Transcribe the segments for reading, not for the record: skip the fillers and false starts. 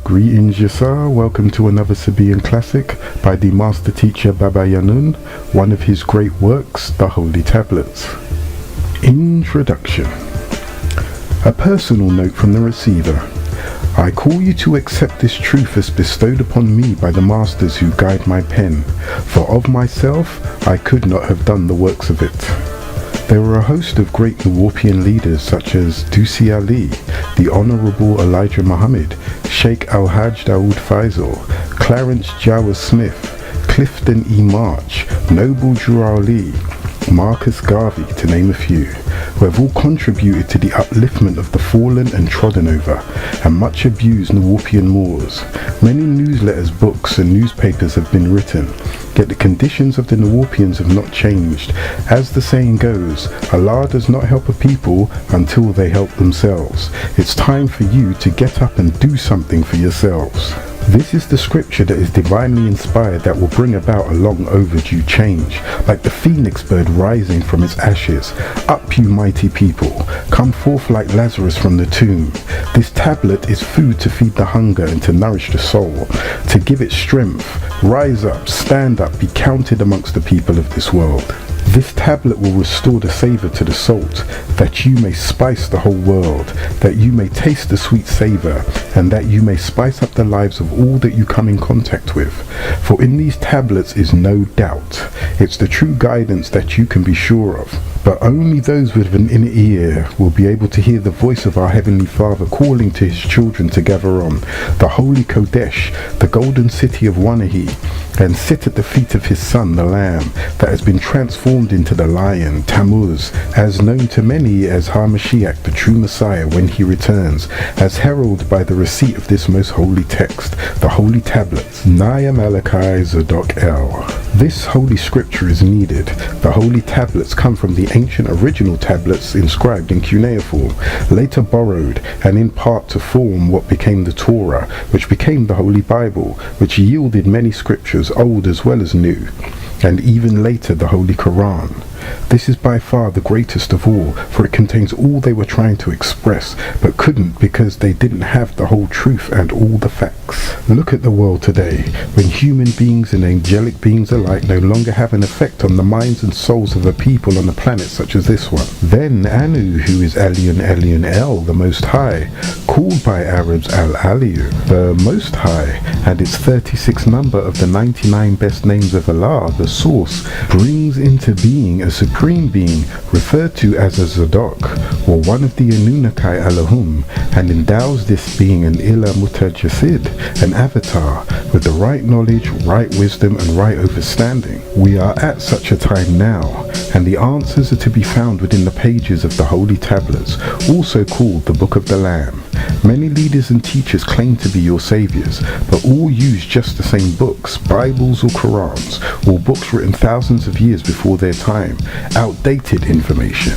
Greetings Yasar, welcome to another Sabaean classic by the master teacher Baba Yanun, one of his great works, the Holy Tablets. Introduction. A personal note from the receiver. I call you to accept this truth as bestowed upon me by the masters who guide my pen, for of myself I could not have done the works of it. There were a host of great Nuwaubian leaders such as Dusi Ali, the Honourable Elijah Muhammad, Sheikh Al-Hajj Dawood Faisal, Clarence Jawa Smith, Clifton E. March, Noble Jura Ali, Marcus Garvey, to name a few, who have all contributed to the upliftment of the fallen and trodden over, and much abused Nuwaubian Moors. Many newsletters, books and newspapers have been written, yet the conditions of the Nuwaubians have not changed. As the saying goes, Allah does not help a people until they help themselves. It's time for you to get up and do something for yourselves. This is the scripture that is divinely inspired that will bring about a long overdue change, like the phoenix bird rising from its ashes. Up, you mighty people, come forth like Lazarus from the tomb. This tablet is food to feed the hunger and to nourish the soul, to give it strength. Rise up, stand up, be counted amongst the people of this world. This tablet will restore the savour to the salt, that you may spice the whole world, that you may taste the sweet savour, and that you may spice up the lives of all that you come in contact with. For in these tablets is no doubt. It's the true guidance that you can be sure of. But only those with an inner ear will be able to hear the voice of our Heavenly Father calling to His children to gather on the Holy Kodesh, the golden city of Wanahi, and sit at the feet of His Son, the Lamb, that has been transformed into the Lion, Tammuz, as known to many as HaMashiach, the true Messiah, when He returns, as heralded by the receipt of this most holy text, the Holy Tablets, Naya Malachi Zadok El. This holy scripture is needed. The Holy Tablets come from the ancient original tablets inscribed in cuneiform, later borrowed and in part to form what became the Torah, which became the Holy Bible, which yielded many scriptures, old as well as new, and even later the Holy Quran. This is by far the greatest of all, for it contains all they were trying to express, but couldn't because they didn't have the whole truth and all the facts. Look at the world today, when human beings and angelic beings alike no longer have an effect on the minds and souls of a people on a planet such as this one. Then Anu, who is Aliyun Aliyun El, the Most High, called by Arabs Al-Aliyu, the Most High, and its 36 number of the 99 best names of Allah, the Source, brings into being a supreme being referred to as a Zadok, or one of the Anunnaki Allahum, and endows this being an Ila Mutajasid, an avatar, with the right knowledge, right wisdom and right understanding. We are at such a time now, and the answers are to be found within the pages of the Holy Tablets, also called the Book of the Lamb. Many leaders and teachers claim to be your saviors, but all use just the same books, Bibles or Qurans, or books written thousands of years before their time, outdated information.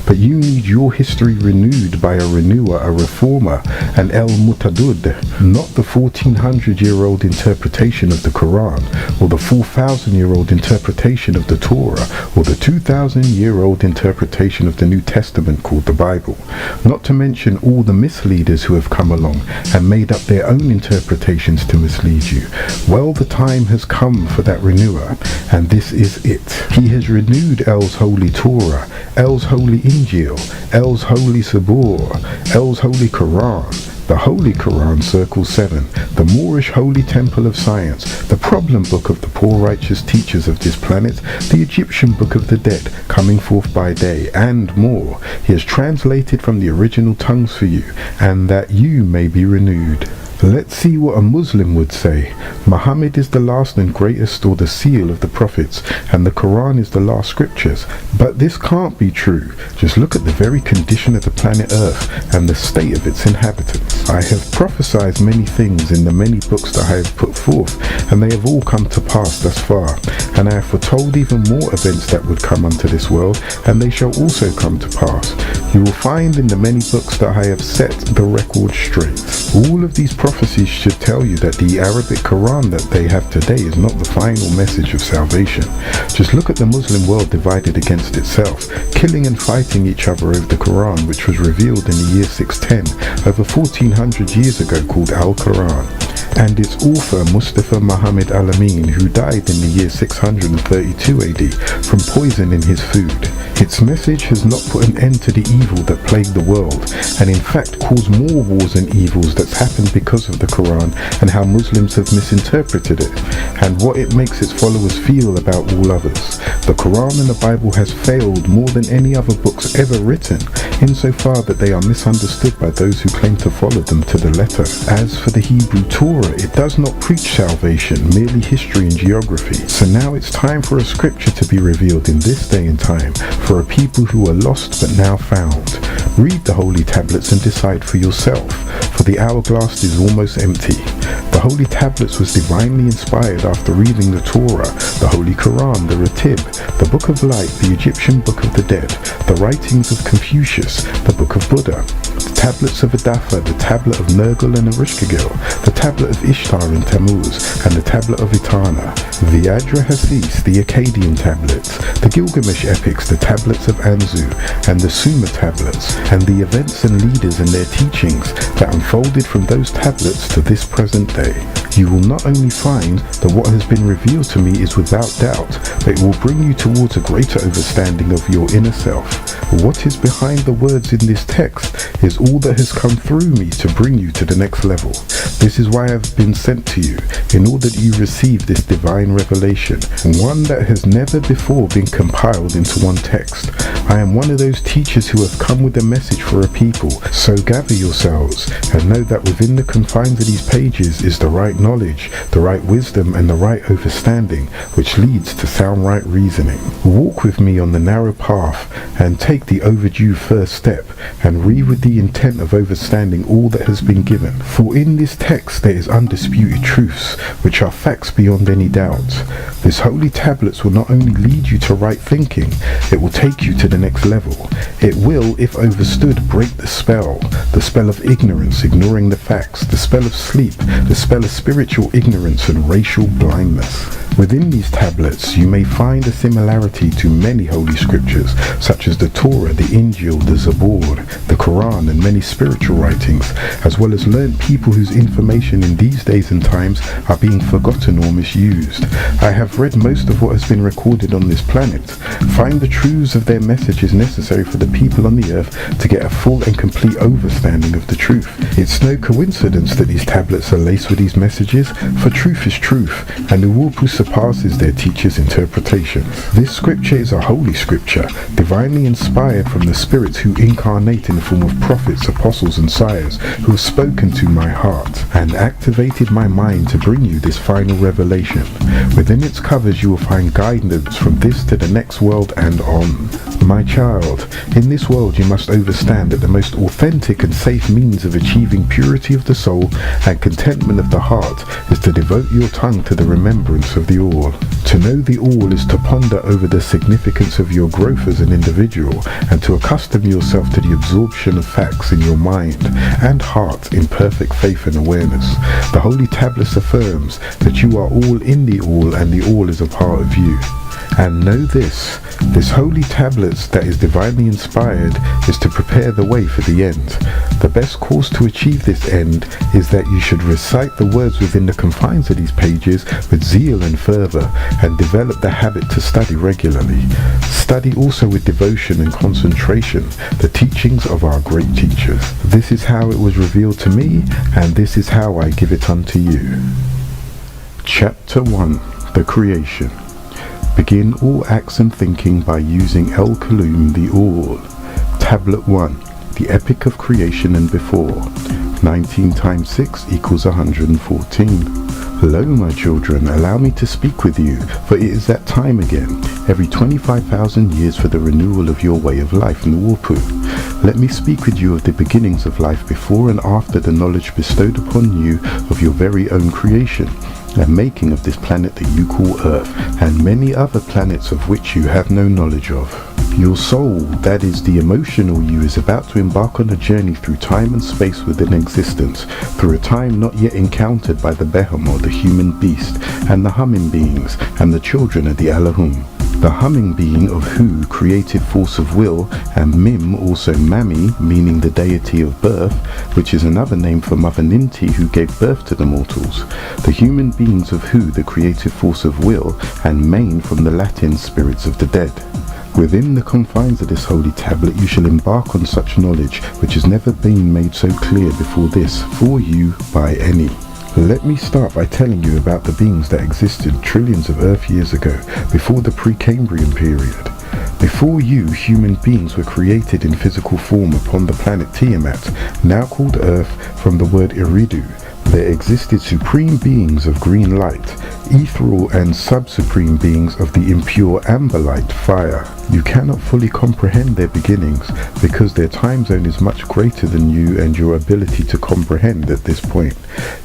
But you need your history renewed by a renewer, a reformer, an El Mutadud, not the 1400-year-old interpretation of the Quran, or the 4,000-year-old interpretation of the Torah, or the 2,000-year-old interpretation of the New Testament called the Bible, not to mention all the misleaders who have come along and made up their own interpretations to mislead you. Well, the time has come for that renewer, and this is it. He has renewed El's Holy Torah, El's Holy Injil, El's Holy Sabur, El's Holy Quran, the Holy Quran Circle 7, the Moorish Holy Temple of Science, the Problem Book of the Poor Righteous Teachers of this planet, the Egyptian Book of the Dead, coming forth by day, and more. He has translated from the original tongues for you, and that you may be renewed. Let's see what a Muslim would say. Muhammad is the last and greatest, or the seal of the prophets, and the Quran is the last scriptures. But this can't be true. Just look at the very condition of the planet Earth and the state of its inhabitants. I have prophesied many things in the many books that I have put forth, and they have all come to pass thus far. And I have foretold even more events that would come unto this world, and they shall also come to pass. You will find in the many books that I have set the record straight. All of these prophecies prophecies should tell you that the Arabic Quran that they have today is not the final message of salvation. Just look at the Muslim world divided against itself, killing and fighting each other over the Quran, which was revealed in the year 610, over 1400 years ago, called Al-Quran, and its author Mustafa Muhammad Al-Amin, who died in the year 632 AD from poison in his food. Its message has not put an end to the evil that plagued the world, and in fact caused more wars and evils that's happened because of the Quran and how Muslims have misinterpreted it, and what it makes its followers feel about all others. The Quran and the Bible has failed more than any other books ever written, insofar that they are misunderstood by those who claim to follow them to the letter. As for the Hebrew Torah, it does not preach salvation, merely history and geography. So now it's time for a scripture to be revealed in this day and time, for a people who are lost but now found. Read the holy tablets and decide for yourself, for the hourglass is almost empty. The holy tablets was divinely inspired after reading the Torah, the Holy Quran, the Ratib, the Book of Light, the Egyptian Book of the Dead, the writings of Confucius, the Book of Buddha, the tablets of Adafa, the tablet of Nergal and Erishkigal, the tablet of Ishtar and Tammuz, and the tablet of Etana, the Adra Hasis, the Akkadian tablets, the Gilgamesh epics, the tablets of Anzu, and the Sumer tablets, and the events and leaders and their teachings that unfolded from those tablets to this present day. You will not only find that what has been revealed to me is without doubt, but it will bring you towards a greater understanding of your inner self. What is behind the words in this text is all that has come through me to bring you to the next level. This is why I have been sent to you, in order that you receive this divine revelation, one that has never before been compiled into one text. I am one of those teachers who have come with a message for a people, so gather yourselves and know that within the confines of these pages is the right knowledge, the right wisdom, and the right understanding, which leads to sound right reasoning. Walk with me on the narrow path and take the overdue first step, and read with the intent of understanding all that has been given. For in this text there is undisputed truths, which are facts beyond any doubt. This holy tablets will not only lead you to right thinking, it will take you to the next level. It will, if understood, break the spell of ignorance, ignoring the facts, the spell of sleep, the spell of spiritual ignorance and racial blindness. Within these tablets you may find a similarity to many holy scriptures, such as the Torah, the Injil, the Zabur, the Quran, and many spiritual writings, as well as learned people whose information in these days and times are being forgotten or misused. I have read most of what has been recorded on this planet. Find the truths of their message is necessary for the people on the earth to get a full and complete understanding of the truth. It's no coincidence that these tablets are laced with these messages, for truth is truth, and the Uwupu surpasses their teachers' interpretations. This scripture is a holy scripture, divinely inspired from the spirits who incarnate in the form of prophets, apostles, and sires, who have spoken to my heart and activated my mind to bring you this final revelation. Within its covers you will find guidance from this to the next world and on. My child, in this world you must understand that the most authentic and safe means of achieving purity of the soul and contentment of the heart is to devote your tongue to the remembrance of the All. To know the All is to ponder over the significance of your growth as an individual, and to accustom yourself to the absorption of facts in your mind and heart in perfect faith and awareness. The Holy Tablets affirms that you are all in the All, and the All is a part of you. And know this holy tablets that is divinely inspired is to prepare the way for the end. The best course to achieve this end is that you should recite the words within the confines of these pages with zeal and fervor, and develop the habit to study regularly. Study also with devotion and concentration the teachings of our great teachers. This is how it was revealed to me, and this is how I give it unto you. Chapter 1. The Creation. Begin all acts and thinking by using El Kalum, the All. Tablet 1. The Epic of Creation and Before. 19 times 6 equals 114. Hello, my children, allow me to speak with you, for it is that time again, every 25,000 years for the renewal of your way of life, Nuwupu. Let me speak with you of the beginnings of life before and after the knowledge bestowed upon you of your very own creation, and making of this planet that you call Earth, and many other planets of which you have no knowledge of. Your soul, that is the emotional you, is about to embark on a journey through time and space within existence, through a time not yet encountered by the behemoth, the human beast, and the humming beings, and the children of the Allahum. The humming being of Hu, creative force of will, and Mim, also Mami, meaning the deity of birth, which is another name for Mother Ninti, who gave birth to the mortals. The human beings of Hu, the creative force of will, and Main from the Latin spirits of the dead. Within the confines of this holy tablet you shall embark on such knowledge which has never been made so clear before this for you by any. Let me start by telling you about the beings that existed trillions of Earth years ago, before the Precambrian period. Before you, human beings were created in physical form upon the planet Tiamat, now called Earth from the word Iridu. There existed supreme beings of green light, ethereal and sub-supreme beings of the impure amber light, fire. You cannot fully comprehend their beginnings because their time zone is much greater than you and your ability to comprehend at this point.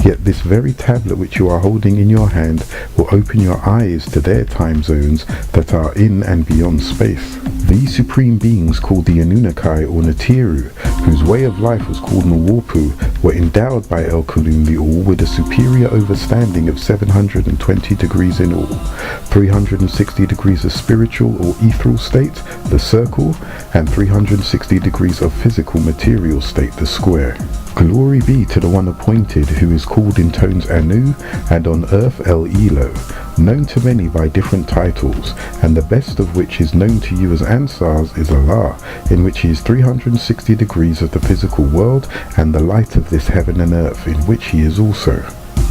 Yet this very tablet which you are holding in your hand will open your eyes to their time zones that are in and beyond space. These supreme beings, called the Anunnaki or Natiru, whose way of life was called Nuwarpu, were endowed by El Kulum the All with a superior overstanding of 720 degrees in all, 360 degrees of spiritual or ethereal state, the circle, and 360 degrees of physical material state, the square. Glory be to the one appointed, who is called in tones Anu, and on earth El Elo, known to many by different titles, and the best of which is known to you as Ansars is Allah, in which he is 360 degrees of the physical world, and the light of this heaven and earth, in which he is also.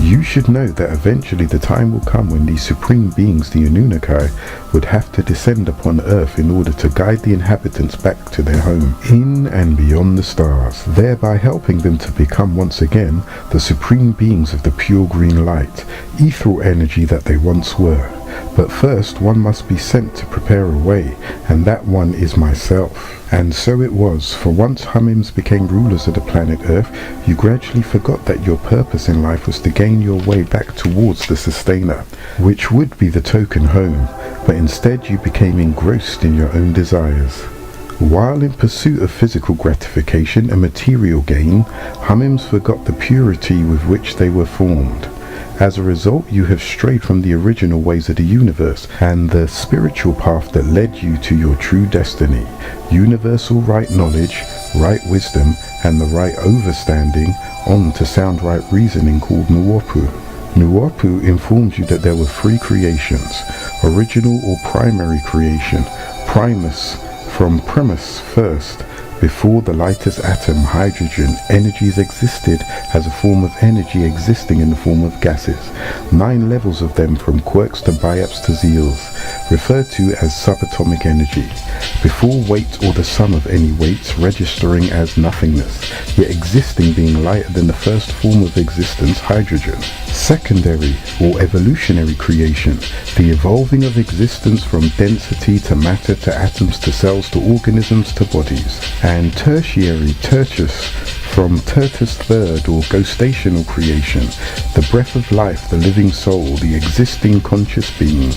You should know that eventually the time will come when these supreme beings, the Anunnaki, would have to descend upon earth in order to guide the inhabitants back to their home, in and beyond the stars, thereby helping them to become once again the supreme beings of the pure green light, ethereal energy that they once were. But first one must be sent to prepare a way, and that one is myself. And so it was, for once Hummims became rulers of the planet Earth, you gradually forgot that your purpose in life was to gain your way back towards the sustainer, which would be the token home, but instead you became engrossed in your own desires. While in pursuit of physical gratification and material gain, Hummims forgot the purity with which they were formed. As a result, you have strayed from the original ways of the universe and the spiritual path that led you to your true destiny, universal right knowledge, right wisdom, and the right overstanding, on to sound right reasoning called Nuwarpu. Nuwarpu informs you that there were three creations: original or primary creation, primus, from premise first. Before the lightest atom, hydrogen, energies existed as a form of energy existing in the form of gases. 9 levels of them, from quarks to biops to zeals, referred to as subatomic energy. Before weight or the sum of any weights, registering as nothingness, yet existing being lighter than the first form of existence, hydrogen. Secondary or evolutionary creation, the evolving of existence from density to matter to atoms to cells to organisms to bodies. And tertiary, tertius, from tertus third or ghostational creation, the breath of life, the living soul, the existing conscious being.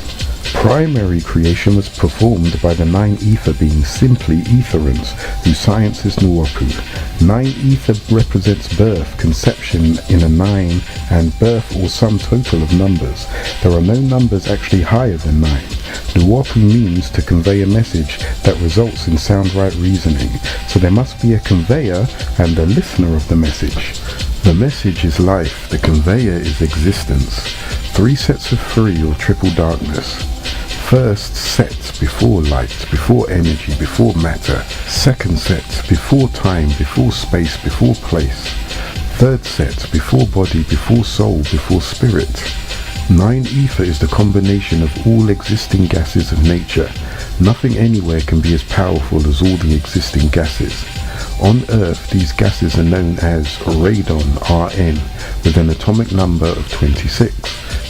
Primary creation was performed by the 9 ether beings, simply etherans, whose science is Nuwarpu. 9 ether represents birth, conception in a 9, and birth or sum total of numbers. There are no numbers actually higher than 9. Nuwarpu means to convey a message that results in sound right reasoning, so there must be a conveyor and a listener of the message. The message is life, the conveyor is existence. 3 sets of 3 or triple darkness. First set, before light, before energy, before matter. Second set, before time, before space, before place. Third set, before body, before soul, before spirit. 9 ether is the combination of all existing gases of nature. Nothing anywhere can be as powerful as all the existing gases. On Earth, these gases are known as radon, Rn, with an atomic number of 26,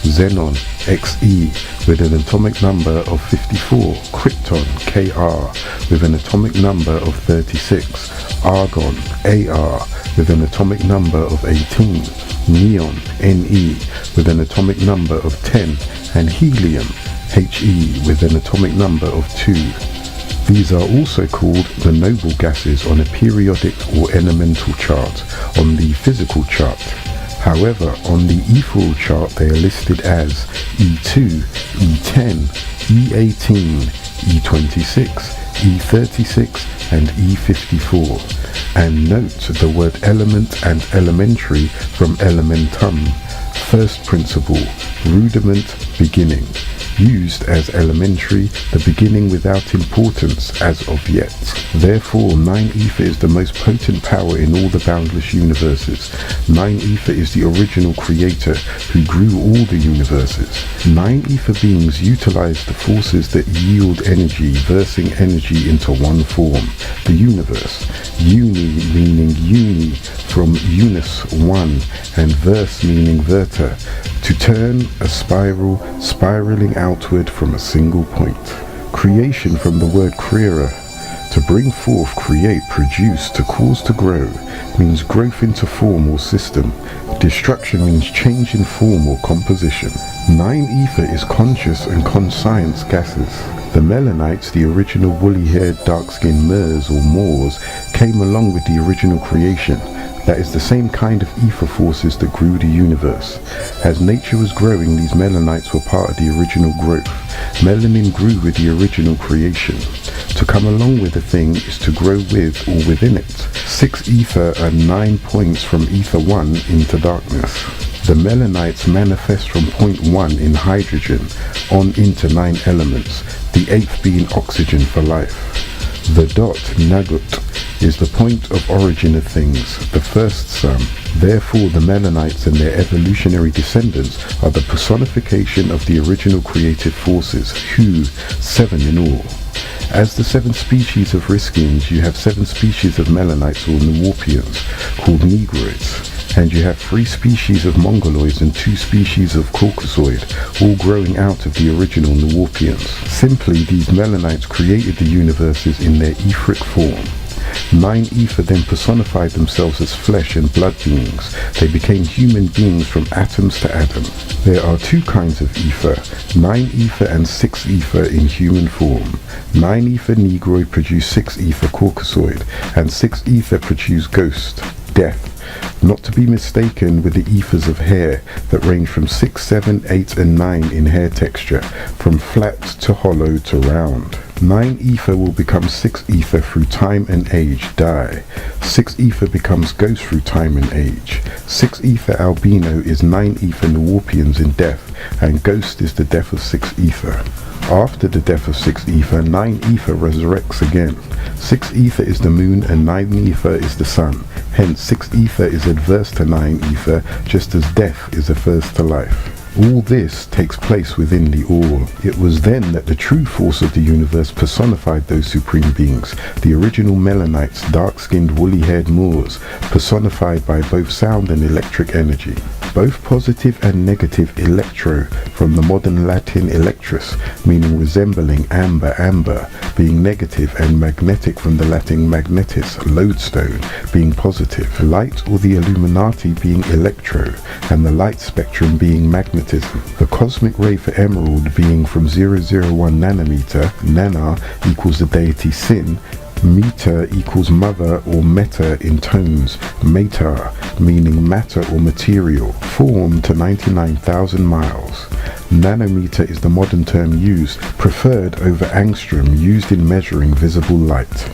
xenon, Xe, with an atomic number of 54, krypton, Kr, with an atomic number of 36, argon, Ar, with an atomic number of 18, neon, Ne, with an atomic number of 10, and helium, He, with an atomic number of 2. These are also called the noble gases on a periodic or elemental chart on the physical chart. However, on the ethereal chart they are listed as E2, E10, E18, E26, E36 and E54. And note the word element and elementary from elementum, first principle, rudiment, beginning, used as elementary, the beginning without importance as of yet. Therefore, 9 ether is the most potent power in all the boundless universes. 9 ether is the original creator who grew all the universes. 9 ether beings utilize the forces that yield energy, versing energy into one form, the universe. Uni meaning uni, from unus, one, and verse meaning verta, to turn a spiral, spiraling outward from a single point. Creation from the word creara, to bring forth, create, produce, to cause to grow, means growth into form or system. Destruction means change in form or composition. 9 ether is conscious and conscience gases. The Melanites, the original woolly-haired, dark-skinned Muurs or Moors, came along with the original creation. That is the same kind of ether forces that grew the universe. As nature was growing, these Melanites were part of the original growth. Melanin grew with the original creation. To come along with a thing is to grow with or within it. 6 ether are 9 points from ether 1 into darkness. The Melanites manifest from point 1 in hydrogen on into 9 elements, the 8th being oxygen for life. The dot, nagut, is the point of origin of things, the first sun. Therefore, the Melanites and their evolutionary descendants are the personification of the original creative forces, who, 7 in all. As the 7 species of Riskians, you have 7 species of Melanites or Nuwarpians, called Negroids. And you have 3 species of Mongoloids and 2 species of Caucasoid, all growing out of the original Nuwarpians. Simply, these Melanites created the universes in their etheric form. 9 ether then personified themselves as flesh and blood beings. They became human beings from atoms to atom. There are 2 kinds of ether, 9 ether and 6 ether in human form. 9 ether Negroid produce 6 ether Caucasoid, and 6 ether produce ghost, death. Not to be mistaken with the ethers of hair that range from 6, 7, 8 and 9 in hair texture, from flat to hollow to round. 9 ether will become 6 ether through time and age, die. 6 ether becomes ghost through time and age. 6 ether albino is 9 ether Nuwarpians in death, and ghost is the death of 6 ether. After the death of 6 ether, 9 ether resurrects again. 6 ether is the moon and 9 ether is the sun. Hence 6 ether is adverse to 9 ether, just as death is adverse to life. All this takes place within the all. It was then that the true force of the universe personified those supreme beings, the original Melanites, dark-skinned woolly-haired Moors, personified by both sound and electric energy. Both positive and negative electro, from the modern Latin electris, meaning resembling amber, being negative, and magnetic from the Latin magnetis, lodestone, being positive. Light or the Illuminati being electro, and the light spectrum being magnetism. The cosmic ray for emerald being from 001 nanometer, nana equals the deity Sin, meter equals mother or meta in tones, matter meaning matter or material, form to 99,000 miles. Nanometer is the modern term used, preferred over angstrom, used in measuring visible light.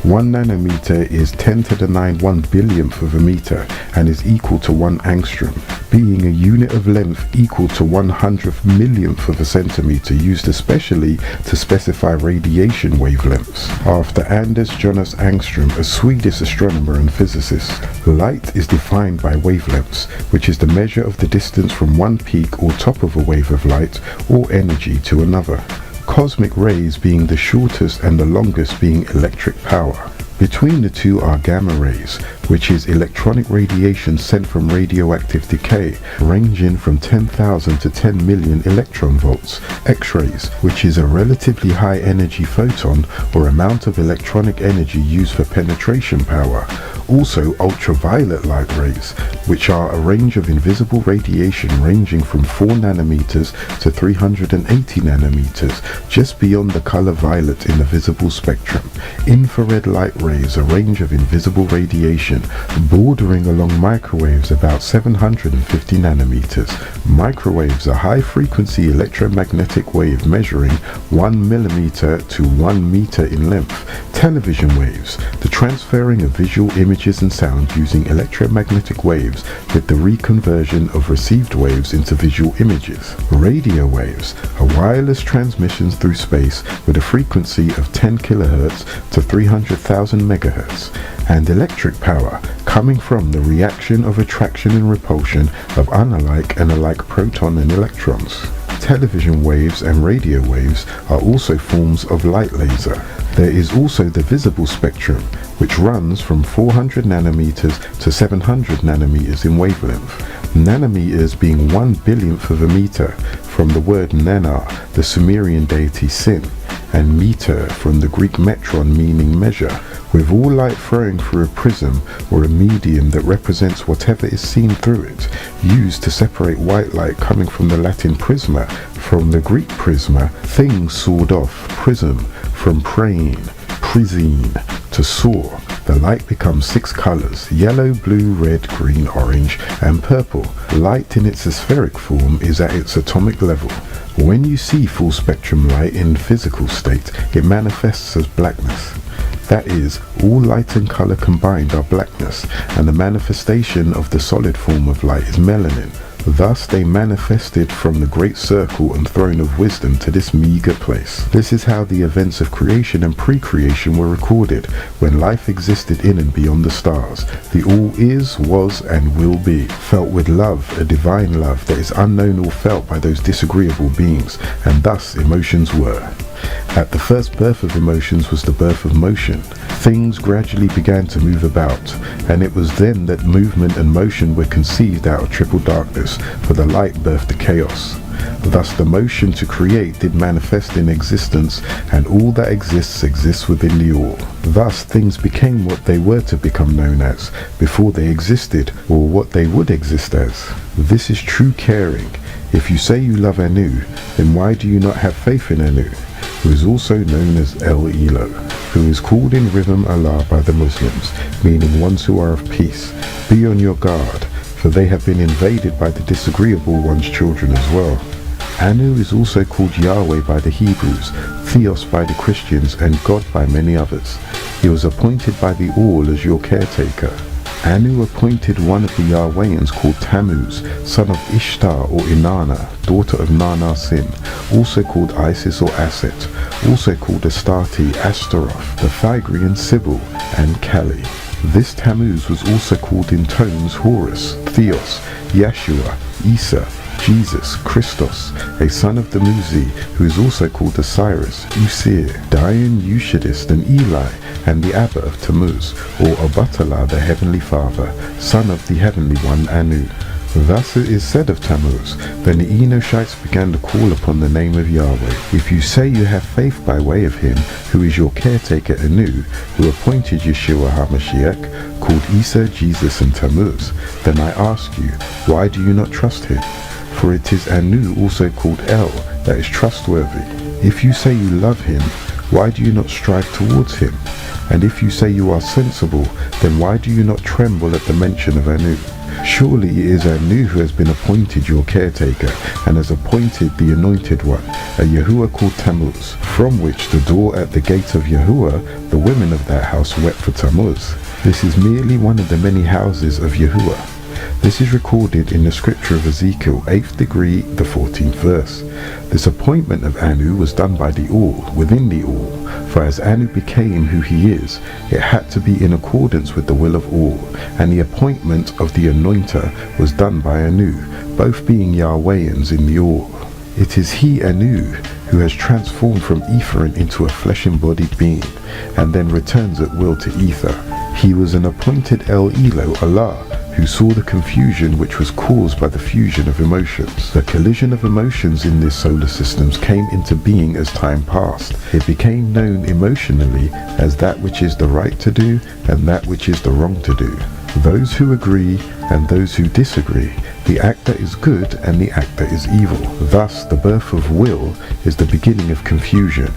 1 nanometer is 10 to the 9 1/billionth of a meter and is equal to 1 angstrom, being a unit of length equal to 100th millionth of a centimeter, used especially to specify radiation wavelengths. After Anders Jonas Angstrom, a Swedish astronomer and physicist, light is defined by wavelengths, which is the measure of the distance from one peak or top of a wave of light or energy to another. Cosmic rays being the shortest and the longest being electric power. Between the two are gamma rays, which is electronic radiation sent from radioactive decay, ranging from 10,000 to 10 million electron volts. X-rays, which is a relatively high energy photon or amount of electronic energy used for penetration power. Also ultraviolet light rays, which are a range of invisible radiation ranging from 4 nanometers to 380 nanometers, just beyond the color violet in the visible spectrum. Infrared light rays, a range of invisible radiation bordering along microwaves about 750 nanometers. Microwaves, a high frequency electromagnetic wave measuring 1 millimeter to 1 meter in length. Television waves, the transferring of visual images and sound using electromagnetic waves with the reconversion of received waves into visual images. Radio waves are wireless transmissions through space with a frequency of 10 kilohertz to 300,000 megahertz. And electric power, coming from the reaction of attraction and repulsion of unalike and alike proton and electrons. Television waves and radio waves are also forms of light laser. There is also the visible spectrum, which runs from 400 nanometers to 700 nanometers in wavelength. Nanometers being 1 billionth of a meter, from the word nana, the Sumerian deity Sin, and meter from the Greek metron, meaning measure, with all light flowing through a prism or a medium that represents whatever is seen through it, used to separate white light coming from the Latin prisma, from the Greek prisma, things sawed off, prism, from prane, prisine, to saw. The light becomes 6 colors: yellow, blue, red, green, orange, and purple. Light in its spheric form is at its atomic level. When you see full spectrum light in physical state, it manifests as blackness. That is, all light and color combined are blackness, and the manifestation of the solid form of light is melanin. Thus they manifested from the great circle and throne of wisdom to this meager place. This is how the events of creation and pre-creation were recorded, when life existed in and beyond the stars. The all is, was, and will be, felt with love, a divine love that is unknown or felt by those disagreeable beings, and thus emotions were. At the first birth of emotions was the birth of motion. Things gradually began to move about, and it was then that movement and motion were conceived out of triple darkness, for the light birthed the chaos. Thus the motion to create did manifest in existence, and all that exists within the all. Thus things became what they were to become known as, before they existed, or what they would exist as. This is true caring. If you say you love Anu, then why do you not have faith in Anu, who is also known as El Elo, who is called in rhythm Allah by the Muslims, meaning ones who are of peace? Be on your guard, for they have been invaded by the disagreeable one's children as well. Anu is also called Yahweh by the Hebrews, Theos by the Christians, and God by many others. He was appointed by the All as your caretaker. Anu appointed one of the Yahwehans called Tammuz, son of Ishtar or Inanna, daughter of Nana Sin, also called Isis or Aset, also called Astarte, Astaroth, the Phygrian Sibyl, and Kali. This Tammuz was also called in tones Horus, Theos, Yeshua, Isa, Jesus, Christos, a son of the Muzi, who is also called Osiris, Usir, Dion, Eushidist, and Eli, and the Abba of Tammuz, or Obatala, the Heavenly Father, son of the Heavenly One Anu. Thus it is said of Tammuz, then the Enoshites began to call upon the name of Yahweh. If you say you have faith by way of him, who is your caretaker Anu, who appointed Yeshua HaMashiach, called Isa, Jesus, and Tammuz, then I ask you, why do you not trust him? For it is Anu, also called El, that is trustworthy. If you say you love him, why do you not strive towards him? And if you say you are sensible, then why do you not tremble at the mention of Anu? Surely it is Anu who has been appointed your caretaker, and has appointed the anointed one, a Yahuwah called Tammuz, from which the door at the gate of Yahuwah, the women of that house wept for Tammuz. This is merely one of the many houses of Yahuwah. This is recorded in the scripture of Ezekiel, 8th degree, the 14th verse. This appointment of Anu was done by the All, within the All, for as Anu became who he is, it had to be in accordance with the will of all, and the appointment of the anointer was done by Anu, both being Yahwehans in the All. It is he, Anu, who has transformed from Ether into a flesh-embodied being, and then returns at will to Ether. He was an appointed El Elo Allah, who saw the confusion which was caused by the fusion of emotions. The collision of emotions in this solar system came into being as time passed. It became known emotionally as that which is the right to do and that which is the wrong to do. Those who agree and those who disagree. The act that is good and the act that is evil. Thus, the birth of will is the beginning of confusion.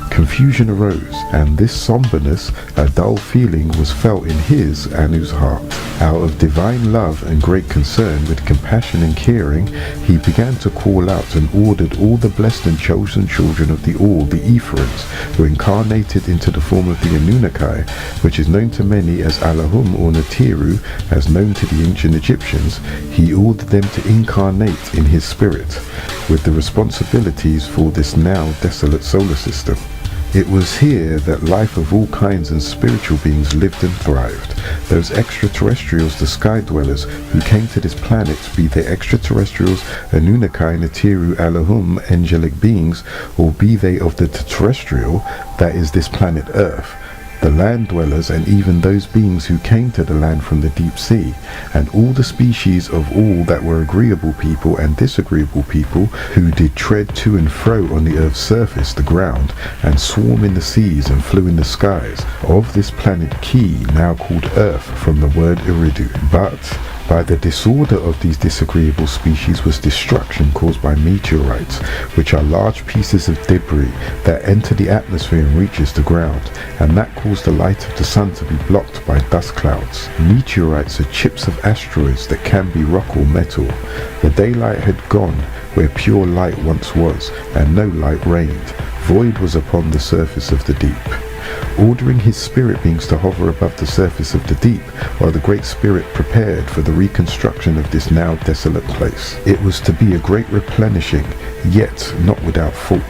Confusion arose, and this somberness, a dull feeling, was felt in his, Anu's heart. Out of divine love and great concern, with compassion and caring, he began to call out and ordered all the blessed and chosen children of the All, the Ephrains, who incarnated into the form of the Anunnaki, which is known to many as Allahum or Natiru, as known to the ancient Egyptians. He ordered them to incarnate in his spirit, with the responsibilities for this now desolate solar system. It was here that life of all kinds and spiritual beings lived and thrived. Those extraterrestrials, the sky dwellers, who came to this planet, be they extraterrestrials, Anunnaki, Natiru, Allahum, angelic beings, or be they of the terrestrial, that is this planet Earth, the land dwellers, and even those beings who came to the land from the deep sea, and all the species of all that were agreeable people and disagreeable people, who did tread to and fro on the earth's surface, the ground, and swarm in the seas and flew in the skies, of this planet Ki, now called Earth, from the word Iridu. But by the disorder of these disagreeable species was destruction caused by meteorites, which are large pieces of debris that enter the atmosphere and reaches the ground, and that caused the light of the sun to be blocked by dust clouds. Meteorites are chips of asteroids that can be rock or metal. The daylight had gone where pure light once was, and no light reigned. Void was upon the surface of the deep. Ordering his spirit beings to hover above the surface of the deep, while the Great Spirit prepared for the reconstruction of this now desolate place. It was to be a great replenishing, yet not without fault,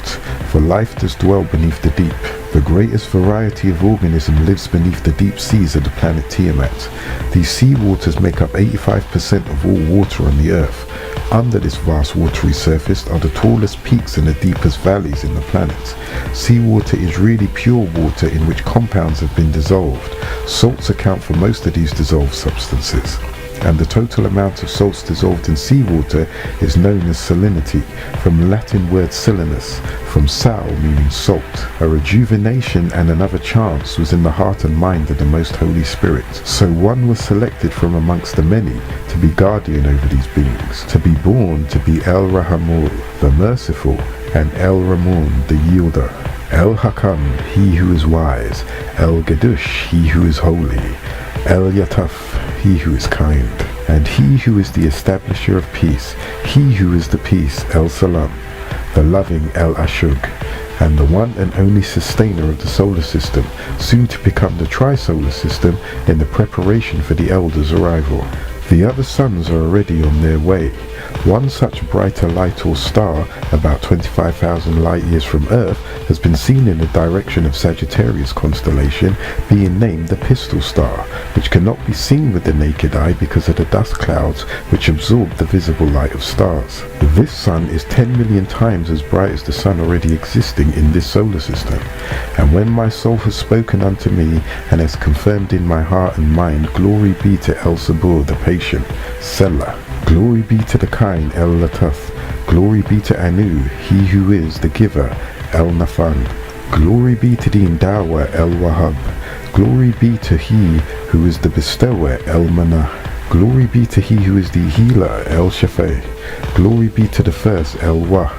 for life does dwell beneath the deep. The greatest variety of organism lives beneath the deep seas of the planet Tiamat. These sea waters make up 85% of all water on the earth. Under this vast watery surface are the tallest peaks and the deepest valleys in the planet. Seawater is really pure water in which compounds have been dissolved. Salts account for most of these dissolved substances, and the total amount of salts dissolved in seawater is known as salinity, from the Latin word salinus, from sal meaning salt. A rejuvenation and another chance was in the heart and mind of the Most Holy Spirit. So one was selected from amongst the many to be guardian over these beings, to be born to be El Rahamul, the merciful, and El Ramun, the yielder. El Hakam, he who is wise. El Gadush, he who is holy. El Yataf, he who is kind. And he who is the establisher of peace, he who is the peace, El Salam, the loving El Ashug, and the one and only sustainer of the solar system, soon to become the tri-solar system in the preparation for the Elder's arrival. The other suns are already on their way. One such brighter light or star, about 25,000 light years from Earth, has been seen in the direction of Sagittarius constellation, being named the Pistol Star, which cannot be seen with the naked eye because of the dust clouds which absorb the visible light of stars. This sun is 10 million times as bright as the sun already existing in this solar system. And when my soul has spoken unto me, and has confirmed in my heart and mind, glory be to El Sabur, the patient, Selah. Glory be to the kind, El Lataf. Glory be to Anu, he who is the giver, El Nafan. Glory be to the Endower, El Wahab. Glory be to he who is the bestower, El Manah. Glory be to he who is the healer, El Shafay. Glory be to the first, El Wah.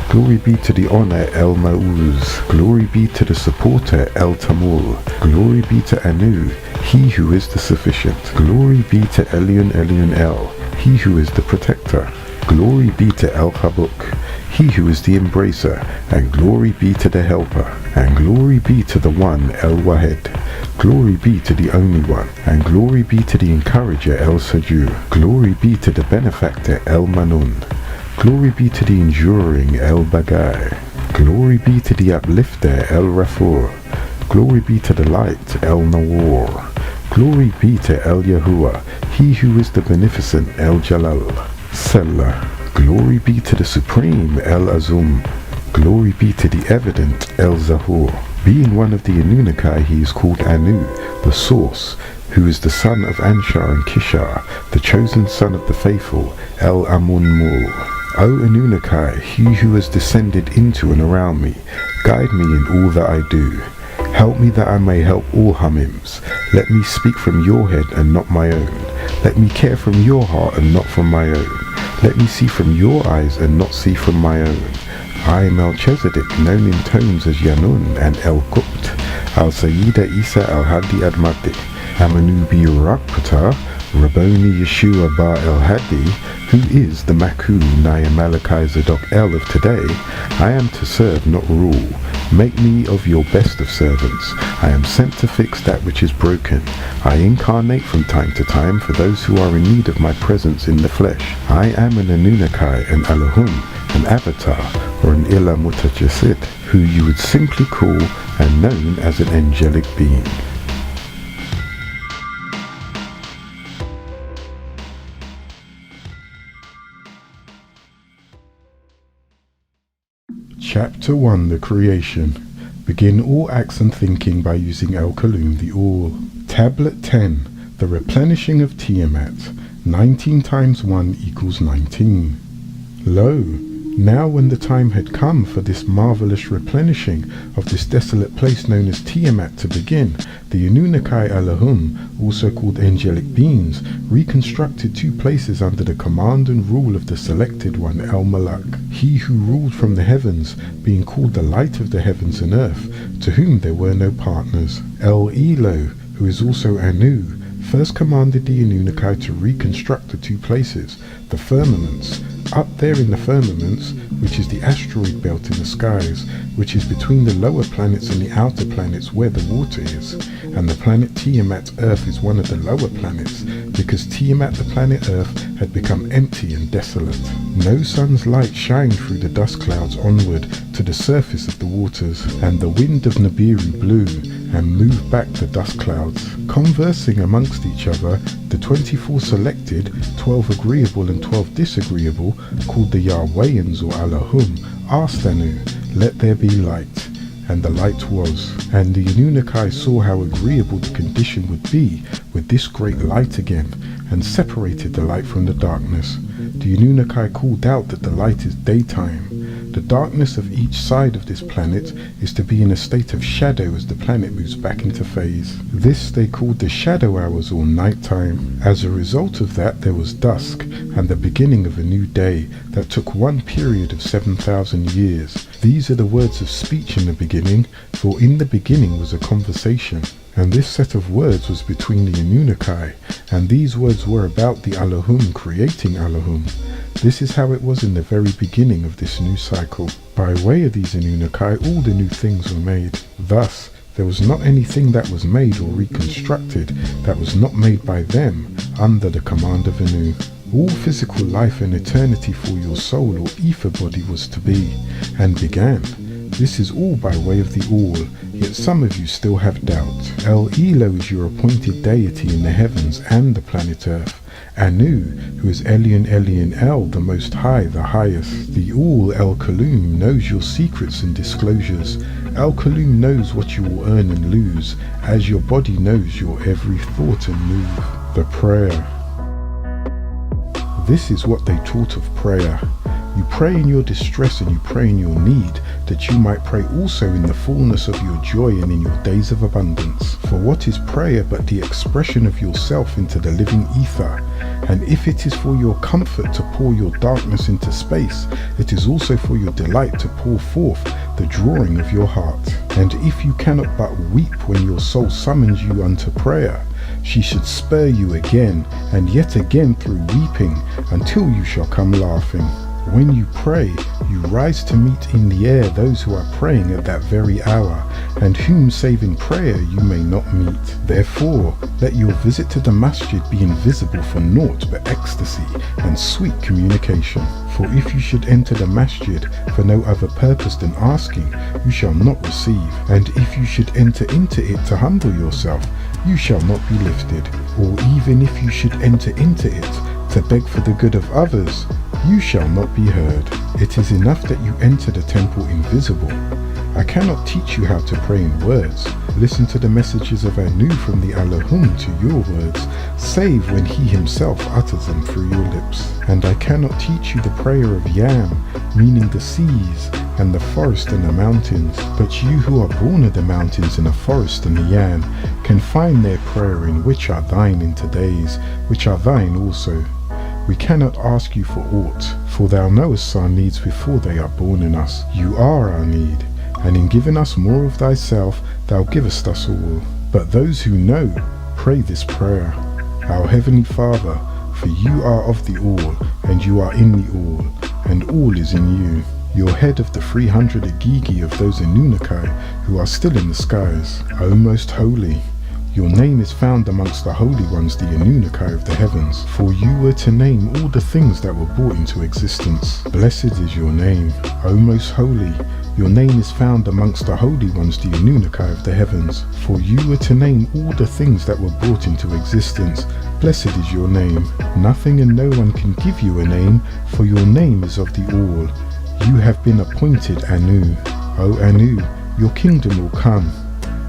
Glory be to the honor, El Ma'uz. Glory be to the supporter, El Tamul. Glory be to Anu, he who is the sufficient. Glory be to Elion Elion El, he who is the protector. Glory be to El Habuk, he who is the embracer. And glory be to the helper. And glory be to the one, El Wahed. Glory be to the only one. And glory be to the encourager, El Saju. Glory be to the benefactor, El Manun. Glory be to the enduring, El Bagai. Glory be to the uplifter, El Rafur. Glory be to the light, El Nawar. Glory be to El Yahuwah, he who is the beneficent, El Jalal. Selah. Glory be to the supreme, El Azum. Glory be to the evident, El Zahur. Being one of the Anunnaki, he is called Anu, the source. who is the son of Anshar and Kishar, the chosen son of the faithful, El Amun-Mul. O Anunnaki, he who has descended into and around me, guide me in all that I do. Help me that I may help all Hamims. Let me speak from your head and not my own. Let me care from your heart and not from my own. Let me see from your eyes and not see from my own. I, Melchizedek, known in tones as Yanun and El-Qubt, Al-Sayyida Isa Al-Hadi Ad-Maddi, Amanubi Rakpata, Rabboni Yeshua Bar El-Hadi, who is the Maku Naya Malachi Zadok El of today. I am to serve, not rule. Make me of your best of servants. I am sent to fix that which is broken. I incarnate from time to time for those who are in need of my presence in the flesh. I am an Anunnaki, an Elohim, an avatar, or an Ila Mutajasid, who you would simply call and known as an angelic being. Chapter 1, The Creation. Begin all acts and thinking by using El-Kalum, the All. Tablet 10, The Replenishing of Tiamat. 19 times 1 equals 19. Lo, now when the time had come for this marvelous replenishing of this desolate place known as Tiamat to begin, the Anunnaki Elohim, also called angelic beings, reconstructed 2 places under the command and rule of the selected one, El-Malak, he who ruled from the heavens, being called the light of the heavens and earth, to whom there were no partners. El-Elo, who is also Anu, first commanded the Anunnaki to reconstruct the 2 places, the firmaments. Up there in the firmaments, which is the asteroid belt in the skies, which is between the lower planets and the outer planets where the water is, and the planet Tiamat, Earth, is one of the lower planets, because Tiamat, the planet Earth, had become empty and desolate. No sun's light shined through the dust clouds onward to the surface of the waters, and the wind of Nibiru blew and moved back the dust clouds. Conversing amongst each other, the 24 selected, 12 agreeable and 12 disagreeable, called the Yahwehans or Elohim, asked Anu, let there be light. And the light was. And the Anunnaki saw how agreeable the condition would be with this great light again, and separated the light from the darkness. The Anunnaki called out that the light is daytime. The darkness of each side of this planet is to be in a state of shadow as the planet moves back into phase. This they called the shadow hours or night time. As a result of that, there was dusk and the beginning of a new day that took one period of 7,000 years. These are the words of speech in the beginning, for in the beginning was a conversation. And this set of words was between the Anunnaki, and these words were about the Elohim creating Elohim. This is how it was in the very beginning of this new cycle. By way of these Anunnaki, all the new things were made. Thus, there was not anything that was made or reconstructed that was not made by them under the command of Anu. All physical life and eternity for your soul or ether body was to be, and began. This is all by way of the All, yet some of you still have doubt. El-Elo is your appointed deity in the heavens and the planet Earth. Anu, who is Elion Elion El, the Most High, the highest. The All, El-Kalum, knows your secrets and disclosures. El-Kalum knows what you will earn and lose, as your body knows your every thought and move. The prayer. This is what they taught of prayer. You pray in your distress and you pray in your need, that you might pray also in the fullness of your joy and in your days of abundance. For what is prayer but the expression of yourself into the living ether? And if it is for your comfort to pour your darkness into space, it is also for your delight to pour forth the drawing of your heart. And if you cannot but weep when your soul summons you unto prayer, she should spur you again and yet again through weeping, until you shall come laughing. When you pray, you rise to meet in the air those who are praying at that very hour, and whom save in prayer you may not meet. Therefore, let your visit to the masjid be invisible for naught but ecstasy and sweet communication. For if you should enter the masjid for no other purpose than asking, you shall not receive. And if you should enter into it to humble yourself, you shall not be lifted. Or even if you should enter into it to beg for the good of others, you shall not be heard. It is enough that you enter the temple invisible. I cannot teach you how to pray in words. Listen to the messages of Anu from the Elohim to your words, save when he himself utters them through your lips. And I cannot teach you the prayer of Yam, meaning the seas and the forest and the mountains. But you who are born of the mountains and the forest and the Yam can find their prayer in which are thine in today's, which are thine also. We cannot ask you for aught, for thou knowest our needs before they are born in us. You are our need, and in giving us more of thyself, thou givest us all. But those who know, pray this prayer. Our Heavenly Father, for you are of the all, and you are in the all, and all is in you. Your head of the 300 Agigi of those Anunnaki who are still in the skies, O most holy. Your name is found amongst the holy ones, the Anunnaki of the heavens, for you were to name all the things that were brought into existence. Blessed is your name, O most holy. Your name is found amongst the holy ones, the Anunnaki of the heavens, for you were to name all the things that were brought into existence. Blessed is your name. Nothing and no one can give you a name, for your name is of the all. You have been appointed Anu. O Anu, your kingdom will come,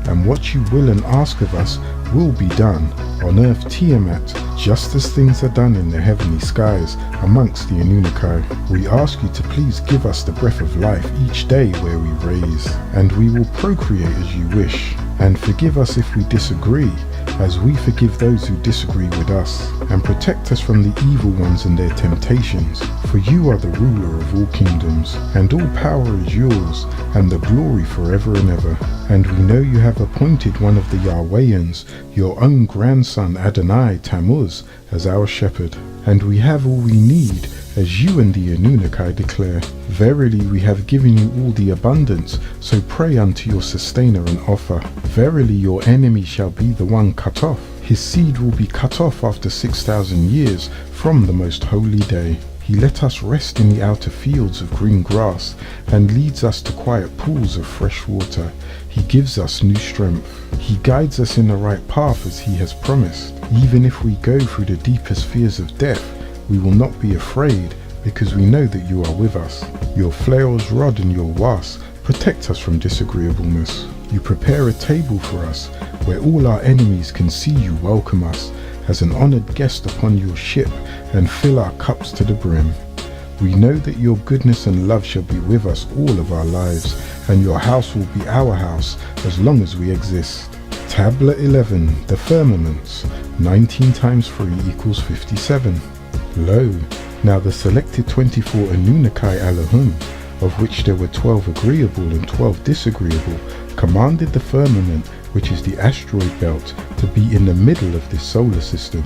and what you will and ask of us will be done, on earth Tiamat, just as things are done in the heavenly skies amongst the Anunnaki. We ask you to please give us the breath of life each day where we raise, and we will procreate as you wish, and forgive us if we disagree, as we forgive those who disagree with us, and protect us from the evil ones and their temptations. For you are the ruler of all kingdoms, and all power is yours, and the glory forever and ever. And we know you have appointed one of the Yahwehans, your own grandson Adonai Tammuz, as our shepherd. And we have all we need, as you and the Anunnaki declare. Verily we have given you all the abundance, so pray unto your sustainer and offer. Verily your enemy shall be the one cut off. His seed will be cut off after 6,000 years from the most holy day. He let us rest in the outer fields of green grass, and leads us to quiet pools of fresh water. He gives us new strength. He guides us in the right path as he has promised. Even if we go through the deepest fears of death, we will not be afraid, because we know that you are with us. Your flail's rod and your was protect us from disagreeableness. You prepare a table for us, where all our enemies can see you welcome us as an honored guest upon your ship, and fill our cups to the brim. We know that your goodness and love shall be with us all of our lives, and your house will be our house as long as we exist. Tablet 11, the firmaments, 19 times 3 equals 57. Lo, now the selected 24 Anunnaki Elohim, of which there were 12 agreeable and 12 disagreeable, commanded the firmament, which is the asteroid belt, to be in the middle of this solar system,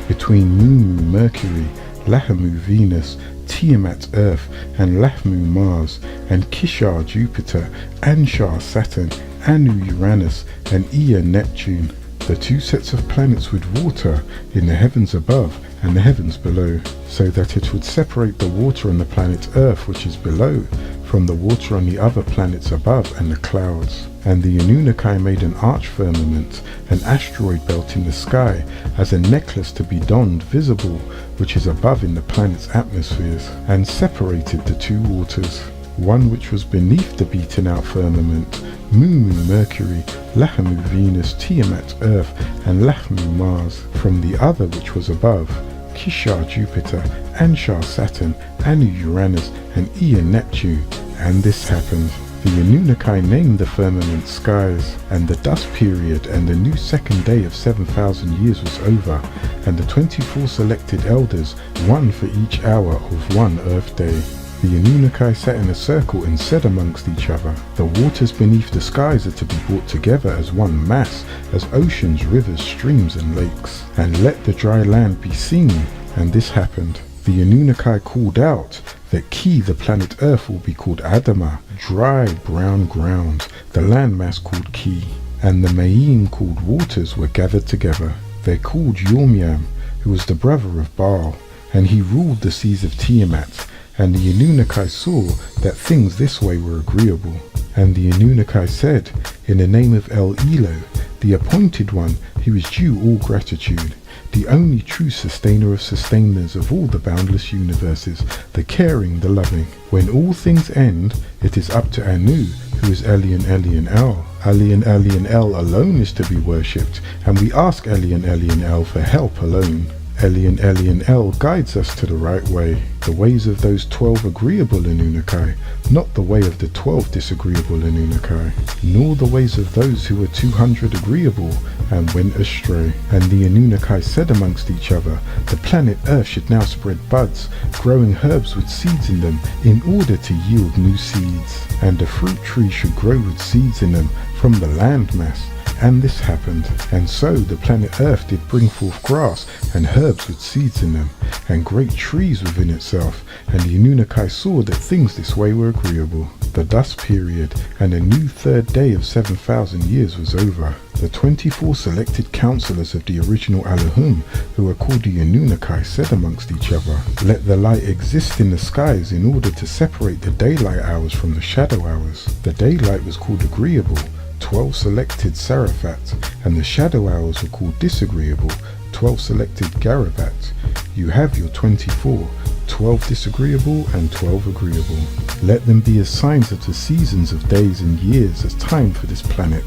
between Mumu Mercury, Lahamu Venus, Tiamat Earth, and Lahmu Mars, and Kishar Jupiter, Anshar Saturn, Anu Uranus, and Ea Neptune, the two sets of planets with water in the heavens above and the heavens below, so that it would separate the water on the planet Earth, which is below, from the water on the other planets above and the clouds. And the Anunnaki made an arch firmament, an asteroid belt in the sky, as a necklace to be donned visible, which is above in the planet's atmospheres, and separated the two waters, one which was beneath the beaten out firmament, Mumu Mercury, Lahamu Venus, Tiamat Earth, and Lahmu Mars, from the other which was above, Kishar Jupiter, Anshar Saturn, Anu Uranus, and Ea Neptune. And this happened. The Anunnaki named the firmament skies, and the dust period and the new second day of 7,000 years was over, and the 24 selected elders, one for each hour of one earth day. The Anunnaki sat in a circle and said amongst each other, the waters beneath the skies are to be brought together as one mass, as oceans, rivers, streams, and lakes, and let the dry land be seen. And this happened. The Anunnaki called out that Ki, the planet Earth, will be called Adama, dry brown ground, the landmass called Ki, and the Ma'im called waters were gathered together. They called Yomyam, who was the brother of Baal, and he ruled the seas of Tiamat. And the Anunnaki saw that things this way were agreeable. And the Anunnaki said, in the name of El Elo, the appointed one, who is due all gratitude, the only true sustainer of sustainers of all the boundless universes, the caring, the loving. When all things end, it is up to Anu, who who is Elyon El. Elyon El alone is to be worshipped, and we ask Elyon El for help alone. Elyon El guides us to the right way, the ways of those 12 agreeable Anunnaki, not the way of the 12 disagreeable Anunnaki, nor the ways of those who were 200 agreeable and went astray. And the Anunnaki said amongst each other, the planet Earth should now spread buds, growing herbs with seeds in them, in order to yield new seeds, and a fruit tree should grow with seeds in them from the land mass. And this happened, and so the planet Earth did bring forth grass and herbs with seeds in them, and great trees within itself, and the Anunnaki saw that things this way were agreeable. The dust period and a new third day of 7,000 years was over. The 24 selected counselors of the original Elohim, who are called the Anunnaki, said amongst each other, let the light exist in the skies in order to separate the daylight hours from the shadow hours. The daylight was called agreeable, 12 selected Sarafat, and the shadow hours were called disagreeable, 12 selected Garabat. You have your 24, 12 disagreeable and 12 agreeable. Let them be as signs of the seasons of days and years as time for this planet.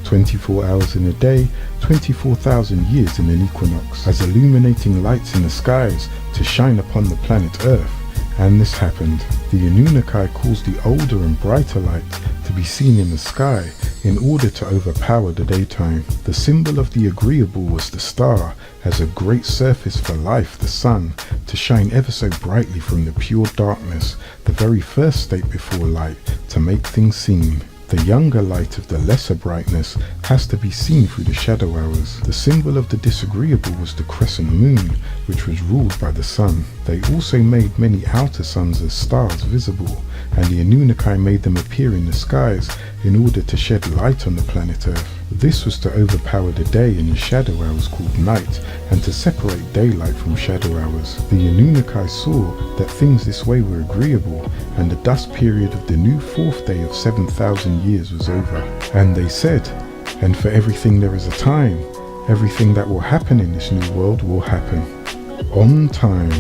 24 hours in a day, 24,000 years in an equinox, as illuminating lights in the skies to shine upon the planet Earth. And this happened. The Anunnaki caused the older and brighter light to be seen in the sky in order to overpower the daytime. The symbol of the agreeable was the star, as a great surface for life, the sun, to shine ever so brightly from the pure darkness, the very first state before light, to make things seen. The younger light of the lesser brightness has to be seen through the shadow hours. The symbol of the disagreeable was the crescent moon, which was ruled by the sun. They also made many outer suns as stars visible, and the Anunnaki made them appear in the skies in order to shed light on the planet Earth. This was to overpower the day in the shadow hours called night, and to separate daylight from shadow hours. The Anunnaki saw that things this way were agreeable, and the dust period of the new fourth day of 7,000 years was over. And they said, and for everything there is a time. Everything that will happen in this new world will happen on time.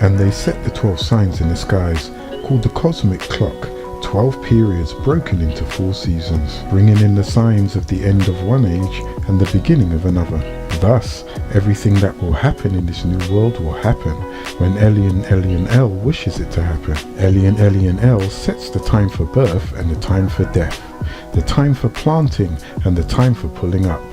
And they set the 12 signs in the skies, called the cosmic clock, 12 periods broken into 4 seasons, bringing in the signs of the end of one age and the beginning of another. Thus, everything that will happen in this new world will happen when Elyon El wishes it to happen. Elyon El sets the time for birth and the time for death, the time for planting and the time for pulling up,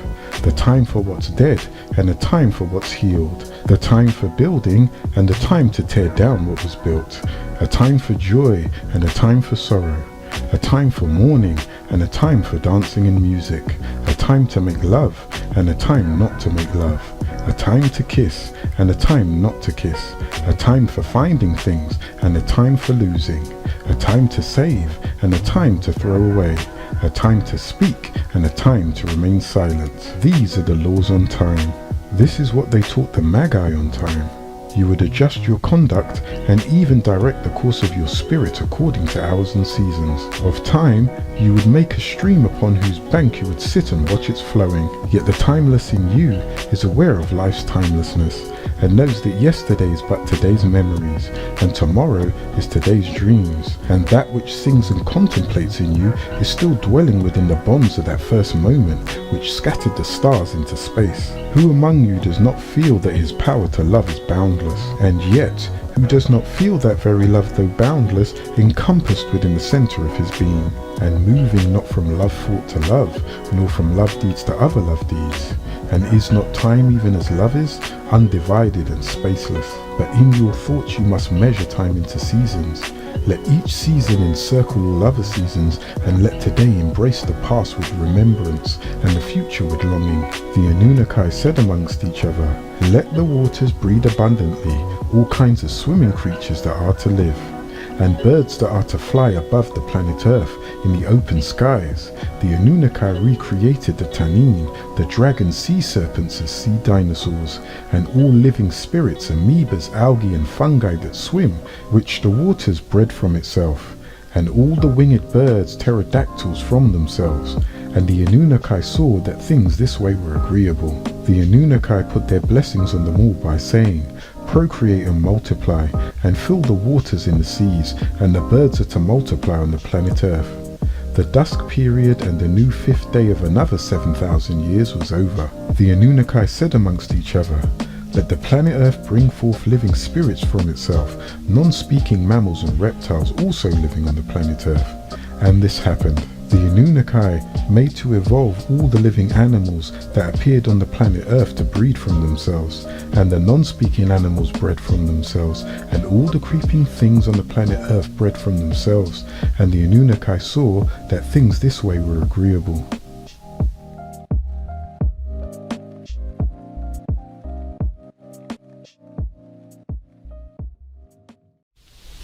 the time for what's dead and the time for what's healed, the time for building and the time to tear down what was built, a time for joy and a time for sorrow, a time for mourning and a time for dancing and music, a time to make love and a time not to make love, a time to kiss and a time not to kiss, a time for finding things and a time for losing, a time to save and a time to throw away, a time to speak and a time to remain silent. These are the laws on time. This is what they taught the Magi on time. You would adjust your conduct and even direct the course of your spirit according to hours and seasons. Of time, you would make a stream upon whose bank you would sit and watch its flowing. Yet the timeless in you is aware of life's timelessness, and knows that yesterday is but today's memories, and tomorrow is today's dreams, and that which sings and contemplates in you is still dwelling within the bonds of that first moment which scattered the stars into space. Who among you does not feel that his power to love is boundless, and yet who does not feel that very love, though boundless, encompassed within the center of his being, and moving not from love thought to love, nor from love deeds to other love deeds? And is not time even as love is, undivided and spaceless? But in your thoughts you must measure time into seasons. Let each season encircle all other seasons, and let today embrace the past with remembrance, and the future with longing. The Anunnaki said amongst each other, let the waters breed abundantly all kinds of swimming creatures that are to live, and birds that are to fly above the planet Earth in the open skies. The Anunnaki recreated the Tannin, the dragon sea serpents as sea dinosaurs, and all living spirits, amoebas, algae and fungi that swim, which the waters bred from itself, and all the winged birds, pterodactyls, from themselves. And the Anunnaki saw that things this way were agreeable. The Anunnaki put their blessings on them all by saying, procreate and multiply, and fill the waters in the seas, and the birds are to multiply on the planet Earth. The dusk period and the new fifth day of another 7,000 years was over. The Anunnaki said amongst each other, "Let the planet Earth bring forth living spirits from itself, non-speaking mammals and reptiles also living on the planet Earth." And this happened. The Anunnaki made to evolve all the living animals that appeared on the planet Earth to breed from themselves, and the non-speaking animals bred from themselves, and all the creeping things on the planet Earth bred from themselves, and the Anunnaki saw that things this way were agreeable.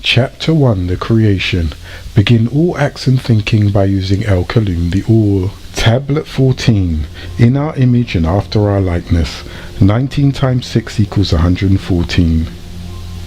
Chapter 1, The Creation. Begin all acts and thinking by using El Kalum the All. Tablet 14. In our image and after our likeness. 19 times 6 equals 114.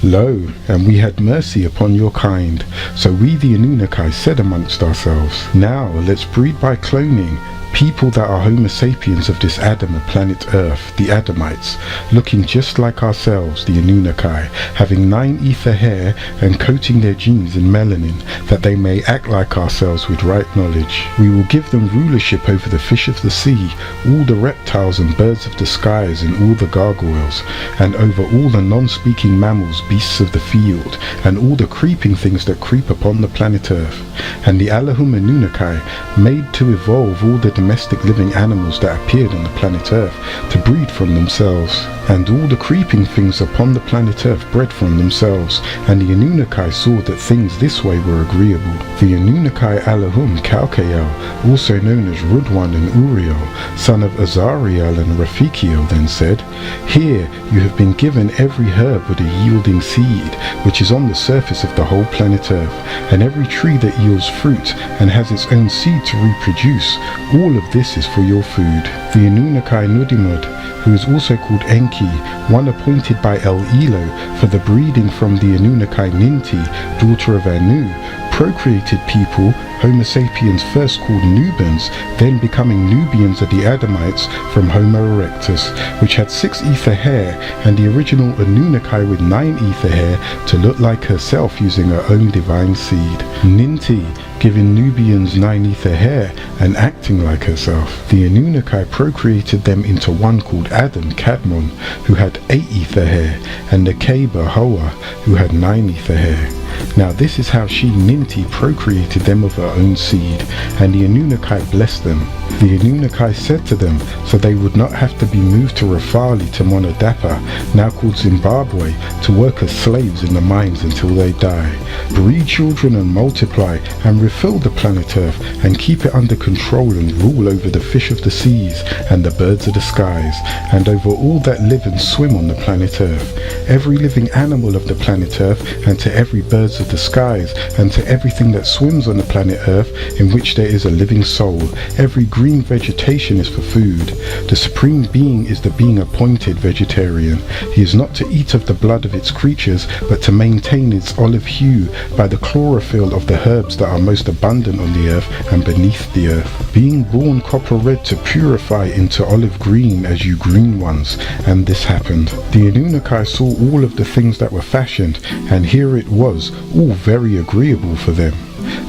Lo, and we had mercy upon your kind. So we the Anunnaki said amongst ourselves, now let's breed by cloning people that are Homo sapiens of this Adam of planet Earth, the Adamites, looking just like ourselves, the Anunnaki, having 9 ether hair and coating their genes in melanin, that they may act like ourselves with right knowledge. We will give them rulership over the fish of the sea, all the reptiles and birds of the skies, and all the gargoyles, and over all the non-speaking mammals, beasts of the field, and all the creeping things that creep upon the planet Earth. And the Allahum Anunnaki made to evolve all the domestic living animals that appeared on the planet Earth to breed from themselves, and all the creeping things upon the planet Earth bred from themselves, and the Anunnaki saw that things this way were agreeable. The Anunnaki Allahum Kalkael, also known as Rudwan and Uriel, son of Azariel and Rafikiel, then said, "Here you have been given every herb with a yielding seed, which is on the surface of the whole planet Earth, and every tree that yields fruit and has its own seed to reproduce. All of this is for your food." The Anunnaki Nudimud, who is also called Enki, one appointed by El Elo for the breeding from the Anunnaki Ninti, daughter of Anu, procreated people, Homo sapiens first called Nubans, then becoming Nubians of the Adamites from Homo erectus, which had 6 ether hair, and the original Anunnaki with 9 ether hair to look like herself using her own divine seed. Ninti, giving Nubians 9 ether hair and acting like herself. The Anunnaki procreated them into one called Adam Kadmon, who had 8 ether hair, and Nekeba Hoa, who had 9 ether hair. Now this is how she, Ninti, procreated them of her own seed, and the Anunnaki blessed them. The Anunnaki said to them, so they would not have to be moved to Rafali to Monadapa, now called Zimbabwe, to work as slaves in the mines until they die. Breed children and multiply, and refill the planet Earth, and keep it under control, and rule over the fish of the seas, and the birds of the skies, and over all that live and swim on the planet Earth, every living animal of the planet Earth, and to every birds of the skies, and to everything that swims on the planet Earth, in which there is a living soul. Every green vegetation is for food. The Supreme Being is the being appointed vegetarian. He is not to eat of the blood of its creatures, but to maintain its olive hue by the chlorophyll of the herbs that are most abundant on the earth and beneath the earth. Being born copper red to purify into olive green as you green ones, and this happened. The Anunnaki saw all of the things that were fashioned, and here it was, all very agreeable for them.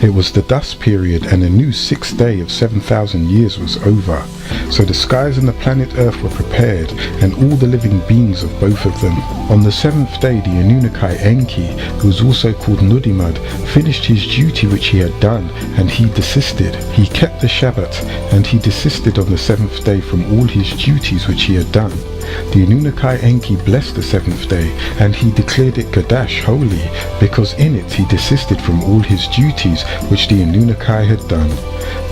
It was the dust period, and a new 6th day of 7,000 years was over. So the skies and the planet Earth were prepared, and all the living beings of both of them. On the 7th day, the Anunnaki Enki, who was also called Nudimud, finished his duty which he had done, and he desisted. He kept the Shabbat, and he desisted on the 7th day from all his duties which he had done. The Anunnaki Enki blessed the 7th day, and he declared it Gadash, holy, because in it he desisted from all his duties which the Anunnaki had done.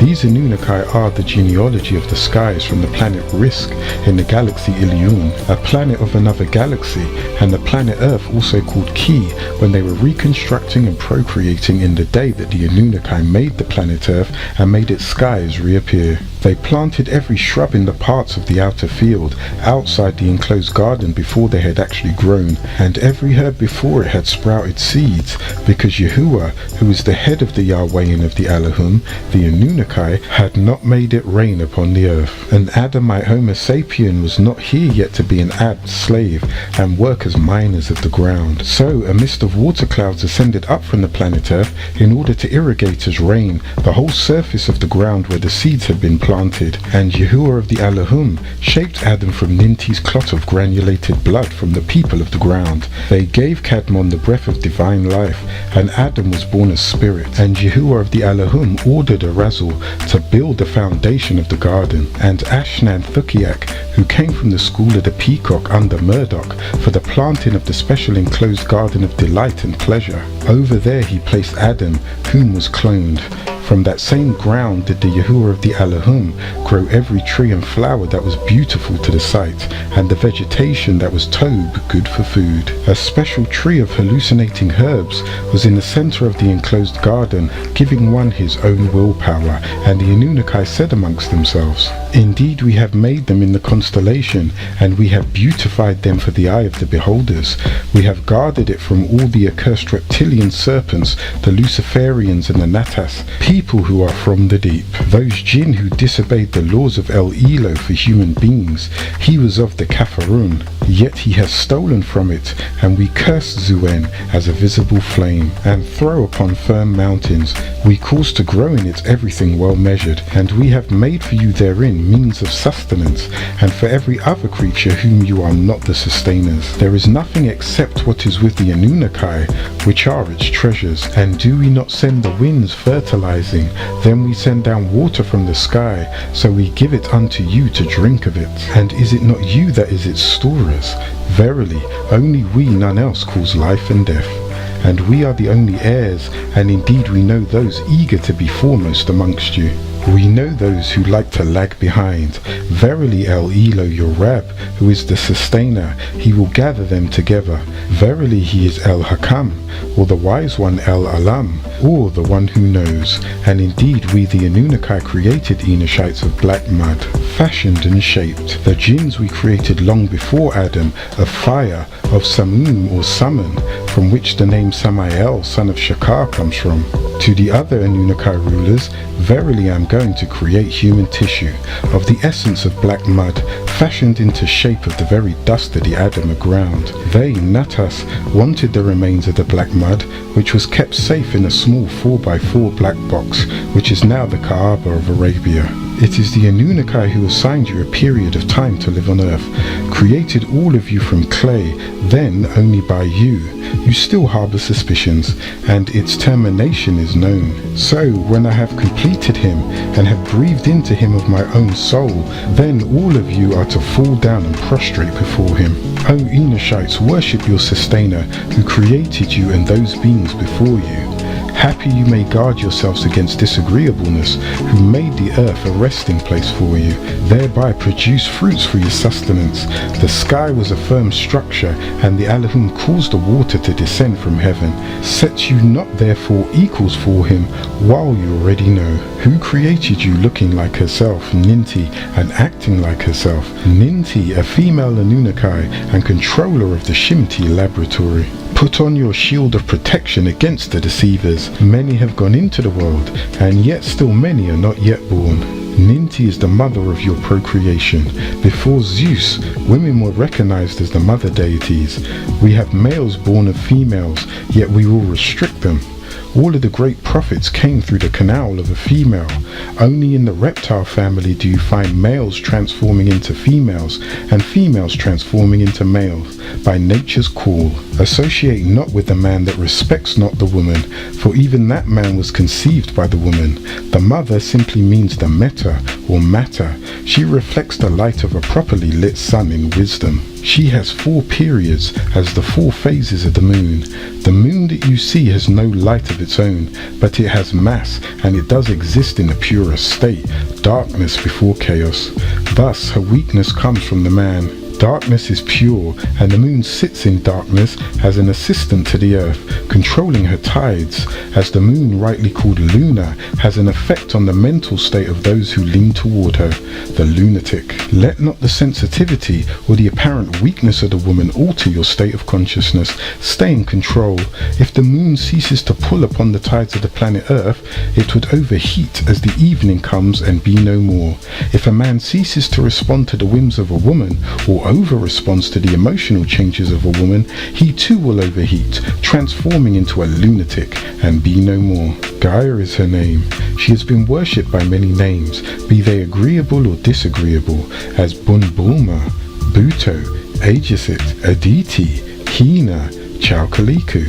These Anunnaki are the genealogy of the skies from the planet Risk in the galaxy Ilion, a planet of another galaxy, and the planet Earth, also called Ki, when they were reconstructing and procreating in the day that the Anunnaki made the planet Earth and made its skies reappear. They planted every shrub in the parts of the outer field, outside inside the enclosed garden before they had actually grown, and every herb before it had sprouted seeds, because Yahuwah, who is the head of the Yahwehin of the Elohim, the Anunnaki, had not made it rain upon the earth. An Adamite Homo sapien was not here yet to be an abd slave and work as miners of the ground. So a mist of water clouds ascended up from the planet Earth in order to irrigate as rain the whole surface of the ground where the seeds had been planted, and Yahuwah of the Elohim shaped Adam from Ninti's clot of granulated blood from the people of the ground. They gave Kadmon the breath of divine life, and Adam was born as spirit, and Yahuwah of the Elohim ordered Arazal to build the foundation of the garden, and Ashnan Thukiak, who came from the school of the peacock under Murdoch for the planting of the special enclosed garden of delight and pleasure. Over there he placed Adam, whom was cloned. From that same ground did the Yahuwah of the Elohim grow every tree and flower that was beautiful to the sight, and the vegetation that was tob, good for food. A special tree of hallucinating herbs was in the center of the enclosed garden, giving one his own willpower, and the Anunnaki said amongst themselves, "Indeed we have made them in the constellation, and we have beautified them for the eye of the beholders. We have guarded it from all the accursed reptilian serpents, the Luciferians and the Natas, people who are from the deep, those jinn who disobeyed the laws of El Elo for human beings. He was of the Kafarun, yet he has stolen from it, and we curse Zuen as a visible flame, and throw upon firm mountains. We cause to grow in it everything well measured, and we have made for you therein means of sustenance, and for every other creature whom you are not the sustainers. There is nothing except what is with the Anunnaki, which are its treasures. And do we not send the winds fertilizing? Then we send down water from the sky, so we give it unto you to drink of it. And is it not you that is its storers? Verily, only we, none else, cause life and death. And we are the only heirs, and indeed we know those eager to be foremost amongst you. We know those who like to lag behind. Verily El Elo your Rab, who is the sustainer, he will gather them together. Verily he is El Hakam, or the wise one El Alam, or the one who knows. And indeed we the Anunnaki created Enoshites of black mud, fashioned and shaped. The jinns we created long before Adam, of fire, of Samum or Summon, from which the name Samael, son of Shakar, comes from. To the other Anunnaki rulers, verily I am going to create human tissue, of the essence of black mud, fashioned into shape of the very dust of the Adama ground. They, Natas, wanted the remains of the black mud, which was kept safe in a small 4x4 black box, which is now the Kaaba of Arabia. It is the Anunnaki who assigned you a period of time to live on earth, created all of you from clay, then only by you. You still harbor suspicions, and its termination is known. So when I have completed him, and have breathed into him of my own soul, then all of you are to fall down and prostrate before him. O Enoshites, worship your sustainer, who created you and those beings before you. Happy you may guard yourselves against disagreeableness, who made the earth a resting place for you, thereby produce fruits for your sustenance. The sky was a firm structure, and the Elohim caused the water to descend from heaven. Set you not therefore equals for him, while you already know. Who created you looking like herself, Ninti, and acting like herself? Ninti, a female Anunnaki, and controller of the Shimti laboratory. Put on your shield of protection against the deceivers. Many have gone into the world, and yet still many are not yet born. Ninti is the mother of your procreation. Before Zeus, women were recognized as the mother deities. We have males born of females, yet we will restrict them. All of the great prophets came through the canal of a female. Only in the reptile family do you find males transforming into females and females transforming into males by nature's call. Associate not with the man that respects not the woman, for even that man was conceived by the woman. The mother simply means the meta or matter. She reflects the light of a properly lit sun in wisdom. She has 4 periods as the 4 phases of the moon. The moon that you see has no light of its own, but it has mass, and it does exist in a purest state, darkness before chaos. Thus her weakness comes from the man. Darkness is pure, and the moon sits in darkness as an assistant to the earth, controlling her tides, as the moon, rightly called lunar, has an effect on the mental state of those who lean toward her, the lunatic. Let not the sensitivity or the apparent weakness of the woman alter your state of consciousness. Stay in control. If the moon ceases to pull upon the tides of the planet Earth, it would overheat as the evening comes and be no more. If a man ceases to respond to the whims of a woman, or over-responds to the emotional changes of a woman, he too will overheat, transforming into a lunatic and be no more. Gaia is her name. She has been worshipped by many names, be they agreeable or disagreeable, as Bunbulma, Buto, Aegisit, Aditi, Hina, Chalkaliku,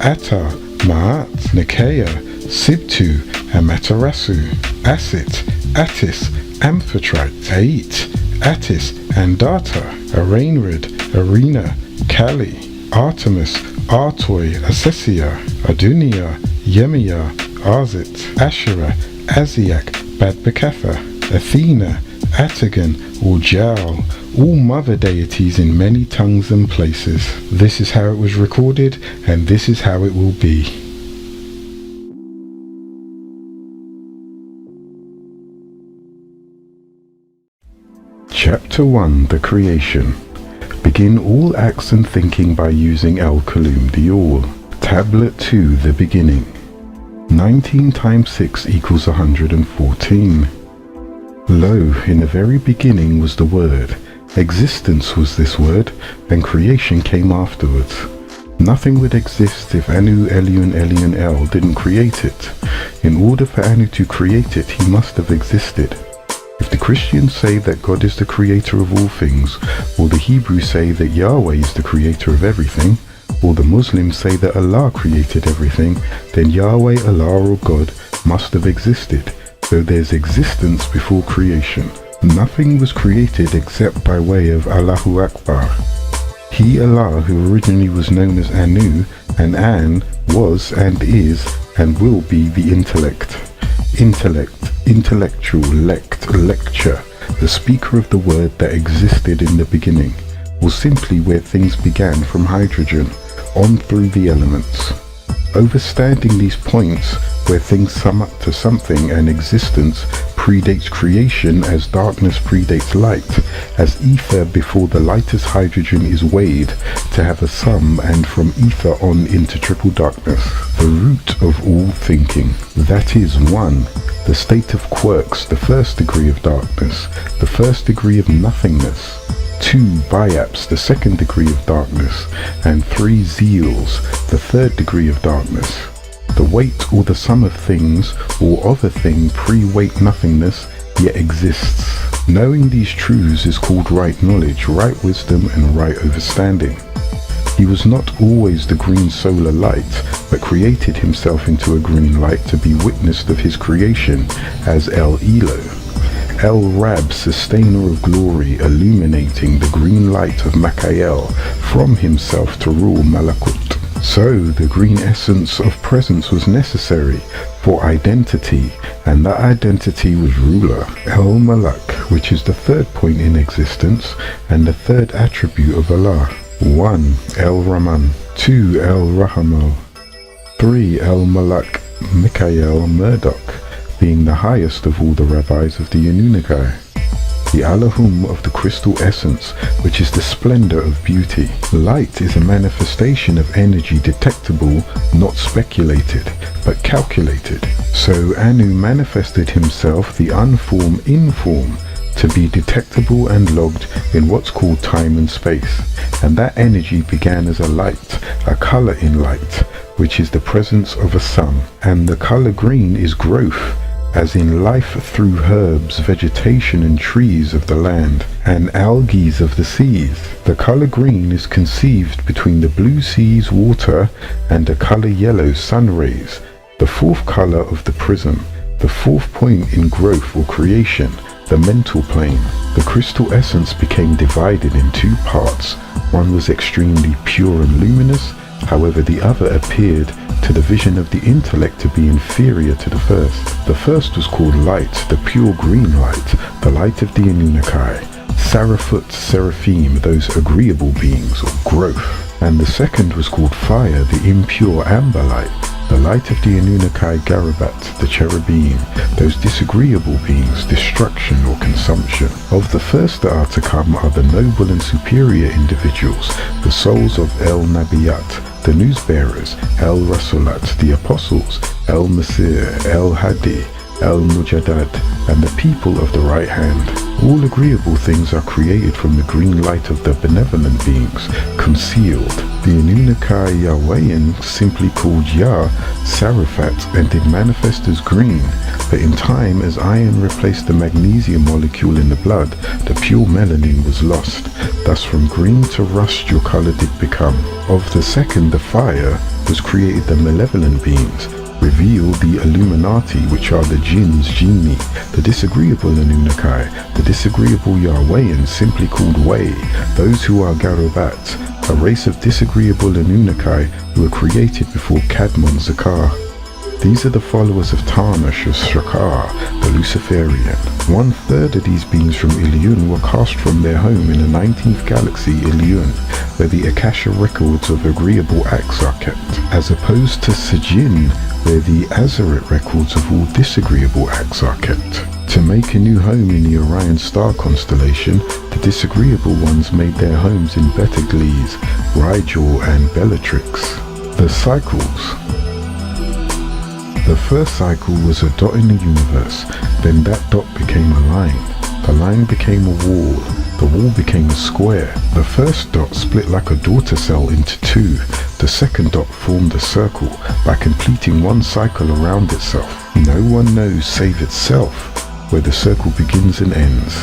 Atta, Maat, Nikea, Sibtu, Amaterasu, Asit, Attis, Amphitrite, Ait, Attis, Andata, Arainrid, Arena, Kali, Artemis, Artoi, Assessia, Adunia, Yemia, Arzit, Asherah, Asiak, Badbekatha, Athena, Atagan, Ujal, all mother deities in many tongues and places. This is how it was recorded, and this is how it will be. Chapter 1. The Creation. Begin all acts and thinking by using Al-Kalum, the All. Tablet 2. The Beginning. 19 times 6 equals 114. Lo, in the very beginning was the Word. Existence was this Word, and creation came afterwards. Nothing would exist if Anu, Elion, Elion, El didn't create it. In order for Anu to create it, he must have existed. If the Christians say that God is the creator of all things, or the Hebrews say that Yahweh is the creator of everything, or the Muslims say that Allah created everything, then Yahweh, Allah, or God must have existed. So there's existence before creation. Nothing was created except by way of Allahu Akbar. He, Allah, who originally was known as Anu, and An was and is and will be the intellect. Intellect, intellectual, lecture, the speaker of the word that existed in the beginning, or simply where things began from hydrogen, on through the elements. Overstanding these points, where things sum up to something and existence predates creation as darkness predates light, as ether before the lightest hydrogen is weighed to have a sum, and from ether on into triple darkness, the root of all thinking. That is 1. The state of quirks, the first degree of darkness, the first degree of nothingness. 2. Biaps, the second degree of darkness, and 3. Zeals, the third degree of darkness. The weight or the sum of things, or of a thing pre-weight nothingness, yet exists. Knowing these truths is called right knowledge, right wisdom, and right understanding. He was not always the green solar light, but created himself into a green light to be witnessed of his creation as El Elo. El Rab, sustainer of glory, illuminating the green light of Makael from himself to rule Malakut. So the green essence of presence was necessary for identity, and that identity was ruler. El Malak, which is the third point in existence and the third attribute of Allah. 1. El Rahman. 2. El Rahamal. 3. El Malak Mikael Murdoch, being the highest of all the rabbis of the Anunnaki. The Allahum of the crystal essence, which is the splendor of beauty. Light is a manifestation of energy detectable, not speculated, but calculated. So Anu manifested himself, the unform in form, to be detectable and logged in what's called time and space. And that energy began as a light, a color in light, which is the presence of a sun. And the color green is growth, as in life through herbs, vegetation and trees of the land, and algae of the seas. The color green is conceived between the blue sea's water and the color yellow sun rays, the fourth color of the prism, the fourth point in growth or creation, the mental plane. The crystal essence became divided in 2 parts. One was extremely pure and luminous, however the other appeared to the vision of the intellect to be inferior to the first. The first was called light, the pure green light, the light of the Anunnaki. Seraphut, Seraphim, those agreeable beings, or growth. And the second was called fire, the impure amber light, the light of the Anunnaki Garabat, the cherubim, those disagreeable beings, destruction or consumption. Of the first that are to come are the noble and superior individuals, the souls of El Nabiyat, the news bearers, El Rasulat, the apostles, El Masir, El Hadi, El Mujadad, and the people of the right hand. All agreeable things are created from the green light of the benevolent beings, concealed. The Anunnaki Yahwehan, simply called Yah, Sarafat, and did manifest as green, but in time, as iron replaced the magnesium molecule in the blood, the pure melanin was lost. Thus from green to rust your color did become. Of the second, the fire, was created the malevolent beings, reveal the Illuminati, which are the jinns, jinni, the disagreeable Anunnaki, the disagreeable Yahwehan, simply called Way, those who are Garobat, a race of disagreeable Anunnaki who were created before Kadmon Zakar. These are the followers of Tarnash of Shakar, the Luciferian. 1/3 of these beings from Ilion were cast from their home in the 19th galaxy Ilion, where the Akasha records of agreeable acts are kept, as opposed to Sejin, where the Azaret records of all disagreeable acts are kept. To make a new home in the Orion star constellation, the disagreeable ones made their homes in Betelgeuse, Rigel, and Bellatrix. The cycles. The first cycle was a dot in the universe, then that dot became a line. The line became a wall. The wall became a square. The first dot split like a daughter cell into two. The second dot formed a circle by completing one cycle around itself. No one knows save itself where the circle begins and ends.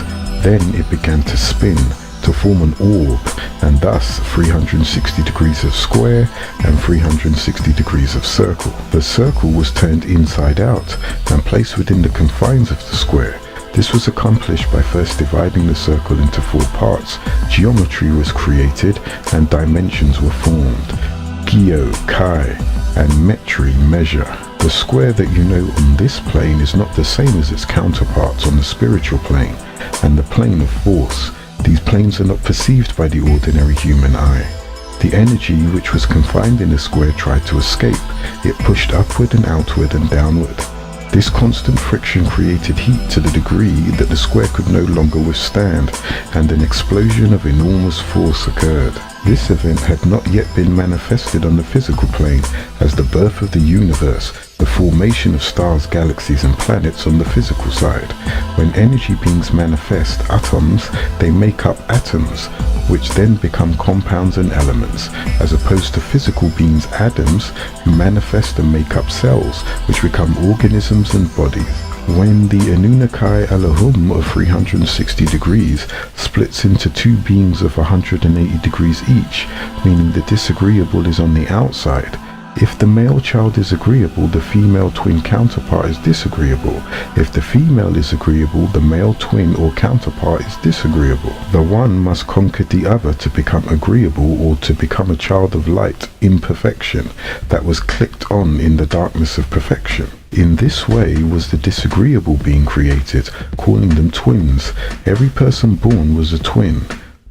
Then it began to spin, to form an orb, and thus 360 degrees of square and 360 degrees of circle. The circle was turned inside out and placed within the confines of the square. This was accomplished by first dividing the circle into 4 parts. Geometry was created and dimensions were formed. Geo, Chi, and Metri, measure. The square that you know on this plane is not the same as its counterparts on the spiritual plane and the plane of force. These planes are not perceived by the ordinary human eye. The energy which was confined in the square tried to escape. It pushed upward and outward and downward. This constant friction created heat to the degree that the square could no longer withstand, and an explosion of enormous force occurred. This event had not yet been manifested on the physical plane as the birth of the universe, the formation of stars, galaxies, and planets on the physical side. When energy beings manifest atoms, they make up atoms, which then become compounds and elements, as opposed to physical beings, atoms, who manifest and make up cells, which become organisms and bodies. When the Anunnaki Elohim of 360 degrees splits into 2 beings of 180 degrees each, meaning the disagreeable is on the outside. If the male child is agreeable, the female twin counterpart is disagreeable. If the female is agreeable, the male twin or counterpart is disagreeable. The one must conquer the other to become agreeable or to become a child of light, imperfection, that was clicked on in the darkness of perfection. In this way was the disagreeable being created, calling them twins. Every person born was a twin.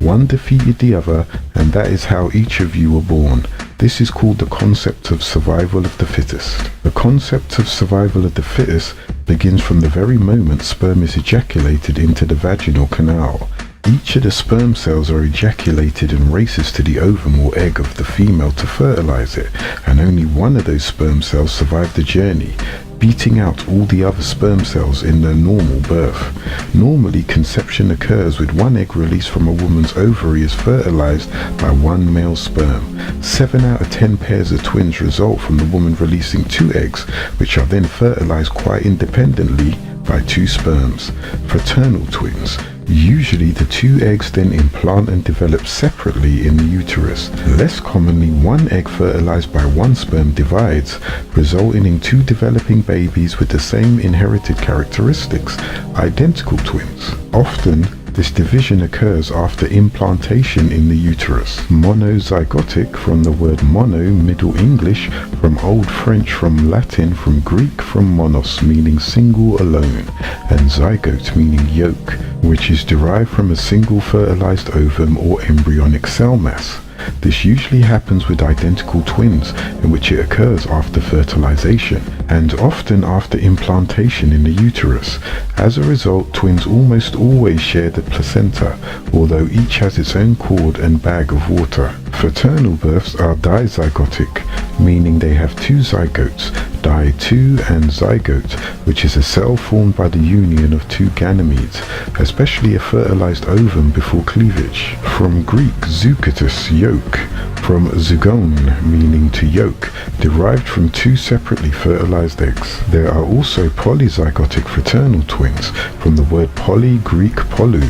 One defeated the other, and that is how each of you were born. This is called the concept of survival of the fittest. The concept of survival of the fittest begins from the very moment sperm is ejaculated into the vaginal canal. Each of the sperm cells are ejaculated and races to the ovum or egg of the female to fertilize it, and only one of those sperm cells survive the journey, beating out all the other sperm cells in their normal birth. Normally, conception occurs with one egg released from a woman's ovary is fertilized by one male sperm. 7 out of 10 pairs of twins result from the woman releasing 2 eggs, which are then fertilized quite independently by 2 sperms. Fraternal twins. Usually the 2 eggs then implant and develop separately in the uterus. Less commonly, 1 egg fertilized by 1 sperm divides, resulting in 2 developing babies with the same inherited characteristics, identical twins. Often, This division occurs after implantation in the uterus. Monozygotic, from the word mono, Middle English, from Old French, from Latin, from Greek, from monos, meaning single, alone, and zygote, meaning yolk, which is derived from a single fertilized ovum or embryonic cell mass. This usually happens with identical twins, in which it occurs after fertilization, and often after implantation in the uterus. As a result, twins almost always share the placenta, although each has its own cord and bag of water. Fraternal births are dizygotic, meaning they have two zygotes, di-2 and zygote, which is a cell formed by the union of two ganymedes, especially a fertilized ovum before cleavage. From Greek zooketos, yolk, from zygone, meaning to yolk, derived from two separately fertilized eggs. There are also polyzygotic fraternal twins, from the word poly, Greek polou,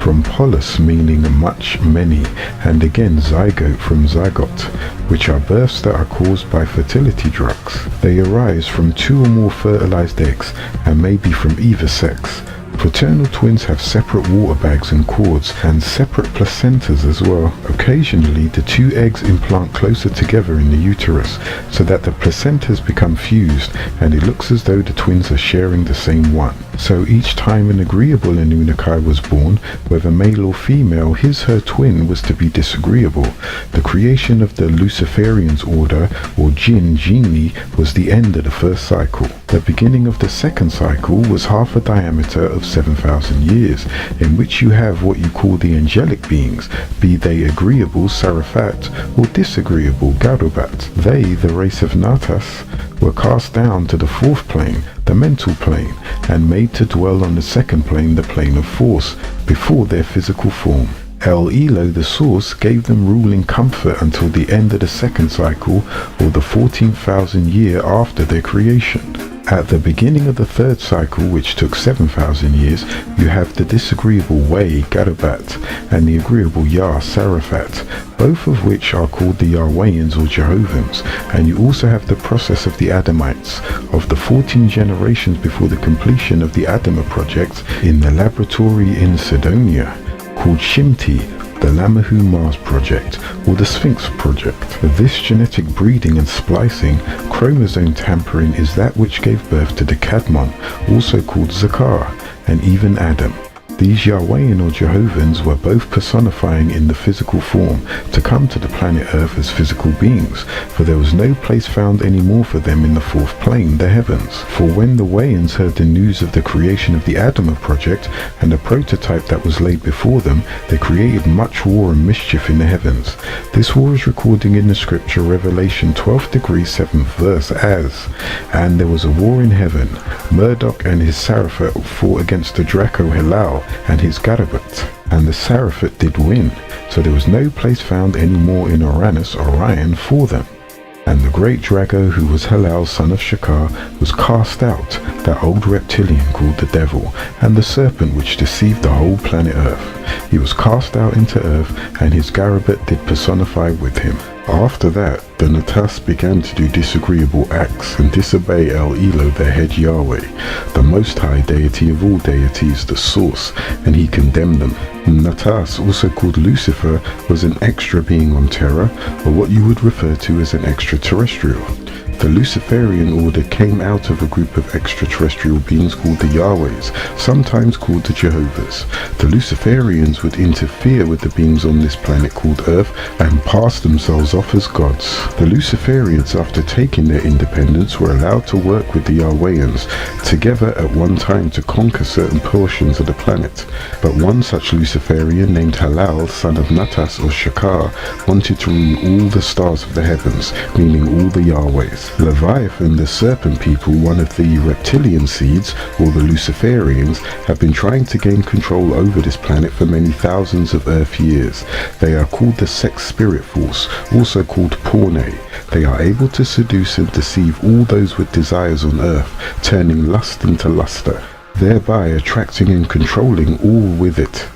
from polis, meaning much, many, and again zygote from zygote, which are births that are caused by fertility drugs. They arise from two or more fertilized eggs and may be from either sex. Fraternal twins have separate water bags and cords, and separate placentas as well. Occasionally, the two eggs implant closer together in the uterus, so that the placentas become fused, and it looks as though the twins are sharing the same one. So each time an agreeable Anunnaki was born, whether male or female, her twin was to be disagreeable. The creation of the Luciferians order, or genie, was the end of the first cycle. The beginning of the second cycle was half a diameter of 7,000 years, in which you have what you call the angelic beings, be they agreeable, Sarafat, or disagreeable, Garubat. They, the race of Natas, were cast down to the fourth plane, the mental plane, and made to dwell on the second plane, the plane of force, before their physical form. El Elo, the source, gave them ruling comfort until the end of the second cycle, or the 14,000 year after their creation. At the beginning of the third cycle, which took 7,000 years, you have the disagreeable Way, Garubat, and the agreeable Yah, Sarafat, both of which are called the Yahwehans or Jehovans, and you also have the process of the Adamites, of the 14 generations before the completion of the Adama project in the laboratory in Sidonia, called Shimti, the Lamahou Mars project, or the Sphinx project. This genetic breeding and splicing, chromosome tampering, is that which gave birth to the Kadmon, also called Zakar, and even Adam. These Yahwehan or Jehovans were both personifying in the physical form to come to the planet Earth as physical beings, for there was no place found any more for them in the fourth plane, the heavens. For when the Wayans heard the news of the creation of the Adama project and the prototype that was laid before them, they created much war and mischief in the heavens. This war is recorded in the scripture Revelation 12th degree 7th verse as, "And there was a war in heaven. Murdoch and his Sarafat fought against the Draco Helal and his Garubat, and the Sarafat did win, so there was no place found any more in Uranus, Orion, for them. And the great Drago, who was Halal, son of Shakar, was cast out, that old reptilian called the devil, and the serpent which deceived the whole planet Earth. He was cast out into Earth, and his Garubat did personify with him." After that, the Natas began to do disagreeable acts and disobey El Elo, their head Yahweh, the Most High deity of all deities, the source, and he condemned them. Natas, also called Lucifer, was an extra being on Terra, or what you would refer to as an extraterrestrial. The Luciferian order came out of a group of extraterrestrial beings called the Yahwehs, sometimes called the Jehovahs. The Luciferians would interfere with the beings on this planet called Earth and pass themselves off as gods. The Luciferians, after taking their independence, were allowed to work with the Yahwehans together at one time to conquer certain portions of the planet. But one such Luciferian named Halal, son of Natas or Shakar, wanted to rule all the stars of the heavens, meaning all the Yahwehs. Leviathan, the serpent people, one of the reptilian seeds, or the Luciferians, have been trying to gain control over this planet for many thousands of Earth years. They are called the sex spirit force, also called Porne. They are able to seduce and deceive all those with desires on Earth, turning lust into luster, thereby attracting and controlling all with it.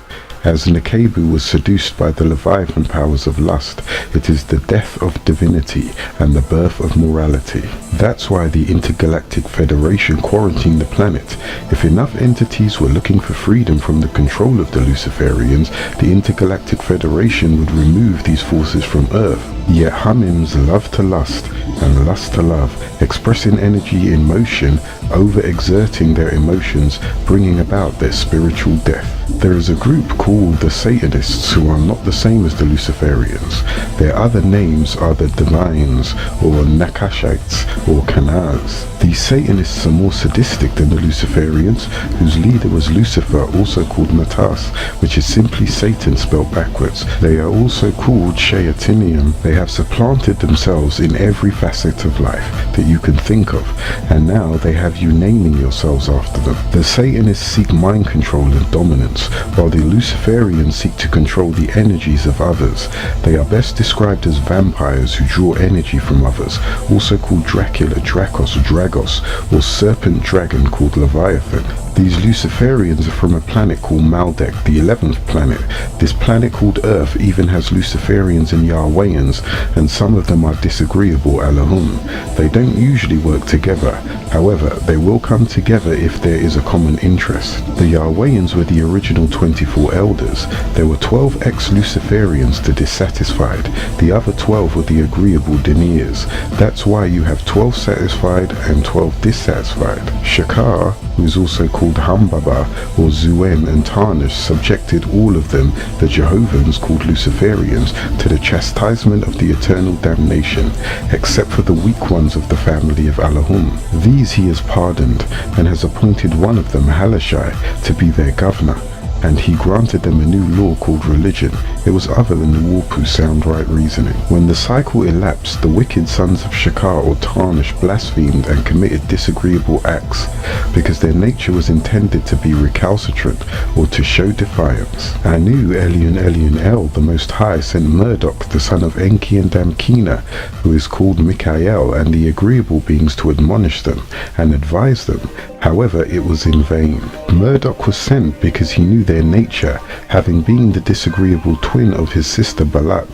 As Nkebu was seduced by the Leviathan powers of lust, it is the death of divinity and the birth of morality. That's why the Intergalactic Federation quarantined the planet. If enough entities were looking for freedom from the control of the Luciferians, the Intergalactic Federation would remove these forces from Earth. Yet Hamims love to lust and lust to love, expressing energy in motion, overexerting their emotions, bringing about their spiritual death. There is a group called the Satanists who are not the same as the Luciferians. Their other names are the Divines, or Nakashites, or Kanaz. These Satanists are more sadistic than the Luciferians, whose leader was Lucifer, also called Natas, which is simply Satan spelled backwards. They are also called Shayatinium. They have supplanted themselves in every facet of life that you can think of, and now they have you naming yourselves after them. The Satanists seek mind control and dominance, while the Luciferians seek to control the energies of others. They are best described as vampires who draw energy from others, also called Dracula, Dracos, Dragos, or serpent dragon called Leviathan. These Luciferians are from a planet called Maldek, the 11th planet. This planet called Earth even has Luciferians and Yahwehans, and some of them are disagreeable Allahum. They don't usually work together. However, they will come together if there is a common interest. The Yahwehans were the original 24 elders. There were 12 ex-Luciferians, the dissatisfied. The other 12 were the agreeable deniers. That's why you have 12 satisfied and 12 dissatisfied. Shakar, who is also called Humbaba or Zuen, and Tarnish subjected all of them, the Jehovahans called Luciferians, to the chastisement of the eternal damnation, except for the weak ones of the family of Allahum. These he has pardoned, and has appointed one of them, Halashai, to be their governor. And he granted them a new law called religion. It was other than the Warpu sound right reasoning. When the cycle elapsed, the wicked sons of Shakar or Tarnish blasphemed and committed disagreeable acts, because their nature was intended to be recalcitrant or to show defiance. Anu, Elion El, the Most High, sent Murdoch, the son of Enki and Damkina, who is called Mikael, and the agreeable beings to admonish them and advise them. However, it was in vain. Murdoch was sent because he knew their nature, having been the disagreeable twin of his sister Balat,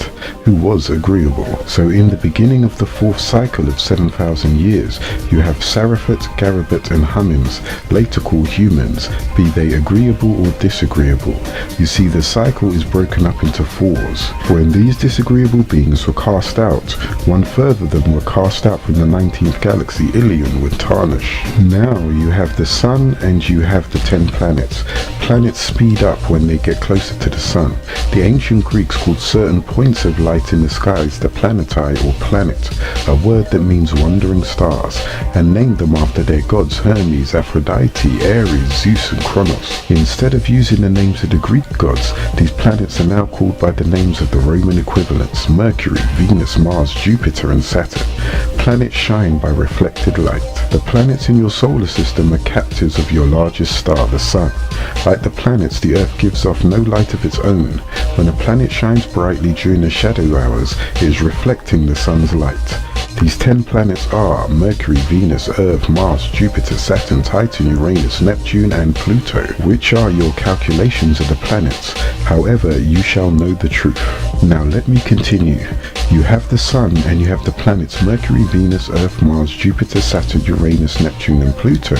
who was agreeable. So in the beginning of the fourth cycle of 7,000 years, you have Sarafat, Garabet and Hamims, later called humans, be they agreeable or disagreeable. You see, the cycle is broken up into fours. When these disagreeable beings were cast out, one third of them were cast out from the 19th galaxy Ilion with Tarnish. Now you have the sun and you have the 10 planets. Planets speed up when they get closer to the sun. The ancient Greeks called certain points of light in the skies the planetai or planet, a word that means wandering stars, and named them after their gods Hermes, Aphrodite, Ares, Zeus and Kronos. Instead of using the names of the Greek gods, these planets are now called by the names of the Roman equivalents: Mercury, Venus, Mars, Jupiter and Saturn. Planets shine by reflected light. The planets in your solar system are captives of your largest star, the sun. Like the planets, the Earth gives off no light of its own. When a planet shines brightly during the shadow hours, it is reflecting the sun's light. These 10 planets are Mercury, Venus, Earth, Mars, Jupiter, Saturn, Titan, Uranus, Neptune and Pluto, which are your calculations of the planets. However, you shall know the truth. Now let me continue. You have the Sun and you have the planets Mercury, Venus, Earth, Mars, Jupiter, Saturn, Uranus, Neptune and Pluto.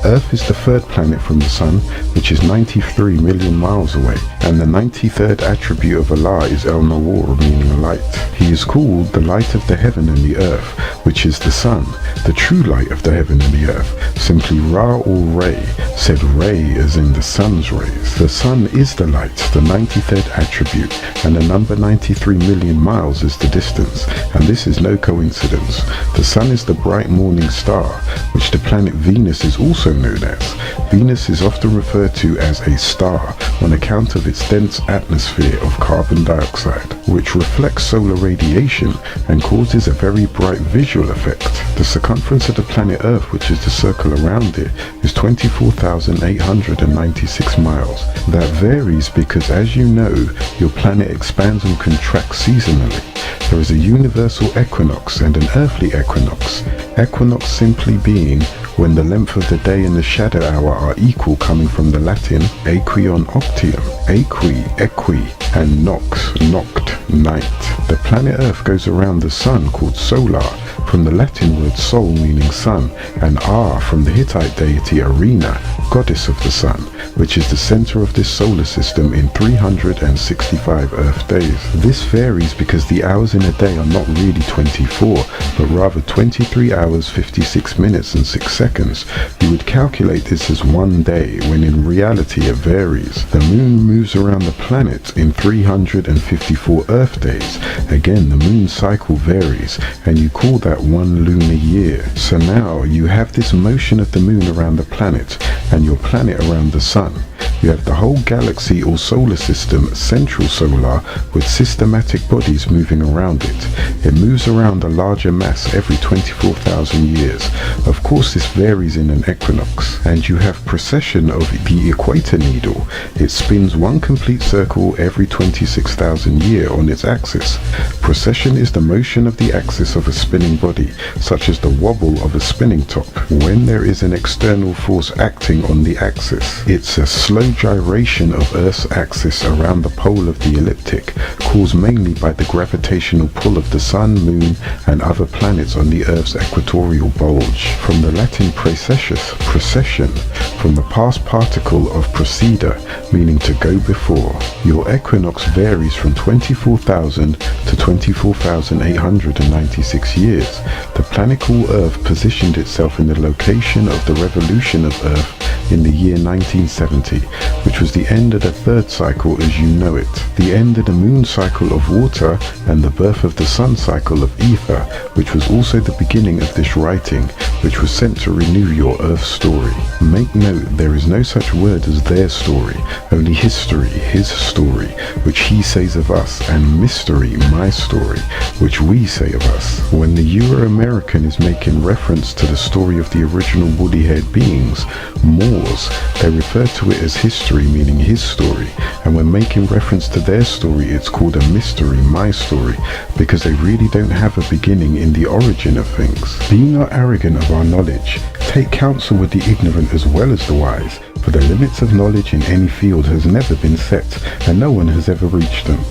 Earth is the third planet from the Sun, which is 93 million miles away, and the 93rd attribute of Allah is El Nawar, meaning light. He is called the light of the heaven and the earth, which is the Sun, the true light of the heaven and the earth, simply Ra or Ray, said Ray as in the sun's rays. The Sun is the light, the 93rd attribute, and the number 93 million miles is the distance, and this is no coincidence. The Sun is the bright morning star, which the planet Venus is also known as. Venus is often referred to as a star on account of its dense atmosphere of carbon dioxide, which reflects solar radiation and causes a very bright visual effect. The circumference of the planet Earth, which is the circle around it, is 24,896 miles. That varies because, as you know, your planet expands and contracts seasonally. There is a universal equinox and an earthly equinox. Equinox simply being when the length of the day and the shadow hour are equal, coming from the Latin aequion octium, equi, and nox, noct, night. The planet Earth goes around the sun, called solar, from the Latin word sol meaning sun, and Ar from the Hittite deity Arena, goddess of the sun, which is the center of this solar system in 365 Earth days. This varies because the hours in a day are not really 24, but rather 23 hours, 56 minutes and 6 seconds. You would calculate this as one day, when in reality it varies. The moon moves around the planet in 354 Earth days. Again, the moon cycle varies, and you call that one lunar year. So now you have this motion of the moon around the planet, and your planet around the sun. You have the whole galaxy or solar system, central solar, with systematic bodies moving around it. It moves around a larger mass every 24,000 years. Of course, this varies in an equinox. And you have precession of the equator needle. It spins one complete circle every 26,000 years on its axis. Precession is the motion of the axis of a spinning body, such as the wobble of a spinning top, when there is an external force acting on the axis. It's a slow gyration of Earth's axis around the pole of the ecliptic, caused mainly by the gravitational pull of the Sun, Moon, and other planets on the Earth's equatorial bulge. From the Latin praecessius, precession, from the past particle of preceder, meaning to go before. Your equinox varies from 24,000 to 24,896 years. The planet called Earth positioned itself in the location of the revolution of Earth in the year 1970, which was the end of the third cycle as you know it, the end of the moon cycle of water, and the birth of the sun cycle of ether, which was also the beginning of this writing, which was sent to renew your Earth story. Make note, there is no such word as their story, only history, his story, which he says of us, and mystery, my story, which we say of us. When the Euro-American is making reference to the story of the original woolly-haired beings, Moors, they refer to it as history, meaning his story, and when making reference to their story, it's called a mystery, my story, because they really don't have a beginning in the origin of things. Be not arrogant of our knowledge. Take counsel with the ignorant as well as the wise, for the limits of knowledge in any field has never been set, and no one has ever reached them.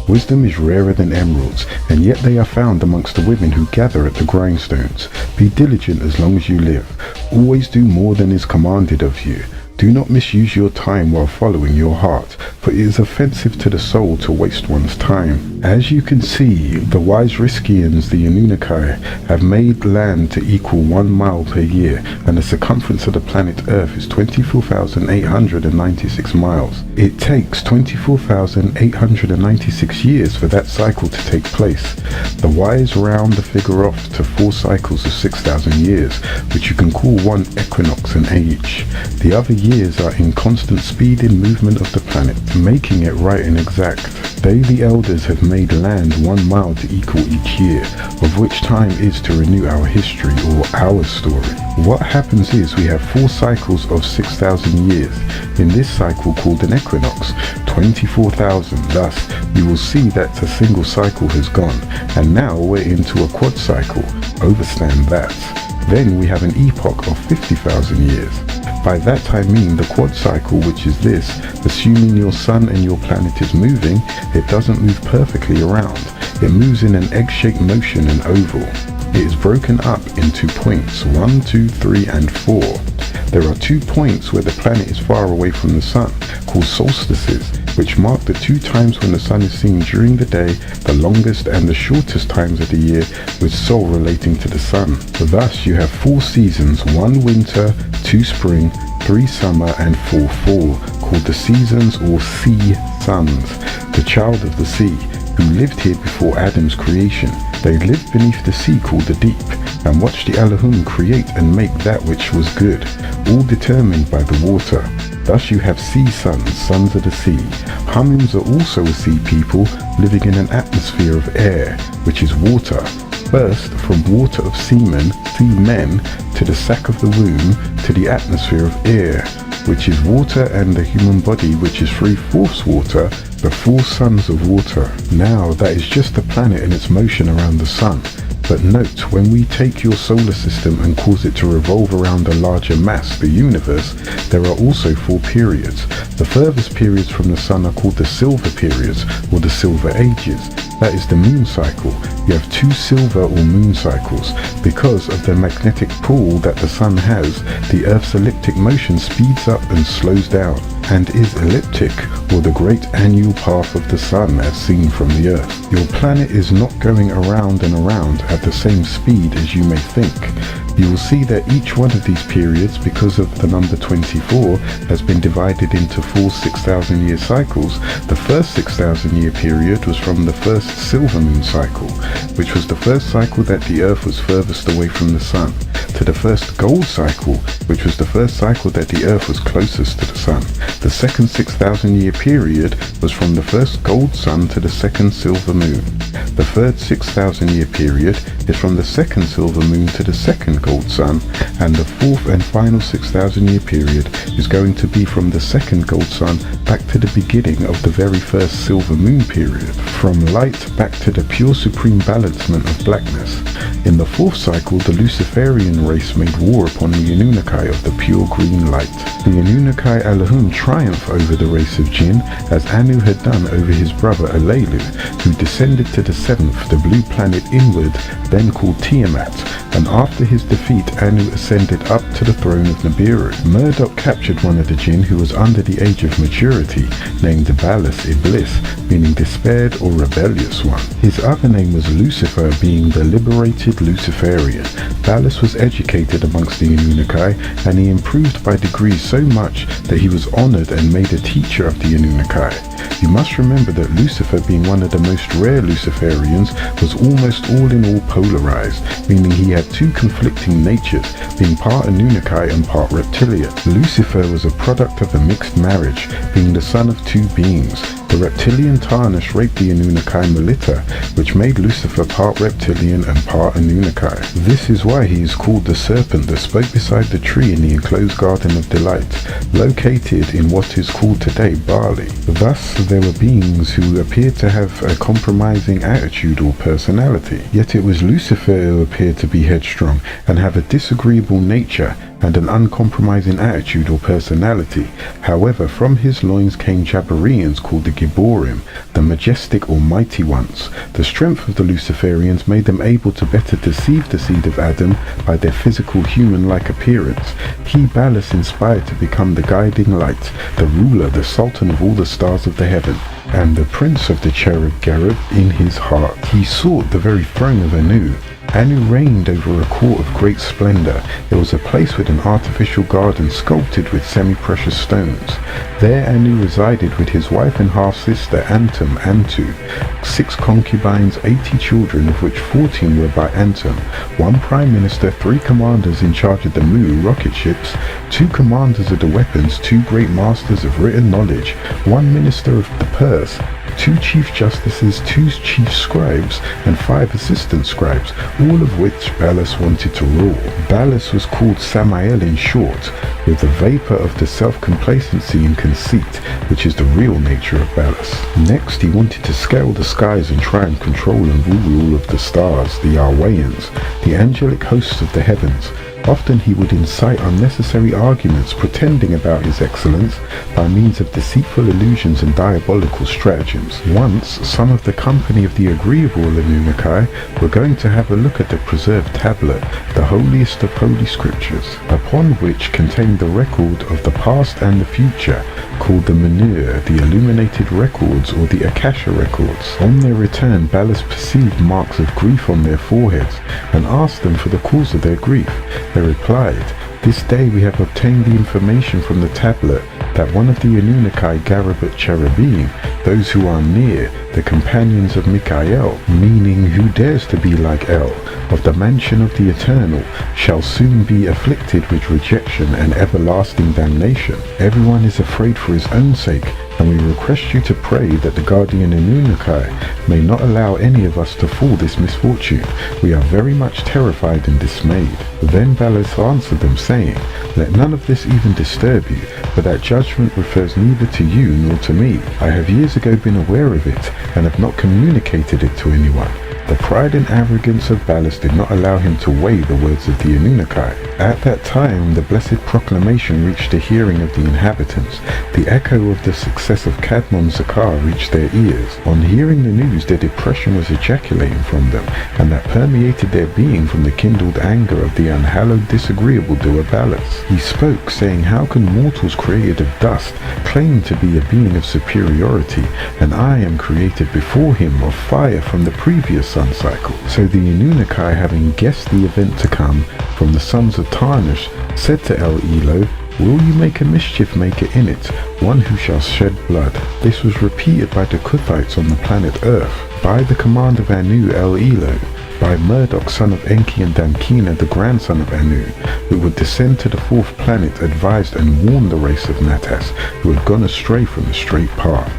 Wisdom is rarer than emeralds, and yet they are found amongst the women who gather at the grindstones. Be diligent as long as you live. Always do more than is commanded of you. Do not misuse your time while following your heart, for it is offensive to the soul to waste one's time. As you can see, the wise Riskians, the Anunnaki, have made land to equal 1 mile per year, and the circumference of the planet Earth is 24,896 miles. It takes 24,896 years for that cycle to take place. The wise round the figure off to 4 cycles of 6,000 years, which you can call one equinox an age. The other years are in constant speed in movement of the planet, making it right and exact. They, the elders, have made land 1 mile to equal each year, of which time is to renew our history or our story. What happens is we have 4 cycles of 6,000 years. In this cycle called an equinox, 24,000. Thus, you will see that a single cycle has gone, and now we're into a quad cycle. Overstand that. Then we have an epoch of 50,000 years. By that I mean the quad cycle, which is this, assuming your sun and your planet is moving, it doesn't move perfectly around. It moves in an egg-shaped motion, an oval. It is broken up into points 1, 2, 3, and 4. There are 2 points where the planet is far away from the sun, called solstices, which mark the 2 times when the sun is seen during the day, the longest and the shortest times of the year, with Sol relating to the sun. Thus you have 4 seasons, 1 winter, 2 spring, 3 summer, and 4 fall, called the seasons or sea suns, the child of the sea, who lived here before Adam's creation. They lived beneath the sea called the deep, and watched the Elohim create and make that which was good, all determined by the water. Thus you have sea suns, sons of the sea. Humans are also a sea people, living in an atmosphere of air, which is water. First, from water of seamen, to the sac of the womb, to the atmosphere of air, which is water, and the human body, which is 3/4 water, the 4 sons of water. Now that is just the planet and its motion around the sun. But note, when we take your solar system and cause it to revolve around a larger mass, the universe, there are also 4 periods. The furthest periods from the sun are called the silver periods, or the silver ages. That is the moon cycle. You have 2 silver or moon cycles. Because of the magnetic pull that the sun has, the Earth's elliptic motion speeds up and slows down, and is elliptic, or the great annual path of the sun as seen from the Earth. Your planet is not going around and around at the same speed as you may think. You will see that each one of these periods, because of the number 24, has been divided into 4 6,000 year cycles. The first 6,000 year period was from the first silver moon cycle, which was the first cycle that the Earth was furthest away from the sun, to the first gold cycle, which was the first cycle that the Earth was closest to the sun. The second 6,000 year period was from the first gold sun to the second silver moon. The third 6,000 year period is from the second silver moon to the second gold sun, and the fourth and final 6,000 year period is going to be from the second gold sun back to the beginning of the very first silver moon period, from light back to the pure supreme balancement of blackness. In the fourth cycle, the Luciferian race made war upon the Anunnaki of the pure green light. The Anunnaki Elohim triumphed over the race of Jinn, as Anu had done over his brother Alelu, who descended to the seventh, the blue planet inward, then called Tiamat, and after his defeat, Anu ascended up to the throne of Nibiru. Marduk captured one of the Jinn who was under the age of maturity, named Balas Iblis, meaning despaired or rebellious one. His other name was Lucifer, being the liberated Luciferian. Balas was educated amongst the Anunnaki, and he improved by degrees so much that he was honored and made a teacher of the Anunnaki. You must remember that Lucifer, being one of the most rare Luciferians, was almost all in all polarized, meaning he had 2 conflicting natures, being part Anunnaki and part reptilian. Lucifer was a product of a mixed marriage, being the son of 2 beings. The reptilian Tarnish raped the Anunnaki Melita, which made Lucifer part reptilian and part Anunnaki. This is why he is called the serpent that spoke beside the tree in the enclosed Garden of Delight, located in what is called today Bali. Thus, there were beings who appeared to have a compromising attitude or personality, yet it was Lucifer who appeared to be headstrong and have a disagreeable nature and an uncompromising attitude or personality. However, from his loins came Jabarians called the Gibborim, the majestic or mighty ones. The strength of the Luciferians made them able to better deceive the seed of Adam by their physical human-like appearance. He, Balas, inspired to become the guiding light, the ruler, the sultan of all the stars of the heaven, and the prince of the cherub Gareb in his heart. He sought the very throne of Anu. Anu reigned over a court of great splendor. It was a place with an artificial garden sculpted with semi-precious stones. There Anu resided with his wife and half-sister Antum, Antu, 6 concubines, 80 children, of which 14 were by Antum, 1 prime minister, 3 commanders in charge of the Mu rocket ships, 2 commanders of the weapons, 2 great masters of written knowledge, 1 minister of the purse, 2 chief justices, 2 chief scribes, and 5 assistant scribes, all of which Balas wanted to rule. Balas was called Samael in short, with the vapor of the self-complacency and conceit, which is the real nature of Balas. Next, he wanted to scale the skies and try and control and rule all of the stars, the Arwayans, the angelic hosts of the heavens. Often he would incite unnecessary arguments, pretending about his excellence by means of deceitful illusions and diabolical stratagems. Once, some of the company of the agreeable Anunnaki were going to have a look at the preserved tablet, the holiest of holy scriptures, upon which contained the record of the past and the future, called the Manure, the illuminated records, or the Akasha records. On their return, Balas perceived marks of grief on their foreheads and asked them for the cause of their grief. They replied, "This day we have obtained the information from the tablet that one of the Anunnaki Garabat Cherubim, those who are near, the companions of Michael, meaning who dares to be like El, of the mansion of the Eternal, shall soon be afflicted with rejection and everlasting damnation. Everyone is afraid for his own sake, and we request you to pray that the guardian Anunnaki may not allow any of us to fall this misfortune. We are very much terrified and dismayed." Then Balas answered them, saying, "Let none of this even disturb you, for that judgment refers neither to you nor to me. I have years ago been aware of it, and have not communicated it to anyone. The pride and arrogance of Balas did not allow him to weigh the words of the Anunnaki. At that time, the blessed proclamation reached the hearing of the inhabitants. The echo of the success of Cadmon Zakar reached their ears. On hearing the news, their depression was ejaculating from them, and that permeated their being from the kindled anger of the unhallowed disagreeable doer Balas. He spoke, saying, "How can mortals created of dust claim to be a being of superiority, and I am created before him of fire from the previous sun cycle?" So the Anunnaki, having guessed the event to come from the sons of Tarnish, said to El Elo, "Will you make a mischief maker in it, one who shall shed blood?" This was repeated by the Kuthites on the planet Earth, by the command of Anu El Elo, by Murdoch, son of Enki, and Damkina, the grandson of Anu, who would descend to the fourth planet, advised and warned the race of Natas, who had gone astray from the straight path.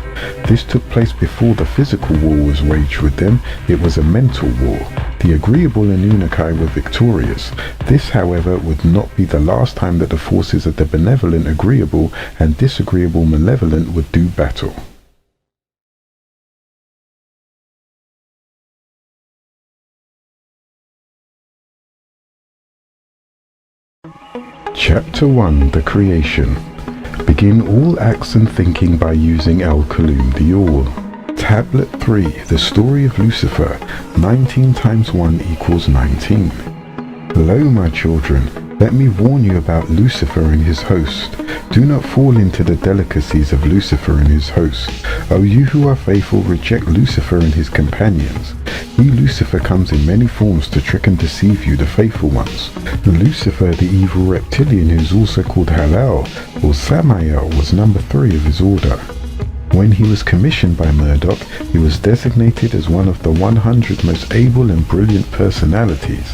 This took place before the physical war was waged with them. It was a mental war. The agreeable Anunnaki were victorious. This, however, would not be the last time that the forces of the benevolent agreeable and disagreeable malevolent would do battle. Chapter 1. The Creation. Begin all acts and thinking by using El-Kalum, the All. Tablet 3. The Story of Lucifer. 19 times 1 equals 19. Hello, my children. Let me warn you about Lucifer and his host. Do not fall into the delicacies of Lucifer and his host. O you who are faithful, reject Lucifer and his companions. He, Lucifer, comes in many forms to trick and deceive you, the faithful ones. Lucifer, the evil reptilian, who is also called Halal or Samael, was number 3 of his order. When he was commissioned by Murdoch, he was designated as one of the 100 most able and brilliant personalities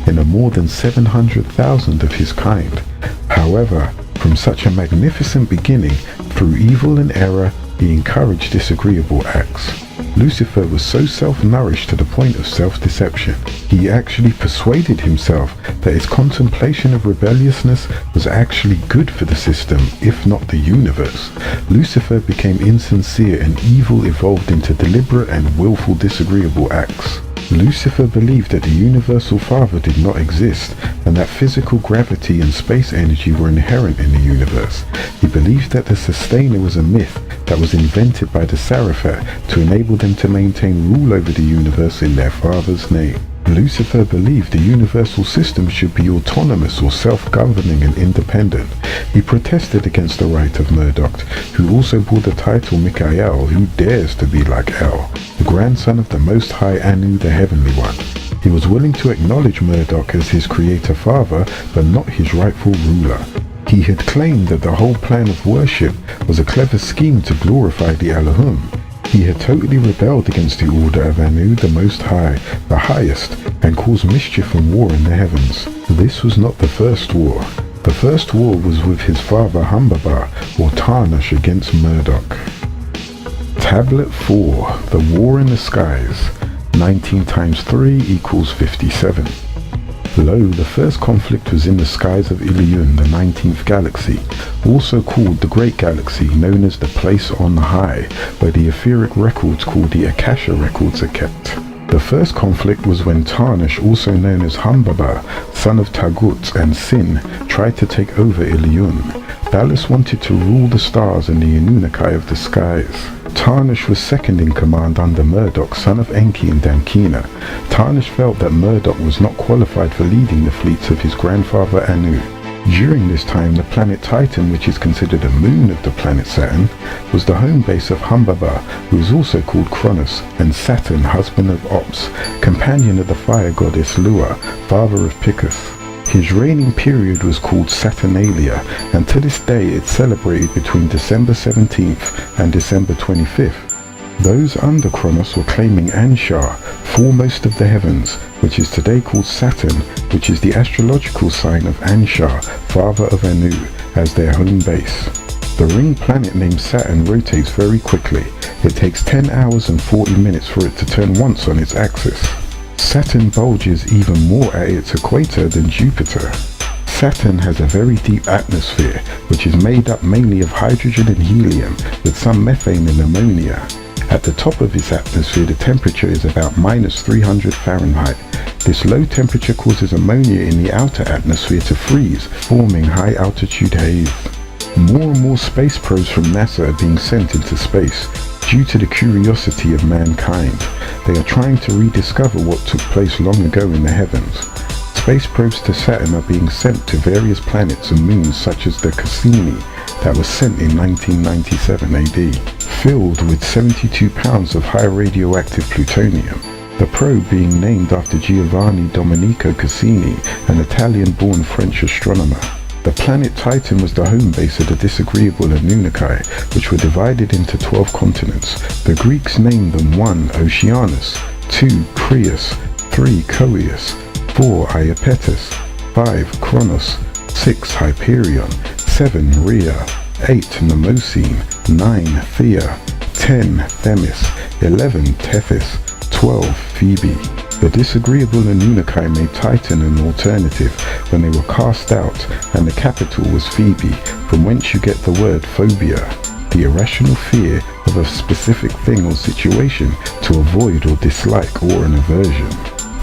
in a more than 700,000 of his kind. However, from such a magnificent beginning, through evil and error, he encouraged disagreeable acts. Lucifer was so self-nourished to the point of self-deception. He actually persuaded himself that his contemplation of rebelliousness was actually good for the system, if not the universe. Lucifer became insincere, and evil evolved into deliberate and willful disagreeable acts. Lucifer believed that the universal father did not exist, and that physical gravity and space energy were inherent in the universe. He believed that the sustainer was a myth that was invented by the Sarafat to enable them to maintain rule over the universe in their father's name. Lucifer believed the universal system should be autonomous or self-governing and independent. He protested against the right of Murdoch, who also bore the title Michael, who dares to be like El, the grandson of the Most High Anu, the Heavenly One. He was willing to acknowledge Murdoch as his creator father, but not his rightful ruler. He had claimed that the whole plan of worship was a clever scheme to glorify the Elohim. He had totally rebelled against the order of Anu, the Most High, the highest, and caused mischief and war in the heavens. This was not the first war. The first war was with his father Humbaba, or Tarnish, against Murdoch. Tablet 4. The War in the Skies. 19 times 3 equals 57. Lo, the first conflict was in the skies of Ilion, the 19th galaxy, also called the Great Galaxy, known as the Place on High, where the etheric records called the Akasha records are kept. The first conflict was when Tarnish, also known as Humbaba, son of Tagut and Sin, tried to take over Ilion. Balas wanted to rule the stars and the Anunnaki of the skies. Tarnish was second in command under Murdoch, son of Enki and Damkina. Tarnish felt that Murdoch was not qualified for leading the fleets of his grandfather Anu. During this time, the planet Titan, which is considered a moon of the planet Saturn, was the home base of Humbaba, who is also called Cronus, and Saturn, husband of Ops, companion of the fire goddess Lua, father of Picus. His reigning period was called Saturnalia, and to this day it's celebrated between December 17th and December 25th. Those under Cronus were claiming Anshar, foremost of the heavens, which is today called Saturn, which is the astrological sign of Anshar, father of Anu, as their home base. The ring planet named Saturn rotates very quickly. It takes 10 hours and 40 minutes for it to turn once on its axis. Saturn bulges even more at its equator than Jupiter. Saturn has a very deep atmosphere, which is made up mainly of hydrogen and helium, with some methane and ammonia. At the top of its atmosphere, the temperature is about minus 300 Fahrenheit. This low temperature causes ammonia in the outer atmosphere to freeze, forming high-altitude haze. More and more space probes from NASA are being sent into space. Due to the curiosity of mankind, they are trying to rediscover what took place long ago in the heavens. Space probes to Saturn are being sent to various planets and moons such as the Cassini that was sent in 1997 AD, filled with 72 pounds of high radioactive plutonium. The probe being named after Giovanni Domenico Cassini, an Italian-born French astronomer. The planet Titan was the home base of the disagreeable Anunnaki, which were divided into 12 continents. The Greeks named them 1. Oceanus, 2. Crius, 3. Coeus, 4. Iapetus, 5. Kronos, 6. Hyperion, 7. Rhea, 8. Mnemosyne, 9. Thea, 10. Themis, 11. Tethys, 12. Phoebe. The disagreeable Anunnaki made Titan an alternative when they were cast out, and the capital was Phoebe, from whence you get the word phobia, the irrational fear of a specific thing or situation to avoid or dislike or an aversion.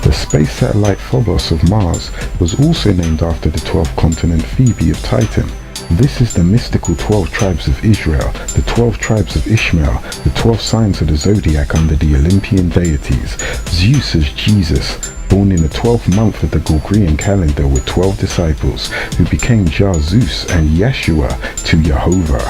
The space satellite Phobos of Mars was also named after the 12th continent Phoebe of Titan. This is the mystical 12 tribes of Israel, the 12 tribes of Ishmael, the 12 signs of the zodiac under the Olympian deities. Zeus as Jesus, born in the 12th month of the Gregorian calendar with 12 disciples, who became Jah-Zeus and Yeshua to Jehovah.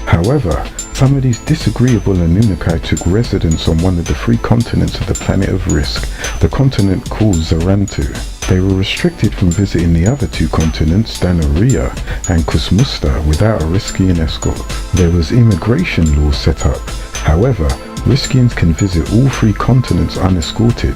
However, some of these disagreeable Anunnaki took residence on one of the 3 continents of the planet of risk, the continent called Zarantu. They were restricted from visiting the other 2 continents, Danaria and Kusmusta, without a Riskian escort. There was immigration laws set up. However, Riskians can visit all 3 continents unescorted.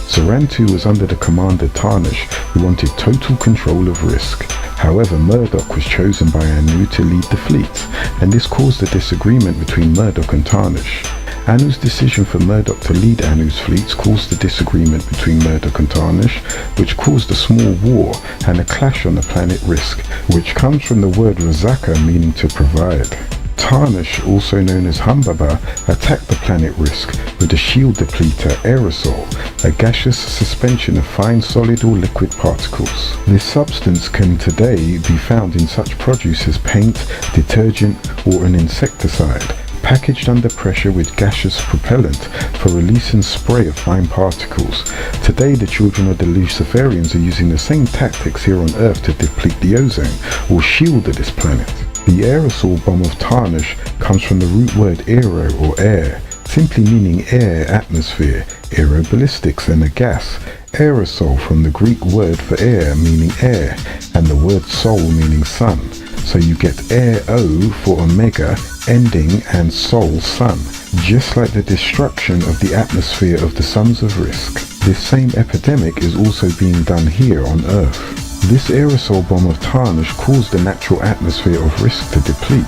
Zarantu was under the commander Tarnish, who wanted total control of Risk. However, Murdoch was chosen by Anu to lead the fleet, and this caused a disagreement between Murdoch and Tarnish. Anu's decision for Murdoch to lead Anu's fleets caused a disagreement between Murdoch and Tarnish, which caused a small war and a clash on the planet Risk, which comes from the word Razaka, meaning to provide. Tarnish, also known as Humbaba, attacked the planet Risk with a shield depleter aerosol, a gaseous suspension of fine solid or liquid particles. This substance can today be found in such produce as paint, detergent, or an insecticide, packaged under pressure with gaseous propellant for release and spray of fine particles. Today, the children of the Luciferians are using the same tactics here on Earth to deplete the ozone, or shield of this planet. The aerosol bomb of Tarnish comes from the root word aero, or air, simply meaning air, atmosphere, aeroballistics, and a gas. Aerosol from the Greek word for air, meaning air, and the word sol, meaning sun. So you get air-o for omega, ending, and sol, sun, just like the destruction of the atmosphere of the sons of Risk. This same epidemic is also being done here on Earth. This aerosol bomb of Tarnish caused the natural atmosphere of Risk to deplete.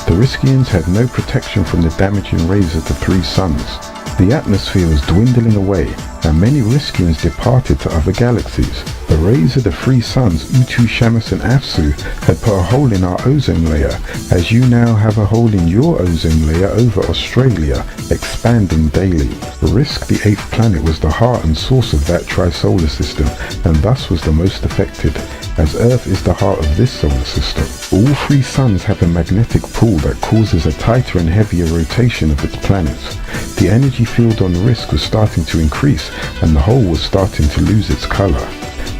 The Riskians had no protection from the damaging rays of the 3 suns. The atmosphere was dwindling away, and many Riskians departed to other galaxies. The rays of the 3 suns, Utu, Shamus, and Afsu, had put a hole in our ozone layer, as you now have a hole in your ozone layer over Australia, expanding daily. Risk, the 8th planet, was the heart and source of that tri-solar system, and thus was the most affected, as Earth is the heart of this solar system. All 3 suns have a magnetic pull that causes a tighter and heavier rotation of its planets. The energy field on Risk was starting to increase, and the hole was starting to lose its color.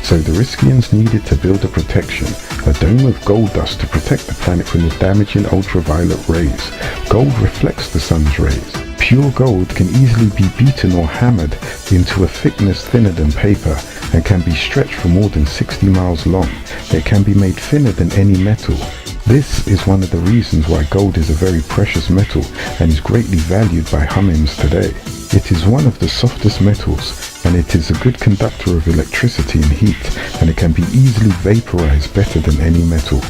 So the Riskians needed to build a protection, a dome of gold dust to protect the planet from the damaging ultraviolet rays. Gold reflects the sun's rays. Pure gold can easily be beaten or hammered into a thickness thinner than paper, and can be stretched for more than 60 miles long. It can be made thinner than any metal. This is one of the reasons why gold is a very precious metal and is greatly valued by Hamims today. It is one of the softest metals, and it is a good conductor of electricity and heat, and it can be easily vaporized better than any metal.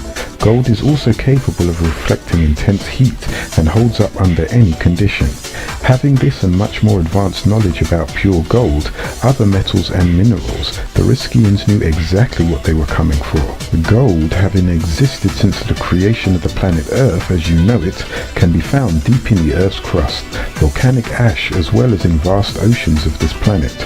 Gold is also capable of reflecting intense heat and holds up under any condition. Having this and much more advanced knowledge about pure gold, other metals and minerals, the Riskians knew exactly what they were coming for. Gold, having existed since the creation of the planet Earth as you know it, can be found deep in the Earth's crust, volcanic ash, as well as in vast oceans of this planet.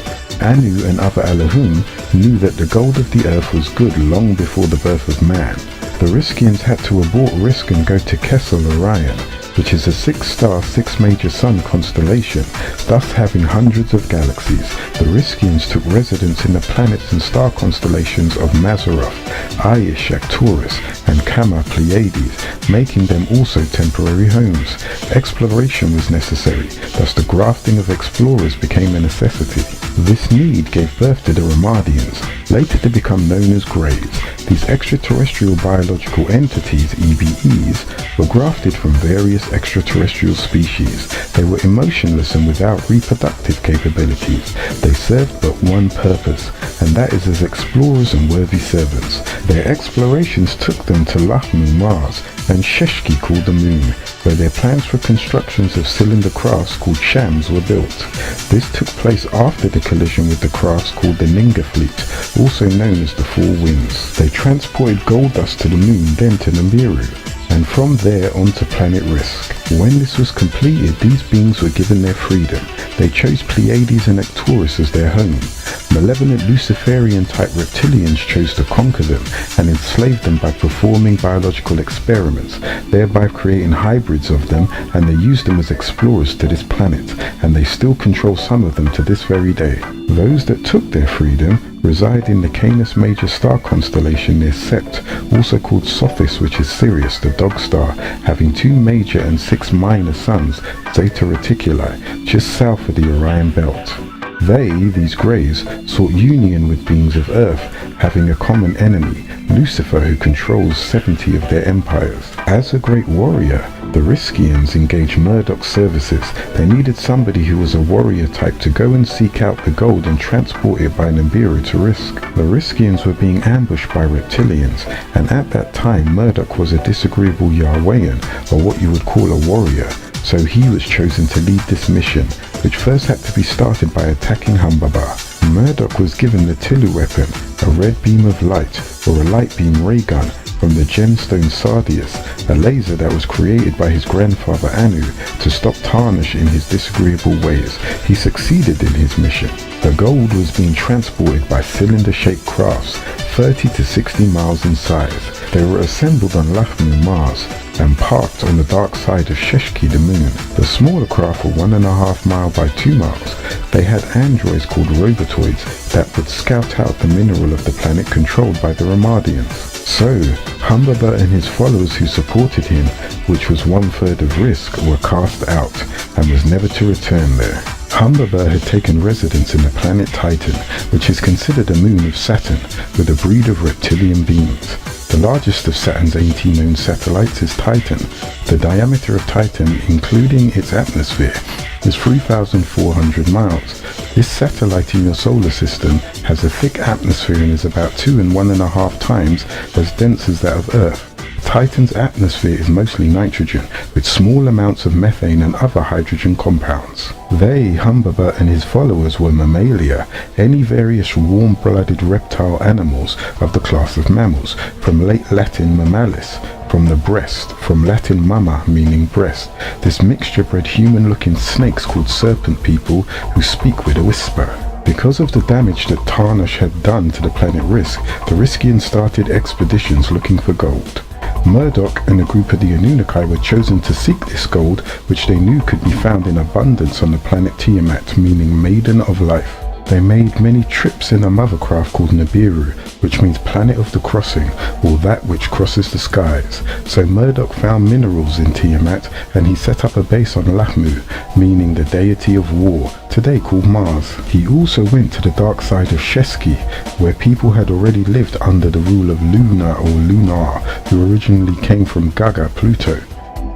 Anu and other Elohim knew that the gold of the Earth was good long before the birth of man. The Riskians had to abort Risk and go to Kessel Orion, which is a 6-star, 6-major sun constellation, thus having hundreds of galaxies. The Riskians took residence in the planets and star constellations of Mazzaroth, Aish, Arcturus, and Gamma Pleiades, making them also temporary homes. Exploration was necessary, thus the grafting of explorers became a necessity. This need gave birth to the Ramadians, later to become known as Greys. These extraterrestrial biological entities, EBEs, were grafted from various extraterrestrial species. They were emotionless and without reproductive capabilities. They served but one purpose, and that is as explorers and worthy servants. Their explorations took them to Lahmu, Mars, and Sheshki, called the Moon, where their plans for constructions of cylinder crafts called Shams were built. This took place after the collision with the crafts called the Ninga Fleet, also known as the Four Winds. They transported gold dust to the Moon, then to Nibiru, and from there onto planet Risk. When this was completed, these beings were given their freedom. They chose Pleiades and Arcturus as their home. Malevolent Luciferian-type reptilians chose to conquer them and enslave them by performing biological experiments, thereby creating hybrids of them, and they used them as explorers to this planet, and they still control some of them to this very day. Those that took their freedom reside in the Canis Major star constellation near Sept, also called Sothis, which is Sirius, the dog star, having 2 major and 6 minor suns, Zeta Reticuli, just south of the Orion Belt. They, these Greys, sought union with beings of Earth, having a common enemy, Lucifer, who controls 70 of their empires. As a great warrior, the Riskians engaged Murdoch's services. They needed somebody who was a warrior type to go and seek out the gold and transport it by Nibiru to Risk. The Riskians were being ambushed by reptilians, and at that time Murdoch was a disagreeable Yahwehan, or what you would call a warrior. So he was chosen to lead this mission, which first had to be started by attacking Humbaba. Murdoch was given the Tilu weapon, a red beam of light, or a light beam ray gun, from the gemstone Sardius, a laser that was created by his grandfather Anu to stop Tarnish in his disagreeable ways. He succeeded in his mission. The gold was being transported by cylinder-shaped crafts, 30 to 60 miles in size. They were assembled on Lahmu, Mars, and parked on the dark side of Sheshki, the Moon. The smaller craft were 1.5 miles by 2 miles. They had androids called robotoids that would scout out the mineral of the planet controlled by the Ramadians. So, Humbaba and his followers who supported him, which was 1/3 of Risk, were cast out and was never to return there. Humbaba had taken residence in the planet Titan, which is considered a moon of Saturn, with a breed of reptilian beings. The largest of Saturn's 18 known satellites is Titan. The diameter of Titan, including its atmosphere, is 3,400 miles. This satellite in your solar system has a thick atmosphere and is about 2 and 1.5 times as dense as that of Earth. Titan's atmosphere is mostly nitrogen, with small amounts of methane and other hydrogen compounds. They, Humbaba and his followers, were mammalia, any various warm-blooded reptile animals of the class of mammals, from late Latin mammalis, from the breast, from Latin mamma, meaning breast. This mixture bred human-looking snakes called serpent people who speak with a whisper. Because of the damage that Tarnish had done to the planet Risk, the Riskians started expeditions looking for gold. Murdoch and a group of the Anunnaki were chosen to seek this gold, which they knew could be found in abundance on the planet Tiamat, meaning Maiden of Life. They made many trips in a mothercraft called Nibiru, which means planet of the crossing, or that which crosses the skies. So Murdoch found minerals in Tiamat, and he set up a base on Lahmu, meaning the deity of war, today called Mars. He also went to the dark side of Sheshki, where people had already lived under the rule of Luna or Lunar, who originally came from Gaga, Pluto.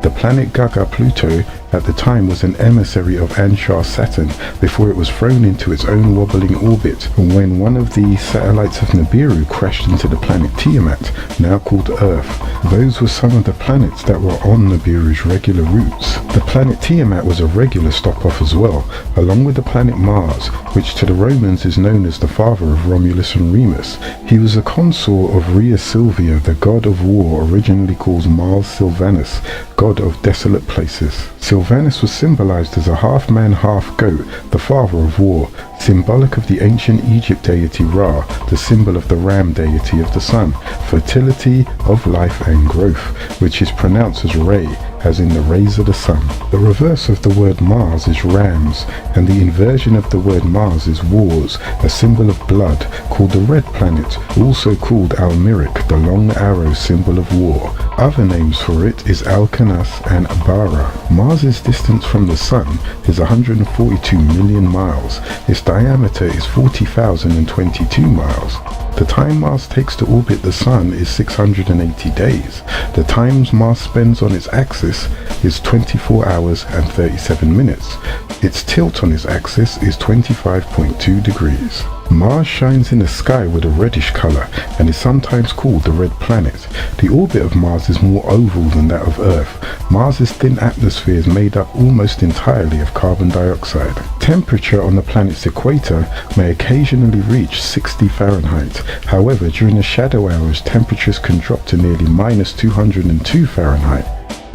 The planet Gaga, Pluto, at the time was an emissary of Anshar Saturn before it was thrown into its own wobbling orbit when one of the satellites of Nibiru crashed into the planet Tiamat, now called Earth. Those were some of the planets that were on Nibiru's regular routes. The planet Tiamat was a regular stop-off as well, along with the planet Mars, which to the Romans is known as the father of Romulus and Remus. He was a consort of Rhea Silvia, the god of war, originally called Mars Silvanus, god of desolate places. Silvanus was symbolized as a half-man, half-goat, the father of war, symbolic of the ancient Egypt deity Ra, the symbol of the ram deity of the sun, fertility of life and growth, which is pronounced as Re, as in the rays of the sun. The reverse of the word Mars is rams, and the inversion of the word Mars is wars, a symbol of blood, called the red planet, also called Almiric, the long arrow symbol of war. Other names for it is Alcanas and Abara. Mars's distance from the sun is 142 million miles. Its diameter is 40,022 miles. The time Mars takes to orbit the sun is 680 days. The time Mars spends on its axis is 24 hours and 37 minutes. Its tilt on its axis is 25.2 degrees. Mars shines in the sky with a reddish color and is sometimes called the red planet. The orbit of Mars is more oval than that of Earth. Mars's thin atmosphere is made up almost entirely of carbon dioxide. Temperature on the planet's equator may occasionally reach 60 Fahrenheit. However, during the shadow hours, temperatures can drop to nearly -202 Fahrenheit.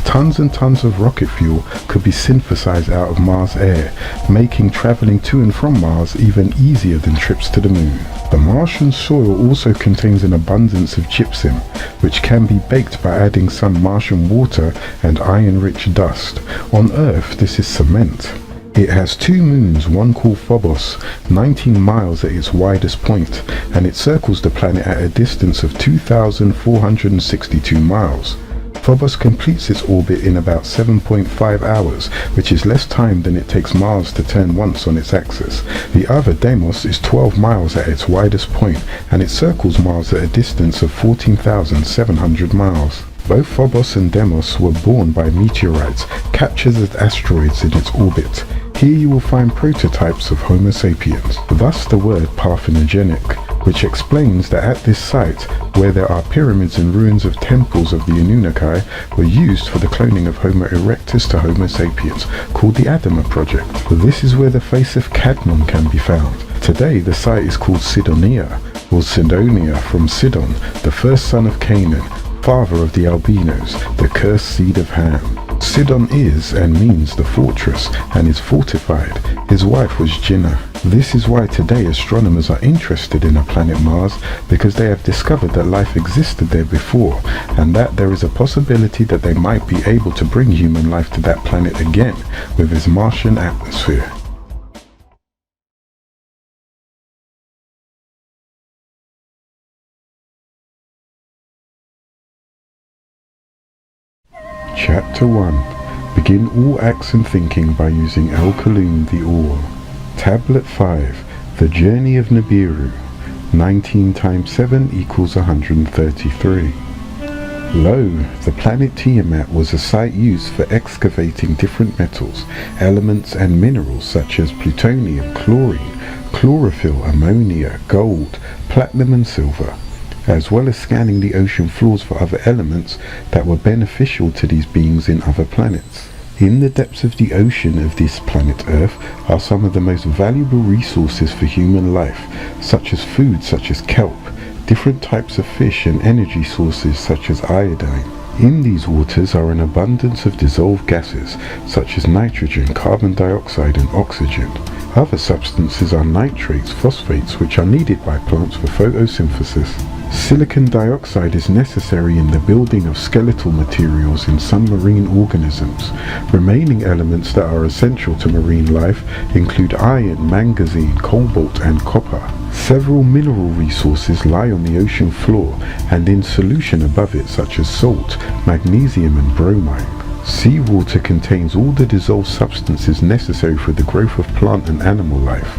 Tons and tons of rocket fuel could be synthesized out of Mars air, making traveling to and from Mars even easier than trips to the moon. The Martian soil also contains an abundance of gypsum, which can be baked by adding some Martian water and iron-rich dust. On Earth, this is cement. It has two moons, one called Phobos, 19 miles at its widest point, and it circles the planet at a distance of 2,462 miles. Phobos completes its orbit in about 7.5 hours, which is less time than it takes Mars to turn once on its axis. The other, Deimos, is 12 miles at its widest point, and it circles Mars at a distance of 14,700 miles. Both Phobos and Deimos were born by meteorites, captured as asteroids in its orbit. Here you will find prototypes of Homo sapiens, thus the word parthenogenic, which explains that at this site, where there are pyramids and ruins of temples of the Anunnaki, were used for the cloning of Homo erectus to Homo sapiens, called the Adama Project. This is where the face of Cadmon can be found. Today the site is called Sidonia, or Sidonia, from Sidon, the first son of Canaan, father of the albinos, the cursed seed of Ham. Sidon is and means the fortress and is fortified. His wife was Jinnah. This is why today astronomers are interested in the planet Mars, because they have discovered that life existed there before, and that there is a possibility that they might be able to bring human life to that planet again with its Martian atmosphere. Chapter 1. Begin all acts and thinking by using Al-Kalun the All. Tablet 5. The Journey of Nibiru. 19 times 7 equals 133. Lo, the planet Tiamat was a site used for excavating different metals, elements and minerals such as plutonium, chlorine, chlorophyll, ammonia, gold, platinum and silver, as well as scanning the ocean floors for other elements that were beneficial to these beings in other planets. In the depths of the ocean of this planet Earth are some of the most valuable resources for human life, such as food such as kelp, different types of fish and energy sources such as iodine. In these waters are an abundance of dissolved gases such as nitrogen, carbon dioxide and oxygen. Other substances are nitrates, phosphates, which are needed by plants for photosynthesis. Silicon dioxide is necessary in the building of skeletal materials in some marine organisms. Remaining elements that are essential to marine life include iron, manganese, cobalt and copper. Several mineral resources lie on the ocean floor and in solution above it, such as salt, magnesium and bromine. Seawater contains all the dissolved substances necessary for the growth of plant and animal life.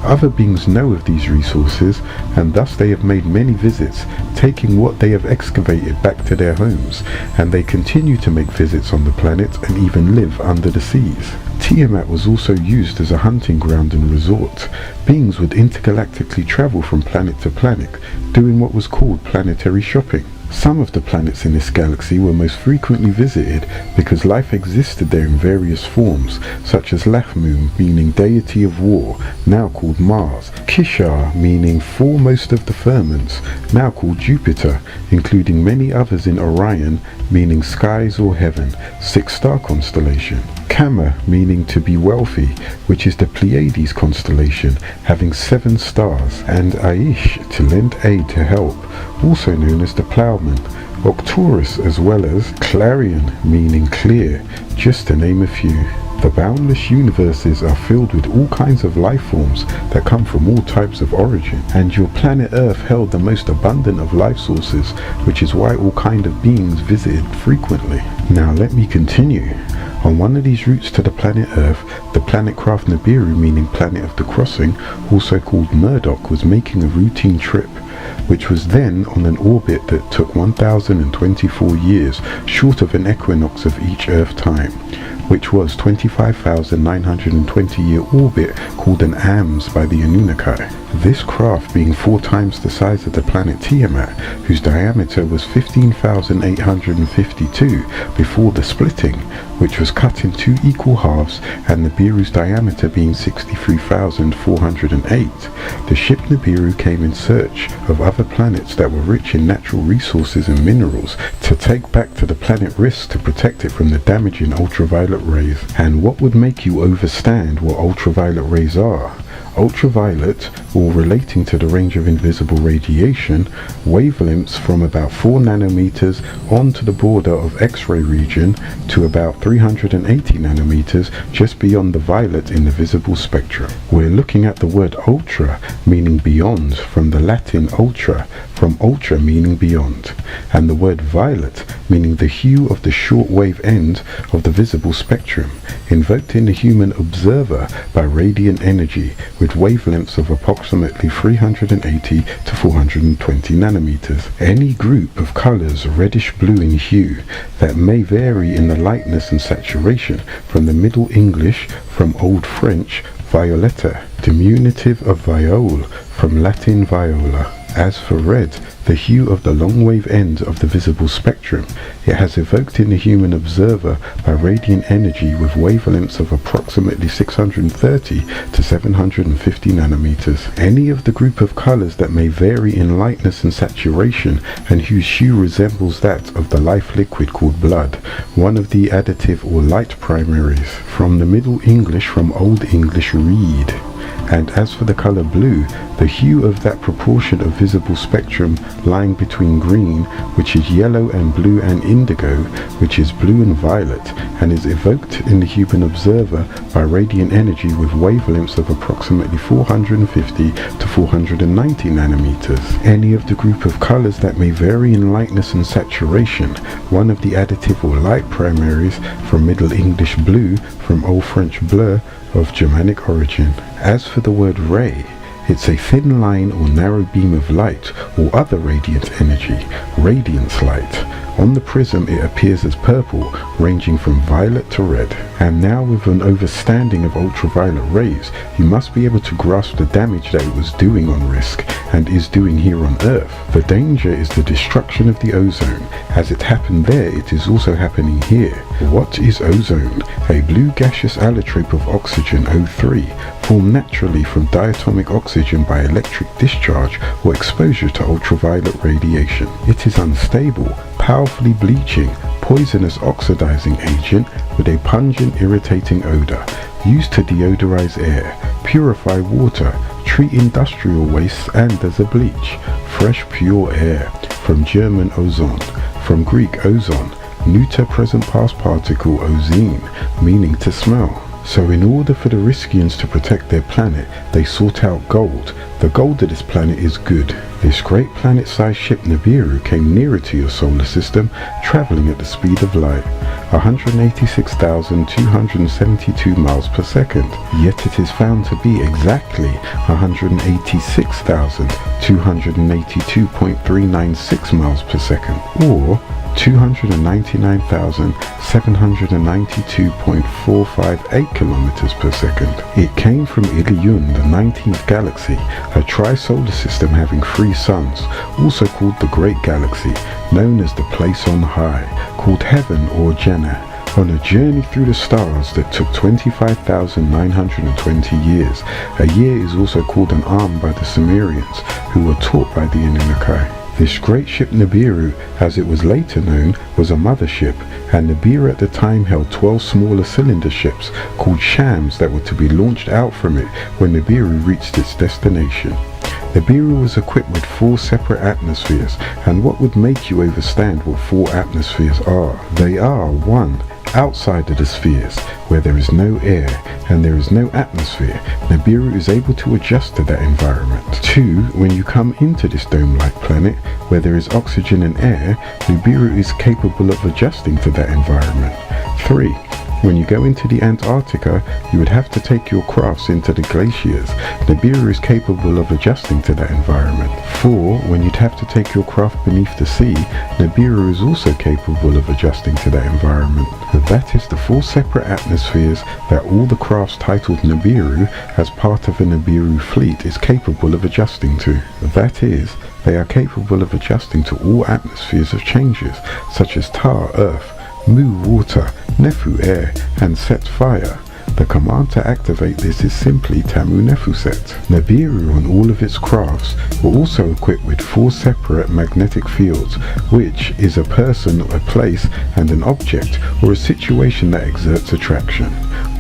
Other beings know of these resources, and thus they have made many visits, taking what they have excavated back to their homes, and they continue to make visits on the planet and even live under the seas. Tiamat was also used as a hunting ground and resort. Beings would intergalactically travel from planet to planet, doing what was called planetary shopping. Some of the planets in this galaxy were most frequently visited because life existed there in various forms, such as Lachmu, meaning deity of war, now called Mars, Kishar, meaning foremost of the firmaments, now called Jupiter, including many others in Orion, meaning skies or heaven, 6-star constellation. Kama, meaning to be wealthy, which is the Pleiades constellation, having 7 stars, and Aish, to lend aid to help, also known as the Ploughman, Octurus, as well as Clarion, meaning clear, just to name a few. The boundless universes are filled with all kinds of life forms that come from all types of origin, and your planet Earth held the most abundant of life sources, which is why all kind of beings visited frequently. Now let me continue. On one of these routes to the planet Earth, the planet craft Nibiru, meaning planet of the crossing, also called Murdoch, was making a routine trip, which was then on an orbit that took 1,024 years, short of an equinox of each Earth time, which was 25,920-year orbit called an AMS by the Anunnaki. This craft being 4 times the size of the planet Tiamat, whose diameter was 15,852 before the splitting, which was cut in 2 equal halves, and Nibiru's diameter being 63,408. The ship Nibiru came in search of other planets that were rich in natural resources and minerals to take back to the planet Risk to protect it from the damaging ultraviolet rays. And what would make you understand what ultraviolet rays are? Ultraviolet, or relating to the range of invisible radiation, wavelengths from about 4 nanometers on to the border of X-ray region to about 380 nanometers just beyond the violet in the visible spectrum. We're looking at the word ultra, meaning beyond, from the Latin ultra, from ultra meaning beyond, and the word violet, meaning the hue of the short wave end of the visible spectrum, invoked in the human observer by radiant energy with wavelengths of approximately 380 to 420 nanometers. Any group of colors reddish blue in hue that may vary in the lightness and saturation from the Middle English, from Old French violetta, diminutive of viol, from Latin viola. As for red, the hue of the long wave end of the visible spectrum, it has evoked in the human observer by radiant energy with wavelengths of approximately 630 to 750 nanometers. Any of the group of colors that may vary in lightness and saturation and whose hue resembles that of the life liquid called blood, one of the additive or light primaries, from the Middle English, from Old English reed. And as for the color blue, the hue of that proportion of visible spectrum lying between green, which is yellow, and blue and indigo, which is blue and violet, and is evoked in the human observer by radiant energy with wavelengths of approximately 450 to 490 nanometers. Any of the group of colors that may vary in lightness and saturation, one of the additive or light primaries, from Middle English blue, from Old French bleu, of Germanic origin. As for the word ray, it's a thin line or narrow beam of light or other radiant energy, radiance light. On the prism it appears as purple, ranging from violet to red. And now, with an understanding of ultraviolet rays, you must be able to grasp the damage that it was doing on Risk and is doing here on Earth. The danger is the destruction of the ozone. As it happened there, it is also happening here. What is ozone? A blue gaseous allotrope of oxygen, O3, formed naturally from diatomic oxygen by electric discharge or exposure to ultraviolet radiation. It is unstable, powerfully bleaching, poisonous oxidizing agent with a pungent, irritating odor, used to deodorize air, purify water, treat industrial wastes, and as a bleach. Fresh, pure air, from German ozon, from Greek ozon, neuter present past particle ozine, meaning to smell. So in order for the Riskians to protect their planet, they sought out gold. The gold of this planet is good. This great planet-sized ship Nibiru came nearer to your solar system, traveling at the speed of light, 186,272 miles per second. Yet it is found to be exactly 186,282.396 miles per second, or 299,792.458 kilometers per second. It came from Ilion, the 19th galaxy, a tri-solar system having 3 suns, also called the Great Galaxy, known as the Place on High, called Heaven or Jannah, on a journey through the stars that took 25,920 years. A year is also called an arm by the Sumerians, who were taught by the Anunnaki. This great ship Nibiru, as it was later known, was a mothership, and Nibiru at the time held 12 smaller cylinder ships called shams that were to be launched out from it when Nibiru reached its destination. Nibiru was equipped with 4 separate atmospheres, and what would make you understand what 4 atmospheres are? They are 1. Outside of the spheres, where there is no air and there is no atmosphere, Nibiru is able to adjust to that environment. 2. When you come into this dome-like planet, where there is oxygen and air, Nibiru is capable of adjusting to that environment. 3. When you go into the Antarctica, you would have to take your crafts into the glaciers. Nibiru is capable of adjusting to that environment. 4. When you'd have to take your craft beneath the sea, Nibiru is also capable of adjusting to that environment. That is the 4 separate atmospheres that all the crafts titled Nibiru, as part of a Nibiru fleet, is capable of adjusting to. That is, they are capable of adjusting to all atmospheres of changes, such as Tar, earth, Mu, water, Nefu, air, and Set, fire. The command to activate this is simply Tamu Nefu Set. Nibiru on all of its crafts were also equipped with 4 separate magnetic fields, which is a person, a place, and an object, or a situation that exerts attraction.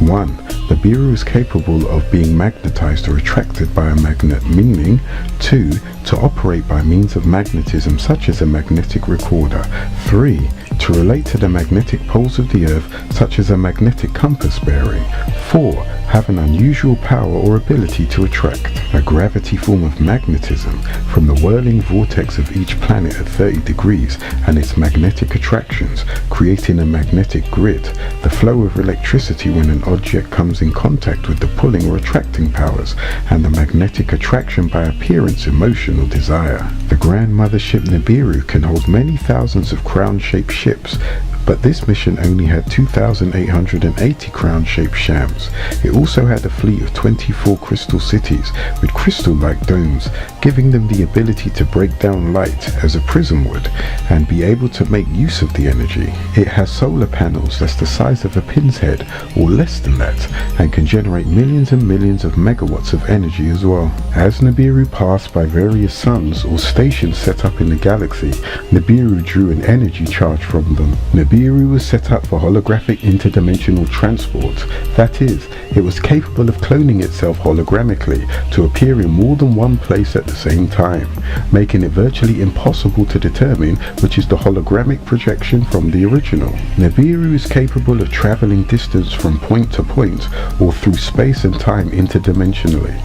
1. Nibiru is capable of being magnetized or attracted by a magnet, meaning 2. To operate by means of magnetism, such as a magnetic recorder. 3. To relate to the magnetic poles of the earth, such as a magnetic compass bearing. 4. Have an unusual power or ability to attract, a gravity form of magnetism, from the whirling vortex of each planet at 30 degrees and its magnetic attractions, creating a magnetic grid, the flow of electricity when an object comes in contact with the pulling or attracting powers, and the magnetic attraction by appearance, emotion, or desire. The Grand Mothership Nibiru can hold many thousands of crown-shaped ships, but this mission only had 2,880 crown-shaped shams. It also had a fleet of 24 crystal cities with crystal-like domes, giving them the ability to break down light as a prism would, and be able to make use of the energy. It has solar panels that's the size of a pin's head, or less than that, and can generate millions and millions of megawatts of energy as well. As Nibiru passed by various suns or stations set up in the galaxy, Nibiru drew an energy charge from them. Nibiru was set up for holographic interdimensional transport. That is, it was capable of cloning itself holographically to appear in more than one place at the same time, making it virtually impossible to determine which is the holographic projection from the original. Nibiru is capable of traveling distance from point to point or through space and time interdimensionally.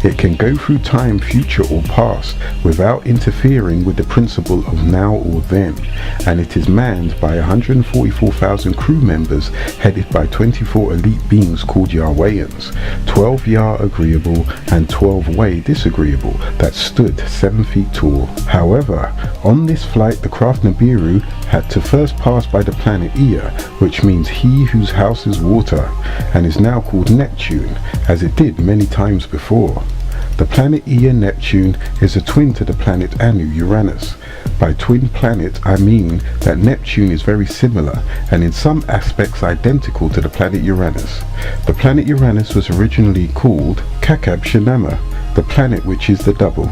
It can go through time, future or past, without interfering with the principle of now or then, and it is manned by 144,000 crew members headed by 24 elite beings called Yahwehans, 12 Yah agreeable and 12 Way disagreeable, that stood 7 feet tall. However, on this flight the craft Nibiru had to first pass by the planet Ea, which means he whose house is water, and is now called Neptune, as it did many times before. The planet Ea Neptune is a twin to the planet Anu Uranus. By twin planet I mean that Neptune is very similar and in some aspects identical to the planet Uranus. The planet Uranus was originally called Kakab Shinama, the planet which is the double.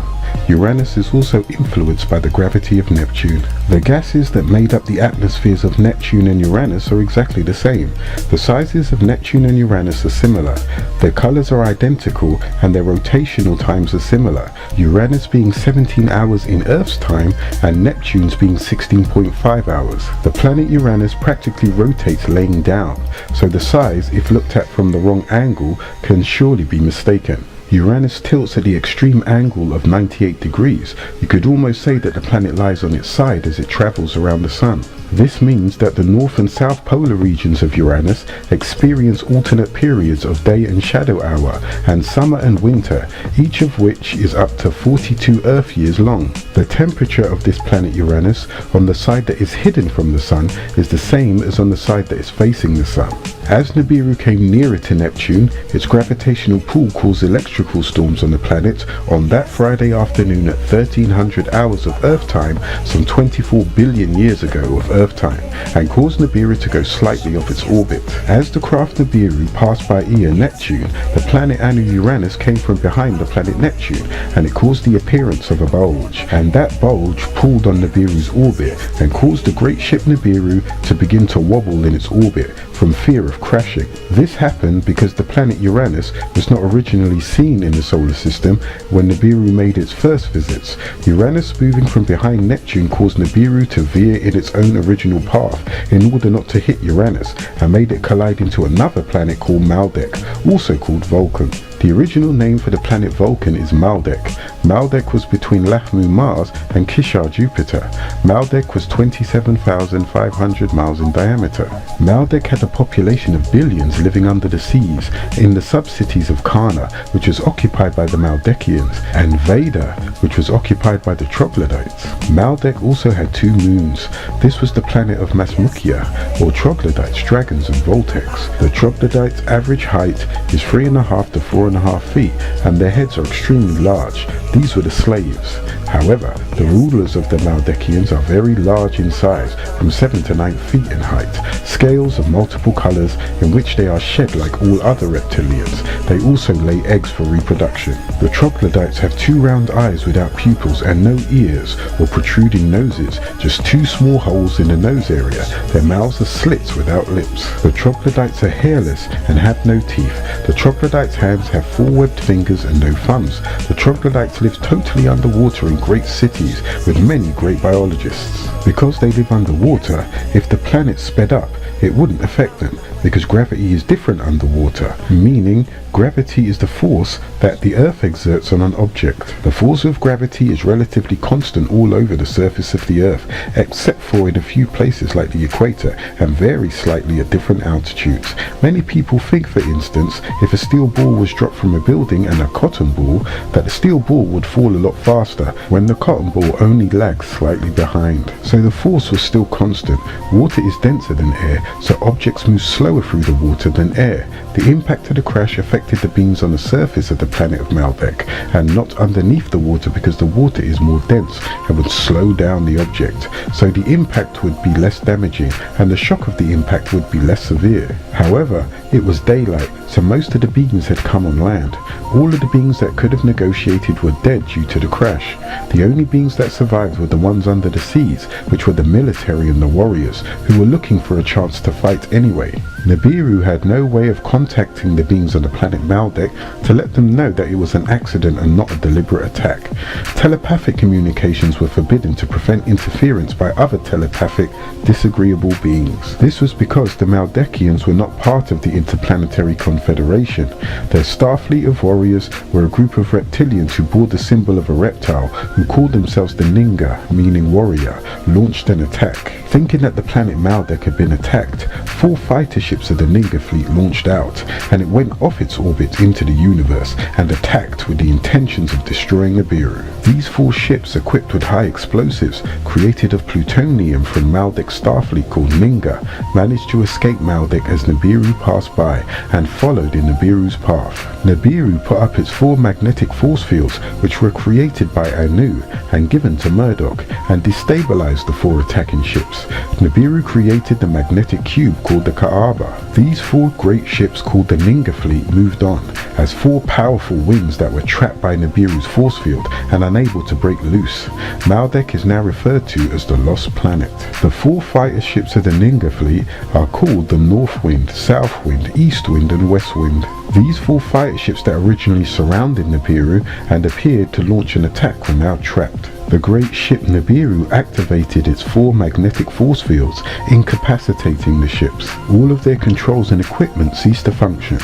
Uranus is also influenced by the gravity of Neptune. The gases that made up the atmospheres of Neptune and Uranus are exactly the same. The sizes of Neptune and Uranus are similar. Their colors are identical and their rotational times are similar, Uranus being 17 hours in Earth's time and Neptune's being 16.5 hours. The planet Uranus practically rotates laying down, so the size, if looked at from the wrong angle, can surely be mistaken. Uranus tilts at the extreme angle of 98 degrees. You could almost say that the planet lies on its side as it travels around the Sun. This means that the north and south polar regions of Uranus experience alternate periods of day and shadow hour, and summer and winter, each of which is up to 42 Earth years long. The temperature of this planet Uranus on the side that is hidden from the Sun is the same as on the side that is facing the Sun. As Nibiru came nearer to Neptune, its gravitational pull caused electrical storms on the planet on that Friday afternoon at 1300 hours of Earth time, some 24 billion years ago of Earth time, and caused Nibiru to go slightly off its orbit. As the craft Nibiru passed by Ea Neptune, the planet Anu Uranus came from behind the planet Neptune, and it caused the appearance of a bulge, and that bulge pulled on Nibiru's orbit and caused the great ship Nibiru to begin to wobble in its orbit from fear of crashing. This happened because the planet Uranus was not originally seen in the solar system when Nibiru made its first visits. Uranus moving from behind Neptune caused Nibiru to veer in its own original path in order not to hit Uranus, and made it collide into another planet called Maldek, also called Vulcan. The original name for the planet Vulcan is Maldek. Maldek was between Lahmu Mars and Kishar Jupiter. Maldek was 27,500 miles in diameter. Maldek had a population of billions living under the seas in the sub-cities of Kana, which was occupied by the Maldekians, and Veda, which was occupied by the Troglodytes. Maldek also had 2 moons. This was the planet of Masmukia, or Troglodytes, dragons and Voltex. The Troglodytes' average height is 3.5 to 4.5 feet, and their heads are extremely large. These were the slaves. However, the rulers of the Maldekians are very large in size, from 7 to 9 feet in height, scales of multiple colors in which they are shed like all other reptilians. They also lay eggs for reproduction. The Troglodytes have 2 round eyes without pupils and no ears or protruding noses, just 2 small holes in the nose area. Their mouths are slits without lips. The Troglodytes are hairless and have no teeth. The Troglodytes' hands have 4 webbed fingers and no thumbs. The Troglodytes live totally underwater in great cities with many great biologists. Because they live underwater, if the planet sped up, it wouldn't affect them, because gravity is different underwater, meaning gravity is the force that the Earth exerts on an object. The force of gravity is relatively constant all over the surface of the Earth, except for in a few places like the equator, and varies slightly at different altitudes. Many people think, for instance, if a steel ball was dropped from a building and a cotton ball, that the steel ball would fall a lot faster, when the cotton ball only lags slightly behind. So the force was still constant. Water is denser than air, so objects move slower through the water than air. The impact of the crash affected the beings on the surface of the planet of Maldek, and not underneath the water, because the water is more dense and would slow down the object. So the impact would be less damaging, and the shock of the impact would be less severe. However, it was daylight, so most of the beings had come on land. All of the beings that could have negotiated were dead due to the crash. The only beings that survived were the ones under the seas, which were the military and the warriors, who were looking for a chance to fight anyway. Nibiru had no way of contacting the beings on the planet Maldek to let them know that it was an accident and not a deliberate attack. Telepathic communications were forbidden to prevent interference by other telepathic, disagreeable beings. This was because the Maldekians were not part of the Interplanetary Confederation. Their Starfleet of warriors were a group of reptilians who bore the symbol of a reptile, who called themselves the Ninga, meaning warrior, launched an attack. Thinking that the planet Maldek had been attacked, 4 fighter ships of the Ninga fleet launched out, and it went off its orbit into the universe and attacked with the intentions of destroying Nibiru. These 4 ships, equipped with high explosives created of plutonium from Maldek's starfleet called Ninga, managed to escape Maldek as Nibiru passed by and followed in Nibiru's path. Nibiru put up its 4 magnetic force fields, which were created by Anu and given to Murdoch, and destabilized the 4 attacking ships. Nibiru created the magnetic cube called the Kaaba. These 4 great ships called the Ninga fleet moved on as 4 powerful wings that were trapped by Nibiru's force field and unable to break loose. Maldek is now referred to as the Lost Planet. The 4 fighter ships of the Ninga fleet are called the North Wind, South Wind, East Wind and West Wind. These 4 fighter ships that originally surrounded Nibiru and appeared to launch an attack were now trapped. The great ship Nibiru activated its 4 magnetic force fields, incapacitating the ships. All of their controls and equipment ceased to function.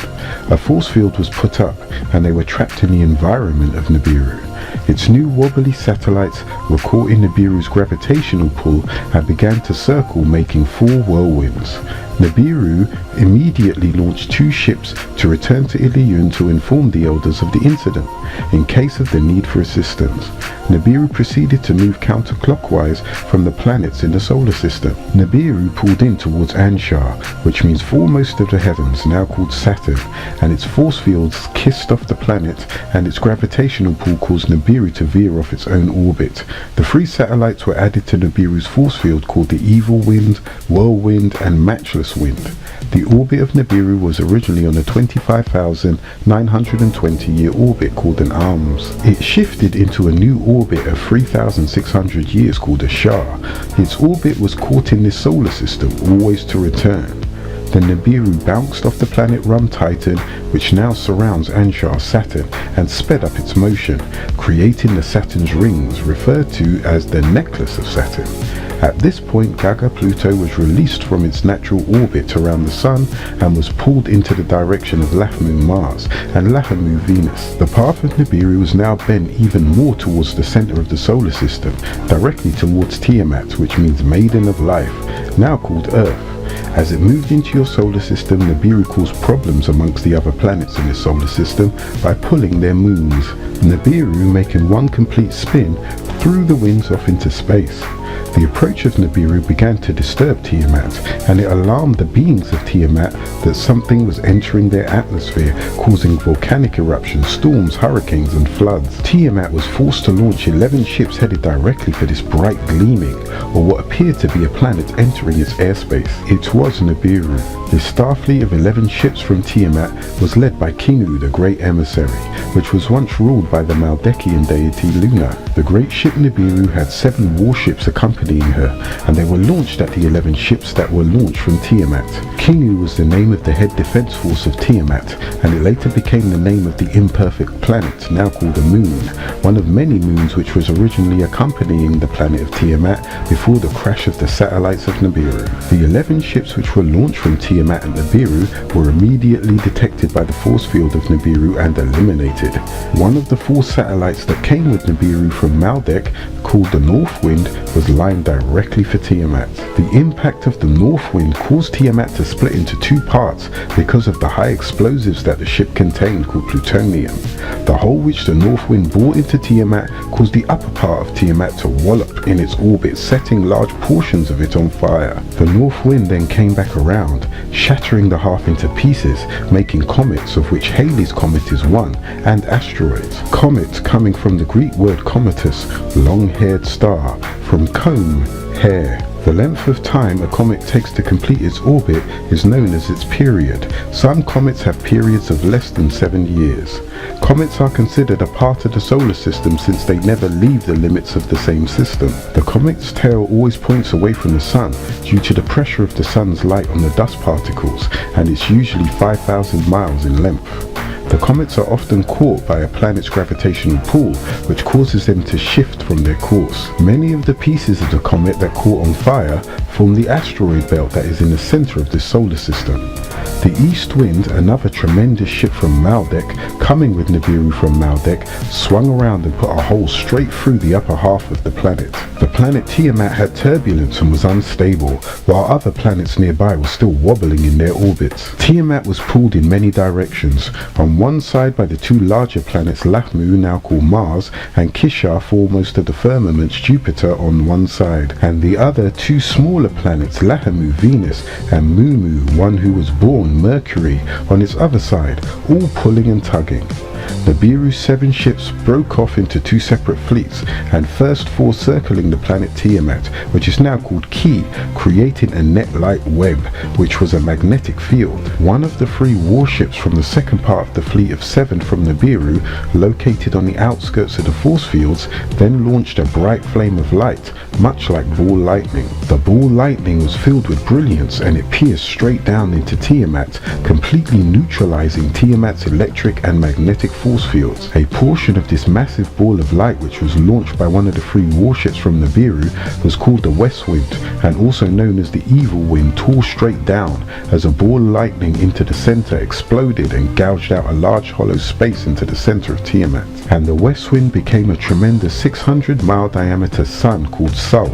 A force field was put up, and they were trapped in the environment of Nibiru. Its new wobbly satellites were caught in Nibiru's gravitational pull and began to circle, making 4 whirlwinds. Nibiru immediately launched 2 ships to return to Ilion to inform the elders of the incident, in case of the need for assistance. Nibiru proceeded to move counterclockwise from the planets in the solar system. Nibiru pulled in towards Anshar, which means foremost of the heavens, now called Saturn, and its force fields kissed off the planet, and its gravitational pull caused Nibiru to veer off its own orbit. The 3 satellites were added to Nibiru's force field called the Evil Wind, Whirlwind, and Matchless Wind. The orbit of Nibiru was originally on a 25,920-year orbit called an Alms. It shifted into a new orbit of 3,600 years called a Shah. Its orbit was caught in this solar system, always to return. The Nibiru bounced off the planet Rum Titan, which now surrounds Anshar Saturn, and sped up its motion, creating the Saturn's rings, referred to as the Necklace of Saturn. At this point, Gaga Pluto was released from its natural orbit around the Sun and was pulled into the direction of Lahmu Mars and Lahmu Venus. The path of Nibiru was now bent even more towards the center of the solar system, directly towards Tiamat, which means Maiden of Life, now called Earth. As it moved into your solar system, Nibiru caused problems amongst the other planets in the solar system by pulling their moons. Nibiru, making one complete spin, threw the winds off into space. The approach of Nibiru began to disturb Tiamat, and it alarmed the beings of Tiamat that something was entering their atmosphere, causing volcanic eruptions, storms, hurricanes, and floods. Tiamat was forced to launch 11 ships headed directly for this bright gleaming, or what appeared to be a planet entering its airspace. It was Nibiru. The star fleet of 11 ships from Tiamat was led by Kingu, the great emissary, which was once ruled by the Maldekian deity Luna. The great ship Nibiru had 7 warships accompanying her, and they were launched at the 11 ships that were launched from Tiamat. Kingu was the name of the head defense force of Tiamat, and it later became the name of the imperfect planet, now called a moon, one of many moons which was originally accompanying the planet of Tiamat before the crash of the satellites of Nibiru. The 11 ships which were launched from Tiamat and Nibiru were immediately detected by the force field of Nibiru and eliminated. One of the 4 satellites that came with Nibiru from Maldek, called the North Wind, was lined directly for Tiamat. The impact of the North Wind caused Tiamat to split into 2 parts because of the high explosives that the ship contained, called plutonium. The hole which the North Wind brought into Tiamat caused the upper part of Tiamat to wallop in its orbit, setting large portions of it on fire. The North Wind then came back around, shattering the half into pieces, making comets, of which Halley's Comet is one, and asteroids. Comet coming from the Greek word cometus, long-haired star, from comb, hair. The length of time a comet takes to complete its orbit is known as its period. Some comets have periods of less than 7 years. Comets are considered a part of the solar system since they never leave the limits of the same system. The comet's tail always points away from the sun due to the pressure of the sun's light on the dust particles, and it's usually 5,000 miles in length. The comets are often caught by a planet's gravitational pull, which causes them to shift from their course. Many of the pieces of the comet that caught on fire form the asteroid belt that is in the center of the solar system. The East Wind, another tremendous ship from Maldek, coming with Nibiru from Maldek, swung around and put a hole straight through the upper half of the planet. The planet Tiamat had turbulence and was unstable, while other planets nearby were still wobbling in their orbits. Tiamat was pulled in many directions, on one side by the 2 larger planets Lahmu, now called Mars, and Kishar, foremost of the firmaments, Jupiter, on one side, and the other 2 smaller planets Lahmu, Venus, and Mumu, one who was born, Mercury, on its other side, all pulling and tugging. Nibiru's 7 ships broke off into 2 separate fleets, and first 4 circling the planet Tiamat, which is now called Ki, creating a net-like web, which was a magnetic field. One of the 3 warships from the second part of the fleet of 7 from Nibiru, located on the outskirts of the force fields, then launched a bright flame of light, much like ball lightning. The ball lightning was filled with brilliance, and it pierced straight down into Tiamat, completely neutralizing Tiamat's electric and magnetic force fields. A portion of this massive ball of light, which was launched by one of the 3 warships from Nibiru, was called the West Wind, and also known as the Evil Wind, tore straight down as a ball of lightning into the center exploded and gouged out a large hollow space into the center of Tiamat. And the West Wind became a tremendous 600-mile diameter sun called Sol,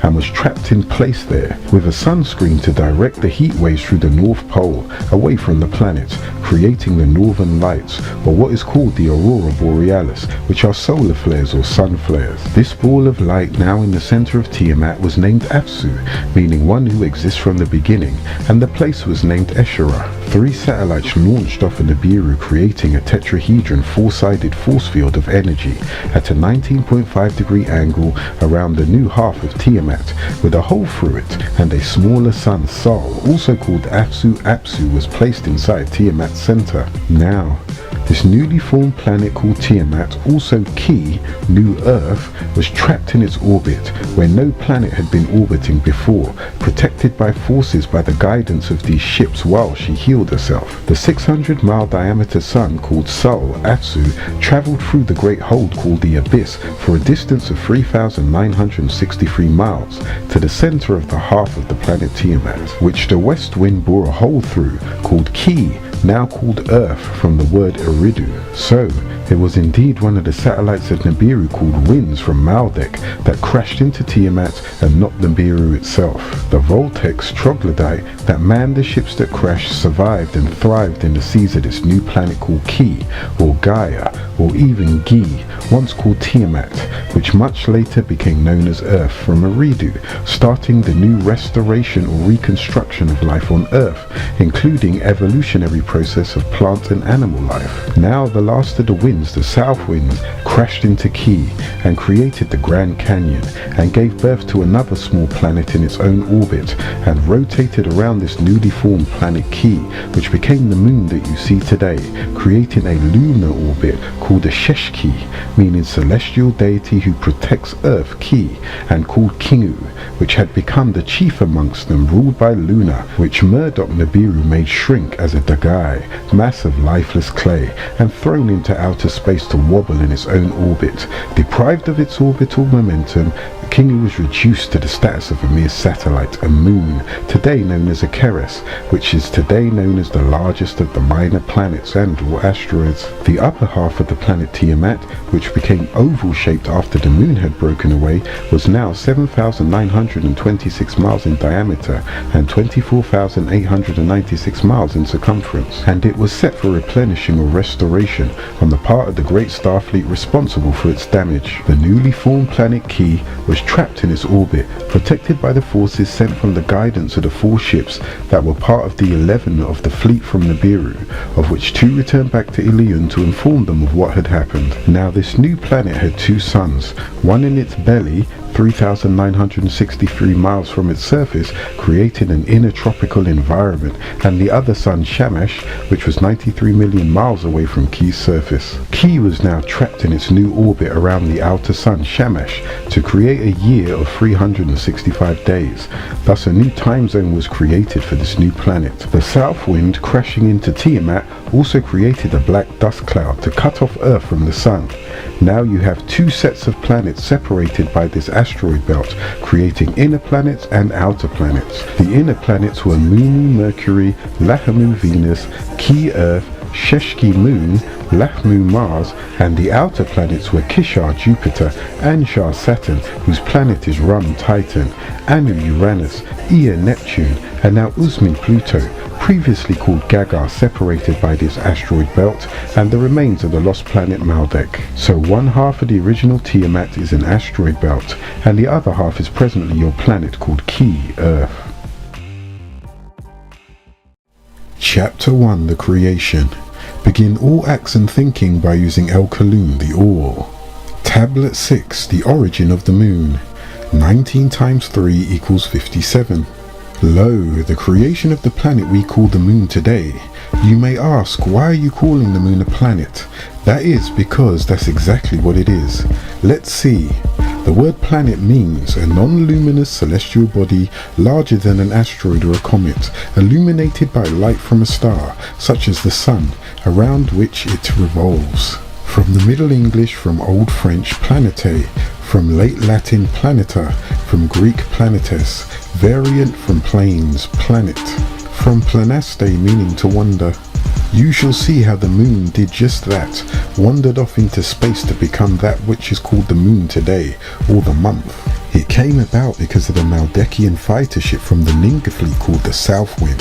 and was trapped in place there, with a sunscreen to direct the heat waves through the North Pole away from the planet, creating the Northern Lights, or what is called the Aurora Borealis, which are solar flares or sun flares. This ball of light now in the center of Tiamat was named Apsu, meaning one who exists from the beginning, and the place was named Escherah. 3 satellites launched off of Nibiru, creating a tetrahedron 4-sided force field of energy at a 19.5 degree angle around the new half of Tiamat, with a hole through it, and a smaller sun, Sol, also called Apsu, was placed inside Tiamat's center. Now, this newly formed planet called Tiamat, also Ki, New Earth, was trapped in its orbit where no planet had been orbiting before, protected by forces by the guidance of these ships while she healed herself. The 600-mile diameter sun called Sol, Apsu, traveled through the great hold called the Abyss for a distance of 3,963 miles to the center of the half of the planet Tiamat, which the west wind bore a hole through called Ki, now called Earth from the word Eridu. So, it was indeed one of the satellites of Nibiru called Winds from Maldek that crashed into Tiamat and not Nibiru itself. The Voltex troglodyte that manned the ships that crashed survived and thrived in the seas of this new planet called Ki, or Gaia, or even Gi, once called Tiamat, which much later became known as Earth from Eridu, starting the new restoration or reconstruction of life on Earth, including evolutionary process of plant and animal life. Now the last of the winds, the south wind, crashed into Ki and created the Grand Canyon and gave birth to another small planet in its own orbit and rotated around this newly formed planet Ki, which became the moon that you see today, creating a lunar orbit called a Sheshki, meaning celestial deity who protects Earth, Ki, and called Kingu, which had become the chief amongst them, ruled by Luna, which Murdoch Nibiru made shrink as a Dagai, massive lifeless clay, and thrown into outer space to wobble in its own orbit. Deprived of its orbital momentum, Kingu was reduced to the status of a mere satellite, a moon, today known as a Keres, which is today known as the largest of the minor planets and or asteroids. The upper half of the planet Tiamat, which became oval-shaped after the moon had broken away, was now 7,926 miles in diameter and 24,896 miles in circumference, and it was set for replenishing or restoration on the part of the great Starfleet responsible for its damage. The newly formed planet Ki was trapped in its orbit, protected by the forces sent from the guidance of the 4 ships that were part of the 11 of the fleet from Nibiru, of which 2 returned back to Ilion to inform them of what had happened. Now this new planet had 2 suns, one in its belly, 3,963 miles from its surface, creating an inner tropical environment, and the other sun, Shamash, which was 93 million miles away from Ki's surface. Ki was now trapped in its new orbit around the outer sun, Shamash, to create a year of 365 days. Thus a new time zone was created for this new planet. The south wind crashing into Tiamat also created a black dust cloud to cut off Earth from the sun. Now you have 2 sets of planets separated by this asteroid belt, creating inner planets and outer planets. The inner planets were Munu Mercury, Lahamu Venus, Ki Earth, Sheshki Moon, Lahmu Mars, and the outer planets were Kishar Jupiter, Anshar Saturn, whose planet is Rum Titan, Anu Uranus, Ea Neptune, and now Uzmi Pluto, previously called Gaga, separated by this asteroid belt, and the remains of the lost planet Maldek. So one half of the original Tiamat is an asteroid belt, and the other half is presently your planet called Ki, Earth. Chapter 1, The Creation. Begin all acts and thinking by using El Kalun, the All. Tablet 6, The Origin of the Moon. 19 times 3 equals 57. Lo, the creation of the planet we call the Moon today. You may ask, why are you calling the Moon a planet? That is because that's exactly what it is. Let's see. The word planet means a non-luminous celestial body larger than an asteroid or a comet, illuminated by light from a star, such as the sun, around which it revolves. From the Middle English, from Old French planete, from Late Latin planeta, from Greek planetes, variant from planes, planet, from planaste meaning to wander. You shall see how the moon did just that, wandered off into space to become that which is called the moon today, or the month. It came about because of the Maldekian fighter ship from the Ninga fleet called the South Wind.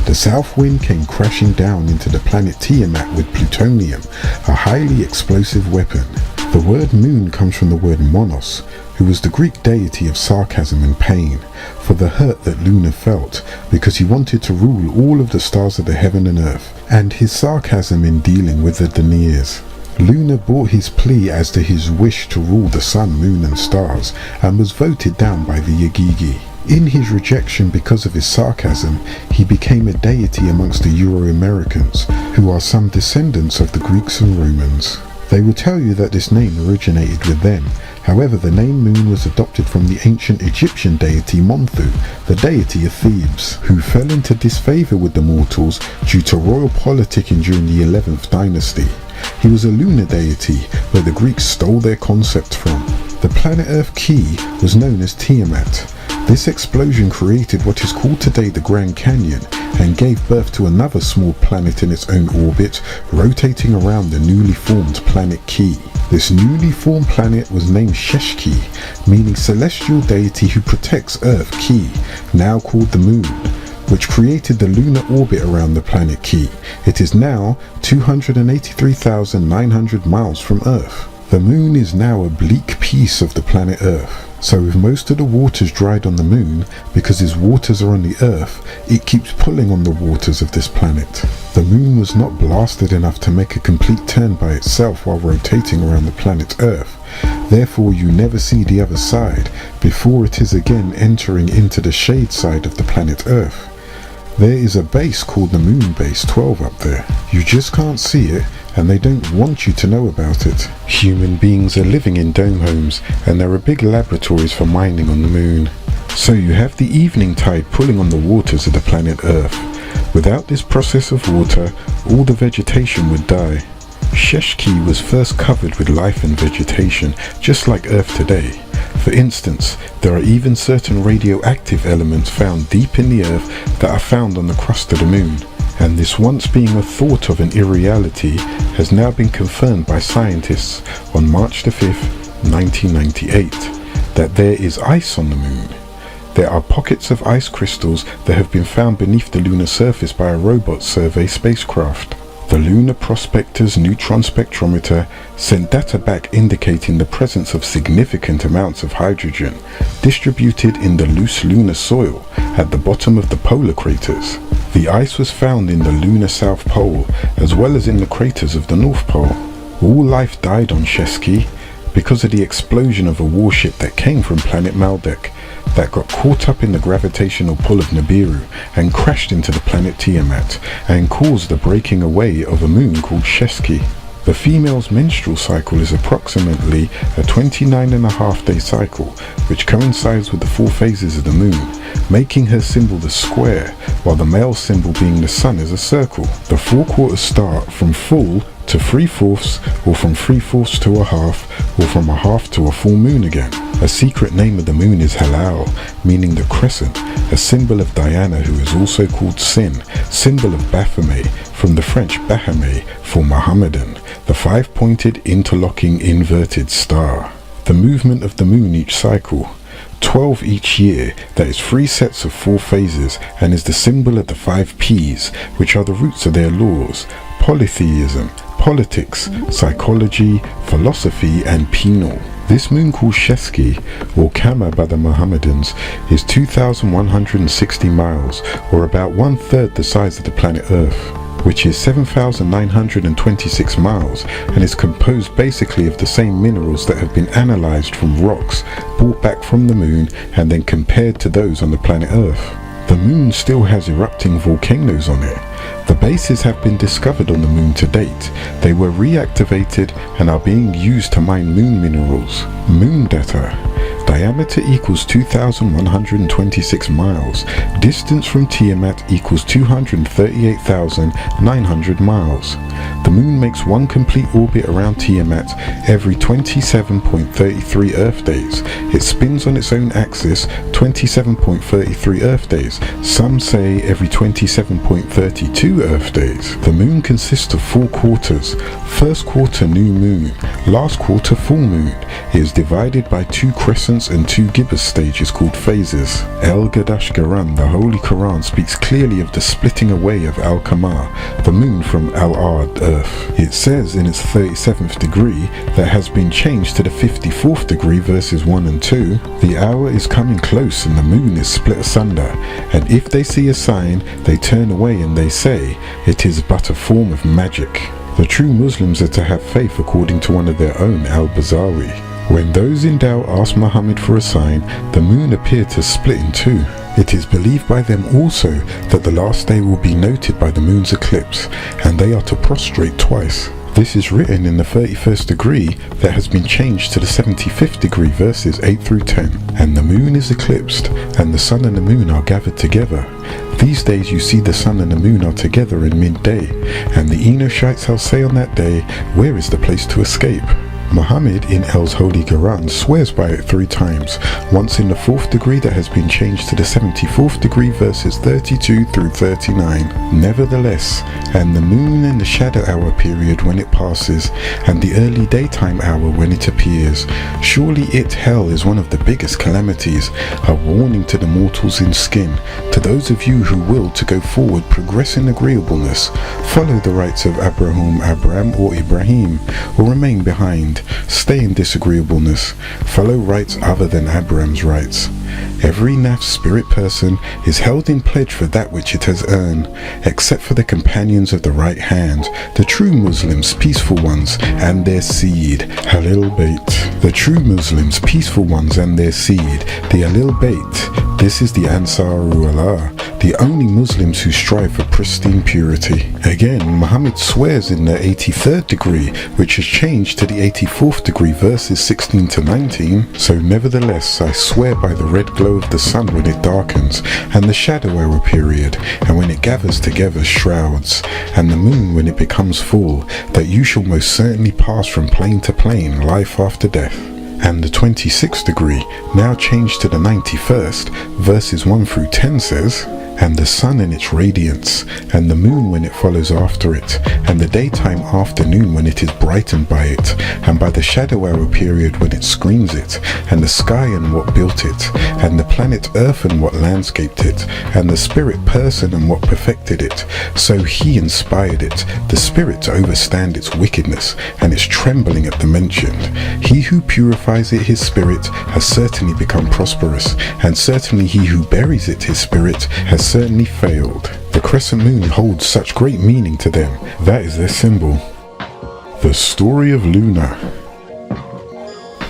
The South Wind came crashing down into the planet Tiamat with plutonium, a highly explosive weapon. The word moon comes from the word monos, who was the Greek deity of sarcasm and pain, for the hurt that Luna felt, because he wanted to rule all of the stars of the heaven and earth, and his sarcasm in dealing with the Deniers. Luna brought his plea as to his wish to rule the sun, moon and stars, and was voted down by the Yagigi. In his rejection because of his sarcasm, he became a deity amongst the Euro-Americans, who are some descendants of the Greeks and Romans. They will tell you that this name originated with them. However, the name Moon was adopted from the ancient Egyptian deity Monthu, the deity of Thebes, who fell into disfavor with the mortals due to royal politicking during the 11th dynasty. He was a lunar deity, where the Greeks stole their concept from. The planet Earth key was known as Tiamat. This explosion created what is called today the Grand Canyon, and gave birth to another small planet in its own orbit, rotating around the newly formed planet Ki. This newly formed planet was named Sheshki, meaning celestial deity who protects Earth Ki, now called the Moon, which created the lunar orbit around the planet Ki. It is now 283,900 miles from Earth. The Moon is now a bleak piece of the planet Earth. So if most of the waters dried on the Moon, because its waters are on the Earth, it keeps pulling on the waters of this planet. The Moon was not blasted enough to make a complete turn by itself while rotating around the planet Earth. Therefore you never see the other side, before it is again entering into the shade side of the planet Earth. There is a base called the Moon Base 12 up there. You just can't see it, and they don't want you to know about it. Human beings are living in dome homes, and there are big laboratories for mining on the Moon. So you have the evening tide pulling on the waters of the planet Earth. Without this process of water, all the vegetation would die. Sheshki was first covered with life and vegetation, just like Earth today. For instance, there are even certain radioactive elements found deep in the Earth that are found on the crust of the Moon. And this once being a thought of an irreality has now been confirmed by scientists on March the 5th, 1998, that there is ice on the Moon. There are pockets of ice crystals that have been found beneath the lunar surface by a robot survey spacecraft. The Lunar Prospector's neutron spectrometer sent data back indicating the presence of significant amounts of hydrogen distributed in the loose lunar soil at the bottom of the polar craters. The ice was found in the lunar South Pole as well as in the craters of the North Pole. All life died on Sheshki because of the explosion of a warship that came from planet Maldek that got caught up in the gravitational pull of Nibiru and crashed into the planet Tiamat and caused the breaking away of a moon called Sheshki. The female's menstrual cycle is approximately a 29.5-day cycle, which coincides with the 4 phases of the moon, making her symbol the square, while the male symbol being the sun is a circle. The 4 quarters start from full to 3/4, or from 3/4 to a half, or from a half to a full moon again. A secret name of the moon is Halal, meaning the crescent, a symbol of Diana, who is also called Sin, symbol of Baphomet, from the French Bahamut for Mohammedan, the 5-pointed interlocking inverted star. The movement of the moon each cycle, 12 each year, that is 3 sets of 4 phases, and is the symbol of the 5 P's, which are the roots of their laws: polytheism, politics, psychology, philosophy, and penal. This moon called Sheshki, or Kama by the Mohammedans, is 2,160 miles, or about 1/3 the size of the planet Earth, which is 7,926 miles, and is composed basically of the same minerals that have been analyzed from rocks brought back from the moon and then compared to those on the planet Earth. The moon still has erupting volcanoes on it. The bases have been discovered on the moon to date. They were reactivated and are being used to mine moon minerals. Moon data. Diameter equals 2,126 miles. Distance from Tiamat equals 238,900 miles. The moon makes one complete orbit around Tiamat every 27.33 Earth days. It spins on its own axis 27.33 Earth days. Some say every 27.32 Earth days. The moon consists of 4 quarters. First quarter new moon, last quarter full moon. It is divided by 2 crescents and 2 gibbous stages called phases. El-Gadash-Garan, the Holy Quran, speaks clearly of the splitting away of Al-Qamar, the moon, from Al-Ard, Earth. It says in its 37th degree that has been changed to the 54th degree, verses 1 and 2. The hour is coming close and the moon is split asunder, and if they see a sign, they turn away and they say, it is but a form of magic. The true Muslims are to have faith according to one of their own, Al-Bazawi. When those in doubt asked Muhammad for a sign, the moon appeared to split in 2. It is believed by them also that the last day will be noted by the moon's eclipse, and they are to prostrate twice. This is written in the 31st degree that has been changed to the 75th degree, verses 8 through 10. And the moon is eclipsed, and the sun and the moon are gathered together. These days you see the sun and the moon are together in midday, and the Enoshites shall say on that day, where is the place to escape? Muhammad in El's Holy Quran swears by it 3 times, once in the 4th degree that has been changed to the 74th degree, verses 32 through 39. Nevertheless, and the moon and the shadow hour period when it passes, and the early daytime hour when it appears, surely it, hell, is one of the biggest calamities, a warning to the mortals in skin, to those of you who will to go forward, progress in agreeableness, follow the rights of Abraham or Ibrahim, or remain behind. Stay in disagreeableness. Follow rights other than Abraham's rights. Every nafs spirit person is held in pledge for that which it has earned, except for the companions of the right hand, the true Muslims, peaceful ones, and their seed, Halil Bayt. The true Muslims, peaceful ones, and their seed, the Halil Bayt. This is the Ansarullah, the only Muslims who strive for pristine purity. Again, Muhammad swears in the 83rd degree, which has changed to the 84th degree, verses 16 to 19. So nevertheless, I swear by the red glow of the sun when it darkens, and the shadow hour period, and when it gathers together shrouds, and the moon when it becomes full, that you shall most certainly pass from plane to plane, life after death. And the 26th degree, now changed to the 91st, verses 1 through 10 says, and the sun in its radiance, and the moon when it follows after it, and the daytime afternoon when it is brightened by it, and by the shadow hour period when it screens it, and the sky and what built it, and the planet earth and what landscaped it, and the spirit person and what perfected it. So he inspired it, the spirit to overstand its wickedness, and its trembling at the mentioned. He who purifies it his spirit has certainly become prosperous, and certainly he who buries it his spirit has certainly failed. The crescent moon holds such great meaning to them. That is their symbol. The story of Luna.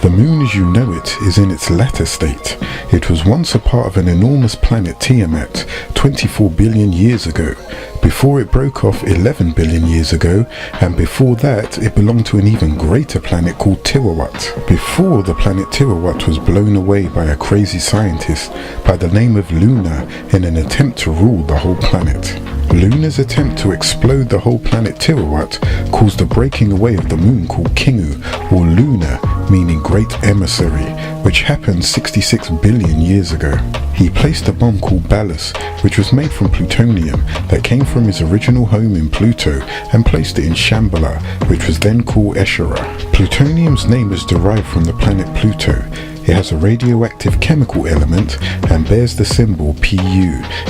The moon as you know it is in its latter state. It was once a part of an enormous planet Tiamat 24 billion years ago. Before it broke off 11 billion years ago, and before that it belonged to an even greater planet called Tiwawat. Before the planet Tiwawat was blown away by a crazy scientist by the name of Luna in an attempt to rule the whole planet. Luna's attempt to explode the whole planet Tiwawat caused a breaking away of the moon called Kingu, or Luna, meaning great emissary, which happened 66 billion years ago. He placed a bomb called Ballast, which was made from plutonium that came from his original home in Pluto, and placed it in Shambhala, which was then called Eshara. Plutonium's name is derived from the planet Pluto. It has a radioactive chemical element and bears the symbol Pu.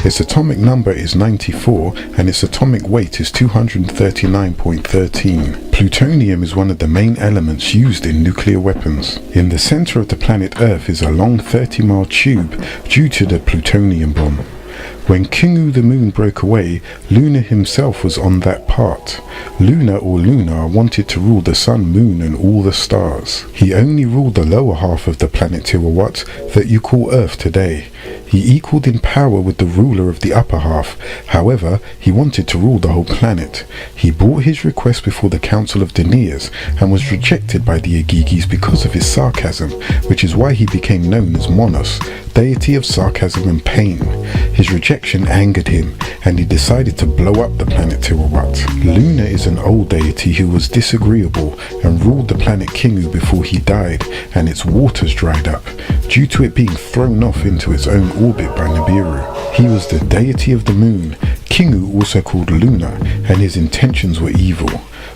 Its atomic number is 94 and its atomic weight is 239.13. Plutonium is one of the main elements used in nuclear weapons. In the center of the planet Earth is a long 30-mile tube due to the plutonium bomb. When Kingu the moon broke away, Luna himself was on that part. Luna or Lunar wanted to rule the sun, moon and all the stars. He only ruled the lower half of the planet Tiwawat that you call Earth today, He equaled in power with the ruler of the upper half. However, he wanted to rule the whole planet. He brought his request before the Council of Deniers and was rejected by the Igigis because of his sarcasm, which is why he became known as Monos, deity of sarcasm and pain. His rejection angered him, and he decided to blow up the planet Tiwawat. Luna is an old deity who was disagreeable and ruled the planet Kingu before he died, and its waters dried up, due to it being thrown off into its own orbit by Nibiru. He was the deity of the moon, Kingu also called Luna, and his intentions were evil.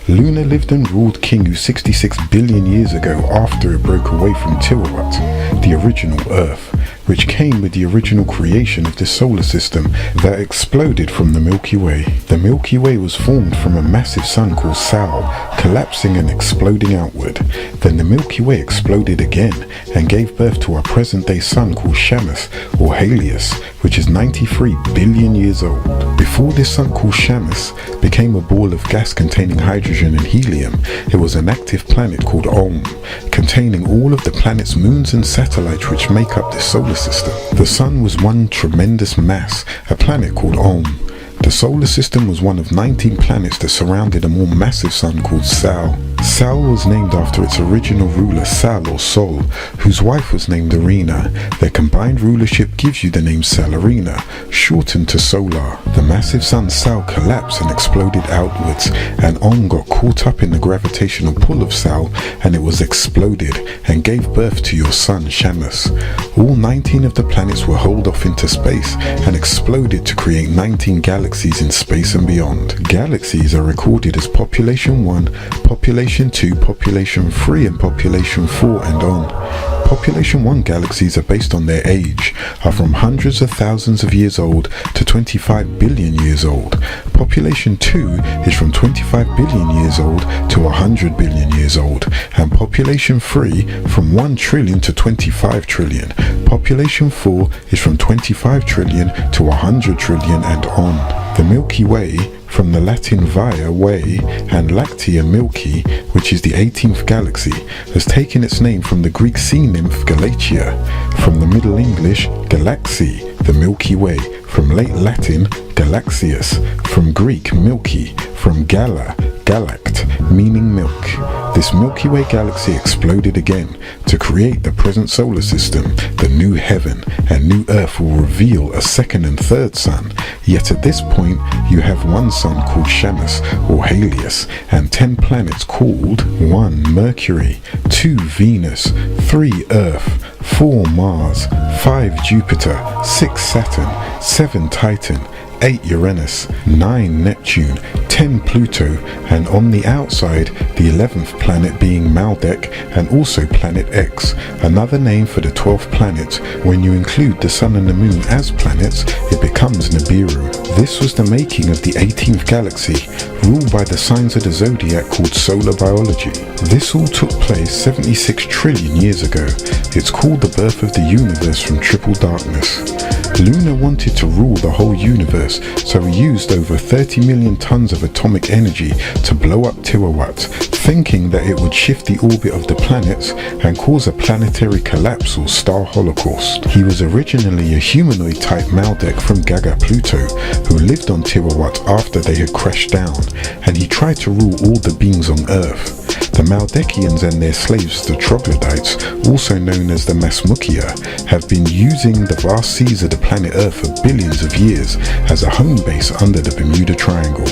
Luna lived and ruled Kingu 66 billion years ago after it broke away from Tiwawat, the original Earth, which came with the original creation of this solar system that exploded from the Milky Way. The Milky Way was formed from a massive sun called Sol, collapsing and exploding outward. Then the Milky Way exploded again and gave birth to our present-day sun called Shamus, or Helios, which is 93 billion years old. Before this sun called Shamus became a ball of gas containing hydrogen and helium, it was an active planet called Om, containing all of the planet's moons and satellites which make up this solar system. The sun was one tremendous mass, a planet called Om. The solar system was one of 19 planets that surrounded a more massive sun called Sol. Sol was named after its original ruler Sal or Sol, whose wife was named Arena. Their combined rulership gives you the name Salarina, shortened to Solar. The massive sun Sol collapsed and exploded outwards, and Om got caught up in the gravitational pull of Sol, and it was exploded and gave birth to your sun Shamus. All 19 of the planets were hurled off into space and exploded to create 19 galaxies in space and beyond. Galaxies are recorded as population 1, population 2, population 3 and population 4 and on. Population 1 galaxies are based on their age, are from hundreds of thousands of years old to 25 billion years old. Population 2 is from 25 billion years old to 100 billion years old, and population 3 from 1 trillion to 25 trillion. Population 4 is from 25 trillion to 100 trillion and on. The Milky Way, from the Latin via, way, and lactea, milky, which is the 18th galaxy, has taken its name from the Greek sea nymph Galatea, from the Middle English Galaxy, the Milky Way, from late Latin Galaxius, from Greek milky, from Gala, galact, meaning milk. This Milky Way galaxy exploded again to create the present solar system. The new heaven and new earth will reveal a second and third sun. Yet at this point you have one sun called Shamus or Helios, and 10 planets called 1 Mercury, 2 Venus, 3 Earth, 4 Mars, 5 Jupiter, 6 Saturn, 7 Titan, 8 Uranus, 9 Neptune, 10 Pluto, and on the outside the 11th planet being Maldek, and also Planet X, another name for the 12th planet. When you include the Sun and the Moon as planets, it becomes Nibiru. This was the making of the 18th galaxy, ruled by the signs of the zodiac called solar biology. This all took place 76 trillion years ago. It's called the birth of the universe from triple darkness. Luna wanted to rule the whole universe, so he used over 30 million tons of atomic energy to blow up Tiwawat, thinking that it would shift the orbit of the planets and cause a planetary collapse or star holocaust. He was originally a humanoid type Maldek from Gaga Pluto, who lived on Tiwawat after they had crashed down, and he tried to rule all the beings on Earth. The Maldekians and their slaves, the troglodytes, also known as the Masmukia, have been using the vast seas of the planet Earth for billions of years as a home base under the Bermuda Triangle,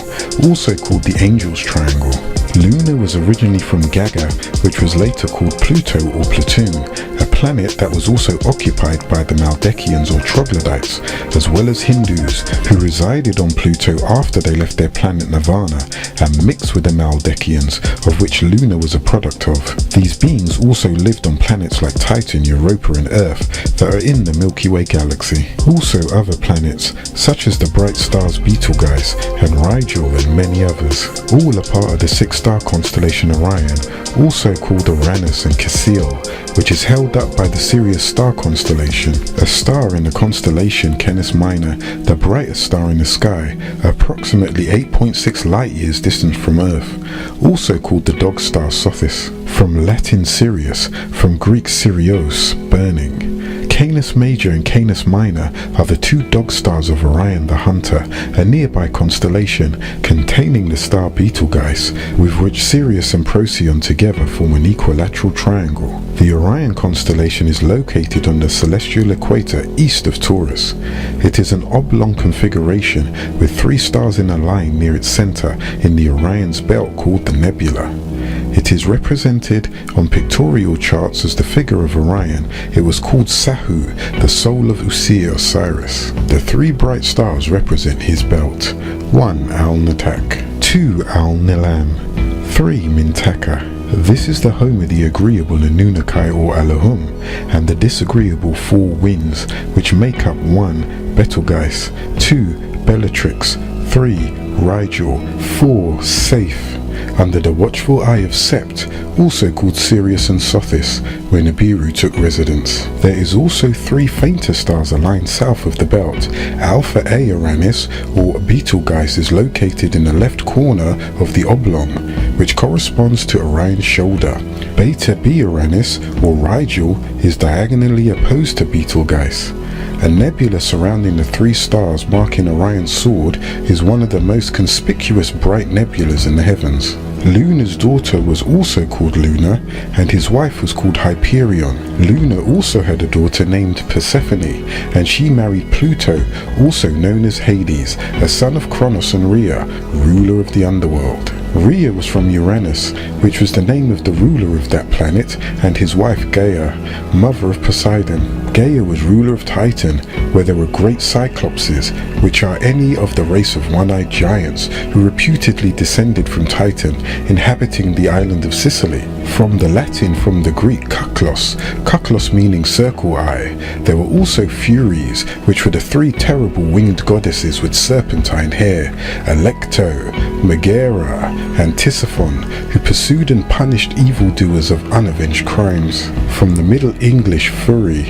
also called the Angel's Triangle. Luna was originally from Gaga, which was later called Pluto or Platoon, a planet that was also occupied by the Maldekians or troglodytes, as well as Hindus, who resided on Pluto after they left their planet Nirvana and mixed with the Maldekians, of which Luna was a product of. These beings also lived on planets like Titan, Europa and Earth that are in the Milky Way galaxy. Also other planets, such as the bright stars Betelgeuse and Rigel and many others, all are part of the 6-star constellation Orion, also called Uranus and Cassiel, which is held up by the Sirius star constellation, a star in the constellation Canis Minor, the brightest star in the sky, approximately 8.6 light years distant from Earth, also called the dog star Sothis, from Latin Sirius, from Greek Sirios, burning. Canis Major and Canis Minor are the two dog stars of Orion the Hunter, a nearby constellation containing the star Betelgeuse, with which Sirius and Procyon together form an equilateral triangle. The Orion constellation is located on the celestial equator east of Taurus. It is an oblong configuration with 3 stars in a line near its center in the Orion's belt called the nebula. It is represented on pictorial charts as the figure of Orion. It was called Sahu, the soul of Osiris. The 3 bright stars represent his belt: 1 Al-Natak, 2 Al-Nilam, 3 Mintaka. This is the home of the agreeable Anunnaki or Elohim, and the disagreeable 4 winds, which make up 1 Betelgeuse, 2 Bellatrix, 3 Rigel, 4 Safe, under the watchful eye of Sept, also called Sirius and Sothis, where Nibiru took residence. There is also 3 fainter stars aligned south of the belt. Alpha A Uranus, or Betelgeuse, is located in the left corner of the oblong, which corresponds to Orion's shoulder. Beta B Uranus, or Rigel, is diagonally opposed to Betelgeuse. A nebula surrounding the 3 stars marking Orion's sword is one of the most conspicuous bright nebulas in the heavens. Luna's daughter was also called Luna, and his wife was called Hyperion. Luna also had a daughter named Persephone, and she married Pluto, also known as Hades, a son of Kronos and Rhea, ruler of the underworld. Rhea was from Uranus, which was the name of the ruler of that planet, and his wife Gaia, mother of Poseidon. Gaia was ruler of Titan, where there were great cyclopses, which are any of the race of one-eyed giants who reputedly descended from Titan, inhabiting the island of Sicily. From the Latin, from the Greek kuklos, kuklos meaning circle eye. There were also Furies, which were the 3 terrible winged goddesses with serpentine hair, Alecto, Megara, and Tisiphon, who pursued and punished evildoers of unavenged crimes. From the Middle English Fury,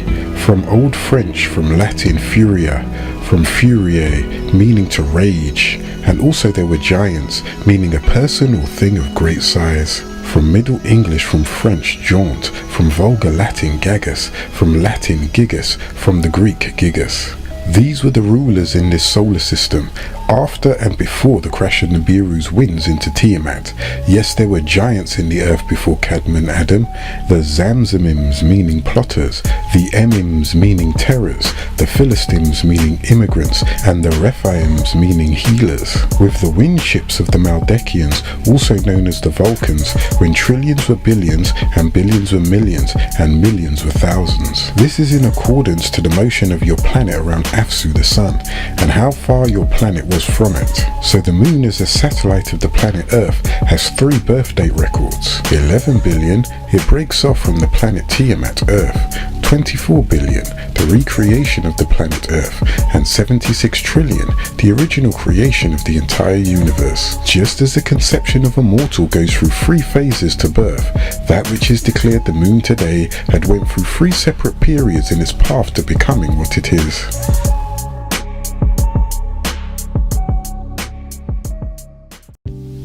from Old French, from Latin Furia, from Furiae, meaning to rage, and also there were giants, meaning a person or thing of great size. From Middle English, from French jaunt, from Vulgar Latin gagus, from Latin gigas, from the Greek gigas. These were the rulers in this solar system, after and before the crash of Nibiru's winds into Tiamat. Yes, there were giants in the earth before Cadmon and Adam, the Zamzamims meaning plotters, the Emims meaning terrors, the Philistines meaning immigrants, and the Rephaims meaning healers, with the wind ships of the Maldekians, also known as the Vulcans, when trillions were billions, and billions were millions, and millions were thousands. This is in accordance to the motion of your planet around Afsu the Sun, and how far your planet was from it. So the Moon, as a satellite of the planet Earth, has 3 birth date records. 11 billion, it breaks off from the planet Tiamat Earth. 24 billion, the recreation of the planet Earth, and 76 trillion, the original creation of the entire universe. Just as the conception of a mortal goes through 3 phases to birth, that which is declared the Moon today had went through 3 separate periods in its path to becoming what it is.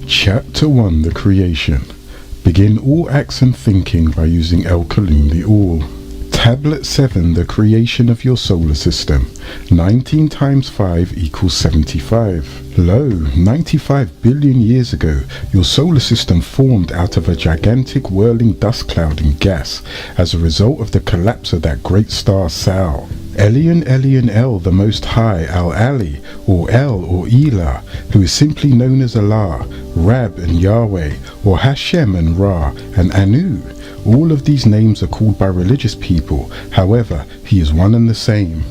Chapter 1, The Creation. Begin all acts and thinking by using El Kalum the All. Tablet 7, the creation of your solar system. 19 times 5 equals 75. Lo, 95 billion years ago, your solar system formed out of a gigantic whirling dust cloud and gas as a result of the collapse of that great star Sal. Elion Elion El, the Most High, Al-Ali, or El or Elah, who is simply known as Allah, Rab and Yahweh, or Hashem and Ra, and Anu. All of these names are called by religious people, however, he is one and the same.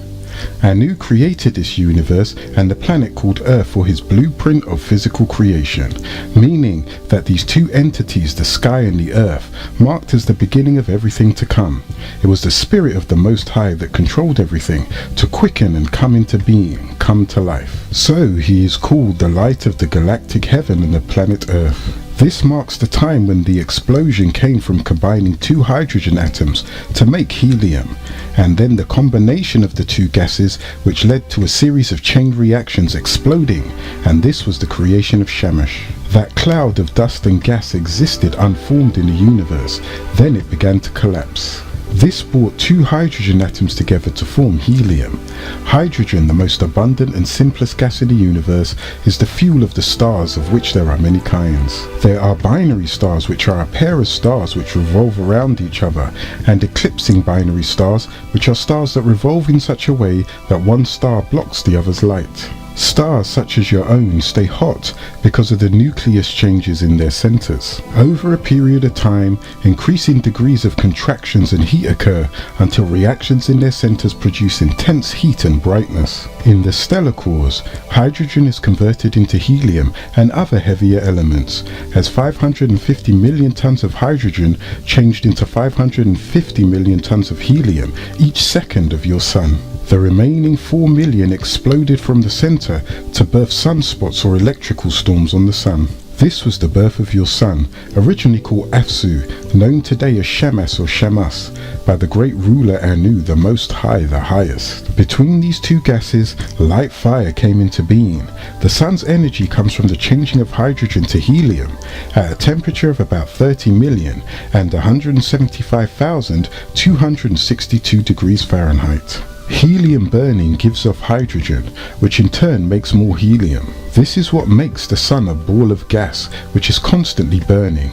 Anu created this universe and the planet called Earth for his blueprint of physical creation, meaning that these 2 entities, the sky and the earth, marked as the beginning of everything to come. It was the spirit of the Most High that controlled everything to quicken and come into being, come to life. So he is called the light of the galactic heaven and the planet Earth. This marks the time when the explosion came from combining 2 hydrogen atoms to make helium, and then the combination of the 2 gases, which led to a series of chain reactions exploding, and this was the creation of Shamash. That cloud of dust and gas existed unformed in the universe, then it began to collapse. This brought two hydrogen atoms together to form helium. Hydrogen, the most abundant and simplest gas in the universe, is the fuel of the stars, of which there are many kinds. There are binary stars, which are a pair of stars which revolve around each other, and eclipsing binary stars, which are stars that revolve in such a way that one star blocks the other's light. Stars such as your own stay hot because of the nucleus changes in their centers. Over a period of time, increasing degrees of contractions and heat occur until reactions in their centers produce intense heat and brightness. In the stellar cores, hydrogen is converted into helium and other heavier elements, as 550 million tons of hydrogen changed into 550 million tons of helium each second of your sun. The remaining 4 million exploded from the center to birth sunspots or electrical storms on the sun. This was the birth of your sun, originally called Afsu, known today as Shamas or Shamas, by the great ruler Anu, the Most High, the highest. Between these two gases, light fire came into being. The sun's energy comes from the changing of hydrogen to helium at a temperature of about 30 million and 175,262 degrees Fahrenheit. Helium burning gives off hydrogen, which in turn makes more helium. This is what makes the sun a ball of gas, which is constantly burning.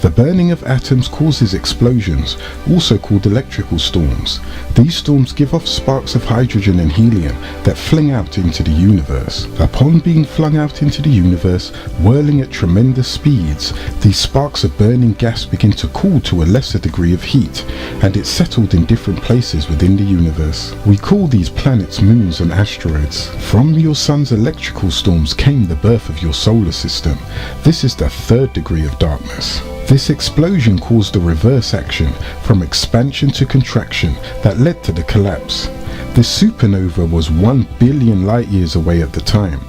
The burning of atoms causes explosions, also called electrical storms. These storms give off sparks of hydrogen and helium that fling out into the universe. Upon being flung out into the universe, whirling at tremendous speeds, these sparks of burning gas begin to cool to a lesser degree of heat, and it's settled in different places within the universe. We call these planets moons and asteroids. From your sun's electrical storms came the birth of your solar system. This is the third degree of darkness. This explosion caused a reverse action from expansion to contraction that led to the collapse. This supernova was 1 billion light years away at the time.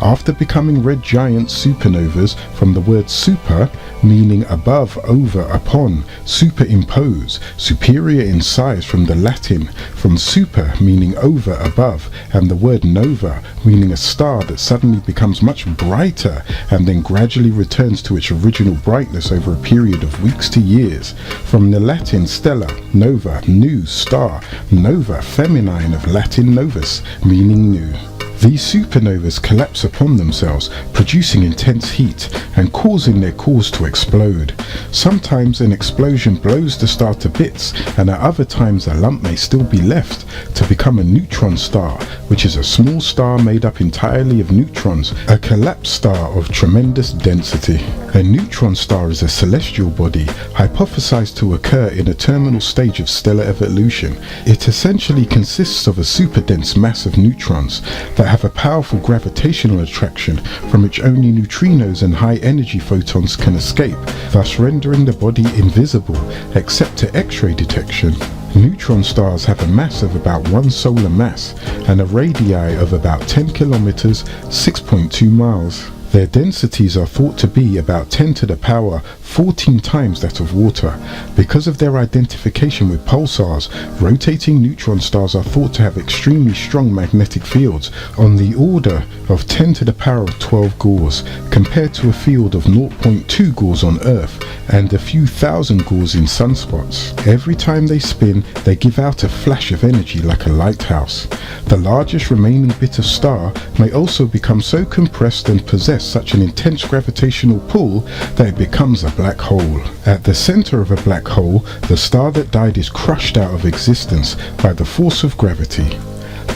After becoming red giant supernovas from the word super, meaning above, over, upon, superimpose, superior in size from the Latin, from super meaning over, above, and the word nova meaning a star that suddenly becomes much brighter and then gradually returns to its original brightness over a period of weeks to years, from the Latin stella, nova, new, star, nova, feminine of Latin novus, meaning new. These supernovas collapse upon themselves, producing intense heat and causing their cores to explode. Sometimes an explosion blows the star to bits, and at other times a lump may still be left to become a neutron star, which is a small star made up entirely of neutrons, a collapsed star of tremendous density. A neutron star is a celestial body hypothesized to occur in a terminal stage of stellar evolution. It essentially consists of a superdense mass of neutrons that have a powerful gravitational attraction from which only neutrinos and high-energy photons can escape, thus rendering the body invisible except to X-ray detection. Neutron stars have a mass of about 1 solar mass and a radii of about 10 kilometers, 6.2 miles. Their densities are thought to be about 10 to the power 14 times that of water. Because of their identification with pulsars, rotating neutron stars are thought to have extremely strong magnetic fields on the order of 10 to the power of 12 Gauss, compared to a field of 0.2 Gauss on Earth and a few thousand Gauss in sunspots. Every time they spin, they give out a flash of energy like a lighthouse. The largest remaining bit of star may also become so compressed and possess such an intense gravitational pull that it becomes a black hole. At the center of a black hole, the star that died is crushed out of existence by the force of gravity.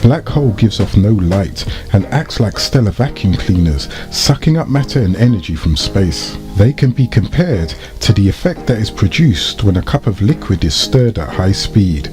Black hole gives off no light and acts like stellar vacuum cleaners, sucking up matter and energy from space. They can be compared to the effect that is produced when a cup of liquid is stirred at high speed.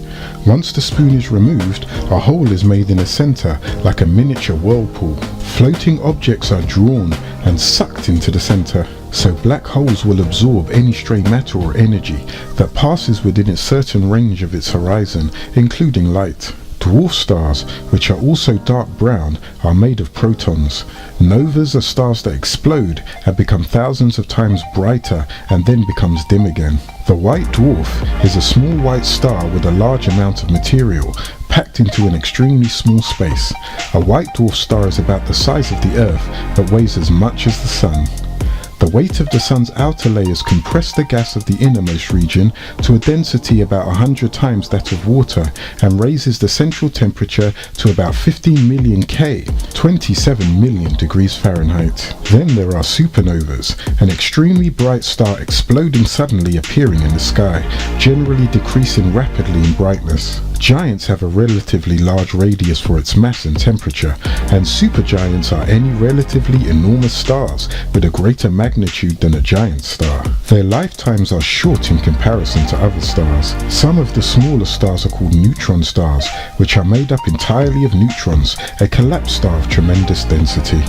Once the spoon is removed, a hole is made in the center like a miniature whirlpool. Floating objects are drawn and sucked into the center. So black holes will absorb any stray matter or energy that passes within a certain range of its horizon, including light. Dwarf stars, which are also dark brown, are made of protons. Novas are stars that explode and become thousands of times brighter and then becomes dim again. The white dwarf is a small white star with a large amount of material packed into an extremely small space. A white dwarf star is about the size of the Earth but weighs as much as the Sun. The weight of the sun's outer layers compress the gas of the innermost region to a density about 100 times that of water and raises the central temperature to about 15 million K, 27 million degrees Fahrenheit. Then there are supernovas, an extremely bright star exploding suddenly appearing in the sky, generally decreasing rapidly in brightness. Giants have a relatively large radius for its mass and temperature, and supergiants are any relatively enormous stars with a greater magnitude than a giant star. Their lifetimes are short in comparison to other stars. Some of the smaller stars are called neutron stars, which are made up entirely of neutrons, a collapsed star of tremendous density.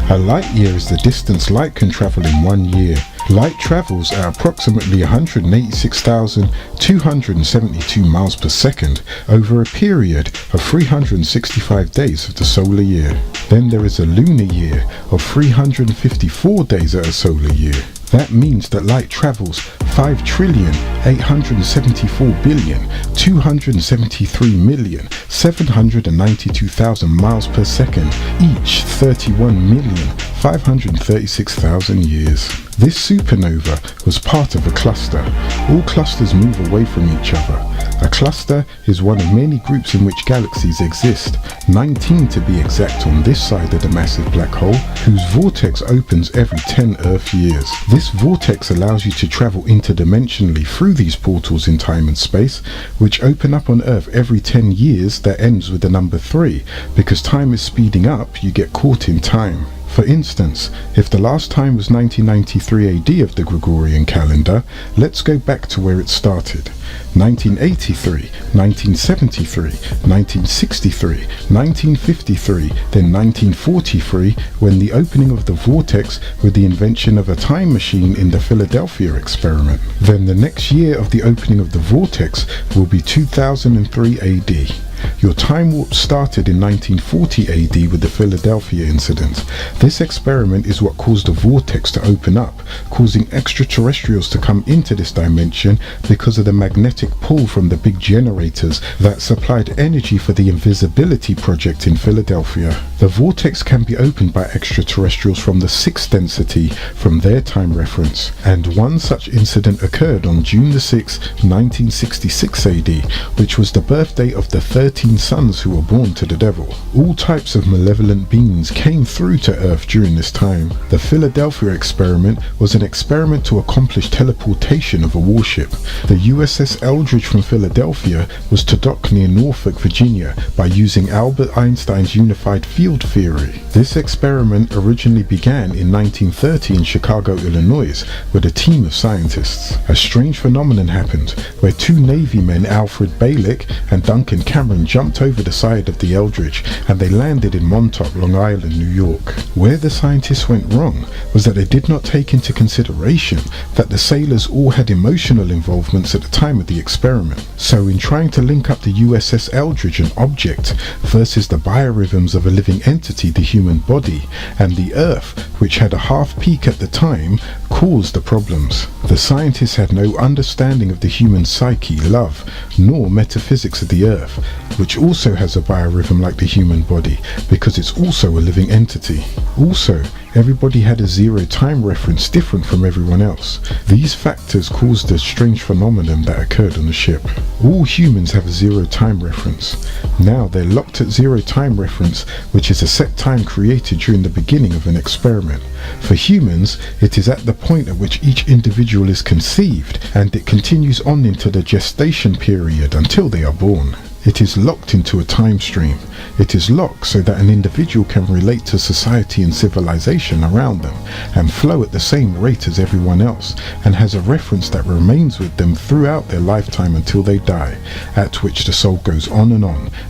A light year is the distance light can travel in 1 year. Light travels at approximately 186,272 miles per second over a period of 365 days of the solar year. Then there is a lunar year of 354 days at a solar year. That means that light travels 5,874,273,792,000 miles per second, each 31,536,000 years. This supernova was part of a cluster. All clusters move away from each other. A cluster is one of many groups in which galaxies exist, 19 to be exact on this side of the massive black hole, whose vortex opens every 10 Earth years. This vortex allows you to travel interdimensionally through these portals in time and space, which open up on Earth every 10 years that ends with the number 3. Because time is speeding up, you get caught in time. For instance, if the last time was 1993 AD of the Gregorian calendar, let's go back to where it started. 1983, 1973, 1963, 1953, then 1943, when the opening of the vortex with the invention of a time machine in the Philadelphia experiment. Then the next year of the opening of the vortex will be 2003 AD. Your time warp started in 1940 AD with the Philadelphia incident. This experiment is what caused the vortex to open up, causing extraterrestrials to come into this dimension because of the magnetic pull from the big generators that supplied energy for the invisibility project in Philadelphia. The vortex can be opened by extraterrestrials from the 6th density from their time reference, and one such incident occurred on June the 6th, 1966 AD, which was the birthday of the 13 sons who were born to the devil. All types of malevolent beings came through to Earth during this time. The Philadelphia experiment was an experiment to accomplish teleportation of a warship. The USS Eldridge from Philadelphia was to dock near Norfolk, Virginia by using Albert Einstein's unified field theory. This experiment originally began in 1930 in Chicago, Illinois, with a team of scientists. A strange phenomenon happened where 2 Navy men, Alfred Balick and Duncan Cameron, jumped over the side of the Eldridge and they landed in Montauk, Long Island, New York. Where the scientists went wrong was that they did not take into consideration that the sailors all had emotional involvements at the time of the experiment. So in trying to link up the USS Eldridge, an object, versus the biorhythms of a living entity, the human body, and the Earth, which had a half peak at the time, caused the problems. The scientists had no understanding of the human psyche, love, nor metaphysics of the Earth, which also has a biorhythm like the human body, because it's also a living entity. Also, everybody had a zero time reference different from everyone else. These factors caused a strange phenomenon that occurred on the ship. All humans have a zero time reference. Now they're locked at zero time reference, which is a set time created during the beginning of an experiment. For humans, it is at the point at which each individual is conceived, and it continues on into the gestation period until they are born. It is locked into a time stream. It is locked so that an individual can relate to society and civilization around them and flow at the same rate as everyone else, and has a reference that remains with them throughout their lifetime until they die, at which the soul goes on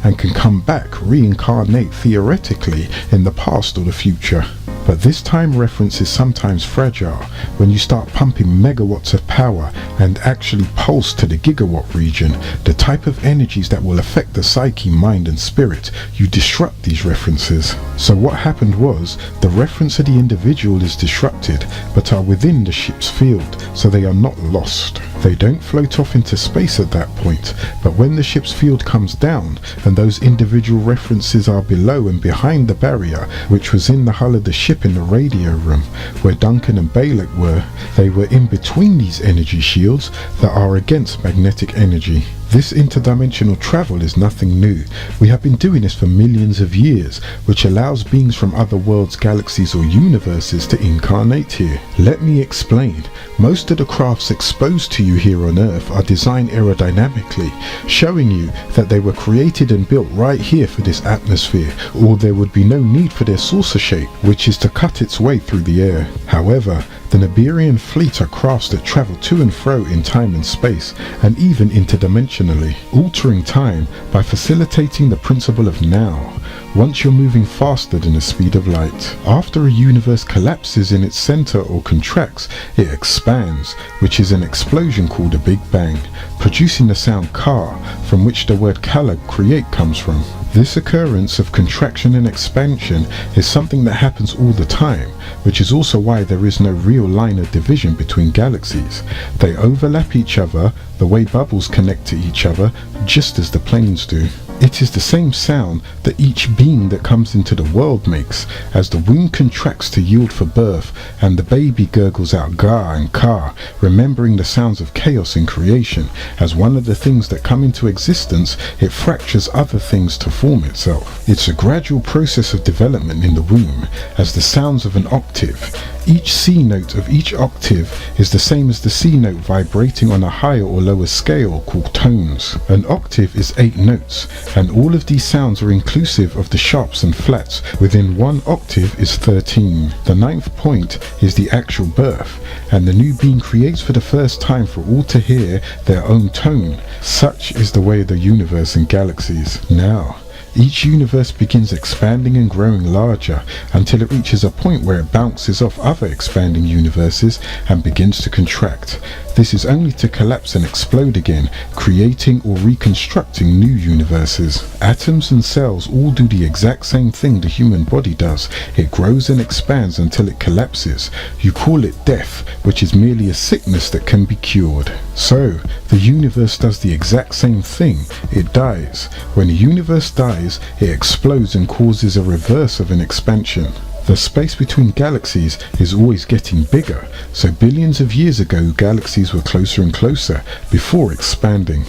and can come back, reincarnate theoretically in the past or the future. But this time reference is sometimes fragile when you start pumping megawatts of power and actually pulse to the gigawatt region, the type of energies that will affect the psyche, mind and spirit. You disrupt these references. So what happened was, the reference of the individual is disrupted, but are within the ship's field, so they are not lost. They don't float off into space at that point, but when the ship's field comes down and those individual references are below and behind the barrier, which was in the hull of the ship in the radio room where Duncan and Balak were, they were in between these energy shields that are against magnetic energy. This interdimensional travel is nothing new. We have been doing this for millions of years, which allows beings from other worlds, galaxies or universes to incarnate here. Let me explain. Most of the crafts exposed to you here on Earth are designed aerodynamically, showing you that they were created and built right here for this atmosphere, or there would be no need for their saucer shape, which is to cut its way through the air. However, the Nibirian fleet are crafts that travel to and fro in time and space, and even interdimensionally, altering time by facilitating the principle of now, once you're moving faster than the speed of light. After a universe collapses in its center or contracts, it expands, which is an explosion called a Big Bang, producing the sound ka, from which the word kala, create, comes from. This occurrence of contraction and expansion is something that happens all the time, which is also why there is no real line of division between galaxies. They overlap each other the way bubbles connect to each other, just as the planes do. It is the same sound that each being that comes into the world makes, as the womb contracts to yield for birth and the baby gurgles out ga and ka, remembering the sounds of chaos in creation. As one of the things that come into existence, it fractures other things to form itself. It's a gradual process of development in the womb, as the sounds of an octave. Each C note of each octave is the same as the C note vibrating on a higher or lower scale called tones. An octave is 8 notes, and all of these sounds are inclusive of the sharps and flats. Within one octave is 13. The 9th point is the actual birth, and the new being creates for the first time for all to hear their own tone. Such is the way of the universe and galaxies. Now, each universe begins expanding and growing larger until it reaches a point where it bounces off other expanding universes and begins to contract. This is only to collapse and explode again, creating or reconstructing new universes. Atoms and cells all do the exact same thing the human body does. It grows and expands until it collapses. You call it death, which is merely a sickness that can be cured. So, the universe does the exact same thing. It dies. When a universe dies, it explodes and causes a reverse of an expansion. The space between galaxies is always getting bigger, so billions of years ago galaxies were closer and closer before expanding.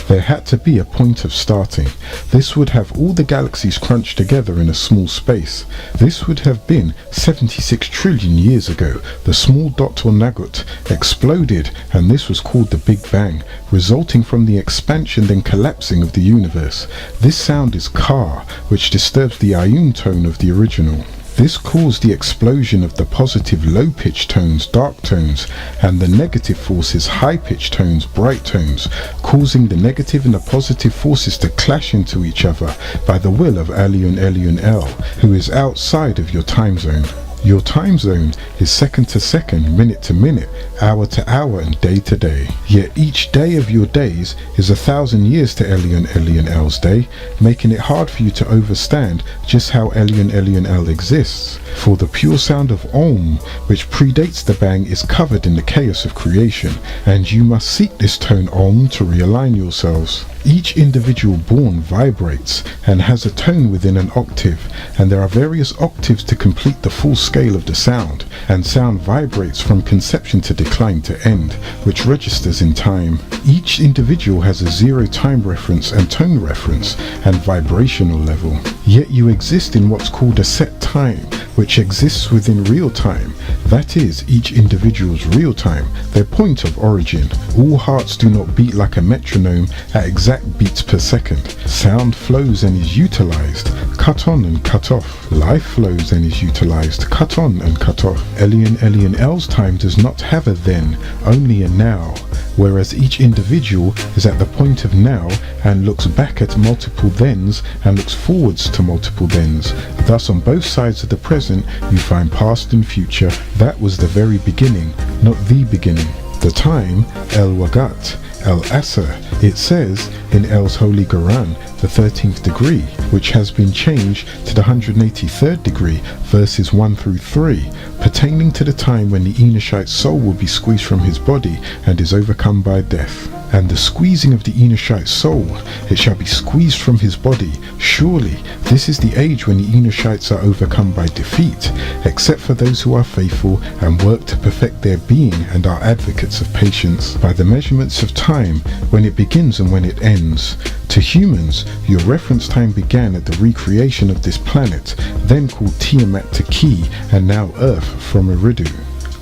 There had to be a point of starting. This would have all the galaxies crunched together in a small space. This would have been 76 trillion years ago. The small dot or nugget exploded, and this was called the Big Bang, resulting from the expansion then collapsing of the universe. This sound is ka, which disturbs the Ayun tone of the original. This caused the explosion of the positive low-pitched tones, dark tones, and the negative forces, high-pitched tones, bright tones, causing the negative and the positive forces to clash into each other by the will of Elyon El, who is outside of your time zone. Your time zone is second to second, minute to minute, hour to hour, and day to day. Yet each day of your days is 1,000 years to Elyon El's day, making it hard for you to understand just how Elyon El exists. For the pure sound of Om, which predates the Bang, is covered in the chaos of creation, and you must seek this tone Om to realign yourselves. Each individual born vibrates and has a tone within an octave, and there are various octaves to complete the full scale of the sound, and sound vibrates from conception to decline to end, which registers in time. Each individual has a 0 time reference and tone reference and vibrational level. Yet you exist in what's called a set time, which exists within real time. That is, each individual's real time, their point of origin. All hearts do not beat like a metronome at exact beats per second. Sound flows and is utilized, cut on and cut off. Life flows and is utilized, cut on and cut off. Elyon El's time does not have a then, only a now, whereas each individual is at the point of now and looks back at multiple thens and looks forwards to multiple thens. Thus on both sides of the present you find past and future. That was the very beginning, not the beginning. The time, El Wagat, El Asr, it says in El's Holy Quran, the 13th degree, which has been changed to the 183rd degree, verses 1 through 3, pertaining to the time when the Enoshite soul will be squeezed from his body and is overcome by death. And the squeezing of the Enoshite soul, it shall be squeezed from his body. Surely this is the age when the Enoshites are overcome by defeat, except for those who are faithful and work to perfect their being and are advocates of patience by the measurements of time, when it begins and when it ends. To humans, your reference time began at the recreation of this planet, then called Tiamat Taki, and now Earth from Eridu.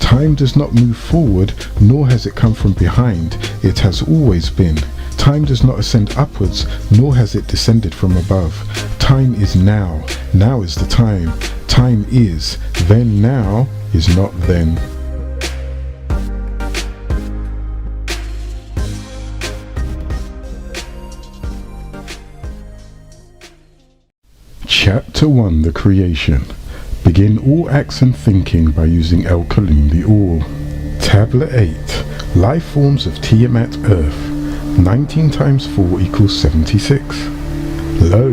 Time does not move forward, nor has it come from behind. It has always been. Time does not ascend upwards, nor has it descended from above. Time is now. Now is the time. Time is. Then now is not then. Chapter 1, The Creation. Begin all acts and thinking by using El Kalim the All. Tablet 8. Life forms of Tiamat Earth. 19 times 4 equals 76. Lo,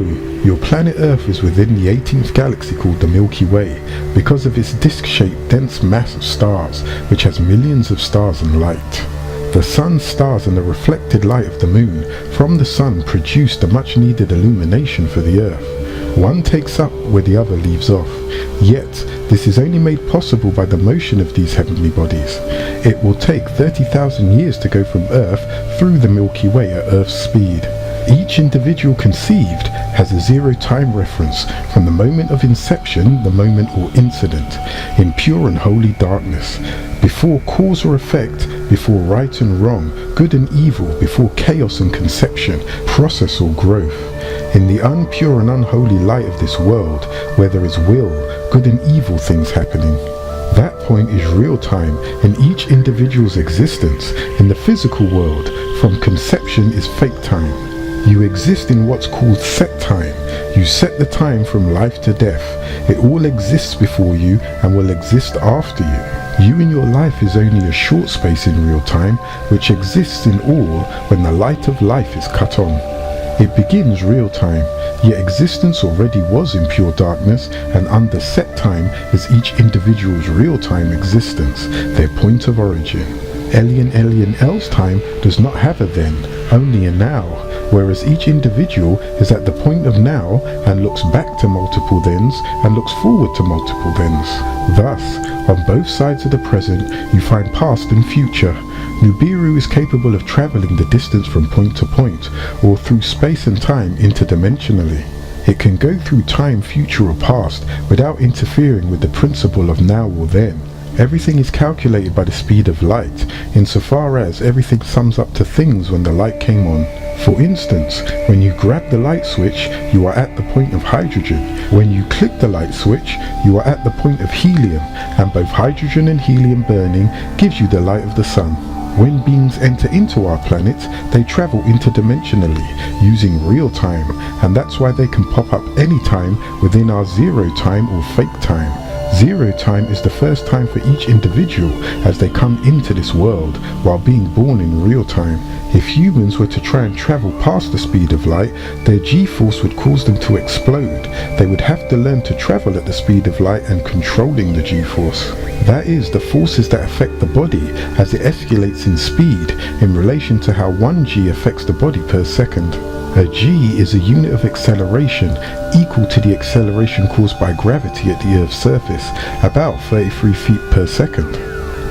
your planet Earth is within the 18th galaxy called the Milky Way, because of its disc-shaped dense mass of stars, which has millions of stars and light. The sun's stars and the reflected light of the moon from the sun produce the much-needed illumination for the Earth. One takes up where the other leaves off. Yet, this is only made possible by the motion of these heavenly bodies. It will take 30,000 years to go from Earth through the Milky Way at Earth's speed. Each individual conceived has a zero time reference from the moment of inception, the moment or incident, in pure and holy darkness, before cause or effect, before right and wrong, good and evil, before chaos and conception, process or growth. In the unpure and unholy light of this world, where there is will, good and evil things happening. That point is real time in each individual's existence. In the physical world, from conception is fake time. You exist in what's called set time. You set the time from life to death. It all exists before you and will exist after you. You in your life is only a short space in real time, which exists in all when the light of life is cut on. It begins real time, yet existence already was in pure darkness, and under set time is each individual's real time existence, their point of origin. Alien L's time does not have a then, only a now, whereas each individual is at the point of now and looks back to multiple thens and looks forward to multiple thens. Thus, on both sides of the present, you find past and future. Nibiru is capable of traveling the distance from point to point, or through space and time interdimensionally. It can go through time, future or past, without interfering with the principle of now or then. Everything is calculated by the speed of light, insofar as everything sums up to things when the light came on. For instance, when you grab the light switch, you are at the point of hydrogen. When you click the light switch, you are at the point of helium, and both hydrogen and helium burning gives you the light of the sun. When beings enter into our planet, they travel interdimensionally, using real time, and that's why they can pop up any time within our zero time or fake time. Zero time is the first time for each individual as they come into this world, while being born in real time. If humans were to try and travel past the speed of light, their G-force would cause them to explode. They would have to learn to travel at the speed of light and controlling the G-force. That is, the forces that affect the body as it escalates in speed in relation to how 1 G affects the body per second. A G is a unit of acceleration equal to the acceleration caused by gravity at the Earth's surface, about 33 feet per second.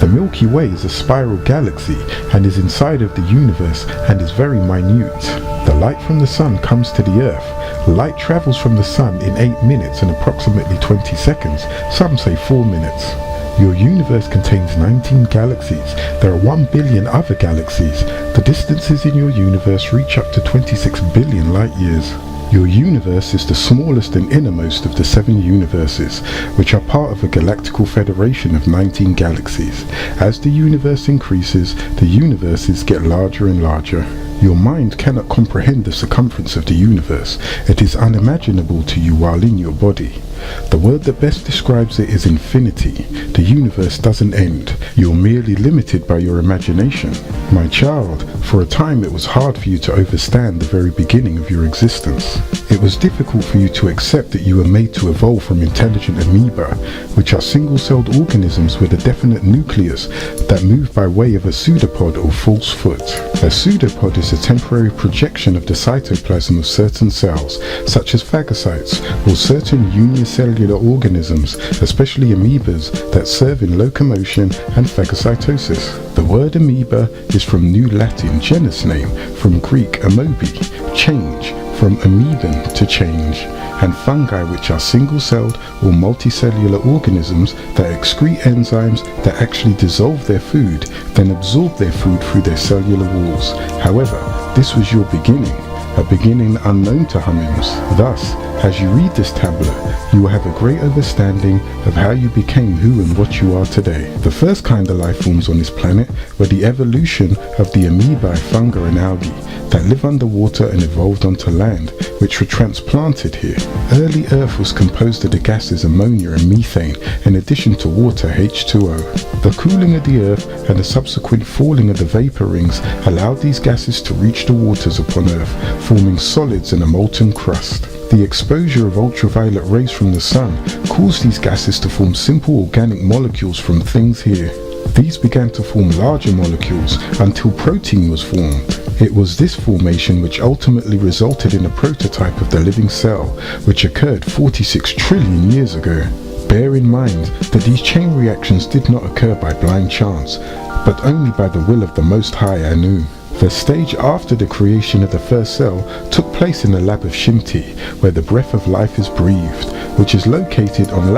The Milky Way is a spiral galaxy and is inside of the universe and is very minute. The light from the sun comes to the Earth. Light travels from the sun in 8 minutes and approximately 20 seconds, some say 4 minutes. Your universe contains 19 galaxies. There are 1 billion other galaxies. The distances in your universe reach up to 26 billion light years. Your universe is the smallest and innermost of the 7 universes, which are part of a galactical federation of 19 galaxies. As the universe increases, the universes get larger and larger. Your mind cannot comprehend the circumference of the universe. It is unimaginable to you while in your body. The word that best describes it is infinity. The universe doesn't end. You're merely limited by your imagination. My child, for a time it was hard for you to understand the very beginning of your existence. It was difficult for you to accept that you were made to evolve from intelligent amoeba, which are single-celled organisms with a definite nucleus that move by way of a pseudopod or false foot. A pseudopod is a temporary projection of the cytoplasm of certain cells, such as phagocytes, or certain unicellular organisms, especially amoebas, that serve in locomotion and phagocytosis. The word amoeba is from New Latin genus name, from Greek amoebi, change, from amoeban to change, and fungi, which are single-celled or multicellular organisms that excrete enzymes that actually dissolve their food, then absorb their food through their cellular walls. However, this was your beginning, a beginning unknown to humans. Thus, as you read this tablet, you will have a great understanding of how you became who and what you are today. The first kind of life forms on this planet were the evolution of the amoebae, fungi and algae that live underwater and evolved onto land, which were transplanted here. Early Earth was composed of the gases ammonia and methane, in addition to water, H2O. The cooling of the Earth and the subsequent falling of the vapor rings allowed these gases to reach the waters upon Earth, forming solids and a molten crust. The exposure of ultraviolet rays from the sun caused these gases to form simple organic molecules from things here. These began to form larger molecules until protein was formed. It was this formation which ultimately resulted in a prototype of the living cell, which occurred 46 trillion years ago. Bear in mind that these chain reactions did not occur by blind chance, but only by the will of the Most High Anu. The stage after the creation of the first cell took place in the lab of Shimti, where the breath of life is breathed, which is located on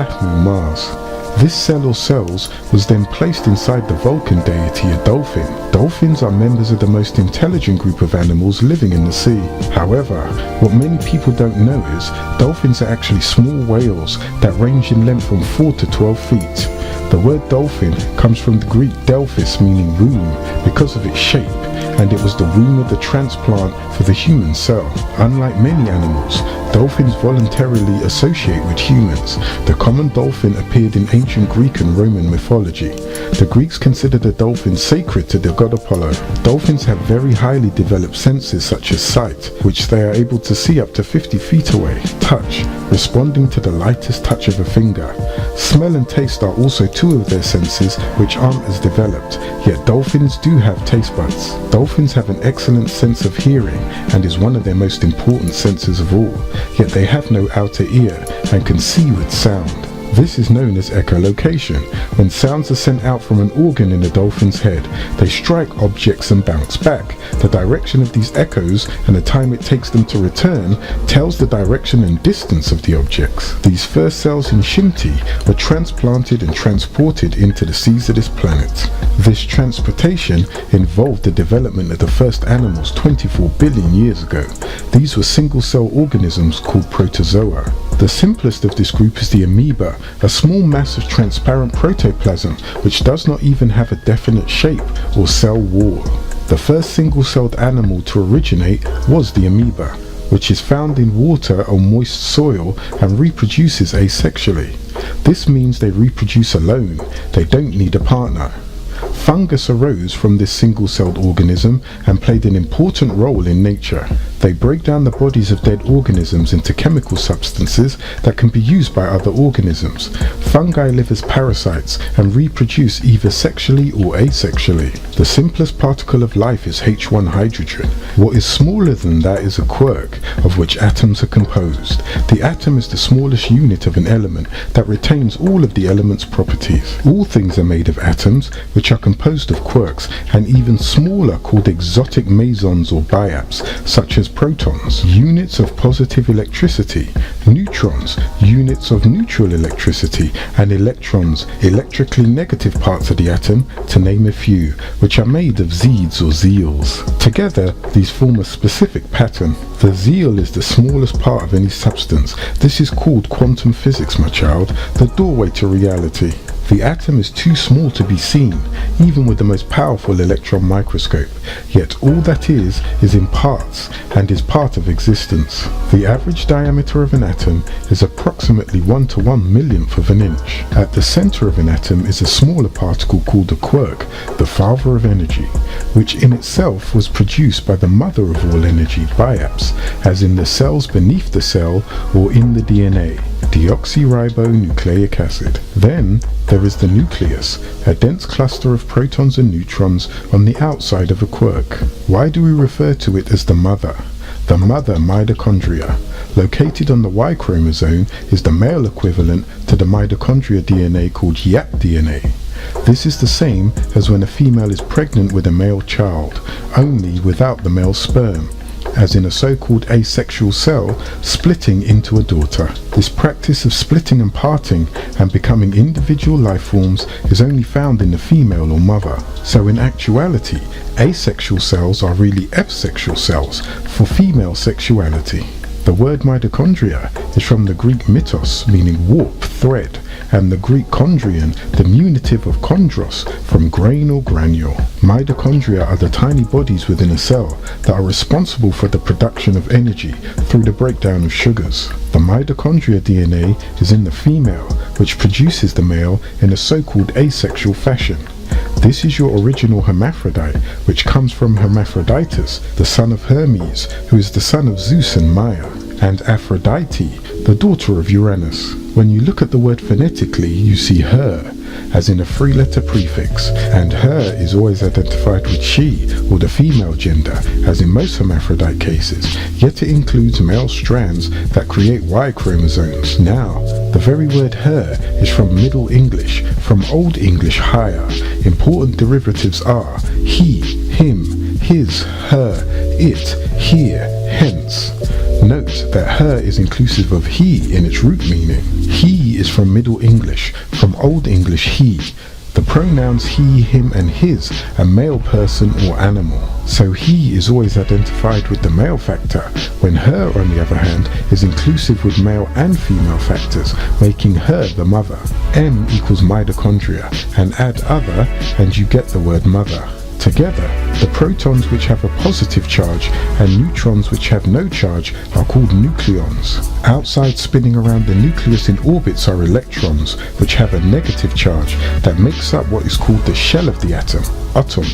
Mars. This cell or cells was then placed inside the Vulcan deity, a dolphin. Dolphins are members of the most intelligent group of animals living in the sea. However, what many people don't know is dolphins are actually small whales that range in length from 4 to 12 feet. The word dolphin comes from the Greek delphis, meaning womb, because of its shape, and it was the womb of the transplant for the human cell. Unlike many animals, dolphins voluntarily associate with humans. The common dolphin appeared in ancient Greek and Roman mythology. The Greeks considered the dolphin sacred to the god Apollo. Dolphins have very highly developed senses such as sight, which they are able to see up to 50 feet away, touch, responding to the lightest touch of a finger. Smell and taste are also two of their senses which aren't as developed, yet dolphins do have taste buds. Dolphins have an excellent sense of hearing and is one of their most important senses of all, yet they have no outer ear and can see with sound. This is known as echolocation. When sounds are sent out from an organ in a dolphin's head, they strike objects and bounce back. The direction of these echoes and the time it takes them to return tells the direction and distance of the objects. These first cells in Shimti were transplanted and transported into the seas of this planet. This transportation involved the development of the first animals 24 billion years ago. These were single-cell organisms called protozoa. The simplest of this group is the amoeba, a small mass of transparent protoplasm which does not even have a definite shape or cell wall. The first single-celled animal to originate was the amoeba, which is found in water or moist soil and reproduces asexually. This means they reproduce alone, they don't need a partner. Fungus arose from this single-celled organism and played an important role in nature. They break down the bodies of dead organisms into chemical substances that can be used by other organisms. Fungi live as parasites and reproduce either sexually or asexually. The simplest particle of life is H1 hydrogen. What is smaller than that is a quark, of which atoms are composed. The atom is the smallest unit of an element that retains all of the element's properties. All things are made of atoms, which are composed of quarks, and even smaller called exotic mesons or biaps, such as protons, units of positive electricity, neutrons, units of neutral electricity, and electrons, electrically negative parts of the atom, to name a few, which are made of zeeds or zeals. Together, these form a specific pattern. The zeal is the smallest part of any substance. This is called quantum physics, my child, the doorway to reality. The atom is too small to be seen, even with the most powerful electron microscope, yet all that is in parts, and is part of existence. The average diameter of an atom is approximately 1 to 1/1,000,000th of an inch. At the center of an atom is a smaller particle called a quark, the father of energy, which in itself was produced by the mother of all energy, BIAPS, as in the cells beneath the cell or in the DNA, deoxyribonucleic acid. Then there is the nucleus, a dense cluster of protons and neutrons on the outside of a quark. Why do we refer to it as the mother? The mother mitochondria, located on the Y chromosome, is the male equivalent to the mitochondria DNA called YAP DNA. This is the same as when a female is pregnant with a male child, only without the male sperm, as in a so-called asexual cell splitting into a daughter. This practice of splitting and parting and becoming individual life forms is only found in the female or mother. So in actuality, asexual cells are really F-sexual cells for female sexuality. The word mitochondria is from the Greek mytos, meaning warp, thread, and the Greek chondrion, diminutive of chondros, from grain or granule. Mitochondria are the tiny bodies within a cell that are responsible for the production of energy through the breakdown of sugars. The mitochondria DNA is in the female, which produces the male in a so-called asexual fashion. This is your original hermaphrodite, which comes from Hermaphroditus, the son of Hermes, who is the son of Zeus and Maya, and Aphrodite, the daughter of Uranus. When you look at the word phonetically, you see her, as in a three-letter prefix, and her is always identified with she, or the female gender, as in most hermaphrodite cases, yet it includes male strands that create Y chromosomes. Now, the very word her is from Middle English, from Old English higher. Important derivatives are he, him, his, her, it, here, hence. Note that her is inclusive of he in its root meaning. He is from Middle English, from Old English he. The pronouns he, him, and his are male person or animal. So he is always identified with the male factor, when her, on the other hand, is inclusive with male and female factors, making her the mother. M equals mitochondria, and add other, and you get the word mother. Together, the protons which have a positive charge and neutrons which have no charge are called nucleons. Outside spinning around the nucleus in orbits are electrons, which have a negative charge that makes up what is called the shell of the atom, atom.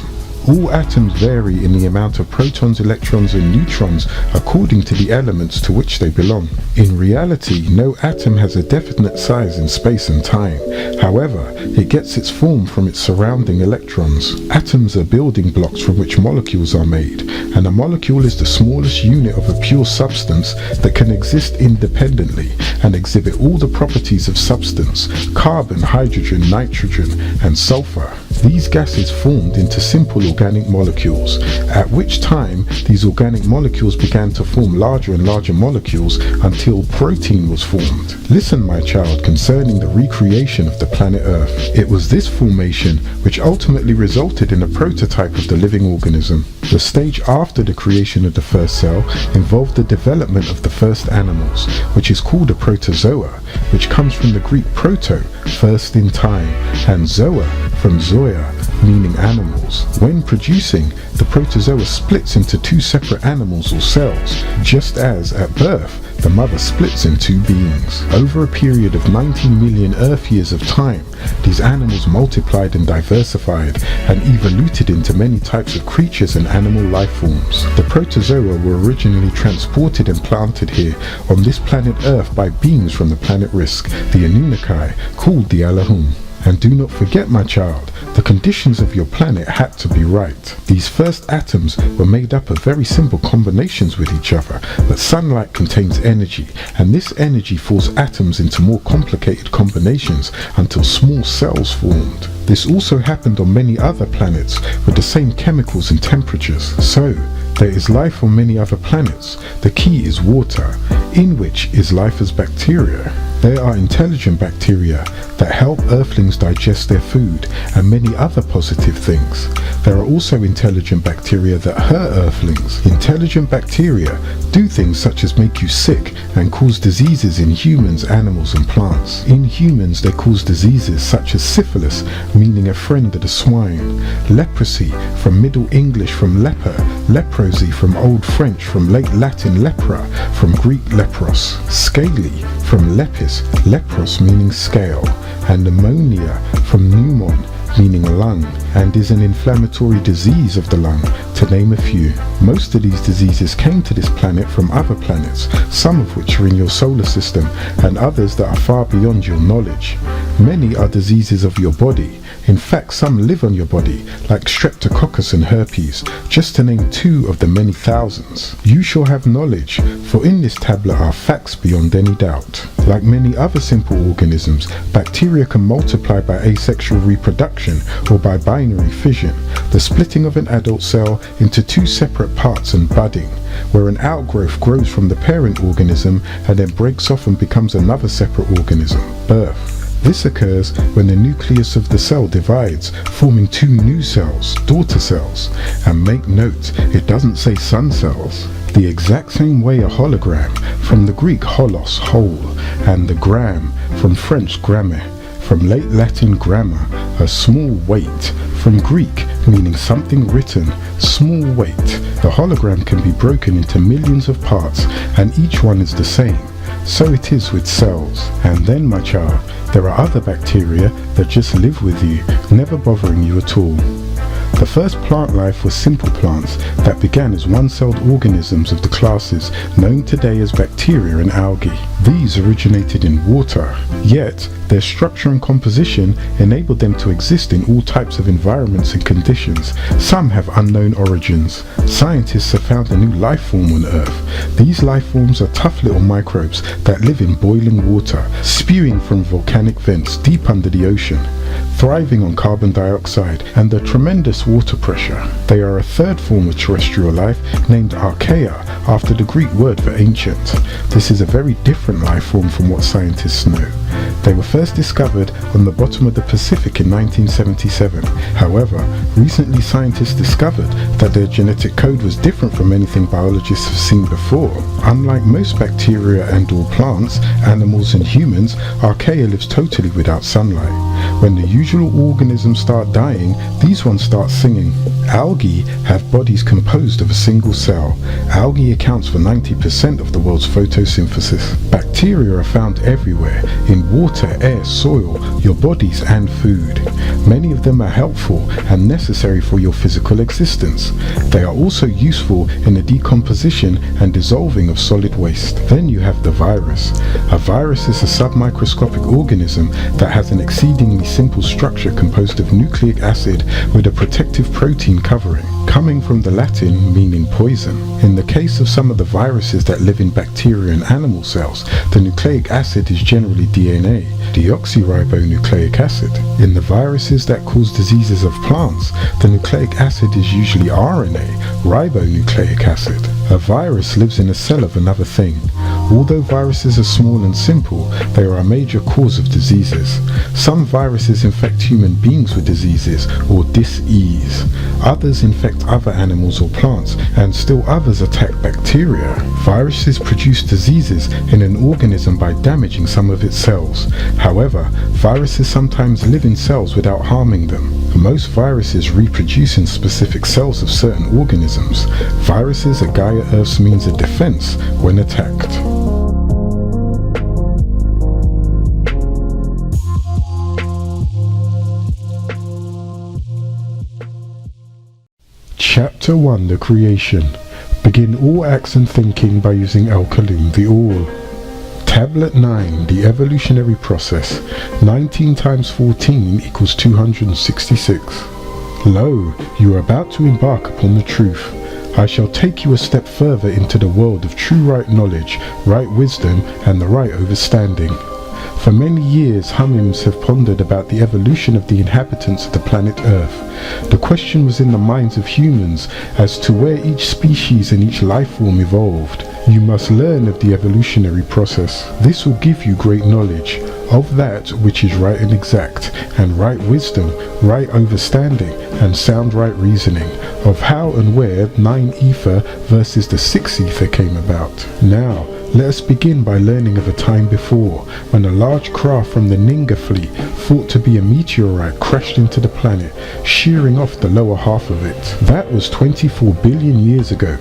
All atoms vary in the amount of protons, electrons, and neutrons according to the elements to which they belong. In reality, no atom has a definite size in space and time. However, it gets its form from its surrounding electrons. Atoms are building blocks from which molecules are made, and a molecule is the smallest unit of a pure substance that can exist independently and exhibit all the properties of substance: carbon, hydrogen, nitrogen, and sulfur. These gases formed into simple organic molecules, at which time these organic molecules began to form larger and larger molecules until protein was formed. Listen, my child, concerning the recreation of the planet Earth. It was this formation which ultimately resulted in a prototype of the living organism. The stage after the creation of the first cell involved the development of the first animals, which is called a protozoa, which comes from the Greek proto, first in time, and zoa, from zoia, meaning animals. When producing, the protozoa splits into two separate animals or cells, just as, at birth, the mother splits in two beings. Over a period of 19 million Earth years of time, these animals multiplied and diversified and evoluted into many types of creatures and animal life forms. The protozoa were originally transported and planted here on this planet Earth by beings from the planet Risk, the Anunnaki, called the Allahum. And do not forget, my child, the conditions of your planet had to be right. These first atoms were made up of very simple combinations with each other, but sunlight contains energy, and this energy forced atoms into more complicated combinations until small cells formed. This also happened on many other planets with the same chemicals and temperatures. So, there is life on many other planets. The key is water, in which is life as bacteria. There are intelligent bacteria that help Earthlings digest their food and many other positive things. There are also intelligent bacteria that hurt Earthlings. Intelligent bacteria do things such as make you sick and cause diseases in humans, animals and plants. In humans they cause diseases such as syphilis, meaning a friend of the swine, leprosy from Middle English from leper, leprosy from Old French from Late Latin lepra, from Greek lepros, scaly from lepis, lepros meaning scale, and pneumonia from pneumon meaning lung, and is an inflammatory disease of the lung, to name a few. Most of these diseases came to this planet from other planets, some of which are in your solar system, and others that are far beyond your knowledge. Many are diseases of your body. In fact, some live on your body, like streptococcus and herpes, just to name two of the many thousands. You shall have knowledge, for in this tablet are facts beyond any doubt. Like many other simple organisms, bacteria can multiply by asexual reproduction or by binary fission, the splitting of an adult cell into two separate parts and budding, where an outgrowth grows from the parent organism and then breaks off and becomes another separate organism, birth. This occurs when the nucleus of the cell divides, forming two new cells, daughter cells. And make note, it doesn't say son cells. The exact same way a hologram, from the Greek holos, whole, and the gram, from French grammaire, from late Latin grammar, a small weight, from Greek, meaning something written, small weight. The hologram can be broken into millions of parts, and each one is the same. So it is with cells. And then, my child, there are other bacteria that just live with you, never bothering you at all. The first plant life was simple plants that began as one-celled organisms of the classes known today as bacteria and algae. These originated in water, yet their structure and composition enabled them to exist in all types of environments and conditions. Some have unknown origins. Scientists have found a new life form on Earth. These life forms are tough little microbes that live in boiling water, spewing from volcanic vents deep under the ocean, thriving on carbon dioxide and the tremendous water pressure. They are a third form of terrestrial life named archaea, after the Greek word for ancient. This is a very different life form from what scientists know. They were first discovered on the bottom of the Pacific in 1977. However, recently scientists discovered that their genetic code was different from anything biologists have seen before. Unlike most bacteria and all plants, animals and humans, archaea lives totally without sunlight. When the usual organisms start dying, these ones start singing. Algae have bodies composed of a single cell. Algae accounts for 90% of the world's photosynthesis. Bacteria are found everywhere, in water, air, soil, your bodies and food. Many of them are helpful and necessary for your physical existence. They are also useful in the decomposition and dissolving of solid waste. Then you have the virus. A virus is a submicroscopic organism that has an exceedingly simple structure composed of nucleic acid with a protective protein covering, coming from the Latin meaning poison. In the case of some of the viruses that live in bacteria and animal cells, the nucleic acid is generally DNA, deoxyribonucleic acid. In the viruses that cause diseases of plants, the nucleic acid is usually RNA, ribonucleic acid. A virus lives in a cell of another thing. Although viruses are small and simple, they are a major cause of diseases. Some viruses infect human beings with diseases or dis-ease. Others infect other animals or plants, and still others attack bacteria. Viruses produce diseases in an organism by damaging some of its cells. However, viruses sometimes live in cells without harming them. Most viruses reproduce in specific cells of certain organisms. Viruses are Gaia Earth's means of defense when attacked. Chapter 1, The Creation. Begin all acts and thinking by using Al-Kalim, the All. Tablet 9, The Evolutionary Process. 19 times 14 equals 266. Lo, you are about to embark upon the truth. I shall take you a step further into the world of true right knowledge, right wisdom, and the right understanding. For many years, Hamims have pondered about the evolution of the inhabitants of the planet Earth. The question was in the minds of humans as to where each species and each life form evolved. You must learn of the evolutionary process. This will give you great knowledge of that which is right and exact, and right wisdom, right understanding, and sound right reasoning, of how and where 9 ether versus the 6 ether came about. Now, let us begin by learning of a time before, when a large craft from the Ninga fleet, thought to be a meteorite, crashed into the planet, shearing off the lower half of it. That was 24 billion years ago.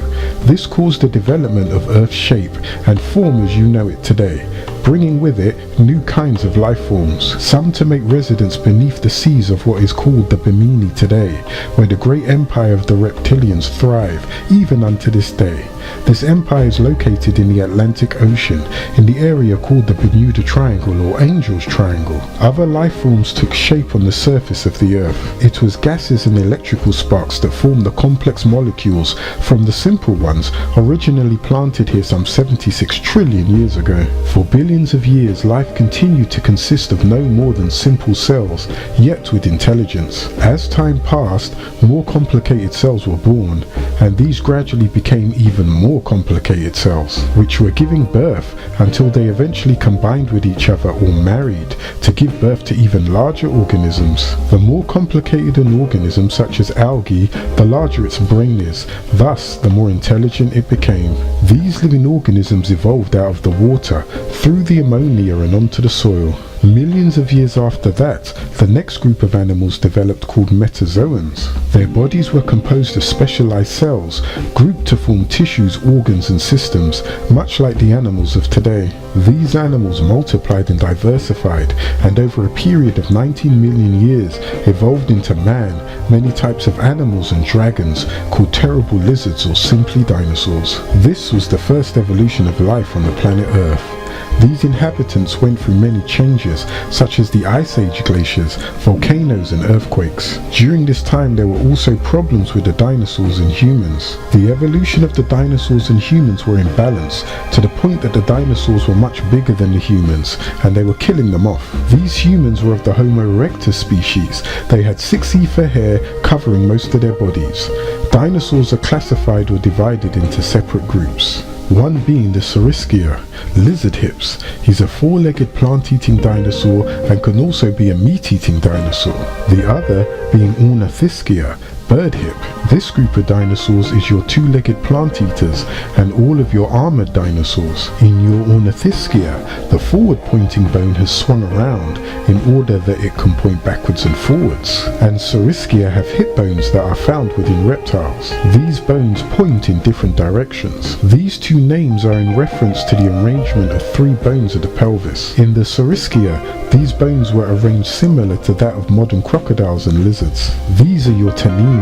This caused the development of Earth's shape and form as you know it today, bringing with it new kinds of life forms, some to make residence beneath the seas of what is called the Bimini today, where the great empire of the reptilians thrive, even unto this day. This empire is located in the Atlantic Ocean, in the area called the Bermuda Triangle or Angel's Triangle. Other life forms took shape on the surface of the Earth. It was gases and electrical sparks that formed the complex molecules from the simple ones originally planted here some 76 trillion years ago. For billions of years, life continued to consist of no more than simple cells, yet with intelligence. As time passed, more complicated cells were born, and these gradually became even more complicated cells, which were giving birth until they eventually combined with each other or married to give birth to even larger organisms. The more complicated an organism, such as algae, the larger its brain is, thus the more intelligent it became. These living organisms evolved out of the water, through the ammonia and onto the soil. Millions of years after that, the next group of animals developed called metazoans. Their bodies were composed of specialized cells, grouped to form tissues, organs and systems, much like the animals of today. These animals multiplied and diversified, and over a period of 19 million years evolved into man, many types of animals and dragons, called terrible lizards or simply dinosaurs. This was the first evolution of life on the planet Earth. These inhabitants went through many changes, such as the Ice Age glaciers, volcanoes and earthquakes. During this time there were also problems with the dinosaurs and humans. The evolution of the dinosaurs and humans were in balance, to the point that the dinosaurs were much bigger than the humans, and they were killing them off. These humans were of the Homo erectus species. They had 6 ether hair covering most of their bodies. Dinosaurs are classified or divided into separate groups. One being the Saurischia, lizard hips. He's a 4-legged plant-eating dinosaur and can also be a meat-eating dinosaur. The other being Ornithischia, bird hip. This group of dinosaurs is your 2-legged plant eaters and all of your armored dinosaurs. In your Ornithischia, the forward pointing bone has swung around in order that it can point backwards and forwards. And Saurischia have hip bones that are found within reptiles. These bones point in different directions. These two names are in reference to the arrangement of 3 bones of the pelvis. In the Saurischia, these bones were arranged similar to that of modern crocodiles and lizards. These are your tanine,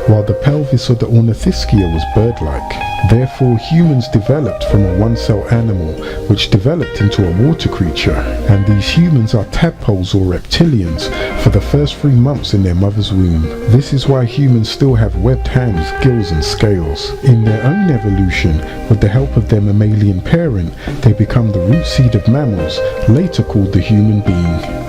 while the pelvis of the Ornithischia was bird-like. Therefore, humans developed from a 1-cell animal, which developed into a water creature, and these humans are tadpoles or reptilians for the first 3 months in their mother's womb. This is why humans still have webbed hands, gills and scales. In their own evolution, with the help of their mammalian parent, they become the root seed of mammals, later called the human being.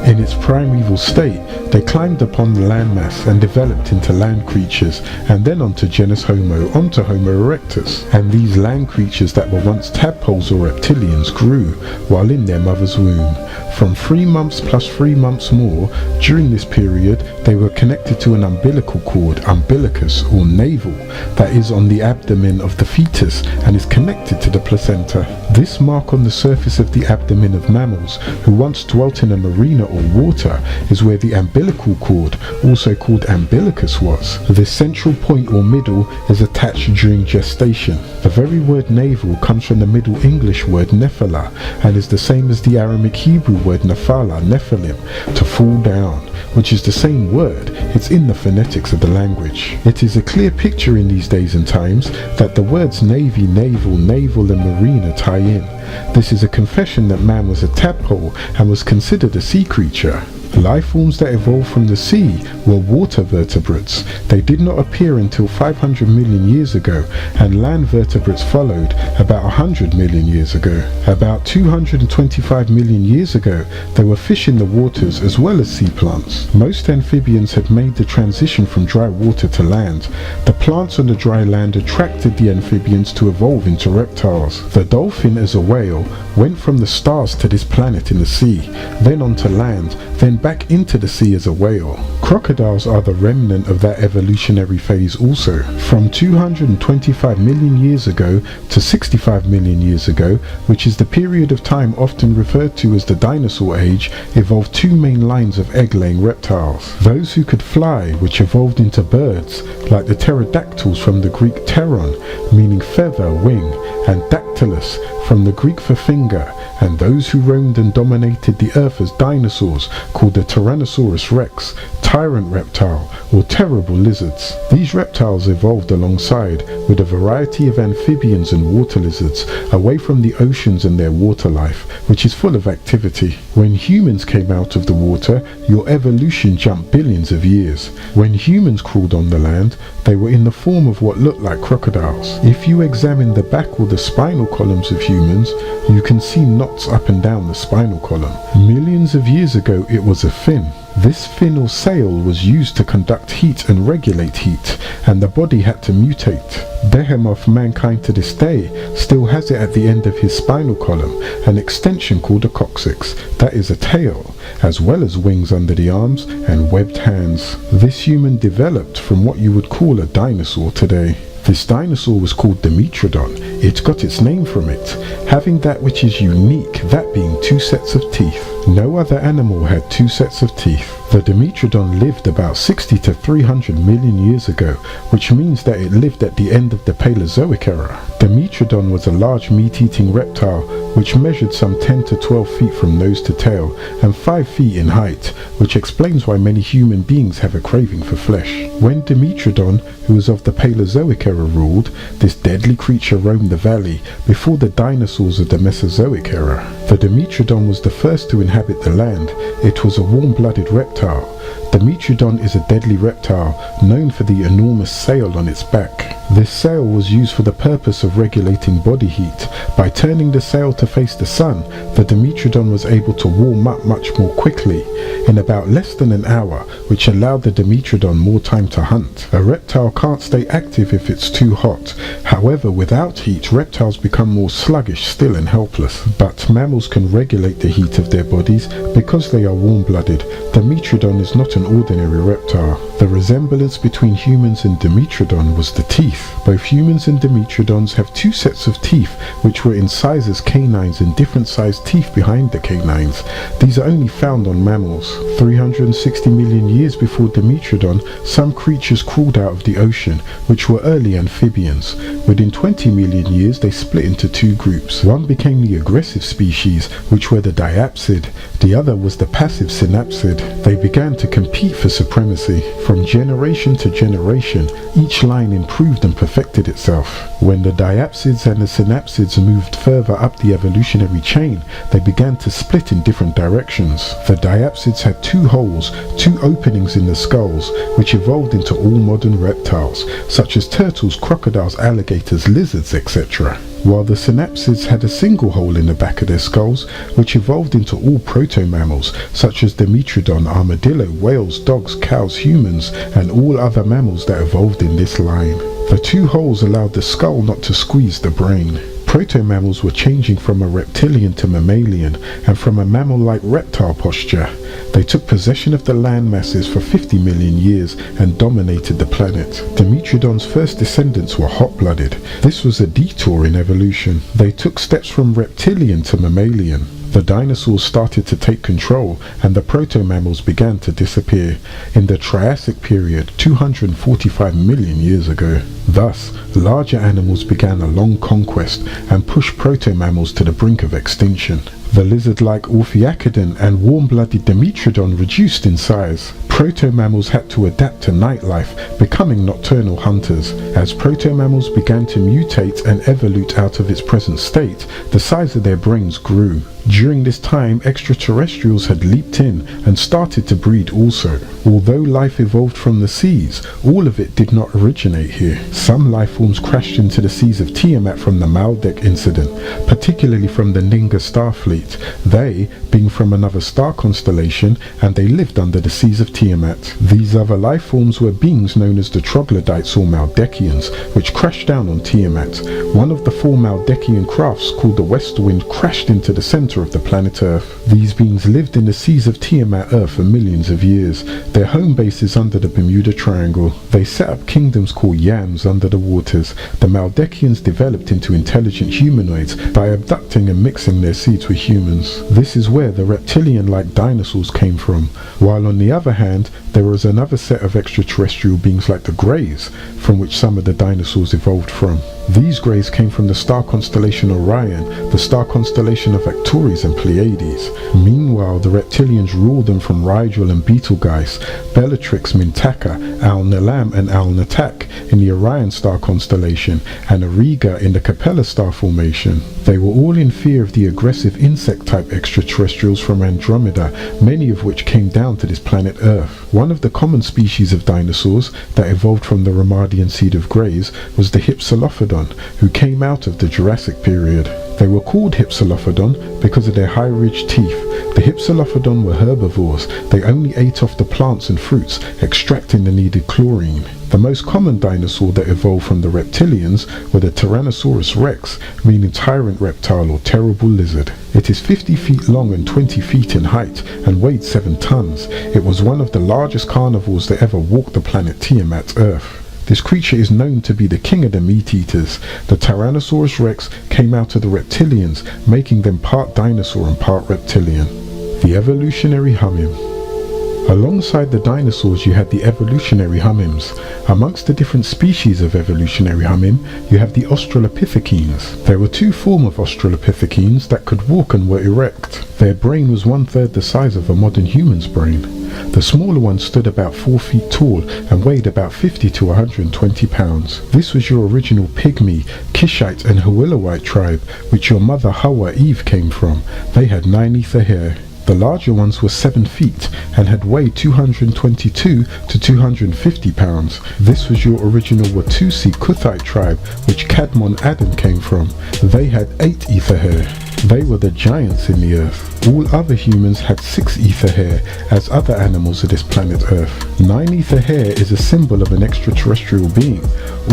In its primeval state, they climbed upon the landmass and developed into land creatures, and then onto genus Homo, onto Homo erectus. And these land creatures that were once tadpoles or reptilians grew while in their mother's womb. From 3 months plus 3 months more, during this period, they were connected to an umbilical cord, umbilicus or navel, that is on the abdomen of the fetus and is connected to the placenta. This mark on the surface of the abdomen of mammals who once dwelt in a marina or water is where the umbilical cord, also called umbilicus, was. The central point or middle is attached during gestation. The very word navel comes from the Middle English word nephala and is the same as the Aramaic Hebrew word nephala, nephilim, to fall down, which is the same word. It's in the phonetics of the language. It is a clear picture in these days and times that the words navy, navel, naval and marina tie in. This is a confession that man was a tadpole and was considered a sea creature. Life forms that evolved from the sea were water vertebrates. They did not appear until 500 million years ago, and land vertebrates followed about 100 million years ago. About 225 million years ago, there were fish in the waters as well as sea plants. Most amphibians had made the transition from dry water to land. The plants on the dry land attracted the amphibians to evolve into reptiles. The dolphin as a whale went from the stars to this planet in the sea, then onto land, then back into the sea as a whale. Crocodiles are the remnant of that evolutionary phase also. From 225 million years ago to 65 million years ago, which is the period of time often referred to as the dinosaur age, evolved two main lines of egg-laying reptiles. Those who could fly, which evolved into birds, like the pterodactyls from the Greek pteron, meaning feather, wing, and dactylus, from the Greek for finger, and those who roamed and dominated the earth as dinosaurs, called the Tyrannosaurus rex, tyrant reptile, or terrible lizards. These reptiles evolved alongside with a variety of amphibians and water lizards, away from the oceans and their water life, which is full of activity. When humans came out of the water, your evolution jumped billions of years. When humans crawled on the land, they were in the form of what looked like crocodiles. If you examine the back or the spinal columns of humans, you can see knots up and down the spinal column. Millions of years ago, it was a fin. This fin or sail was used to conduct heat and regulate heat, and the body had to mutate. Behemoth, mankind to this day, still has it at the end of his spinal column, an extension called a coccyx, that is a tail, as well as wings under the arms and webbed hands. This human developed from what you would call a dinosaur today. This dinosaur was called Dimetrodon. It got its name from it, having that which is unique, that being two sets of teeth. No other animal had two sets of teeth. The Dimetrodon lived about 60 to 300 million years ago, which means that it lived at the end of the Paleozoic era. Dimetrodon was a large meat-eating reptile which measured some 10 to 12 feet from nose to tail and 5 feet in height, which explains why many human beings have a craving for flesh. When Dimetrodon, who was of the Paleozoic era, ruled, this deadly creature roamed the valley before the dinosaurs of the Mesozoic era. The Dimetrodon was the first to inhabit the land. It was a warm-blooded reptile. Dimetrodon is a deadly reptile known for the enormous sail on its back. This sail was used for the purpose of regulating body heat. By turning the sail to face the sun, the Dimetrodon was able to warm up much more quickly, in about less than an hour, which allowed the Dimetrodon more time to hunt. A reptile can't stay active if it's too hot. However, without heat, reptiles become more sluggish still and helpless. But mammals can regulate the heat of their bodies because they are warm-blooded. Dimetrodon is not an ordinary reptile. The resemblance between humans and Dimetrodon was the teeth. Both humans and Dimetrodons have two sets of teeth which were incised as canines and different sized teeth behind the canines. These are only found on mammals. 360 million years before Dimetrodon, some creatures crawled out of the ocean, which were early amphibians. Within 20 million years they split into two groups. One became the aggressive species, which were the diapsid. The other was the passive synapsid. They began to compete for supremacy. From generation to generation, each line improved and perfected itself. When the diapsids and the synapsids moved further up the evolutionary chain, they began to split in different directions. The diapsids had two holes, two openings in the skulls, which evolved into all modern reptiles, such as turtles, crocodiles, alligators, lizards, etc. While the synapsids had a single hole in the back of their skulls, which evolved into all proto-mammals, such as Dimetrodon, armadillo, whales, dogs, cows, humans, and all other mammals that evolved in this line. The two holes allowed the skull not to squeeze the brain. Proto-mammals were changing from a reptilian to mammalian, and from a mammal-like reptile posture. They took possession of the land masses for 50 million years and dominated the planet. Dimetrodon's first descendants were hot-blooded. This was a detour in evolution. They took steps from reptilian to mammalian. The dinosaurs started to take control, and the proto-mammals began to disappear in the Triassic period 245 million years ago. Thus, larger animals began a long conquest and pushed proto-mammals to the brink of extinction. The lizard-like Orpheacidon and warm-blooded Dimetrodon reduced in size. proto-mammals had to adapt to nightlife, becoming nocturnal hunters. As proto-mammals began to mutate and evolute out of its present state, the size of their brains grew. During this time, extraterrestrials had leaped in and started to breed also. Although life evolved from the seas, all of it did not originate here. Some life forms crashed into the seas of Tiamat from the Maldek incident, particularly from the Ninga Starfleet, they being from another star constellation, and they lived under the seas of Tiamat. These other life forms were beings known as the Troglodytes or Maldekians, which crashed down on Tiamat. One of the 4 Maldekian crafts, called the West Wind, crashed into the center of the planet Earth. These beings lived in the seas of Tiamat Earth for millions of years. Their home base is under the Bermuda Triangle. They set up kingdoms called Yams under the waters. The Maldekians developed into intelligent humanoids by abducting and mixing their seeds with humans. This is where the reptilian-like dinosaurs came from, while on the other hand, there was another set of extraterrestrial beings like the Greys, from which some of the dinosaurs evolved from. These Greys came from the star constellation Orion, the star constellation of Arcturus and Pleiades. Meanwhile, the reptilians ruled them from Rigel and Betelgeuse, Bellatrix, Mintaka, Al-Nalam and Al-Natak in the Orion star constellation, and Auriga in the Capella star formation. They were all in fear of the aggressive insect-type extraterrestrials from Andromeda, many of which came down to this planet Earth. One of the common species of dinosaurs that evolved from the Ramadian seed of Greys was the Hypsilophodon, who came out of the Jurassic period. They were called Hypsilophodon because of their high-ridged teeth. The Hypsilophodon were herbivores. They only ate off the plants and fruits, extracting the needed chlorine. The most common dinosaur that evolved from the reptilians were the Tyrannosaurus rex, meaning tyrant reptile or terrible lizard. It is 50 feet long and 20 feet in height and weighed 7 tons. It was one of the largest carnivores that ever walked the planet Tiamat Earth. This creature is known to be the king of the meat-eaters. The Tyrannosaurus rex came out of the reptilians, making them part dinosaur and part reptilian. The evolutionary humming. Alongside the dinosaurs you had the evolutionary hummings. Amongst the different species of evolutionary humming, you have the Australopithecines. There were 2 forms of Australopithecines that could walk and were erect. Their brain was 1/3 the size of a modern human's brain. The smaller one stood about 4 feet tall and weighed about 50 to 120 pounds. This was your original Pygmy, Kishite and Hawilowite tribe, which your mother Hawa Eve came from. They had 9 ether hair. The larger ones were 7 feet and had weighed 222 to 250 pounds. This was your original Watusi Kuthite tribe, which Cadmon Adam came from. They had 8 ether hair. They were the giants in the earth. All other humans had 6 ether hair, as other animals of this planet Earth. 9 ether hair is a symbol of an extraterrestrial being.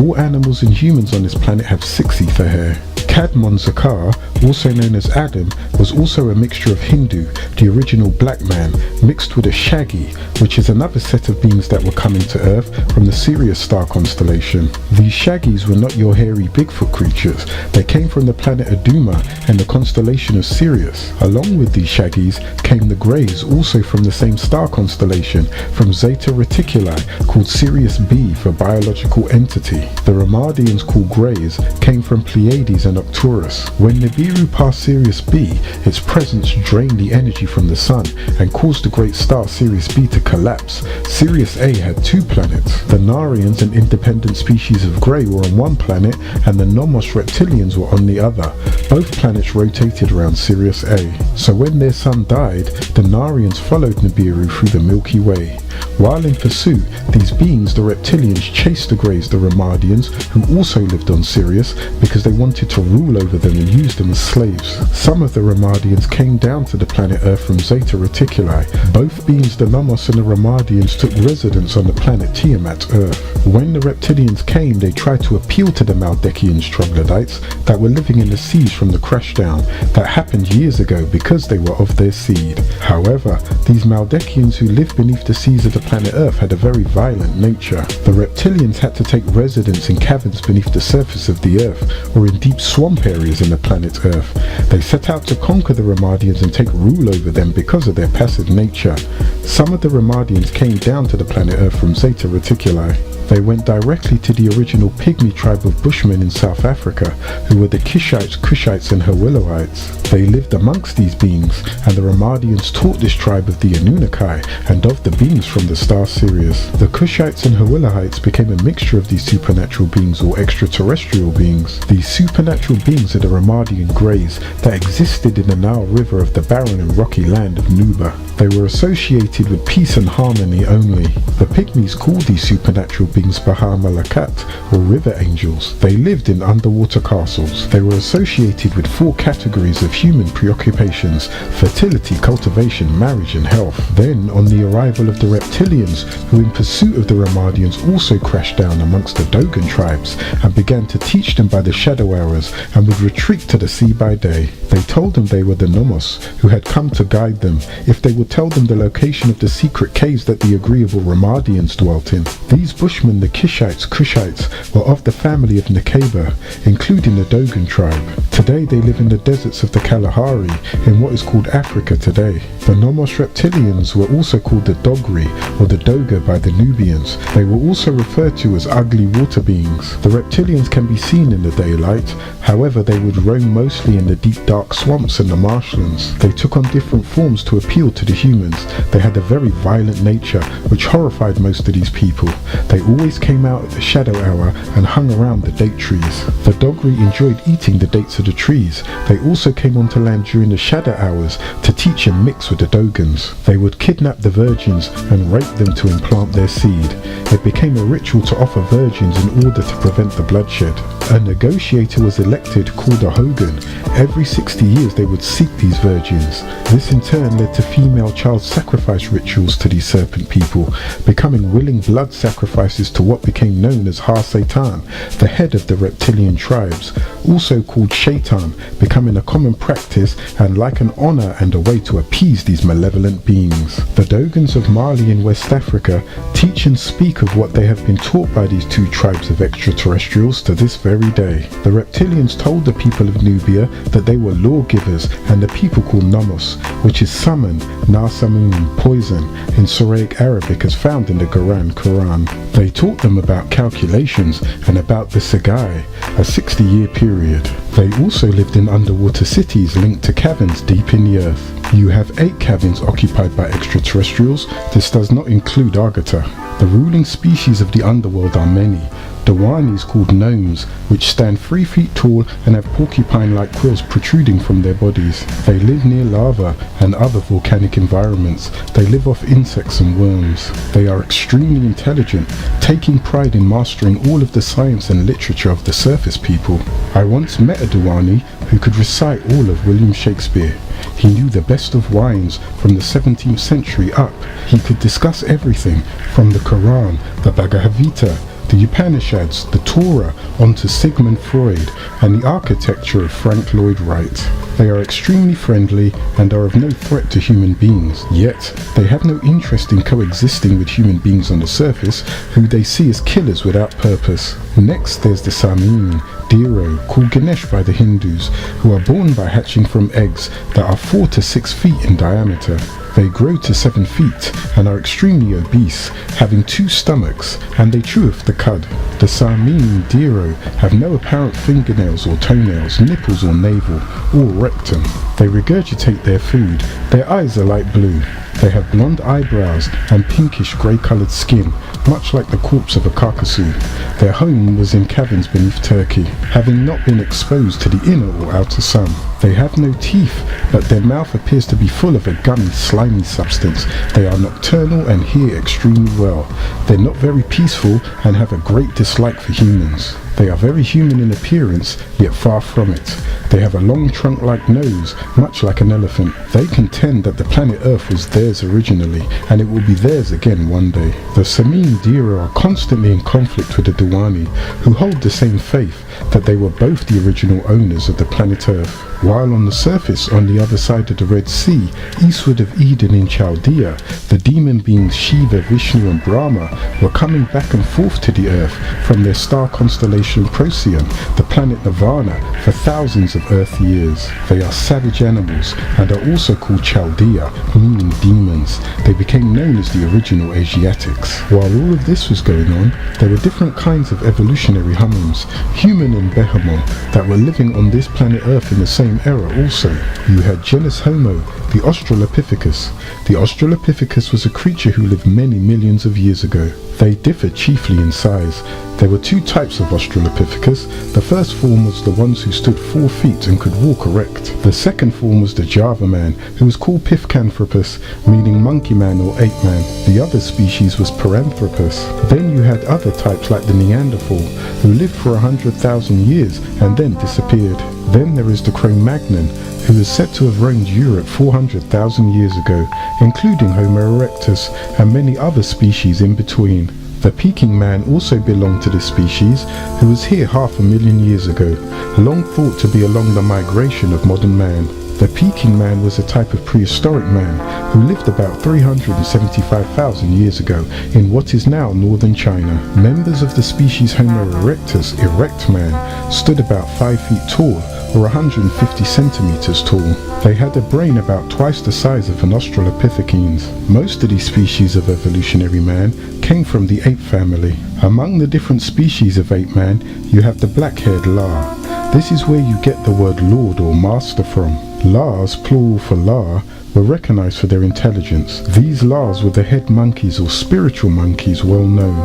All animals and humans on this planet have 6 ether hair. Cadmon Zakar, also known as Adam, was also a mixture of Hindu, the original black man, mixed with a Shaggy, which is another set of beings that were coming to Earth from the Sirius star constellation. These Shaggies were not your hairy Bigfoot creatures. They came from the planet Aduma and the constellation of Sirius. Along with these Shaggies came the Greys, also from the same star constellation, from Zeta Reticuli, called Sirius B for biological entity. The Ramadians, called Greys, came from Pleiades and Arcturus. When Nibiru passed Sirius B, its presence drained the energy from the sun and caused the great star Sirius B to collapse. Sirius A had 2 planets. The Narians, an independent species of Grey, were on one planet and the Nomos reptilians were on the other. Both planets rotated around Sirius A. So when their sun died, the Narians followed Nibiru through the Milky Way. While in pursuit, these beings, the reptilians, chased the Greys, the Ramadians, who also lived on Sirius, because they wanted to rule over them and use them as slaves. Some of the Ramadians came down to the planet Earth from Zeta Reticuli. Both beings, the Nomos and the Ramadians, took residence on the planet Tiamat Earth. When the reptilians came, they tried to appeal to the Maldekians troglodytes that were living in the seas from the crashdown that happened years ago because they were of their seed. However, these Maldekians who lived beneath the seas of the planet Earth had a very violent nature. The reptilians had to take residence in caverns beneath the surface of the Earth or in deep swamp areas in the planet Earth. They set out to conquer the Ramadians and take rule over them because of their passive nature. Some of the Ramadians came down to the planet Earth from Zeta Reticuli. They went directly to the original pygmy tribe of Bushmen in South Africa, who were the Kishites, Kushites and Hawilloites. They lived amongst these beings, and the Ramadians taught this tribe of the Anunnaki and of the beings from the star Sirius. The Kushites and Hawilloites became a mixture of these supernatural beings or extraterrestrial beings. These supernatural beings are the Ramadian Greys that existed in the Nile River of the barren and rocky land of Nuba. They were associated with peace and harmony only. The Pygmies called these supernatural beings Baha-Malakat, or river angels. They lived in underwater castles. They were associated with 4 categories of human preoccupations: fertility, cultivation, marriage and health. Then, on the arrival of the reptilians, who in pursuit of the Ramadians also crashed down amongst the Dogon tribes and began to teach them by the shadow hours and would retreat to the sea by day. They told them they were the Nomos, who had come to guide them, if they would tell them the location of the secret caves that the agreeable Ramadians dwelt in. These Bushmen, the Kishites, Kushites, were of the family of Nekeba, including the Dogon tribe. Today they live in the deserts of the Kalahari, in what is called Africa today. The Nomos reptilians were also called the Dogri, or the Doga by the Nubians. They were also referred to as ugly water beings. The reptilians can be seen in the daylight, however they would roam mostly in the deep dark swamps and the marshlands. They took on different forms to appeal to the humans. They had a very violent nature, which horrified most of these people. They always came out at the shadow hour and hung around the date trees. The Dogri enjoyed eating the dates of the trees. They also came onto land during the shadow hours to teach and mix with the Dogons. They would kidnap the virgins and rape them to implant their seed. It became a ritual to offer virgins in order to prevent the bloodshed. A negotiator was elected called a Hogan. Every 60 years they would seek these virgins. This in turn led to female child sacrifice rituals to these serpent people, becoming willing blood sacrifices to what became known as Ha-Satan, the head of the reptilian tribes, also called Shaitan, becoming a common practice and like an honor and a way to appease these malevolent beings. The Dogons of Mali in West Africa teach and speak of what they have been taught by these 2 tribes of extraterrestrials to this very day. The reptilians told the people of Nubia that they were lawgivers, and the people called Nomos, which is summon, Nasamun, poison, in Soraic Arabic as found in the Quran. They taught them about calculations and about the Sagai, a 60-year period. They also lived in underwater cities linked to caverns deep in the earth. You have 8 caverns occupied by extraterrestrials. This does not include Agartha. The ruling species of the underworld are many. Dawanis called gnomes, which stand 3 feet tall and have porcupine-like quills protruding from their bodies. They live near lava and other volcanic environments. They live off insects and worms. They are extremely intelligent, taking pride in mastering all of the science and literature of the surface people. I once met a Dawani who could recite all of William Shakespeare. He knew the best of wines from the 17th century up. He could discuss everything from the Quran, the Bhagavad Gita, the Upanishads, the Torah, onto Sigmund Freud and the architecture of Frank Lloyd Wright. They are extremely friendly and are of no threat to human beings, yet they have no interest in coexisting with human beings on the surface, who they see as killers without purpose. Next there's the Samin, Dero, called Ganesh by the Hindus, who are born by hatching from eggs that are 4 to 6 feet in diameter. They grow to 7 feet and are extremely obese, having 2 stomachs, and they chew off the cud. The Samin Dero have no apparent fingernails or toenails, nipples or navel, or rectum. They regurgitate their food. Their eyes are light blue. They have blonde eyebrows and pinkish grey-coloured skin, much like the corpse of a Kakadu. Their home was in caverns beneath Turkey, having not been exposed to the inner or outer sun. They have no teeth, but their mouth appears to be full of a gummy, slimy substance. They are nocturnal and hear extremely well. They're not very peaceful and have a great dislike for humans. They are very human in appearance, yet far from it. They have a long trunk-like nose, much like an elephant. They contend that the planet Earth was theirs originally, and it will be theirs again one day. The Samin Dira are constantly in conflict with the Dawani, who hold the same faith, that they were both the original owners of the planet Earth. While on the surface, on the other side of the Red Sea, eastward of Eden in Chaldea, the demon beings Shiva, Vishnu and Brahma were coming back and forth to the Earth from their star constellation social procyon, the planet Nirvana, for thousands of Earth years. They are savage animals and are also called Chaldea, meaning demons. They became known as the original Asiatics. While all of this was going on, there were different kinds of evolutionary homins, human and behemoth, that were living on this planet Earth in the same era also. You had genus Homo, the Australopithecus. The Australopithecus was a creature who lived many millions of years ago. They differed chiefly in size. There were two types of Australopithecus. The first form was the ones who stood 4 feet and could walk erect. The second form was the Java man, who was called Pithecanthropus, meaning monkey man or ape man. The other species was Paranthropus. Then you had other types like the Neanderthal, who lived for 100,000 years and then disappeared. Then there is the Cro-Magnon, who is said to have roamed Europe 400,000 years ago, including Homo erectus and many other species in between. The Peking man also belonged to this species, who was here 500,000 years ago, long thought to be along the migration of modern man. The Peking man was a type of prehistoric man who lived about 375,000 years ago in what is now northern China. Members of the species Homo erectus, erect man, stood about 5 feet tall or 150 centimeters tall. They had a brain about twice the size of an Australopithecines. Most of these species of evolutionary man came from the ape family. Among the different species of ape man, you have the black-haired La. This is where you get the word lord or master from. Lars, plural for La, were recognized for their intelligence. These Lars were the head monkeys or spiritual monkeys well known.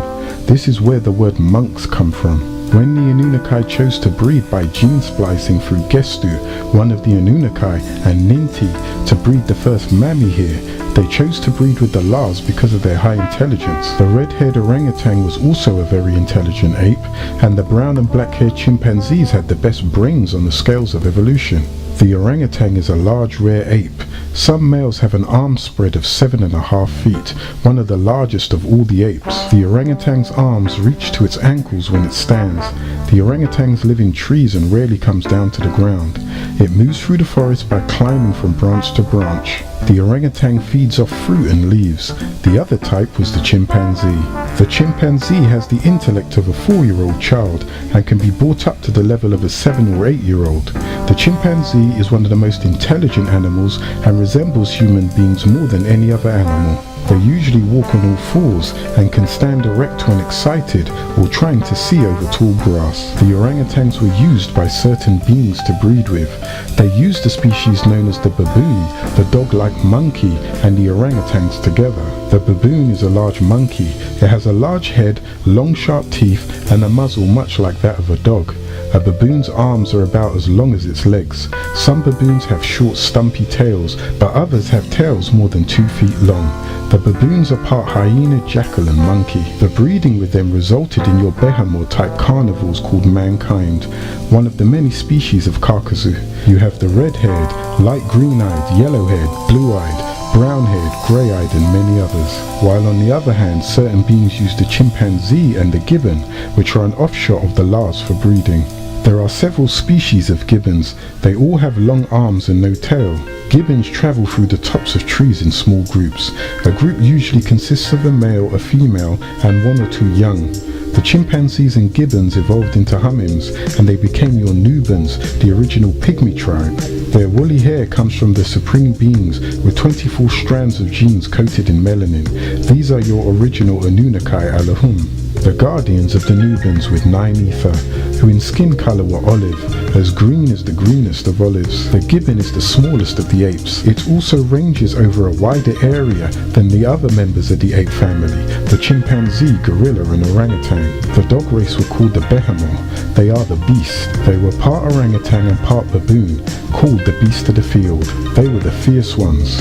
This is where the word monks come from. When the Anunnaki chose to breed by gene splicing through Gestu, one of the Anunnaki, and Ninti to breed the first Mami here, they chose to breed with the Lars because of their high intelligence. The red-haired orangutan was also a very intelligent ape, and the brown and black-haired chimpanzees had the best brains on the scales of evolution. The orangutan is a large rare ape. Some males have an arm spread of 7.5 feet, one of the largest of all the apes. The orangutan's arms reach to its ankles when it stands. The orangutans live in trees and rarely comes down to the ground. It moves through the forest by climbing from branch to branch. The orangutan feeds off fruit and leaves. The other type was the chimpanzee. The chimpanzee has the intellect of a 4-year-old child and can be brought up to the level of a 7 or 8-year-old. The chimpanzee is one of the most intelligent animals and resembles human beings more than any other animal. They usually walk on all fours and can stand erect when excited or trying to see over tall grass. The orangutans were used by certain beings to breed with. They used the species known as the baboon, the dog-like monkey, and the orangutans together. The baboon is a large monkey. It has a large head, long sharp teeth, and a muzzle much like that of a dog. A baboon's arms are about as long as its legs. Some baboons have short stumpy tails, but others have tails more than 2 feet long. The baboons are part hyena, jackal and monkey. The breeding with them resulted in your behemoth-type carnivores called mankind, one of the many species of Caucasus. You have the red-haired, light green-eyed, yellow-haired, blue-eyed, brown-haired, grey-eyed and many others. While on the other hand, certain beings use the chimpanzee and the gibbon, which are an offshoot of the Lars for breeding. There are several species of gibbons. They all have long arms and no tail. Gibbons travel through the tops of trees in small groups. A group usually consists of a male, a female, and 1 or 2 young. The chimpanzees and gibbons evolved into humans, and they became your Nubans, the original pygmy tribe. Their woolly hair comes from the supreme beings with 24 strands of genes coated in melanin. These are your original Anunnaki Alahum. The guardians of the Nubans with 9 ether, who in skin color were olive, as green as the greenest of olives. The gibbon is the smallest of the apes. It also ranges over a wider area than the other members of the ape family, the chimpanzee, gorilla and orangutan. The dog race were called the behemoth. They are the beast. They were part orangutan and part baboon, called the beast of the field. They were the fierce ones.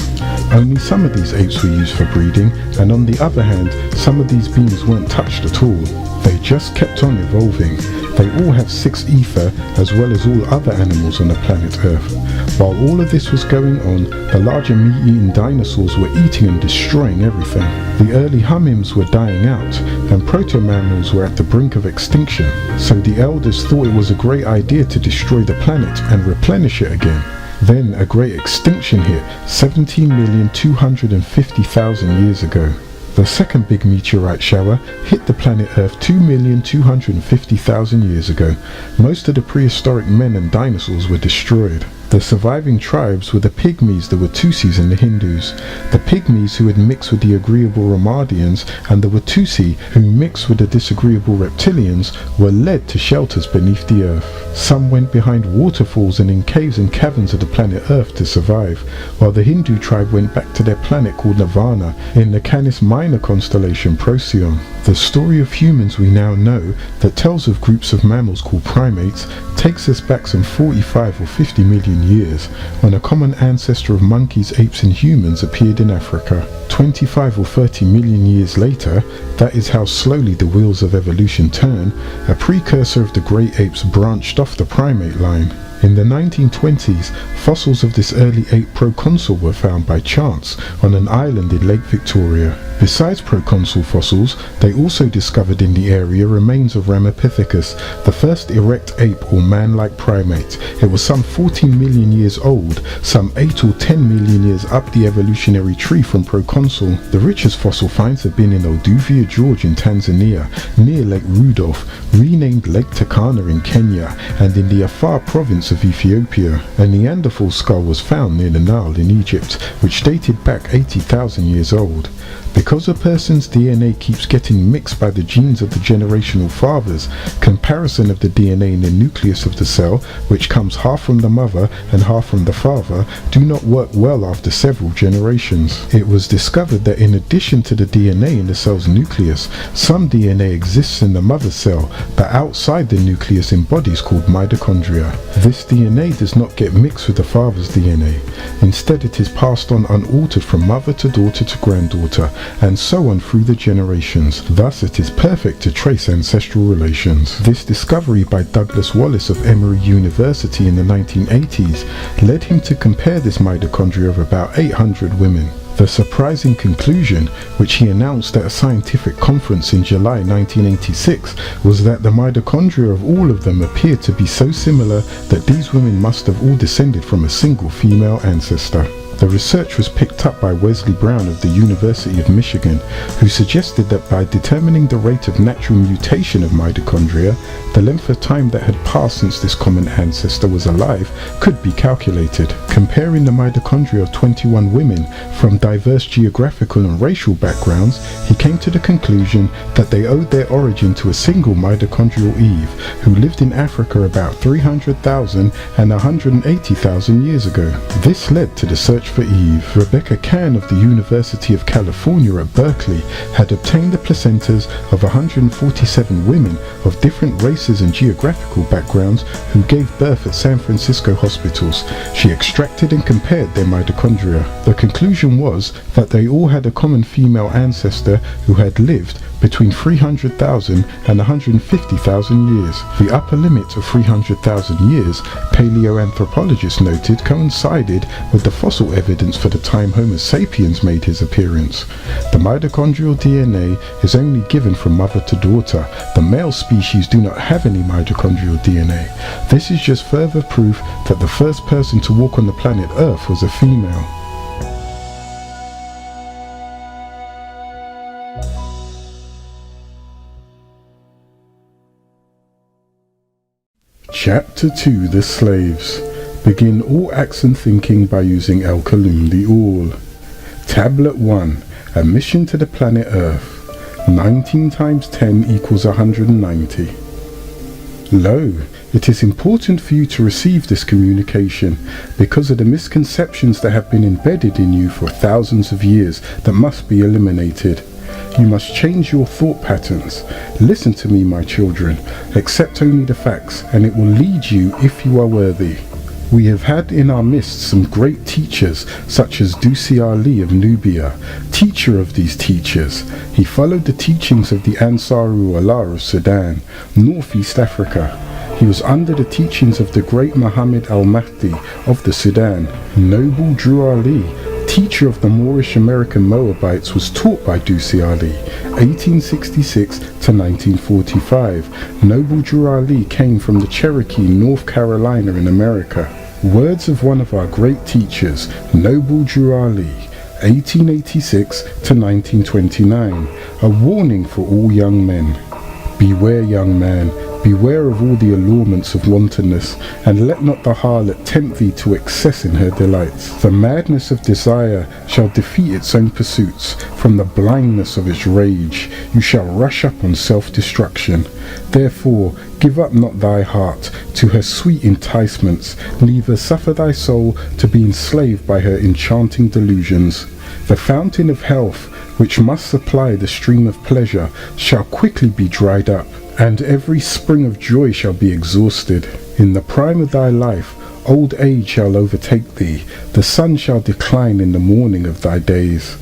Only some of these apes were used for breeding, and on the other hand, some of these beings weren't touched at all. They just kept on evolving. They all have 6 ether, as well as all other animals on the planet Earth. While all of this was going on, the larger meat-eating dinosaurs were eating and destroying everything. The early humans were dying out, and proto-mammals were at the brink of extinction. So the elders thought it was a great idea to destroy the planet and replenish it again. Then a great extinction hit 17,250,000 years ago. The second big meteorite shower hit the planet Earth 2,250,000 years ago. Most of the prehistoric men and dinosaurs were destroyed. The surviving tribes were the Pygmies, the Watusis and the Hindus. The Pygmies, who had mixed with the agreeable Ramadians, and the Watusi, who mixed with the disagreeable reptilians, were led to shelters beneath the earth. Some went behind waterfalls and in caves and caverns of the planet Earth to survive, while the Hindu tribe went back to their planet called Nirvana in the Canis Minor constellation Procyon. The story of humans we now know, that tells of groups of mammals called primates, takes us back some 45 or 50 million years, when a common ancestor of monkeys, apes and humans appeared in Africa. 25 or 30 million years later, that is how slowly the wheels of evolution turn, a precursor of the great apes branched off the primate line. In the 1920s, fossils of this early ape proconsul were found by chance on an island in Lake Victoria. Besides proconsul fossils, they also discovered in the area remains of Ramapithecus, the first erect ape or man-like primate. It was some 14 million years old, some 8 or 10 million years up the evolutionary tree from proconsul. The richest fossil finds have been in Olduvia Gorge in Tanzania, near Lake Rudolph, renamed Lake Turkana in Kenya, and in the Afar province of Ethiopia. A Neanderthal skull was found near the Nile in Egypt, which dated back 80,000 years old. Because a person's DNA keeps getting mixed by the genes of the generational fathers, comparison of the DNA in the nucleus of the cell, which comes half from the mother and half from the father, do not work well after several generations. It was discovered that in addition to the DNA in the cell's nucleus, some DNA exists in the mother cell, but outside the nucleus in bodies called mitochondria. This DNA does not get mixed with the father's DNA. Instead, it is passed on unaltered from mother to daughter to granddaughter, and so on through the generations. Thus it is perfect to trace ancestral relations. This discovery by Douglas Wallace of Emory University in the 1980s led him to compare this mitochondria of about 800 women. The surprising conclusion, which he announced at a scientific conference in July 1986, was that the mitochondria of all of them appeared to be so similar that these women must have all descended from a single female ancestor. The research was picked up by Wesley Brown of the University of Michigan, who suggested that by determining the rate of natural mutation of mitochondria, the length of time that had passed since this common ancestor was alive could be calculated. Comparing the mitochondria of 21 women from diverse geographical and racial backgrounds, he came to the conclusion that they owed their origin to a single mitochondrial Eve, who lived in Africa about 300,000 and 180,000 years ago. This led to the search for Eve. Rebecca Cann of the University of California at Berkeley had obtained the placentas of 147 women of different races and geographical backgrounds who gave birth at San Francisco hospitals. She extracted and compared their mitochondria. The conclusion was that they all had a common female ancestor who had lived between 300,000 and 150,000 years. The upper limit of 300,000 years, paleoanthropologists noted, coincided with the fossil evidence for the time Homo sapiens made his appearance. The mitochondrial DNA is only given from mother to daughter. The male species do not have any mitochondrial DNA. This is just further proof that the first person to walk on the planet Earth was a female. Chapter 2, The Slaves. Begin all acts and thinking by using El Kalum, the All. Tablet 1. A mission to the planet Earth. 19 times 10 equals 190. Lo, it is important for you to receive this communication because of the misconceptions that have been embedded in you for thousands of years that must be eliminated. You must change your thought patterns. Listen to me, my children. Accept only the facts, and it will lead you if you are worthy. We have had in our midst some great teachers, such as Dusi Ali of Nubia, teacher of these teachers. He followed the teachings of the Ansaru Allah of Sudan, Northeast Africa. He was under the teachings of the great Muhammad al-Mahdi of the Sudan. Noble Drew Ali, teacher of the Moorish American Moabites, was taught by Dusi Ali, 1866 to 1945. Noble Drew Ali came from the Cherokee, North Carolina in America. Words of one of our great teachers, Noble Drew Ali, 1886 to 1929, a warning for all young men. Beware, young man, beware of all the allurements of wantonness, and let not the harlot tempt thee to excess in her delights. The madness of desire shall defeat its own pursuits. From the blindness of its rage you shall rush up on self-destruction. Therefore give up not thy heart to her sweet enticements, neither suffer thy soul to be enslaved by her enchanting delusions. The fountain of health, which must supply the stream of pleasure, shall quickly be dried up, and every spring of joy shall be exhausted. In the prime of thy life, old age shall overtake thee, the sun shall decline in the morning of thy days.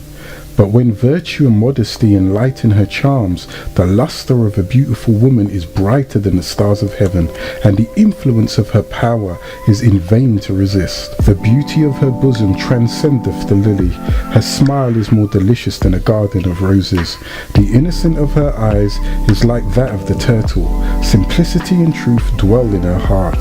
But when virtue and modesty enlighten her charms, the lustre of a beautiful woman is brighter than the stars of heaven, and the influence of her power is in vain to resist. The beauty of her bosom transcendeth the lily, her smile is more delicious than a garden of roses. The innocence of her eyes is like that of the turtle, simplicity and truth dwell in her heart.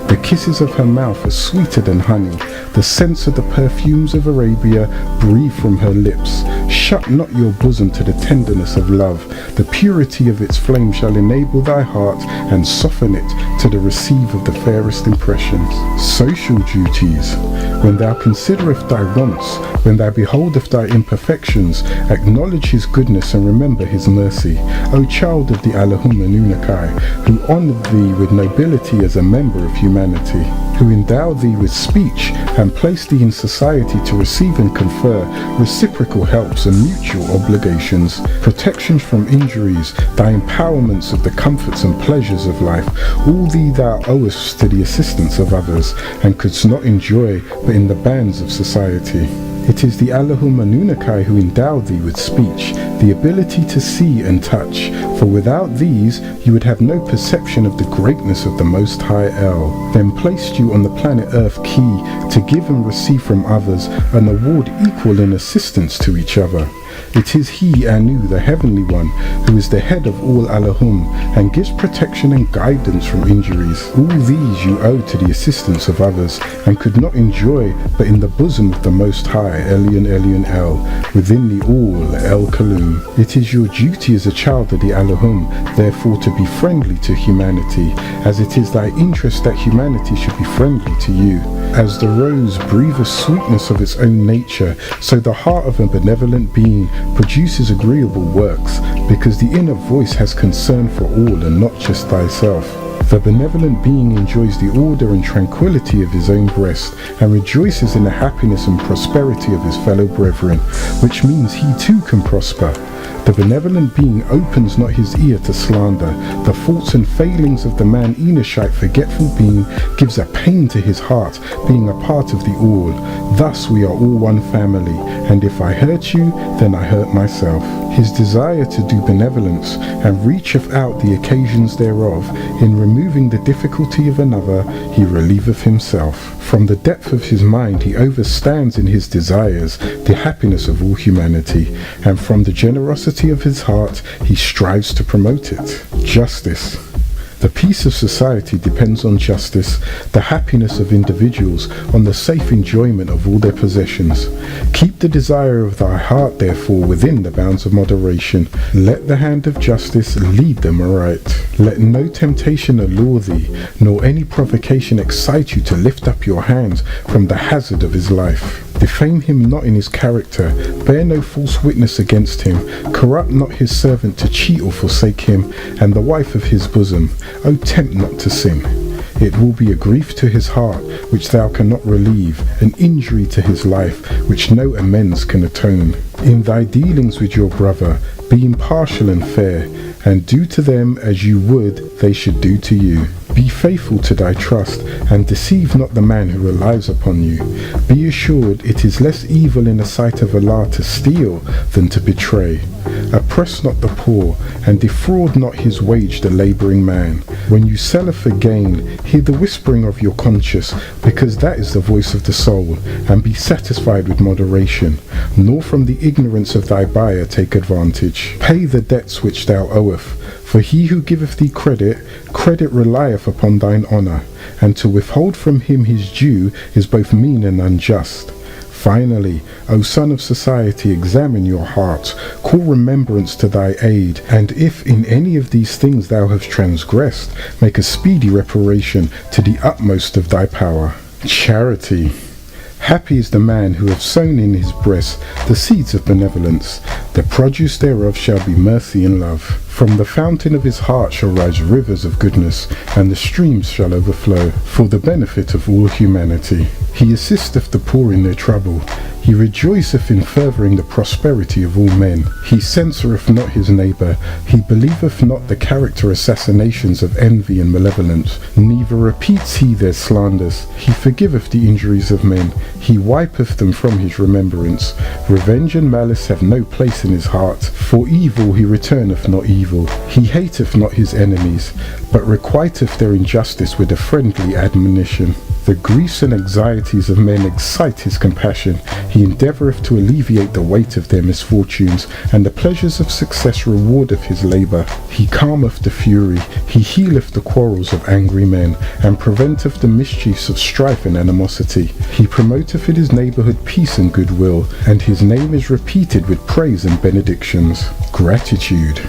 The kisses of her mouth are sweeter than honey, the scents of the perfumes of Arabia breathe from her lips. Shut not your bosom to the tenderness of love, the purity of its flame shall enable thy heart and soften it to the receive of the fairest impressions. Social duties. When thou considerest thy wants, when thou beholdest thy imperfections, acknowledge his goodness and remember his mercy. O child of the Anunnaki, who honoured thee with nobility as a member of humanity, who endowed thee with speech and placed thee in society to receive and confer reciprocal helps and mutual obligations, protections from injuries, thy empowerments of the comforts and pleasures of life, all thee thou owest to the assistance of others, and couldst not enjoy but in the bands of society. It is the Anunnaki who endowed thee with speech, the ability to see and touch, for without these you would have no perception of the greatness of the Most High El, then placed you on the planet Earth key to give and receive from others an award equal in assistance to each other. It is he, Anu, the Heavenly One, who is the head of all Allahum, and gives protection and guidance from injuries. All these you owe to the assistance of others, and could not enjoy but in the bosom of the Most High, Elyon El, within the All, El Kalum. It is your duty as a child of the Allahum, therefore, to be friendly to humanity, as it is thy interest that humanity should be friendly to you. As the rose breathes sweetness of its own nature, so the heart of a benevolent being produces agreeable works, because the inner voice has concern for all and not just thyself. The benevolent being enjoys the order and tranquility of his own breast, and rejoices in the happiness and prosperity of his fellow brethren, which means he too can prosper. The benevolent being opens not his ear to slander. The faults and failings of the man Enoshite forgetful being gives a pain to his heart, being a part of the all. Thus we are all one family, and if I hurt you, then I hurt myself. His desire to do benevolence, and reacheth out the occasions thereof, in removing the difficulty of another, he relieveth himself. From the depth of his mind he overstands in his desires the happiness of all humanity, and from the generosity of his heart he strives to promote it. Justice. The peace of society depends on justice, the happiness of individuals on the safe enjoyment of all their possessions. Keep the desire of thy heart, therefore, within the bounds of moderation. Let the hand of justice lead them aright. Let no temptation allure thee, nor any provocation excite you to lift up your hands from the hazard of his life. Defame him not in his character, bear no false witness against him, corrupt not his servant to cheat or forsake him, and the wife of his bosom. O tempt not to sin. It will be a grief to his heart which thou cannot relieve, an injury to his life which no amends can atone. In thy dealings with your brother, be impartial and fair, and do to them as you would they should do to you. Be faithful to thy trust, and deceive not the man who relies upon you. Be assured it is less evil in the sight of Allah to steal than to betray. Oppress not the poor, and defraud not his wage the labouring man. When you sell for gain, hear the whispering of your conscience, because that is the voice of the soul, and be satisfied with moderation, nor from the ignorance of thy buyer take advantage. Pay the debts which thou owest, for he who giveth thee credit, credit relieth upon thine honour, and to withhold from him his due is both mean and unjust. Finally, O son of society, examine your heart, call remembrance to thy aid, and if in any of these things thou hast transgressed, make a speedy reparation to the utmost of thy power. Charity. Happy is the man who hath sown in his breast the seeds of benevolence. The produce thereof shall be mercy and love. From the fountain of his heart shall rise rivers of goodness, and the streams shall overflow, for the benefit of all humanity. He assisteth the poor in their trouble. He rejoiceth in furthering the prosperity of all men. He censureth not his neighbour. He believeth not the character assassinations of envy and malevolence. Neither repeats he their slanders. He forgiveth the injuries of men. He wipeth them from his remembrance. Revenge and malice have no place in his heart. For evil he returneth not evil. He hateth not his enemies, but requiteth their injustice with a friendly admonition. The griefs and anxieties of men excite his compassion. He endeavoureth to alleviate the weight of their misfortunes, and the pleasures of success rewardeth his labour. He calmeth the fury. He healeth the quarrels of angry men, and preventeth the mischiefs of strife and animosity. He promoteth in his neighbourhood peace and goodwill, and his name is repeated with praise and benedictions. Gratitude.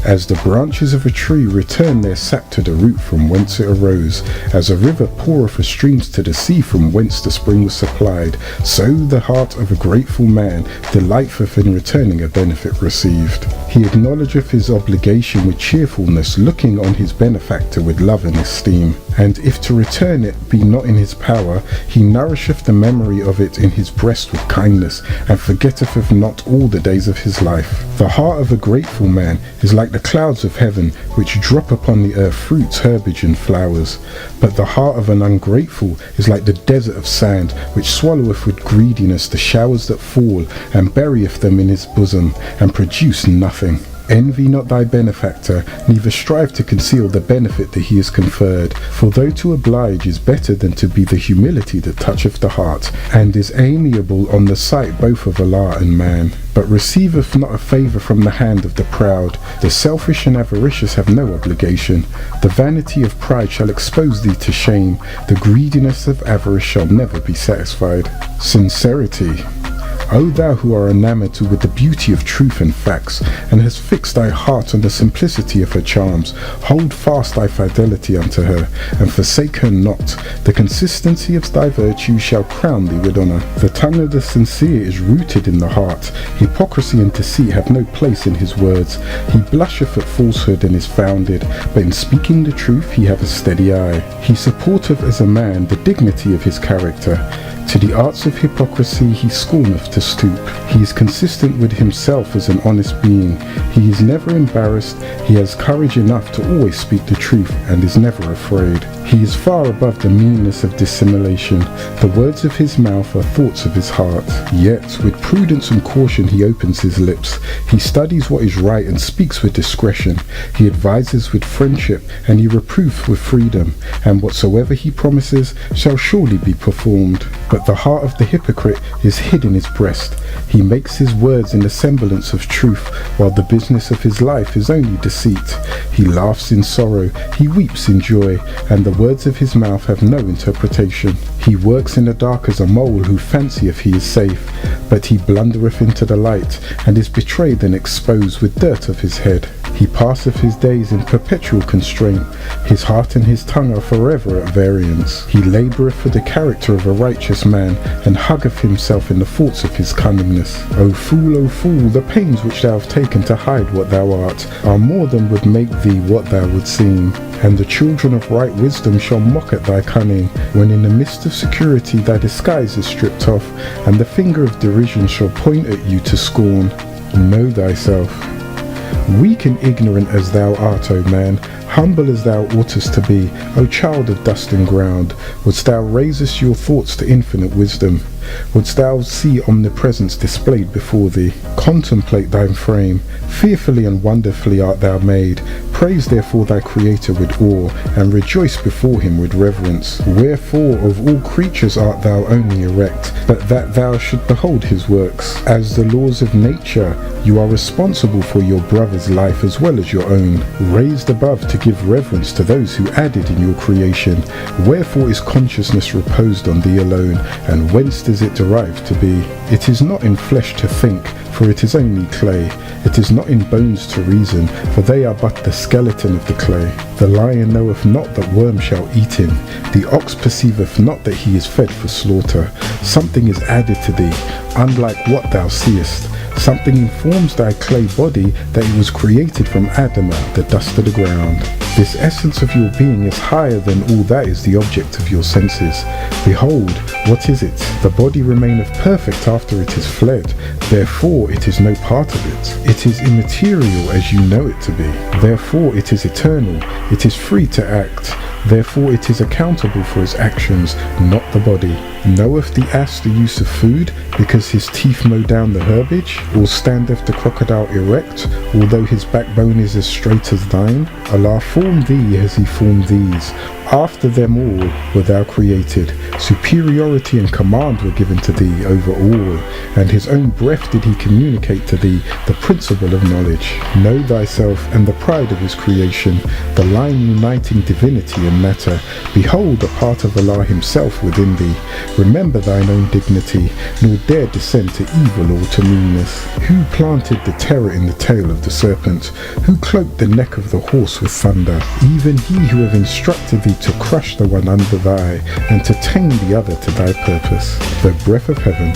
As the branches of a tree return their sap to the root from whence it arose, as a river poureth her streams to the sea from whence the spring was supplied, so the heart of a grateful man delighteth in returning a benefit received. He acknowledgeth his obligation with cheerfulness, looking on his benefactor with love and esteem. And if to return it be not in his power, he nourisheth the memory of it in his breast with kindness, and forgetteth of not all the days of his life. The heart of a grateful man is like the clouds of heaven, which drop upon the earth fruits, herbage, and flowers. But the heart of an ungrateful is like the desert of sand, which swalloweth with greediness the showers that fall, and buryeth them in his bosom, and produce nothing. Envy not thy benefactor, neither strive to conceal the benefit that he has conferred. For though to oblige is better than to be the humility that toucheth the heart, and is amiable on the sight both of Allah and man. But receiveth not a favour from the hand of the proud. The selfish and avaricious have no obligation. The vanity of pride shall expose thee to shame. The greediness of avarice shall never be satisfied. Sincerity. O thou who are enamoured with the beauty of truth and facts, and hast fixed thy heart on the simplicity of her charms, hold fast thy fidelity unto her, and forsake her not. The consistency of thy virtue shall crown thee with honour. The tongue of the sincere is rooted in the heart. Hypocrisy and deceit have no place in his words. He blusheth at falsehood and is founded, but in speaking the truth he hath a steady eye. He supporteth as a man the dignity of his character. To the arts of hypocrisy he scorneth to stoop. He is consistent with himself as an honest being. He is never embarrassed. He has courage enough to always speak the truth, and is never afraid. He is far above the meanness of dissimulation. The words of his mouth are thoughts of his heart. Yet with prudence and caution he opens his lips. He studies what is right and speaks with discretion. He advises with friendship, and he reproveth with freedom. And whatsoever he promises shall surely be performed. But the heart of the hypocrite is hid in his breast. He makes his words in the semblance of truth, while the business of his life is only deceit. He laughs in sorrow, he weeps in joy, and the words of his mouth have no interpretation. He works in the dark as a mole who fancieth he is safe, but he blundereth into the light, and is betrayed and exposed with dirt of his head. He passeth his days in perpetual constraint. His heart and his tongue are forever at variance. He laboureth for the character of a righteous man, and huggeth himself in the thoughts of his cunningness. O fool, the pains which thou hast taken to hide what thou art are more than would make thee what thou would seem. And the children of right wisdom shall mock at thy cunning, when in the midst of security thy disguise is stripped off, and the finger of derision shall point at you to scorn. Know thyself. Weak and ignorant as thou art, O man, humble as thou oughtest to be, O child of dust and ground, wouldst thou raisest your thoughts to infinite wisdom, wouldst thou see omnipresence displayed before thee. Contemplate thy frame, fearfully and wonderfully art thou made. Praise therefore thy Creator with awe, and rejoice before him with reverence. Wherefore of all creatures art thou only erect, but that thou should behold his works. As the laws of nature, you are responsible for your brother's life as well as your own, raised above to give reverence to those who added in your creation. Wherefore is consciousness reposed on thee alone, and whence does is it derived to be? It is not in flesh to think, for it is only clay. It is not in bones to reason, for they are but the skeleton of the clay. The lion knoweth not that worms shall eat him. The ox perceiveth not that he is fed for slaughter. Something is added to thee, unlike what thou seest. Something informs thy clay body that it was created from Adamah, the dust of the ground. This essence of your being is higher than all that is the object of your senses. Behold, what is it? The body remaineth perfect after it is fled. Therefore it is no part of it. It is immaterial as you know it to be. Therefore it is eternal. It is free to act. Therefore it is accountable for its actions, not the body. Knoweth the ass the use of food, because his teeth mow down the herbage? Or standeth the crocodile erect, although his backbone is as straight as thine? Allah formed thee as he formed these. After them all were thou created. Superiority and command were given to thee over all, and his own breath did he communicate to thee the principle of knowledge. Know thyself and the pride of his creation, the line uniting divinity and matter. Behold a part of Allah himself within thee. Remember thine own dignity, nor dare descend to evil or to meanness. Who planted the terror in the tail of the serpent? Who cloaked the neck of the horse with thunder? Even he who have instructed thee to crush the one under thy, and to tame the other to thy purpose. The breath of heaven.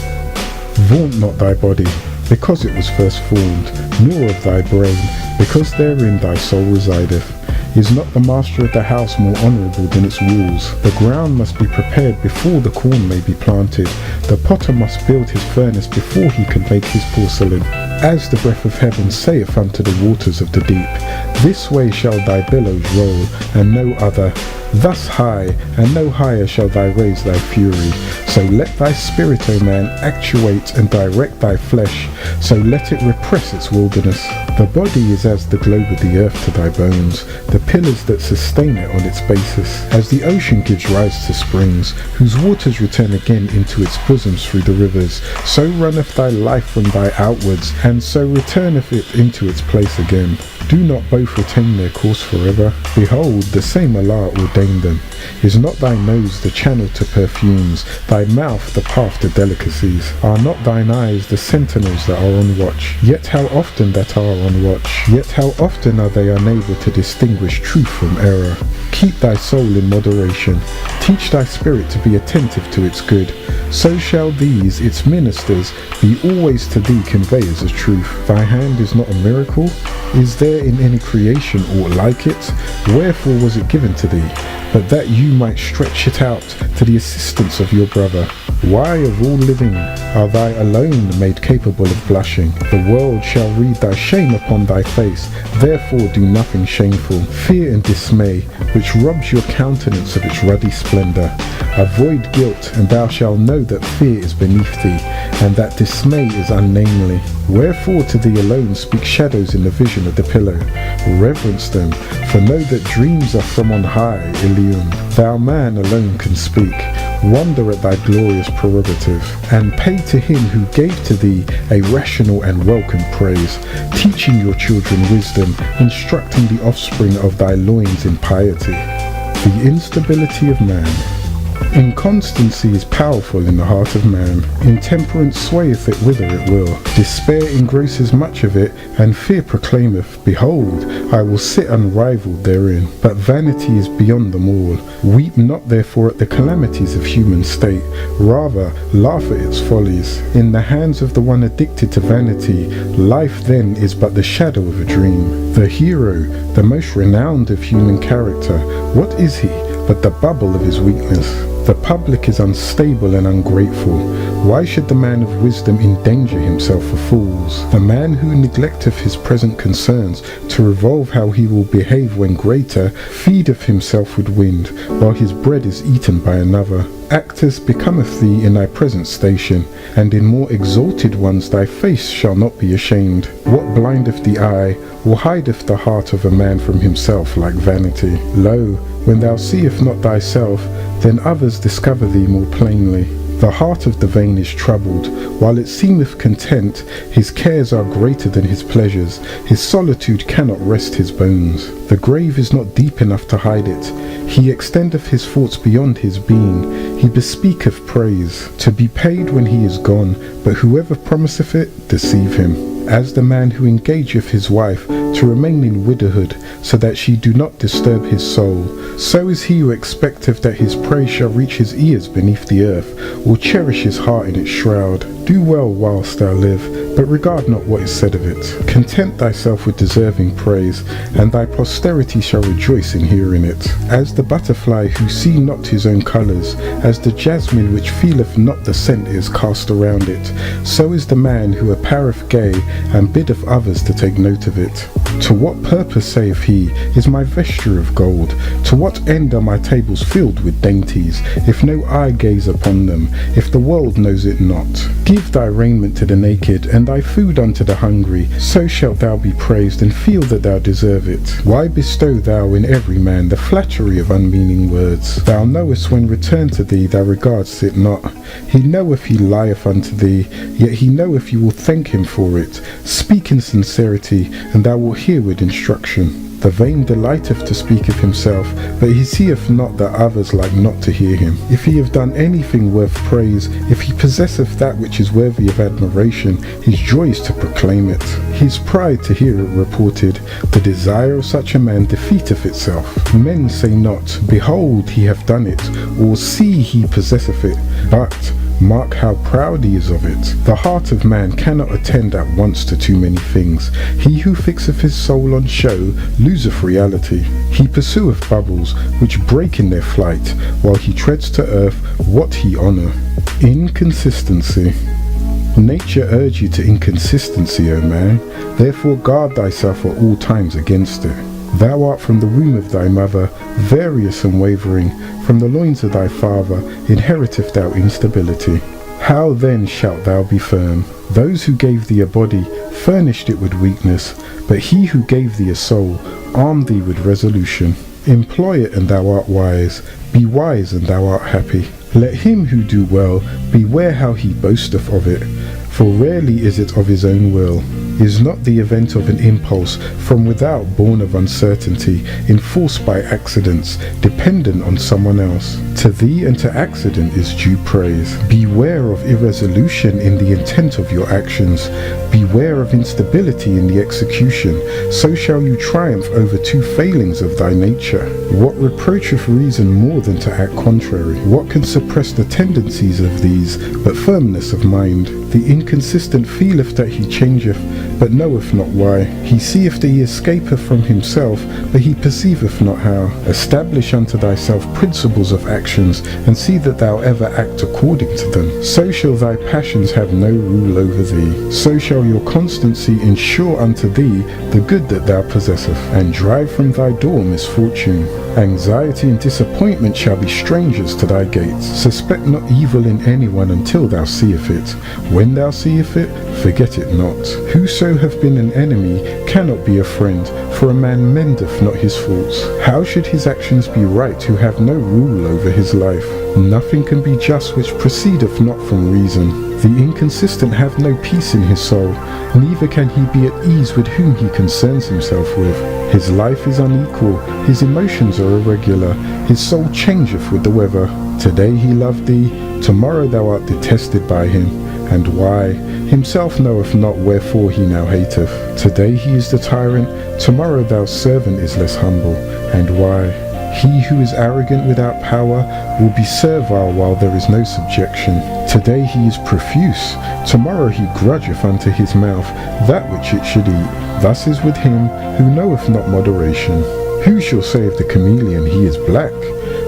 Vaunt not thy body, because it was first formed, nor of thy brain, because therein thy soul resideth. Is not the master of the house more honourable than its walls? The ground must be prepared before the corn may be planted. The potter must build his furnace before he can make his porcelain. As the breath of heaven saith unto the waters of the deep, this way shall thy billows roll, and no other. Thus high, and no higher shall thou raise thy fury. So let thy spirit, O man, actuate and direct thy flesh, so let it repress its wilderness. The body is as the globe of the earth to thy bones, the pillars that sustain it on its basis. As the ocean gives rise to springs, whose waters return again into its bosoms through the rivers, so runneth thy life from thy outwards, and so returneth it into its place again. Do not both retain their course forever? Behold, the same Allah ordained them. Is not thy nose the channel to perfumes, thy mouth the path to delicacies? Are not thine eyes the sentinels that are on watch? Yet how often that are on watch? Yet how often are they unable to distinguish truth from error? Keep thy soul in moderation. Teach thy spirit to be attentive to its good. So shall these, its ministers, be always to thee conveyors of truth. Thy hand is not a miracle? Is there in any creation aught like it? Wherefore was it given to thee? But that you might stretch it out to the assistance of your brother. Why of all living are thy alone made capable of blushing? The world shall read thy shame upon thy face, therefore do nothing shameful. Fear and dismay, which robs your countenance of its ruddy splendour. Avoid guilt, and thou shalt know that fear is beneath thee, and that dismay is unnamely. Wherefore to thee alone speak shadows in the vision of the pillow. Reverence them, for know that dreams are from on high, Ilium. Thou man alone can speak. Wonder at thy glorious prerogative, and pay to him who gave to thee a rational and welcome praise, teaching your children wisdom, instructing the offspring of thy loins in piety. The instability of man. Inconstancy is powerful in the heart of man. Intemperance swayeth it whither it will. Despair engrosses much of it, and fear proclaimeth, Behold, I will sit unrivalled therein. But vanity is beyond them all. Weep not therefore at the calamities of human state, rather laugh at its follies. In the hands of the one addicted to vanity, life then is but the shadow of a dream. The hero, the most renowned of human character, what is he but the bubble of his weakness? The public is unstable and ungrateful. Why should the man of wisdom endanger himself for fools? The man who neglecteth his present concerns to revolve how he will behave when greater, feedeth himself with wind, while his bread is eaten by another. Actors becometh thee in thy present station, and in more exalted ones thy face shall not be ashamed. What blindeth the eye, or hideth the heart of a man from himself like vanity? Lo, when thou seest not thyself, then others discover thee more plainly. The heart of the vain is troubled, while it seemeth content. His cares are greater than his pleasures, his solitude cannot rest his bones. The grave is not deep enough to hide it, he extendeth his thoughts beyond his being. He bespeaketh praise, to be paid when he is gone, but whoever promiseth it, deceive him. As the man who engageth his wife to remain in widowhood, so that she do not disturb his soul, so is he who expecteth that his praise shall reach his ears beneath the earth, or cherish his heart in its shroud. Do well whilst thou live, but regard not what is said of it. Content thyself with deserving praise, and thy posterity shall rejoice in hearing it. As the butterfly who see not his own colours, as the jasmine which feeleth not the scent is cast around it, so is the man who appareth gay, and biddeth others to take note of it. To what purpose, saith he, is my vesture of gold? To what end are my tables filled with dainties, if no eye gaze upon them, if the world knows it not? Give thy raiment to the naked, and thy food unto the hungry, so shalt thou be praised, and feel that thou deserve it. Why bestow thou in every man the flattery of unmeaning words? Thou knowest when returned to thee thou regardest it not. He knoweth he lieth unto thee, yet he knoweth you will thank him for it. Speak in sincerity, and thou wilt hear with instruction. The vain delighteth to speak of himself, but he seeth not that others like not to hear him. If he have done anything worth praise, if he possesseth that which is worthy of admiration, his joy is to proclaim it. His pride to hear it reported. The desire of such a man defeateth itself. Men say not, behold, he hath done it, or see, he possesseth it, but mark how proud he is of it. The heart of man cannot attend at once to too many things. He who fixeth his soul on show loseth reality. He pursueth bubbles which break in their flight, while he treads to earth what he honour. Inconsistency. Nature urge you to inconsistency, O man, therefore guard thyself at all times against it. Thou art from the womb of thy mother, various and wavering, from the loins of thy father inheriteth thou instability. How then shalt thou be firm? Those who gave thee a body furnished it with weakness, but he who gave thee a soul armed thee with resolution. Employ it and thou art wise, be wise and thou art happy. Let him who do well beware how he boasteth of it, for rarely is it of his own will. Is not the event of an impulse from without born of uncertainty, enforced by accidents, dependent on someone else? To thee and to accident is due praise. Beware of irresolution in the intent of your actions. Beware of instability in the execution, so shall you triumph over two failings of thy nature. What reproacheth reason more than to act contrary? What can suppress the tendencies of these but firmness of mind? The inconsistent feeleth that he changeth, but knoweth not why. He seeth that he escapeth from himself, but he perceiveth not how. Establish unto thyself principles of actions, and see that thou ever act according to them. So shall thy passions have no rule over thee. So shall your constancy ensure unto thee the good that thou possesseth, and drive from thy door misfortune. Anxiety and disappointment shall be strangers to thy gates. Suspect not evil in anyone until thou seest it. When thou seest it, forget it not. Whoso hath been an enemy cannot be a friend, for a man mendeth not his faults. How should his actions be right who have no rule over his life? Nothing can be just which proceedeth not from reason. The inconsistent hath no peace in his soul, neither can he be at ease with whom he concerns himself with. His life is unequal, his emotions are irregular, his soul changeth with the weather. Today he loved thee, tomorrow thou art detested by him. And why? Himself knoweth not wherefore he now hateth. Today he is the tyrant, tomorrow thou servant is less humble. And why? He who is arrogant without power will be servile while there is no subjection. Today he is profuse, tomorrow he grudgeth unto his mouth that which it should eat. Thus is with him who knoweth not moderation. Who shall say of the chameleon he is black,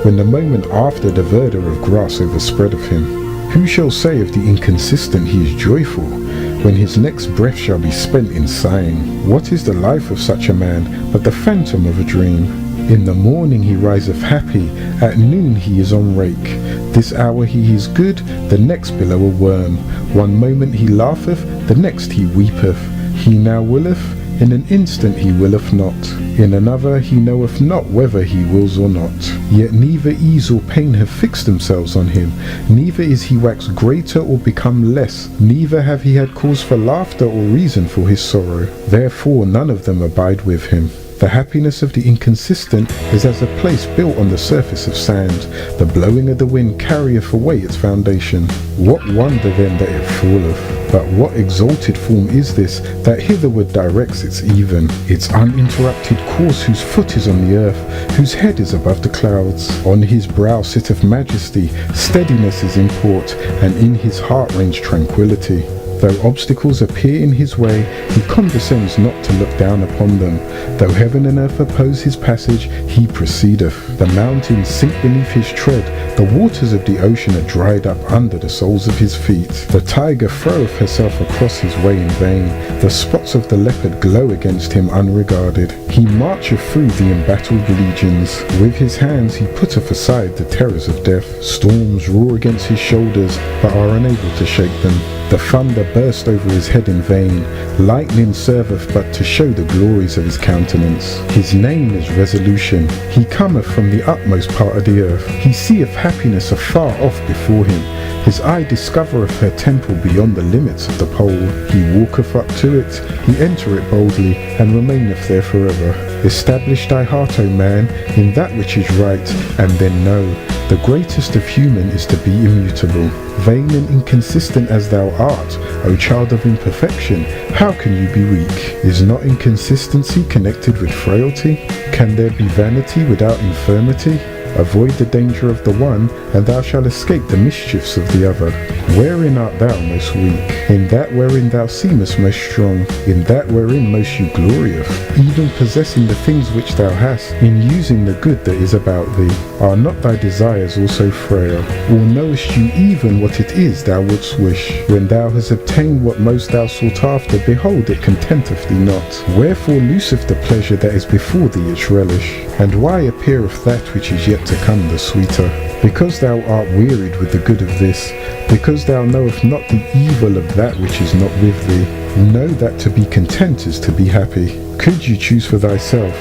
when the moment after the verdure of grass overspreadeth him? Who shall say of the inconsistent he is joyful, when his next breath shall be spent in sighing? What is the life of such a man but the phantom of a dream? In the morning he riseth happy, at noon he is on rake. This hour he is good, the next below a worm. One moment he laugheth, the next he weepeth. He now willeth, In an instant he willeth not, in another he knoweth not whether he wills or not. Yet neither ease or pain have fixed themselves on him, neither is he waxed greater or become less, neither have he had cause for laughter or reason for his sorrow. Therefore none of them abide with him. The happiness of the inconsistent is as a place built on the surface of sand. The blowing of the wind carrieth away its foundation. What wonder then that it falleth? But what exalted form is this that hitherward directs its even, its uninterrupted course, whose foot is on the earth, whose head is above the clouds? On his brow sitteth majesty, steadiness is in port, and in his heart reigns tranquillity. Though obstacles appear in his way, he condescends not to look down upon them. Though heaven and earth oppose his passage, he proceedeth. The mountains sink beneath his tread, the waters of the ocean are dried up under the soles of his feet. The tiger throweth herself across his way in vain, the spots of the leopard glow against him unregarded. He marcheth through the embattled legions, with his hands he putteth aside the terrors of death. Storms roar against his shoulders, but are unable to shake them. The thunder burst over his head in vain, lightning serveth but to show the glories of his countenance. His name is resolution, he cometh from the utmost part of the earth. He seeth happiness afar off before him, his eye discovereth her temple beyond the limits of the pole. He walketh up to it, he entereth boldly, and remaineth there forever. Establish thy heart, O man, in that which is right, and then know, the greatest of human is to be immutable. Vain and inconsistent as thou art, O child of imperfection, how can you be weak? Is not inconsistency connected with frailty? Can there be vanity without infirmity? Avoid the danger of the one, and thou shalt escape the mischiefs of the other. Wherein art thou most weak? In that wherein thou seemest most strong, in that wherein most you glorieth. Even possessing the things which thou hast, in using the good that is about thee. Are not thy desires also frail? Or knowest you even what it is thou wouldst wish? When thou hast obtained what most thou sought after, behold, it contenteth thee not. Wherefore looseth the pleasure that is before thee its relish? And why appeareth that which is yet to come the sweeter? Because thou art wearied with the good of this, because thou knowest not the evil of that which is not with thee. Know that to be content is to be happy. Could you choose for thyself?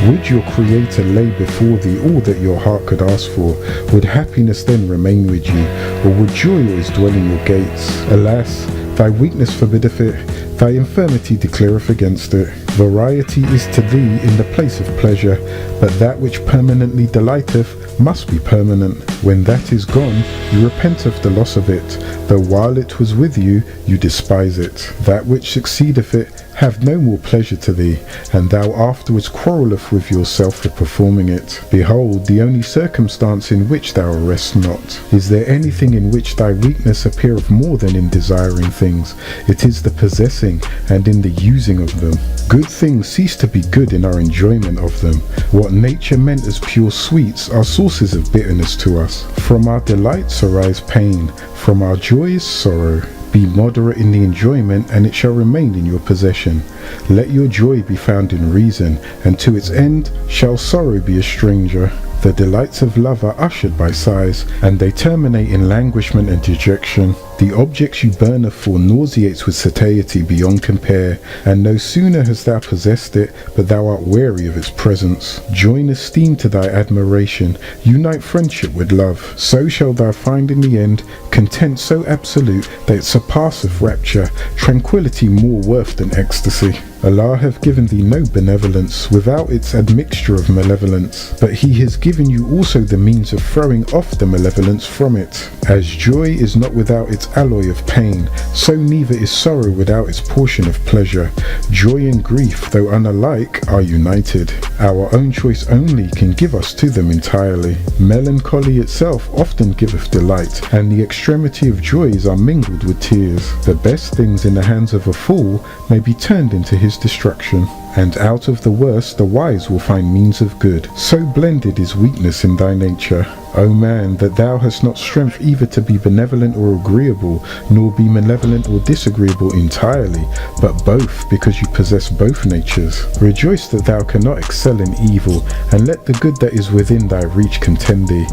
Would your Creator lay before thee all that your heart could ask for? Would happiness then remain with you, or would joy always dwell in your gates? Alas, thy weakness forbiddeth it, thy infirmity declareth against it. Variety is to thee in the place of pleasure, but that which permanently delighteth must be permanent. When that is gone, you repent of the loss of it, though while it was with you, you despise it. That which succeedeth it have no more pleasure to thee, and thou afterwards quarrelleth with yourself for performing it. Behold, the only circumstance in which thou arrest not. Is there anything in which thy weakness appeareth more than in desiring things? It is the possessing, and in the using of them. Good things cease to be good in our enjoyment of them. What nature meant as pure sweets are sources of bitterness to us. From our delights arise pain, from our joys sorrow. Be moderate in the enjoyment, and it shall remain in your possession. Let your joy be found in reason, and to its end shall sorrow be a stranger. The delights of love are ushered by sighs, and they terminate in languishment and dejection. The objects you burneth for nauseates with satiety beyond compare, and no sooner hast thou possessed it, but thou art weary of its presence. Join esteem to thy admiration, unite friendship with love. So shalt thou find in the end content so absolute that it surpasseth rapture, tranquillity more worth than ecstasy. Allah hath given thee no benevolence without its admixture of malevolence, but He has given you also the means of throwing off the malevolence from it. As joy is not without its alloy of pain, so neither is sorrow without its portion of pleasure. Joy and grief, though unalike, are united. Our own choice only can give us to them entirely. Melancholy itself often giveth delight, and the extremity of joys are mingled with tears. The best things in the hands of a fool may be turned into his destruction. and out of the worst the wise will find means of good. So blended is weakness in thy nature, O man, that thou hast not strength either to be benevolent or agreeable, nor be malevolent or disagreeable entirely, but both, because you possess both natures. Rejoice that thou cannot excel in evil, and let the good that is within thy reach content thee.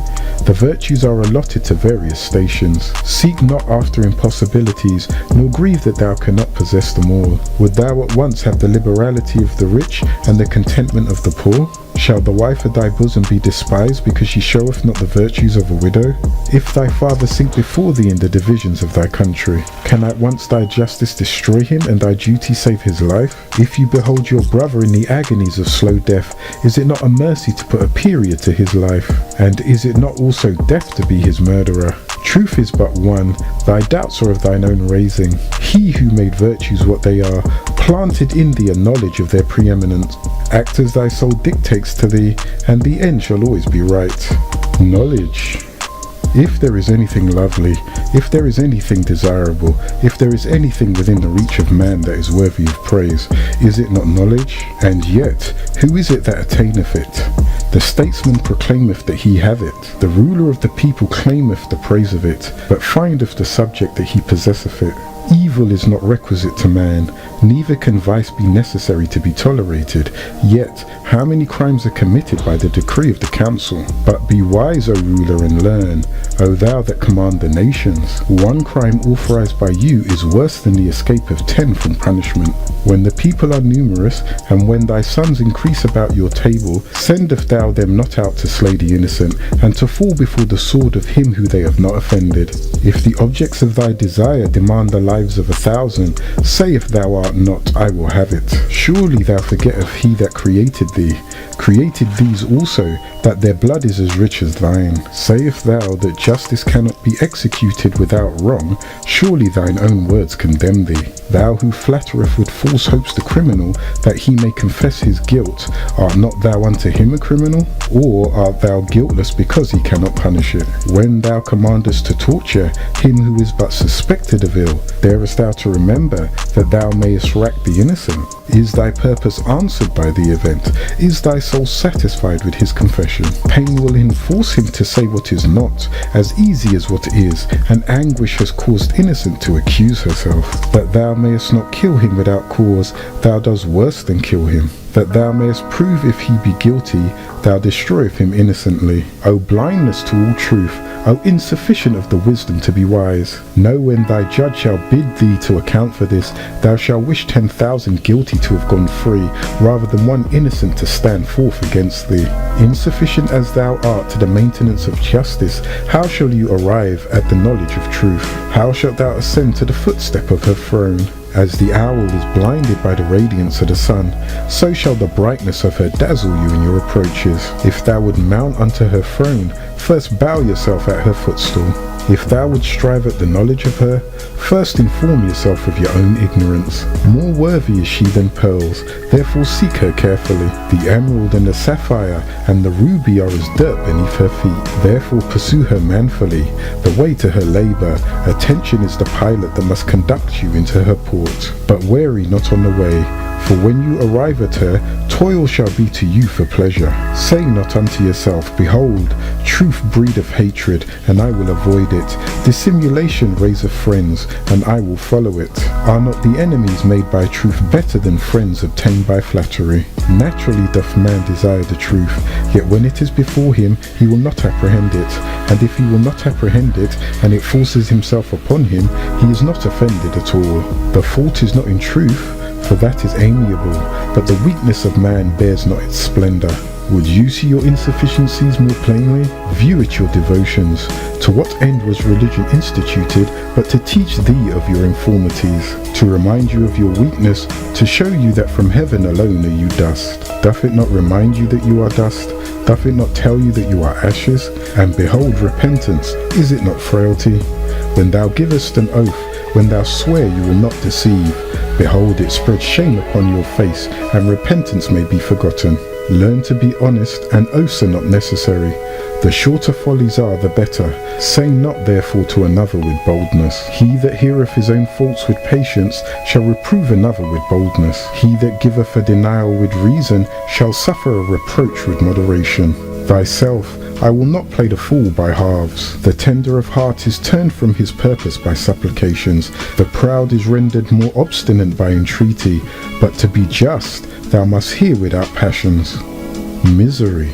The virtues are allotted to various stations. Seek not after impossibilities, nor grieve that thou cannot possess them all. Would thou at once have the liberality of the rich, and the contentment of the poor? Shall the wife of thy bosom be despised because she showeth not the virtues of a widow? If thy father sink before thee in the divisions of thy country, can at once thy justice destroy him and thy duty save his life? If you behold your brother in the agonies of slow death, is it not a mercy to put a period to his life? And is it not also death to be his murderer? Truth is but one, thy doubts are of thine own raising. He who made virtues what they are, planted in thee a knowledge of their preeminence. Act as thy soul dictates to thee, and the end shall always be right. Knowledge. If there is anything lovely, if there is anything desirable, if there is anything within the reach of man that is worthy of praise, is it not knowledge? And yet, who is it that attaineth it? The statesman proclaimeth that he have it, the ruler of the people claimeth the praise of it, but findeth the subject that he possesseth it. Evil is not requisite to man, neither can vice be necessary to be tolerated. Yet, how many crimes are committed by the decree of the council? But be wise, O ruler, and learn, O thou that command the nations. One crime authorized by you is worse than the escape of 10 from punishment. When the people are numerous, and when thy sons increase about your table, sendeth thou them not out to slay the innocent, and to fall before the sword of him who they have not offended. If the objects of thy desire demand the lives of 1,000, say if thou art not, I will have it. Surely thou forgettest he that created thee, created these also, that their blood is as rich as thine. Sayest thou that justice cannot be executed without wrong, surely thine own words condemn thee. Thou who flattereth with false hopes the criminal, that he may confess his guilt, art not thou unto him a criminal? Or art thou guiltless because he cannot punish it? When thou commandest to torture him who is but suspected of ill, darest thou to remember that thou mayest rack the innocent? Is thy purpose answered by the event? Is thy soul satisfied with his confession? Pain will enforce him to say what is not, as easy as what is, and anguish has caused innocent to accuse herself. That thou mayest not kill him without cause, thou dost worse than kill him. That thou mayest prove if he be guilty, thou destroyeth him innocently. O blindness to all truth, O insufficient of the wisdom to be wise. Know when thy judge shall bid thee to account for this, thou shalt wish 10,000 guilty to have gone free, rather than one innocent to stand forth against thee. Insufficient as thou art to the maintenance of justice, how shall you arrive at the knowledge of truth? How shalt thou ascend to the footstep of her throne? As the owl is blinded by the radiance of the sun, so shall the brightness of her dazzle you in your approaches. If thou would mount unto her throne, first bow yourself at her footstool. If thou would strive at the knowledge of her, first inform yourself of your own ignorance. More worthy is she than pearls, therefore seek her carefully. The emerald and the sapphire and the ruby are as dirt beneath her feet, therefore pursue her manfully. The way to her labour, attention is the pilot that must conduct you into her port. But weary not on the way, for when you arrive at her, toil shall be to you for pleasure. Say not unto yourself, behold, truth breedeth hatred, and I will avoid it. Dissimulation raiseth friends, and I will follow it. Are not the enemies made by truth better than friends obtained by flattery? Naturally doth man desire the truth, yet when it is before him, he will not apprehend it. And if he will not apprehend it, and it forces himself upon him, he is not offended at all. The fault is not in truth, for that is amiable, but the weakness of man bears not its splendour. Would you see your insufficiencies more plainly? View at your devotions. To what end was religion instituted, but to teach thee of your infirmities, to remind you of your weakness, to show you that from heaven alone are you dust? Doth it not remind you that you are dust? Doth it not tell you that you are ashes? And behold, repentance, is it not frailty? When thou givest an oath, when thou swear you will not deceive, behold, it spreads shame upon your face, and repentance may be forgotten. Learn to be honest, and oaths are not necessary. The shorter follies are, the better. Say not therefore to another with boldness. He that heareth his own faults with patience shall reprove another with boldness. He that giveth a denial with reason shall suffer a reproach with moderation. Thyself I will not play the fool by halves. The tender of heart is turned from his purpose by supplications. The proud is rendered more obstinate by entreaty. But to be just, thou must hear without passions. Misery.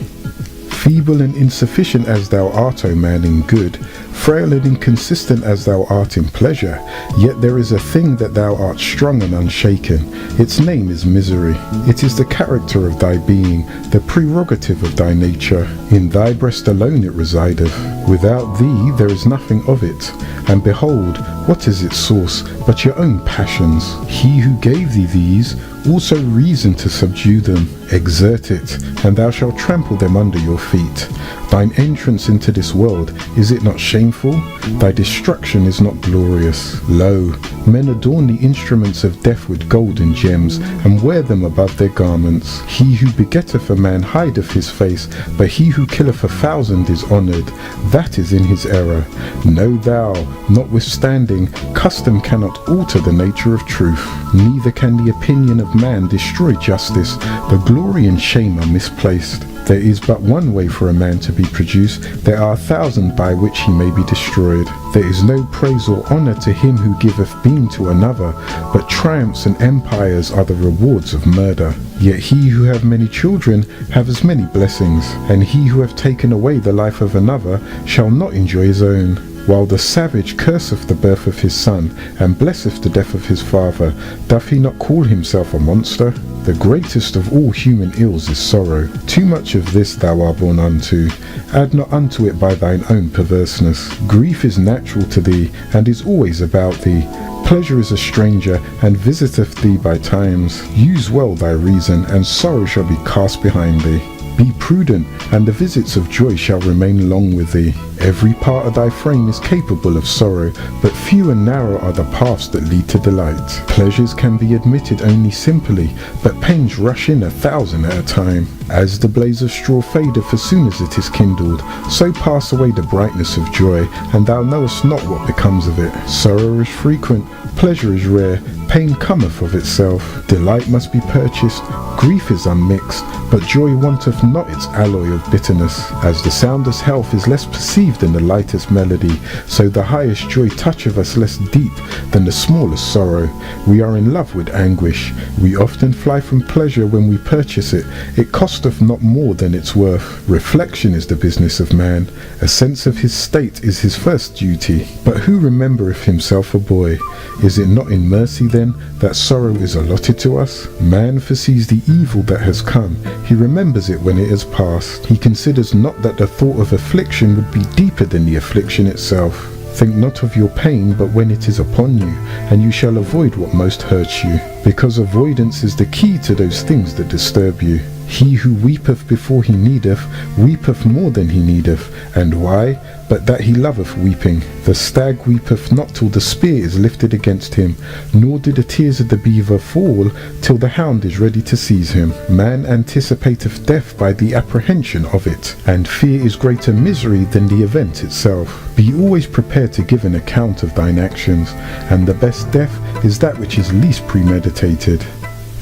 Feeble and insufficient as thou art, O man, in good, frail and inconsistent as thou art in pleasure, yet there is a thing that thou art strong and unshaken. Its name is misery. It is the character of thy being, the prerogative of thy nature. In thy breast alone it resideth. Without thee there is nothing of it. And behold, what is its source but your own passions? He who gave thee these also reason to subdue them. Exert it, and thou shalt trample them under your feet. Thine entrance into this world, is it not shameful? Thy destruction is not glorious. Lo, men adorn the instruments of death with gold and gems, and wear them above their garments. He who begetteth a man hideth his face, but he who killeth 1,000 is honoured. That is in his error. Know thou, notwithstanding, custom cannot alter the nature of truth. Neither can the opinion of man destroy justice. The glory and shame are misplaced. There is but one way for a man to be produced. There are 1,000 by which he may be destroyed. There is no praise or honour to him who giveth being to another, but triumphs and empires are the rewards of murder. Yet he who hath many children hath as many blessings, and he who hath taken away the life of another shall not enjoy his own. While the savage curseth the birth of his son, and blesseth the death of his father, doth he not call himself a monster? The greatest of all human ills is sorrow. Too much of this thou art born unto. Add not unto it by thine own perverseness. Grief is natural to thee, and is always about thee. Pleasure is a stranger, and visiteth thee by times. Use well thy reason, and sorrow shall be cast behind thee. Be prudent, and the visits of joy shall remain long with thee. Every part of thy frame is capable of sorrow, but few and narrow are the paths that lead to delight. Pleasures can be admitted only simply, but pains rush in 1,000 at a time. As the blaze of straw fadeth as soon as it is kindled, so pass away the brightness of joy, and thou knowest not what becomes of it. Sorrow is frequent, pleasure is rare, pain cometh of itself. Delight must be purchased, grief is unmixed, but joy wanteth not its alloy of bitterness. As the soundest health is less perceived than the lightest melody, so the highest joy toucheth us less deep than the smallest sorrow. We are in love with anguish. We often fly from pleasure when we purchase it. It costeth not more than its worth. Reflection is the business of man. A sense of his state is his first duty. But who remembereth himself a boy? Is it not in mercy then that sorrow is allotted to us? Man foresees the evil that has come. He remembers it when it has passed. He considers not that the thought of affliction would be deeper than the affliction itself. Think not of your pain, but when it is upon you, and you shall avoid what most hurts you, because avoidance is the key to those things that disturb you. He who weepeth before he needeth, weepeth more than he needeth. And why? But that he loveth weeping. The stag weepeth not till the spear is lifted against him, nor do the tears of the beaver fall till the hound is ready to seize him. Man anticipateth death by the apprehension of it, and fear is greater misery than the event itself. Be always prepared to give an account of thine actions, and the best death is that which is least premeditated.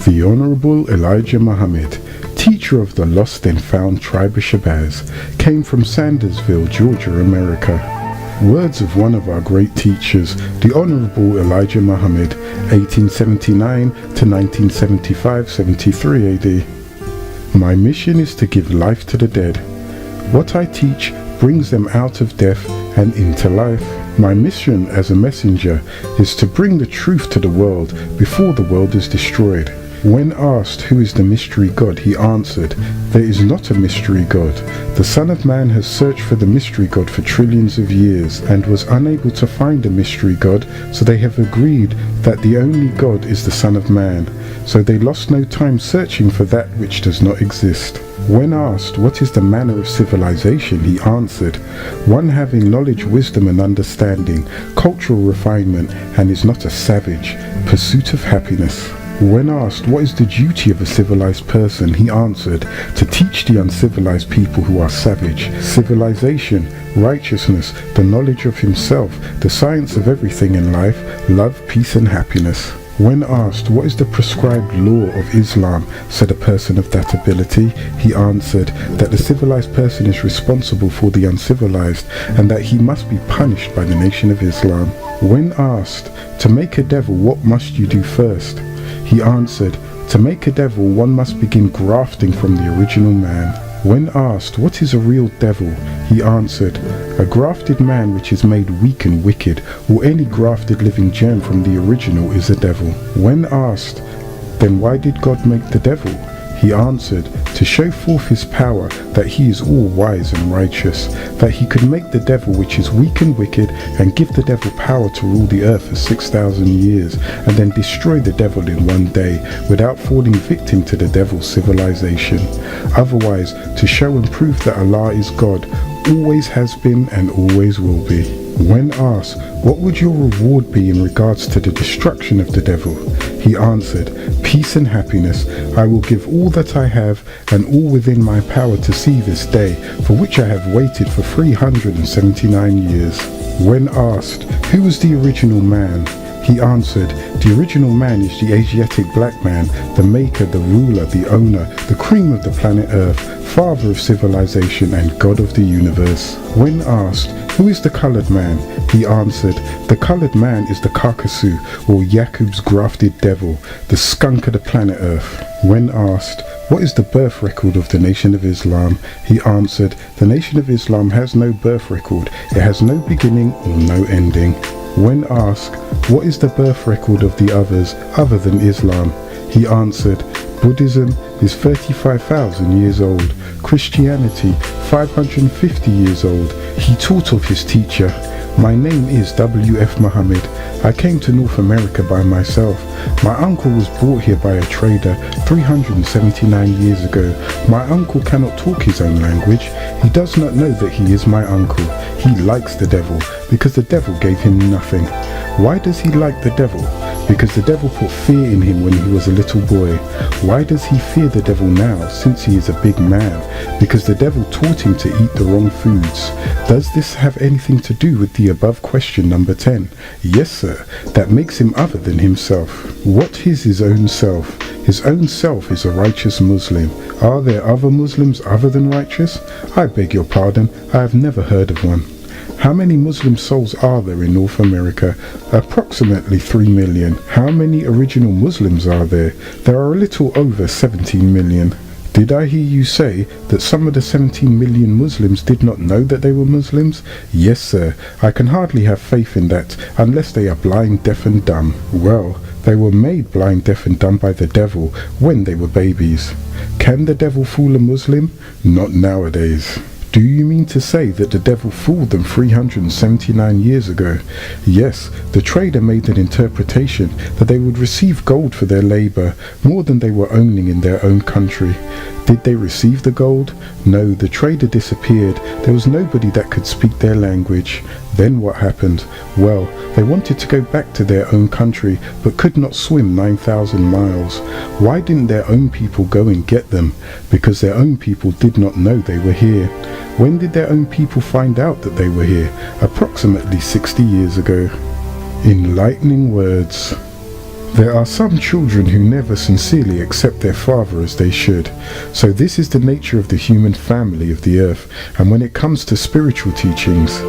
The Honourable Elijah Muhammad, teacher of the Lost and Found Tribe of Shabazz, came from Sandersville, Georgia, America. Words of one of our great teachers, the Honourable Elijah Muhammad, 1879 to 1975-73 AD. My mission is to give life to the dead. What I teach brings them out of death and into life. My mission as a messenger is to bring the truth to the world before the world is destroyed. When asked who is the mystery God, he answered, there is not a mystery God. The Son of Man has searched for the mystery God for trillions of years and was unable to find a mystery God, so they have agreed that the only God is the Son of Man. So they lost no time searching for that which does not exist. When asked what is the manner of civilization, he answered, one having knowledge, wisdom and understanding, cultural refinement, and is not a savage, pursuit of happiness. When asked what is the duty of a civilized person, he answered, to teach the uncivilized people who are savage, civilization, righteousness, the knowledge of himself, the science of everything in life, love, peace and happiness. When asked what is the prescribed law of Islam, said a person of that ability, he answered that the civilized person is responsible for the uncivilized and that he must be punished by the Nation of Islam. When asked, to make a devil, what must you do first? He answered, to make a devil, one must begin grafting from the original man. When asked, what is a real devil? He answered, a grafted man which is made weak and wicked, or any grafted living germ from the original is a devil. When asked, then why did God make the devil? He answered, to show forth his power, that he is all wise and righteous, that he could make the devil which is weak and wicked, and give the devil power to rule the earth for 6,000 years, and then destroy the devil in one day, without falling victim to the devil's civilization. Otherwise, to show and prove that Allah is God, always has been and always will be. When asked, what would your reward be in regards to the destruction of the devil? He answered, peace and happiness. I will give all that I have and all within my power to see this day, for which I have waited for 379 years. When asked, who was the original man? He answered, the original man is the Asiatic black man, the maker, the ruler, the owner, the cream of the planet Earth, father of civilization and God of the universe. When asked, who is the colored man? He answered, the colored man is the Kakasu, or Yakub's grafted devil, the skunk of the planet Earth. When asked, what is the birth record of the Nation of Islam? He answered, the Nation of Islam has no birth record, it has no beginning or no ending. When asked, what is the birth record of the others other than Islam? He answered, Buddhism is 35,000 years old, Christianity 550 years old. He taught of his teacher, my name is W.F. Muhammad. I came to North America by myself. My uncle was brought here by a trader 379 years ago. My uncle cannot talk his own language. He does not know that he is my uncle. He likes the devil because the devil gave him nothing. Why does he like the devil? Because the devil put fear in him when he was a little boy. Why does he fear the devil now, since he is a big man? Because the devil taught him to eat the wrong foods. Does this have anything to do with the above question number 10? Yes, sir. That makes him other than himself. What is his own self? His own self is a righteous Muslim. Are there other Muslims other than righteous? I beg your pardon, I have never heard of one. How many Muslim souls are there in North America? Approximately 3 million. How many original Muslims are there? There are a little over 17 million. Did I hear you say that some of the 17 million Muslims did not know that they were Muslims? Yes, sir. I can hardly have faith in that, unless they are blind, deaf and dumb. Well, they were made blind, deaf and dumb by the devil when they were babies. Can the devil fool a Muslim? Not nowadays. Do you mean to say that the devil fooled them 379 years ago? Yes, the trader made an interpretation that they would receive gold for their labor, more than they were owning in their own country. Did they receive the gold? No, the trader disappeared. There was nobody that could speak their language. Then what happened? Well, they wanted to go back to their own country, but could not swim 9,000 miles. Why didn't their own people go and get them? Because their own people did not know they were here. When did their own people find out that they were here? Approximately 60 years ago. Enlightening words. There are some children who never sincerely accept their father as they should. So this is the nature of the human family of the earth. And when it comes to spiritual teachings,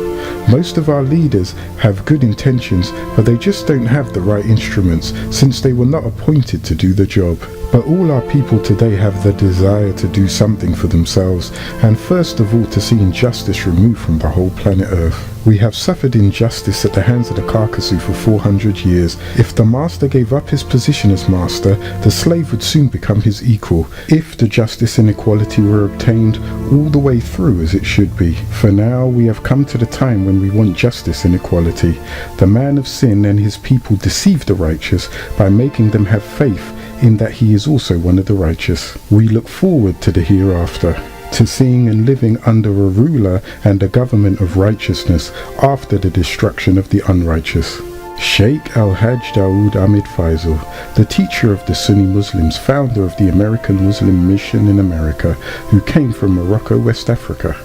most of our leaders have good intentions, but they just don't have the right instruments, since they were not appointed to do the job. But all our people today have the desire to do something for themselves, and first of all to see injustice removed from the whole planet Earth. We have suffered injustice at the hands of the Kakasu for 400 years. If the master gave up his position as master, the slave would soon become his equal, if the justice and equality were obtained all the way through as it should be. For now we have come to the time when we want justice and equality. The man of sin and his people deceive the righteous by making them have faith in that he is also one of the righteous. We look forward to the hereafter, to seeing and living under a ruler and a government of righteousness after the destruction of the unrighteous. Sheikh Al-Hajj Dawood Ahmed Faisal, the teacher of the Sunni Muslims, founder of the American Muslim Mission in America, who came from Morocco, West Africa.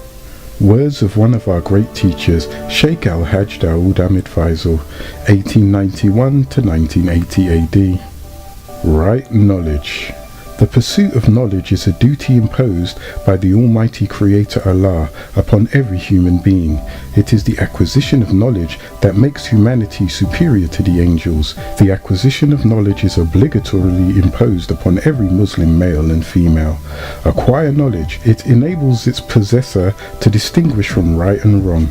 Words of one of our great teachers, Sheikh Al-Hajj Dawood Ahmed Faisal, 1891 to 1980 AD. Right knowledge. The pursuit of knowledge is a duty imposed by the Almighty Creator Allah upon every human being. It is the acquisition of knowledge that makes humanity superior to the angels. The acquisition of knowledge is obligatorily imposed upon every Muslim male and female. Acquire knowledge. It enables its possessor to distinguish from right and wrong.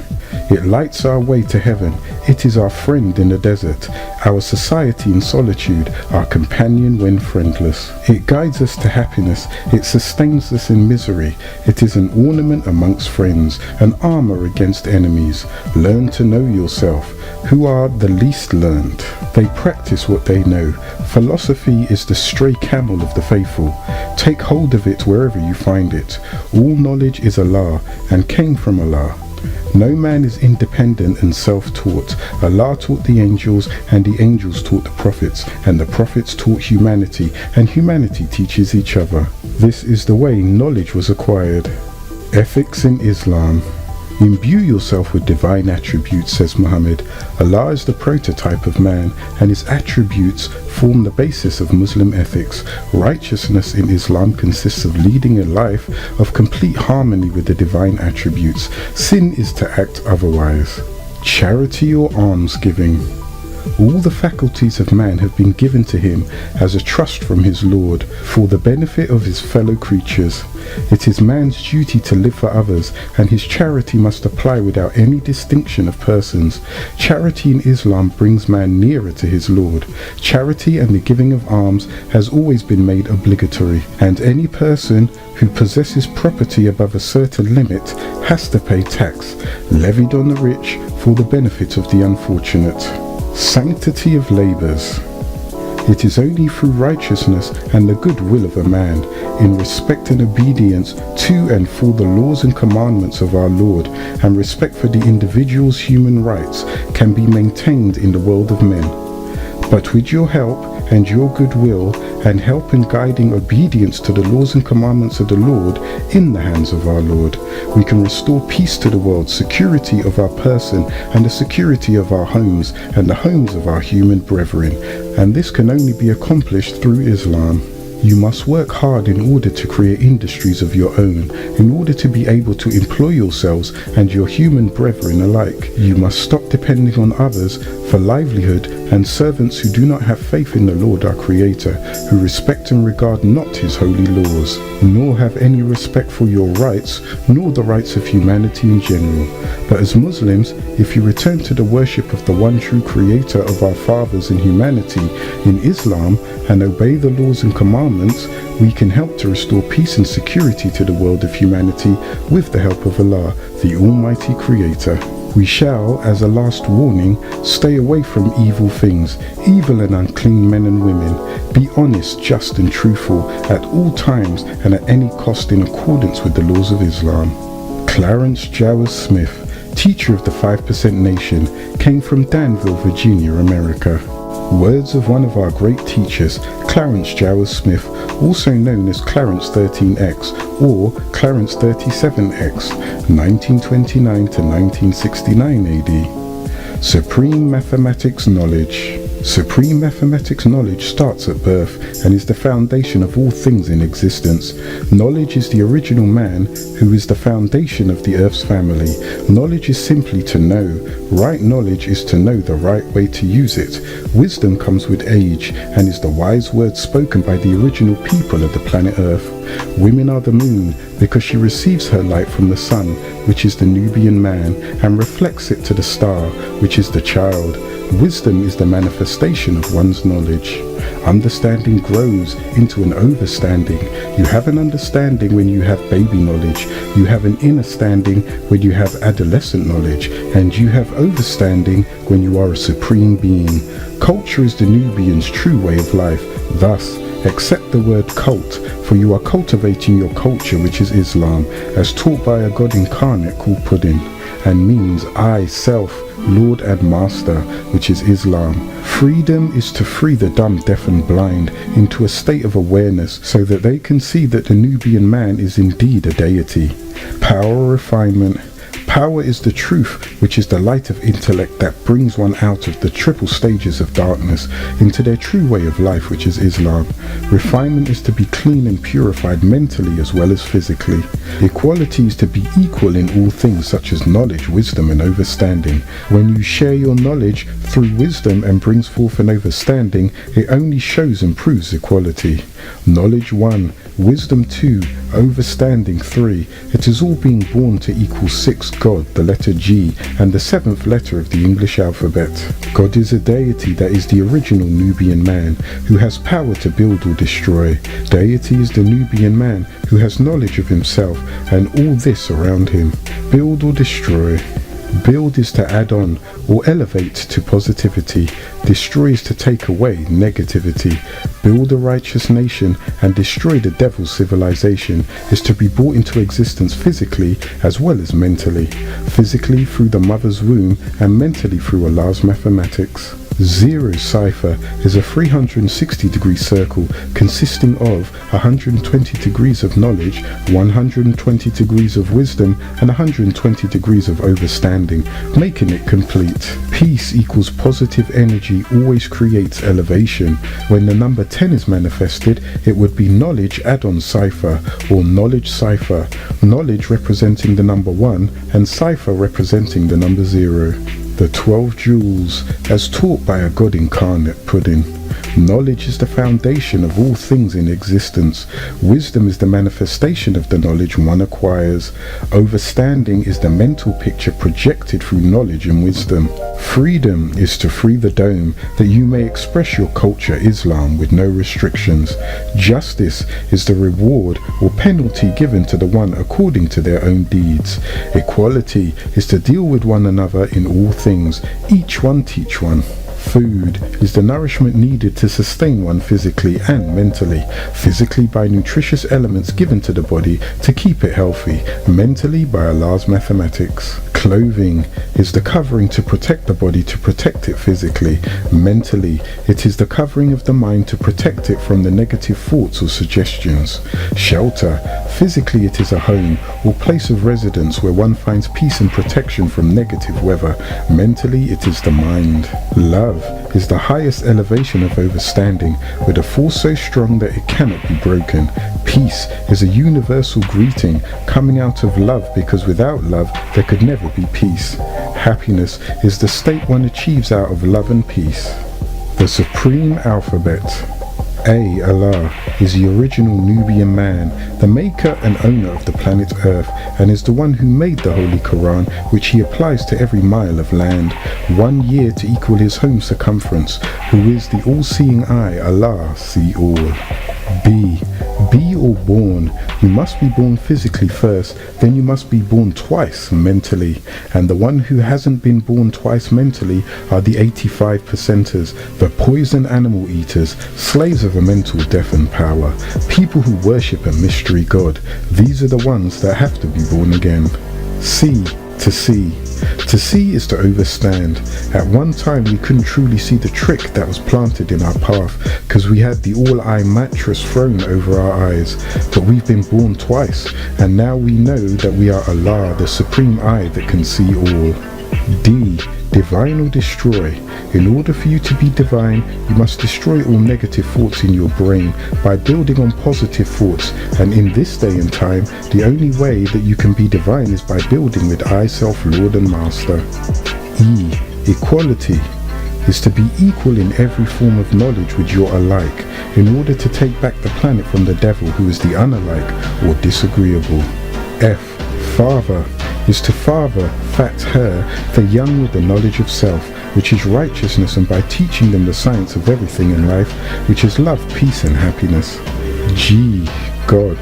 It lights our way to heaven. It is our friend in the desert, our society in solitude, our companion when friendless. It guides us to happiness. It sustains us in misery. It is an ornament amongst friends, an armor against enemies. Learn to know yourself. Who are the least learned? They practice what they know. Philosophy is the stray camel of the faithful. Take hold of it wherever you find it. All knowledge is Allah and came from Allah. No man is independent and self-taught. Allah taught the angels, and the angels taught the prophets, and the prophets taught humanity, and humanity teaches each other. This is the way knowledge was acquired. Ethics in Islam. Imbue yourself with divine attributes, says Muhammad. Allah is the prototype of man, and his attributes form the basis of Muslim ethics. Righteousness in Islam consists of leading a life of complete harmony with the divine attributes. Sin is to act otherwise. Charity or almsgiving. All the faculties of man have been given to him as a trust from his Lord for the benefit of his fellow creatures. It is man's duty to live for others, and his charity must apply without any distinction of persons. Charity in Islam brings man nearer to his Lord. Charity and the giving of alms has always been made obligatory, and any person who possesses property above a certain limit has to pay tax, levied on the rich for the benefit of the unfortunate. Sanctity of labours. It is only through righteousness and the good will of a man, in respect and obedience to and for the laws and commandments of our Lord, and respect for the individual's human rights, can be maintained in the world of men. But with your help and your goodwill, and help in guiding obedience to the laws and commandments of the Lord in the hands of our Lord, we can restore peace to the world, security of our person, and the security of our homes, and the homes of our human brethren. And this can only be accomplished through Islam. You must work hard in order to create industries of your own, in order to be able to employ yourselves and your human brethren alike. You must stop depending on others for livelihood, and servants who do not have faith in the Lord our Creator, who respect and regard not his holy laws, nor have any respect for your rights, nor the rights of humanity in general. But as Muslims, if you return to the worship of the one true Creator of our fathers in humanity in Islam, and obey the laws and commandments, we can help to restore peace and security to the world of humanity with the help of Allah, the Almighty Creator. We shall, as a last warning, stay away from evil things, evil and unclean men and women. Be honest, just and truthful at all times and at any cost in accordance with the laws of Islam. Clarence Jowers Smith, teacher of the 5% Nation, came from Danville, Virginia, America. Words of one of our great teachers, Clarence Jowers Smith, also known as Clarence 13X or Clarence 37X, 1929 to 1969 AD. Supreme Mathematics Knowledge. Supreme mathematics knowledge starts at birth and is the foundation of all things in existence. Knowledge is the original man, who is the foundation of the earth's family. Knowledge is simply to know. Right knowledge is to know the right way to use it. Wisdom comes with age and is the wise words spoken by the original people of the planet Earth. Women are the moon because she receives her light from the sun, which is the Nubian man, and reflects it to the star, which is the child. Wisdom is the manifestation of one's knowledge. Understanding grows into an overstanding. You have an understanding when you have baby knowledge. You have an inner standing when you have adolescent knowledge. And you have overstanding when you are a supreme being. Culture is the Nubian's true way of life. Thus, accept the word cult, for you are cultivating your culture, which is Islam, as taught by a God incarnate called Puddin. and means I, self, Lord and Master, which is Islam. Freedom is to free the dumb, deaf and blind into a state of awareness so that they can see that the Nubian man is indeed a deity. Power, refinement. Power is the truth, which is the light of intellect that brings one out of the triple stages of darkness into their true way of life, which is Islam. Refinement is to be clean and purified mentally as well as physically. Equality is to be equal in all things such as knowledge, wisdom and understanding. When you share your knowledge through wisdom and brings forth an understanding, it only shows and proves equality. Knowledge 1, wisdom 2, understanding 3. It is all being born to equal 6, God, the letter G, and the 7th letter of the English alphabet. God is a deity that is the original Nubian man, who has power to build or destroy. Deity is the Nubian man, who has knowledge of himself and all this around him. Build or destroy. Build is to add on or elevate to positivity. Destroy is to take away negativity. Build a righteous nation and destroy the devil's civilization is to be brought into existence physically as well as mentally. Physically through the mother's womb and mentally through Allah's mathematics. Zero cipher is a 360-degree circle consisting of 120 degrees of knowledge, 120 degrees of wisdom, and 120 degrees of understanding, making it complete. Peace equals positive energy always creates elevation. When the number 10 is manifested, it would be knowledge add-on cipher or knowledge cipher. Knowledge representing the number 1 and cipher representing the number 0. The 12 jewels, as taught by a God incarnate pudding. Knowledge is the foundation of all things in existence. Wisdom is the manifestation of the knowledge one acquires. Understanding is the mental picture projected through knowledge and wisdom. Freedom is to free the dome that you may express your culture, Islam, with no restrictions. Justice is the reward or penalty given to the one according to their own deeds. Equality is to deal with one another in all things, each one teach one. Food is the nourishment needed to sustain one physically and mentally. Physically by nutritious elements given to the body to keep it healthy. Mentally by Allah's mathematics. Clothing is the covering to protect the body to protect it physically. Mentally, it is the covering of the mind to protect it from the negative thoughts or suggestions. Shelter, physically it is a home or place of residence where one finds peace and protection from negative weather. Mentally, it is the mind. Love is the highest elevation of understanding with a force so strong that it cannot be broken. Peace is a universal greeting coming out of love because without love there could never be peace. Happiness is the state one achieves out of love and peace. The supreme alphabet. A. Allah is the original Nubian man, the maker and owner of the planet Earth, and is the one who made the Holy Quran, which he applies to every mile of land, 1 year to equal his home circumference, who is the all-seeing eye, Allah, see all. B. Be or born. You must be born physically first, then you must be born twice mentally. And the one who hasn't been born twice mentally are the 85%ers, the poison animal eaters, slaves of a mental death and power, people who worship a mystery God. These are the ones that have to be born again. C. To see. To see is to understand. At one time we couldn't truly see the trick that was planted in our path because we had the all-eye mattress thrown over our eyes. But we've been born twice and now we know that we are Allah, the supreme eye that can see all. D. Divine or destroy. In order for you to be divine, you must destroy all negative thoughts in your brain by building on positive thoughts, and in this day and time, the only way that you can be divine is by building with I, Self, Lord and Master. E. Equality is to be equal in every form of knowledge with your alike, in order to take back the planet from the devil who is the unalike or disagreeable. F. Father is to father, fat her, the young with the knowledge of self, which is righteousness, and by teaching them the science of everything in life, which is love, peace and happiness. G. God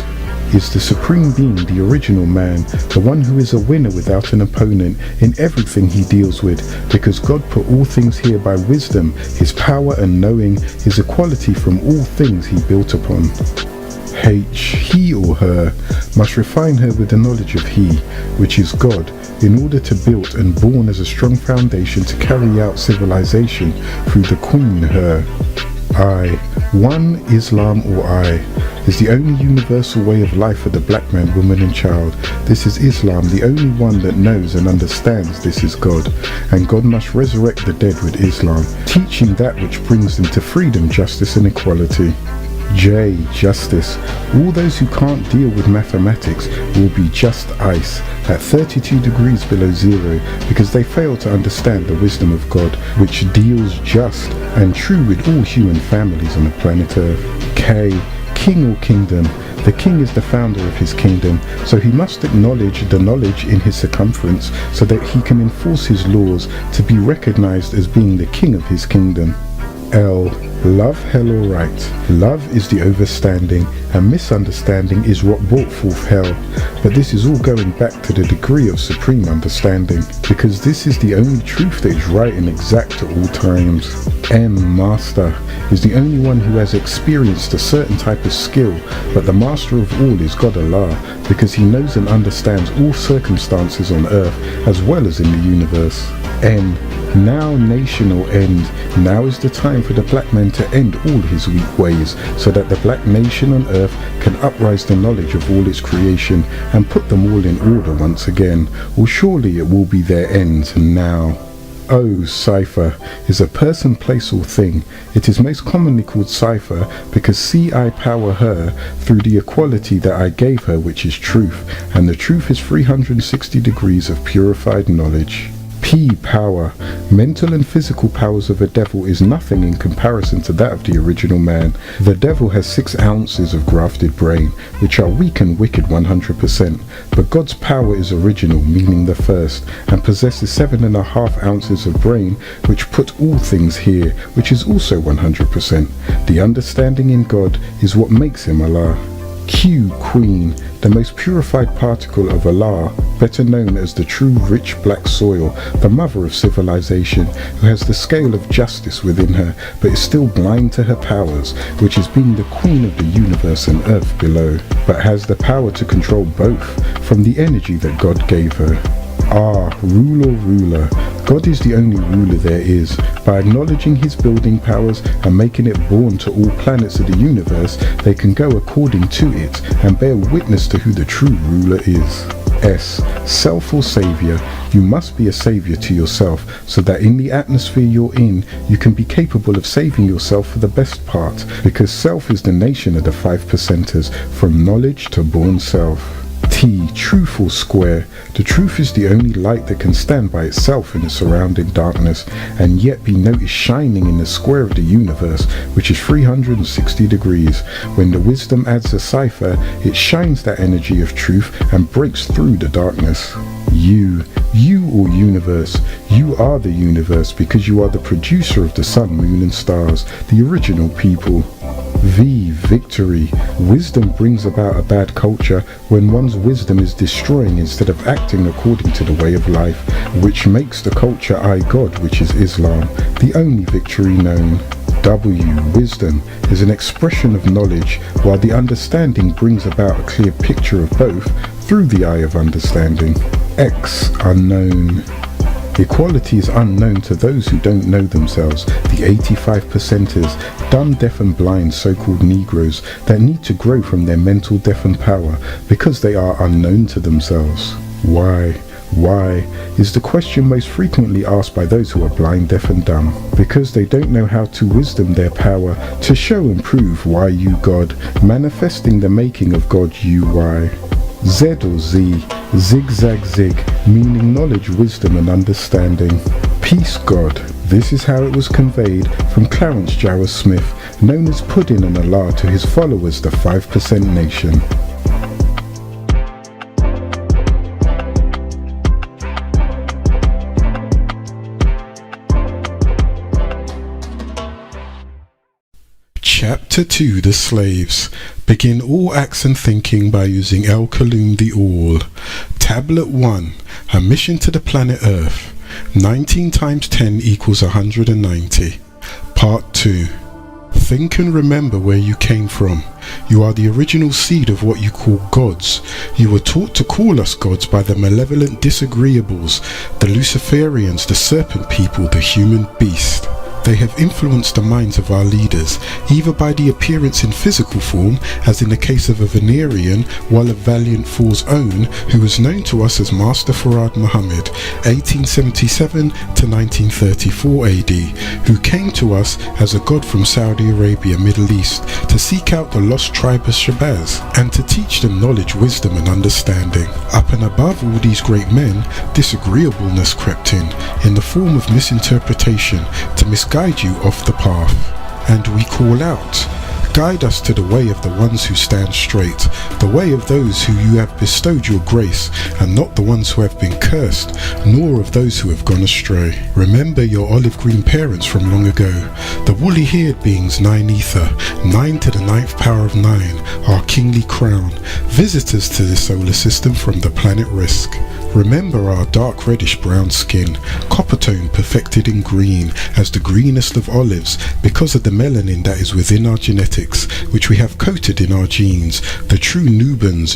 is the supreme being, the original man, the one who is a winner without an opponent in everything he deals with, because God put all things here by wisdom, his power and knowing, his equality from all things he built upon. H. He or her must refine her with the knowledge of He, which is God, in order to build and born as a strong foundation to carry out civilization through the Queen her. I. One, Islam or I, is the only universal way of life for the black man, woman and child. This is Islam, the only one that knows and understands this is God, and God must resurrect the dead with Islam, teaching that which brings them to freedom, justice and equality. J. Justice. All those who can't deal with mathematics will be just ice at 32 degrees below zero because they fail to understand the wisdom of God, which deals just and true with all human families on the planet Earth. K. King or kingdom. The king is the founder of his kingdom, so he must acknowledge the knowledge in his circumference so that he can enforce his laws to be recognized as being the king of his kingdom. L. Love, hell or right. Love is the overstanding, and misunderstanding is what brought forth hell. But this is all going back to the degree of supreme understanding, because this is the only truth that is right and exact at all times. M. Master is the only one who has experienced a certain type of skill, but the master of all is God Allah, because he knows and understands all circumstances on earth as well as in the universe. N. Now nation or end. Now is the time for the black man to end all his weak ways, so that the black nation on earth can uprise the knowledge of all its creation and put them all in order once again, or surely it will be their end now. O. Cipher is a person, place or thing. It is most commonly called cipher because see I power her through the equality that I gave her, which is truth, and the truth is 360 degrees of purified knowledge. P. Power. Mental and physical powers of a devil is nothing in comparison to that of the original man. The devil has 6 ounces of grafted brain, which are weak and wicked 100%, but God's power is original, meaning the first, and possesses 7.5 ounces of brain, which put all things here, which is also 100%. The understanding in God is what makes him Allah. Q. Queen. The most purified particle of Allah, better known as the true rich black soil, the mother of civilization, who has the scale of justice within her, but is still blind to her powers, which is being the queen of the universe and earth below, but has the power to control both from the energy that God gave her. R. Rule or ruler. God is the only ruler there is. By acknowledging his building powers and making it born to all planets of the universe, they can go according to it and bear witness to who the true ruler is. S. Self or savior. You must be a savior to yourself, so that in the atmosphere you're in, you can be capable of saving yourself for the best part, because self is the nation of the 5%ers, from knowledge to born self. T. Truth or square. The truth is the only light that can stand by itself in the surrounding darkness and yet be noticed shining in the square of the universe, which is 360 degrees. When the wisdom adds a cipher, it shines that energy of truth and breaks through the darkness. You or universe. You are the universe because you are the producer of the sun, moon and stars, the original people. V. Victory. Wisdom brings about a bad culture when one's wisdom is destroying instead of acting according to the way of life, which makes the culture I God, which is Islam, the only victory known. W. Wisdom is an expression of knowledge, while the understanding brings about a clear picture of both through the eye of understanding. X. Unknown. Equality is unknown to those who don't know themselves, the 85%ers, dumb, deaf and blind so-called Negroes that need to grow from their mental deafened power because they are unknown to themselves. Why is the question most frequently asked by those who are blind, deaf and dumb, because they don't know how to wisdom their power to show and prove why you God, manifesting the making of God you why. Z or Z, zigzag zig, meaning knowledge, wisdom and understanding. Peace God. This is how it was conveyed from Clarence Jarrah Smith, known as Puddin and Allah, to his followers, the 5% nation. Chapter 2. The Slaves. Begin all acts and thinking by using El Kaloum the All. Tablet 1. A mission to the planet Earth. 19 times 10 equals 190. Part 2. Think and remember where you came from. You are the original seed of what you call gods. You were taught to call us gods by the malevolent disagreeables, the Luciferians, the serpent people, the human beast. They have influenced the minds of our leaders, either by the appearance in physical form, as in the case of a Venerian, while of Valiant Four's own, who was known to us as Master Farad Muhammad, 1877 to 1934 AD, who came to us as a god from Saudi Arabia, Middle East, to seek out the lost tribe of Shabazz, and to teach them knowledge, wisdom and understanding. Up and above all these great men, disagreeableness crept in the form of misinterpretation, to misguide you off the path. And we call out, guide us to the way of the ones who stand straight, the way of those who you have bestowed your grace, and not the ones who have been cursed, nor of those who have gone astray. Remember your olive green parents from long ago, the woolly haired beings 9 ether, 9 to the 9th power of 9, our kingly crown, visitors to the solar system from the planet Risk. Remember our dark reddish brown skin, copper tone perfected in green, as the greenest of olives, because of the melanin that is within our genetics, which we have coated in our genes, the true Nubians,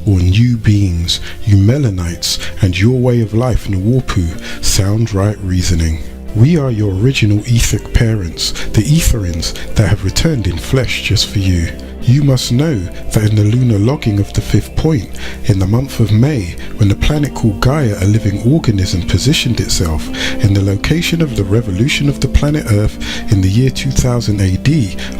or new beings, you melanites, and your way of life, Nwapu, sound right reasoning. We are your original etheric parents, the Etherins that have returned in flesh just for you. You must know that in the lunar logging of the 5th point, in the month of May, when the planet called Gaia, a living organism, positioned itself in the location of the revolution of the planet Earth in the year 2000 AD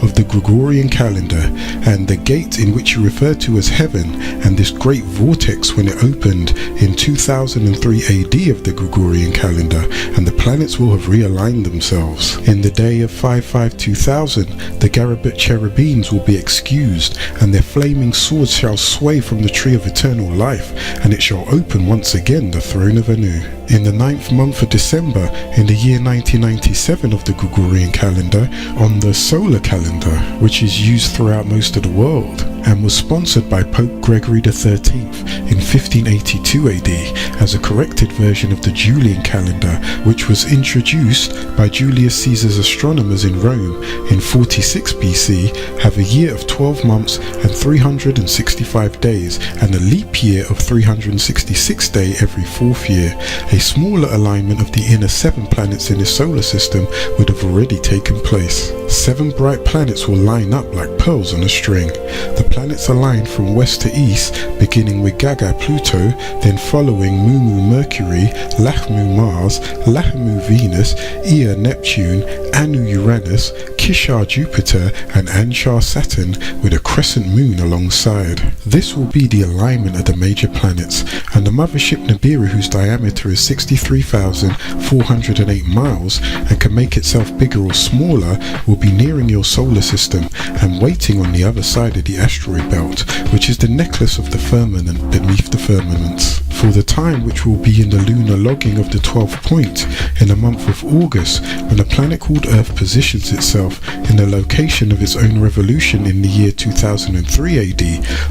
of the Gregorian calendar, and the gate in which you refer to as heaven, and this great vortex when it opened in 2003 AD of the Gregorian calendar, and the planets will have realigned themselves. In the day of 55-2000, the Garabet cherubims will be excused, and their flaming swords shall sway from the tree of eternal life, and it shall open once again the throne of Anu. In the 9th month of December, in the year 1997 of the Gregorian calendar, on the solar calendar, which is used throughout most of the world, and was sponsored by Pope Gregory XIII in 1582 AD as a corrected version of the Julian calendar, which was introduced by Julius Caesar's astronomers in Rome in 46 BC, have a year of 12 months and 365 days, and a leap year of 366 days every 4th year. A smaller alignment of the inner 7 planets in the solar system would have already taken place. 7 bright planets will line up like pearls on a string. The planets align from west to east, beginning with Gaga Pluto, then following Mumu Mercury, Lahmu Mars, Lahamu Venus, Ea Neptune, Anu Uranus, Kishar Jupiter, and Anshar Saturn, with a crescent moon alongside. This will be the alignment of the major planets, and the mothership Nibiru, whose diameter is 63,408 miles and can make itself bigger or smaller, will be nearing your solar system and waiting on the other side of the asteroid belt, which is the necklace of the firmament beneath the firmaments. For the time which will be in the lunar logging of the 12th point in the month of August, when a planet called Earth positions itself in the location of its own revolution in the year 2003 AD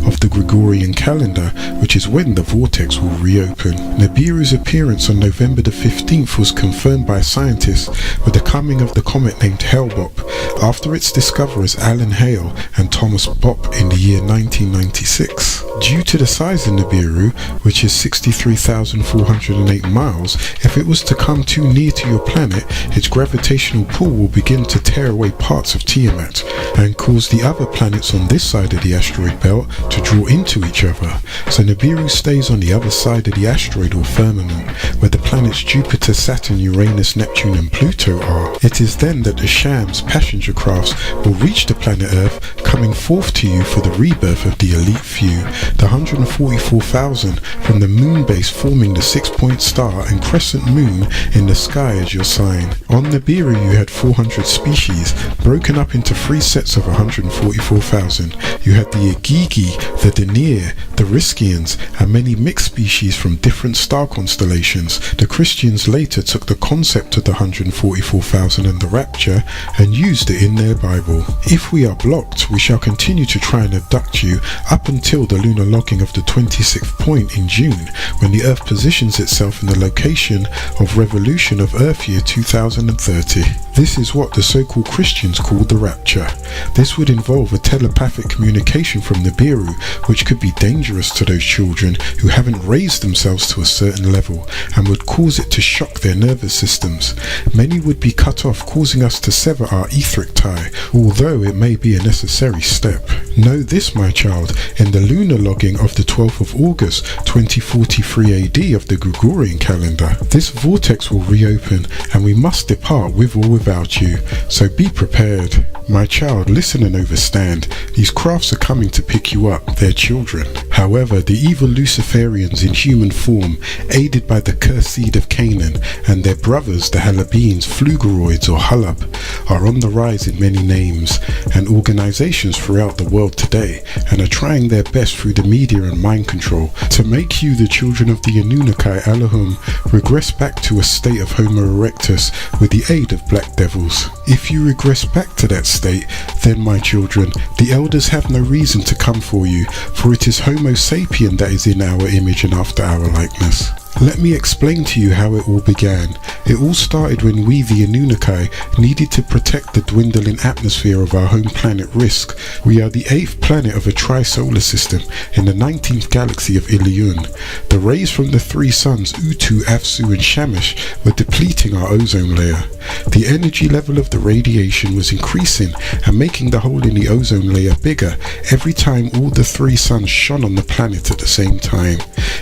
of the Gregorian calendar, which is when the vortex will reopen. Nibiru's appearance on November the 15th was confirmed by scientists with the coming of the comet named Hale-Bopp, after its discoverers Alan Hale and Thomas Bopp in the year 1996. Due to the size of Nibiru, which is 63,408 miles, if it was to come too near to your planet, its gravitational pull will begin to tear away parts of Tiamat and cause the other planets on this side of the asteroid belt to draw into each other. So Nibiru stays on the other side of the asteroid or firmament, where the planets Jupiter, Saturn, Uranus, Neptune and Pluto are. It is then that the Shams passenger crafts will reach the planet Earth, coming forth to you for the rebirth of the elite few, the 144,000 from the moon base forming the 6-point star and crescent moon in the sky as your sign. On Nibiru you had 400 species, broken up into 3 sets of 144,000. You had the Igigi, the Denier, the Riskians, and many mixed species from different star constellations. The Christians later took the concept of the 144,000 and the rapture and used it in their Bible. If we are blocked, we shall continue to try and abduct you up until the lunar logging of the 26th point in June, when the Earth positions itself in the location of revolution of Earth year 2003 2030. This is what the so-called Christians call the rapture. This would involve a telepathic communication from the Nibiru, which could be dangerous to those children who haven't raised themselves to a certain level, and would cause it to shock their nervous systems. Many would be cut off, causing us to sever our etheric tie, although it may be a necessary step. Know this, my child, in the lunar logging of the 12th of August 2043 AD of the Gregorian calendar, this vortex will reopen and we must depart with or without you, so be prepared. My child, listen and understand. These crafts are coming to pick you up, their children. However, the evil Luciferians in human form, aided by the cursed seed of Canaan, and their brothers, the Halabeans, Flugoroids or Hulab, are on the rise in many names and organizations throughout the world today, and are trying their best through the media and mind control to make you, the children of the Anunnaki Elohim, regress back to a state of Homo erectus with the aid of black devils. If you regress back to that state, then, my children, the elders have no reason to come for you, for it is Homo sapien that is in our image and after our likeness. Let me explain to you how it all began. It all started when we, the Anunnaki, needed to protect the dwindling atmosphere of our home planet Risk. We are the 8th planet of a tri-solar system in the 19th galaxy of Ilion. The rays from the 3 suns, Utu, Afsu and Shamash, were depleting our ozone layer. The energy level of the radiation was increasing and making the hole in the ozone layer bigger every time all the 3 suns shone on the planet at the same time.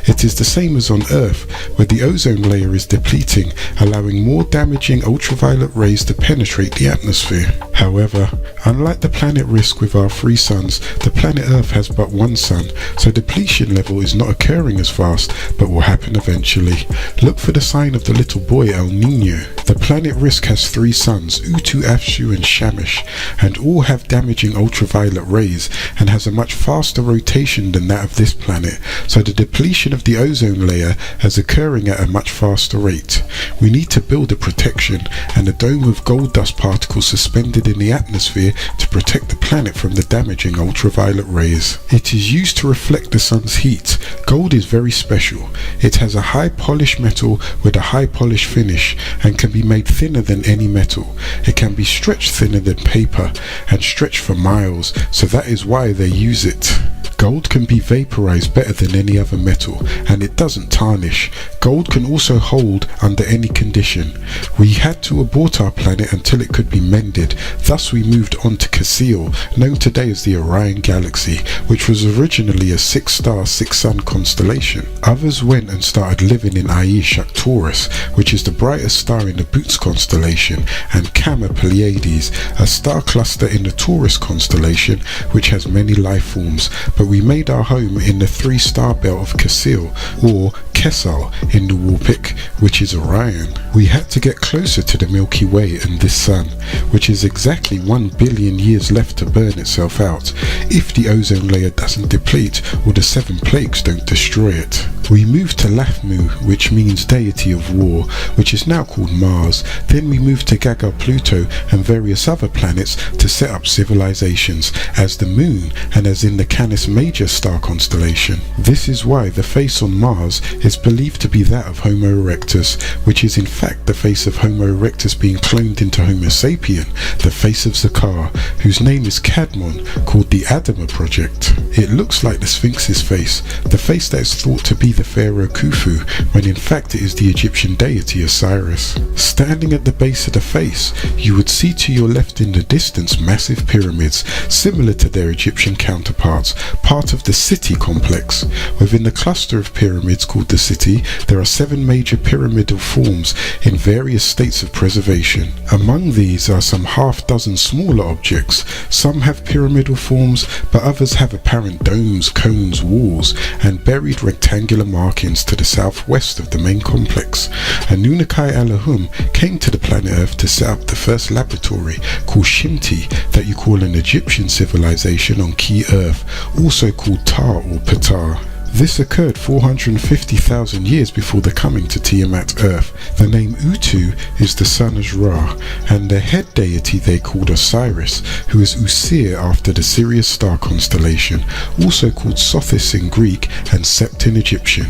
It is the same as on Earth, where the ozone layer is depleting, allowing more damaging ultraviolet rays to penetrate the atmosphere. However, unlike the planet Risk with our 3 suns, the planet Earth has but 1 sun, so depletion level is not occurring as fast, but will happen eventually. Look for the sign of the little boy El Nino. The planet Risk has 3 suns, Utu, Afshu and Shamash, and all have damaging ultraviolet rays and has a much faster rotation than that of this planet, so the depletion of the ozone layer is occurring at a much faster rate. We need to build a protection and a dome of gold dust particles suspended in the atmosphere to protect the planet from the damaging ultraviolet rays. It is used to reflect the sun's heat. Gold is very special. It has a high polished metal with a high polished finish and can be made thinner than any metal. It can be stretched thinner than paper and stretched for miles, so that is why they use it. Gold can be vaporized better than any other metal, and it doesn't tarnish. Gold can also hold under any condition. We had to abort our planet until it could be mended, thus we moved on to Cassiel, known today as the Orion Galaxy, which was originally a 6-star, 6-sun constellation. Others went and started living in Aish Arcturus, which is the brightest star in the Boots constellation, and Gamma Pleiades, a star cluster in the Taurus constellation, which has many life forms, but we made our home in the 3-star belt of Cassiel, or Kessel in the Warpic, which is Orion. We had to get closer to the Milky Way and this sun, which is exactly 1 billion years left to burn itself out, if the ozone layer doesn't deplete or the 7 plagues don't destroy it. We moved to Lathmu, which means deity of war, which is now called Mars. Then we moved to Gaga Pluto and various other planets to set up civilizations, as the Moon and as in the Canis Major star constellation. This is why the face on Mars is believed to be that of Homo erectus, which is in fact the face of Homo erectus being cloned into Homo sapien, the face of Zakar, whose name is Cadmon, called the Adama Project. It looks like the Sphinx's face, the face that is thought to be the pharaoh Khufu, when in fact it is the Egyptian deity Osiris. Standing at the base of the face, you would see to your left in the distance massive pyramids, similar to their Egyptian counterparts, part of the city complex. Within the cluster of pyramids called the city, there are 7 major pyramidal forms in various states of preservation. Among these are some half-dozen smaller objects. Some have pyramidal forms, but others have apparent domes, cones, walls, and buried rectangular markings to the southwest of the main complex. Anunnaki Elohim came to the planet Earth to set up the first laboratory, called Shinti, that you call an Egyptian civilization on Key Earth, also called Tar or Ptah. This occurred 450,000 years before the coming to Tiamat Earth. The name Utu is the son of Ra, and their head deity they called Osiris, who is Usir after the Sirius star constellation, also called Sothis in Greek and Sept in Egyptian.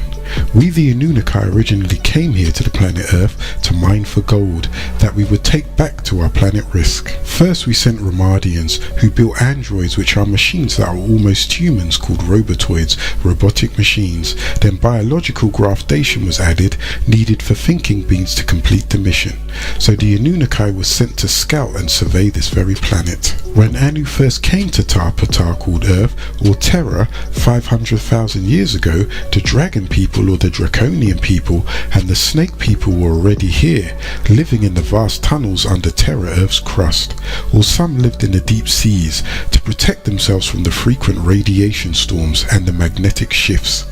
We the Anunnaki originally came here to the planet Earth to mine for gold that we would take back to our planet Risk. First we sent Ramadians, who built androids, which are machines that are almost humans, called robotoids, robotic machines. Then biological graftation was added, needed for thinking beings to complete the mission. So the Anunnaki was sent to scout and survey this very planet. When Anu first came to Tarpatar, called Earth, or Terra, 500,000 years ago, the dragon people or the draconian people and the snake people were already here, living in the vast tunnels under Terra Earth's crust, or some lived in the deep seas to protect themselves from the frequent radiation storms and the magnetic shifts.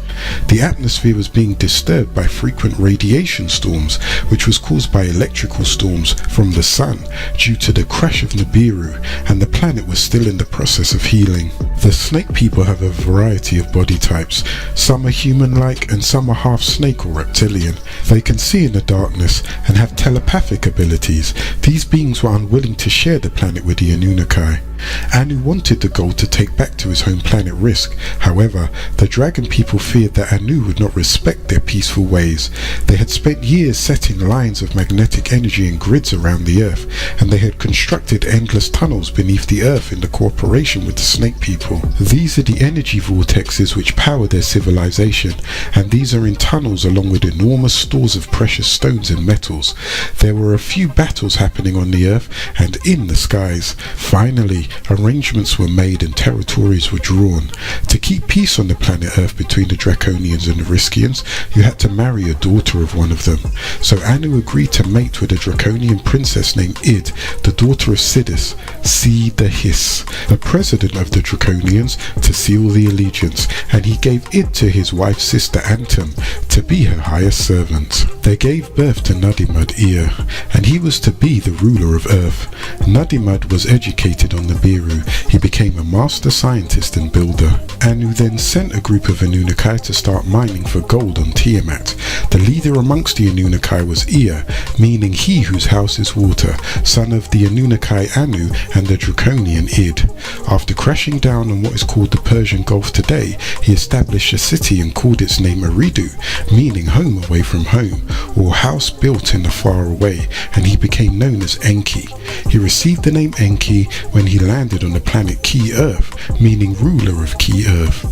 The atmosphere was being disturbed by frequent radiation storms, which was caused by electrical storms from the sun due to the crash of Nibiru, and the planet was still in the process of healing. The snake people have a variety of body types. Some are human-like and some are half snake or reptilian. They can see in the darkness and have telepathic abilities. These beings were unwilling to share the planet with the Anunnaki. Anu wanted the gold to take back to his home planet Risk. However, the dragon people feared that Anu would not respect their peaceful ways. They had spent years setting lines of magnetic energy and grids around the Earth, and they had constructed endless tunnels beneath the Earth in the cooperation with the snake people. These are the energy vortexes which power their civilization, and these are in tunnels along with enormous stores of precious stones and metals. There were a few battles happening on the Earth and in the skies. Finally, arrangements were made and territories were drawn. To keep peace on the planet Earth between the Draconians and the Riskians, you had to marry a daughter of one of them. So Anu agreed to mate with a Draconian princess named Id, the daughter of Sidis, See the Hiss, the president of the Draconians, to seal the allegiance, and he gave Id to his wife's sister Antum to be her highest servant. They gave birth to Nudimud Ea, and he was to be the ruler of Earth. Nudimud was educated on the Nibiru. He became a master scientist and builder. Anu then sent a group of Anunnaki to start mining for gold on Tiamat. The leader amongst the Anunnaki was Ea, meaning he whose house is water, son of the Anunnaki Anu and the Draconian Id. After crashing down on what is called the Persian Gulf today, he established a city and called its name Eridu, meaning home away from home, or house built in the far away, and he became known as Enki. He received the name Enki when he landed on the planet Ki Earth, meaning ruler of Ki Earth.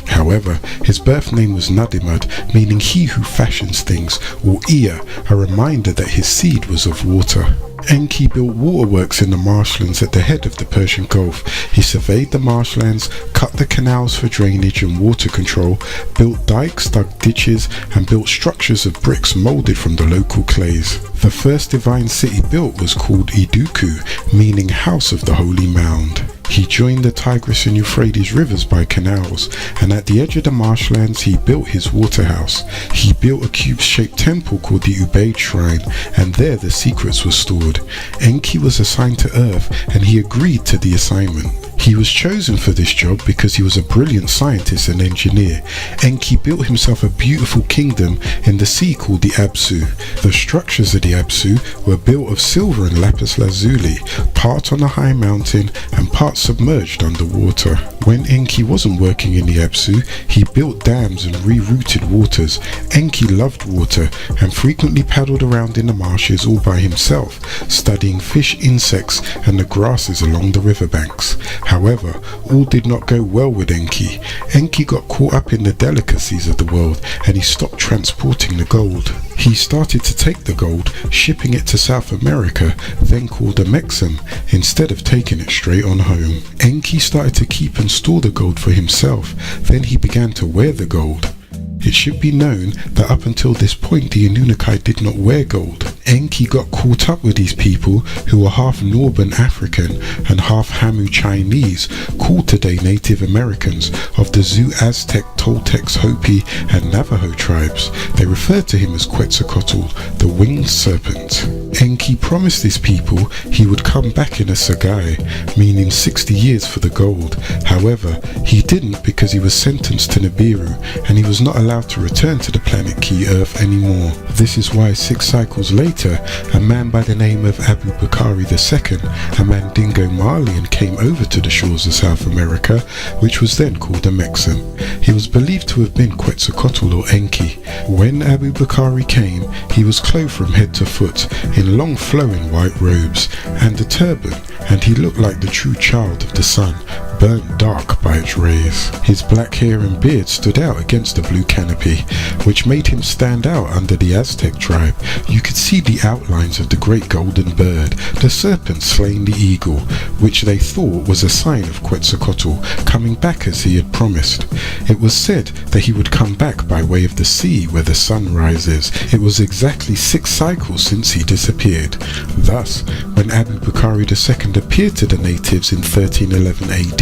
However, his birth name was Nudimud, meaning he who fashions things, or Ea, a reminder that his seed was of water. Enki built waterworks in the marshlands at the head of the Persian Gulf. He surveyed the marshlands, cut the canals for drainage and water control, built dikes, dug ditches, and built structures of bricks moulded from the local clays. The first divine city built was called Iduku, meaning House of the Holy Mound. He joined the Tigris and Euphrates rivers by canals, and at the edge of the marshlands he built his waterhouse. He built a cube-shaped temple called the Ubaid Shrine, and there the secrets were stored. Enki was assigned to Earth, and he agreed to the assignment. He was chosen for this job because he was a brilliant scientist and engineer. Enki built himself a beautiful kingdom in the sea called the Absu. The structures of the Absu were built of silver and lapis lazuli, part on a high mountain and part submerged underwater. When Enki wasn't working in the Absu, he built dams and rerouted waters. Enki loved water and frequently paddled around in the marshes all by himself, studying fish, insects and the grasses along the riverbanks. However, all did not go well with Enki. Enki got caught up in the delicacies of the world and he stopped transporting the gold. He started to take the gold, shipping it to South America, then called a Mexam, instead of taking it straight on home. Enki started to keep and store the gold for himself, then he began to wear the gold. It should be known that up until this point the Anunnaki did not wear gold. Enki got caught up with these people who were half Northern African and half Hamu Chinese, called today Native Americans, of the Zuu Aztec, Toltecs, Hopi and Navajo tribes. They referred to him as Quetzalcoatl, the winged serpent. Enki promised these people he would come back in a Sagai, meaning 60 years for the gold. However, he didn't because he was sentenced to Nibiru and he was not allowed to return to the planet Ki Earth anymore. This is why 6 cycles later, a man by the name of Abu Bakari II, a Mandingo Malian, came over to the shores of South America, which was then called a Mexam. He was believed to have been Quetzalcoatl or Enki. When Abu Bakari came, he was clothed from head to foot in long flowing white robes and a turban, and he looked like the true child of the sun, burnt dark by its rays. His black hair and beard stood out against the blue canopy, which made him stand out under the Aztec tribe. You could see the outlines of the great golden bird, the serpent slaying the eagle, which they thought was a sign of Quetzalcoatl coming back as he had promised. It was said that he would come back by way of the sea where the sun rises. It was exactly 6 cycles since he disappeared. Thus, when Abu Bakari II appeared to the natives in 1311 AD,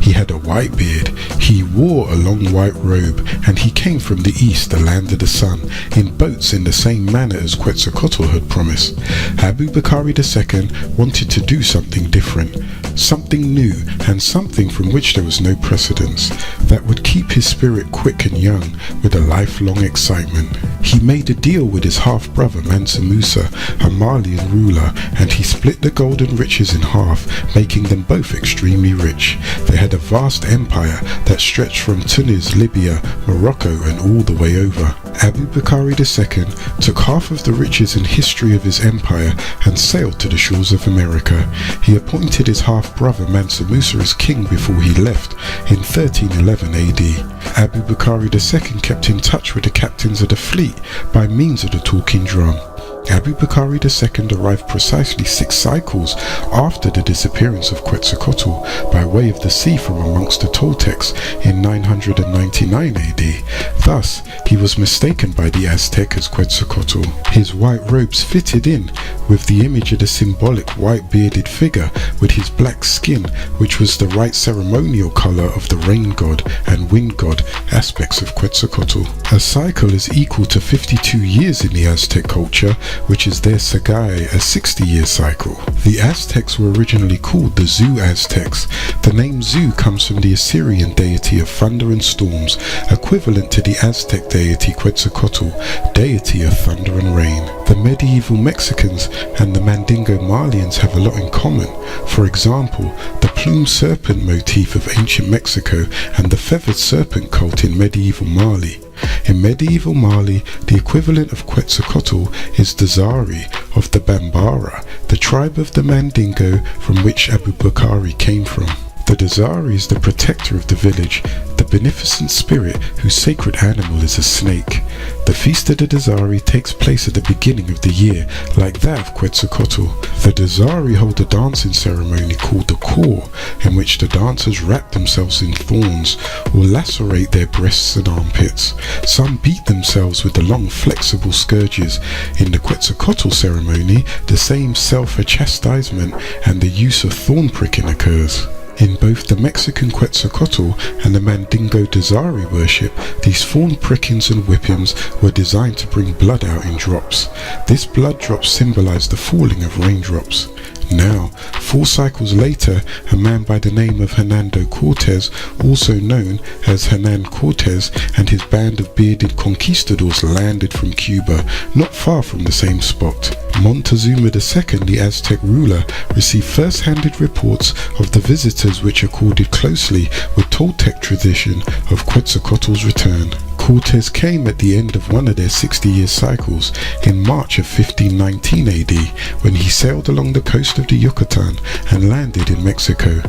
he had a white beard, he wore a long white robe, and he came from the east, the land of the sun, in boats in the same manner as Quetzalcoatl had promised. Abu Bakari II wanted to do something different, something new, and something from which there was no precedence, that would keep his spirit quick and young with a lifelong excitement. He made a deal with his half-brother Mansa Musa, a Malian ruler, and he split the golden riches in half, making them both extremely rich. They had a vast empire that stretched from Tunis, Libya, Morocco, and all the way over. Abu Bakari II took half of the riches and history of his empire and sailed to the shores of America. He appointed his half-brother Mansa Musa as king before he left in 1311 AD. Abu Bakari II kept in touch with the captains of the fleet by means of the talking drum. Abu Bakari II arrived precisely 6 cycles after the disappearance of Quetzalcoatl by way of the sea from amongst the Toltecs in 999 AD. Thus, he was mistaken by the Aztec as Quetzalcoatl. His white robes fitted in with the image of the symbolic white bearded figure with his black skin, which was the right ceremonial color of the rain god and wind god aspects of Quetzalcoatl. A cycle is equal to 52 years in the Aztec culture, which is their Sagai, a 60-year cycle. The Aztecs were originally called the Zu Aztecs. The name Zu comes from the Assyrian deity of thunder and storms, equivalent to the Aztec deity Quetzalcoatl, deity of thunder and rain. The medieval Mexicans and the Mandingo Malians have a lot in common. For example, the plumed serpent motif of ancient Mexico and the feathered serpent cult in medieval Mali. In medieval Mali, the equivalent of Quetzalcoatl is the Zari of the Bambara, the tribe of the Mandingo from which Abu Bakari came from. The Dazari is the protector of the village, the beneficent spirit whose sacred animal is a snake. The Feast of the Dazari takes place at the beginning of the year, like that of Quetzalcoatl. The Dazari hold a dancing ceremony called the Kor, in which the dancers wrap themselves in thorns or lacerate their breasts and armpits. Some beat themselves with the long flexible scourges. In the Quetzalcoatl ceremony, the same self-chastisement and the use of thorn pricking occurs. In both the Mexican Quetzalcoatl and the Mandingo Dazari worship, these thorn prickings and whippings were designed to bring blood out in drops. This blood drop symbolized the falling of raindrops. Now, 4 cycles later, a man by the name of Hernando Cortez, also known as Hernan Cortez, and his band of bearded conquistadors landed from Cuba, not far from the same spot. Montezuma II, the Aztec ruler, received first-handed reports of the visitors which accorded closely with Toltec tradition of Quetzalcoatl's return. Cortez came at the end of one of their 60-year cycles in March of 1519 AD, when he sailed along the coast of the Yucatan and landed in Mexico.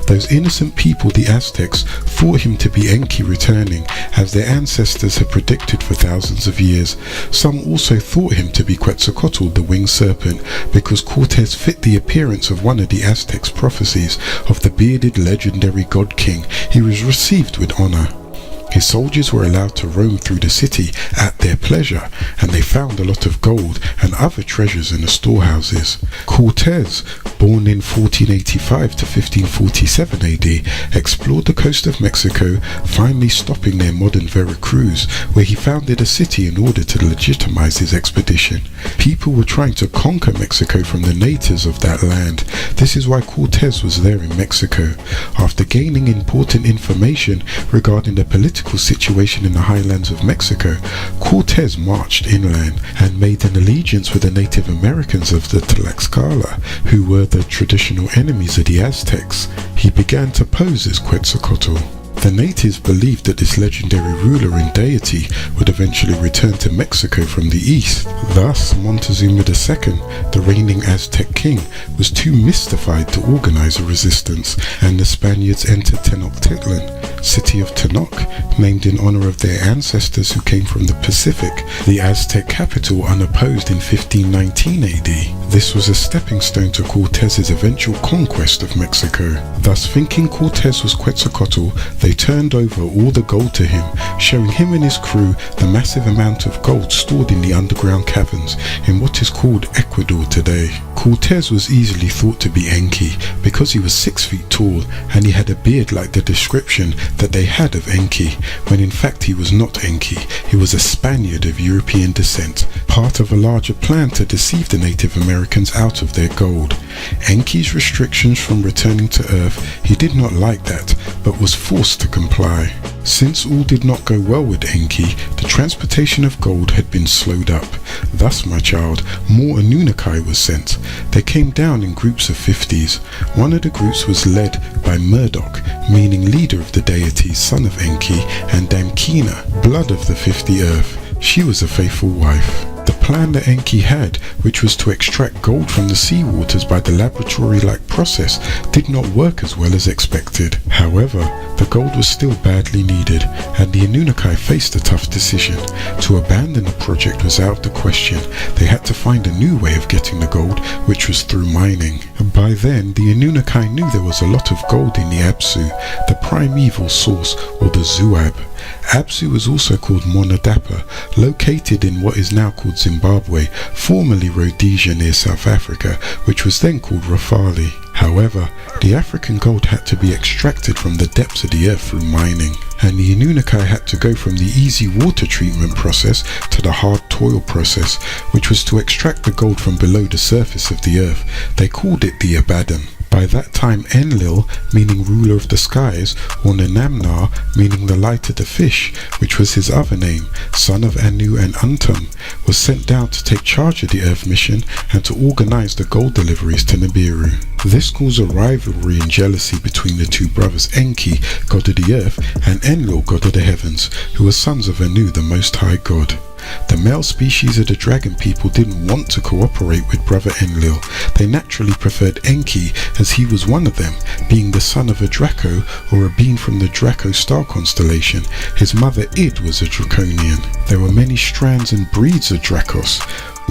Those innocent people, the Aztecs, thought him to be Enki returning, as their ancestors had predicted for thousands of years. Some also thought him to be Quetzalcoatl, the winged serpent, because Cortez fit the appearance of one of the Aztecs' prophecies of the bearded legendary god king. He was received with honor. His soldiers were allowed to roam through the city at their pleasure, and they found a lot of gold and other treasures in the storehouses. Cortez, born in 1485 to 1547 AD, explored the coast of Mexico, finally stopping near modern Veracruz, where he founded a city in order to legitimize his expedition. People were trying to conquer Mexico from the natives of that land. This is why Cortez was there in Mexico. After gaining important information regarding the political situation in the highlands of Mexico, Cortez marched inland and made an allegiance with the Native Americans of the Tlaxcala, who were the traditional enemies of the Aztecs. He began to pose as Quetzalcoatl. The natives believed that this legendary ruler and deity would eventually return to Mexico from the east. Thus, Montezuma II, the reigning Aztec king, was too mystified to organize a resistance, and the Spaniards entered Tenochtitlan, city of Tenoch, named in honor of their ancestors who came from the Pacific, the Aztec capital, unopposed in 1519 AD. This was a stepping stone to Cortez's eventual conquest of Mexico. Thus, thinking Cortez was Quetzalcoatl, they turned over all the gold to him, showing him and his crew the massive amount of gold stored in the underground caverns in what is called Ecuador today. Cortez was easily thought to be Enki because he was 6 feet tall and he had a beard like the description that they had of Enki, when in fact he was not Enki. He was a Spaniard of European descent, part of a larger plan to deceive the Native Americans out of their gold. Enki's restrictions from returning to Earth, he did not like that, but was forced to comply. Since all did not go well with Enki, the transportation of gold had been slowed up. Thus, my child, more Anunnaki was sent. They came down in groups of 50s. One of the groups was led by Murdoch, meaning leader of the deities, son of Enki, and Damkina, blood of the 50 Earth. She was a faithful wife. The plan that Enki had, which was to extract gold from the seawaters by the laboratory-like process, did not work as well as expected. However, the gold was still badly needed, and the Anunnaki faced a tough decision. To abandon the project was out of the question. They had to find a new way of getting the gold, which was through mining. By then, the Anunnaki knew there was a lot of gold in the Apsu, the primeval source, or the Zuab. Apsu was also called Monadapa, located in what is now called Zimbabwe, formerly Rhodesia near South Africa, which was then called Rafali. However, the African gold had to be extracted from the depths of the earth through mining, and the Anunnaki had to go from the easy water treatment process to the hard toil process, which was to extract the gold from below the surface of the earth. They called it the Abaddon. By that time, Enlil, meaning ruler of the skies, or Nanamnar, meaning the light of the fish, which was his other name, son of Anu and Untum, was sent down to take charge of the Earth mission and to organize the gold deliveries to Nibiru. This caused a rivalry and jealousy between the two brothers Enki, god of the earth, and Enlil, god of the heavens, who were sons of Anu, the Most High God. The male species of the dragon people didn't want to cooperate with brother Enlil. They naturally preferred Enki, as he was one of them, being the son of a Draco, or a being from the Draco star constellation. His mother Id was a Draconian. There were many strands and breeds of Dracos.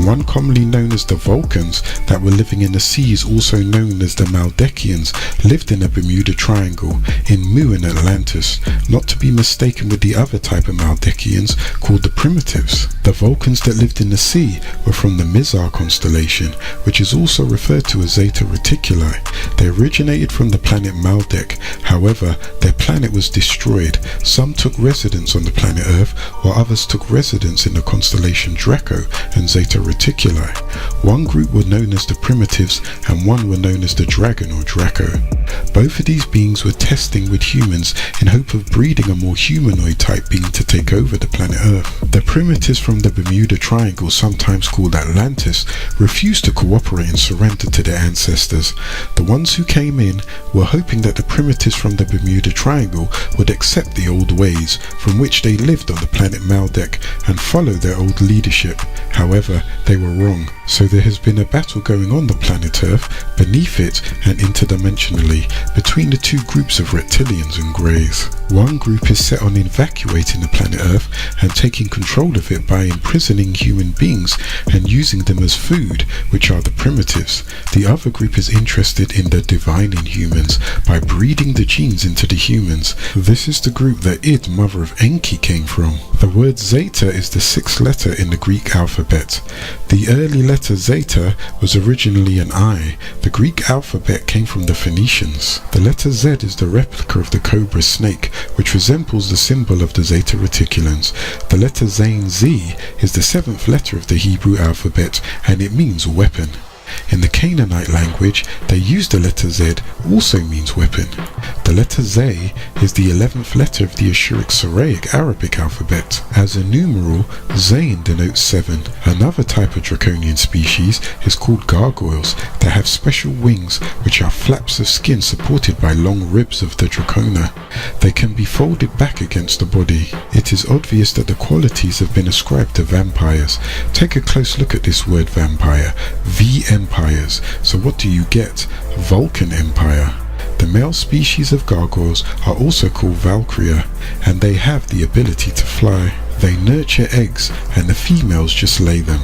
One commonly known as the Vulcans, that were living in the seas, also known as the Maldekians, lived in the Bermuda Triangle, in Mu and Atlantis, not to be mistaken with the other type of Maldekians called the Primitives. The Vulcans that lived in the sea were from the Mizar constellation, which is also referred to as Zeta Reticuli. They originated from the planet Maldek. However, their planet was destroyed. Some took residence on the planet Earth, while others took residence in the constellation Draco and Zeta Reticuli. One group were known as the Primitives and one were known as the Dragon or Draco. Both of these beings were testing with humans in hope of breeding a more humanoid type being to take over the planet Earth. The Primitives from the Bermuda Triangle, sometimes called Atlantis, refused to cooperate and surrender to their ancestors. The ones who came in were hoping that the Primitives from the Bermuda Triangle would accept the old ways from which they lived on the planet Maldek and follow their old leadership. However, they were wrong. So there has been a battle going on the planet Earth, beneath it and interdimensionally, between the two groups of reptilians and greys. One group is set on evacuating the planet Earth and taking control of it by imprisoning human beings and using them as food, which are the Primitives. The other group is interested in the divining humans by breeding the genes into the humans. This is the group that Id, mother of Enki, came from. The word Zeta is the 6th letter in the Greek alphabet. The early letter Zeta was originally an I. The Greek alphabet came from the Phoenicians. The letter Z is the replica of the cobra snake, which resembles the symbol of the Zeta Reticulans. The letter Zain Z is the 7th letter of the Hebrew alphabet, and it means weapon. In the Canaanite language, they use the letter Z, also means weapon. The letter Z is the 11th letter of the Ashuric Arabic alphabet. As a numeral, Zayn denotes 7. Another type of draconian species is called gargoyles that have special wings which are flaps of skin supported by long ribs of the dracona. They can be folded back against the body. It is obvious that the qualities have been ascribed to vampires. Take a close look at this word vampire, V-empires. So what do you get? Vulcan Empire. The male species of gargoyles are also called Valkyria, and they have the ability to fly. They nurture eggs, and the females just lay them.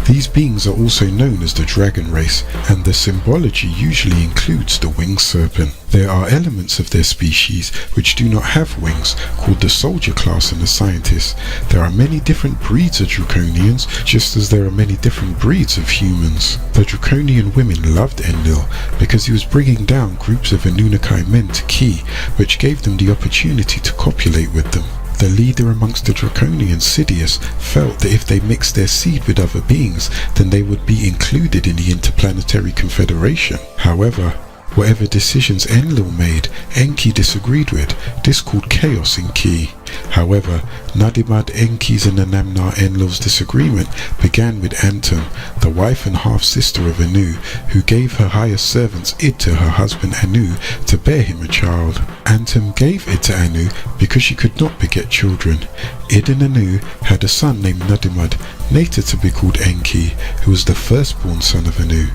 These beings are also known as the dragon race, and the symbology usually includes the winged serpent. There are elements of their species which do not have wings, called the soldier class and the scientist. There are many different breeds of draconians, just as there are many different breeds of humans. The draconian women loved Enlil because he was bringing down groups of Anunnaki men to Ki, which gave them the opportunity to copulate with them. The leader amongst the draconians, Sidious, felt that if they mixed their seed with other beings, then they would be included in the Interplanetary Confederation. However, whatever decisions Enlil made, Enki disagreed with. This called chaos in Ki. However, Nadimad Enki's and Anamnar Enlil's disagreement began with Antum, the wife and half-sister of Anu, who gave her highest servants Id to her husband Anu to bear him a child. Antum gave Id to Anu because she could not beget children. Id and Anu had a son named Nadimad, later to be called Enki, who was the firstborn son of Anu.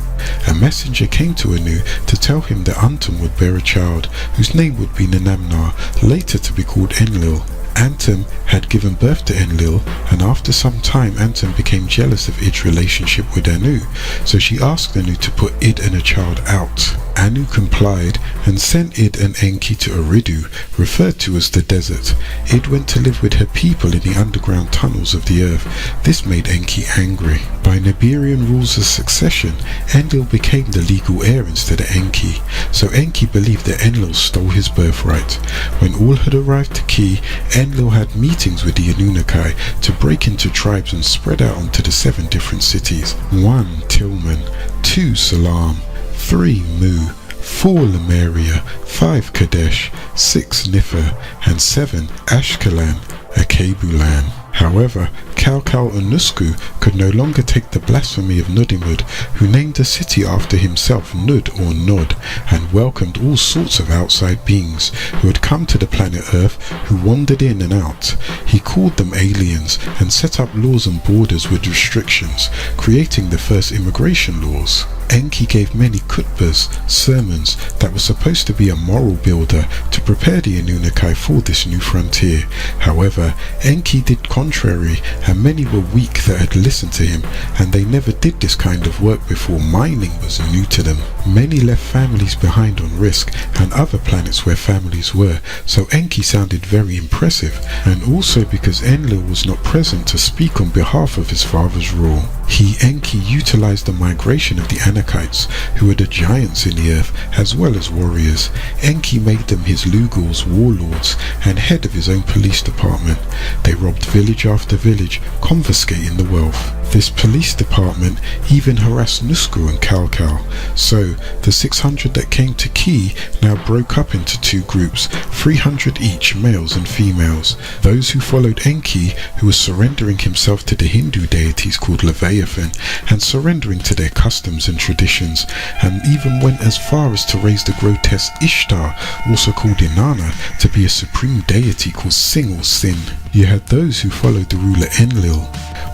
A messenger came to Anu to tell him that Antum would bear a child, whose name would be Nanamnar, later to be called Enlil. Antum had given birth to Enlil, and after some time Antum became jealous of Id's relationship with Anu, so she asked Anu to put Id and a child out. Anu complied and sent Id and Enki to Eridu, referred to as the desert. Id went to live with her people in the underground tunnels of the earth. This made Enki angry. By Nibirian rules of succession, Enlil became the legal heir instead of Enki, so Enki believed that Enlil stole his birthright. When all had arrived to Ki, Enlil had meetings with the Anunnaki to break into tribes and spread out onto the 7 different cities. 1. Tilman, 2. Salam, 3. Mu, 4. Lemuria, 5. Kadesh, 6. Nifer, and 7. Ashkelon, Akabulan. However, Kalkal and Nusku could no longer take the blasphemy of Nudimud, who named a city after himself Nud or Nod, and welcomed all sorts of outside beings who had come to the planet Earth, who wandered in and out. He called them aliens and set up laws and borders with restrictions, creating the first immigration laws. Enki gave many khutbahs, sermons, that were supposed to be a moral builder to prepare the Anunnaki for this new frontier. However, Enki did contrary, and many were weak that had listened to him, and they never did this kind of work before. Mining was new to them. Many left families behind on Risk and other planets where families were, so Enki sounded very impressive, and also because Enlil was not present to speak on behalf of his father's rule. He, Enki, utilized the migration of the Anakites, who were the giants in the earth, as well as warriors. Enki made them his Lugals, warlords, and head of his own police department. They robbed village after village, confiscating the wealth. This police department even harassed Nusku and Kalkal, so the 600 that came to Ki now broke up into 2 groups, 300 each, males and females. Those who followed Enki, who was surrendering himself to the Hindu deities called Leviathan, and surrendering to their customs and traditions, and even went as far as to raise the grotesque Ishtar, also called Inanna, to be a supreme deity called Sing or Sin. You had those who followed the ruler Enlil.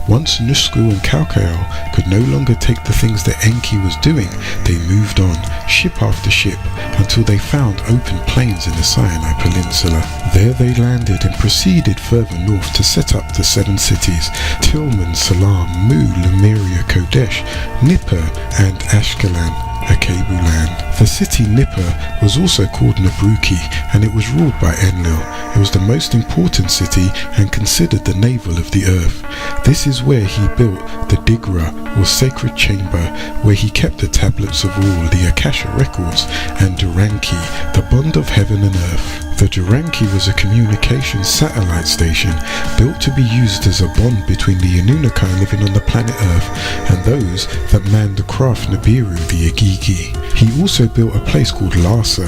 Once Nusku and Kalkal could no longer take the things that Enki was doing, they moved on, ship after ship, until they found open plains in the Sinai Peninsula. There they landed and proceeded further north to set up the 7 cities: Tilman, Salam, Mu, Lemuria, Kodesh, Nippur, and Ashkelon, Akabulan. The city Nippur was also called Nabruki, and it was ruled by Enlil. It was the most important city and considered the navel of the earth. This is where he built the Digra, or sacred chamber, where he kept the tablets of rule, the Akasha records, and Duranki, the bond of heaven and earth. The Duranki was a communications satellite station built to be used as a bond between the Anunnaki living on the planet Earth and those that manned the craft Nibiru, the Igigi. He also built a place called Larsa,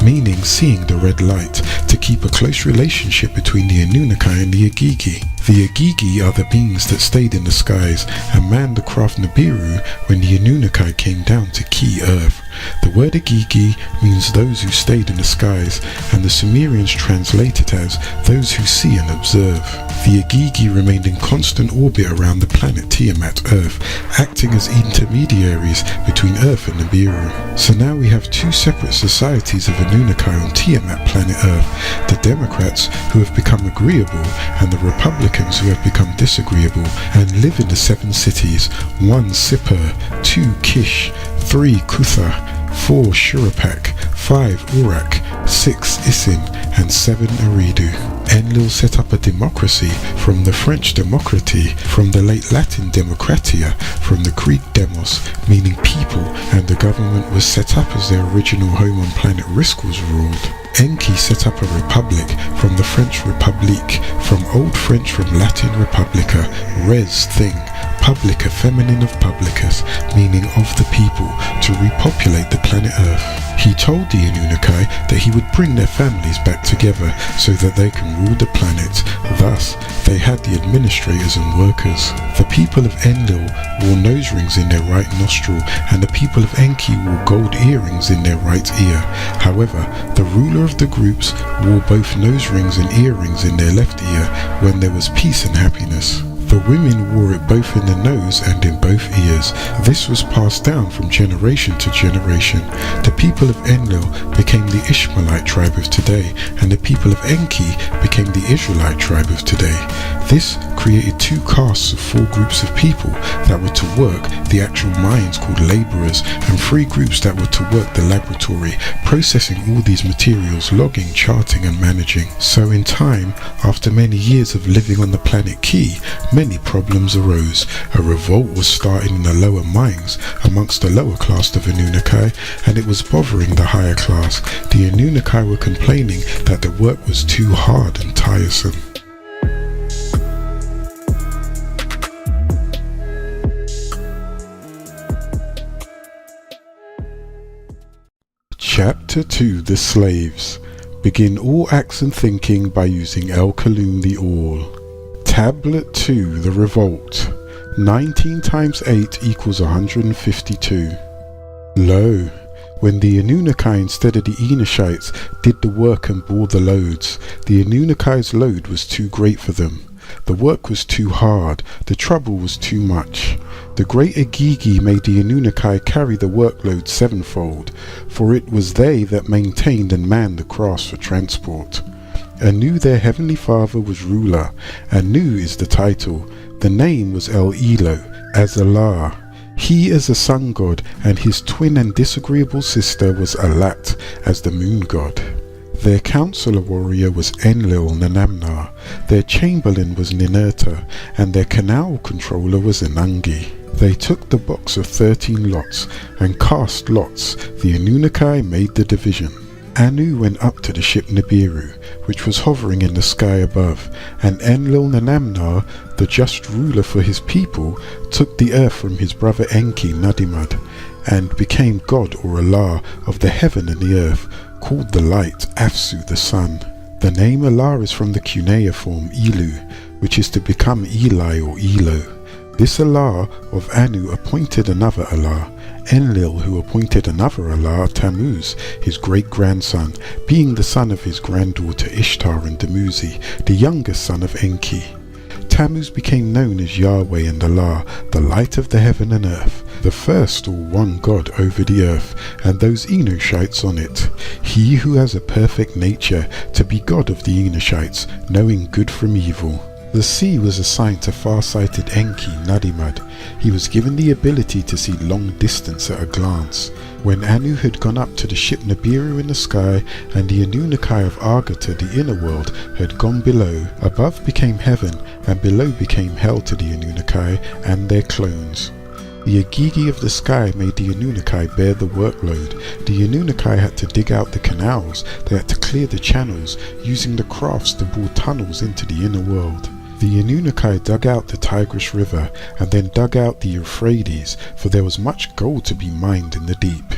meaning seeing the red light, to keep a close relationship between the Anunnaki and the Igigi. The Igigi are the beings that stayed in the skies and manned the craft Nibiru when the Anunnaki came down to key Earth. The word Igigi means those who stayed in the skies, and the Sumerians translate it as those who see and observe. The Igigi remained in constant orbit around the planet Tiamat, Earth, acting as intermediaries between Earth and Nibiru. So now we have two separate societies of Anunnaki on Tiamat, planet Earth: the Democrats, who have become agreeable, and the Republicans, who have become disagreeable and live in the 7 cities: 1 Sippur, 2 Kish, 3 Kutha, 4 Shurapak, 5 Urak, 6 Isin, and 7 Eridu. Enlil set up a democracy from the French democratie, from the late Latin democratia, from the Greek demos, meaning people, and the government was set up as their original home on planet Risk was ruled. Enki set up a republic from the French République, from Old French from Latin Republica, res thing, publica feminine of publicus, meaning of the people, to repopulate the planet Earth. He told the Anunnaki that he would bring their families back together so that they can rule the planet. Thus, they had the administrators and workers. The people of Enlil wore nose rings in their right nostril, and the people of Enki wore gold earrings in their right ear. However, the ruler of the groups wore both nose rings and earrings in their left ear when there was peace and happiness. The women wore it both in the nose and in both ears. This was passed down from generation to generation. The people of Enlil became the Ishmaelite tribe of today, and the people of Enki became the Israelite tribe of today. This created 2 castes of 4 groups of people that were to work the actual mines called laborers, and 3 groups that were to work the laboratory, processing all these materials, logging, charting and managing. So in time, after many years of living on the planet Ki, many problems arose. A revolt was starting in the lower mines amongst the lower class of Anunnaki, and it was bothering the higher class. The Anunnaki were complaining that the work was too hard and tiresome. Chapter 2: The Slaves. Begin all acts and thinking by using El Kalun the All. Tablet 2: The Revolt. 19 times 8 equals 152. Lo, when the Anunnaki instead of the Enoshites did the work and bore the loads, the Anunnaki's load was too great for them. The work was too hard, the trouble was too much. The great Igigi made the Anunnaki carry the workload 7-fold, for it was they that maintained and manned the crafts for transport. Anu, their heavenly father, was ruler. Anu is the title. The name was El Elo, as Allah. He is a sun god, and his twin and disagreeable sister was Alat, as the moon god. Their counselor warrior was Enlil Nanamnar, their chamberlain was Ninurta, and their canal controller was Anangi. They took the box of 13 lots, and cast lots. The Anunnaki made the division. Anu went up to the ship Nibiru, which was hovering in the sky above, and Enlil Nanamnar, the just ruler for his people, took the earth from his brother Enki Nadimad, and became God or Allah of the heaven and the earth, called the light Afsu the sun. The name Allah is from the cuneiform Elu, which is to become Eli or Elo. This Allah of Anu appointed another Allah, Enlil, who appointed another Allah, Tammuz, his great-grandson, being the son of his granddaughter Ishtar and Dumuzi, the youngest son of Enki. Tammuz became known as Yahweh and Allah, the light of the heaven and earth, the first or one God over the earth, and those Enoshites on it. He who has a perfect nature, to be God of the Enoshites, knowing good from evil. The sea was assigned to far-sighted Enki Nadimad. He was given the ability to see long distance at a glance. When Anu had gone up to the ship Nibiru in the sky, and the Anunnaki of Argata, the inner world, had gone below, above became heaven, and below became hell to the Anunnaki and their clones. The Agigi of the sky made the Anunnaki bear the workload. The Anunnaki had to dig out the canals, they had to clear the channels, using the crafts to bore tunnels into the inner world. The Anunnaki dug out the Tigris River and then dug out the Euphrates, for there was much gold to be mined in the deep.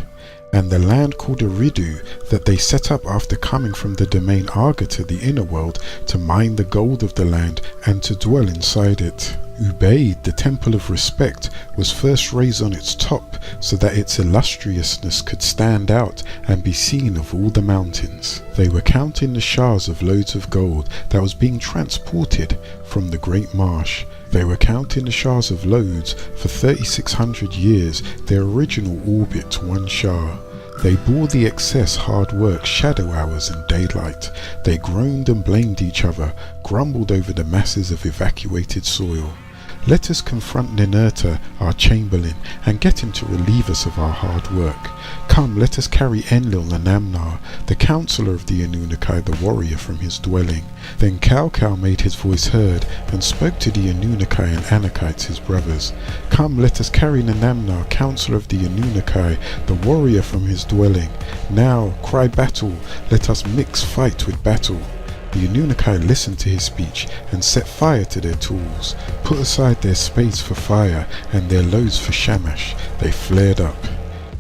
And the land called Eridu that they set up after coming from the domain Arga to the inner world to mine the gold of the land and to dwell inside it. Ubaid, the temple of respect, was first raised on its top so that its illustriousness could stand out and be seen of all the mountains. They were counting the shars of loads of gold that was being transported from the great marsh. They were counting the shars of loads for 3,600 years, their original orbit to one shar. They bore the excess hard work, shadow hours and daylight. They groaned and blamed each other, grumbled over the masses of evacuated soil. Let us confront Ninurta, our chamberlain, and get him to relieve us of our hard work. Come, let us carry Enlil and Namnar, the counsellor of the Anunnaki, the warrior, from his dwelling. Then Kaukau made his voice heard, and spoke to the Anunnaki and Anakites, his brothers. Come, let us carry Namnar, counsellor of the Anunnaki, the warrior, from his dwelling. Now, cry battle, let us mix fight with battle. The Anunnaki listened to his speech and set fire to their tools, put aside their spades for fire and their loads for shamash. They flared up.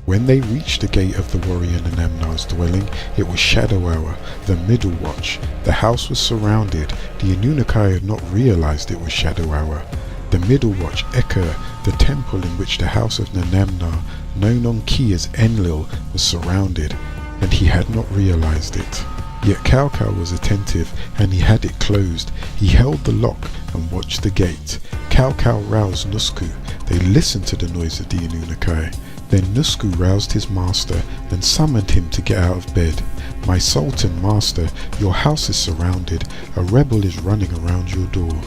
When they reached the gate of the warrior Namnar's dwelling, it was shadow hour, the middle watch. The house was surrounded. The Anunnaki had not realized it was shadow hour. The middle watch, Eka, the temple in which the house of Namnar, known on Ki as Enlil, was surrounded, and he had not realized it. Yet Kaukau was attentive, and he had it closed. He held the lock and watched the gate. Kaukau roused Nusku. They listened to the noise of the Anunnaki. Then Nusku roused his master and summoned him to get out of bed. My Sultan, master, your house is surrounded. A rebel is running around your door.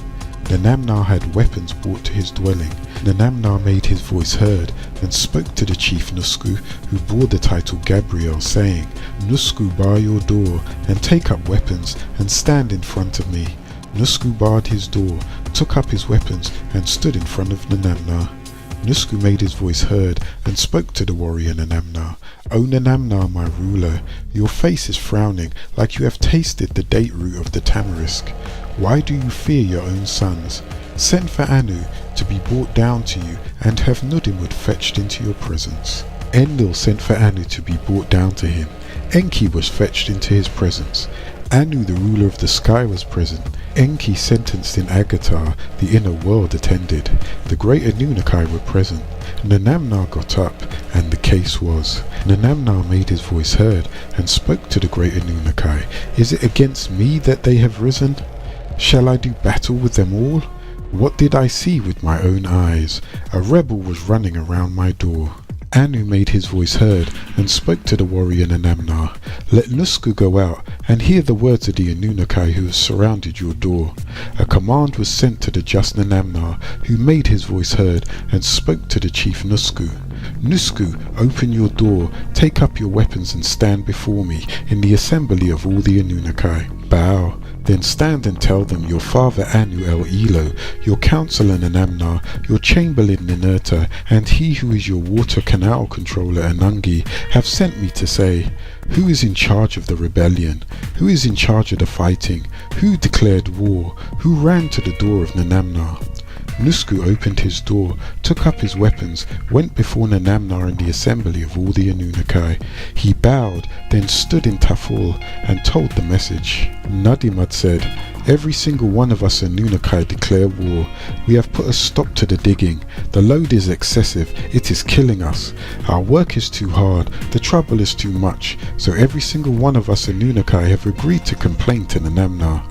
Namnar had weapons brought to his dwelling. Namnar made his voice heard and spoke to the chief Nusku, who bore the title Gabriel, saying, Nusku, bar your door and take up weapons and stand in front of me. Nusku barred his door, took up his weapons and stood in front of Namnar. Nusku made his voice heard and spoke to the warrior Namnar. O Namnar, my ruler, your face is frowning like you have tasted the date root of the tamarisk. Why do you fear your own sons? Send for Anu to be brought down to you and have Nudimud fetched into your presence. Enlil sent for Anu to be brought down to him. Enki was fetched into his presence. Anu, the ruler of the sky, was present. Enki, sentenced in Agatar, the inner world, attended. The great Anunnaki were present. Namnar got up, and the case was. Namnar made his voice heard and spoke to the great Anunnaki. Is it against me that they have risen? Shall I do battle with them all? What did I see with my own eyes? A rebel was running around my door. Anu made his voice heard and spoke to the warrior Namnar. Let Nusku go out and hear the words of the Anunnaki who have surrounded your door. A command was sent to the just Namnar, who made his voice heard and spoke to the chief Nusku. Nusku, open your door, take up your weapons and stand before me in the assembly of all the Anunnaki. Bow. Then stand and tell them your father Anu El Elo, your counsellor Namnar, your chamberlain Ninurta, and he who is your water canal controller Anungi have sent me to say, who is in charge of the rebellion? Who is in charge of the fighting? Who declared war? Who ran to the door of Namnar? Nusku opened his door, took up his weapons, went before Namnar in the assembly of all the Anunnaki. He bowed, then stood in Taful and told the message. Nadimad said, every single one of us Anunnaki declare war. We have put a stop to the digging. The load is excessive. It is killing us. Our work is too hard. The trouble is too much. So every single one of us Anunnaki have agreed to complain to Namnar.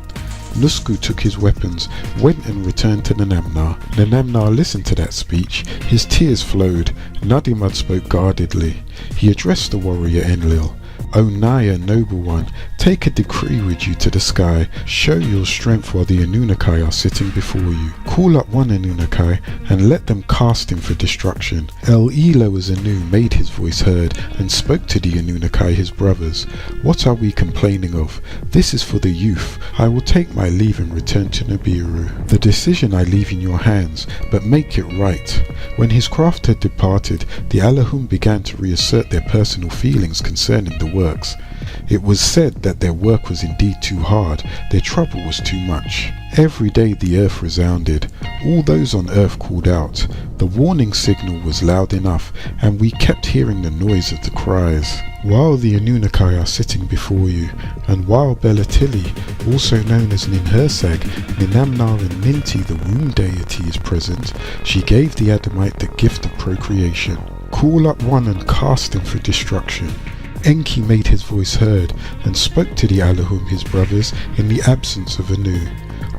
Nusku took his weapons, went and returned to Namnar. Namnar listened to that speech. His tears flowed. Nadimad spoke guardedly. He addressed the warrior Enlil. O Naya, noble one, take a decree with you to the sky. Show your strength while the Anunnaki are sitting before you. Call up one Anunnaki and let them cast him for destruction. El Elo as Anu made his voice heard and spoke to the Anunnaki his brothers. What are we complaining of? This is for the youth. I will take my leave and return to Nibiru. The decision I leave in your hands, but make it right. When his craft had departed, the Allahum began to reassert their personal feelings concerning the works. It was said that their work was indeed too hard, their trouble was too much. Every day the earth resounded. All those on earth called out. The warning signal was loud enough, and we kept hearing the noise of the cries. While the Anunnaki are sitting before you, and while Belatili, also known as Ninhursag, Ninamnar and Ninti, the womb deity, is present, she gave the Adamite the gift of procreation. Call up one and cast him for destruction. Enki made his voice heard and spoke to the Allahum, his brothers, in the absence of Anu.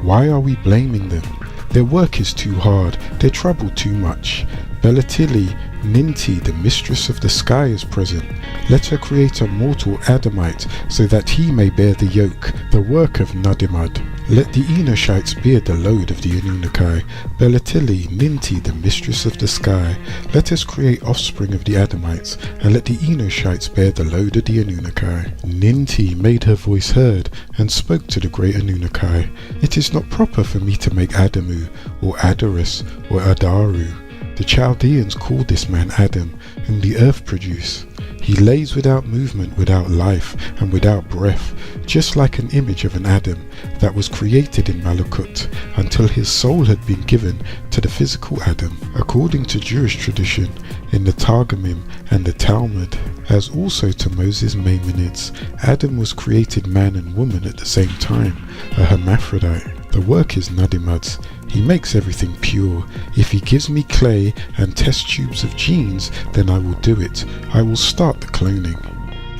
Why are we blaming them? Their work is too hard, their trouble too much. Belatili, Ninti, the mistress of the sky, is present. Let her create a mortal Adamite, so that he may bear the yoke, the work of Nadimad. Let the Enoshites bear the load of the Anunnaki. Belatili, Ninti, the mistress of the sky, let us create offspring of the Adamites, and let the Enoshites bear the load of the Anunnaki. Ninti made her voice heard, and spoke to the great Anunnaki. It is not proper for me to make Adamu, or Adarus, or Adaru. The Chaldeans called this man Adam, whom the earth produced. He lays without movement, without life, and without breath, just like an image of an Adam that was created in Malakut, until his soul had been given to the physical Adam, according to Jewish tradition, in the Targumim and the Talmud. As also to Moses' Maimonides, Adam was created man and woman at the same time, a hermaphrodite. The work is Nadimad's. He makes everything pure. If he gives me clay and test tubes of genes, then I will do it. I will start the cloning.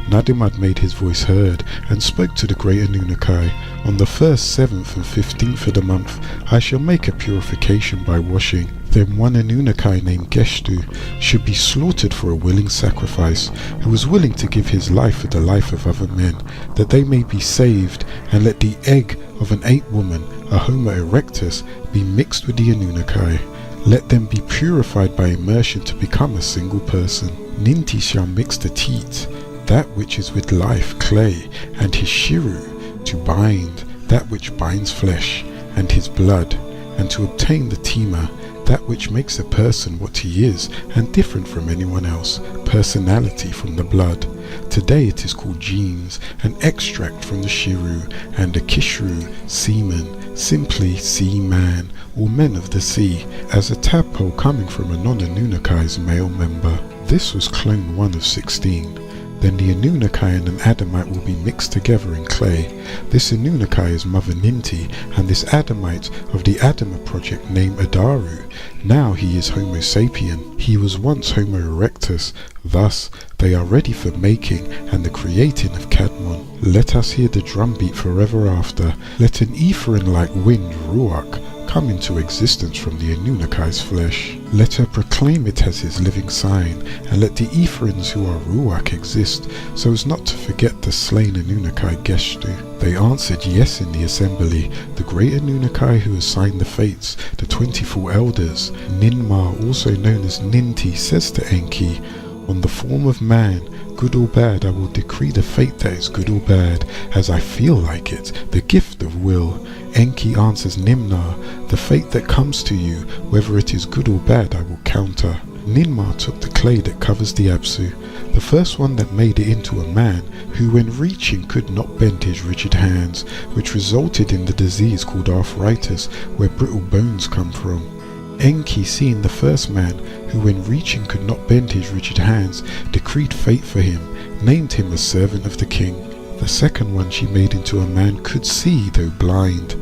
Nadimad made his voice heard and spoke to the great Anunnaki. On the 1st, 7th and 15th of the month, I shall make a purification by washing. Then one Anunnaki named Geshtu should be slaughtered for a willing sacrifice, who was willing to give his life for the life of other men, that they may be saved, and let the egg of an ape woman, a Homo erectus, be mixed with the Anunnaki. Let them be purified by immersion to become a single person. Ninti shall mix the teat, that which is with life, clay, and his shiru, to bind that which binds flesh, and his blood, and to obtain the tima, that which makes a person what he is and different from anyone else, personality from the blood. Today it is called genes, an extract from the shiru, and a kishru, semen, simply sea man, or men of the sea, as a tadpole coming from a non-Anunnaki's male member. This was clone 1 of 16. Then the Anunnaki and an Adamite will be mixed together in clay. This Anunnaki is Mother Ninti, and this Adamite of the Adama project named Adaru. Now he is Homo sapien. He was once Homo erectus. Thus, they are ready for making and the creating of Cadmon. Let us hear the drumbeat forever after. Let an Ephraim-like wind, Ruach, come into existence from the Anunnaki's flesh. Let her proclaim it as his living sign, and let the Ephrains who are Ruach exist, so as not to forget the slain Anunnaki Geshtu. They answered yes in the assembly. The great Anunnaki who assigned the fates, the 24 elders, Ninmar, also known as Ninti, says to Enki, on the form of man, good or bad, I will decree the fate that is good or bad, as I feel like it, the gift of will. Enki answers Nimnar, the fate that comes to you, whether it is good or bad, I will counter. Ninmar took the clay that covers the Apsu, the first one that made it into a man, who when reaching could not bend his rigid hands, which resulted in the disease called arthritis, where brittle bones come from. Enki, seeing the first man, who when reaching could not bend his rigid hands, decreed fate for him, named him a servant of the king. The second one she made into a man could see, though blind.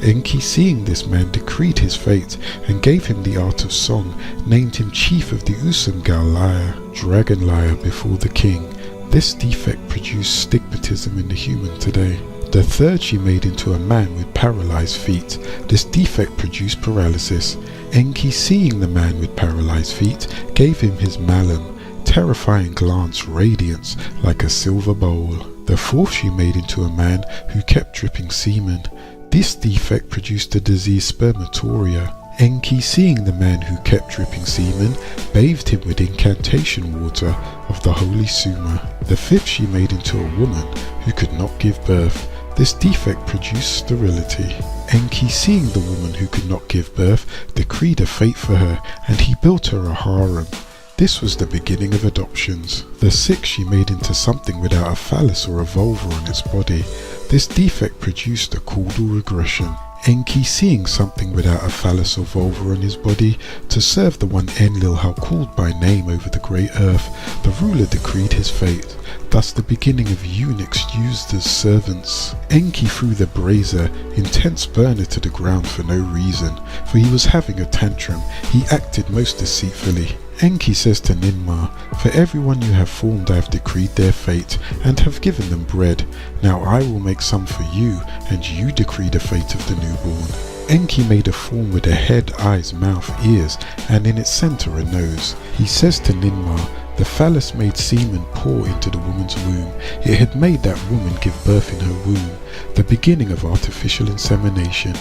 Enki, seeing this man, decreed his fate, and gave him the art of song, named him chief of the Usamgal lyre, dragon lyre before the king. This defect produced stigmatism in the human today. The third she made into a man with paralyzed feet. This defect produced paralysis. Enki, seeing the man with paralyzed feet, gave him his malum, terrifying glance radiance like a silver bowl. The fourth she made into a man who kept dripping semen. This defect produced the disease spermatoria. Enki, seeing the man who kept dripping semen, bathed him with incantation water of the holy Suma. The fifth she made into a woman who could not give birth. This defect produced sterility. Enki, seeing the woman who could not give birth, decreed a fate for her, and he built her a harem. This was the beginning of adoptions. The sixth she made into something without a phallus or a vulva on its body. This defect produced a caudal regression. Enki, seeing something without a phallus or vulva on his body, to serve the one Enlil how called by name over the great earth, the ruler decreed his fate. Thus the beginning of eunuchs used as servants. Enki threw the brazier, intense burner, to the ground for no reason, for he was having a tantrum. He acted most deceitfully. Enki says to Ninmah, "For everyone you have formed I have decreed their fate, and have given them bread. Now I will make some for you, and you decree the fate of the newborn." Enki made a form with a head, eyes, mouth, ears, and in its center a nose. He says to Ninmah, "The phallus made semen pour into the woman's womb. It had made that woman give birth in her womb, the beginning of artificial insemination."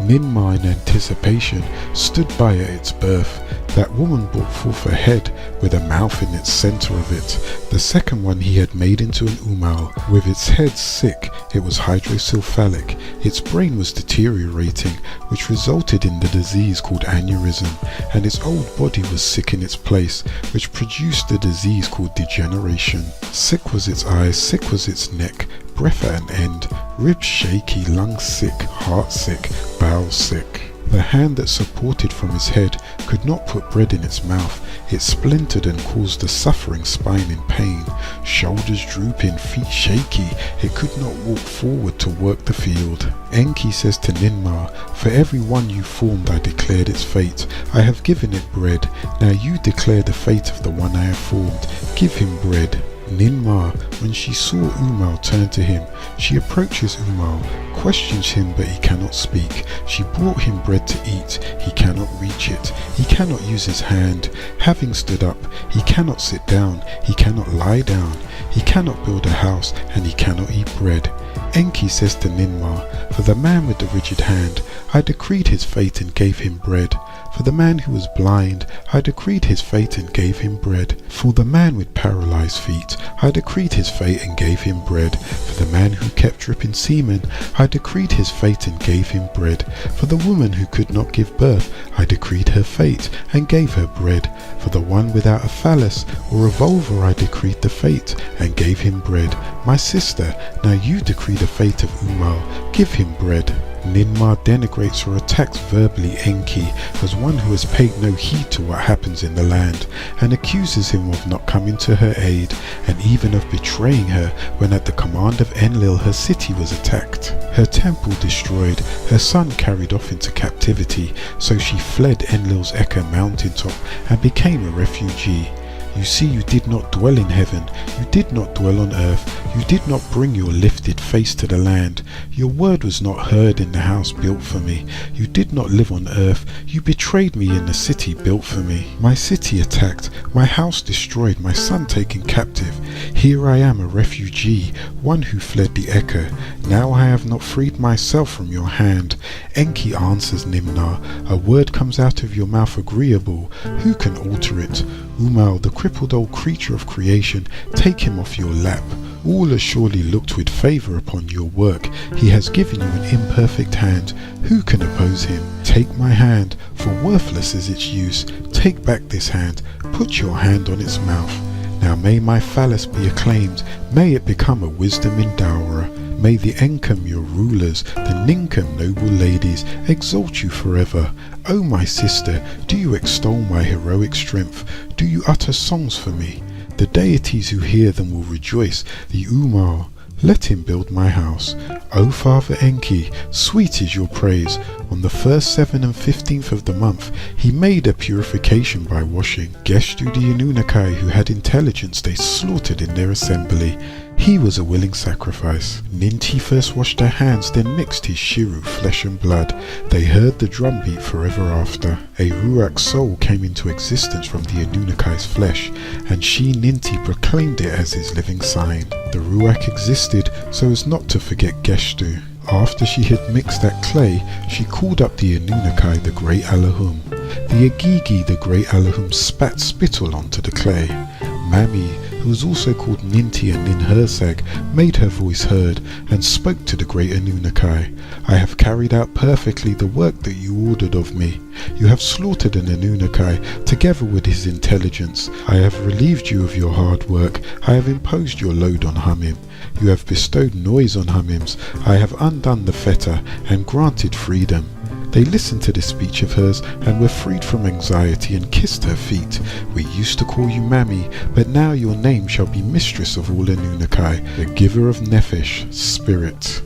Ninmah, in anticipation, stood by at its birth. That woman brought forth a head with a mouth in its center of it. The second one he had made into an umal. With its head sick, it was hydrocephalic. Its brain was deteriorating, which resulted in the disease called aneurysm, and its old body was sick in its place, which produced the disease called degeneration. Sick was its eyes, sick was its neck, breath at an end, ribs shaky, lungs sick, heart sick, bowels sick. The hand that supported from his head could not put bread in its mouth. It splintered and caused the suffering spine in pain. Shoulders drooping, feet shaky. It could not walk forward to work the field. Enki says to Ninmah, "For every one you formed I declared its fate. I have given it bread. Now you declare the fate of the one I have formed. Give him bread." Ninmah, when she saw Umal turn to him, she approaches Umal, questions him but he cannot speak. She brought him bread to eat, he cannot reach it, he cannot use his hand. Having stood up, he cannot sit down, he cannot lie down, he cannot build a house, and he cannot eat bread. Enki says to Ninmah, "For the man with the rigid hand, I decreed his fate and gave him bread. For the man who was blind, I decreed his fate and gave him bread. For the man with paralyzed feet, I decreed his fate and gave him bread. For the man who kept dripping semen, I decreed his fate and gave him bread. For the woman who could not give birth, I decreed her fate and gave her bread. For the one without a phallus or a vulva, I decreed the fate and gave him bread. My sister, now you decree the fate of Umal, give him bread." Ninmah denigrates or attacks verbally Enki as one who has paid no heed to what happens in the land, and accuses him of not coming to her aid, and even of betraying her when at the command of Enlil her city was attacked, her temple destroyed, her son carried off into captivity, so she fled Enlil's Eka mountaintop and became a refugee. You see, you did not dwell in heaven, you did not dwell on earth, you did not bring your lifted face to the land. Your word was not heard in the house built for me. You did not live on earth, you betrayed me in the city built for me. My city attacked, my house destroyed, my son taken captive. Here I am a refugee, one who fled the Eka. Now I have not freed myself from your hand. Enki answers Nimnah, a word comes out of your mouth agreeable. Who can alter it? Umal, the crippled old creature of creation, take him off your lap. All has surely looked with favour upon your work. He has given you an imperfect hand. Who can oppose him? Take my hand, for worthless is its use. Take back this hand. Put your hand on its mouth. Now may my phallus be acclaimed. May it become a wisdom in Dowra. May the Enkum, your rulers, the Ninkum, noble ladies, exalt you forever. O my sister, do you extol my heroic strength? Do you utter songs for me? The deities who hear them will rejoice. The Umal, let him build my house. O Father Enki, sweet is your praise. On the 1st, 7th and 15th of the month, he made a purification by washing. Geshtu the Anunnaki who had intelligence they slaughtered in their assembly. He was a willing sacrifice. Ninti first washed her hands, then mixed his shiru, flesh and blood. They heard the drumbeat forever after. A Ruach soul came into existence from the Anunakai's flesh, and she, Ninti, proclaimed it as his living sign. The Ruach existed so as not to forget Geshtu. After she had mixed that clay, she called up the Anunakai, the great Allahum. The Agigi, the great Allahum, spat spittle onto the clay. Mami, who was also called Ninti and Ninhursag, made her voice heard and spoke to the great Anunakai. I have carried out perfectly the work that you ordered of me. You have slaughtered an Anunakai together with his intelligence. I have relieved you of your hard work. I have imposed your load on Hamim. You have bestowed noise on Hamims. I have undone the fetter and granted freedom. They listened to this speech of hers and were freed from anxiety and kissed her feet. We used to call you Mami, but now your name shall be Mistress of all Anunakai, the giver of Nefesh, spirit.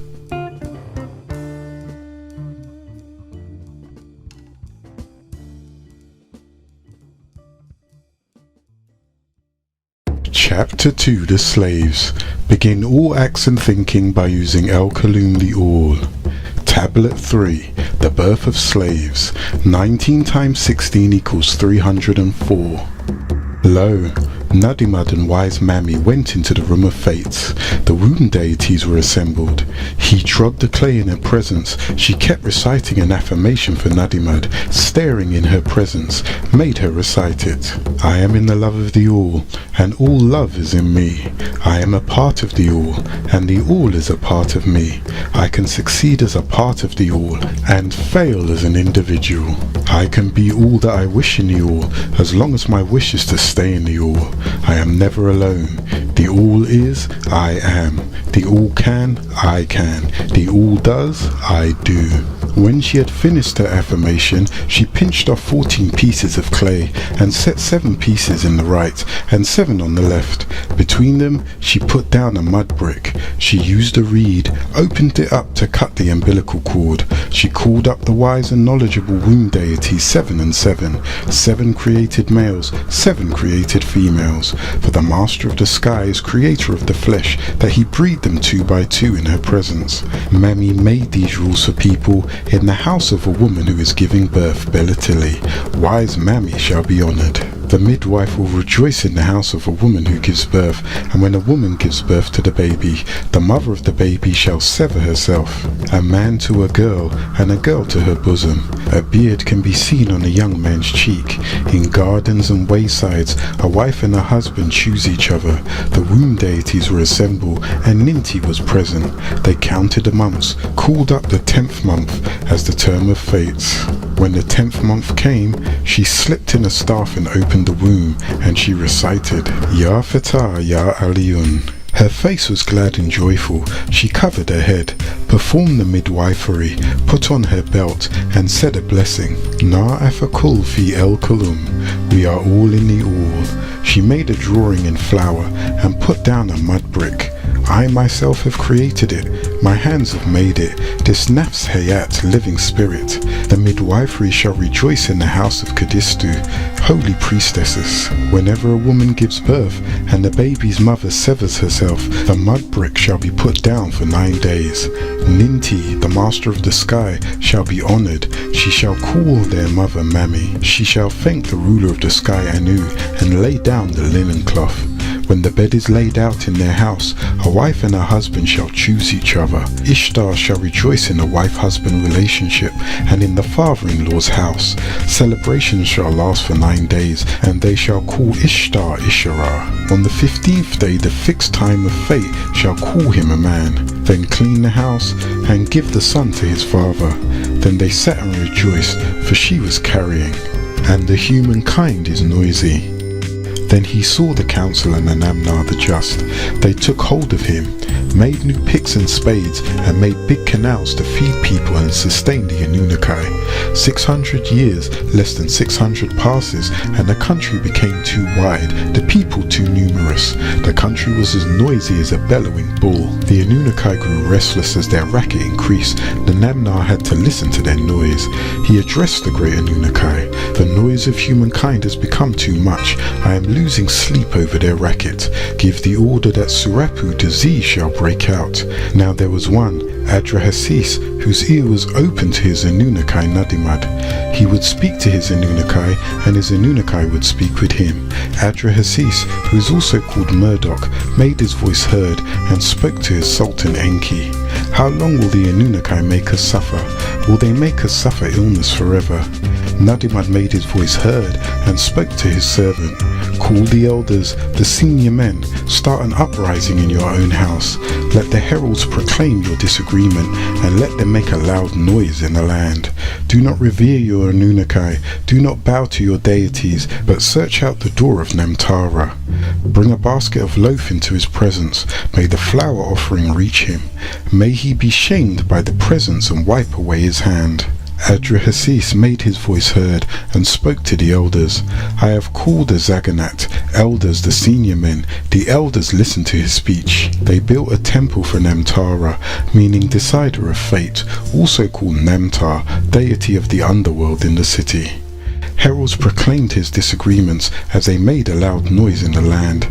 Chapter 2, The Slaves. Begin all acts and thinking by using El Kalum the All. Tablet 3, The Birth of Slaves. 19 times 16 equals 304. Lo, Nadimad and wise Mami went into the room of fates. The womb deities were assembled. He trod the clay in her presence. She kept reciting an affirmation for Nadimad, staring in her presence, made her recite it. I am in the love of the All, and all love is in me. I am a part of the All, and the All is a part of me. I can succeed as a part of the All, and fail as an individual. I can be all that I wish in the All, as long as my wish is to stay in the All. I am never alone. The All is, I am. The All can, I can. The All does, I do. When she had finished her affirmation, she pinched off 14 pieces of clay and set 7 pieces in the right and 7 on the left. Between them, she put down a mud brick. She used a reed, opened it up to cut the umbilical cord. She called up the wise and knowledgeable womb deities 7 and 7. 7 created males, 7 created females. For the master of the sky is creator of the flesh, that he breed them 2 by 2 in her presence. Mami made these rules for people in the house of a woman who is giving birth, Belatili. Wise Mami shall be honoured. The midwife will rejoice in the house of a woman who gives birth, and when a woman gives birth to the baby, the mother of the baby shall sever herself, a man to a girl, and a girl to her bosom. A beard can be seen on a young man's cheek. In gardens and waysides, a wife and a husband choose each other. The womb deities were assembled, and Ninti was present. They counted the months, called up the 10th month as the term of fates. When the 10th month came, she slipped in a staff and opened the womb, and she recited, Ya Fatah, Ya Aliyun. Her face was glad and joyful. She covered her head, performed the midwifery, put on her belt, and said a blessing. Na afakul fi el kulum. We are all in the All. She made a drawing in flour and put down a mud brick. I myself have created it. My hands have made it. This Nafs Hayat, living spirit. The midwifery shall rejoice in the house of Kadistu, holy priestesses. Whenever a woman gives birth and the baby's mother severs herself, the mud brick shall be put down for 9 days. Ninti, the master of the sky, shall be honoured. She shall call their mother Mami. She shall thank the ruler of the sky Anu and lay down the linen cloth. When the bed is laid out in their house, a wife and a husband shall choose each other. Ishtar shall rejoice in the wife-husband relationship and in the father-in-law's house. Celebrations shall last for 9 days, and they shall call Ishtar Ishara. On the 15th day, the fixed time of fate shall call him a man. Then clean the house and give the son to his father. Then they sat and rejoiced, for she was carrying, and the humankind is noisy. Then he saw the council and Anamnar the just. They took hold of him, made new picks and spades, and made big canals to feed people and sustain the Anunakai. 600 years, less than 600 passes, and the country became too wide, the people too numerous. The country was as noisy as a bellowing bull. The Anunakai grew restless as their racket increased. The Namnar had to listen to their noise. He addressed the great Anunnaki. The noise of humankind has become too much. I am losing sleep over their racket. Give the order that Surapu disease shall break out. Now there was one, Adrahasis, whose ear was open to his Anunnaki Nadimad. He would speak to his Anunnaki, and his Anunnaki would speak with him. Adrahasis, who is also called Murdoch, made his voice heard and spoke to his Sultan Enki. How long will the Anunnaki make us suffer? Will they make us suffer illness forever? Nadimad made his voice heard and spoke to his servant. Call the elders, the senior men, start an uprising in your own house. Let the heralds proclaim your disagreement, and let them make a loud noise in the land. Do not revere your Anunnaki, do not bow to your deities, but search out the door of Namtara. Bring a basket of loaf into his presence. May the flour offering reach him. May he be shamed by the presence and wipe away his hand. Adrahasis made his voice heard and spoke to the elders. I have called the Zaganat, elders the senior men. The elders listened to his speech. They built a temple for Namtara, meaning decider of fate, also called Namtar, deity of the underworld in the city. Heralds proclaimed his disagreements as they made a loud noise in the land.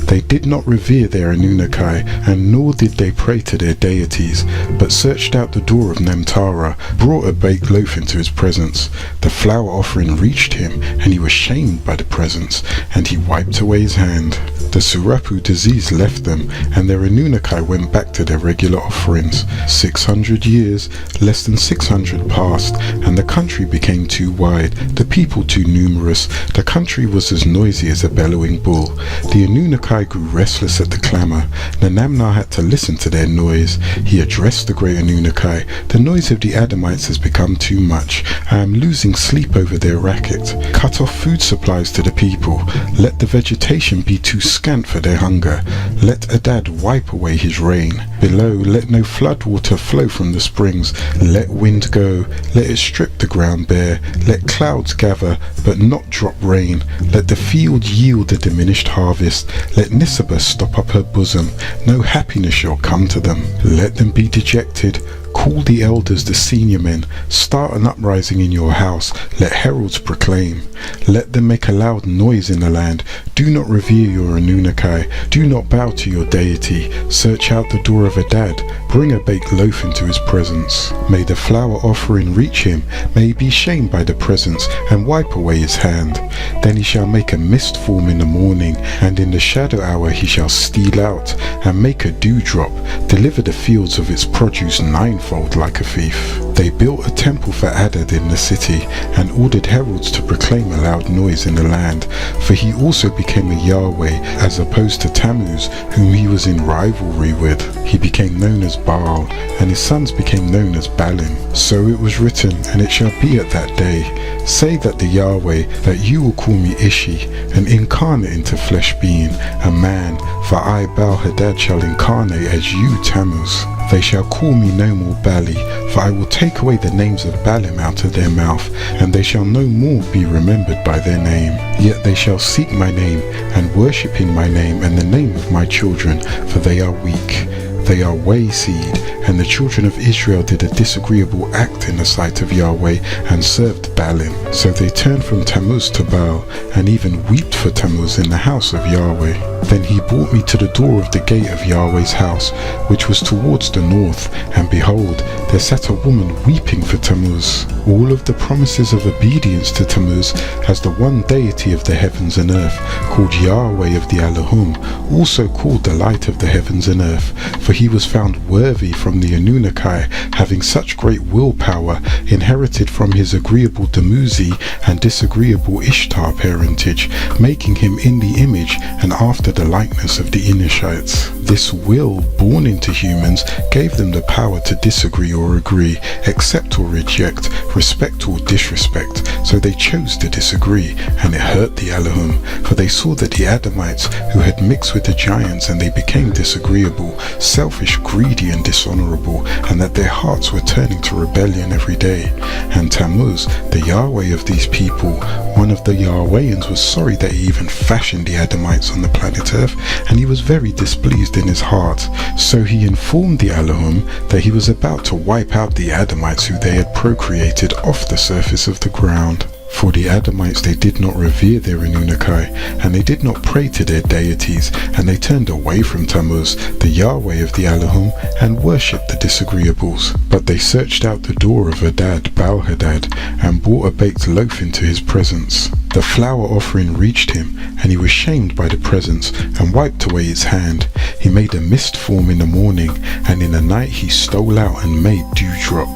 They did not revere their Anunnaki, and nor did they pray to their deities, but searched out the door of Namtara, brought a baked loaf into his presence. The flour offering reached him, and he was shamed by the presence, and he wiped away his hand. The Surapu disease left them, and their Anunnaki went back to their regular offerings. 600 years, less than 600 passed, and the country became too wide, the people too numerous. The country was as noisy as a bellowing bull. The Anunnaki grew restless at the clamour. Nanamna had to listen to their noise. He addressed the great Anunnaki. The noise of the Adamites has become too much. I am losing sleep over their racket. Cut off food supplies to the people. Let the vegetation be too scant for their hunger. Let Adad wipe away his rain. Below, let no flood water flow from the springs. Let wind go. Let it strip the ground bare. Let clouds gather, but not drop rain. Let the field yield a diminished harvest. Let Nisaba stop up her bosom. No happiness shall come to them. Let them be dejected. Call the elders, the senior men. Start an uprising in your house. Let heralds proclaim. Let them make a loud noise in the land. Do not revere your Anunnaki. Do not bow to your deity. Search out the door of Adad. Bring a baked loaf into his presence. May the flour offering reach him. May he be shamed by the presence, and wipe away his hand. Then he shall make a mist form in the morning, and in the shadow hour he shall steal out, and make a dewdrop. Deliver the fields of its produce ninefold like a thief. They built a temple for Adad in the city, and ordered heralds to proclaim a loud noise in the land, for he also became a Yahweh, as opposed to Tammuz, whom he was in rivalry with. He became known as Baal, and his sons became known as Baalim. So it was written, and it shall be at that day, say that the Yahweh, that you will call me Ishi, and incarnate into flesh being, a man, for I, Baal Hadad, shall incarnate as you, Tammuz. They shall call me no more Bali, for I will take away the names of Baalim out of their mouth, and they shall no more be remembered by their name. Yet they shall seek my name, and worship in my name and the name of my children, for they are weak. They are way seed, and the children of Israel did a disagreeable act in the sight of Yahweh, and served Baalim. So they turned from Tammuz to Baal, and even wept for Tammuz in the house of Yahweh. Then he brought me to the door of the gate of Yahweh's house, which was towards the north, and behold, there sat a woman weeping for Tammuz. All of the promises of obedience to Tammuz as the one deity of the heavens and earth, called Yahweh of the Elohim, also called the light of the heavens and earth, for he was found worthy from the Anunnaki, having such great willpower, inherited from his agreeable Dumuzi and disagreeable Ishtar parentage, making him in the image and after the likeness of the Inishites. This will, born into humans, gave them the power to disagree or agree, accept or reject, respect or disrespect. So they chose to disagree, and it hurt the Elohim, for they saw that the Adamites, who had mixed with the giants, and they became disagreeable, selfish, greedy and dishonorable, and that their hearts were turning to rebellion every day. And Tammuz, the Yahweh of these people, one of the Yahwehians, was sorry that he even fashioned the Adamites on the planet Earth, and he was very displeased in his heart. So he informed the Elohim that he was about to wipe out the Adamites who they had procreated off the surface of the ground. For the Adamites, they did not revere their Anunnaki, and they did not pray to their deities, and they turned away from Tammuz, the Yahweh of the Elohim, and worshipped the disagreeables. But they searched out the door of Hadad, Baal-Hadad, and brought a baked loaf into his presence. The flour offering reached him, and he was shamed by the presence, and wiped away his hand. He made a mist form in the morning, and in the night he stole out and made dewdrop.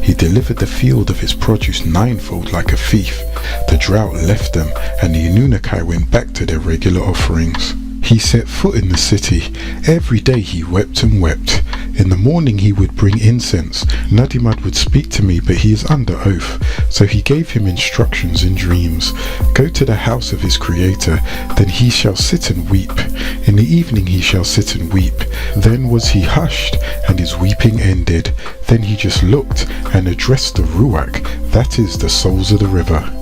He delivered the field of his produce ninefold like a thief. The drought left them, and the Anunnaki went back to their regular offerings. He set foot in the city. Every day he wept and wept. In the morning he would bring incense. Nadimad would speak to me, but he is under oath. So he gave him instructions in dreams. Go to the house of his creator, then he shall sit and weep. In the evening he shall sit and weep. Then was he hushed, and his weeping ended. Then he just looked and addressed the Ruach, that is the souls of the river.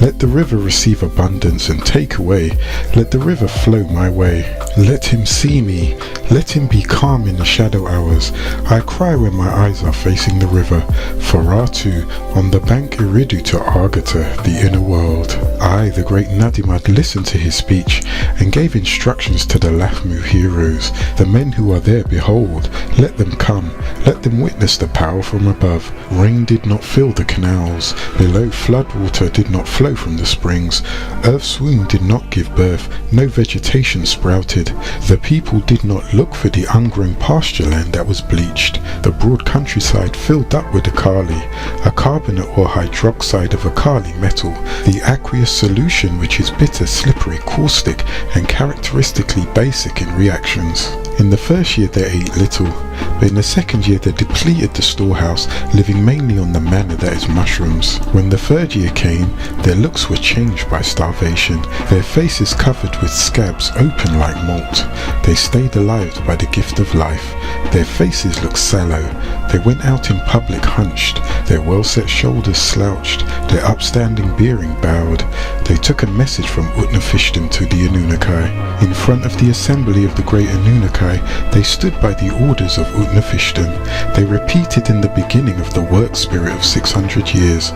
Let the river receive abundance and take away. Let the river flow my way. Let him see me. Let him be calm in the shadow hours. I cry when my eyes are facing the river. Faratu, on the bank Iridu to Argata, the inner world. I, the great Nadimad, listened to his speech and gave instructions to the Lahmu heroes. The men who are there, behold, let them come. Let them witness the power from above. Rain did not fill the canals. Below, flood water did not flow from the springs. Earth's womb did not give birth. No vegetation sprouted. The people did not look for the ungrown pasture land that was bleached. The broad countryside filled up with alkali, a carbonate or hydroxide of alkali metal, the aqueous solution which is bitter, slippery, caustic, and characteristically basic in reactions. In the first year they ate little, but in the second year they depleted the storehouse, living mainly on the manna that is mushrooms. When the third year came, their looks were changed by starvation, their faces covered with scabs open like malt. They stayed alive by the gift of life. Their faces looked sallow. They went out in public hunched, their well-set shoulders slouched, their upstanding bearing bowed. They took a message from Utnapishtim to the Anunnaki. In front of the assembly of the great Anunnaki, they stood by the orders of Utnapishtim. They repeated in the beginning of the work spirit of 600 years.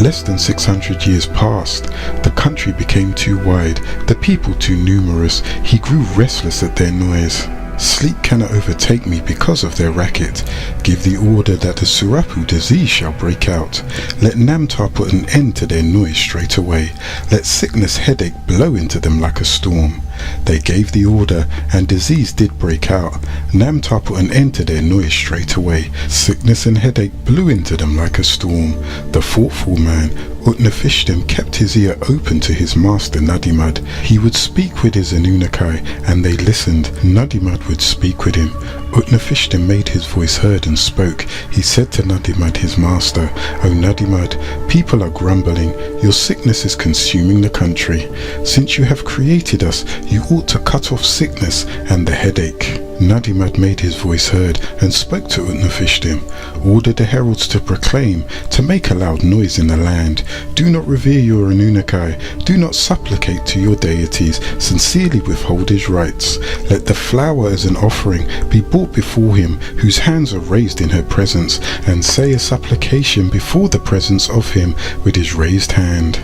Less than 600 years passed. The country became too wide, the people too numerous. He grew restless at their noise. Sleep cannot overtake me because of their racket. Give the order that the Surapu disease shall break out. Let Namtar put an end to their noise straight away. Let sickness headache blow into them like a storm. They gave the order, and disease did break out. Namtar put an end to their noise straight away. Sickness and headache blew into them like a storm. The thoughtful man, Utnapishtim, kept his ear open to his master Nadimad. He would speak with his Anunnaki, and they listened. Nadimad would speak with him. Utnapishtim made his voice heard and spoke. He said to Nadimad, his master, O Nadimad, people are grumbling. Your sickness is consuming the country. Since you have created us, you ought to cut off sickness and the headache. Nadimad made his voice heard and spoke to Utnapishtim. Order the heralds to proclaim, to make a loud noise in the land. Do not revere your Anunnaki. Do not supplicate to your deities. Sincerely withhold his rights. Let the flower as an offering be brought before him, whose hands are raised in her presence, and say a supplication before the presence of him with his raised hand.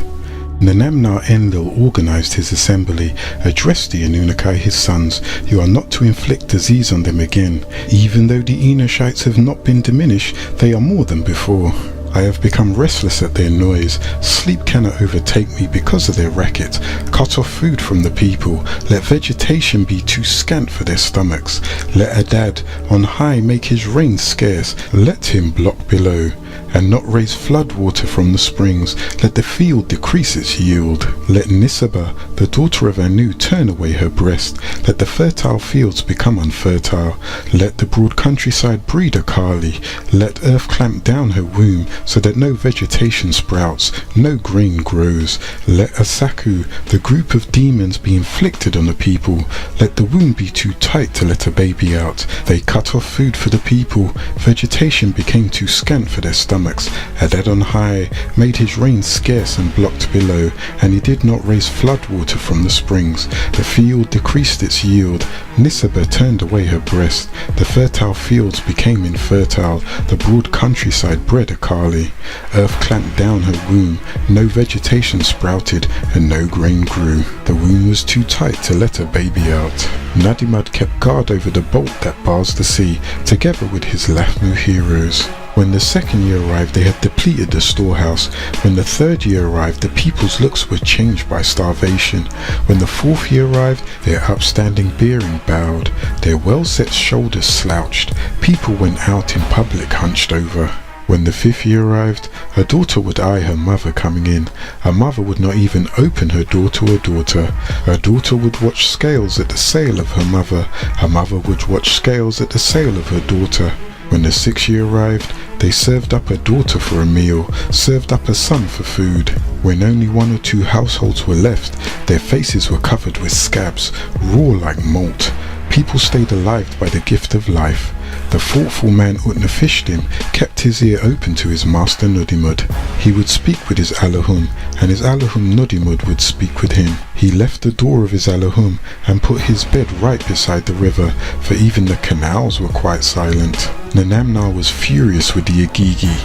Nanamnar Enlil organized his assembly, addressed the Anunnaki his sons. You are not to inflict disease on them again. Even though the Enoshites have not been diminished, they are more than before. I have become restless at their noise. Sleep cannot overtake me because of their racket. Cut off food from the people. Let vegetation be too scant for their stomachs. Let Hadad on high make his rain scarce. Let him block below, and not raise flood water from the springs. Let the field decrease its yield. Let Nisaba, the daughter of Anu, turn away her breast. Let the fertile fields become unfertile. Let the broad countryside breed a Kali. Let earth clamp down her womb, so that no vegetation sprouts, no grain grows. Let Asaku, the group of demons, be inflicted on the people. Let the womb be too tight to let a baby out. They cut off food for the people. Vegetation became too scant for their stomachs. Adad on high made his rain scarce and blocked below, and he did not raise flood water from the springs. The field decreased its yield. Nisaba turned away her breast. The fertile fields became infertile. The broad countryside bred a Kali. Earth clamped down her womb. No vegetation sprouted and no grain grew. The womb was too tight to let her baby out. Nadimad kept guard over the bolt that bars the sea, together with his Lahmu heroes. When the second year arrived, they had depleted the storehouse. When the third year arrived, the people's looks were changed by starvation. When the fourth year arrived, their upstanding bearing bowed. Their well-set shoulders slouched. People went out in public hunched over. When the fifth year arrived, a daughter would eye her mother coming in. A mother would not even open her door to a daughter. A daughter would watch scales at the sale of her mother. A mother would watch scales at the sale of her daughter. When the sixth year arrived, they served up a daughter for a meal, served up a son for food. When only one or two households were left, their faces were covered with scabs, raw like malt. People stayed alive by the gift of life. The thoughtful man Utnapishtim kept his ear open to his master Nudimud. He would speak with his Allahum, and his Allahum Nudimud would speak with him. He left the door of his Allahum and put his bed right beside the river, for even the canals were quite silent. Nanamnar was furious with the Agigi.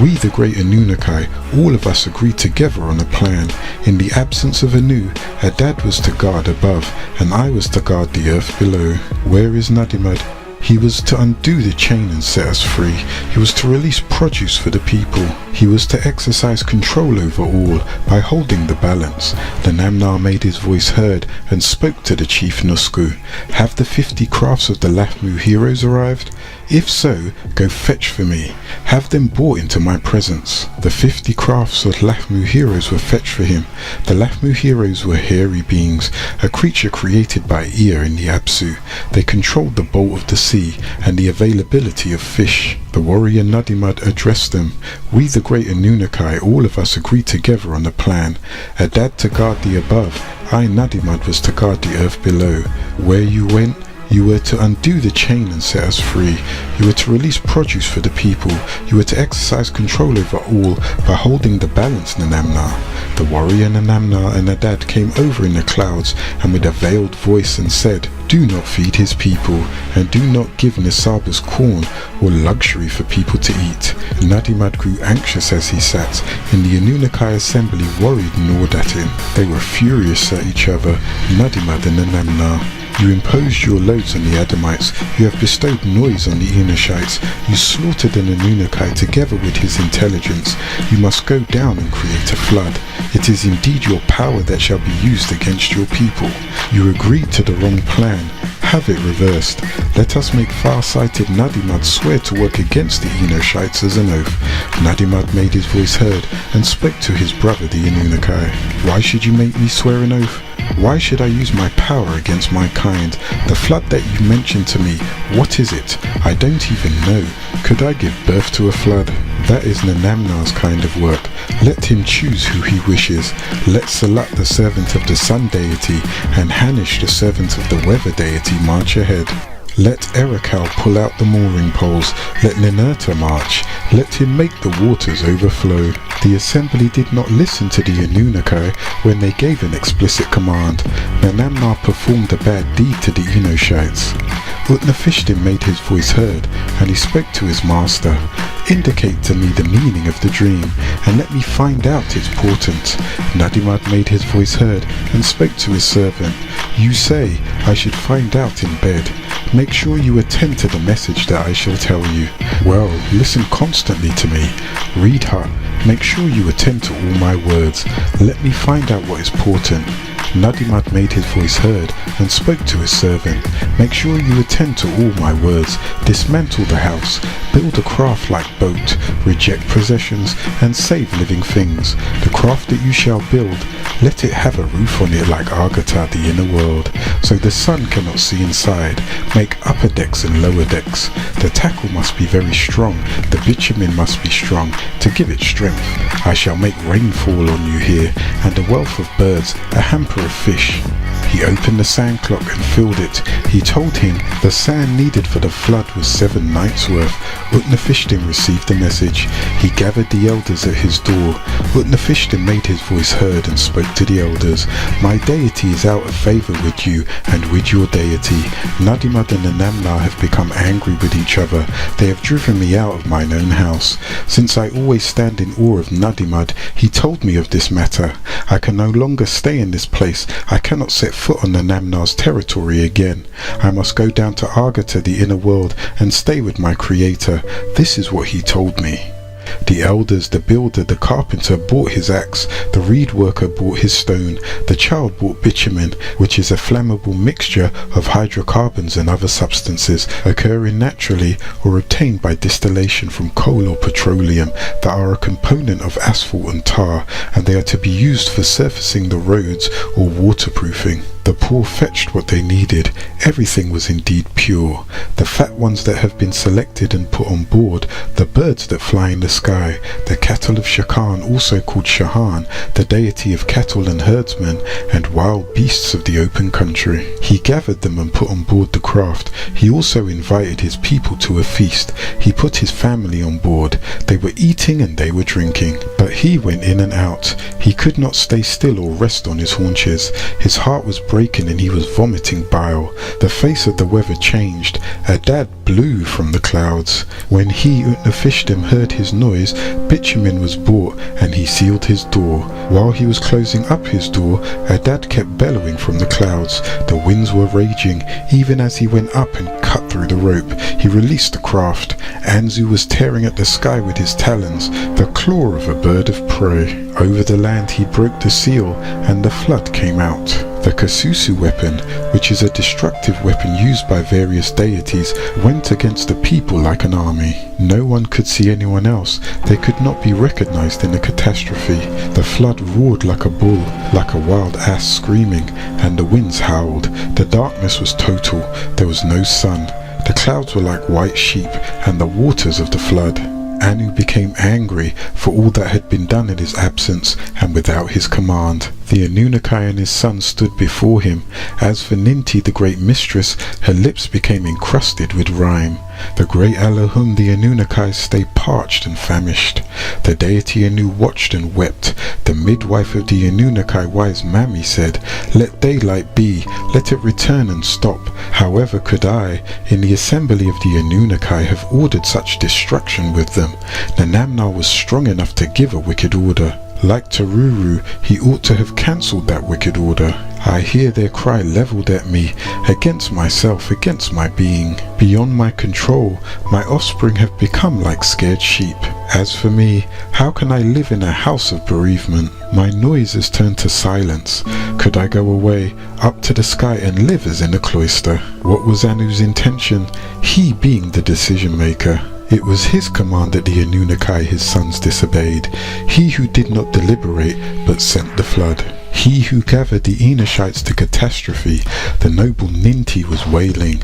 We, the great Anunnaki, all of us agreed together on a plan. In the absence of Anu, Adad was to guard above, and I was to guard the earth below. Where is Nadimad? He was to undo the chain and set us free. He was to release produce for the people. He was to exercise control over all by holding the balance. The Namnar made his voice heard and spoke to the chief Nusku. Have the 50 crafts of the Lahmu heroes arrived? If so, go fetch for me. Have them brought into my presence. The 50 crafts of Lahmu heroes were fetched for him. The Lahmu heroes were hairy beings, a creature created by Ea in the Apsu. They controlled the bolt of the sea and the availability of fish. The warrior Nadimad addressed them. We, the great Anunnaki, all of us agreed together on a plan. Adad to guard the above, I, Nadimad, was to guard the earth below. Where you went, you were to undo the chain and set us free. You were to release produce for the people. You were to exercise control over all by holding the balance, Nanamnar. The warrior Nanamnar and Adad came over in the clouds and with a veiled voice and said, do not feed his people, and do not give Nisaba's corn or luxury for people to eat. Nadimad grew anxious as he sat, and the Anunnaki assembly worried and gnawed at him. They were furious at each other, Nadimad and Nanamnar. You imposed your loads on the Adamites. You have bestowed noise on the Enoshites. You slaughtered an Anunnaki together with his intelligence. You must go down and create a flood. It is indeed your power that shall be used against your people. You agreed to the wrong plan. Have it reversed. Let us make far-sighted Nadimad swear to work against the Enoshites as an oath. Nadimad made his voice heard and spoke to his brother the Anunnaki. Why should you make me swear an oath? Why should I use my power against my kind? The flood that you mentioned to me, what is it? I don't even know. Could I give birth to a flood? That is Nanamnar's kind of work. Let him choose who he wishes. Let Salat, the servant of the sun deity, and Hanish, the servant of the weather deity, march ahead. Let Erekal pull out the mooring poles. Let Ninurta march. Let him make the waters overflow. The assembly did not listen to the Anunnaki when they gave an explicit command. Nanamnar performed a bad deed to the Enoshites. Utnapishtim made his voice heard, and he spoke to his master. Indicate to me the meaning of the dream, and let me find out its portent. Nadimad made his voice heard, and spoke to his servant. You say I should find out in bed. Make sure you attend to the message that I shall tell you. Well, listen constantly to me. Read her. Make sure you attend to all my words. Let me find out what is portent. Nadimad made his voice heard and spoke to his servant. Make sure you attend to all my words. Dismantle the house. Build a craft like boat. Reject possessions and save living things. The craft that you shall build, let it have a roof on it like Argata, the inner world, so the sun cannot see inside. Make upper decks and lower decks. The tackle must be very strong. The bitumen must be strong to give it strength. I shall make rain fall on you here, and a wealth of birds, a hamper of fish. He opened the sand clock and filled it. He told him the sand needed for the flood was 7 nights' worth. Utnapishtim received the message. He gathered the elders at his door. Utnapishtim made his voice heard and spoke to the elders. My deity is out of favour with you and with your deity. Nadimad and Nanamna have become angry with each other. They have driven me out of mine own house. Since I always stand in awe of Nadimad, he told me of this matter. I can no longer stay in this place. I cannot set foot on the Namna's territory again. I must go down to Argata, the inner world, and stay with my creator. This is what he told me. The elders, the builder, the carpenter bought his axe, the reed worker bought his stone, the child bought bitumen, which is a flammable mixture of hydrocarbons and other substances occurring naturally or obtained by distillation from coal or petroleum that are a component of asphalt and tar, and they are to be used for surfacing the roads or waterproofing. The poor fetched what they needed. Everything was indeed pure. The fat ones that have been selected and put on board, the birds that fly in the sky, the cattle of Shakan, also called Shahan, the deity of cattle and herdsmen, and wild beasts of the open country. He gathered them and put on board the craft. He also invited his people to a feast. He put his family on board. They were eating and they were drinking. But he went in and out. He could not stay still or rest on his haunches. His heart was breaking and he was vomiting bile. The face of the weather changed. A dad blew from the clouds. When he, Utnapishtim, heard his noise, bitumen was brought and he sealed his door. While he was closing up his door, a dad kept bellowing from the clouds. The winds were raging. Even as he went up and cut through the rope, he released the craft. Anzu was tearing at the sky with his talons, the claw of a bird of prey. Over the land he broke the seal and the flood came out. The Kasusu weapon, which is a destructive weapon used by various deities, went against the people like an army. No one could see anyone else. They could not be recognized in the catastrophe. The flood roared like a bull, like a wild ass screaming, and the winds howled. The darkness was total. There was no sun. The clouds were like white sheep, and the waters of the flood. Anu became angry for all that had been done in his absence and without his command. The Anunnaki and his son stood before him. As for Ninti, the great mistress, her lips became encrusted with rime. The great Elohim, the Anunnaki, stay parched and famished. The deity Anu watched and wept. The midwife of the Anunnaki, wise Mami, said, "Let daylight be, let it return and stop. However could I, in the assembly of the Anunnaki, have ordered such destruction with them? Nanamna was strong enough to give a wicked order. Like Taruru, he ought to have cancelled that wicked order. I hear their cry levelled at me, against myself, against my being. Beyond my control, my offspring have become like scared sheep. As for me, how can I live in a house of bereavement? My noise has turned to silence. Could I go away, up to the sky and live as in a cloister?" What was Anu's intention? He being the decision maker. It was his command that the Anunnaki, his sons, disobeyed. He who did not deliberate, but sent the flood. He who gathered the Enoshites to catastrophe. The noble Ninti was wailing.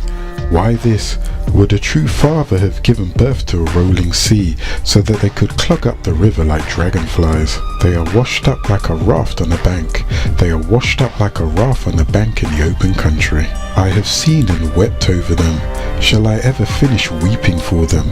Why this? Would a true father have given birth to a rolling sea, so that they could clog up the river like dragonflies? They are washed up like a raft on a bank. They are washed up like a raft on a bank in the open country. I have seen and wept over them. Shall I ever finish weeping for them?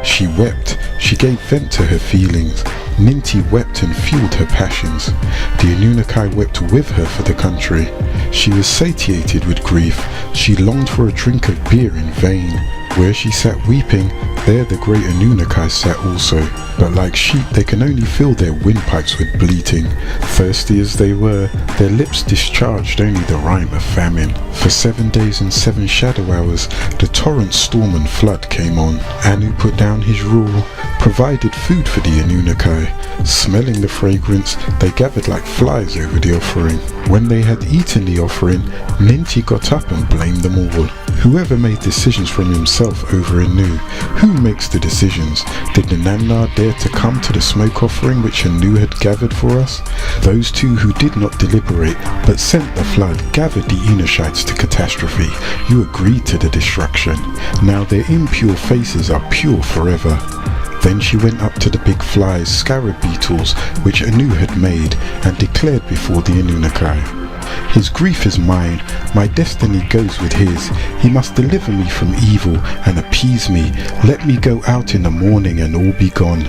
She wept. She gave vent to her feelings. Ninti wept and fueled her passions. The Anunnaki wept with her for the country. She was satiated with grief. She longed for a drink of beer in vain. Where she sat weeping, there the great Anunnaki sat also. But like sheep, they can only fill their windpipes with bleating. Thirsty as they were, their lips discharged only the rime of famine. For 7 days and 7 shadow hours, the torrent, storm and flood came on. Anu put down his rule, provided food for the Anunnaki. Smelling the fragrance, they gathered like flies over the offering. When they had eaten the offering, Ninti got up and blamed them all. Whoever made decisions from himself over Anu? Who makes the decisions? Did the Namna dare to come to the smoke offering which Anu had gathered for us? Those two who did not deliberate, but sent the flood, gathered the Enoshites to catastrophe. You agreed to the destruction. Now their impure faces are pure forever. Then she went up to the big flies, scarab beetles, which Anu had made, and declared before the Anunnaki. His grief is mine, my destiny goes with his. He must deliver me from evil and appease me. Let me go out in the morning and all be gone.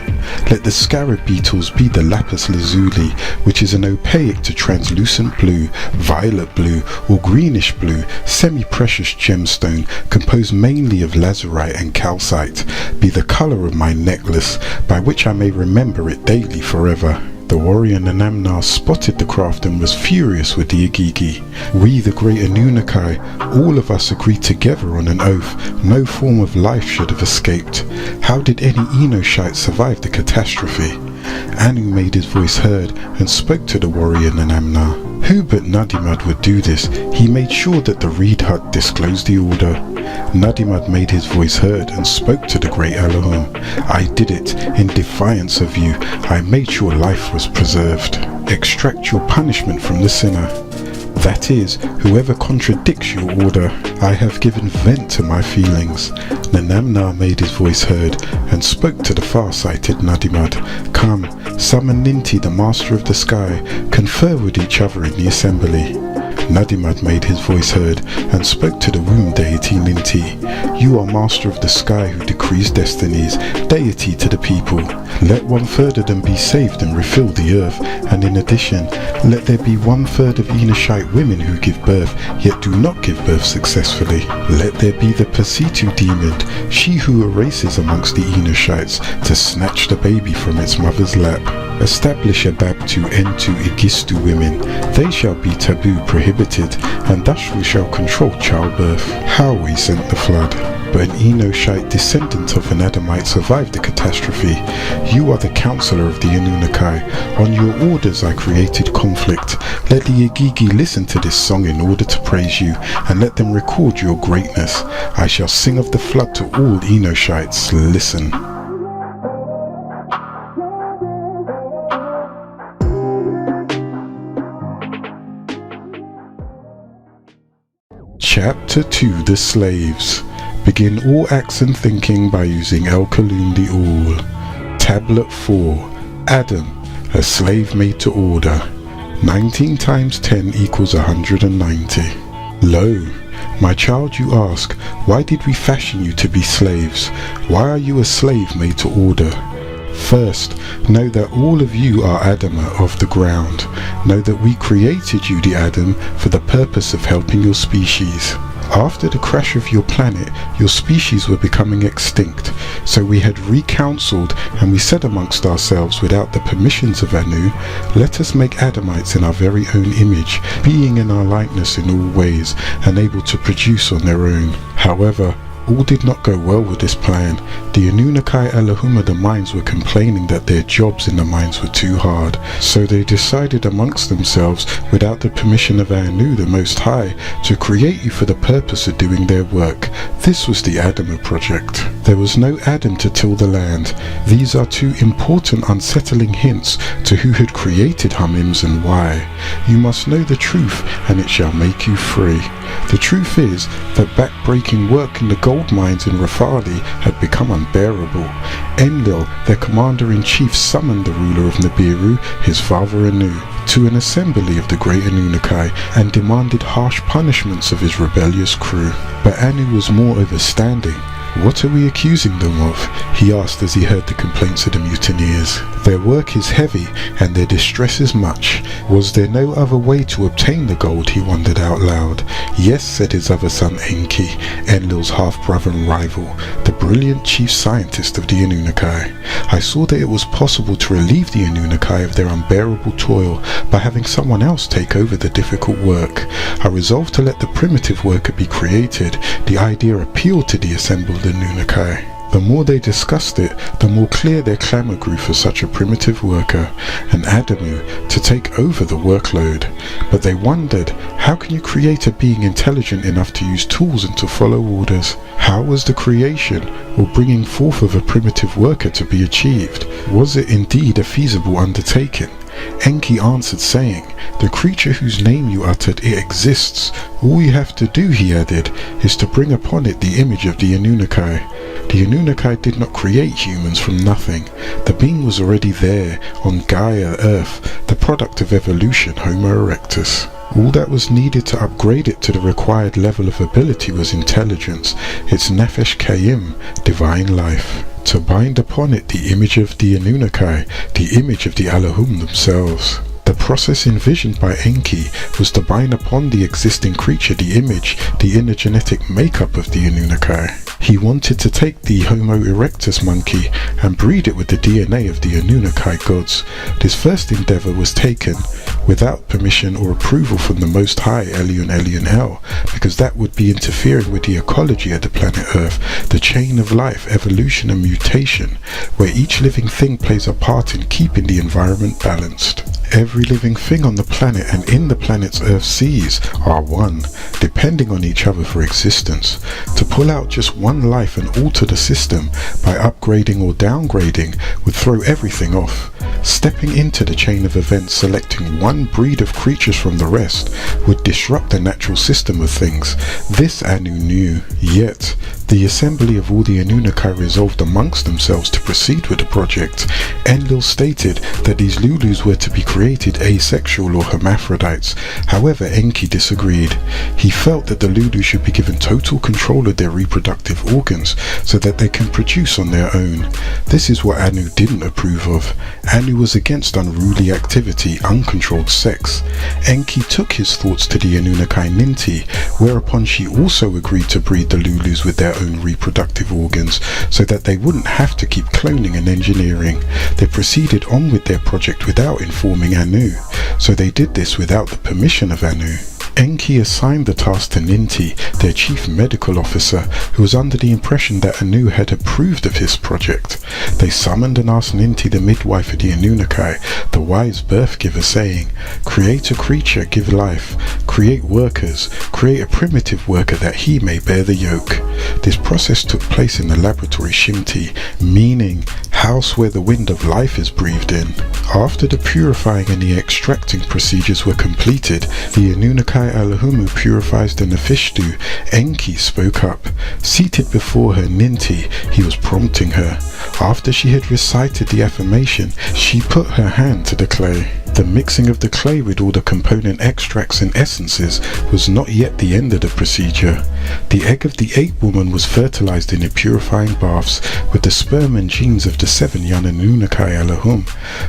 Let the scarab beetles be the lapis lazuli, which is an opaque to translucent blue, violet blue, or greenish blue, semi-precious gemstone composed mainly of lazurite and calcite, be the colour of my necklace, by which I may remember it daily forever. The warrior Nanamnar spotted the craft and was furious with the Igigi. We, the great Anunnaki, all of us agreed together on an oath no form of life should have escaped. How did any Enoshite survive the catastrophe? Anu made his voice heard and spoke to the warrior Nanamnar. Who but Nadimad would do this? He made sure that the reed hut disclosed the order. Nadimad made his voice heard and spoke to the great Elohim. I did it in defiance of you. I made sure life was preserved. Extract your punishment from the sinner. That is, whoever contradicts your order. I have given vent to my feelings. Nanamnar made his voice heard and spoke to the far-sighted Nadimad. Come, summon Ninti, the master of the sky. Confer with each other in the assembly. Nadimad made his voice heard and spoke to the womb deity Ninti. You are master of the sky who decrees destinies, deity to the people. Let 1/3 of them be saved and refill the earth, and in addition, let there be 1/3 of Enoshite women who give birth, yet do not give birth successfully. Let there be the Pasitu demon, she who erases amongst the Enoshites to snatch the baby from its mother's lap. Establish a Babtu Entu Igistu women. They shall be taboo prohibited, and thus we shall control childbirth. How we sent the flood. But an Enoshite descendant of an Adamite survived the catastrophe. You are the counselor of the Anunnaki. On your orders I created conflict. Let the Igigi listen to this song in order to praise you, and let them record your greatness. I shall sing of the flood to all Enoshites. Listen. Chapter 2, The Slaves. Begin all acts and thinking by using El Kalun the All. Tablet 4. Adam, a slave made to order. 19 times 10 equals 190. Lo, my child, you ask, why did we fashion you to be slaves? Why are you a slave made to order? First, know that all of you are Adama of the ground. Know that we created you, the Adam, for the purpose of helping your species. After the crash of your planet, your species were becoming extinct, so we had recounseled and we said amongst ourselves without the permissions of Anu, let us make Adamites in our very own image, being in our likeness in all ways, and able to produce on their own. However, all did not go well with this plan. The Anunnaki Elohim of the mines were complaining that their jobs in the mines were too hard, so they decided amongst themselves, without the permission of Anu the Most High, to create you for the purpose of doing their work. This was the Adama project. There was no Adam to till the land. These are two important unsettling hints to who had created Humims and why. You must know the truth, and it shall make you free. The truth is that back-breaking work in the gold mines in Rafali had become unbearable. Enlil, their commander-in-chief, summoned the ruler of Nibiru, his father Anu, to an assembly of the great Anunnaki and demanded harsh punishments of his rebellious crew. But Anu was more overstanding. What are we accusing them of? He asked as he heard the complaints of the mutineers. Their work is heavy and their distress is much. Was there no other way to obtain the gold, he wondered out loud. Yes, said his other son Enki, Enlil's half-brother and rival, the brilliant chief scientist of the Anunnaki. I saw that it was possible to relieve the Anunnaki of their unbearable toil by having someone else take over the difficult work. I resolved to let the primitive worker be created. The idea appealed to the assembled Anunnaki. The more they discussed it, the more clear their clamour grew for such a primitive worker, an Adamu, to take over the workload. But they wondered, how can you create a being intelligent enough to use tools and to follow orders? How was the creation or bringing forth of a primitive worker to be achieved? Was it indeed a feasible undertaking? Enki answered saying, the creature whose name you uttered, it exists. All you have to do, he added, is to bring upon it the image of the Anunnaki. The Anunnaki did not create humans from nothing. The being was already there, on Gaia, Earth, the product of evolution, Homo erectus. All that was needed to upgrade it to the required level of ability was intelligence, its Nefesh Kayim, divine life. To bind upon it the image of the Anunnaki, the image of the Elohim themselves. The process envisioned by Enki was to bind upon the existing creature the image, the inner genetic makeup of the Anunnaki. He wanted to take the Homo erectus monkey and breed it with the DNA of the Anunnaki gods. This first endeavor was taken without permission or approval from the Most High Elyon El, because that would be interfering with the ecology of the planet Earth, the chain of life, evolution and mutation, where each living thing plays a part in keeping the environment balanced. Every living thing on the planet and in the planet's Earth seas are one, depending on each other for existence. To pull out just one life and alter the system by upgrading or downgrading would throw everything off. Stepping into the chain of events, selecting one breed of creatures from the rest, would disrupt the natural system of things. This Anu knew, yet the assembly of all the Anunnaki resolved amongst themselves to proceed with the project. Enlil stated that these Lulus were to be created asexual or hermaphrodites. However, Enki disagreed. He felt that the Lulu should be given total control of their reproductive organs so that they can produce on their own. This is what Anu didn't approve of. Anu was against unruly activity, uncontrolled sex. Enki took his thoughts to the Anunnaki Ninti, whereupon she also agreed to breed the Lulus with their own reproductive organs so that they wouldn't have to keep cloning and engineering. They proceeded on with their project without informing Anu, so they did this without the permission of Anu. Enki assigned the task to Ninti, their chief medical officer, who was under the impression that Anu had approved of his project. They summoned and asked Ninti, the midwife of the Anunnaki, the wise birth giver, saying, "Create a creature, give life. Create workers. Create a primitive worker that he may bear the yoke." This process took place in the laboratory Shimti, meaning house where the wind of life is breathed in. After the purifying and the extracting procedures were completed, the Anunnaki Elohim who purifies the Nephishtu, Enki, spoke up. Seated before her, Ninti, he was prompting her. After she had recited the affirmation, she put her hand to the clay. The mixing of the clay with all the component extracts and essences was not yet the end of the procedure. The egg of the ape woman was fertilized in the purifying baths with the sperm and genes of the 7 young Anunnaki Elohim,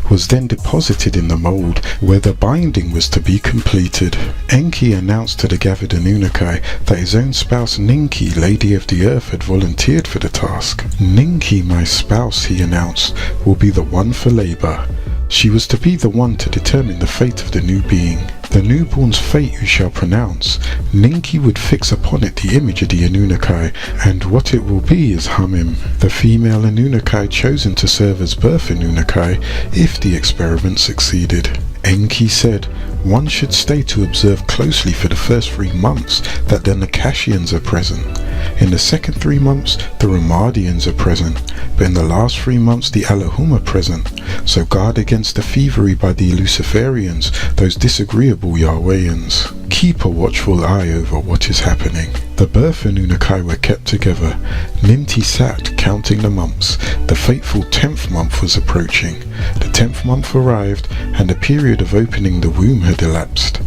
was then deposited in the mold where the binding was to be completed. Enki announced to the gathered Anunnaki that his own spouse Ninki, Lady of the Earth, had volunteered for the task. "Ninki, my spouse," he announced, "will be the one for labor." She was to be the one to determine the fate of the new being. The newborn's fate you shall pronounce. Ninki would fix upon it the image of the Anunnaki, and what it will be is Hamim, the female Anunnaki chosen to serve as birth Anunnaki if the experiment succeeded. Enki said, "One should stay to observe closely for the first 3 months that the Nakashians are present. In the second 3 months, the Ramadians are present, but in the last 3 months, the Elohim are present. So guard against the thievery by the Luciferians, those disagreeable Yahwehians. Keep a watchful eye over what is happening." The birth Anunnaki were kept together. Ninti sat counting the months. The fateful 10th month was approaching. The 10th month arrived, and the period of opening the womb had elapsed.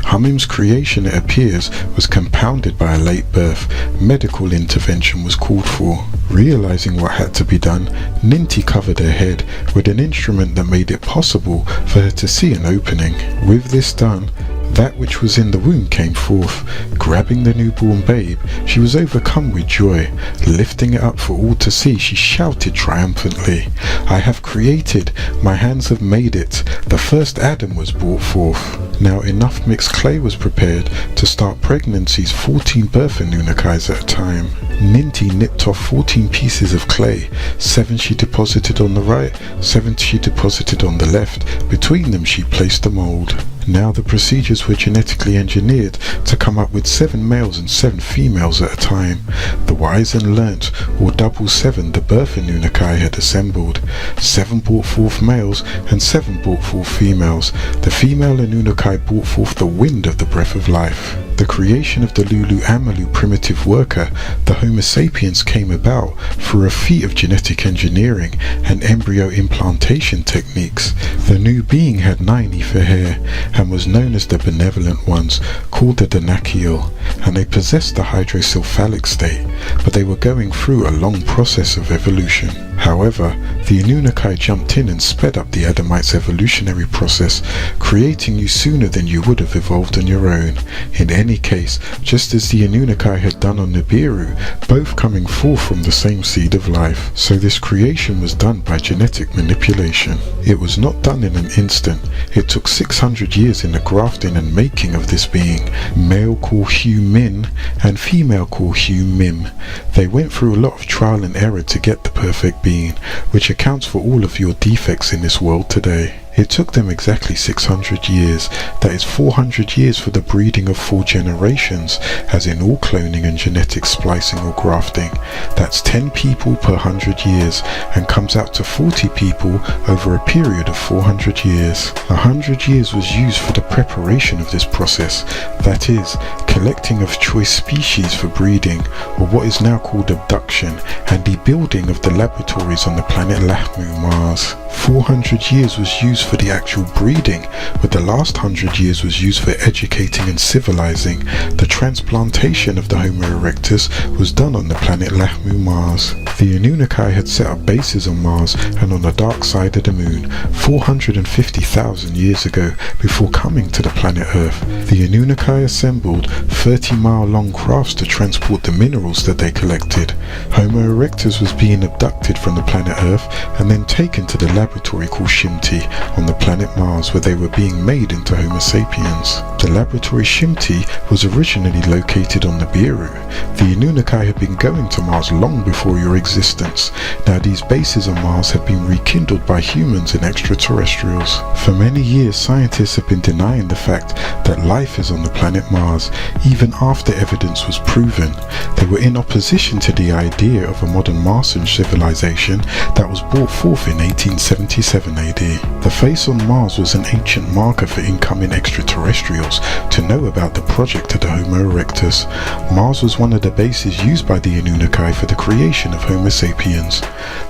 Hamim's creation, it appears, was compounded by a late birth. Medical intervention was called for. Realizing what had to be done, Ninti covered her head with an instrument that made it possible for her to see an opening. With this done, that which was in the womb came forth. Grabbing the newborn babe, she was overcome with joy. Lifting it up for all to see, she shouted triumphantly, "I have created, my hands have made it. The first Adam was brought forth." Now enough mixed clay was prepared to start pregnancies 14 birth Anunnakis at a time. Ninti nipped off 14 pieces of clay. 7 she deposited on the right, 7 she deposited on the left. Between them she placed the mold. Now the procedures were genetically engineered to come up with 7 males and 7 females at a time. The wise and learnt, or double 7, the birth Anunnaki had assembled. 7 brought forth males and 7 brought forth females. The female Anunnaki brought forth the wind of the breath of life. The creation of the Lulu Amalu primitive worker, the Homo sapiens, came about through a feat of genetic engineering and embryo implantation techniques. The new being had 9 ether hair and was known as the benevolent ones, called the Danakiel, and they possessed the hydrocephalic state, but they were going through a long process of evolution. However, the Anunnaki jumped in and sped up the Adamites' evolutionary process, creating you sooner than you would have evolved on your own. In any case, just as the Anunnaki had done on Nibiru, both coming forth from the same seed of life. So this creation was done by genetic manipulation. It was not done in an instant. It took 600 years in the grafting and making of this being. Male called Hu Min and female called Hu Mim. They went through a lot of trial and error to get the perfect being, which accounts for all of your defects in this world today. It took them exactly 600 years, that is 400 years for the breeding of 4 generations, as in all cloning and genetic splicing or grafting. That's 10 people per 100 years, and comes out to 40 people over a period of 400 years. 100 years was used for the preparation of this process, that is, collecting of choice species for breeding, or what is now called abduction, and the building of the laboratories on the planet Lahmu, Mars. 400 years was used for the actual breeding, but the last 100 years was used for educating and civilizing. The transplantation of the Homo erectus was done on the planet Lahmu, Mars. The Anunnaki had set up bases on Mars and on the dark side of the moon 450,000 years ago before coming to the planet Earth. The Anunnaki assembled 30-mile-long crafts to transport the minerals that they collected. Homo erectus was being abducted from the planet Earth and then taken to the laboratory called Shimti on the planet Mars, where they were being made into Homo sapiens. The laboratory Shimti was originally located on Nibiru. The Anunnaki had been going to Mars long before your existence. Now these bases on Mars have been rekindled by humans and extraterrestrials. For many years scientists have been denying the fact that life is on the planet Mars, even after evidence was proven. They were in opposition to the idea of a modern Martian civilization that was brought forth in 1877 AD. The face on Mars was an ancient marker for incoming extraterrestrials to know about the project of the Homo erectus. Mars was one of the bases used by the Anunnaki for the creation of Homo sapiens.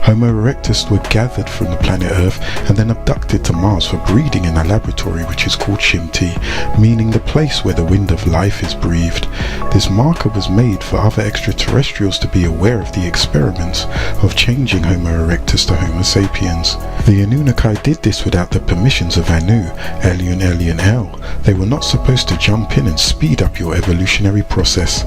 Homo erectus were gathered from the planet Earth and then abducted to Mars for breeding in a laboratory which is called Shimti, meaning the place where the wind of life is breathed. This marker was made for other extraterrestrials to be aware of the experiments of changing Homo erectus to Homo sapiens. The Anunnaki did this without the permissions of Anu, Elion Elion El. They were not supposed to jump in and speed up your evolutionary process.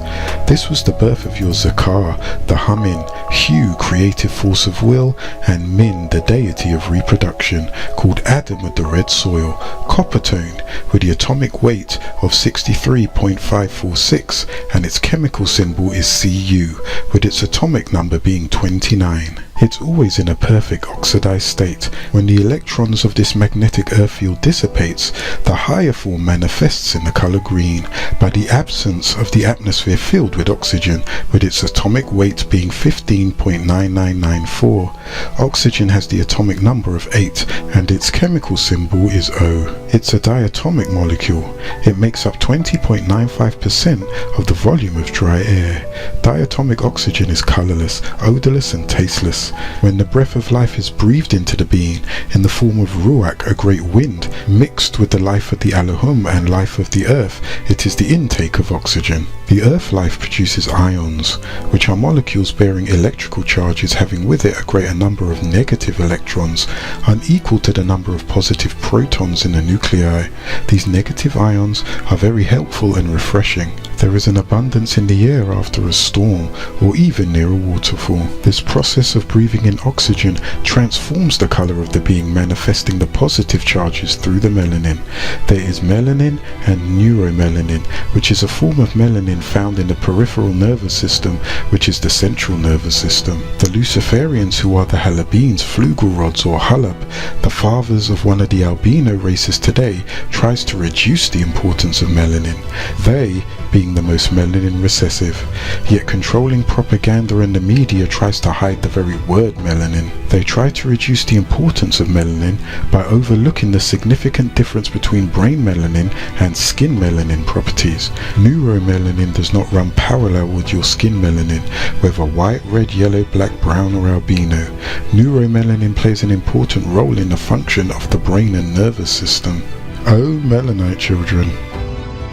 This was the birth of your Zakar, the Hamin, Hu, creative force of will, and Min, the deity of reproduction, called Adam of the red soil, copper toned, with the atomic weight of 63.546, and its chemical symbol is Cu, with its atomic number being 29. It's always in a perfect oxidized state. When the electrons of this magnetic earth field dissipates, the higher form manifests in the color green by the absence of the atmosphere filled with oxygen, with its atomic weight being 15.9994. Oxygen has the atomic number of 8 and its chemical symbol is O. It's a diatomic molecule. It makes up 20.95% of the volume of dry air. Diatomic oxygen is colorless, odorless and tasteless. When the breath of life is breathed into the being in the form of Ruach, a great wind, mixed with the life of the Elohim and life of the earth, it is the intake of oxygen. The earth life produces ions, which are molecules bearing electrical charges having with it a greater number of negative electrons, unequal to the number of positive protons in the nuclei. These negative ions are very helpful and refreshing. There is an abundance in the air after a storm or even near a waterfall. This process of breathing in oxygen transforms the color of the being, manifesting the positive charges through the melanin. There is melanin and neuromelanin, which is a form of melanin found in the peripheral nervous system, which is the central nervous system. The Luciferians, who are the Halabeens, Flugelrods or Halab, the fathers of one of the albino races today, tries to reduce the importance of melanin. They, being being the most melanin recessive. Yet controlling propaganda and the media tries to hide the very word melanin. They try to reduce the importance of melanin by overlooking the significant difference between brain melanin and skin melanin properties. Neuromelanin does not run parallel with your skin melanin, whether white, red, yellow, black, brown or albino. Neuromelanin plays an important role in the function of the brain and nervous system. Oh, melanite children.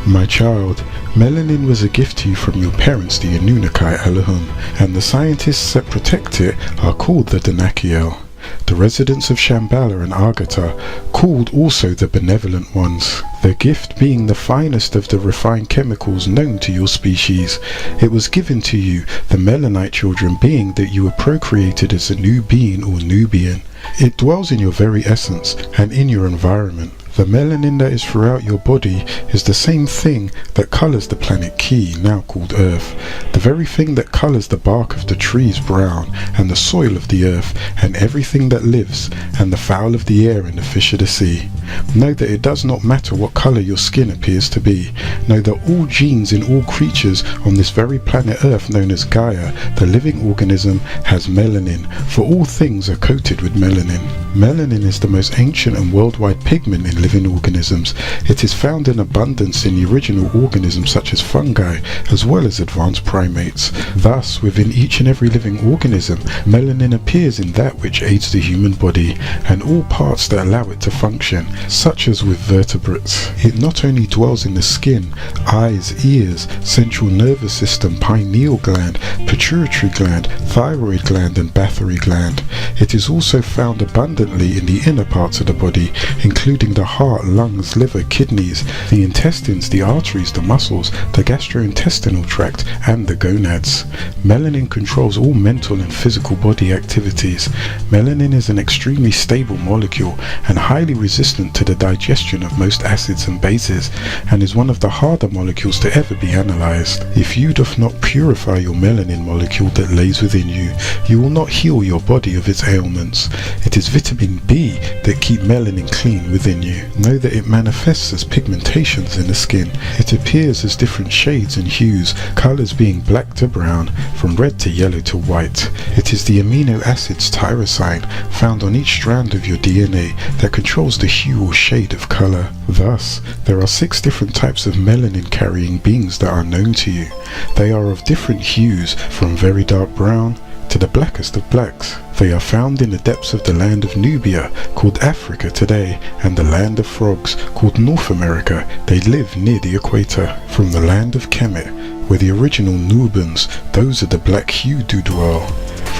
My child, melanin was a gift to you from your parents, the Anunnaki Elohim, and the scientists that protect it are called the Danakiel. The residents of Shambhala and Agartha, called also the benevolent ones, the gift being the finest of the refined chemicals known to your species. It was given to you, the melanite children, being that you were procreated as a new being or Nubian. It dwells in your very essence and in your environment. The melanin that is throughout your body is the same thing that colours the planet Ki, now called Earth, the very thing that colours the bark of the trees brown, and the soil of the earth, and everything that lives, and the fowl of the air and the fish of the sea. Know that it does not matter what colour your skin appears to be. Know that all genes in all creatures on this very planet Earth known as Gaia, the living organism, has melanin, for all things are coated with melanin. Melanin is the most ancient and worldwide pigment in living organisms. It is found in abundance in the original organisms such as fungi, as well as advanced primates. Thus, within each and every living organism, melanin appears in that which aids the human body, and all parts that allow it to function, such as with vertebrates. It not only dwells in the skin, eyes, ears, central nervous system, pineal gland, pituitary gland, thyroid gland and bathyry gland. It is also found abundantly in the inner parts of the body, including the heart, lungs, liver, kidneys, the intestines, the arteries, the muscles, the gastrointestinal tract, and the gonads. Melanin controls all mental and physical body activities. Melanin is an extremely stable molecule and highly resistant to the digestion of most acids and bases, and is one of the harder molecules to ever be analyzed. If you doth not purify your melanin molecule that lays within you, you will not heal your body of its ailments. It is vitamin B that keep melanin clean within you. Know that it manifests as pigmentations in the skin. It appears as different shades and hues, colors being black to brown, from red to yellow to white. It is the amino acids tyrosine found on each strand of your DNA that controls the hue or shade of color. Thus, there are 6 different types of melanin carrying beings that are known to you. They are of different hues, from very dark brown to the blackest of blacks. They are found in the depths of the land of Nubia, called Africa today, and the land of frogs, called North America. They live near the equator. From the land of Kemet, where the original Nubans, those of the black hue, do dwell.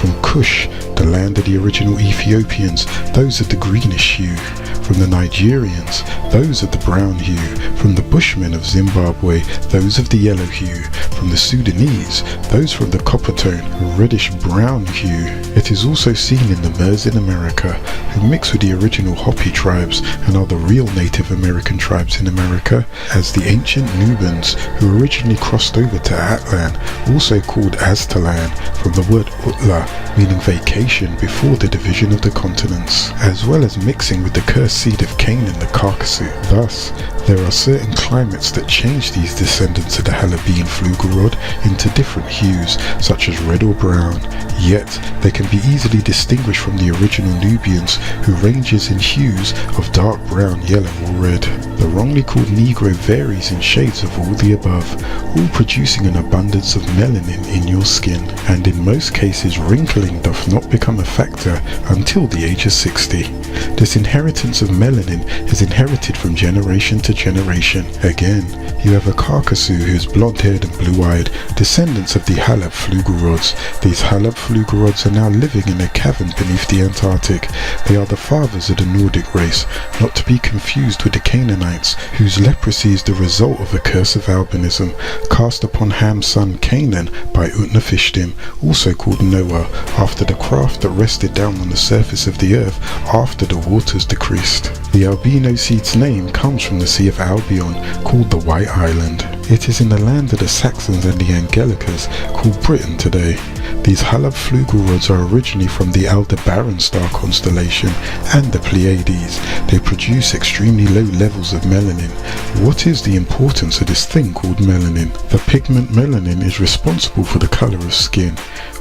From Kush, the land of the original Ethiopians, those of the greenish hue. From the Nigerians, those of the brown hue. From the Bushmen of Zimbabwe, those of the yellow hue. From the Sudanese, those from the copper tone, reddish-brown hue. It is also seen in the Muurs in America, who mix with the original Hopi tribes and are the real Native American tribes in America, as the ancient Nubans, who originally crossed over to Atlan, also called Aztalan, from the word Utla, meaning vacation before the division of the continents, as well as mixing with the cursed seed of Canaan, the Caucasus. Thus, there are certain climates that change these descendants of the Halabian Flugorod into different hues, such as red or brown, yet they can be easily distinguished from the original Nubians, who ranges in hues of dark brown, yellow or red. The wrongly called Negro varies in shades of all the above, all producing an abundance of melanin in your skin, and in most cases wrinkling doth not become a factor until the age of 60. This inheritance of melanin is inherited from generation to generation. Again, you have a Caucasus who is blonde-haired and blue-eyed, descendants of the Halab Flugorods. These Halab Flugorods are now living in a cavern beneath the Antarctic. They are the fathers of the Nordic race, not to be confused with the Canaanites, whose leprosy is the result of a curse of albinism cast upon Ham's son Canaan by Utnapishtim, also called Noah, after the craft that rested down on the surface of the earth after the waters decreased. The albino seed's name comes from the Sea of Albion, called the White Island. It is in the land of the Saxons and the Angelicas, called Britain today. These Halab-Flugel rods are originally from the Aldebaran star constellation and the Pleiades. They produce extremely low levels of melanin. What is the importance of this thing called melanin? The pigment melanin is responsible for the color of skin.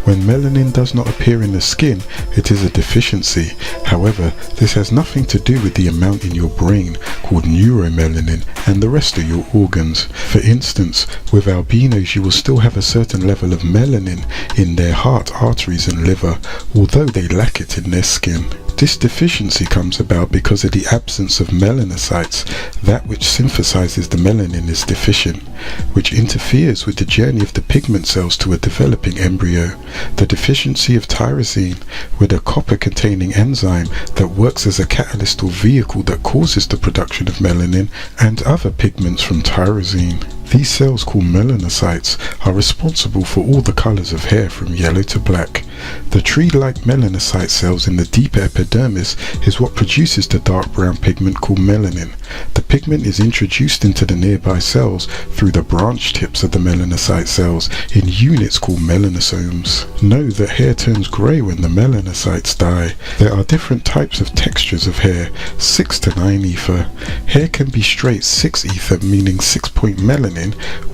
When melanin does not appear in the skin, it is a deficiency. However, this has nothing to do with the amount in your brain, called neuromelanin, and the rest of your organs. For instance, with albinos you will still have a certain level of melanin in their heart, arteries and liver, although they lack it in their skin. This deficiency comes about because of the absence of melanocytes. That which synthesizes the melanin is deficient, which interferes with the journey of the pigment cells to a developing embryo. The deficiency of tyrosine, with a copper-containing enzyme that works as a catalyst or vehicle that causes the production of melanin and other pigments from tyrosine. These cells, called melanocytes, are responsible for all the colors of hair from yellow to black. The tree-like melanocyte cells in the deep epidermis is what produces the dark brown pigment called melanin. The pigment is introduced into the nearby cells through the branch tips of the melanocyte cells in units called melanosomes. Know that hair turns grey when the melanocytes die. There are different types of textures of hair, 6 to 9 ether. Hair can be straight 6 ether, meaning 6-point melanin,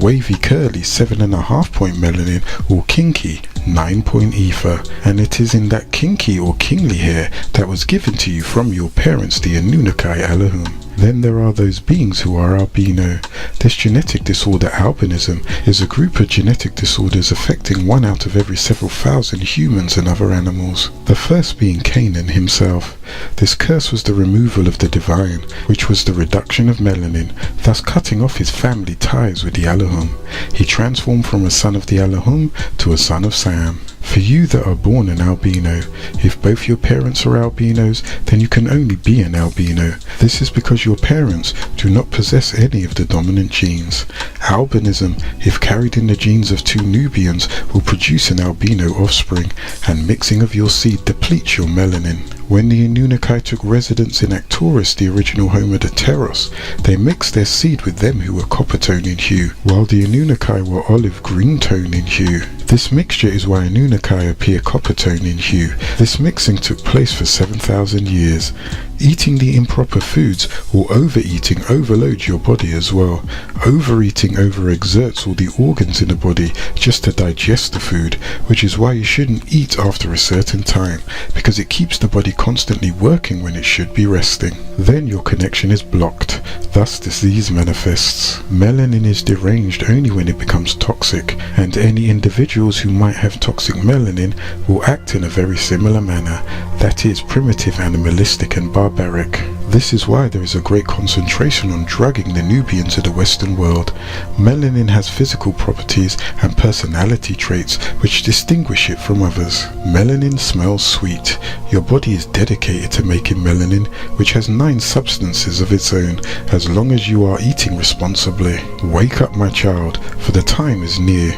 wavy curly 7.5 point melanin, or kinky 9-point ether. And it is in that kinky or kingly hair that was given to you from your parents, the Anunnaki Elohim. Then there are those beings who are albino. This genetic disorder, albinism, is a group of genetic disorders affecting 1 out of every several thousand humans and other animals. The first being Canaan himself. This curse was the removal of the divine, which was the reduction of melanin, thus cutting off his family ties with the Elohim. He transformed from a son of the Elohim to a son of Sam. For you that are born an albino, if both your parents are albinos, then you can only be an albino. This is because your parents do not possess any of the dominant genes. Albinism, if carried in the genes of 2 Nubians, will produce an albino offspring, and mixing of your seed depletes your melanin. When the Anunnaki took residence in Arcturus, the original home of the Teros, they mixed their seed with them who were copper tone in hue, while the Anunnaki were olive green tone in hue. This mixture is why Anunnaki appear copper tone in hue. This mixing took place for 7,000 years. Eating the improper foods or overeating overloads your body as well. Overeating overexerts all the organs in the body just to digest the food, which is why you shouldn't eat after a certain time, because it keeps the body constantly working when it should be resting. Then your connection is blocked, thus disease manifests. Melanin is deranged only when it becomes toxic, and any individuals who might have toxic melanin will act in a very similar manner, that is, primitive, animalistic and barbaric. This is why there is a great concentration on drugging the Nubian to the Western world. Melanin has physical properties and personality traits which distinguish it from others. Melanin smells sweet. Your body is dedicated to making melanin, which has 9 substances of its own, as long as you are eating responsibly. Wake up, my child, for the time is near.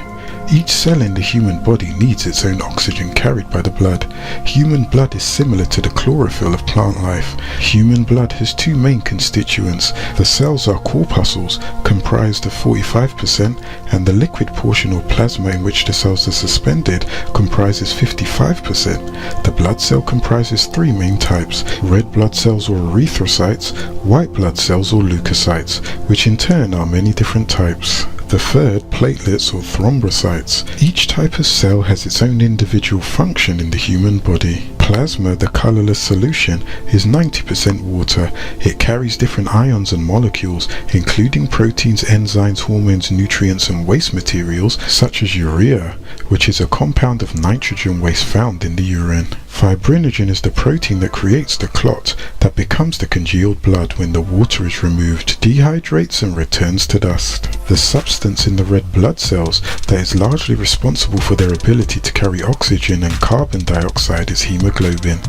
Each cell in the human body needs its own oxygen carried by the blood. Human blood is similar to the chlorophyll of plant life. Human blood has 2 main constituents. The cells are corpuscles, comprised of 45%, and the liquid portion or plasma in which the cells are suspended comprises 55%. The blood cell comprises 3 main types: red blood cells or erythrocytes, white blood cells or leukocytes, which in turn are many different types. The third, platelets or thrombocytes. Each type of cell has its own individual function in the human body. Plasma, the colorless solution, is 90% water. It carries different ions and molecules, including proteins, enzymes, hormones, nutrients and waste materials, such as urea, which is a compound of nitrogen waste found in the urine. Fibrinogen is the protein that creates the clot that becomes the congealed blood when the water is removed, dehydrates and returns to dust. The substance in the red blood cells that is largely responsible for their ability to carry oxygen and carbon dioxide is hemoglobin.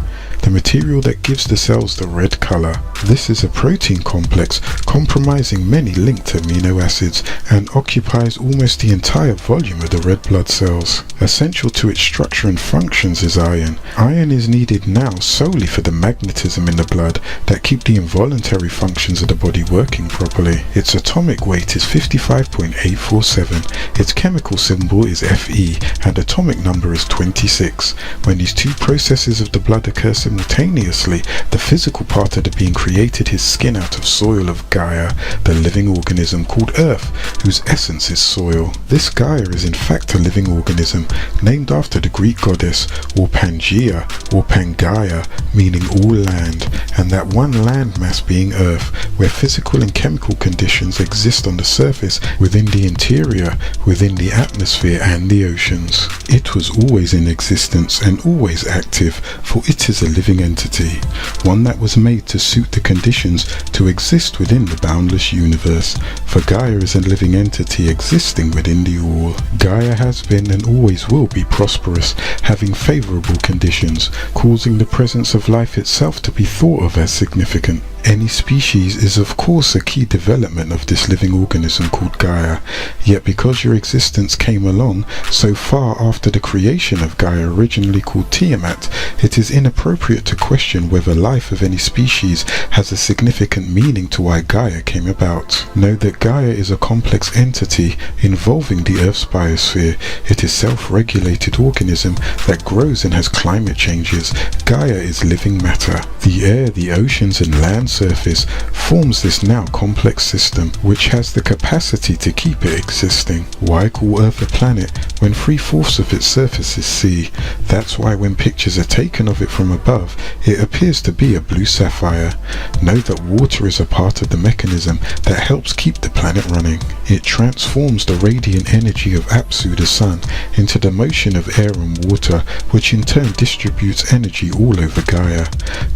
the material that gives the cells the red color. This is a protein complex comprising many linked amino acids and occupies almost the entire volume of the red blood cells. Essential to its structure and functions is iron. Iron is needed now solely for the magnetism in the blood that keep the involuntary functions of the body working properly. Its atomic weight is 55.847. Its chemical symbol is Fe and atomic number is 26. When these two processes of the blood occur simultaneously, the physical part of the being created his skin out of soil of Gaia, the living organism called Earth, whose essence is soil. This Gaia is in fact a living organism, named after the Greek goddess, or Pangaea, or Pangaea, meaning all land, and that one landmass being Earth, where physical and chemical conditions exist on the surface, within the interior, within the atmosphere and the oceans. It was always in existence and always active, for it is a living entity, one that was made to suit the conditions to exist within the boundless universe, for Gaia is a living entity existing within the all. Gaia has been and always will be prosperous, having favorable conditions, causing the presence of life itself to be thought of as significant. Any species is of course a key development of this living organism called Gaia, yet because your existence came along so far after the creation of Gaia, originally called Tiamat, it is inappropriate to question whether life of any species has a significant meaning to why Gaia came about. Know that Gaia is a complex entity involving the Earth's biosphere. It is a self-regulated organism that grows and has climate changes. Gaia is living matter. The air, the oceans and land surface forms this now complex system, which has the capacity to keep it existing. Why call Earth a planet when 3/4 of its surface is sea? That's why when pictures are taken of it from above, it appears to be a blue sapphire. Know that water is a part of the mechanism that helps keep the planet running. It transforms the radiant energy of Apsu, the sun, into the motion of air and water, which in turn distributes energy all over Gaia.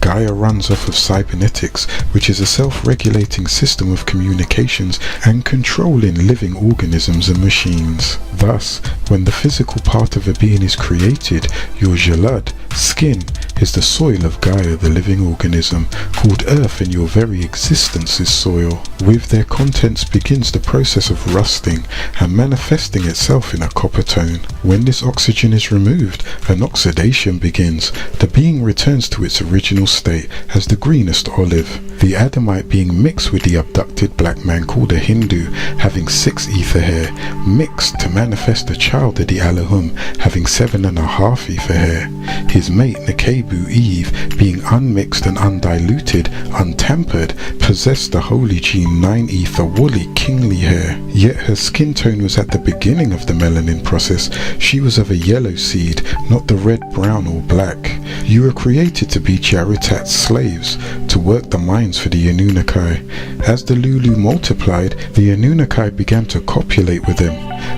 Gaia runs off of cybernetics, which is a self-regulating system of communications and controlling living organisms and machines. Thus, when the physical part of a being is created, your jalad, skin, is the soil of Gaia, the living organism, called Earth, and your very existence is soil. With their contents begins the process of rusting and manifesting itself in a copper tone. When this oxygen is removed, an oxidation begins. The being returns to its original state as the greenest olive. The Adamite being mixed with the abducted black man called a Hindu, having 6 ether hair, mixed to manifest a child of the Allahum, having 7.5 ether hair. His mate Nekebu Eve, being unmixed and undiluted, untampered, possessed the holy gene 9 ether woolly kingly hair. Yet her skin tone was at the beginning of the melanin process. She was of a yellow seed, not the red, brown or black. You were created to be Jaritat's slaves, to work the mines for the Anunnaki. As the Lulu multiplied, the Anunnaki began to copulate with them.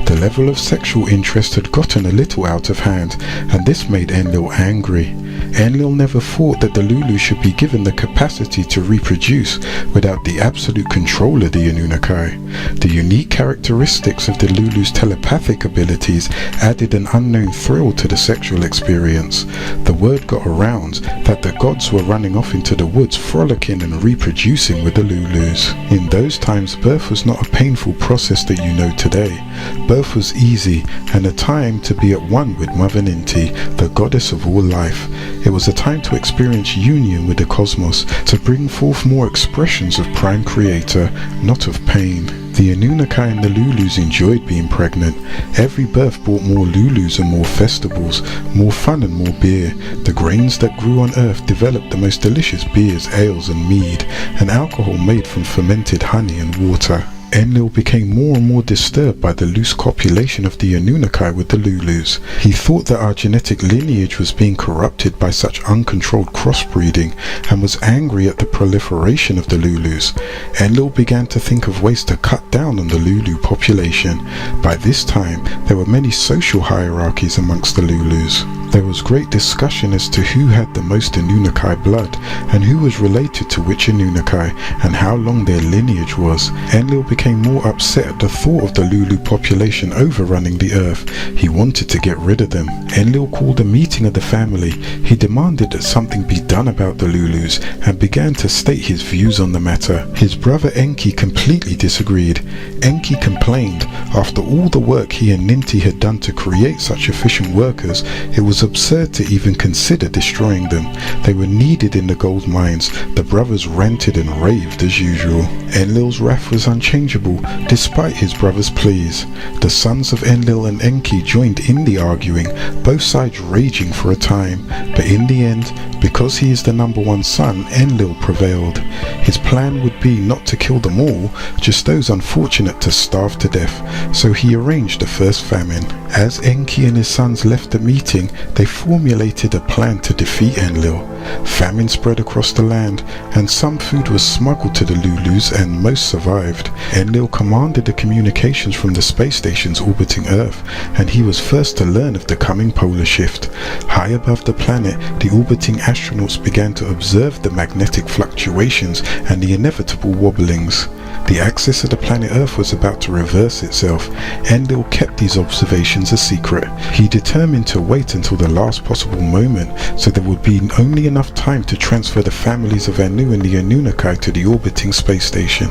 The level of sexual interest had gotten a little out of hand, and this made Enlil angry. Enlil never thought that the Lulu should be given the capacity to reproduce without the absolute control of the Anunnaki. The unique characteristics of the Lulu's telepathic abilities added an unknown thrill to the sexual experience. The word got around that the gods were running off into the woods frolicking and reproducing with the Lulus. In those times, birth was not a painful process that you know today. Birth was easy and a time to be at one with Mother Ninti, the goddess of all life. It was a time to experience union with the cosmos, to bring forth more expressions of Prime Creator, not of pain. The Anunnaki and the Lulus enjoyed being pregnant. Every birth brought more Lulus and more festivals, more fun and more beer. The grains that grew on Earth developed the most delicious beers, ales and mead, and alcohol made from fermented honey and water. Enlil became more and more disturbed by the loose copulation of the Anunnaki with the Lulus. He thought that our genetic lineage was being corrupted by such uncontrolled crossbreeding and was angry at the proliferation of the Lulus. Enlil began to think of ways to cut down on the Lulu population. By this time, there were many social hierarchies amongst the Lulus. There was great discussion as to who had the most Anunnaki blood, and who was related to which Anunnaki, and how long their lineage was. Enlil became more upset at the thought of the Lulu population overrunning the earth. He wanted to get rid of them. Enlil called a meeting of the family. He demanded that something be done about the Lulus, and began to state his views on the matter. His brother Enki completely disagreed. Enki complained, after all the work he and Ninti had done to create such efficient workers, it was absurd to even consider destroying them. They were needed in the gold mines. The brothers ranted and raved as usual. Enlil's wrath was unchangeable, despite his brother's pleas. The sons of Enlil and Enki joined in the arguing, both sides raging for a time, but in the end, because he is the number one son, Enlil prevailed. His plan would be not to kill them all, just those unfortunate to starve to death, so he arranged the first famine. As Enki and his sons left the meeting, they formulated a plan to defeat Enlil. Famine spread across the land, and some food was smuggled to the Lulus, and most survived. Enlil commanded the communications from the space stations orbiting Earth, and he was first to learn of the coming polar shift. High above the planet, the orbiting astronauts began to observe the magnetic fluctuations and the inevitable wobblings. The axis of the planet Earth was about to reverse itself. Enlil kept these observations a secret. He determined to wait until the last possible moment, so there would be only enough time to transfer the families of Anu and the Anunnaki to the orbiting space station.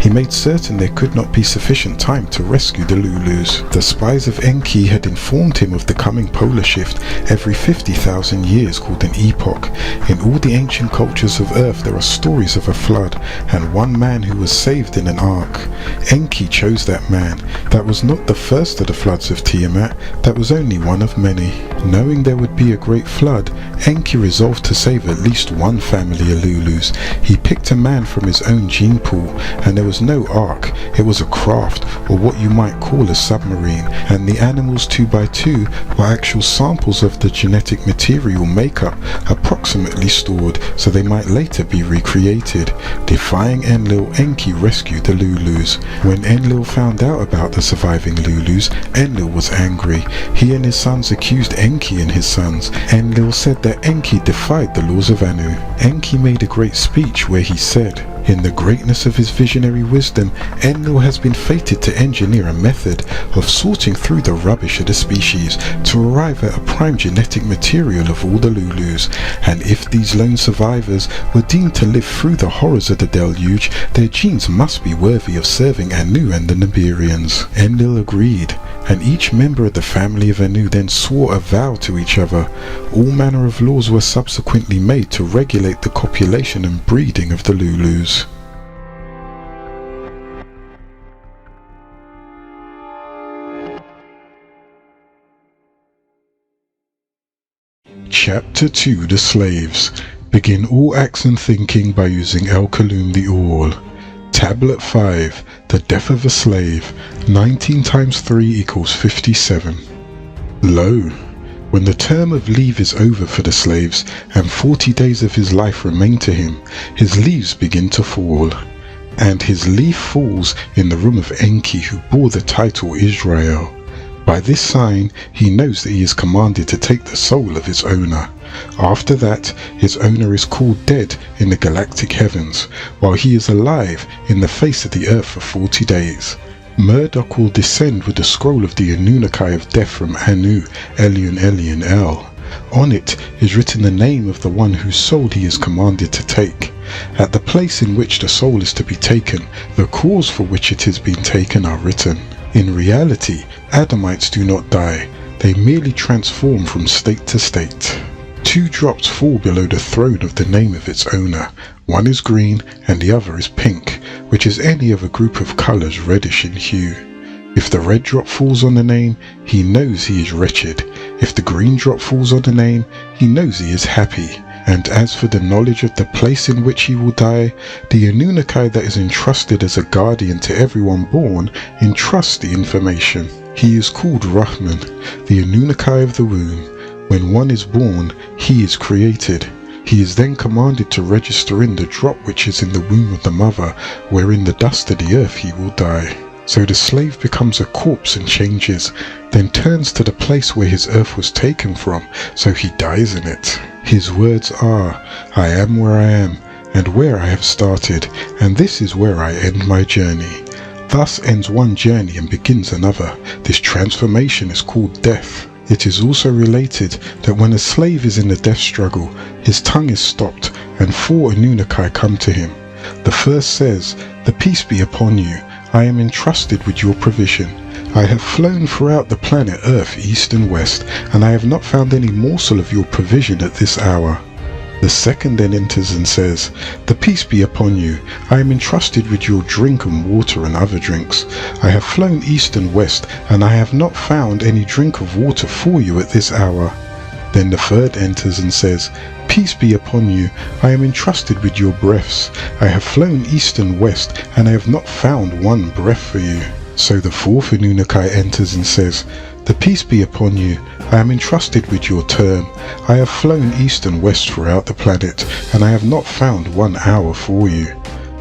He made certain there could not be sufficient time to rescue the Lulus. The spies of Enki had informed him of the coming polar shift every 50,000 years, called an epoch. In all the ancient cultures of Earth there are stories of a flood, and one man who was saved in an ark. Enki chose that man. That was not the first of the floods of Tiamat, that was only one of many. Knowing there would be a great flood, Enki resolved to save at least one family of Lulus. He picked a man from his own gene pool, and there was no ark, it was a craft, or what you might call a submarine, and the animals 2 by 2 were actual samples of the genetic material makeup, approximately stored, so they might later be recreated. Defying Enlil, Enki rescued the Lulus. When Enlil found out about the surviving Lulus, Enlil was angry. He and his sons accused Enki and his sons. Enlil said that Enki defied the laws of Anu. Enki made a great speech where he said, in the greatness of his visionary wisdom, Enlil has been fated to engineer a method of sorting through the rubbish of the species to arrive at a prime genetic material of all the Lulus, and if these lone survivors were deemed to live through the horrors of the deluge, their genes must be worthy of serving Anu and the Nibirians. Enlil agreed, and each member of the family of Anu then swore a vow to each other. All manner of laws were subsequently made to regulate the copulation and breeding of the Lulus. Chapter 2: The Slaves. Begin all acts and thinking by using El Kalum the All. Tablet 5. The Death of a Slave. 19 times 3 equals 57. Lo, when the term of leave is over for the slaves, and 40 days of his life remain to him, his leaves begin to fall. And his leaf falls in the room of Enki, who bore the title Israel. By this sign, he knows that he is commanded to take the soul of his owner. After that, his owner is called dead in the galactic heavens, while he is alive in the face of the earth for 40 days. Murdoch will descend with the scroll of the Anunnaki of death from Anu, Elion El. On it is written the name of the one whose soul he is commanded to take. At the place in which the soul is to be taken, the cause for which it is being taken are written. In reality, Adamites do not die, they merely transform from state to state. 2 drops fall below the throne of the name of its owner. One is green and the other is pink, which is any of a group of colours reddish in hue. If the red drop falls on the name, he knows he is wretched. If the green drop falls on the name, he knows he is happy. And as for the knowledge of the place in which he will die, the Anunnaki that is entrusted as a guardian to everyone born entrusts the information. He is called Rahman, the Anunnaki of the womb. When one is born, he is created. He is then commanded to register in the drop which is in the womb of the mother, where in the dust of the earth he will die. So the slave becomes a corpse and changes, then turns to the place where his earth was taken from, so he dies in it. His words are, I am where I am, and where I have started, and this is where I end my journey. Thus ends one journey and begins another. This transformation is called death. It is also related that when a slave is in the death struggle, his tongue is stopped, and 4 Anunnaki come to him. The first says, the peace be upon you. I am entrusted with your provision. I have flown throughout the planet Earth east and west, and I have not found any morsel of your provision at this hour. The second then enters and says, the peace be upon you. I am entrusted with your drink and water and other drinks. I have flown east and west, and I have not found any drink of water for you at this hour. Then the third enters and says, peace be upon you. I am entrusted with your breaths. I have flown east and west, and I have not found one breath for you. So the fourth Anunnaki enters and says, the peace be upon you. I am entrusted with your term. I have flown east and west throughout the planet, and I have not found 1 hour for you.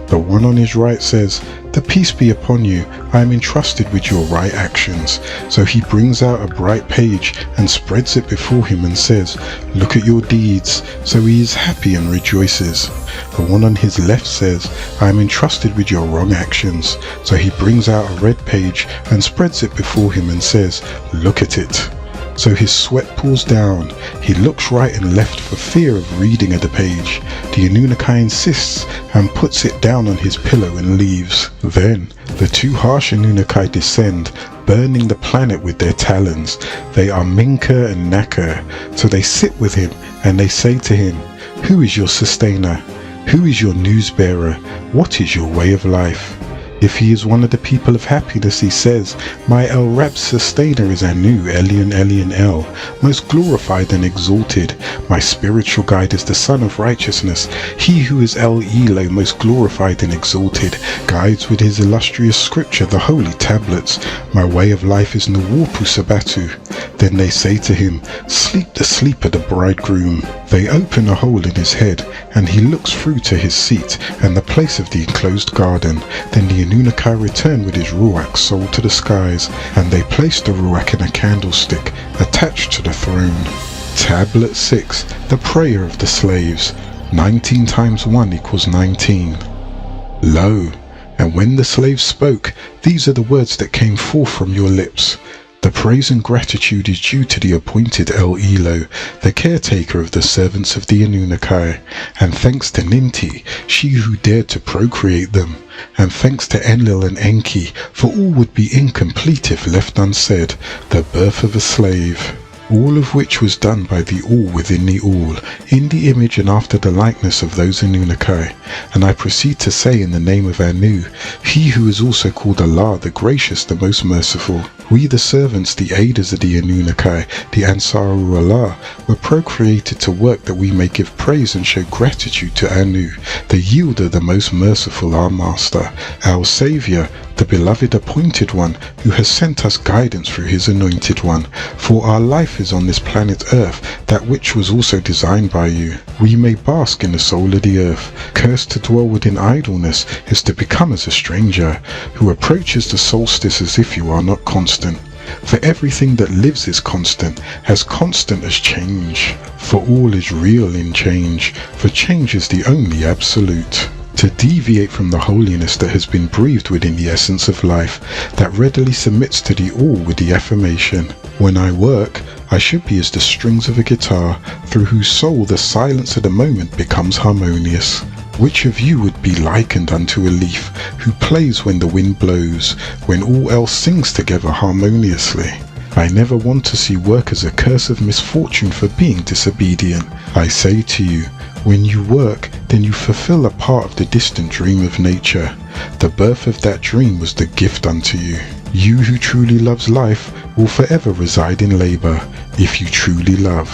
The one on his right says, the peace be upon you. I am entrusted with your right actions. So he brings out a bright page and spreads it before him and says, look at your deeds. So he is happy and rejoices. The one on his left says, I am entrusted with your wrong actions. So he brings out a red page and spreads it before him and says, look at it. So his sweat pools down. He looks right and left for fear of reading at the page. The Anunnaki insists and puts it down on his pillow and leaves. Then the 2 harsh Anunnaki descend, burning the planet with their talons. They are Minka and Naka. So they sit with him and they say to him, who is your sustainer? Who is your news bearer? What is your way of life? If he is one of the people of happiness, he says, my El Rab sustainer is Anu, Elion, Elion El, most glorified and exalted. My spiritual guide is the Son of Righteousness. He who is El Elo, most glorified and exalted, guides with his illustrious scripture the holy tablets. My way of life is Nuwarpu Sabatu. Then they say to him, sleep the sleep of the bridegroom. They open a hole in his head, and he looks through to his seat and the place of the enclosed garden. Then the Anunnaki return with his Ruach soul to the skies, and they place the Ruach in a candlestick attached to the throne. Tablet 6. The Prayer of the Slaves. 19 times 1 equals 19. Lo, and when the slaves spoke, these are the words that came forth from your lips. The praise and gratitude is due to the appointed El Elo, the caretaker of the servants of the Anunnaki, and thanks to Ninti, she who dared to procreate them, and thanks to Enlil and Enki, for all would be incomplete if left unsaid, the birth of a slave. All of which was done by the All within the All, in the image and after the likeness of those Anunnaki. And I proceed to say in the name of Anu, he who is also called Allah, the Gracious, the Most Merciful. We the servants, the aiders of the Anunnaki, the Ansaru Allah, were procreated to work that we may give praise and show gratitude to Anu, the Yielder, the Most Merciful, our Master, our Saviour, the beloved appointed one, who has sent us guidance through his anointed one. For our life is on this planet Earth, that which was also designed by you. We may bask in the soul of the earth. Cursed to dwell within idleness is to become as a stranger, who approaches the solstice as if you are not constant. For everything that lives is constant as change. For all is real in change, for change is the only absolute. To deviate from the holiness that has been breathed within the essence of life, that readily submits to the All with the affirmation, when I work, I should be as the strings of a guitar, through whose soul the silence of the moment becomes harmonious. Which of you would be likened unto a leaf, who plays when the wind blows, when all else sings together harmoniously? I never want to see work as a curse of misfortune for being disobedient. I say to you, when you work, then you fulfill a part of the distant dream of nature. The birth of that dream was the gift unto you. You who truly loves life will forever reside in labor, if you truly love.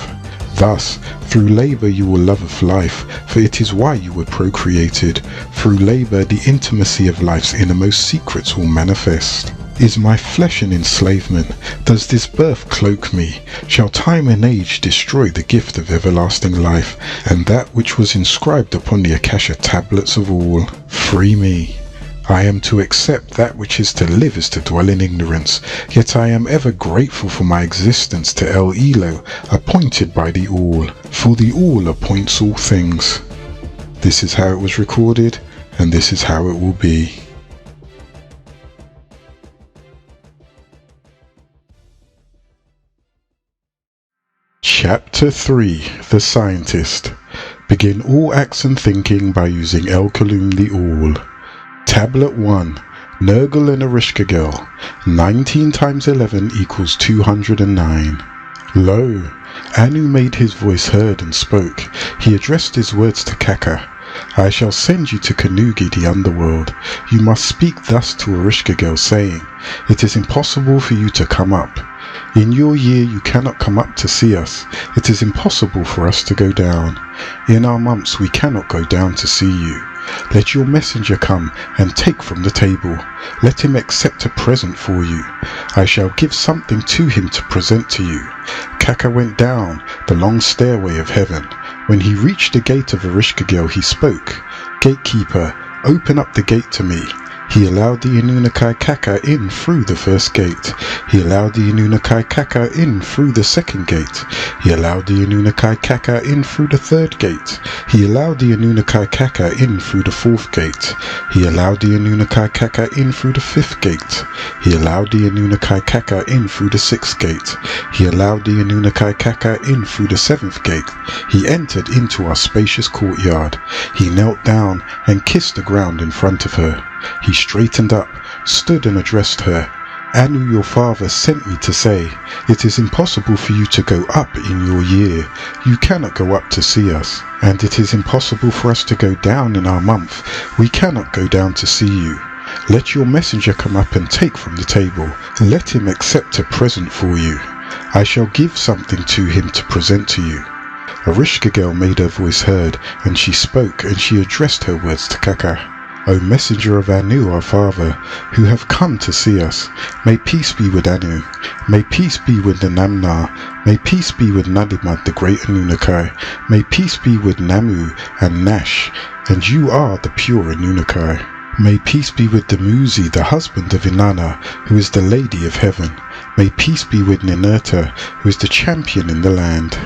Thus, through labor you will love of life, for it is why you were procreated. Through labor the intimacy of life's innermost secrets will manifest. Is my flesh an enslavement? Does this birth cloak me? Shall time and age destroy the gift of everlasting life, and that which was inscribed upon the Akasha tablets of all? Free me. I am to accept that which is to live is to dwell in ignorance, yet I am ever grateful for my existence to El Elo, appointed by the All, for the All appoints all things. This is how it was recorded, and this is how it will be. Chapter 3. The Scientist. Begin all acts and thinking by using El Kalum the All. Tablet 1. Nergal and Ereshkigal. 19 times 11 equals 209. Lo! Anu made his voice heard and spoke. He addressed his words to Kaka. I shall send you to Kanugi, the underworld. You must speak thus to Ereshkigal, saying, It is impossible for you to come up. In your year you cannot come up to see us. It is impossible for us to go down. In our months we cannot go down to see you. Let your messenger come and take from the table. Let him accept a present for you. I shall give something to him to present to you. Kaka went down the long stairway of heaven. When he reached the gate of Ereshkigal, he spoke. Gatekeeper, open up the gate to me. He allowed the Anunnaki Kaka in through the first gate. He allowed the Anunnaki Kaka in through the second gate. He allowed the Anunnaki Kaka in through the third gate. He allowed the Anunnaki Kaka in through the fourth gate. He allowed the Anunnaki Kaka in through the fifth gate. He allowed the Anunnaki Kaka in through the sixth gate. He allowed the Anunnaki Kaka in through the seventh gate. He entered into our spacious courtyard. He knelt down and kissed the ground in front of her. He straightened up, stood and addressed her. Anu, your father, sent me to say, It is impossible for you to go up in your year. You cannot go up to see us. And it is impossible for us to go down in our month. We cannot go down to see you. Let your messenger come up and take from the table. Let him accept a present for you. I shall give something to him to present to you. Ereshkigal made her voice heard, and she spoke, and she addressed her words to Kaka. O messenger of Anu, our father, who have come to see us, may peace be with Anu. May peace be with the Namna. May peace be with Nadimad, the great Anunnaki. May peace be with Namu and Nash, and you are the pure Anunnaki. May peace be with the Muzi, the husband of Inanna, who is the lady of heaven. May peace be with Ninurta, who is the champion in the land.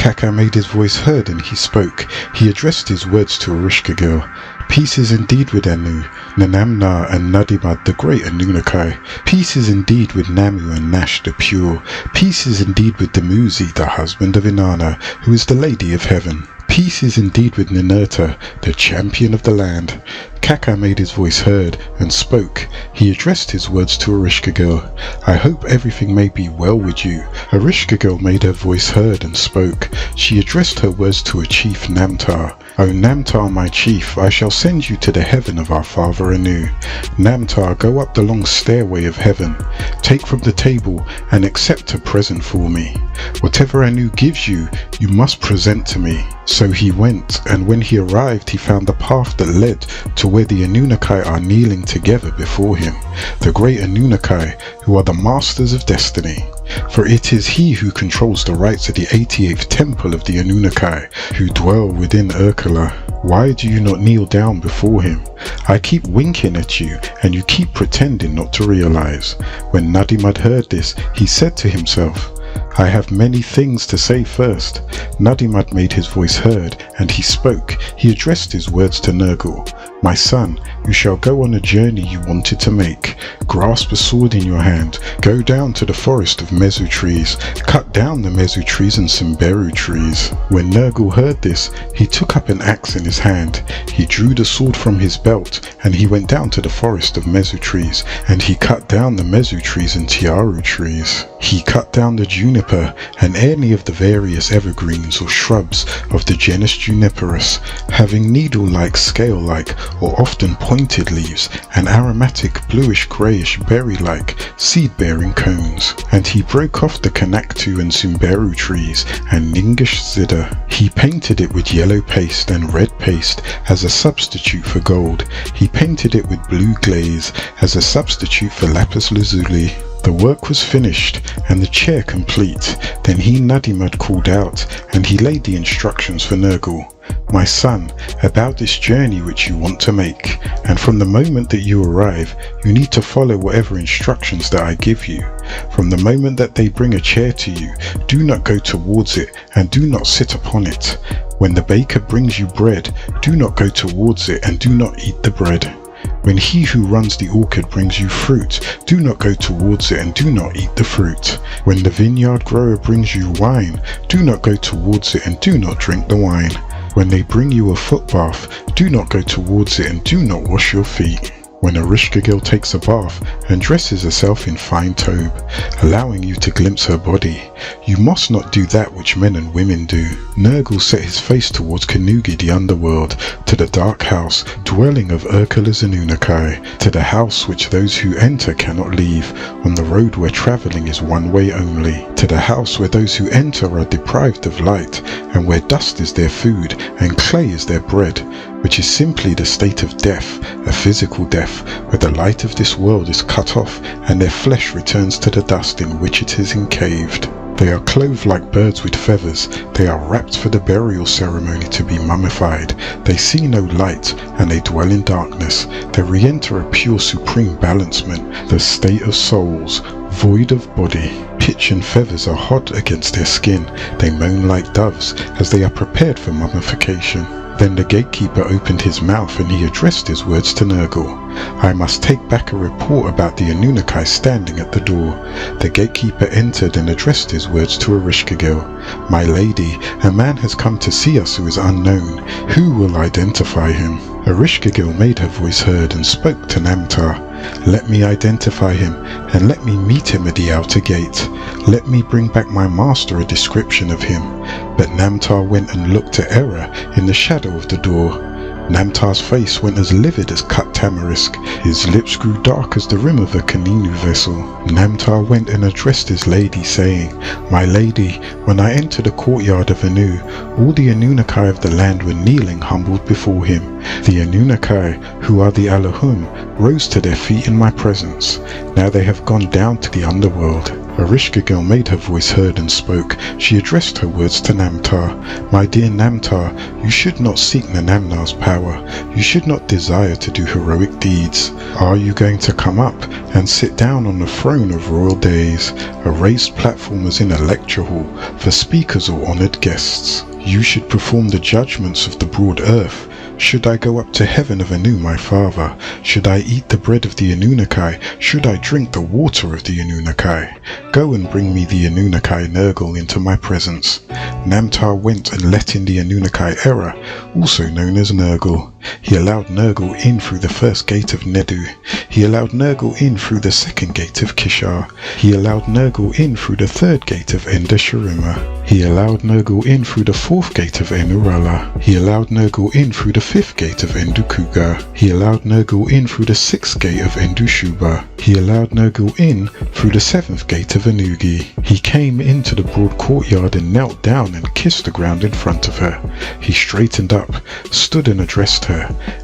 Kaka made his voice heard and he spoke. He addressed his words to Ereshkigal. Peace is indeed with Anu, Nanamna and Nadimad, the great Anunnaki. Peace is indeed with Namu and Nash, the pure. Peace is indeed with the Muzi, the husband of Inanna, who is the lady of heaven. Peace is indeed with Ninurta, the champion of the land. Kaka made his voice heard and spoke. He addressed his words to Ereshkigal. I hope everything may be well with you. Ereshkigal made her voice heard and spoke. She addressed her words to a chief Namtar. O Namtar, my chief, I shall send you to the heaven of our father Anu. Namtar, go up the long stairway of heaven. Take from the table and accept a present for me. Whatever Anu gives you, you must present to me. So he went, and when he arrived he found the path that led to where the Anunnaki are kneeling together before him, the great Anunnaki, who are the masters of destiny. For it is he who controls the rites of the 88th temple of the Anunnaki, who dwell within Urkala. Why do you not kneel down before him? I keep winking at you, and you keep pretending not to realize. When Nadimad heard this, he said to himself, I have many things to say first. Nadimad made his voice heard, and he spoke. He addressed his words to Nergal. My son, you shall go on a journey you wanted to make. Grasp a sword in your hand. Go down to the forest of Mezu trees. Cut down the Mezu trees and Simberu trees. When Nergal heard this, he took up an axe in his hand. He drew the sword from his belt, and he went down to the forest of Mezu trees, and he cut down the Mezu trees and Tiaru trees. He cut down the juniper and any of the various evergreens or shrubs of the genus Juniperus, having needle-like, scale-like, or often pointed leaves, and aromatic bluish-greyish berry-like seed-bearing cones. And he broke off the Kanaktu and Simberu trees and Ningish Zida. He painted it with yellow paste and red paste as a substitute for gold. He painted it with blue glaze as a substitute for lapis lazuli. The work was finished and the chair complete. Then he Nadimad called out, and he laid the instructions for Nergal. My son, about this journey which you want to make, and from the moment that you arrive, you need to follow whatever instructions that I give you. From the moment that they bring a chair to you, do not go towards it, and do not sit upon it. When the baker brings you bread, do not go towards it, and do not eat the bread. When he who runs the orchard brings you fruit, do not go towards it, and do not eat the fruit. When the vineyard grower brings you wine, do not go towards it, and do not drink the wine. When they bring you a foot bath, do not go towards it, and do not wash your feet. When a Rishka girl takes a bath and dresses herself in fine tobe, allowing you to glimpse her body, you must not do that which men and women do. Nergal set his face towards Kanugi, the underworld, to the dark house, dwelling of Urkulas and Unakai, to the house which those who enter cannot leave, on the road where travelling is one way only, to the house where those who enter are deprived of light, and where dust is their food, and clay is their bread, which is simply the state of death, a physical death, where the light of this world is cut off, and their flesh returns to the dust in which it is encaved. They are clothed like birds with feathers, they are wrapped for the burial ceremony to be mummified, they see no light, and they dwell in darkness. They re-enter a pure supreme balancement, the state of souls, void of body. Pitch and feathers are hot against their skin, they moan like doves, as they are prepared for mummification. Then the gatekeeper opened his mouth, and he addressed his words to Nergal. I must take back a report about the Anunnaki standing at the door. The gatekeeper entered and addressed his words to a Rishka girl. My lady, a man has come to see us who is unknown. Who will identify him? A Rishka girl made her voice heard and spoke to Namtar. Let me identify him, and let me meet him at the outer gate. Let me bring back my master a description of him. But Namtar went and looked at Era in the shadow of the door. Namtar's face went as livid as cut tamarisk. His lips grew dark as the rim of a Kaninu vessel. Namtar went and addressed his lady, saying, My lady, when I entered the courtyard of Anu, all the Anunnaki of the land were kneeling humbled before him. The Anunnaki, who are the Elohim, rose to their feet in my presence. Now they have gone down to the underworld. A Rishka girl made her voice heard and spoke. She addressed her words to Namtar. My dear Namtar, you should not seek Nanamnar's power. You should not desire to do heroic deeds. Are you going to come up and sit down on the throne of royal days, a raised platform as in a lecture hall, for speakers or honoured guests? You should perform the judgments of the broad earth. Should I go up to heaven of Anu, my father? Should I eat the bread of the Anunnaki? Should I drink the water of the Anunnaki? Go and bring me the Anunnaki Nergal into my presence. Namtar went and let in the Anunnaki Era, also known as Nergal. He allowed Nergal in through the first gate of Nedu. He allowed Nergal in through the second gate of Kishar. He allowed Nergal in through the third gate of Ender Shurima. He allowed Nergal in through the fourth gate of Enurala. He allowed Nergal in through the fifth gate of Endukuga. He allowed Nergal in through the sixth gate of Endushuba. He allowed Nergal in through the seventh gate of Anugi. He came into the broad courtyard and knelt down and kissed the ground in front of her. He straightened up, stood and addressed her.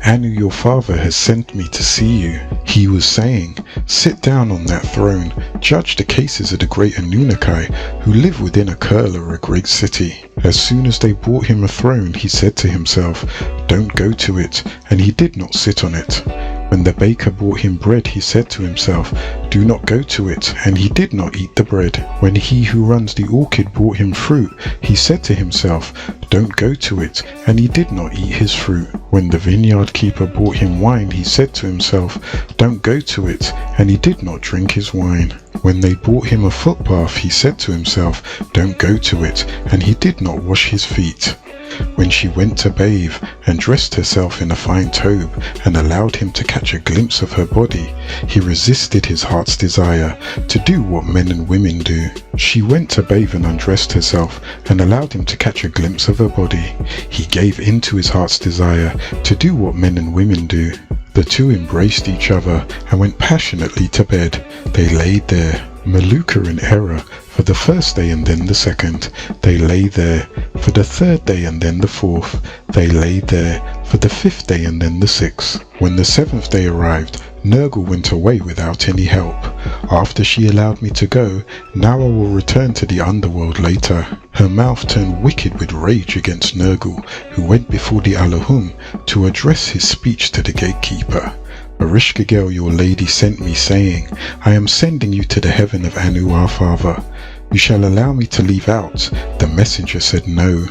Anu, your father has sent me to see you. He was saying, sit down on that throne, judge the cases of the great Anunnaki who live within a curl or a great city. As soon as they brought him a throne, he said to himself, don't go to it, and he did not sit on it. When the baker brought him bread, he said to himself, do not go to it, and he did not eat the bread. When he who runs the orchard brought him fruit, he said to himself, don't go to it, and he did not eat his fruit. When the vineyard keeper brought him wine, he said to himself, don't go to it, and he did not drink his wine. When they brought him a foot bath, he said to himself, don't go to it, and he did not wash his feet. When she went to bathe and dressed herself in a fine tobe and allowed him to catch a glimpse of her body, he resisted his heart's desire to do what men and women do. She went to bathe and undressed herself and allowed him to catch a glimpse of her body. He gave in to his heart's desire to do what men and women do. The two embraced each other and went passionately to bed. They laid there, Maluka and Era, for the first day and then the second. They lay there for the third day and then the fourth. They lay there for the fifth day and then the sixth. When the seventh day arrived, Nergal went away without any help. After she allowed me to go, now I will return to the underworld later. Her mouth turned wicked with rage against Nergal, who went before the Allahum to address his speech to the gatekeeper. Ereshkigal, your lady, sent me, saying, I am sending you to the heaven of Anu, our father. You shall allow me to leave out. The messenger said no.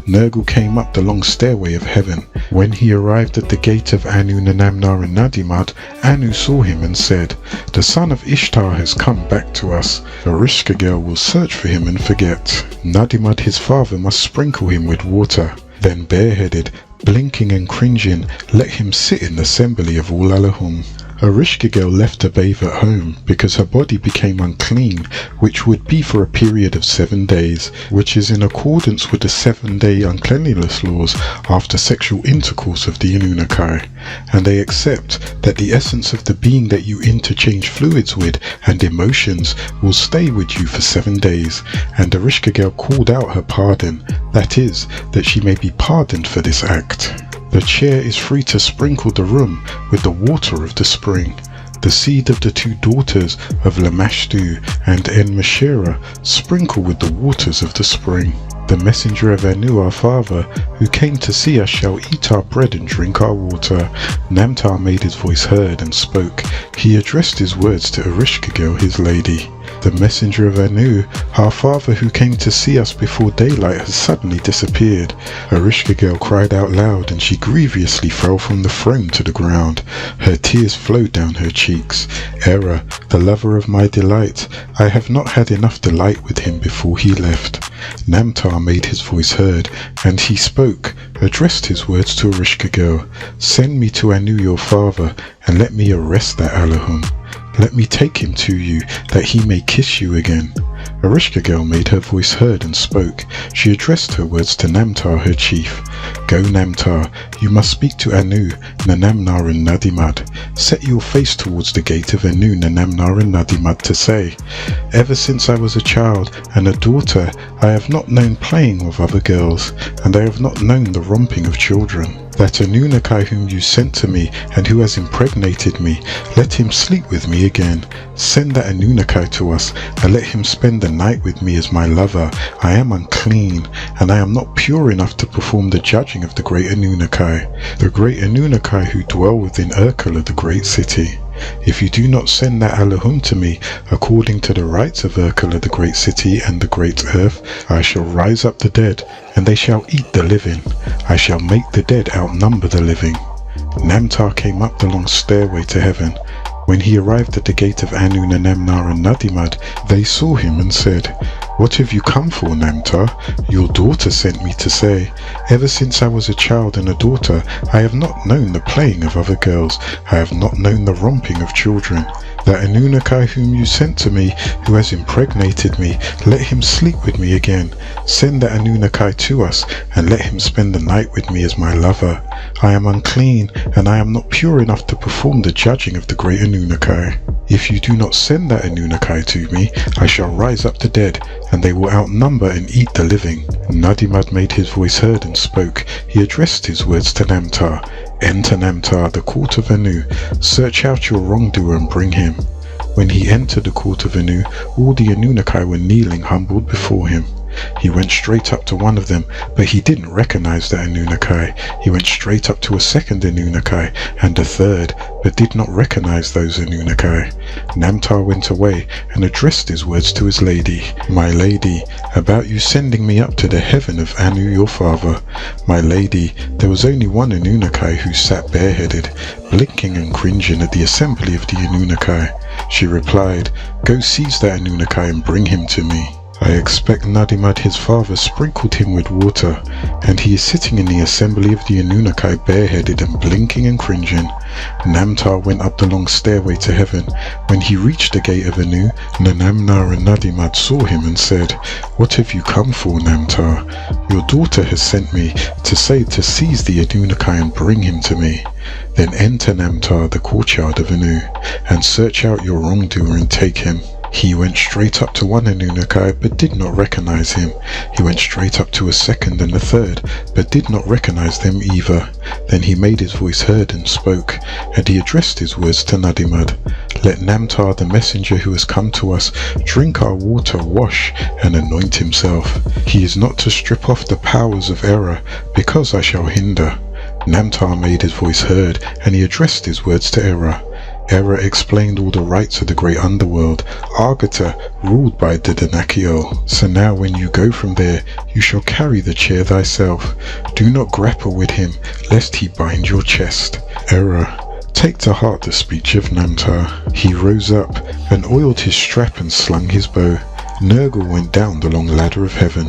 Nergal came up the long stairway of heaven. When he arrived at the gate of Anu, Nanamnar and Nadimad, Anu saw him and said, the son of Ishtar has come back to us. Ereshkigal will search for him and forget. Nadimad, his father, must sprinkle him with water. Then bareheaded, blinking and cringing, let him sit in the assembly of all Allahum. Ereshkigal left to bathe at home because her body became unclean, which would be for a period of 7 days, which is in accordance with the 7-day uncleanliness laws after sexual intercourse of the Anunnaki, and they accept that the essence of the being that you interchange fluids with and emotions will stay with you for 7 days, and Ereshkigal called out her pardon, that is, that she may be pardoned for this act. The chair is free to sprinkle the room with the water of the spring. The seed of the 2 daughters of Lamashtu and En-Meshera sprinkle with the waters of the spring. The messenger of Anu, our father, who came to see us, shall eat our bread and drink our water. Namtar made his voice heard and spoke. He addressed his words to Ereshkigal, his lady. The messenger of Anu, our father, who came to see us before daylight, has suddenly disappeared. Ereshkigal cried out loud, and she grievously fell from the throne to the ground. Her tears flowed down her cheeks. Error, the lover of my delight, I have not had enough delight with him before he left. Namtar made his voice heard, and he spoke, addressed his words to Ereshkigal. Send me to Anu your father, and let me arrest that Allahum. Let me take him to you, that he may kiss you again. Ereshkigal made her voice heard and spoke. She addressed her words to Namtar, her chief. Go, Namtar, you must speak to Anu, Nanamnar and Nadimad. Set your face towards the gate of Anu, Nanamnar and Nadimad to say, ever since I was a child and a daughter, I have not known playing with other girls, and I have not known the romping of children. That Anunnaki whom you sent to me and who has impregnated me, let him sleep with me again. Send that Anunnaki to us, and let him spend the night with me as my lover. I am unclean, and I am not pure enough to perform the judging of the great Anunnaki, the great Anunnaki who dwell within Urkala, the great city. If you do not send that Allahum to me, according to the rites of Urkala, the great city and the great earth, I shall rise up the dead, and they shall eat the living. I shall make the dead outnumber the living. Namtar came up the long stairway to heaven. When he arrived at the gate of Anu, Nanamnar and Nadimad, they saw him and said, What have you come for, Namtar? Your daughter sent me to say, ever since I was a child and a daughter, I have not known the playing of other girls. I have not known the romping of children. That Anunnaki whom you sent to me, who has impregnated me, let him sleep with me again. Send that Anunnaki to us, and let him spend the night with me as my lover. I am unclean, and I am not pure enough to perform the judging of the great Anunnaki. If you do not send that Anunnaki to me, I shall rise up the dead, and they will outnumber and eat the living. Nadimad made his voice heard and spoke. He addressed his words to Namtar. Enter, Namtar, the court of Anu. Search out your wrongdoer and bring him. When he entered the court of Anu, all the Anunnaki were kneeling humbled before him. He went straight up to one of them, but he didn't recognize the Anunnaki. He went straight up to a second Anunnaki and a third, but did not recognize those Anunnaki. Namtar went away and addressed his words to his lady. My lady, about you sending me up to the heaven of Anu your father. My lady, there was only one Anunnaki who sat bareheaded, blinking and cringing at the assembly of the Anunnaki. She replied, Go seize that Anunnaki and bring him to me. I expect Nadimad his father sprinkled him with water, and he is sitting in the assembly of the Anunnaki bareheaded and blinking and cringing. Namtar went up the long stairway to heaven. When he reached the gate of Anu, Nanamnar and Nadimad saw him and said, What have you come for, Namtar? Your daughter has sent me to say to seize the Anunnaki and bring him to me. Then enter, Namtar, the courtyard of Anu, and search out your wrongdoer and take him. He went straight up to one Anunnaki, but did not recognize him. He went straight up to a second and a third, but did not recognize them either. Then he made his voice heard and spoke, and he addressed his words to Nadimad. Let Namtar, the messenger who has come to us, drink our water, wash, and anoint himself. He is not to strip off the powers of error, because I shall hinder. Namtar made his voice heard, and he addressed his words to Erra. Erra explained all the rights of the great underworld, Argata, ruled by Didanakio. So now when you go from there, you shall carry the chair thyself. Do not grapple with him, lest he bind your chest. Erra, take to heart the speech of Namtar. He rose up, and oiled his strap and slung his bow. Nergal went down the long ladder of heaven.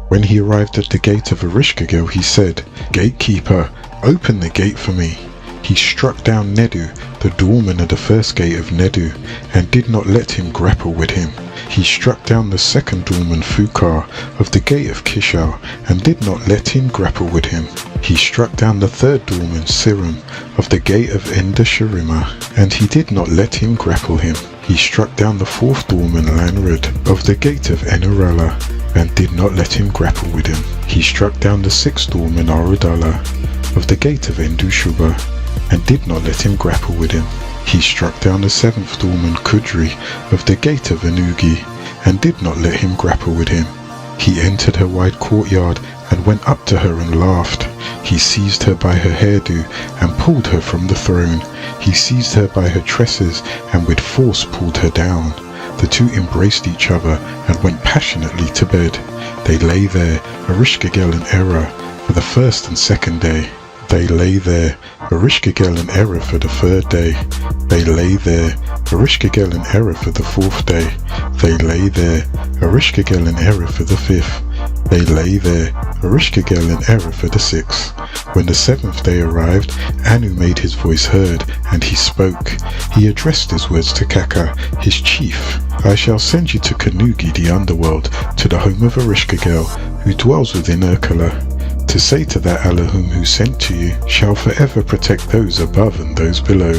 When he arrived at the gate of Erishkigal, he said, Gatekeeper, open the gate for me. He struck down Nedu, the doorman of the first gate of Nedu, and did not let him grapple with him. He struck down the second doorman Fukar of the gate of Kishar, and did not let him grapple with him. He struck down the third doorman Sirum of the gate of Endashirima, and he did not let him grapple him. He struck down the fourth doorman Lanrid of the gate of Enurala, and did not let him grapple with him. He struck down the sixth doorman Arudala of the gate of Endushuba, and did not let him grapple with him. He struck down the seventh doorman Kudri of the gate of Anugi, and did not let him grapple with him. He entered her wide courtyard, and went up to her and laughed. He seized her by her hairdo, and pulled her from the throne. He seized her by her tresses, and with force pulled her down. The two embraced each other, and went passionately to bed. They lay there, Erishkigal and Erra, for the first and second day. They lay there, Erishkigal and Erra for the third day. They lay there, Erishkigal and Erra for the fourth day. They lay there, Erishkigal and Erra for the fifth. They lay there, Erishkigal and Erra for the sixth. When the seventh day arrived, Anu made his voice heard, and he spoke. He addressed his words to Kaka, his chief. I shall send you to Kanugi, the underworld, to the home of Erishkigal, who dwells within Urkala. To say to that Allahum who sent to you, shall forever protect those above and those below.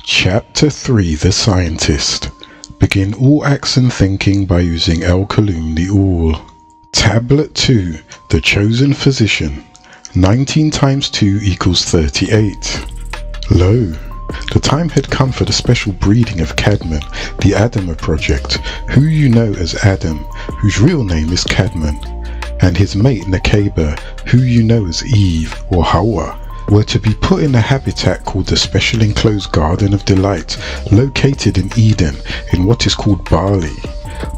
Chapter 3, The Scientist. Begin all acts and thinking by using El Kalum the All. Tablet 2, The Chosen Physician. 19 times 2 equals 38. Lo, the time had come for the special breeding of Cadman, the Adama project, who you know as Adam, whose real name is Cadman, and his mate Nakeba, who you know as Eve or Hawa, were to be put in a habitat called the Special Enclosed Garden of Delight, located in Eden, in what is called Bali.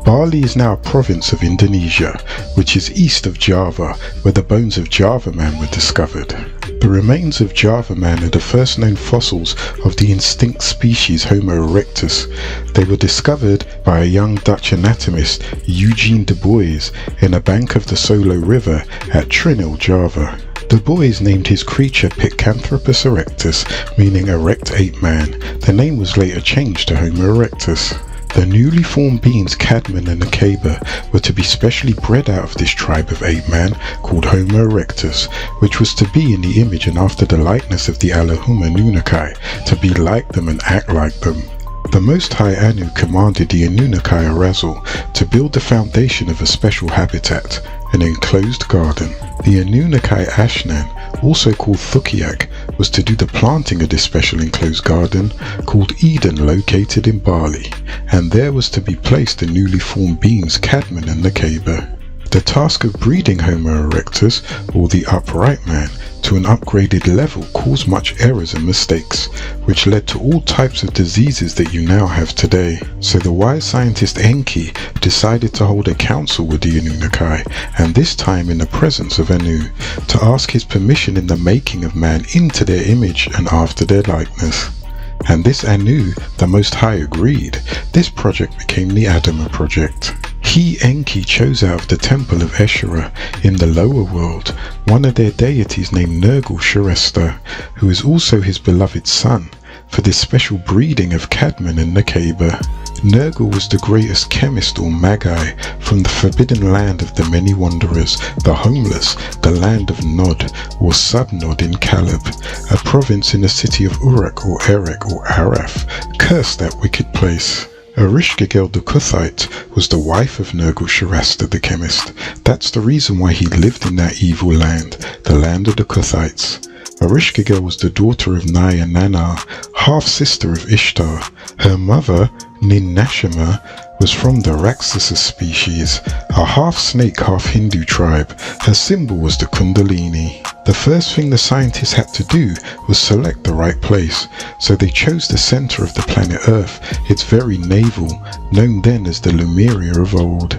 Bali is now a province of Indonesia, which is east of Java, where the bones of Java Man were discovered. The remains of Java Man are the first known fossils of the extinct species Homo erectus. They were discovered by a young Dutch anatomist, Eugene Du Bois, in a bank of the Solo River at Trinil, Java. Du Bois named his creature Picanthropus erectus, meaning erect ape man. The name was later changed to Homo erectus. The newly formed beings Cadman and Nakeba were to be specially bred out of this tribe of ape man called Homo erectus, which was to be in the image and after the likeness of the Allahum Anunnaki, to be like them and act like them. The Most High Anu commanded the Anunnaki Arazal to build the foundation of a special habitat, an enclosed garden. The Anunnaki Ashnan, also called Thukiak, was to do the planting of this special enclosed garden called Eden, located in Bali, and there was to be placed the newly formed beings Cadman and Nakeba. The task of breeding Homo erectus, or the upright man, to an upgraded level caused much errors and mistakes, which led to all types of diseases that you now have today. So the wise scientist Enki decided to hold a council with the Anunnaki, and this time in the presence of Anu, to ask his permission in the making of man into their image and after their likeness. And this Anu, the Most High, agreed. This project became the Adama project. He, Enki, chose out of the temple of Eshera in the lower world one of their deities named Nergal Sharesta, who is also his beloved son, for this special breeding of Cadman and Nakeba. Nergal was the greatest chemist or magi from the forbidden land of the many wanderers, the homeless, the land of Nod or Sub-Nod in Caleb, a province in the city of Uruk or Erek or Araf. Curse that wicked place. Ereshkigal the Cuthite was the wife of Nergal-Sharasta the chemist. That's the reason why he lived in that evil land, the land of the Cuthites. Ereshkigal was the daughter of Naya Nana, half-sister of Ishtar. Her mother, Nin-Nashima, was from the Raksasa species, a half-snake, half-Hindu tribe. Her symbol was the Kundalini. The first thing the scientists had to do was select the right place, so they chose the center of the planet Earth, its very navel, known then as the Lemuria of old.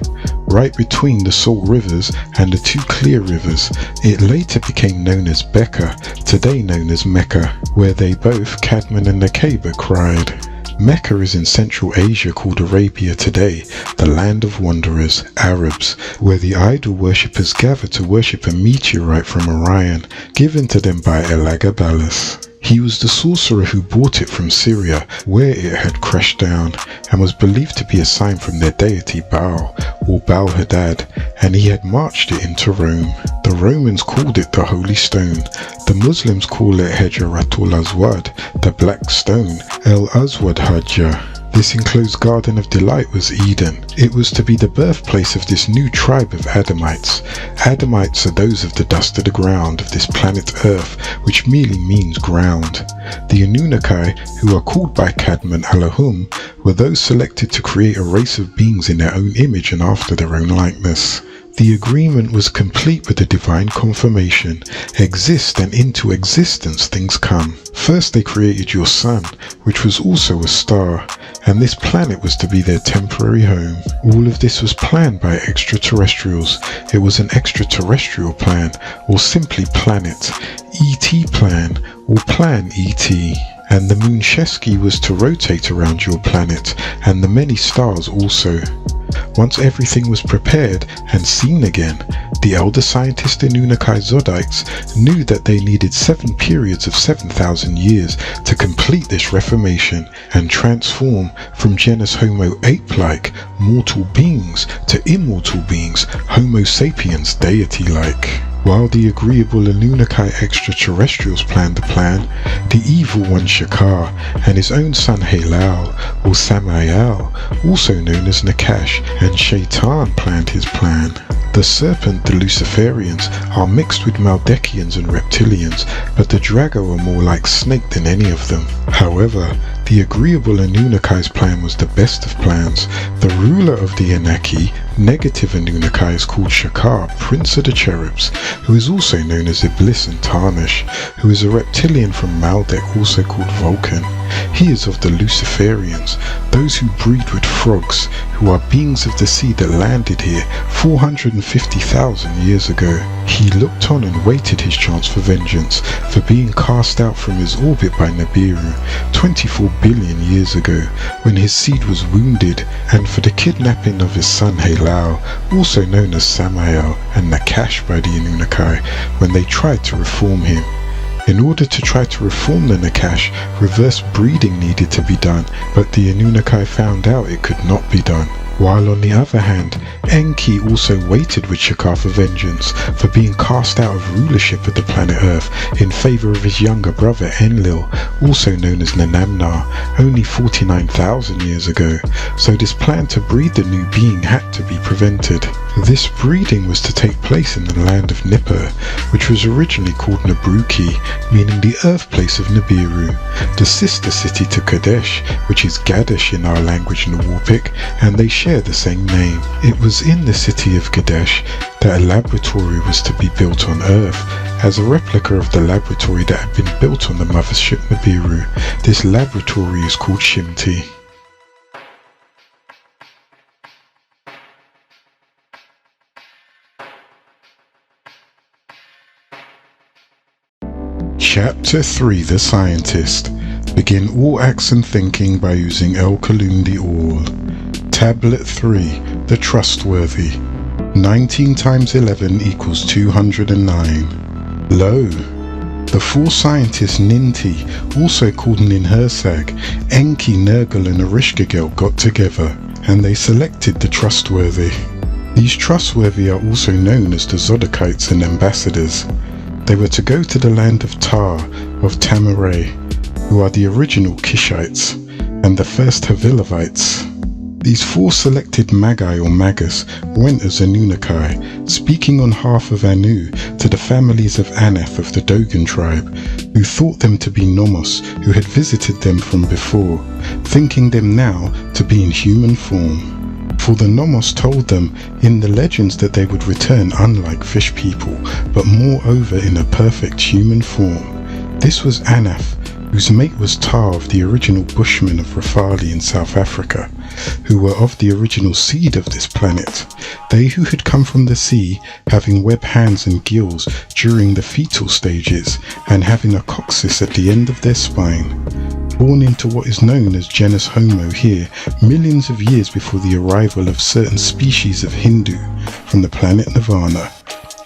Right between the salt rivers and the two clear rivers, it later became known as Becca, today known as Mecca, where they both, Cadman and Nekeba, cried. Mecca is in Central Asia, called Arabia today, the land of wanderers, Arabs, where the idol worshippers gather to worship a meteorite from Orion, given to them by Elagabalus. He was the sorcerer who brought it from Syria, where it had crashed down, and was believed to be a sign from their deity Baal, or Baal-Hadad, and he had marched it into Rome. The Romans called it the Holy Stone. The Muslims call it Hajaratul Aswad, the Black Stone, El Aswad Hajja. This enclosed garden of delight was Eden. It was to be the birthplace of this new tribe of Adamites. Adamites are those of the dust of the ground of this planet Earth, which merely means ground. The Anunnaki, who are called by Cadman Allahum, were those selected to create a race of beings in their own image and after their own likeness. The agreement was complete with the divine confirmation. Exist, and into existence things come. First they created your sun, which was also a star, and this planet was to be their temporary home. All of this was planned by extraterrestrials. It was an extraterrestrial plan, or simply planet, ET plan, or plan ET. And the moon Shesky was to rotate around your planet, and the many stars also. Once everything was prepared and seen again, the elder scientist Anunnaki Zodites knew that they needed 7 periods of 7,000 years to complete this reformation and transform from genus Homo ape-like, mortal beings, to immortal beings, Homo sapiens, deity-like. While the agreeable Anunnaki extraterrestrials planned the plan, the evil one Shakar and his own son Halal, or Samael, also known as Nakash, and Shaitan planned his plan. The serpent, the Luciferians, are mixed with Maldekians and reptilians, but the Drago are more like snake than any of them. However, the agreeable Anunnaki's plan was the best of plans. The ruler of the Anunnaki, negative Anunnaki, is called Shakar, Prince of the Cherubs, who is also known as Iblis and Tarnish, who is a reptilian from Maldek, also called Vulcan. He is of the Luciferians, those who breed with frogs, who are beings of the sea that landed here 450,000 years ago. He looked on and waited his chance for vengeance, for being cast out from his orbit by Nibiru 24 billion years ago, when his seed was wounded, and for the kidnapping of his son Halal, also known as Samael, and Nakash by the Anunnaki, when they tried to reform him. In order to try to reform the Nakash, reverse breeding needed to be done, but the Anunnaki found out it could not be done. While on the other hand, Enki also waited with Shakar for vengeance, for being cast out of rulership of the planet Earth in favor of his younger brother Enlil, also known as Nanamnar, only 49,000 years ago, so this plan to breed the new being had to be prevented. This breeding was to take place in the land of Nippur, which was originally called Nabruki, meaning the birthplace of Nibiru, the sister city to Kadesh, which is Gadesh in our language Nawarpik, and they share the same name. It was in the city of Kadesh that a laboratory was to be built on Earth, as a replica of the laboratory that had been built on the mothership Nibiru. This laboratory is called Shimti. Chapter 3: The Scientist. Begin all acts and thinking by using El Kalundi All. Tablet 3: The Trustworthy. 19 times 11 equals 209. Lo! The 4 scientists Ninti, also called Ninhursag, Enki, Nergal and Ereshkigal got together, and they selected the Trustworthy. These Trustworthy are also known as the Zodikites and Ambassadors. They were to go to the land of Tar, of Tamaray, who are the original Kishites, and the first Havilavites. These 4 selected Magi or Magus went as Anunnaki, speaking on behalf of Anu to the families of Aneth of the Dogon tribe, who thought them to be Nomos who had visited them from before, thinking them now to be in human form. For the Nomos told them in the legends that they would return unlike fish people, but moreover in a perfect human form. This was Aneth, whose mate was Tar of the original Bushmen of Rafali in South Africa, who were of the original seed of this planet, they who had come from the sea, having web hands and gills during the fetal stages, and having a coccyx at the end of their spine. Born into what is known as genus Homo here, millions of years before the arrival of certain species of Hindu from the planet Nirvana,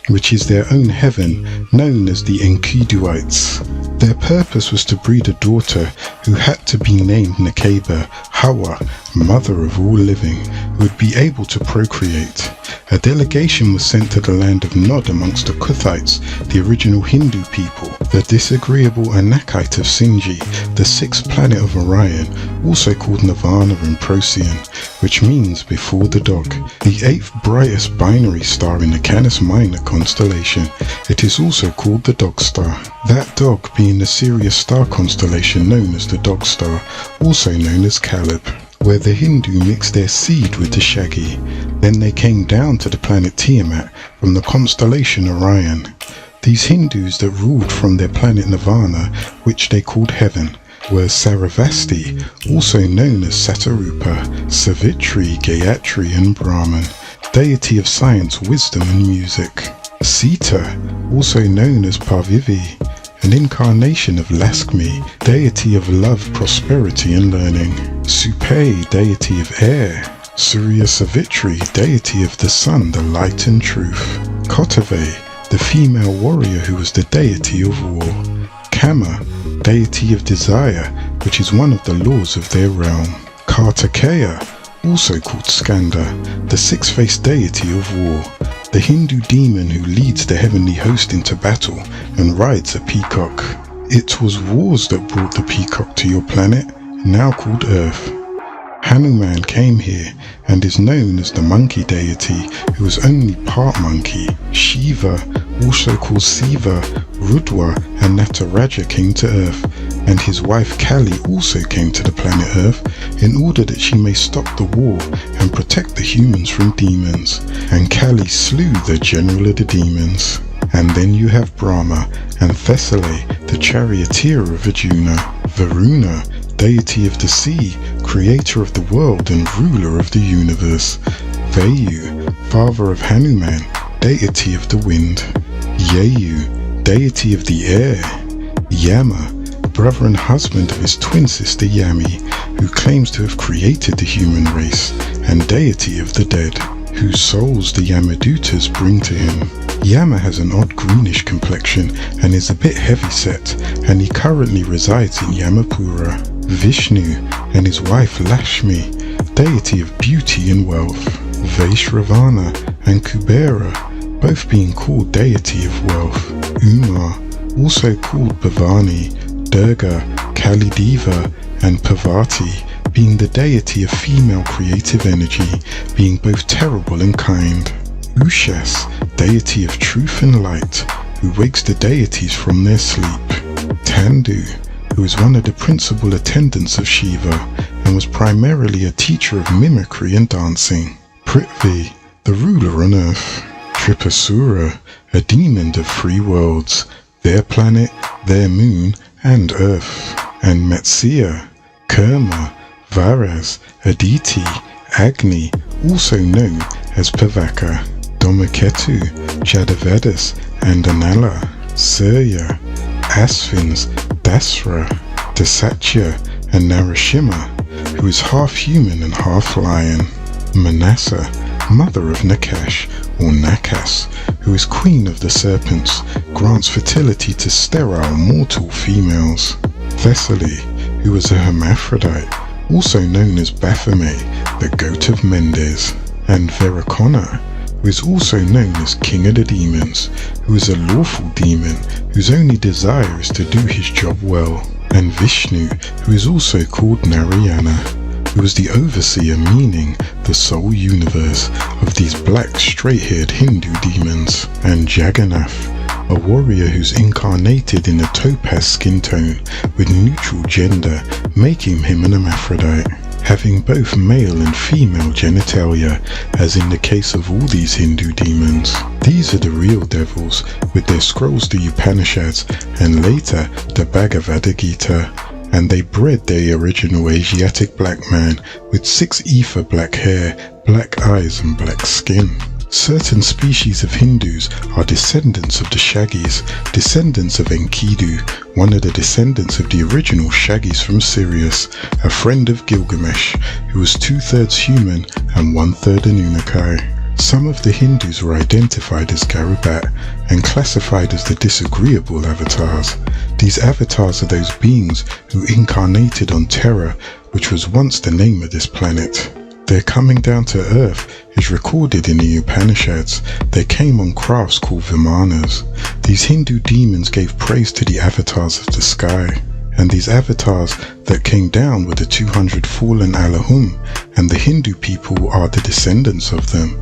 which is their own heaven, known as the Enkiduites. Their purpose was to breed a daughter who had to be named Nekeba, Hawa, mother of all living, who would be able to procreate. A delegation was sent to the land of Nod amongst the Kuthites, the original Hindu people, the disagreeable Anakite of Sinji, the 6th planet of Orion, also called Nirvana and Procyon, which means before the dog, the 8th brightest binary star in the Canis Minor constellation. It is also called the Dog Star. That dog being the Sirius star constellation known as the Dog Star, also known as Caleb, where the Hindu mixed their seed with the Shaggy. Then they came down to the planet Tiamat from the constellation Orion. These Hindus that ruled from their planet Nirvana, which they called Heaven, were Saravasti, also known as Satarupa, Savitri, Gayatri and Brahman, deity of science, wisdom and music. Sita, also known as Parvivi, an incarnation of Laskmi, deity of love, prosperity and learning. Supe, deity of air. Surya Savitri, deity of the sun, the light and truth. Kotave, the female warrior who was the deity of war. Kama, deity of desire, which is one of the laws of their realm. Kartikeya, also called Skanda, the 6-faced deity of war, the Hindu demon who leads the heavenly host into battle and rides a peacock. It was wars that brought the peacock to your planet, now called Earth. Hanuman came here and is known as the monkey deity who was only part monkey. Shiva, also called Siva, Rudra and Nataraja came to Earth, and his wife Kali also came to the planet Earth in order that she may stop the war and protect the humans from demons, and Kali slew the general of the demons. And then you have Brahma and Thessaly, the charioteer of Arjuna, Varuna, deity of the sea, creator of the world and ruler of the universe, Vayu, father of Hanuman, deity of the wind, Yayu, deity of the air, Yama, brother and husband of his twin sister Yami, who claims to have created the human race, and deity of the dead, whose souls the Yamadutas bring to him. Yama has an odd greenish complexion and is a bit heavy-set, and he currently resides in Yamapura. Vishnu and his wife Lashmi, deity of beauty and wealth. Vaishravana and Kubera, both being called deity of wealth. Umar, also called Bhavani, Durga, Kalideva and Parvati, being the deity of female creative energy, being both terrible and kind. Ushas, deity of truth and light, who wakes the deities from their sleep. Tandu, who is one of the principal attendants of Shiva and was primarily a teacher of mimicry and dancing. Prithvi, the ruler on earth. Tripasura, a demon of 3 worlds, their planet, their moon and earth. And Matsya, Kurma, Varas, Aditi, Agni, also known as Pavaka. Domaketu, Jadavedas and Anala, Surya, Asvins, Dasra, Dasatya and Narashima, who is half human and half lion. Manasa, mother of Nakash or Nakas, who is queen of the serpents, grants fertility to sterile mortal females. Thessaly, who is a hermaphrodite, also known as Baphomet, the goat of Mendes. And Veracona, who is also known as King of the Demons, who is a lawful demon whose only desire is to do his job well. And Vishnu, who is also called Narayana, who was the overseer, meaning the sole universe, of these black straight-haired Hindu demons, and Jagannath, a warrior who's incarnated in a topaz skin tone with neutral gender, making him an hermaphrodite, having both male and female genitalia, as in the case of all these Hindu demons. These are the real devils, with their scrolls the Upanishads, and later the Bhagavad Gita, and they bred their original Asiatic black man with 6 ether black hair, black eyes and black skin. Certain species of Hindus are descendants of the Shaggis, descendants of Enkidu, one of the descendants of the original Shaggis from Sirius, a friend of Gilgamesh, who was 2/3 human and 1/3 Anunnaki. Some of the Hindus were identified as Garubat and classified as the disagreeable avatars. These avatars are those beings who incarnated on Terra, which was once the name of this planet. Their coming down to Earth is recorded in the Upanishads. They came on crafts called Vimanas. These Hindu demons gave praise to the avatars of the sky. And these avatars that came down were the 200 fallen Allahum, and the Hindu people are the descendants of them.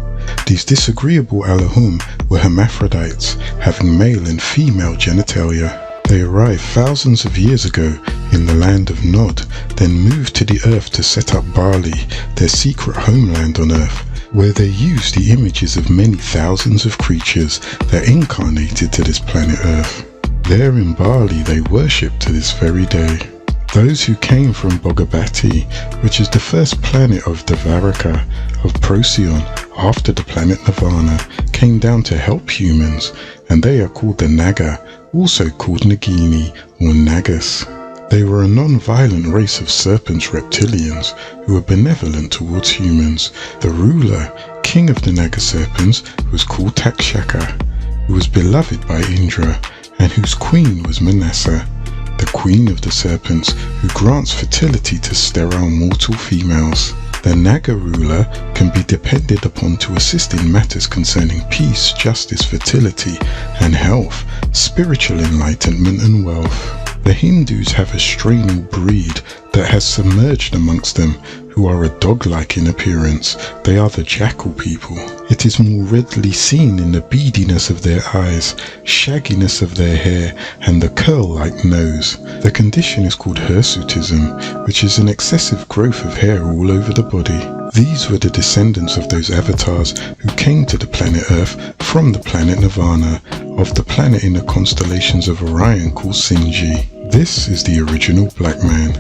These disagreeable Allahum were hermaphrodites, having male and female genitalia. They arrived thousands of years ago in the land of Nod, then moved to the earth to set up Bali, their secret homeland on earth, where they used the images of many thousands of creatures that incarnated to this planet Earth. There in Bali they worship to this very day. Those who came from Bhagavati, which is the first planet of Dvaraka, of Procyon, after the planet Nirvana, came down to help humans, and they are called the Naga, also called Nagini or Nagas. They were a non-violent race of serpents reptilians who were benevolent towards humans. The ruler, king of the Naga serpents, was called Takshaka, who was beloved by Indra, and whose queen was Manasa, the queen of the serpents, who grants fertility to sterile mortal females. The Naga ruler can be depended upon to assist in matters concerning peace, justice, fertility, and health, spiritual enlightenment and wealth. The Hindus have a straining breed that has submerged amongst them, who are a dog-like in appearance. They are the jackal people. It is more readily seen in the beadiness of their eyes, shagginess of their hair, and the curl-like nose. The condition is called hirsutism, which is an excessive growth of hair all over the body. These were the descendants of those avatars who came to the planet Earth from the planet Nirvana, of the planet in the constellations of Orion called Sinji. This is the original black man.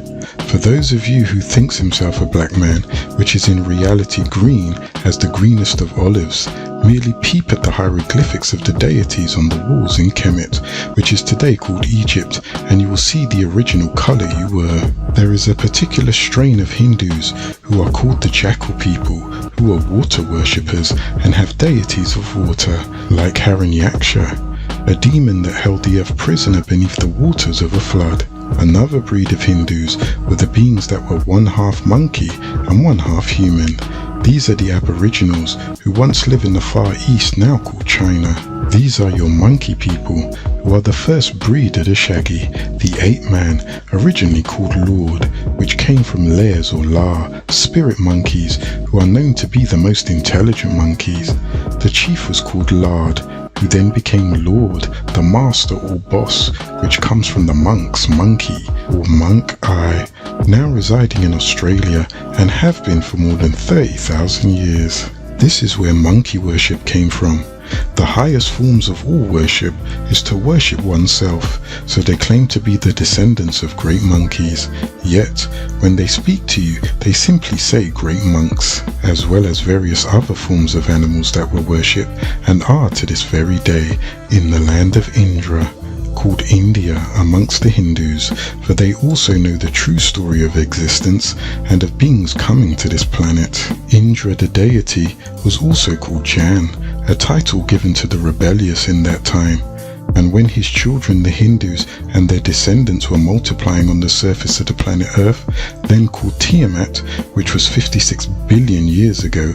For those of you who thinks himself a black man, which is in reality green as the greenest of olives, merely peep at the hieroglyphics of the deities on the walls in Kemet, which is today called Egypt, and you will see the original color you were. There is a particular strain of Hindus who are called the jackal people, who are water worshippers and have deities of water, like Hiranyaksha, a demon that held the earth prisoner beneath the waters of a flood. Another breed of Hindus were the beings that were 1/2 monkey and 1/2 human. These are the Aboriginals who once lived in the Far East, now called China. These are your monkey people, who are the first breed of the Shaggy, the ape-man, originally called Lord, which came from Lares or La, spirit monkeys, who are known to be the most intelligent monkeys. The chief was called Lard, who then became Lord, the master or boss, which comes from the monk's monkey, or monk-eye, now residing in Australia and have been for more than 30,000 years. This is where monkey worship came from. The highest forms of all worship is to worship oneself, so they claim to be the descendants of great monkeys. Yet, when they speak to you, they simply say great monks, as well as various other forms of animals that were worshipped and are to this very day in the land of Indra, called India amongst the Hindus, for they also know the true story of existence and of beings coming to this planet. Indra the deity was also called Jan, a title given to the rebellious in that time. And when his children, the Hindus, and their descendants were multiplying on the surface of the planet Earth, then called Tiamat, which was 56 billion years ago,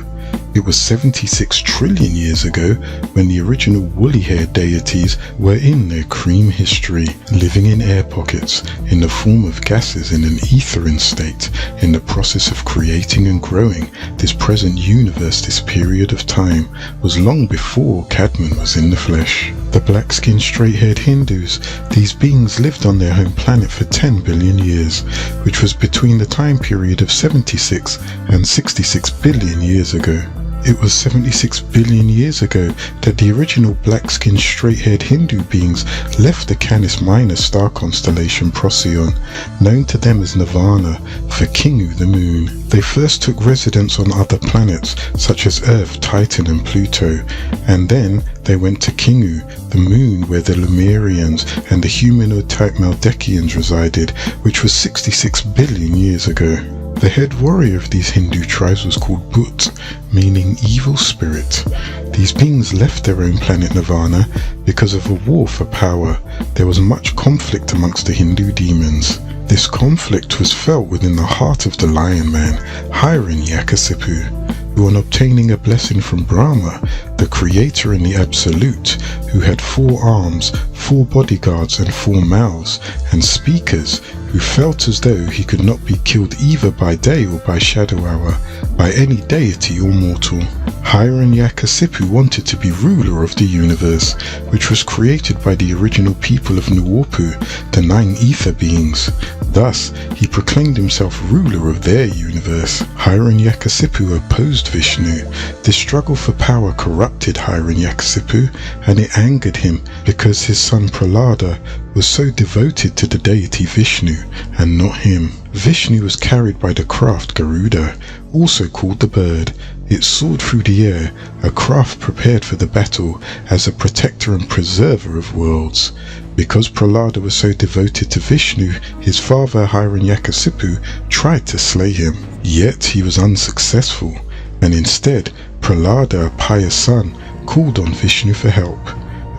It was 76 trillion years ago when the original woolly-haired deities were in their cream history, living in air pockets in the form of gases in an etheric state, in the process of creating and growing. This present universe, this period of time, was long before Cadman was in the flesh. The black-skinned straight-haired Hindus, these beings lived on their home planet for 10 billion years, which was between the time period of 76 and 66 billion years ago. It was 76 billion years ago that the original black-skinned straight-haired Hindu beings left the Canis Minor star constellation Procyon, known to them as Nirvana, for Kingu the moon. They first took residence on other planets such as Earth, Titan and Pluto, and then they went to Kingu, the moon where the Lemurians and the humanoid-type Maldekians resided, which was 66 billion years ago. The head warrior of these Hindu tribes was called Bhut, meaning evil spirit. These beings left their own planet Nirvana because of a war for power. There was much conflict amongst the Hindu demons. This conflict was felt within the heart of the Lion Man, Hiranyakasipu, who, on obtaining a blessing from Brahma, the creator and the absolute, who had 4 arms, 4 bodyguards and 4 mouths and speakers, who felt as though he could not be killed either by day or by shadow hour, by any deity or mortal. Hiranyakasipu wanted to be ruler of the universe, which was created by the original people of Nuorpu, the 9 ether beings. Thus, he proclaimed himself ruler of their universe. Hiranyakasipu opposed Vishnu. This struggle for power corrupted Hiranyakasipu, and it angered him because his son Prahlada was so devoted to the deity Vishnu and not him. Vishnu was carried by the craft Garuda, also called the bird. It soared through the air, a craft prepared for the battle as a protector and preserver of worlds. Because Prahlada was so devoted to Vishnu, his father Hiranyakasipu tried to slay him. Yet he was unsuccessful, and instead Prahlada, a pious son, called on Vishnu for help.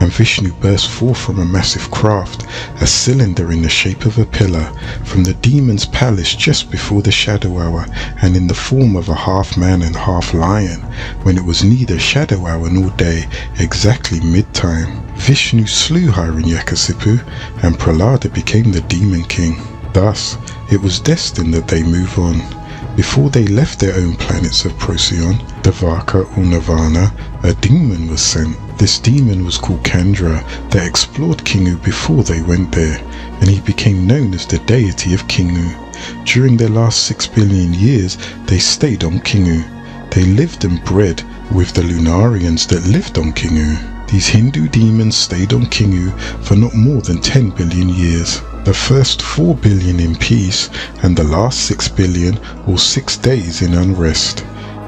And Vishnu burst forth from a massive craft, a cylinder in the shape of a pillar, from the demon's palace just before the shadow hour, and in the form of a half man and half lion, when it was neither shadow hour nor day, exactly mid-time. Vishnu slew Hiranyakasipu, and Prahlada became the demon king. Thus, it was destined that they move on. Before they left their own planets of Procyon, Devaka or Nirvana, a demon was sent. This demon was called Candra, that explored Kingu before they went there, and he became known as the deity of Kingu. During their last 6 billion years, they stayed on Kingu. They lived and bred with the Lunarians that lived on Kingu. These Hindu demons stayed on Kingu for not more than 10 billion years. The first 4 billion in peace, and the last 6 billion or 6 days in unrest.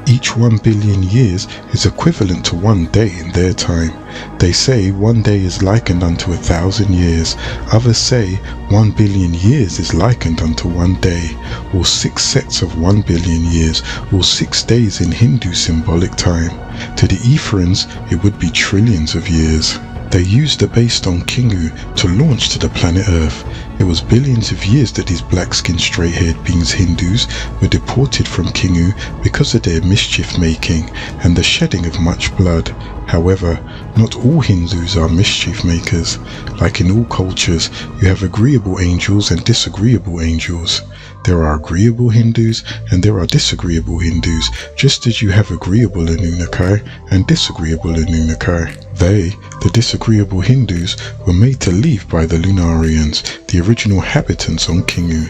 Each 1 billion years is equivalent to 1 day in their time. They say 1 day is likened unto 1,000 years. Others say 1 billion years is likened unto 1 day, or 6 sets of 1 billion years, or 6 days in Hindu symbolic time. To the Etherians, it would be trillions of years. They used the base on Kingu to launch to the planet Earth. It was billions of years that these black-skinned straight-haired beings Hindus were deported from Kingu because of their mischief-making and the shedding of much blood. However, not all Hindus are mischief makers. Like in all cultures, you have agreeable angels and disagreeable angels. There are agreeable Hindus and there are disagreeable Hindus, just as you have agreeable Anunnaki and disagreeable Anunnaki. They, the disagreeable Hindus, were made to leave by the Lunarians, the original inhabitants on Kingu,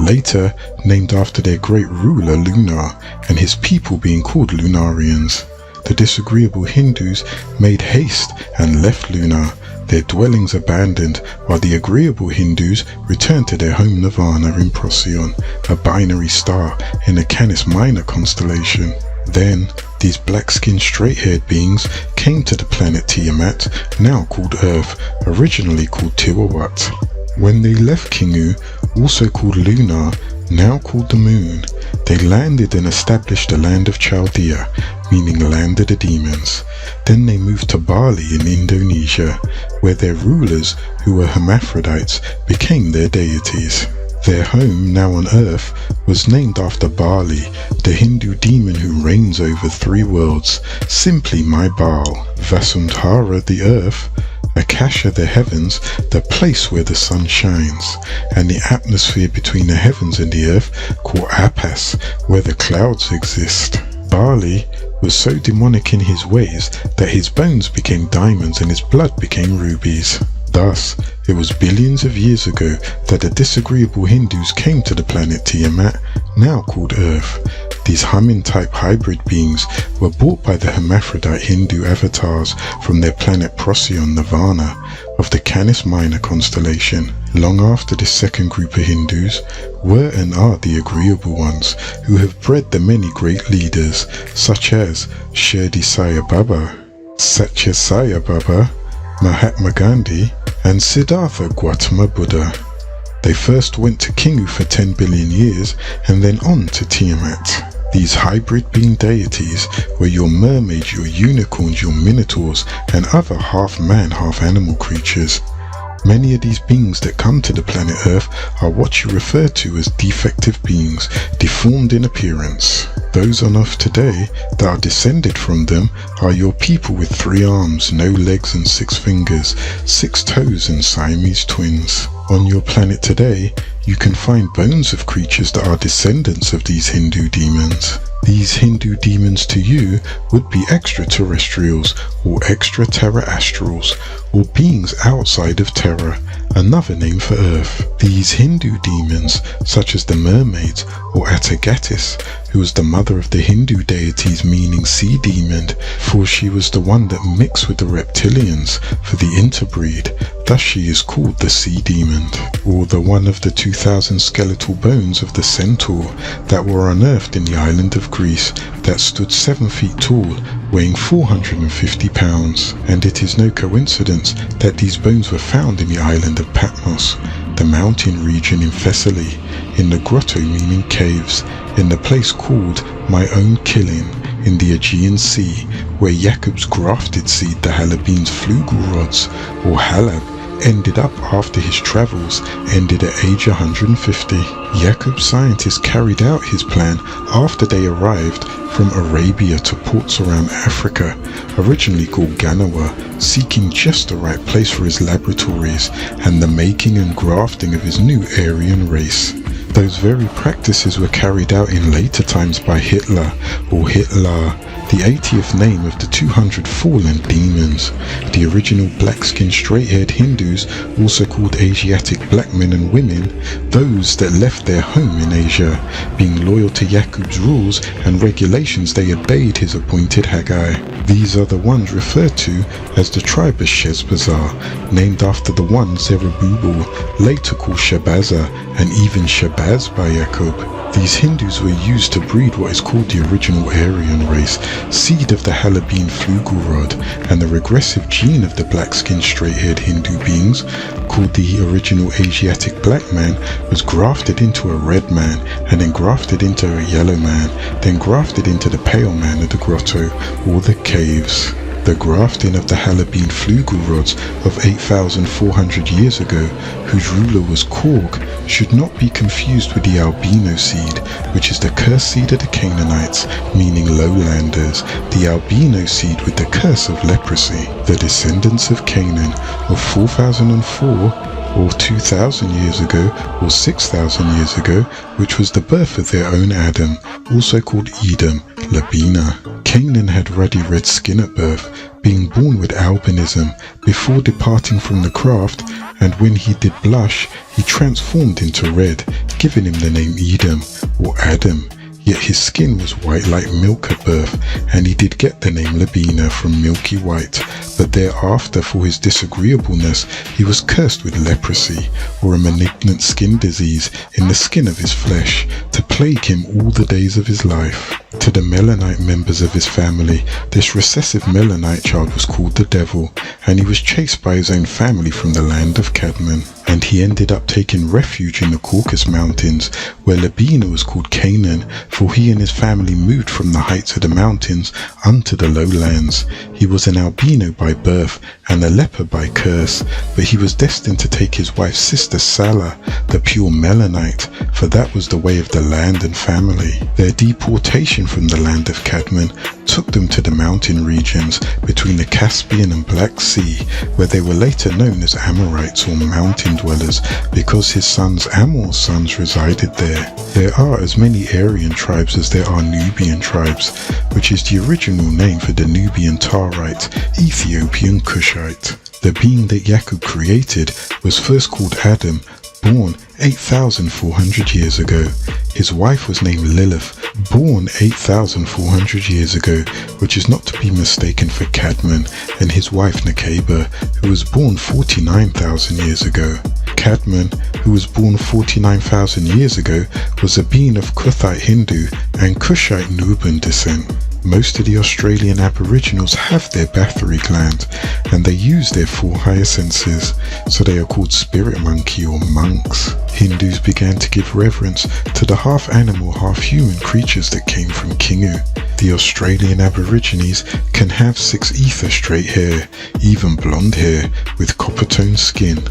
later named after their great ruler Lunar, and his people being called Lunarians. The disagreeable Hindus made haste and left Lunar, their dwellings abandoned, while the agreeable Hindus returned to their home Nirvana in Procyon, a binary star in the Canis Minor constellation. Then, these black-skinned straight-haired beings came to the planet Tiamat, now called Earth, originally called Tiwawat. When they left Kingu, also called Lunar, now called the Moon, they landed and established the land of Chaldea, meaning land of the demons. Then they moved to Bali in Indonesia, where their rulers, who were hermaphrodites, became their deities. Their home, now on Earth, was named after Bali, the Hindu demon who reigns over 3 worlds, simply my Baal. Vasundhara, the Earth, Akasha, the heavens, the place where the sun shines, and the atmosphere between the heavens and the earth, called Apas, where the clouds exist. Bali was so demonic in his ways that his bones became diamonds and his blood became rubies. Thus, it was billions of years ago that the disagreeable Hindus came to the planet Tiamat, now called Earth. These human-type hybrid beings were brought by the hermaphrodite Hindu avatars from their planet Procyon Nirvana of the Canis Minor constellation. Long after this second group of Hindus were and are the agreeable ones who have bred the many great leaders such as Shirdi Sai Baba, Satya Sai Baba, Mahatma Gandhi, and Siddhartha Gautama Buddha. They first went to Kingu for 10 billion years and then on to Tiamat. These hybrid being deities were your mermaids, your unicorns, your minotaurs, and other half-man, half-animal creatures. Many of these beings that come to the planet Earth are what you refer to as defective beings, deformed in appearance. Those on Earth today that are descended from them are your people with 3 arms, no legs and 6 fingers, 6 toes and Siamese twins. On your planet today, you can find bones of creatures that are descendants of these Hindu demons. These Hindu demons to you would be extraterrestrials or extraterrestrials, or beings outside of Terra, another name for Earth. These Hindu demons, such as the mermaids or Atagatis, who was the mother of the Hindu deities meaning sea demon, for she was the one that mixed with the reptilians for the interbreed, thus she is called the sea demon, or the one of the 2,000 skeletal bones of the centaur that were unearthed in the island of Greece that stood 7 feet tall, weighing 450 pounds. And it is no coincidence that these bones were found in the island of Patmos, the mountain region in Thessaly, in the grotto meaning caves, in the place called My Own Killing, in the Aegean Sea, where Jacob's grafted seed, the Halabene's flugel rods, or Halab, ended up after his travels ended at age 150. Jacob's scientists carried out his plan after they arrived from Arabia to ports around Africa, originally called Ganawa, seeking just the right place for his laboratories and the making and grafting of his new Aryan race. Those very practices were carried out in later times by Hitler, or Hitler, the 80th name of the 200 fallen demons. The original black-skinned straight-haired Hindus, also called Asiatic black men and women, those that left their home in Asia, being loyal to Jacob's rules and regulations, they obeyed his appointed Haggai. These are the ones referred to as the tribe of Shezbazar, named after the one Zerubbabel, later called Shabaza, and even Shabaz by Jacob. These Hindus were used to breed what is called the original Aryan race, seed of the Halabene flugel rod, and the regressive gene of the black-skinned straight-haired Hindu beings, called the original Asiatic black man, was grafted into a red man, and then grafted into a yellow man, then grafted into the pale man of the grotto, or the caves. The grafting of the Halabene flugel rods of 8,400 years ago, whose ruler was Korg, should not be confused with the albino seed, which is the cursed seed of the Canaanites, meaning lowlanders, the albino seed with the curse of leprosy. The descendants of Canaan of 4004 or 2,000 years ago, or 6,000 years ago, which was the birth of their own Adam, also called Edom, Labina. Canaan had ruddy red skin at birth, being born with albinism, before departing from the craft, and when he did blush, he transformed into red, giving him the name Edom, or Adam. Yet his skin was white like milk at birth, and he did get the name Labina from milky white, but thereafter for his disagreeableness he was cursed with leprosy, or a malignant skin disease in the skin of his flesh, to plague him all the days of his life. To the Melanite members of his family, this recessive Melanite child was called the devil, and he was chased by his own family from the land of Cadman. and he ended up taking refuge in the Caucasus Mountains, where Labina was called Canaan, for he and his family moved from the heights of the mountains unto the lowlands. He was an albino by birth and a leper by curse, but he was destined to take his wife's sister Salah, the pure Melanite, for that was the way of the land and family. Their deportation from the land of Cadman took them to the mountain regions between the Caspian and Black Sea, where they were later known as Amorites or mountain dwellers, because his sons Amor's sons resided there. There are as many Aryan tribes as there are Nubian tribes, which is the original name for the Nubian Tarite, Ethiopian Cushite. The being that Yaqub created was first called Adam, born 8,400 years ago. His wife was named Lilith, born 8,400 years ago, which is not to be mistaken for Cadman, and his wife Nekeba, who was born 49,000 years ago. Cadman, who was born 49,000 years ago, was a being of Kuthite Hindu and Kushite Nubian descent. Most of the Australian Aboriginals have their Bathory gland, and they use their 4 higher senses, so they are called spirit monkey or monks. Hindus began to give reverence to the half-animal, half-human creatures that came from Kingu. The Australian Aborigines can have 6 ether straight hair, even blonde hair, with copper-toned skin.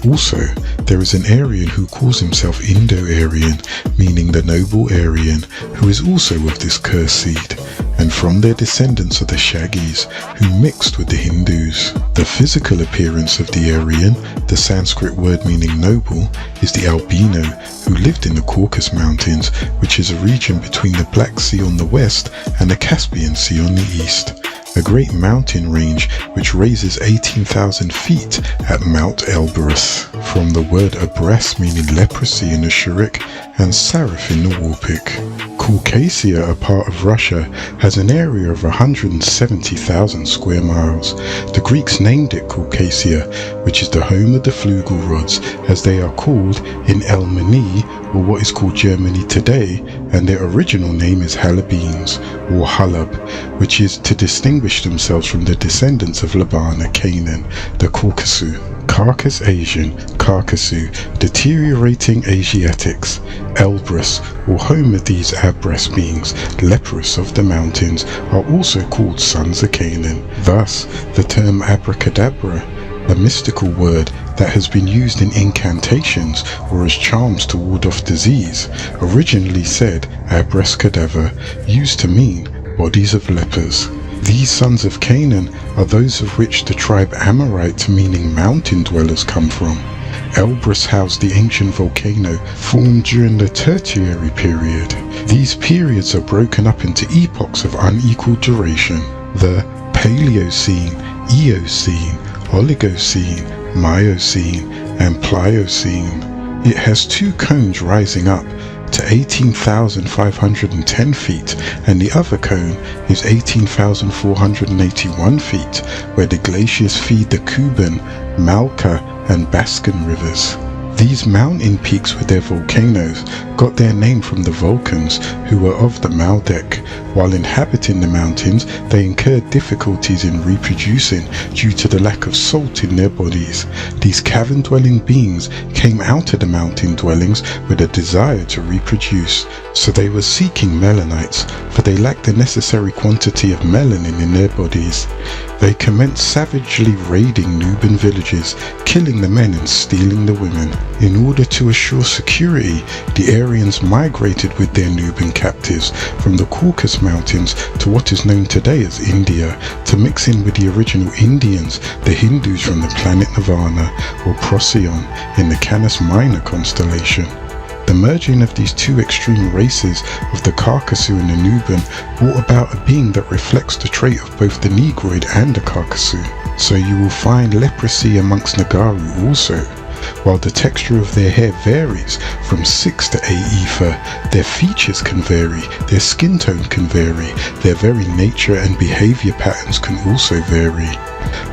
Also, there is an Aryan who calls himself Indo-Aryan, meaning the noble Aryan, who is also of this curse seed, and from their descendants are the Shagis, who mixed with the Hindus. The physical appearance of the Aryan, the Sanskrit word meaning noble, is the albino, who lived in the Caucasus Mountains, which is a region between the Black Sea on the west and the Caspian Sea on the east. A great mountain range which raises 18,000 feet at Mount Elbrus, from the word Abras meaning leprosy in Assyric and Sarif in the Warpic. Caucasia, a part of Russia, has an area of 170,000 square miles. The Greeks named it Caucasia, which is the home of the flugel rods, as they are called in Elmeni, or what is called Germany today, and their original name is Halabines, or Halab, which is to distinguish themselves from the descendants of Labana, Canaan, the Caucasus. Carcass Asian, Carcassu, deteriorating Asiatics, Elbrus, or home of these Abras beings, leprous of the mountains, are also called sons of Canaan. Thus, the term abracadabra, a mystical word that has been used in incantations or as charms to ward off disease, originally said abracadabra, used to mean bodies of lepers. These sons of Canaan are those of which the tribe Amorite, meaning mountain dwellers, come from. Elbrus housed the ancient volcano formed during the Tertiary period. These periods are broken up into epochs of unequal duration: the Paleocene, Eocene, Oligocene, Miocene, and Pliocene. It has 2 cones rising up to 18,510 feet, and the other cone is 18,481 feet, where the glaciers feed the Kuban, Malka, and Baskin rivers. These mountain peaks with their volcanoes got their name from the Vulcans, who were of the Maldek. While inhabiting the mountains, they incurred difficulties in reproducing due to the lack of salt in their bodies. These cavern-dwelling beings came out of the mountain dwellings with a desire to reproduce, so they were seeking Melanites, for they lacked the necessary quantity of melanin in their bodies. They commenced savagely raiding Nubian villages, killing the men and stealing the women. In order to assure security, the Aryans migrated with their Nubian captives from the Caucasus Mountains to what is known today as India, to mix in with the original Indians, the Hindus from the planet Nirvana, or Procyon, in the Canis Minor constellation. The merging of these 2 extreme races of the Carcassu and the Nubian brought about a being that reflects the trait of both the Negroid and the Carcassu. So you will find leprosy amongst Nagaru also. While the texture of their hair varies from 6 to 8 ether, their features can vary, their skin tone can vary, their very nature and behavior patterns can also vary.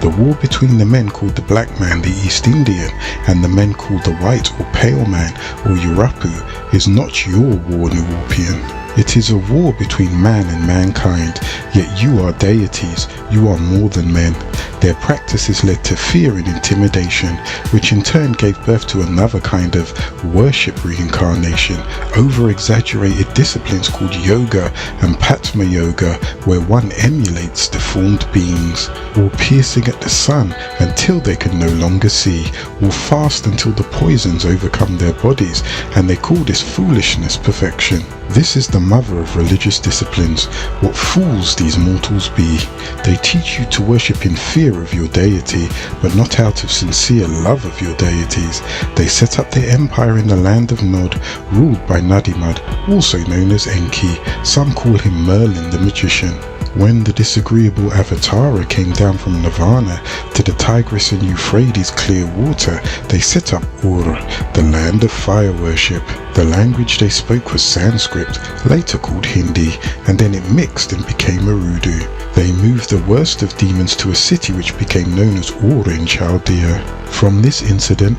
The war between the men called the Black Man, the East Indian, and the men called the White or Pale Man or Yurapu is not your war, Nuwaupian. It is a war between man and mankind, yet you are deities, you are more than men. Their practices led to fear and intimidation, which in turn gave birth to another kind of worship reincarnation, over-exaggerated disciplines called yoga and Patma yoga, where one emulates deformed beings, or piercing at the sun until they can no longer see, or fast until the poisons overcome their bodies, and they call this foolishness perfection. This is the mother of religious disciplines. What fools these mortals be! They teach you to worship in fear of your deity, but not out of sincere love of your deities. They set up their empire in the land of Nod, ruled by Nadimud, also known as Enki. Some call him Merlin the magician. When the disagreeable Avatara came down from Nirvana to the Tigris and Euphrates clear water, they set up Ur, the land of fire worship. The language they spoke was Sanskrit, later called Hindi, and then it mixed and became Urdu. They moved the worst of demons to a city which became known as Ur in Chaldea. From this incident,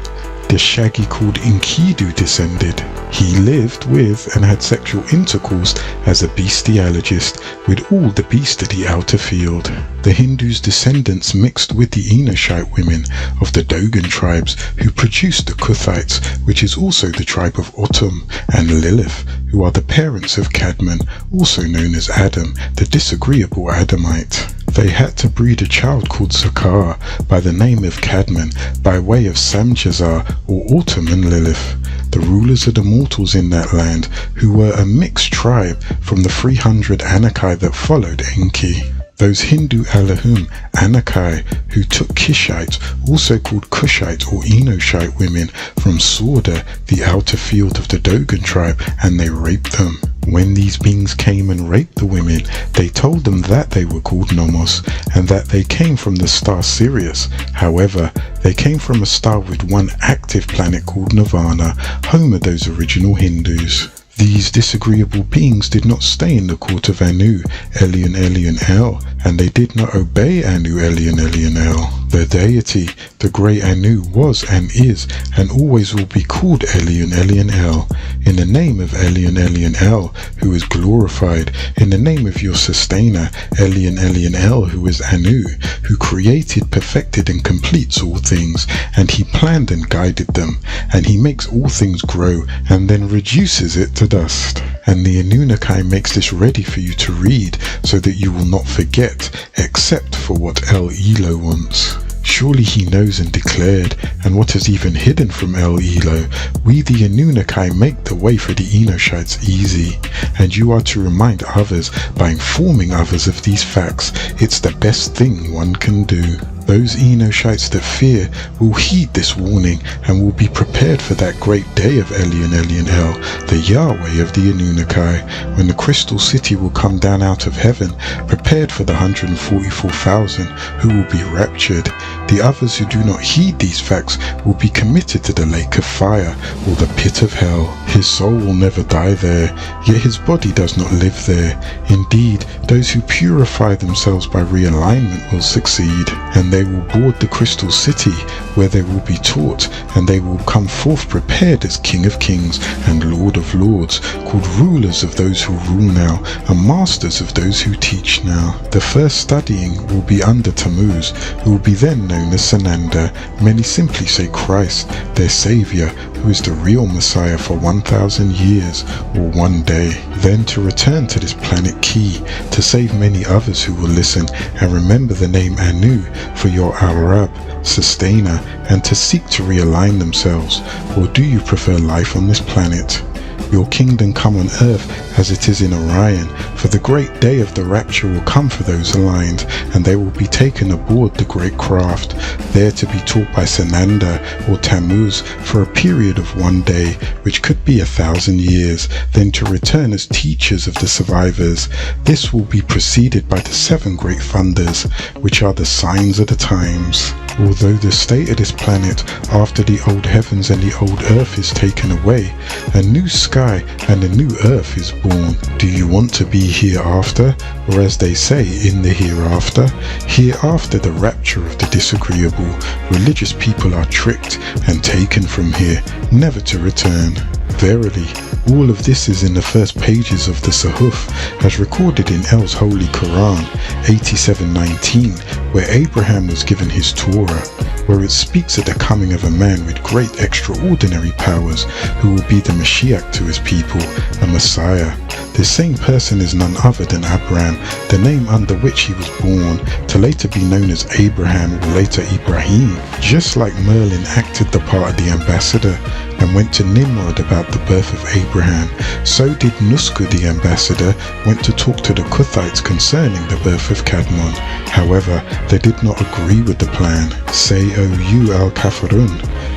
the Shaggy called Enkidu descended. He lived with and had sexual intercourse as a bestialogist with all the beasts of the outer field. The Hindus' descendants mixed with the Enoshite women of the Dogon tribes who produced the Kuthites, which is also the tribe of Utum, and Lilith, who are the parents of Cadman, also known as Adam, the disagreeable Adamite. They had to breed a child called Zakar by the name of Cadman by way of Samjazar or Autumn and Lilith, the rulers of the mortals in that land, who were a mixed tribe from the 300 Anakai that followed Enki. Those Hindu Alahum Anakai who took Kishite, also called Kushite or Enoshite women from Sorda, the outer field of the Dogon tribe, and they raped them. When these beings came and raped the women, they told them that they were called Nomos, and that they came from the star Sirius. However, they came from a star with one active planet called Nirvana, home of those original Hindus. These disagreeable beings did not stay in the court of Anu, Elion Elion El, and they did not obey Anu, Elion Elion El. The deity, the great Anu, was and is and always will be called Elion Elion El, in the name of Elion Elion El, who is glorified, in the name of your sustainer, Elion Elion El, who is Anu, who created, perfected and completes all things, and he planned and guided them, and he makes all things grow and then reduces it to dust. And the Anunnaki makes this ready for you to read so that you will not forget, except for what El Elo wants. Surely he knows and declared, and what is even hidden from El Elo, we the Anunnaki make the way for the Enoshites easy, and you are to remind others by informing others of these facts. It's the best thing one can do. Those Enoshites that fear will heed this warning and will be prepared for that great day of Elion Elion El, the Yahweh of the Anunnaki, when the crystal city will come down out of heaven, prepared for the 144,000 who will be raptured. The others who do not heed these facts will be committed to the lake of fire or the pit of hell. His soul will never die there, yet his body does not live there. Indeed, those who purify themselves by realignment will succeed, and they will board the crystal city, where they will be taught, and they will come forth prepared as King of Kings and Lord of Lords, called rulers of those who rule now, and masters of those who teach now. The first studying will be under Tammuz, who will be then known as Sananda. Many simply say Christ, their Saviour, who is the real Messiah for 1,000 years, or one day, then to return to this planet Ki, to save many others who will listen and remember the name Anu for your Arab, sustainer, and to seek to realign themselves. Or do you prefer life on this planet? Your kingdom come on earth as it is in Orion, for the great day of the rapture will come for those aligned, and they will be taken aboard the great craft, there to be taught by Sananda or Tammuz for a period of one day, which could be 1,000 years, then to return as teachers of the survivors. This will be preceded by the 7 great thunders, which are the signs of the times. Although the state of this planet after the old heavens and the old earth is taken away, a new sky and a new earth is born. Do you want to be hereafter, or as they say, in the hereafter? Hereafter the rapture of the disagreeable, religious people are tricked and taken from here, never to return. Verily, all of this is in the first pages of the Suhuf, as recorded in El's Holy Quran 87:19, where Abraham was given his Torah, where it speaks of the coming of a man with great extraordinary powers who will be the Mashiach to his people, a Messiah. This same person is none other than Abraham, the name under which he was born, to later be known as Abraham or later Ibrahim. Just like Merlin acted the part of the ambassador and went to Nimrod about the birth of Abraham, so did Nusku the ambassador went to talk to the Kuthites concerning the birth of Kadmon. However, they did not agree with the plan. Say, O you al-Kafirun,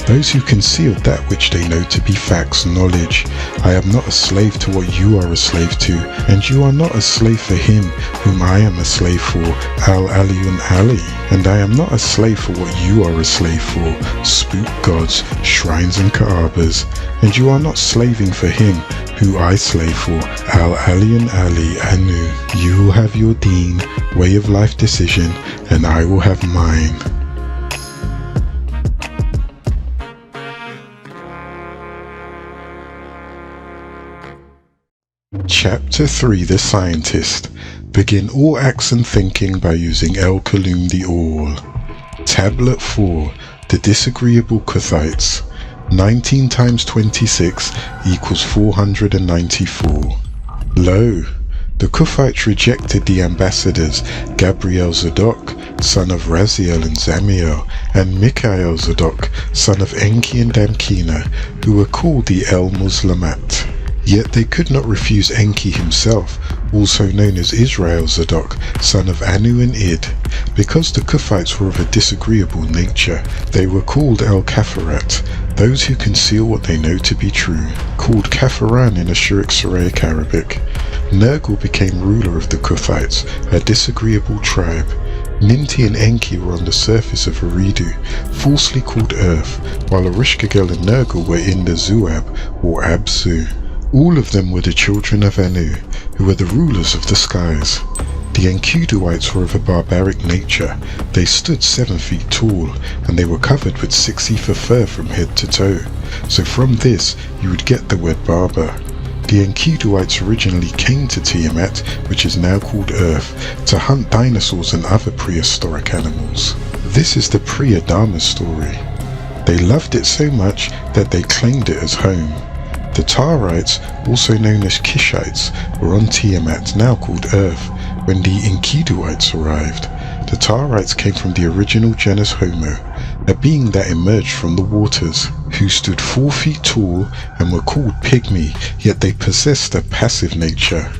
those who concealed that which they know to be facts, knowledge. I am not a slave to what you are a slave to, and you are not a slave for him whom I am a slave for, Al-Aliyun Ali. And I am not a slave for what you are a slave for, spook gods, shrines and Kaabas. And you are not slaving for him who I slave for, Al-Aliyun Ali Anu. You will have your deen, way of life decision, and I will have mine. Chapter 3, The Scientist. Begin all acts and thinking by using El Kalum the All. Tablet 4, The Disagreeable Kuthites. 19 times 26 equals 494. Lo, the Kuthites rejected the ambassadors Gabriel Zadok, son of Raziel and Zamiel, and Mikhail Zadok, son of Enki and Damkina, who were called the El Muslimat. Yet they could not refuse Enki himself, also known as Israel Zadok, son of Anu and Id. Because the Kuthites were of a disagreeable nature, they were called El-Kafirat, those who conceal what they know to be true, called Kafiran in Ashuric Arabic. Nergal became ruler of the Kuthites, a disagreeable tribe. Ninti and Enki were on the surface of Eridu, falsely called Earth, while Erishkigal and Nergal were in the Zuab, or Absu. All of them were the children of Anu, who were the rulers of the skies. The Enkiduites were of a barbaric nature. They stood 7 feet tall, and they were covered with 6 ephah fur from head to toe. So from this, you would get the word barbar. The Enkiduites originally came to Tiamat, which is now called Earth, to hunt dinosaurs and other prehistoric animals. This is the pre-Adama story. They loved it so much that they claimed it as home. The Tarites, also known as Kishites, were on Tiamat, now called Earth, when the Enkiduites arrived. The Tarites came from the original genus Homo, a being that emerged from the waters, who stood 4 feet tall and were called pygmy, yet they possessed a passive nature.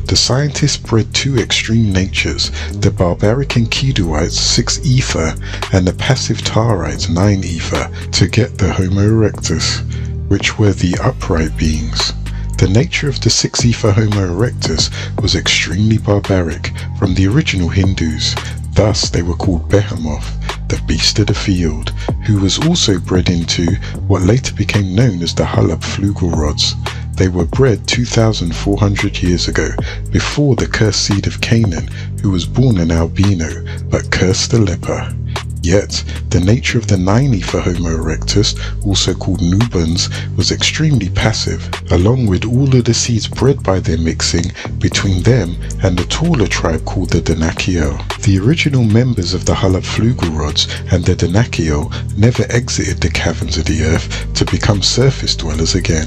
The scientists bred 2 extreme natures, the barbaric Enkiduites 6 ephah and the passive Tarites 9 ephah, to get the Homo erectus, which were the upright beings. The nature of the 6 ephah Homo erectus was extremely barbaric from the original Hindus, thus they were called Behemoth, the beast of the field, who was also bred into what later became known as the Halab Flugelrods. They were bred 2,400 years ago, before the cursed seed of Canaan, who was born an albino, but cursed a leper. Yet, the nature of the 9 ephah Homo erectus, also called Nubans, was extremely passive, along with all of the seeds bred by their mixing between them and the taller tribe called the Danakiel. The original members of the Halab Flugelrods and the Danakiel never exited the caverns of the earth to become surface dwellers again.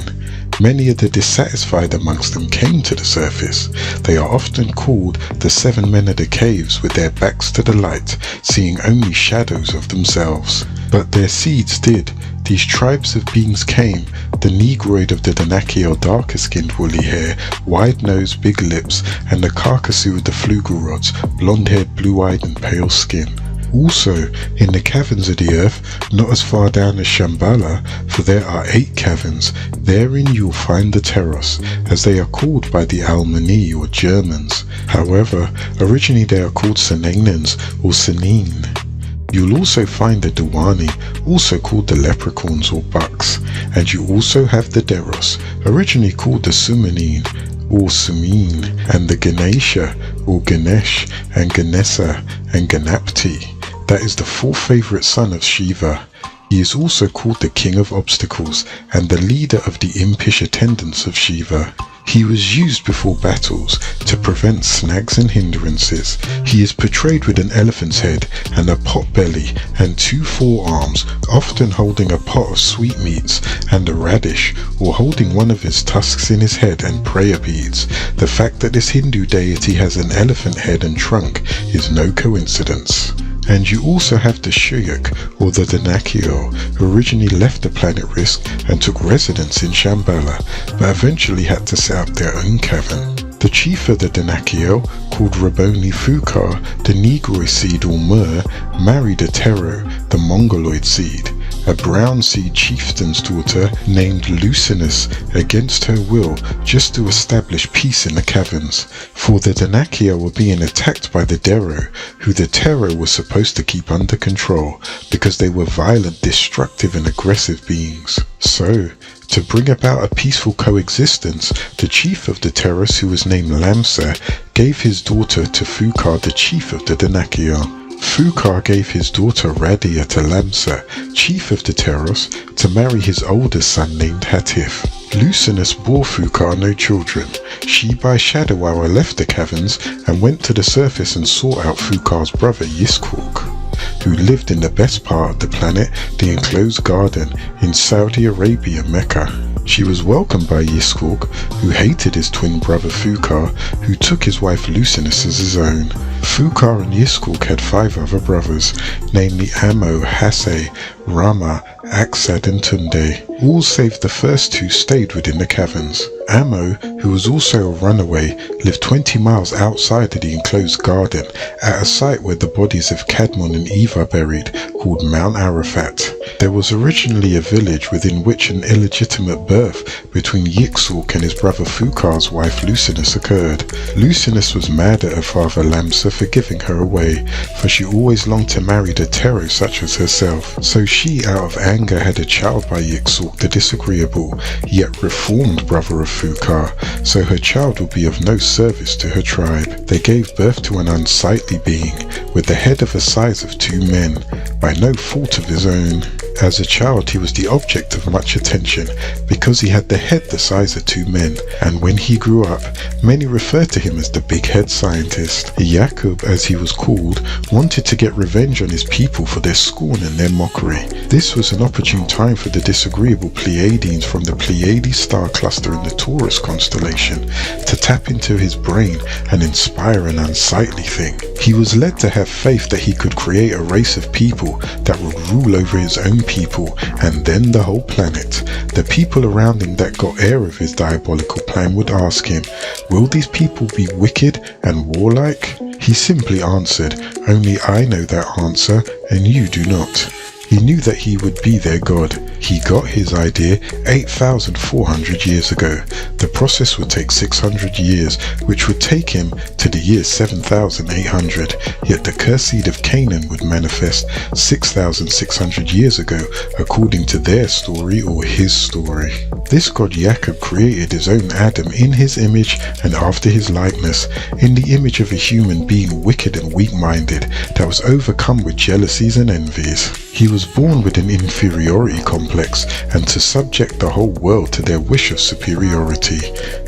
Many of the dissatisfied amongst them came to the surface. They are often called the 7 men of the caves, with their backs to the light, seeing only shadows of themselves. But their seeds did. These tribes of beings came, the Negroid of the Danakiel, darker skinned woolly hair, wide nose, big lips, and the Carcassu of the Flugelrods, blonde haired, blue eyed and pale skin. Also, in the caverns of the earth, not as far down as Shambhala, for there are 8 caverns, therein you will find the Teros, as they are called by the Almani or Germans. However, originally they are called Senenans or Senin. You'll also find the Duwani, also called the Leprechauns or Bucks, and you also have the Deros, originally called the Sumanin or Sumin, and the Ganesha or Ganesh, and Ganesa and Ganapti. That is the 4th favorite son of Shiva. He is also called the King of Obstacles and the leader of the impish attendants of Shiva. He was used before battles to prevent snags and hindrances. He is portrayed with an elephant's head and a pot belly and 2 forearms, often holding a pot of sweetmeats and a radish, or holding one of his tusks in his head and prayer beads. The fact that this Hindu deity has an elephant head and trunk is no coincidence. And you also have the Shuyuk, or the Danakil, who originally left the planet Risk and took residence in Shambhala, but eventually had to set up their own cavern. The chief of the Danakil, called Rabboni Fukar, the Negroid seed or Muur, married a Tero, the Mongoloid seed, a brown seed chieftain's daughter named Lucinus, against her will, just to establish peace in the caverns, for the Danakil were being attacked by the Dero, who the Tero was supposed to keep under control, because they were violent, destructive and aggressive beings. So, to bring about a peaceful coexistence, the chief of the Teros, who was named Lamsa, gave his daughter to Fukar, the chief of the Danakil. Fukar gave his daughter Radia to Lamsa, chief of the Teros, to marry his oldest son named Hatif. Lucinus bore Fukar no children. She by shadow hour left the caverns and went to the surface and sought out Fukar's brother Yiskok, who lived in the best part of the planet, the enclosed garden in Saudi Arabia, Mecca. She was welcomed by Yiskok, who hated his twin brother Fukar, who took his wife Lucinus as his own. Fukar and Yiskok had 5 other brothers, namely Amo, Hasse, Rama, Aksad and Tunde. All save the first 2 stayed within the caverns. Amo, who was also a runaway, lived 20 miles outside of the enclosed garden at a site where the bodies of Kadmon and Eve are buried, called Mount Arafat. There was originally a village within which an illegitimate birth between Yiksuk and his brother Fukar's wife Lucinus occurred. Lucinus was mad at her father Lamsa for giving her away, for she always longed to marry a Tero such as herself. So she, out of anger, had a child by Yiksuk, the disagreeable, yet reformed brother of Fukar, so her child would be of no service to her tribe. They gave birth to an unsightly being, with the head of the size of 2 men, by no fault of his own. As a child he was the object of much attention, because he had the head the size of 2 men, and when he grew up, many referred to him as the big head scientist. Yakub, as he was called, wanted to get revenge on his people for their scorn and their mockery. This was an opportune time for the disagreeable Pleiadians from the Pleiades star cluster in the Taurus constellation to tap into his brain and inspire an unsightly thing. He was led to have faith that he could create a race of people that would rule over his own people and then the whole planet. The people around him that got air of his diabolical plan would ask him, will these people be wicked and warlike? He simply answered, only I know that answer and you do not. He knew that he would be their god. He got his idea 8,400 years ago. The process would take 600 years, which would take him to the year 7,800, yet the cursed seed of Canaan would manifest 6,600 years ago, according to their story or his story. This god Yakub created his own Adam in his image and after his likeness, in the image of a human being wicked and weak-minded, that was overcome with jealousies and envies. He was born with an inferiority complex and to subject the whole world to their wish of superiority.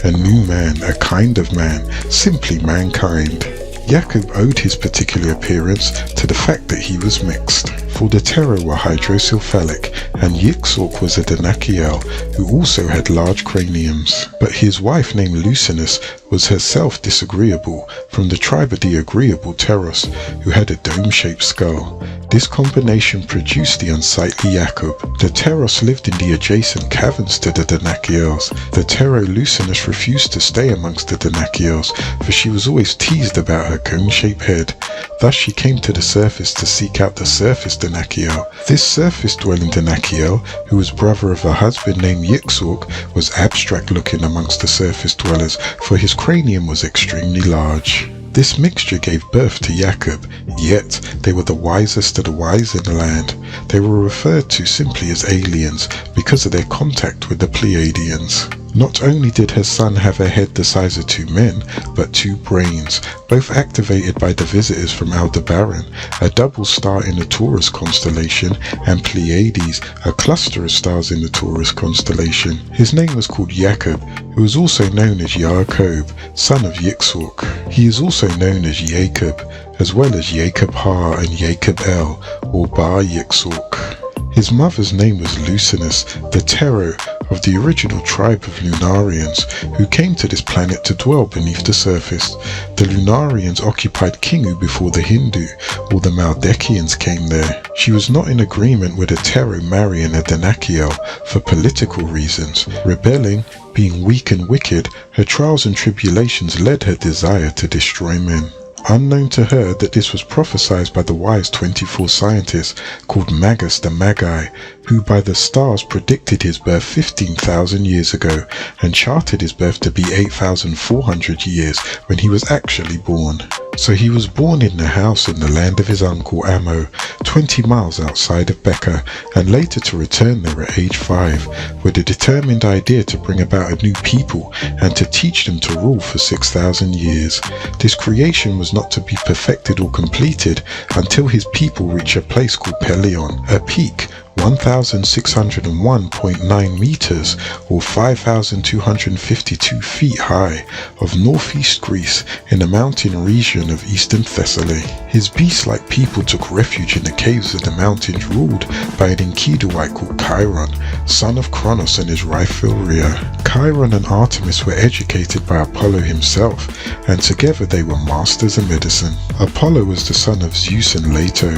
A new man, a kind of man, simply mankind. Yakub owed his particular appearance to the fact that he was mixed, for the Tero were hydrocephalic and Yiksuk was a Danakil who also had large craniums. But his wife named Lucinus was herself disagreeable, from the tribe of the agreeable Teros, who had a dome-shaped skull. This combination produced the unsightly Yakub. The Teros lived in the adjacent caverns to the Danakils. The Tero Lucinus refused to stay amongst the Danakils, for she was always teased about her cone-shaped head. Thus she came to the surface to seek out the surface Danakil. This surface-dwelling Danakil, who was brother of a husband named Yiksuk, was abstract-looking amongst the surface dwellers, for his cranium was extremely large. This mixture gave birth to Yakub, yet they were the wisest of the wise in the land. They were referred to simply as aliens because of their contact with the Pleiadians. Not only did her son have a head the size of 2 men, but 2 brains, both activated by the visitors from Aldebaran, a double star in the Taurus constellation, and Pleiades, a cluster of stars in the Taurus constellation. His name was called Jacob, who is also known as Yaakov, son of Yitzhak. He is also known as Jacob, as well as Jacob Ha and Jacob El, or Bar Yitzhak. His mother's name was Lucinus, the terror of the original tribe of Lunarians, who came to this planet to dwell beneath the surface. The Lunarians occupied Kingu before the Hindu, or the Maldekians came there. She was not in agreement with the Tero marrying a Danakiel for political reasons. Rebelling, being weak and wicked, her trials and tribulations led her desire to destroy men. Unknown to her that this was prophesied by the wise 24 scientists called Magus the Magi, who by the stars predicted his birth 15,000 years ago and charted his birth to be 8,400 years when he was actually born. So he was born in the house in the land of his uncle Amo, 20 miles outside of Becca, and later to return there at age 5, with a determined idea to bring about a new people and to teach them to rule for 6,000 years. This creation was not to be perfected or completed until his people reach a place called Pelion, a peak 1,601.9 meters or 5,252 feet high of northeast Greece in the mountain region of eastern Thessaly. His beast-like people took refuge in the caves of the mountains ruled by an Enkiduite called Chiron, son of Kronos and his wife Rhea. Chiron and Artemis were educated by Apollo himself, and together they were masters of medicine. Apollo was the son of Zeus and Leto,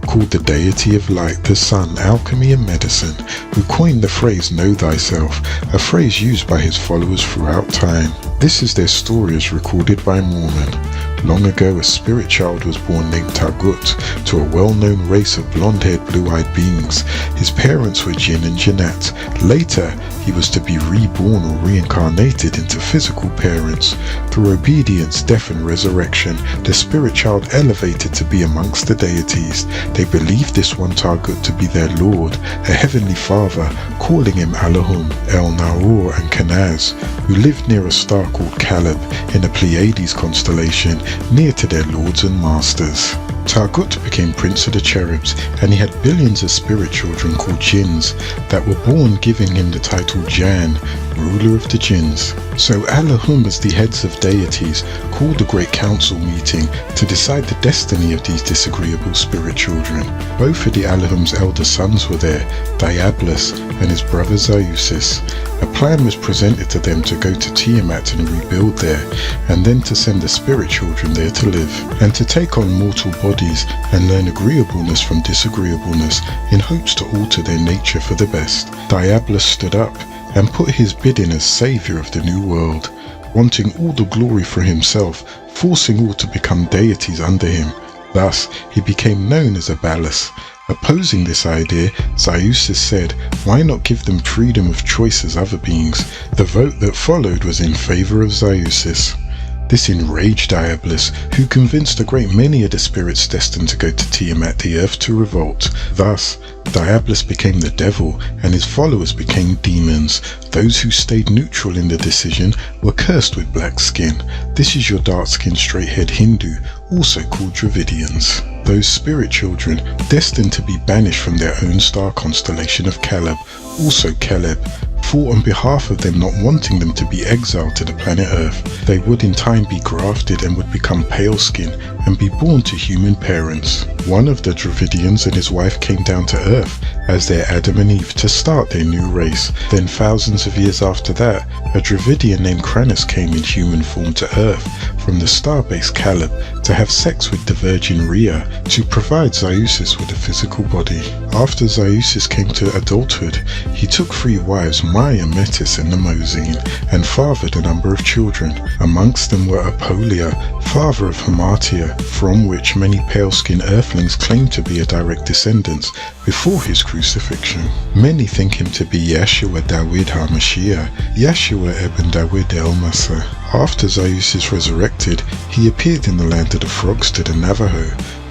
called the deity of light, the sun, alchemy and medicine, who coined the phrase know thyself, a phrase used by his followers throughout time. This is their story as recorded by Mormon. Long ago a spirit child was born named Tagut to a well-known race of blonde-haired blue-eyed beings. His parents were Jin and Jinat. Later he was to be reborn or reincarnated into physical parents. Through obedience, death and resurrection, the spirit child elevated to be amongst the deities. They believed this one Tagut to be their lord, a heavenly father, calling him Elohim, El Naor and Kanaz, who lived near a star called Caleb in the Pleiades constellation, near to their lords and masters. Tagut became prince of the cherubs, and he had billions of spirit children called jinns that were born, giving him the title Jan, ruler of the jinns. So Elohim, as the heads of deities, called a great council meeting to decide the destiny of these disagreeable spirit children. Both of the Elohim's elder sons were there, Diabolus and his brother Zeusis. A plan was presented to them to go to Tiamat and rebuild there, and then to send the spirit children there to live, and to take on mortal bodies and learn agreeableness from disagreeableness in hopes to alter their nature for the best. Diabolus stood up and put his bid in as saviour of the new world, wanting all the glory for himself, forcing all to become deities under him. Thus he became known as Abalus. Opposing this idea, Zeusis said, why not give them freedom of choice as other beings? The vote that followed was in favour of Zeusis. This enraged Diabolus, who convinced a great many of the spirits destined to go to Tiamat the earth to revolt. Thus, Diabolus became the devil, and his followers became demons. Those who stayed neutral in the decision were cursed with black skin. This is your dark-skinned straight-haired Hindu, also called Dravidians. Those spirit children, destined to be banished from their own star constellation of Caleb, also Caleb, fought on behalf of them, not wanting them to be exiled to the planet Earth. They would in time be grafted and would become pale skin and be born to human parents. One of the Dravidians and his wife came down to Earth as their Adam and Eve to start their new race. Then thousands of years after that, a Dravidian named Cranus came in human form to Earth from the star-based Caleb to have sex with the virgin Rhea to provide Zeusis with a physical body. After Zeusis came to adulthood, he took 3 wives, Maya, Metis and Mnemosyne, and fathered a number of children. Amongst them were Apollyon, father of Hamartia, from which many pale-skinned earthlings claim to be a direct descendant before his crucifixion. Many think him to be Yeshua Dawid HaMashiach, Yeshua Ibn Dawid El-Masa. After Zeusis resurrected, he appeared in the land of the frogs to the Navajo,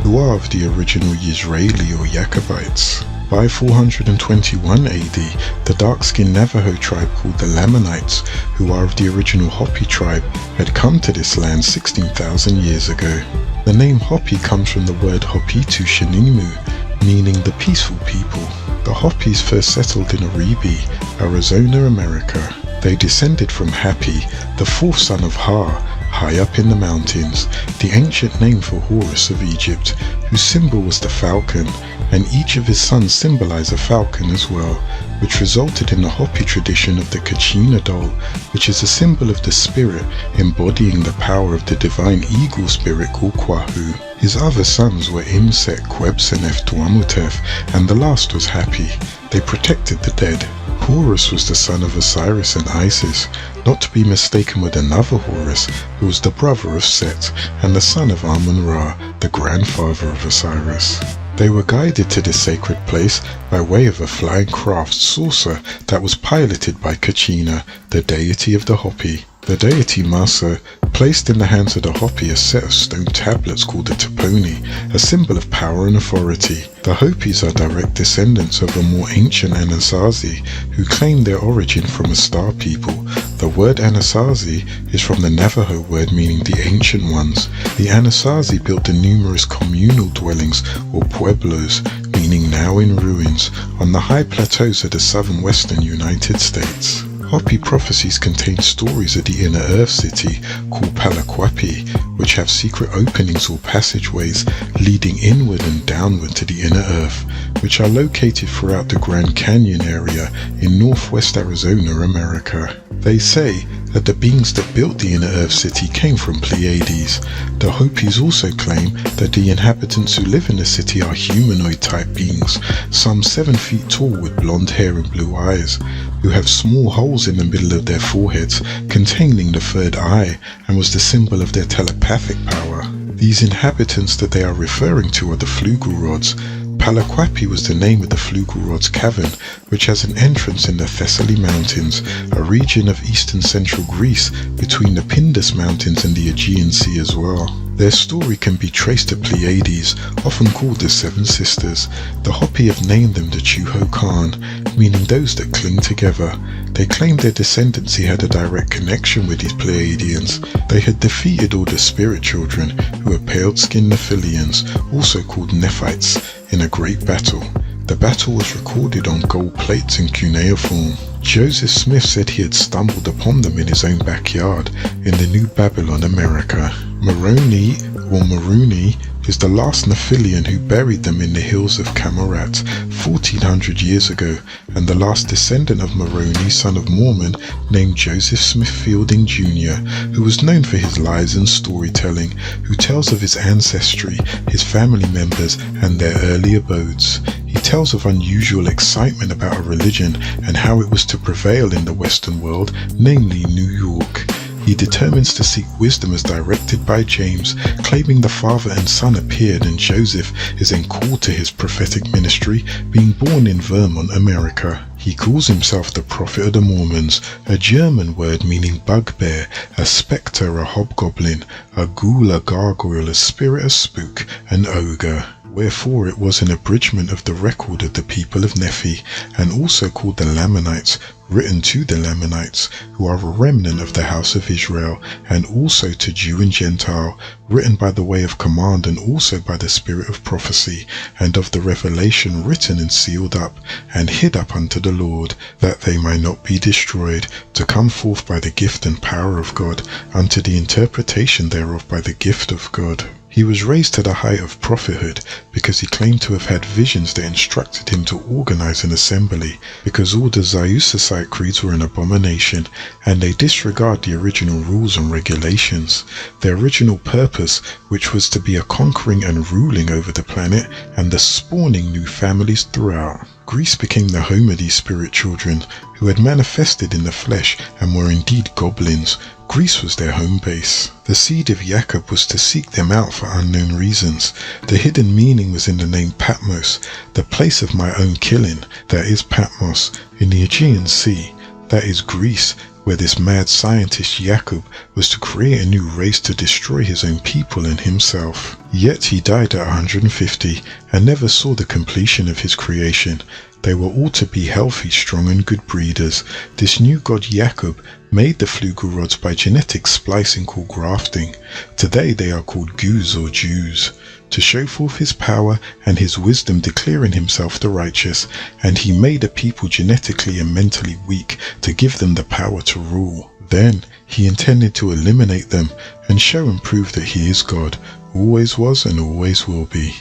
who are of the original Israeli or Jacobites. By 421 AD, the dark-skinned Navajo tribe called the Lamanites, who are of the original Hopi tribe, had come to this land 16,000 years ago. The name Hopi comes from the word Hopitu Shinimu, meaning the peaceful people. The Hopis first settled in Oribe, Arizona, America. They descended from Hapi, the fourth son of Ha, high up in the mountains, the ancient name for Horus of Egypt, whose symbol was the falcon, and each of his sons symbolized a falcon as well, which resulted in the Hopi tradition of the Kachina doll, which is a symbol of the spirit embodying the power of the divine eagle spirit called Kwahu. His other sons were Imset, Quebsenef, Tuamutef, and the last was Hapi. They protected the dead. Horus was the son of Osiris and Isis, not to be mistaken with another Horus, who was the brother of Set and the son of Amun-Ra, the grandfather of Osiris. They were guided to this sacred place by way of a flying craft saucer that was piloted by Kachina, the deity of the Hopi. The deity Marseille placed in the hands of the Hopi a set of stone tablets called the Toponi, a symbol of power and authority. The Hopis are direct descendants of a more ancient Anasazi, who claim their origin from a star people. The word Anasazi is from the Navajo word meaning the ancient ones. The Anasazi built the numerous communal dwellings, or pueblos, meaning now in ruins, on the high plateaus of the southern western United States. Hopi prophecies contain stories of the inner earth city called Palaquapi, which have secret openings or passageways leading inward and downward to the inner earth, which are located throughout the Grand Canyon area in northwest Arizona, America. They say that the beings that built the inner earth city came from Pleiades. The Hopis also claim that the inhabitants who live in the city are humanoid type beings, some 7 feet tall with blonde hair and blue eyes, who have small holes in the middle of their foreheads containing the third eye, and was the symbol of their telepathic power. These inhabitants that they are referring to are the Flugel-Rods. Palaquapi was the name of the Flugel-Rods cavern, which has an entrance in the Thessaly Mountains, a region of eastern central Greece between the Pindus Mountains and the Aegean Sea as well. Their story can be traced to Pleiades, often called the Seven Sisters. The Hopi have named them the Chuho Khan, meaning those that cling together. They claimed their descendancy had a direct connection with these Pleiadians. They had defeated all the spirit children, who were pale-skinned Nephilians, also called Nephites, in a great battle. The battle was recorded on gold plates in cuneiform. Joseph Smith said he had stumbled upon them in his own backyard in the New Babylon, America. Moroni, or Moroni, is the last Nephilian who buried them in the hills of Camarat 1400 years ago, and the last descendant of Moroni, son of Mormon, named Joseph Smith Fielding Jr., who was known for his lies and storytelling, who tells of his ancestry, his family members, and their early abodes. He tells of unusual excitement about a religion and how it was to prevail in the Western world, namely New York. He determines to seek wisdom as directed by James, claiming the father and son appeared, and Joseph is then called to his prophetic ministry, being born in Vermont, America. He calls himself the Prophet of the Mormons, a German word meaning bugbear, a spectre, a hobgoblin, a ghoul, a gargoyle, a spirit, a spook, an ogre. Wherefore it was an abridgment of the record of the people of Nephi, and also called the Lamanites, written to the Lamanites, who are a remnant of the house of Israel, and also to Jew and Gentile, written by the way of command, and also by the spirit of prophecy, and of the revelation, written and sealed up, and hid up unto the Lord, that they might not be destroyed, to come forth by the gift and power of God, unto the interpretation thereof by the gift of God. He was raised to the height of prophethood because he claimed to have had visions that instructed him to organize an assembly, because all the Zeususite creeds were an abomination, and they disregard the original rules and regulations. Their original purpose, which was to be a conquering and ruling over the planet, and the spawning new families throughout. Greece became the home of these spirit children, who had manifested in the flesh and were indeed goblins. Greece was their home base. The seed of Jacob was to seek them out for unknown reasons. The hidden meaning was in the name Patmos, the place of my own killing, that is Patmos, in the Aegean Sea, that is Greece, where this mad scientist Jacob was to create a new race to destroy his own people and himself. Yet he died at 150 and never saw the completion of his creation. They were all to be healthy, strong and good breeders. This new god Yakub made the flugel rods by genetic splicing called grafting. Today they are called Guz or Jews, to show forth his power and his wisdom, declaring himself the righteous. And he made a people genetically and mentally weak to give them the power to rule. Then he intended to eliminate them and show and prove that he is God, always was and always will be.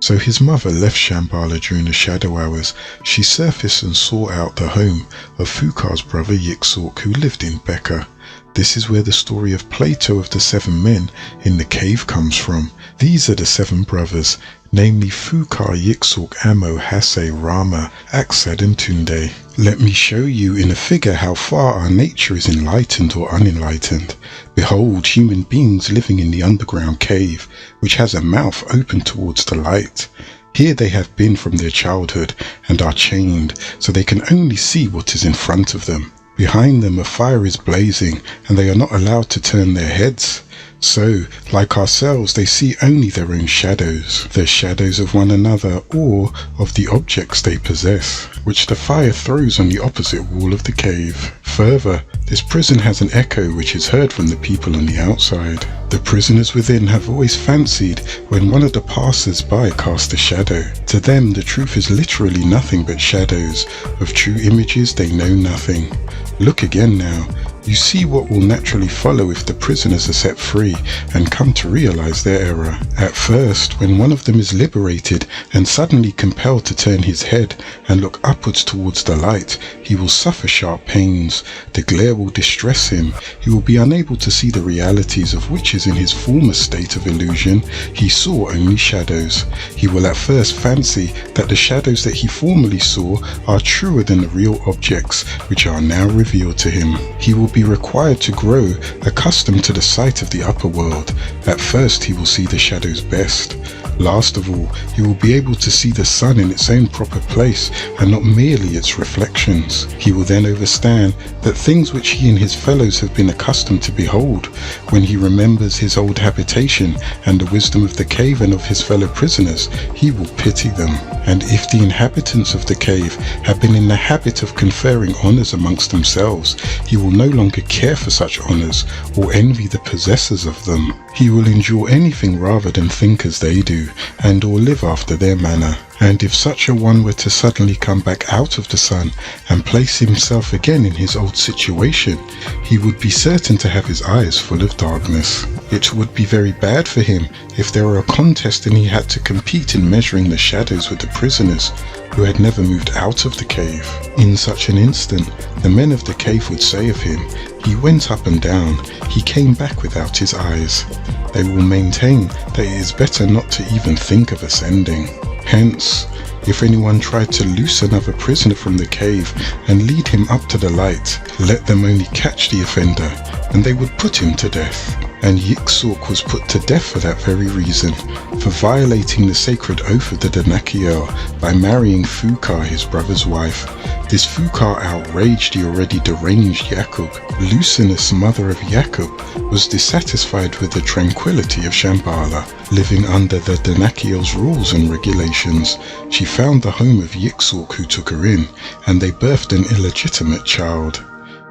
So his mother left Shambhala during the shadow hours. She surfaced and sought out the home of Fukar's brother Yixork, who lived in Becca. This is where the story of Plato of the 7 men in the cave comes from. These are the 7 brothers, namely Fukar, Yixork, Amo, Hasse, Rama, Aksad and Tunde. Let me show you in a figure how far our nature is enlightened or unenlightened. Behold, human beings living in the underground cave, which has a mouth open towards the light. Here they have been from their childhood and are chained, so they can only see what is in front of them. Behind them a fire is blazing, and they are not allowed to turn their heads. So, like ourselves, they see only their own shadows, the shadows of one another or of the objects they possess, which the fire throws on the opposite wall of the cave. Further, this prison has an echo which is heard from the people on the outside. The prisoners within have always fancied when one of the passers-by cast a shadow. To them, the truth is literally nothing but shadows. Of true images, they know nothing. Look again now. You see what will naturally follow if the prisoners are set free and come to realize their error. At first, when one of them is liberated and suddenly compelled to turn his head and look upwards towards the light, he will suffer sharp pains. The glare will distress him. He will be unable to see the realities of which is in his former state of illusion. He saw only shadows. He will at first fancy that the shadows that he formerly saw are truer than the real objects which are now revealed to him. He will be required to grow accustomed to the sight of the upper world. At first he will see the shadows best. Last of all, he will be able to see the sun in its own proper place and not merely its reflections. He will then understand that things which he and his fellows have been accustomed to behold, when he remembers his old habitation and the wisdom of the cave and of his fellow prisoners, he will pity them. And if the inhabitants of the cave have been in the habit of conferring honors amongst themselves, he will no longer care for such honors or envy the possessors of them. He will endure anything rather than think as they do, and or live after their manner. And if such a one were to suddenly come back out of the sun and place himself again in his old situation, he would be certain to have his eyes full of darkness. It would be very bad for him if there were a contest and he had to compete in measuring the shadows with the prisoners who had never moved out of the cave. In such an instant, the men of the cave would say of him, "He went up and down, he came back without his eyes." They will maintain that it is better not to even think of ascending. Hence, if anyone tried to loose another prisoner from the cave and lead him up to the light, let them only catch the offender, and they would put him to death. And Yixork was put to death for that very reason, for violating the sacred oath of the Danakiel by marrying Fukar, his brother's wife. This Fukar outraged the already deranged Yakub. Lucinus, mother of Yakub, was dissatisfied with the tranquility of Shambhala. Living under the Danakiel's rules and regulations, she found the home of Yixork, who took her in, and they birthed an illegitimate child.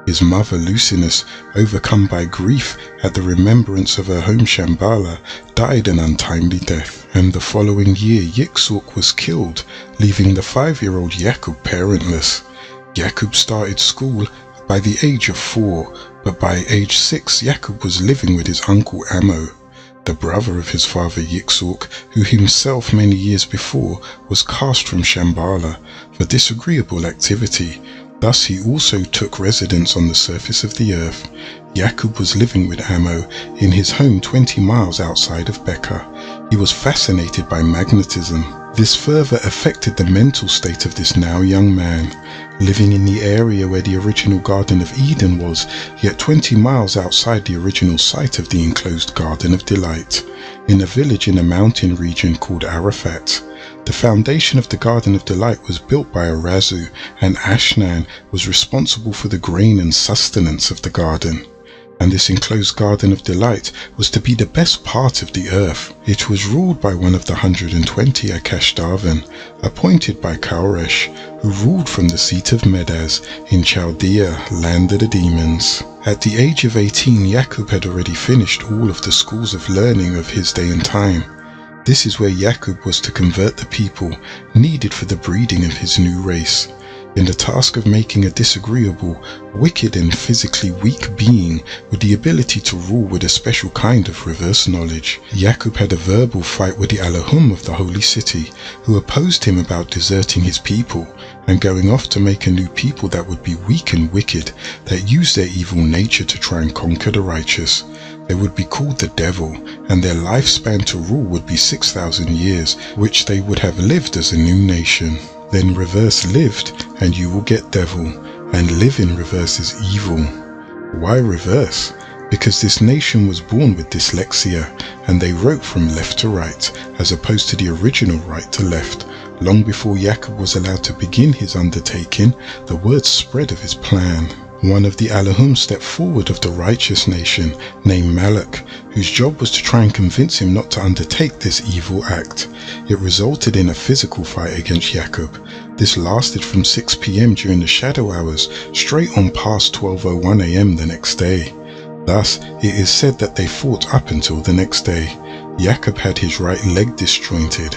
His mother Lucinus, overcome by grief at the remembrance of her home Shambhala, died an untimely death, and the following year Yixork was killed, leaving the 5-year-old Yakub parentless. Yakub started school by the age of 4, but by age 6 Yakub was living with his uncle Amo, the brother of his father Yixork, who himself many years before was cast from Shambhala for disagreeable activity. Thus he also took residence on the surface of the earth. Yakub was living with Amo in his home 20 miles outside of Becca. He was fascinated by magnetism. This further affected the mental state of this now young man, living in the area where the original Garden of Eden was, yet 20 miles outside the original site of the enclosed Garden of Delight, in a village in a mountain region called Arafat. The foundation of the Garden of Delight was built by Arazu, and Ashnan was responsible for the grain and sustenance of the garden. and this enclosed garden of delight was to be the best part of the earth. It was ruled by one of the 120 Akashtavan, appointed by Kauresh, who ruled from the seat of Medaz in Chaldea, land of the demons. At the age of 18, Yakub had already finished all of the schools of learning of his day and time. This is where Yakub was to convert the people needed for the breeding of his new race. In the task of making a disagreeable, wicked and physically weak being with the ability to rule with a special kind of reverse knowledge, Yakub had a verbal fight with the Alahum of the holy city, who opposed him about deserting his people and going off to make a new people that would be weak and wicked, that used their evil nature to try and conquer the righteous. They would be called the devil, and their lifespan to rule would be 6,000 years, which they would have lived as a new nation. Then reverse lived, and you will get devil, and live in reverse is evil. Why reverse? Because this nation was born with dyslexia, and they wrote from left to right, as opposed to the original right to left. Long before Yakub was allowed to begin his undertaking, the word spread of his plan. One of the Alahum stepped forward of the righteous nation, named Malak, whose job was to try and convince him not to undertake this evil act. It resulted in a physical fight against Yakub. This lasted from 6 p.m. during the shadow hours, straight on past 12:01 a.m. the next day. Thus, it is said that they fought up until the next day. Yakub had his right leg disjointed.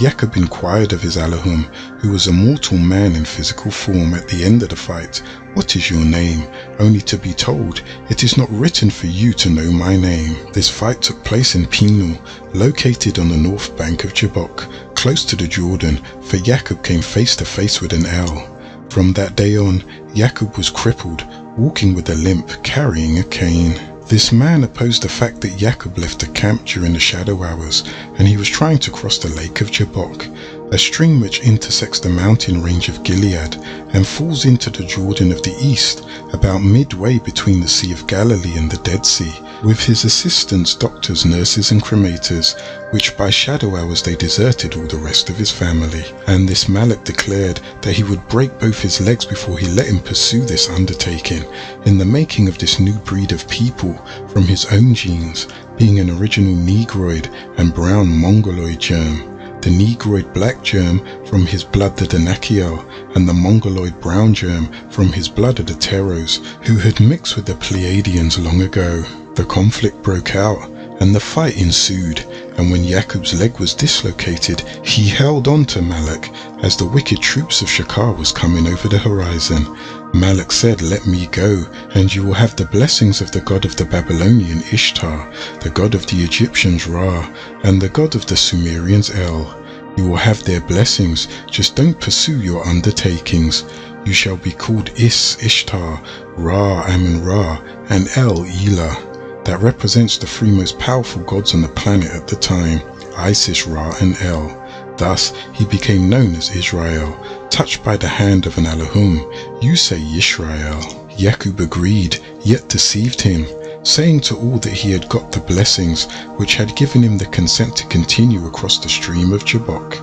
Yakub inquired of his Alahum, who was a mortal man in physical form, at the end of the fight, "What is your name?" only to be told, "It is not written for you to know my name." This fight took place in Pinal, located on the north bank of Jabbok, close to the Jordan, for Yakub came face to face with an El. From that day on, Yakub was crippled, walking with a limp, carrying a cane. This man opposed the fact that Yakub left the camp during the shadow hours, and he was trying to cross the lake of Jabbok, a stream which intersects the mountain range of Gilead and falls into the Jordan of the east, about midway between the Sea of Galilee and the Dead Sea, with his assistants, doctors, nurses and cremators, which by shadow hours they deserted all the rest of his family. And this Malak declared that he would break both his legs before he let him pursue this undertaking, in the making of this new breed of people from his own genes, being an original Negroid and brown Mongoloid germ. The Negroid black germ from his blood the Danakiel, and the Mongoloid brown germ from his blood of the Teros, who had mixed with the Pleiadians long ago. The conflict broke out, and the fight ensued, and when Yakub's leg was dislocated, he held on to Malak as the wicked troops of Shakar was coming over the horizon. Malak said, "Let me go, and you will have the blessings of the god of the Babylonian Ishtar, the god of the Egyptians Ra, and the god of the Sumerians El. You will have their blessings, just don't pursue your undertakings. You shall be called Ishtar, Ra Amun-Ra, and El Elah." That represents the three most powerful gods on the planet at the time, Isis, Ra and El. Thus he became known as Israel, touched by the hand of an Alahum. "You say Yisrael." Yakub agreed, yet deceived him, saying to all that he had got the blessings which had given him the consent to continue across the stream of Jabbok,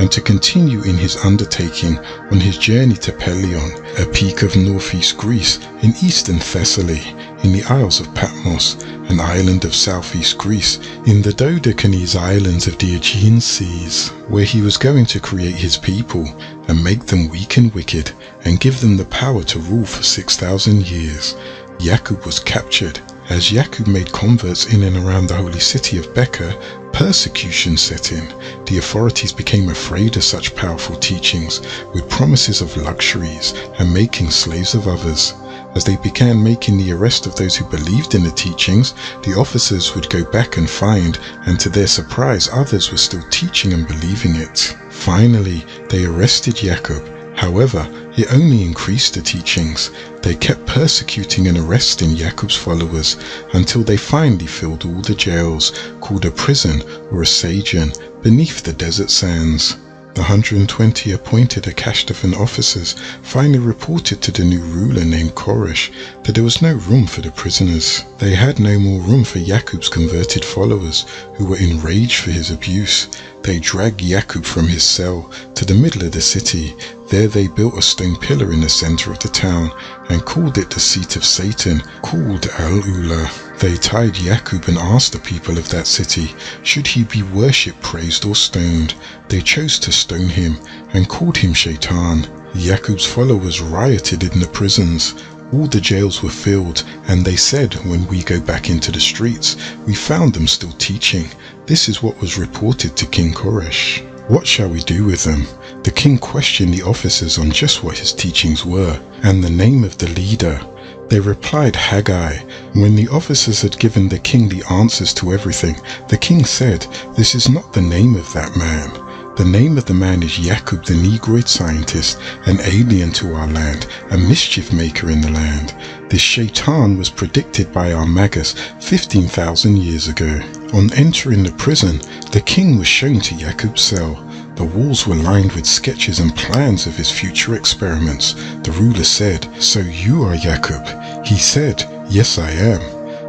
and to continue in his undertaking on his journey to Pelion, a peak of northeast Greece in eastern Thessaly, in the Isles of Patmos, an island of southeast Greece, in the Dodecanese islands of the Aegean seas, where he was going to create his people and make them weak and wicked, and give them the power to rule for 6,000 years. Yakub was captured. As Yakub made converts in and around the holy city of Becca, persecution set in. The authorities became afraid of such powerful teachings, with promises of luxuries and making slaves of others. As they began making the arrest of those who believed in the teachings, the officers would go back and find, and to their surprise, others were still teaching and believing it. Finally, they arrested Yakub. However, it only increased the teachings. They kept persecuting and arresting Yakub's followers until they finally filled all the jails, called a prison or a sajan, beneath the desert sands. The 120 appointed Akashtafan officers finally reported to the new ruler named Koresh that there was no room for the prisoners. They had no more room for Yaqub's converted followers, who were enraged for his abuse. They dragged Yaqub from his cell to the middle of the city. There they built a stone pillar in the center of the town and called it the seat of Satan, called Al-Ula. They tied Yaqub and asked the people of that city, should he be worshipped, praised or stoned. They chose to stone him and called him Shaitan. Yaqub's followers rioted in the prisons. All the jails were filled, and they said, when we go back into the streets, we found them still teaching. This is what was reported to King Koresh. What shall we do with them? The king questioned the officers on just what his teachings were, and the name of the leader. They replied, Haggai. When the officers had given the king the answers to everything, the king said, this is not the name of that man. The name of the man is Yaqub, the Negroid scientist, an alien to our land, a mischief maker in the land. This Shaitan was predicted by our Magus 15,000 years ago. On entering the prison, the king was shown to Yaqub's cell. The walls were lined with sketches and plans of his future experiments. The ruler said, so you are Yaqub? He said, yes, I am.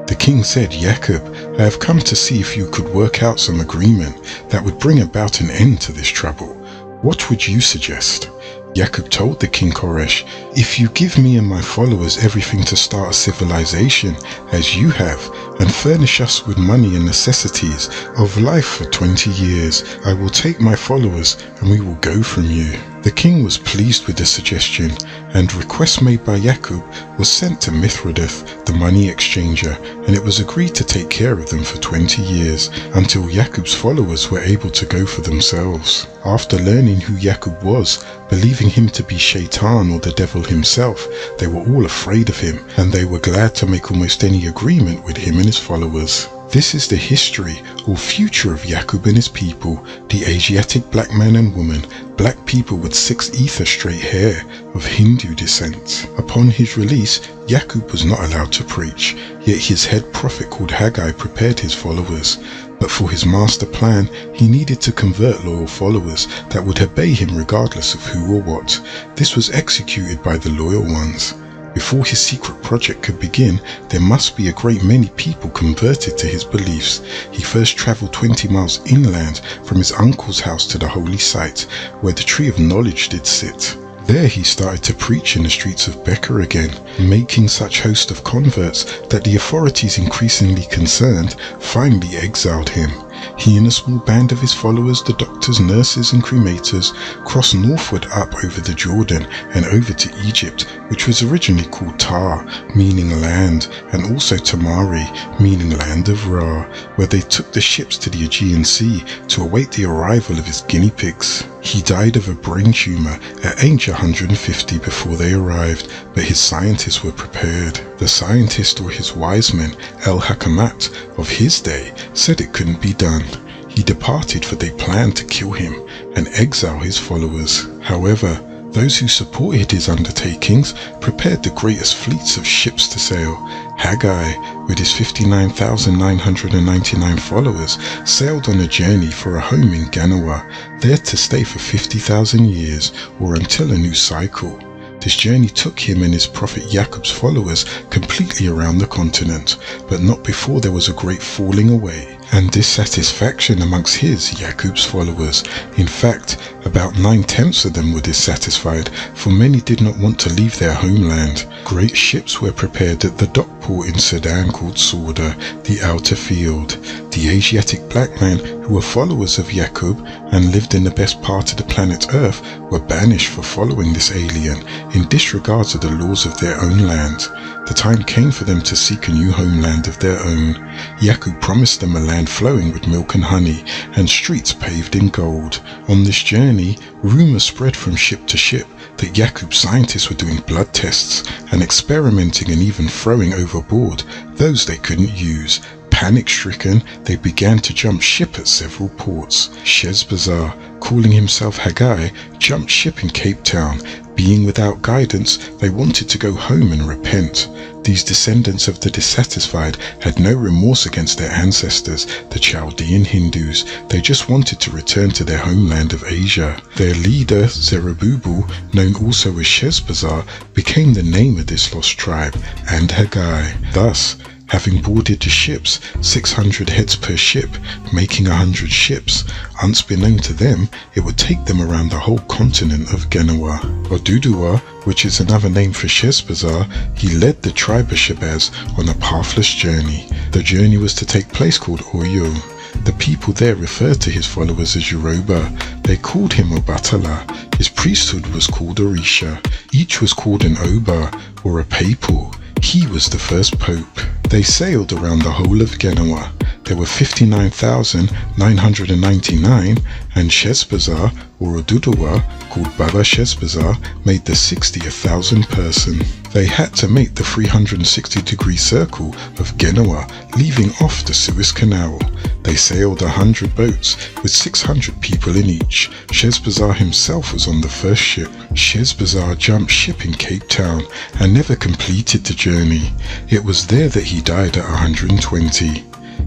The king said, Yaqub, I have come to see if you could work out some agreement that would bring about an end to this trouble. What would you suggest? Yaqub told the king Koresh, if you give me and my followers everything to start a civilization as you have, and furnish us with money and necessities of life for 20 years, I will take my followers and we will go from you. The king was pleased with the suggestion, and request made by Yaqub was sent to Mithridath, the money exchanger, and it was agreed to take care of them for 20 years, until Yaqub's followers were able to go for themselves. After learning who Yaqub was, believing him to be Shaitan or the devil himself, they were all afraid of him, and they were glad to make almost any agreement with him and his followers. This is the history or future of Yaqub and his people, the Asiatic black man and woman, black people with 6 ether straight hair of Hindu descent. Upon his release, Yaqub was not allowed to preach, yet his head prophet called Haggai prepared his followers. But for his master plan, he needed to convert loyal followers that would obey him regardless of who or what. This was executed by the loyal ones. Before his secret project could begin, there must be a great many people converted to his beliefs. He first traveled 20 miles inland from his uncle's house to the holy site, where the tree of knowledge did sit. There he started to preach in the streets of Becca again, making such host of converts that the authorities, increasingly concerned, finally exiled him. He and a small band of his followers, the doctors, nurses and cremators, crossed northward up over the Jordan and over to Egypt, which was originally called Tar, meaning land, and also Tamari, meaning land of Ra, where they took the ships to the Aegean Sea to await the arrival of his guinea pigs. He died of a brain tumor at age 150 before they arrived, but his scientists were prepared. The scientist, or his wise men, El-Hakamat, of his day, said it couldn't be done. He departed, for they planned to kill him and exile his followers. However, those who supported his undertakings prepared the greatest fleets of ships to sail. Haggai, with his 59,999 followers, sailed on a journey for a home in Ganawa, there to stay for 50,000 years, or until a new cycle. This journey took him and his prophet Yaqub's followers completely around the continent, but not before there was a great falling away and dissatisfaction amongst his, Yaqub's followers. In fact, about 9/10 of them were dissatisfied, for many did not want to leave their homeland. Great ships were prepared at the dock port in Sudan called Sauda, the outer field. The Asiatic black men, who were followers of Yaqub and lived in the best part of the planet Earth, were banished for following this alien in disregard of the laws of their own land. The time came for them to seek a new homeland of their own. Yaqub promised them a land flowing with milk and honey, and streets paved in gold. On this journey, rumors spread from ship to ship that Yaqub's scientists were doing blood tests and experimenting and even throwing overboard those they couldn't use. Panic-stricken, they began to jump ship at several ports. Shezbazzar, calling himself Haggai, jumped ship in Cape Town, Being without guidance, they wanted to go home and repent. These descendants of the dissatisfied had no remorse against their ancestors, the Chaldean Hindus. They just wanted to return to their homeland of Asia. Their leader, Zerubbabel, known also as Sheshbazzar, became the name of this lost tribe, and Haggai. Thus, having boarded the ships, 600 heads per ship, making 100 ships, unbeknown to them, it would take them around the whole continent of Genoa. Oduduwa, which is another name for Sheshbazzar, he led the tribe of Shabazz on a pathless journey. The journey was to take place called Oyo. The people there referred to his followers as Yoruba. They called him Obatala. His priesthood was called Orisha. Each was called an Oba, or a papal. He was the first pope. They sailed around the whole of Genoa. There were 59,999, and Sheshbazzar, or Oduduwa, called Baba Sheshbazzar, made the 60,000 person. They had to make the 360-degree circle of Genoa, leaving off the Suez Canal. They sailed 100 boats, with 600 people in each. Sheshbazzar himself was on the first ship. Sheshbazzar jumped ship in Cape Town and never completed the journey. It was there that he died at 120.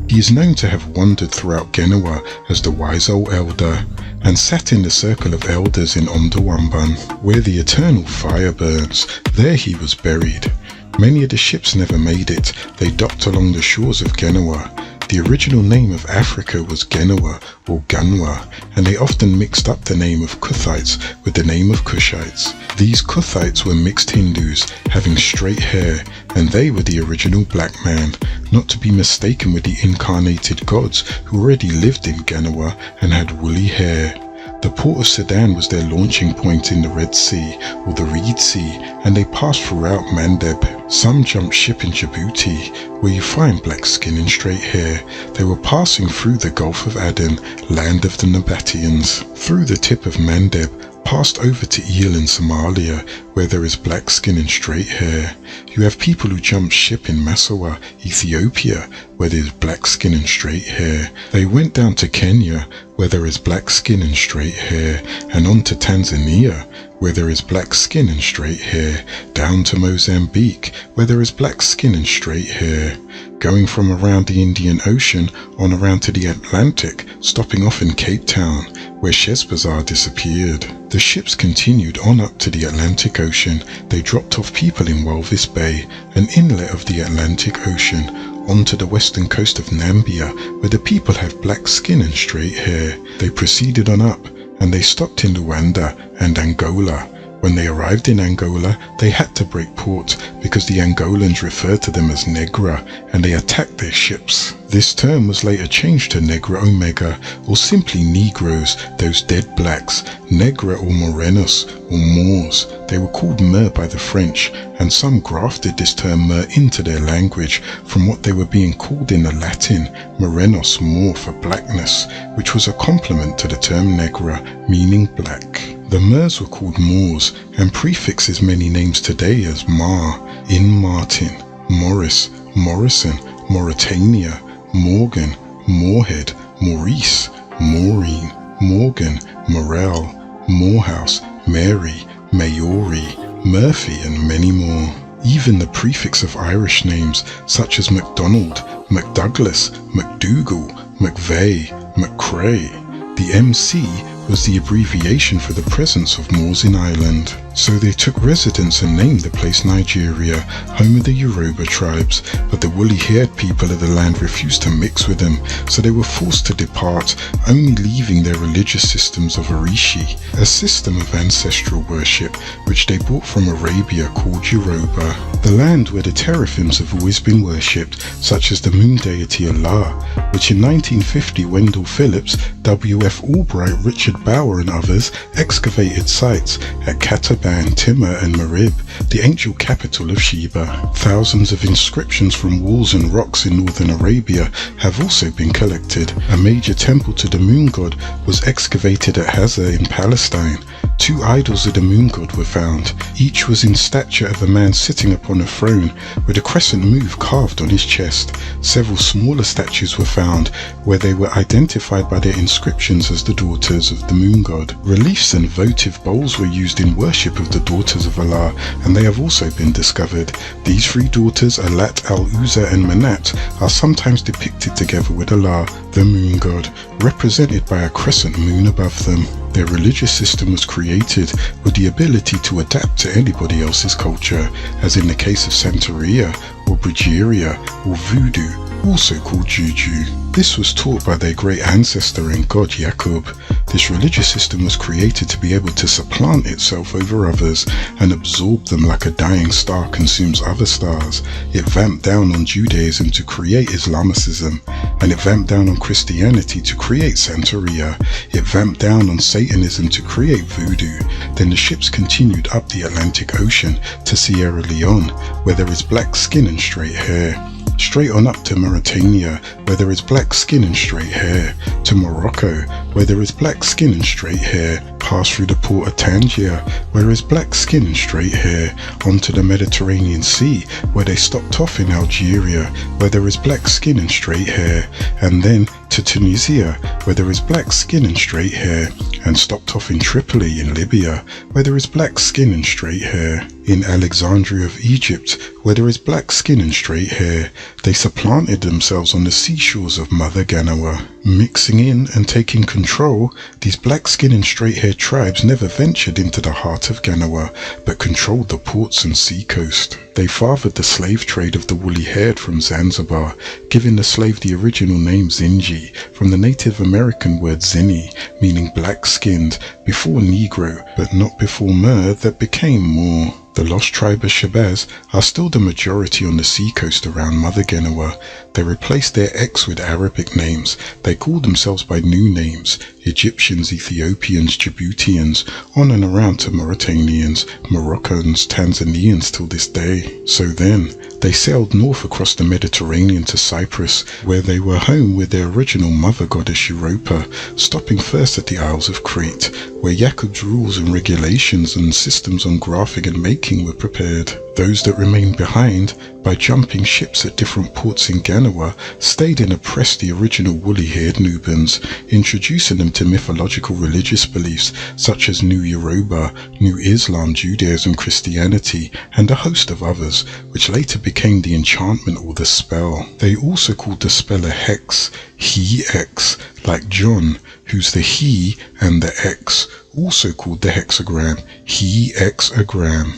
He is known to have wandered throughout Genoa as the wise old elder, and sat in the circle of elders in Omdawamban, where the eternal fire burns. There he was buried. Many of the ships never made it. They docked along the shores of Genoa. The original name of Africa was Genoa or Ganwa, and they often mixed up the name of Kuthites with the name of Kushites. These Kuthites were mixed Hindus, having straight hair, and they were the original black man, not to be mistaken with the incarnated gods who already lived in Genoa and had woolly hair. The port of Sudan was their launching point in the Red Sea or the Reed Sea, and they passed throughout Mandeb. Some jumped ship in Djibouti, where you find black skin and straight hair. They were passing through the Gulf of Aden, land of the Nabateans, through the tip of Mandeb, passed over to Eel in Somalia, where there is black skin and straight hair. You have people who jump ship in Massawa, Ethiopia, where there is black skin and straight hair. They went down to Kenya, where there is black skin and straight hair, and on to Tanzania, where there is black skin and straight hair, down to Mozambique, where there is black skin and straight hair, going from around the Indian Ocean on around to the Atlantic, stopping off in Cape Town, where Sheshbazzar disappeared. The ships continued on up to the Atlantic Ocean. They dropped off people in Walvis Bay, an inlet of the Atlantic Ocean, onto the western coast of Nambia, where the people have black skin and straight hair. They proceeded on up, and they stopped in Luanda and Angola. When they arrived in Angola, they had to break port because the Angolans referred to them as Negra, and they attacked their ships. This term was later changed to Negra Omega, or simply Negroes, those dead blacks, Negra or Morenos or Moors. They were called Mer by the French, and some grafted this term Mer into their language from what they were being called in the Latin, Morenos, Moor, for blackness, which was a complement to the term Negra, meaning black. The Moors were called Moors, and prefixes many names today as Mar, in Martin, Morris, Morrison, Mauritania, Morgan, Moorhead, Maurice, Maureen, Morgan, Morel, Morehouse, Mary, Maori, Murphy, and many more. Even the prefix of Irish names such as MacDonald, MacDouglas, MacDougall, McVeigh, McCrae. The MC was the abbreviation for the presence of Moors in Ireland. So they took residence and named the place Nigeria, home of the Yoruba tribes, but the woolly-haired people of the land refused to mix with them, so they were forced to depart, only leaving their religious systems of Orishi, a system of ancestral worship which they brought from Arabia called Yoruba, the land where the teraphims have always been worshipped, such as the moon deity Allah, which in 1950 Wendell Phillips, W.F. Albright, Richard Bauer and others excavated sites at Kataban, Timur and Marib, the ancient capital of Sheba. Thousands of inscriptions from walls and rocks in northern Arabia have also been collected. A major temple to the moon god was excavated at Hazar in Palestine. 2 idols of the moon god were found. Each was in stature of a man sitting upon a throne with a crescent moon carved on his chest. Several smaller statues were found where they were identified by their inscriptions as the daughters of the moon god. Reliefs and votive bowls were used in worship worship of the daughters of Allah, and they have also been discovered. These three daughters, Alat, Al-Uzza and Manat, are sometimes depicted together with Allah, the moon god, represented by a crescent moon above them. Their religious system was created with the ability to adapt to anybody else's culture, as in the case of Santeria or Brujeria or Voodoo, also called Juju. This was taught by their great ancestor and god Yaqub. This religious system was created to be able to supplant itself over others and absorb them like a dying star consumes other stars. It vamped down on Judaism to create Islamicism, and it vamped down on Christianity to create Santeria. It vamped down on Satanism to create Voodoo. Then the ships continued up the Atlantic Ocean to Sierra Leone, where there is black skin and straight hair. Straight on up to Mauritania, where there is black skin and straight hair, to Morocco, where there is black skin and straight hair, pass through the port of Tangier, where there is black skin and straight hair, onto the Mediterranean Sea, where they stopped off in Algeria, where there is black skin and straight hair, and then to Tunisia, where there is black skin and straight hair, and stopped off in Tripoli in Libya, where there is black skin and straight hair. In Alexandria of Egypt, where there is black skin and straight hair, they supplanted themselves on the seashores of Mother Ganawa. Mixing in and taking control, these black skin and straight hair tribes never ventured into the heart of Ganawa, but controlled the ports and seacoast. They fathered the slave trade of the woolly-haired from Zanzibar, giving the slave the original name Zinji, from the Native American word Zini, meaning black-skinned, before Negro, but not before Mer, that became Moor. The lost tribe of Shabazz are still the majority on the seacoast around Mother Ganawa. They replaced their X with Arabic names. They call themselves by new names: Egyptians, Ethiopians, Djiboutians, on and around to Mauritanians, Moroccans, Tanzanians till this day. So then, they sailed north across the Mediterranean to Cyprus, where they were home with their original mother goddess Europa, stopping first at the Isles of Crete, where Yaqub's rules and regulations and systems on graphing and making were prepared. Those that remained behind, by jumping ships at different ports in Ganawa, stayed and oppressed the original woolly-haired Nubans, introducing them to mythological religious beliefs such as New Yoruba, New Islam, Judaism, Christianity, and a host of others, which later became the enchantment or the spell. They also called the spell a hex, he-X, like John, who's the he and the X, also called the hexagram, he-X-agram.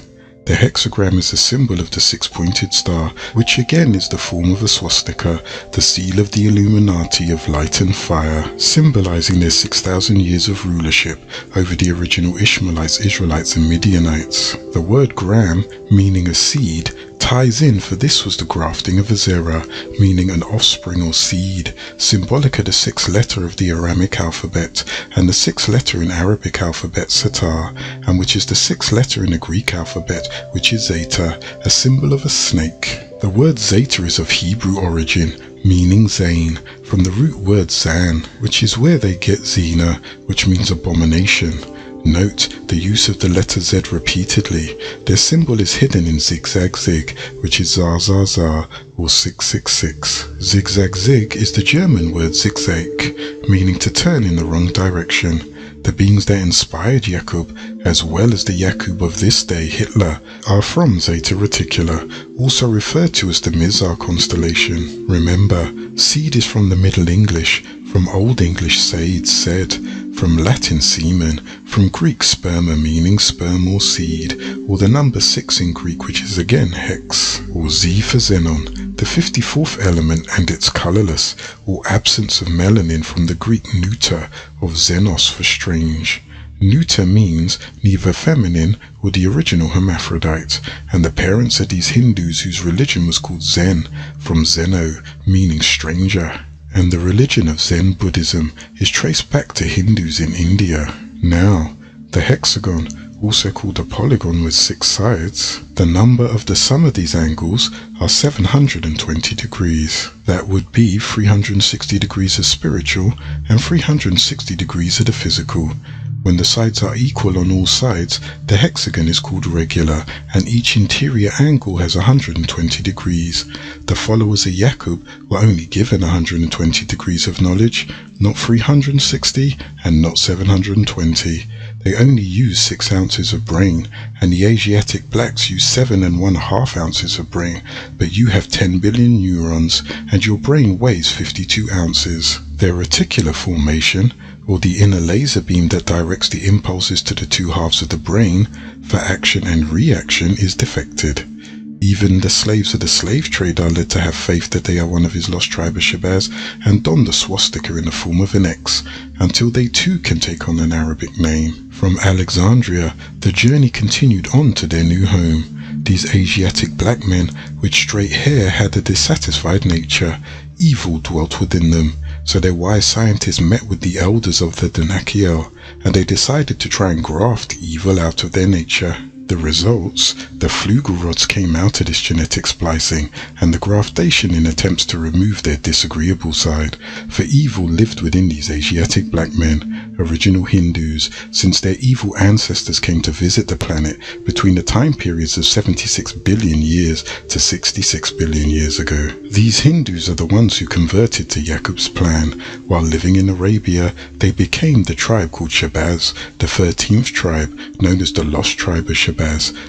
The hexagram is a symbol of the six-pointed star, which again is the form of a swastika, the seal of the Illuminati of light and fire, symbolizing their 6,000 years of rulership over the original Ishmaelites, Israelites and Midianites. The word gram, meaning a seed, ties in, for this was the grafting of a zera, meaning an offspring or seed, symbolic of the sixth letter of the Aramic alphabet, and the sixth letter in Arabic alphabet Satar, and which is the sixth letter in the Greek alphabet, which is Zeta, a symbol of a snake. The word Zeta is of Hebrew origin, meaning Zain, from the root word Zan, which is where they get Zina, which means abomination. Note the use of the letter Z repeatedly. Their symbol is hidden in zigzag zig, which is za za za or 666. Zigzag zig is the German word zigzag, meaning to turn in the wrong direction. The beings that inspired Yaqub, as well as the Yaqub of this day, Hitler, are from Zeta Reticula, also referred to as the Mizar constellation. Remember, seed is from the Middle English, from Old English seid, said, from Latin semen, from Greek sperma meaning sperm or seed, or the number 6 in Greek, which is again hex, or Z for xenon, the 54th element and its colorless, or absence of melanin, from the Greek neuter of xenos for strange. Neuter means neither feminine or the original hermaphrodite, and the parents are these Hindus whose religion was called Zen, from Zeno, meaning stranger. And the religion of Zen Buddhism is traced back to Hindus in India. Now, the hexagon, also called a polygon with 6 sides, the number of the sum of these angles are 720 degrees. That would be 360 degrees of spiritual and 360 degrees of the physical. When the sides are equal on all sides, the hexagon is called regular, and each interior angle has 120 degrees. The followers of Yaqub were only given 120 degrees of knowledge, not 360 and not 720. They only use 6 ounces of brain, and the Asiatic blacks use 7½ ounces of brain, but you have 10 billion neurons, and your brain weighs 52 ounces. Their reticular formation, or the inner laser beam that directs the impulses to the 2 halves of the brain for action and reaction, is defected. Even the slaves of the slave trade are led to have faith that they are one of his lost tribe of Shabazz and don the swastika in the form of an X, until they too can take on an Arabic name. From Alexandria, the journey continued on to their new home. These Asiatic black men with straight hair had a dissatisfied nature. Evil dwelt within them, so their wise scientists met with the elders of the Danakiel, and they decided to try and graft evil out of their nature. The results, the flugel rods came out of this genetic splicing and the graftation in attempts to remove their disagreeable side, for evil lived within these Asiatic black men, original Hindus, since their evil ancestors came to visit the planet between the time periods of 76 billion years to 66 billion years ago. These Hindus are the ones who converted to Yaqub's plan. While living in Arabia, they became the tribe called Shabazz, the 13th tribe, known as the Lost Tribe of Shabazz,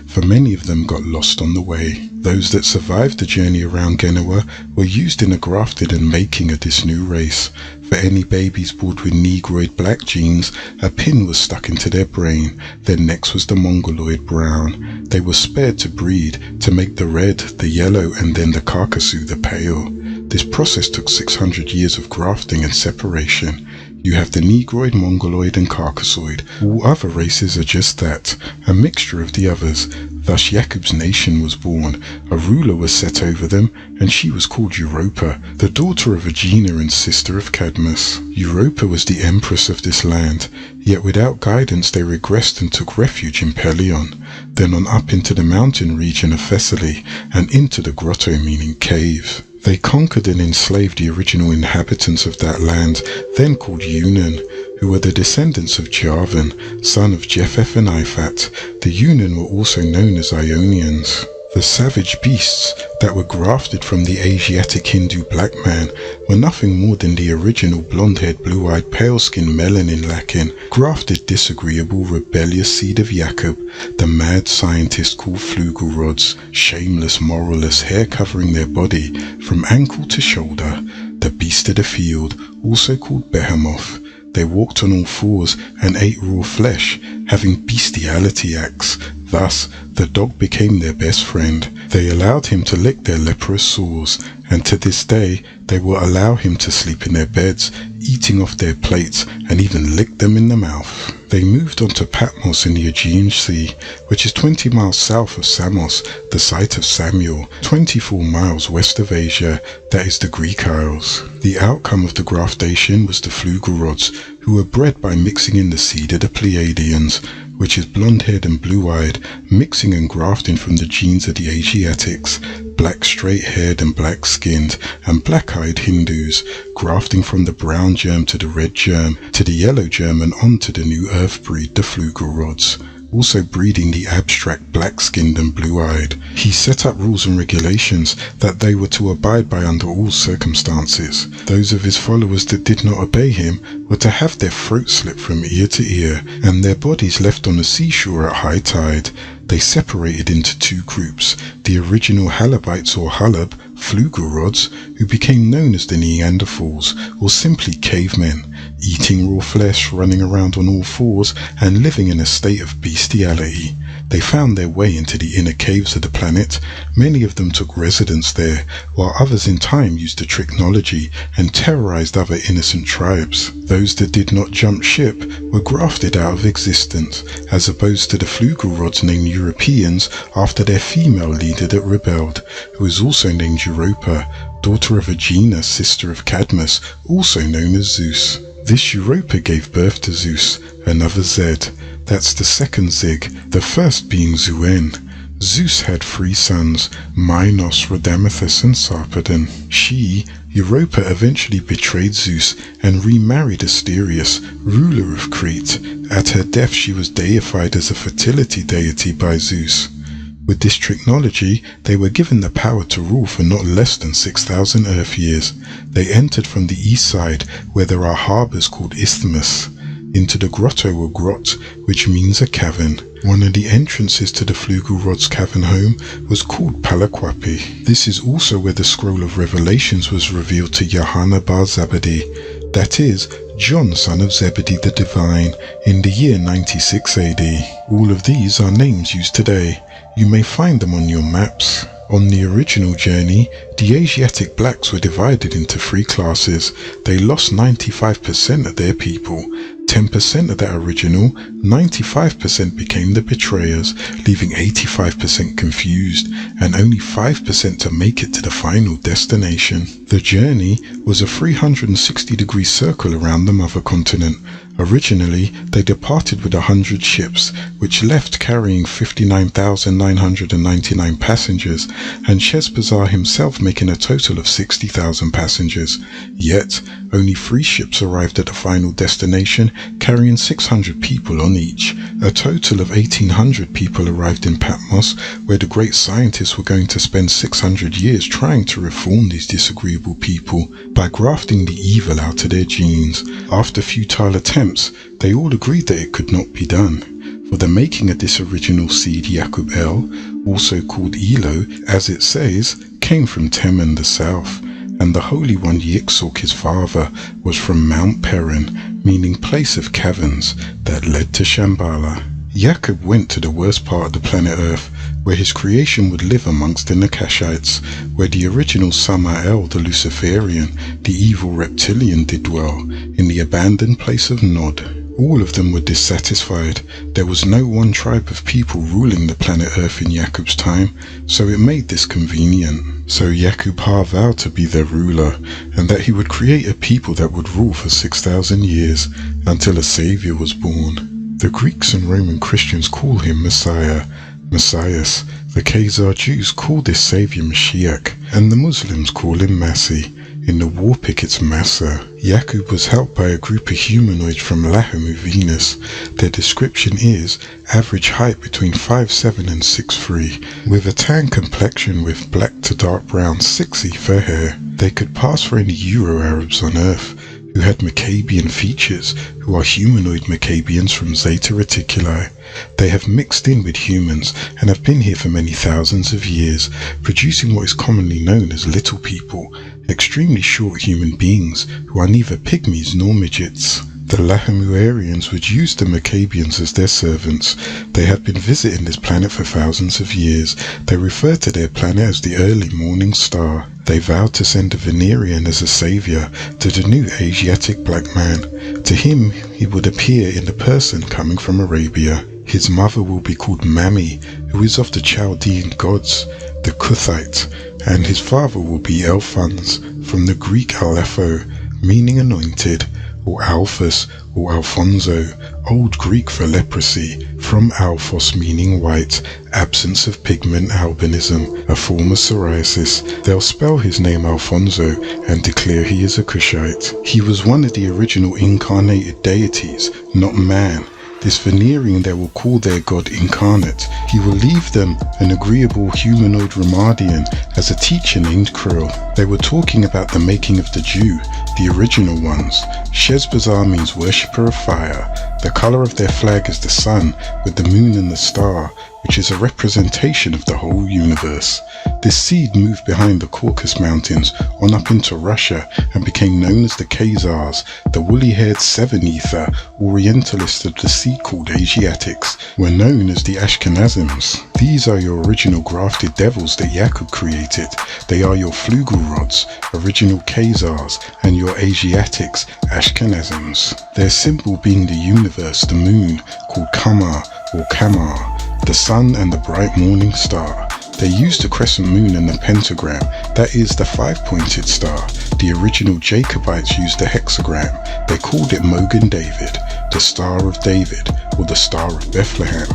for many of them got lost on the way. Those that survived the journey around Genoa were used in the grafting and making of this new race. For any babies born with Negroid black genes, a pin was stuck into their brain. Their necks was the Mongoloid brown. They were spared to breed, to make the red, the yellow, and then the Caucasus, the pale. This process took 600 years of grafting and separation. You have the Negroid, Mongoloid, and Caucasoid. All other races are just that, a mixture of the others. Thus Yaqub's nation was born. A ruler was set over them, and she was called Europa, the daughter of Aegina and sister of Cadmus. Europa was the empress of this land, yet without guidance they regressed and took refuge in Pelion, then on up into the mountain region of Thessaly, and into the grotto, meaning cave. They conquered and enslaved the original inhabitants of that land, then called Yunan, who were the descendants of Javan, son of Japheth and Ifat. The Yunan were also known as Ionians. The savage beasts that were grafted from the Asiatic Hindu black man were nothing more than the original blonde-haired, blue-eyed, pale-skinned, melanin-lacking, grafted, disagreeable, rebellious seed of Yaqub, the mad scientist called flugel rods, shameless, moralless, hair covering their body from ankle to shoulder, the beast of the field, also called behemoth. They walked on all fours and ate raw flesh, having bestiality acts. Thus, the dog became their best friend. They allowed him to lick their leprous sores, and to this day, they will allow him to sleep in their beds, eating off their plates, and even lick them in the mouth. They moved on to Patmos in the Aegean Sea, which is 20 miles south of Samos, the site of Samuel, 24 miles west of Asia, that is the Greek Isles. The outcome of the graftation was the flugel rods, who were bred by mixing in the seed of the Pleiadians, which is blonde-haired and blue-eyed, mixing and grafting from the genes of the Asiatics, black straight-haired and black-skinned, and black-eyed Hindus, grafting from the brown germ to the red germ, to the yellow germ, and on to the new earth breed, the flugel rods, also breeding the abstract black-skinned and blue-eyed. He set up rules and regulations that they were to abide by under all circumstances. Those of his followers that did not obey him were to have their throats slit from ear to ear, and their bodies left on the seashore at high tide. They separated into 2 groups, the original Halabites or Halab, flugel rods, who became known as the Neanderthals, or simply cavemen, eating raw flesh, running around on all fours, and living in a state of bestiality. They found their way into the inner caves of the planet. Many of them took residence there, while others in time used the technology and terrorized other innocent tribes. Those that did not jump ship were grafted out of existence, as opposed to the flugel rods named Europeans after their female leader that rebelled, who was also named Europa, daughter of Aegina, sister of Cadmus, also known as Zeus. This Europa gave birth to Zeus, another Zed. That's the second Zig, the first being Zuen. Zeus had 3 sons, Minos, Rhadamanthus, and Sarpedon. She, Europa, eventually betrayed Zeus and remarried Asterius, ruler of Crete. At her death she was deified as a fertility deity by Zeus. With this technology, they were given the power to rule for not less than 6,000 Earth years. They entered from the east side, where there are harbors called isthmus. into the grotto or grot, which means a cavern. One of the entrances to the Flugelrod's cavern home was called Palakwapi. This is also where the scroll of Revelations was revealed to Yohanna bar Zebedee, that is, John son of Zebedee the Divine, in the year 96 AD. All of these are names used today. You may find them on your maps. On the original journey, the Asiatic blacks were divided into 3 classes. They lost 95% of their people. 10% of that original, 95% became the betrayers, leaving 85% confused, and only 5% to make it to the final destination. The journey was a 360-degree circle around the mother continent. Originally, they departed with 100 ships, which left carrying 59,999 passengers, and Sheshbazzar himself making a total of 60,000 passengers. Yet, only 3 ships arrived at the final destination, carrying 600 people on each. A total of 1,800 people arrived in Patmos, where the great scientists were going to spend 600 years trying to reform these disagreeable people by grafting the evil out of their genes. After futile attempts, they all agreed that it could not be done. For the making of this original seed, Yaqub El, also called Elo, as it says, came from Teman the south, and the Holy One Yixok, his father, was from Mount Perin, meaning place of caverns, that led to Shambhala. Yaqub went to the worst part of the planet Earth, where his creation would live amongst the Nakashites, where the original Samael, the Luciferian, the evil reptilian, did dwell, in the abandoned place of Nod. All of them were dissatisfied. There was no one tribe of people ruling the planet Earth in Yaqub's time, so it made this convenient. So Yaqub Ha vowed to be their ruler, and that he would create a people that would rule for 6,000 years, until a savior was born. The Greeks and Roman Christians call him Messiah, Messias. The Khazar Jews call this savior Mashiach, and the Muslims call him Masih. In the Warpic it's Massa. Yaqub was helped by a group of humanoids from Lahamu, Venus. Their description is average height between 5'7" and 6'3", with a tan complexion with black to dark brown 6 fair hair. They could pass for any Euro-Arabs on Earth, who had Maccabean features, who are humanoid Maccabeans from Zeta Reticuli. They have mixed in with humans and have been here for many thousands of years, producing what is commonly known as little people, extremely short human beings who are neither pygmies nor midgets. The Lahamuarians would use the Maccabeans as their servants. They have been visiting this planet for thousands of years. They refer to their planet as the early morning star. They vowed to send a Venerian as a savior to the new Asiatic black man. To him, he would appear in the person coming from Arabia. His mother will be called Mami, who is of the Chaldean gods, the Kuthite, and his father will be Alphonse, from the Greek Alepho, meaning anointed, or Alphas, or Alfonso, Old Greek for leprosy, from Alphos meaning white, absence of pigment, albinism, a form of psoriasis. They'll spell his name Alfonso and declare he is a Kushite. He was one of the original incarnated deities, not man. This Venerian they will call their god incarnate. He will leave them an agreeable humanoid Ramadian as a teacher named Krill. They were talking about the making of the Jew, the original ones. Sheshbazzar means worshipper of fire. The color of their flag is the sun, with the moon and the star, which is a representation of the whole universe. This seed moved behind the Caucasus Mountains on up into Russia and became known as the Khazars, the woolly-haired seven-ether Orientalists of the sea called Asiatics, were known as the Ashkenazims. These are your original grafted devils that Yaqub created. They are your Flugelrods, original Khazars, and your Asiatics, Ashkenazims. Their symbol being the universe, the moon, called Kamar or Kamar, the sun and the bright morning star. They used the crescent moon and the pentagram, that is the 5-pointed star. The original Jacobites used the hexagram. They called it Mogan David, the Star of David, or the Star of Bethlehem.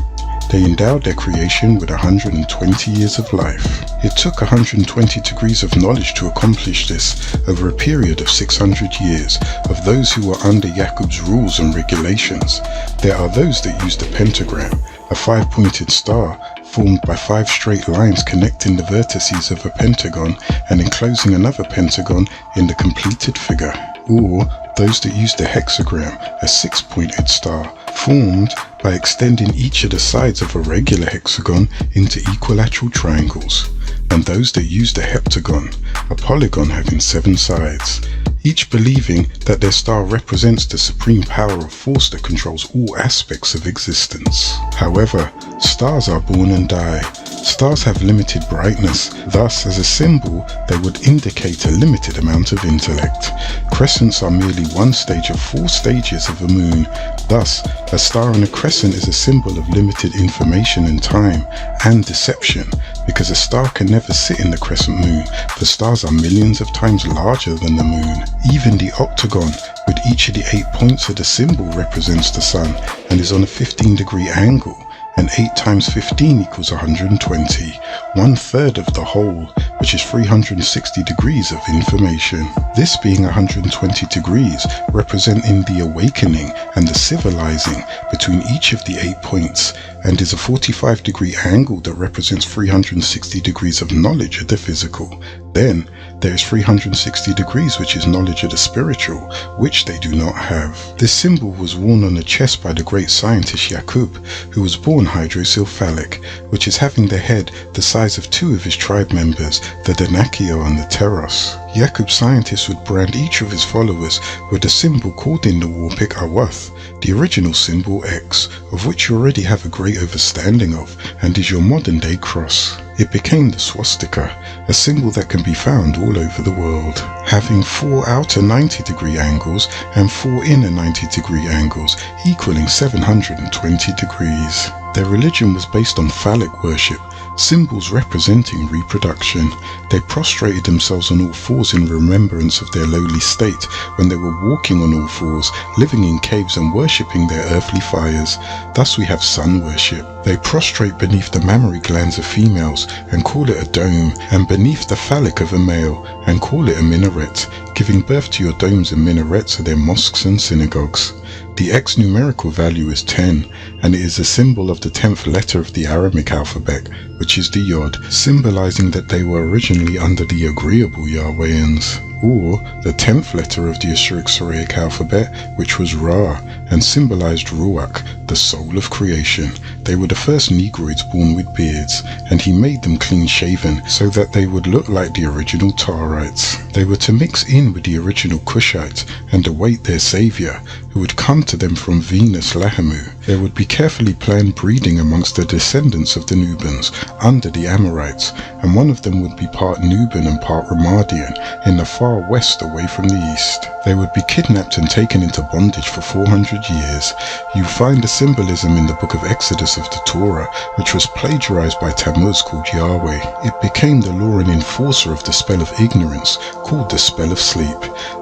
They endowed their creation with 120 years of life. It took 120 degrees of knowledge to accomplish this over a period of 600 years of those who were under Yaqub's rules and regulations. There are those that use the pentagram, a 5-pointed star formed by 5 straight lines connecting the vertices of a pentagon and enclosing another pentagon in the completed figure. Or those that used the hexagram, a 6-pointed star, formed by extending each of the sides of a regular hexagon into equilateral triangles, and those that used a heptagon, a polygon having 7 sides, each believing that their star represents the supreme power of force that controls all aspects of existence. However, stars are born and die. Stars have limited brightness, thus as a symbol they would indicate a limited amount of intellect. Crescents are merely one stage of 4 stages of a moon. Thus, a star and a crescent is a symbol of limited information and time, and deception, because a star can never sit in the crescent moon, for stars are millions of times larger than the moon. Even the octagon, with each of the 8 points of the symbol, represents the sun, and is on a 15-degree angle, and 8 times 15 equals 120, 1/3 of the whole, which is 360 degrees of information. This being 120 degrees, representing the awakening and the civilizing between each of the 8 points, and is a 45-degree angle that represents 360 degrees of knowledge of the physical. Then there is 360 degrees, which is knowledge of the spiritual, which they do not have. This symbol was worn on the chest by the great scientist Yakub, who was born hydrocephalic, which is having the head the size of 2 of his tribe members, the Danakio and the Teros. Yakub's scientists would brand each of his followers with a symbol called in the Warpic Awath, the original symbol X, of which you already have a great overstanding of, and is your modern-day cross. It became the swastika, a symbol that can be found all over the world, having 4 outer 90-degree angles and 4 inner 90-degree angles, equaling 720 degrees. Their religion was based on phallic worship, symbols representing reproduction. They prostrated themselves on all fours in remembrance of their lowly state when they were walking on all fours, living in caves and worshipping their earthly fires. Thus we have sun worship. They prostrate beneath the mammary glands of females and call it a dome, and beneath the phallic of a male and call it a minaret. Giving birth to your domes and minarets are their mosques and synagogues. The X numerical value is 10, and it is a symbol of the 10th letter of the Aramaic alphabet, which is the Yod, symbolizing that they were originally under the agreeable Yahwehians, or the 10th letter of the Assyric alphabet, which was Ra, and symbolized Ruach, the soul of creation. They were the first Negroids born with beards, and he made them clean-shaven so that they would look like the original Taharites. They were to mix in with the original Cushites and await their savior, who would come to them from Venus Lahamu. There would be carefully planned breeding amongst the descendants of the Nubans under the Amorites, and one of them would be part Nuban and part Ramadian in the far west away from the east. They would be kidnapped and taken into bondage for 400 years. You find the symbolism in the book of Exodus of the Torah, which was plagiarized by Tammuz called Yahweh. It became the law and enforcer of the spell of ignorance, called the spell of sleep.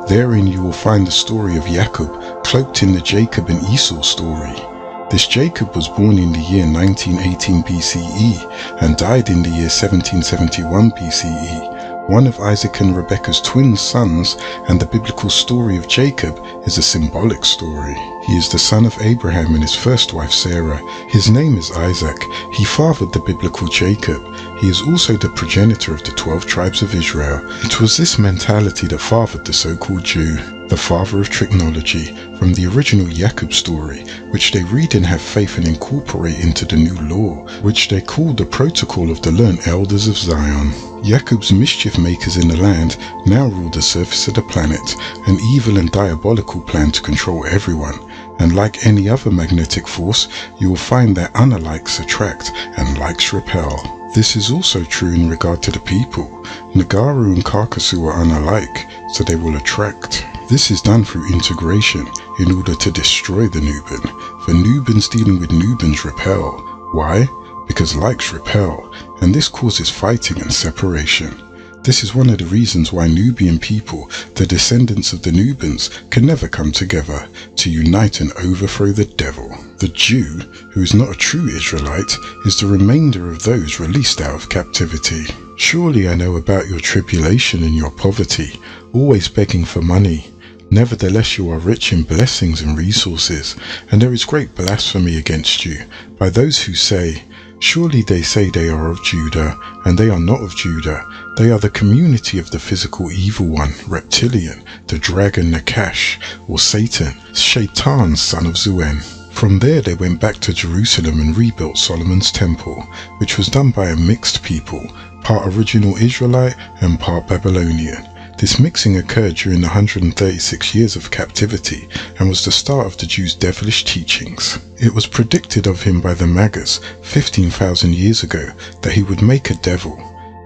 Therein you will find the story of Yakub, cloaked in the Jacob and Esau story. This Jacob was born in the year 1918 BCE and died in the year 1771 BCE. One of Isaac and Rebekah's twin sons, and the biblical story of Jacob is a symbolic story. He is the son of Abraham and his first wife Sarah. His name is Isaac. He fathered the biblical Jacob. He is also the progenitor of the 12 tribes of Israel. It was this mentality that fathered the so-called Jew, the father of tricknology, from the original Yakub story, which they read and have faith and incorporate into the new law, which they call the protocol of the learned elders of Zion. Yakub's mischief makers in the land now rule the surface of the planet, an evil and diabolical plan to control everyone, and like any other magnetic force, you will find that analikes attract and likes repel. This is also true in regard to the people. Nagaru and Karkasu are unalike, so they will attract. This is done through integration in order to destroy the Nuban, for Nubans dealing with Nubans repel. Why? Because likes repel, and this causes fighting and separation. This is one of the reasons why Nubian people, the descendants of the Nubans, can never come together to unite and overthrow the devil. The Jew, who is not a true Israelite, is the remainder of those released out of captivity. Surely I know about your tribulation and your poverty, always begging for money. Nevertheless you are rich in blessings and resources, and there is great blasphemy against you by those who say, Surely they say they are of Judah, and they are not of Judah. They are the community of the physical evil one, Reptilian, the dragon Nakash, or Satan, Shaitan, son of Zuen. From there they went back to Jerusalem and rebuilt Solomon's temple, which was done by a mixed people, part original Israelite and part Babylonian. This mixing occurred during the 136 years of captivity and was the start of the Jews' devilish teachings. It was predicted of him by the Maggers 15,000 years ago that he would make a devil.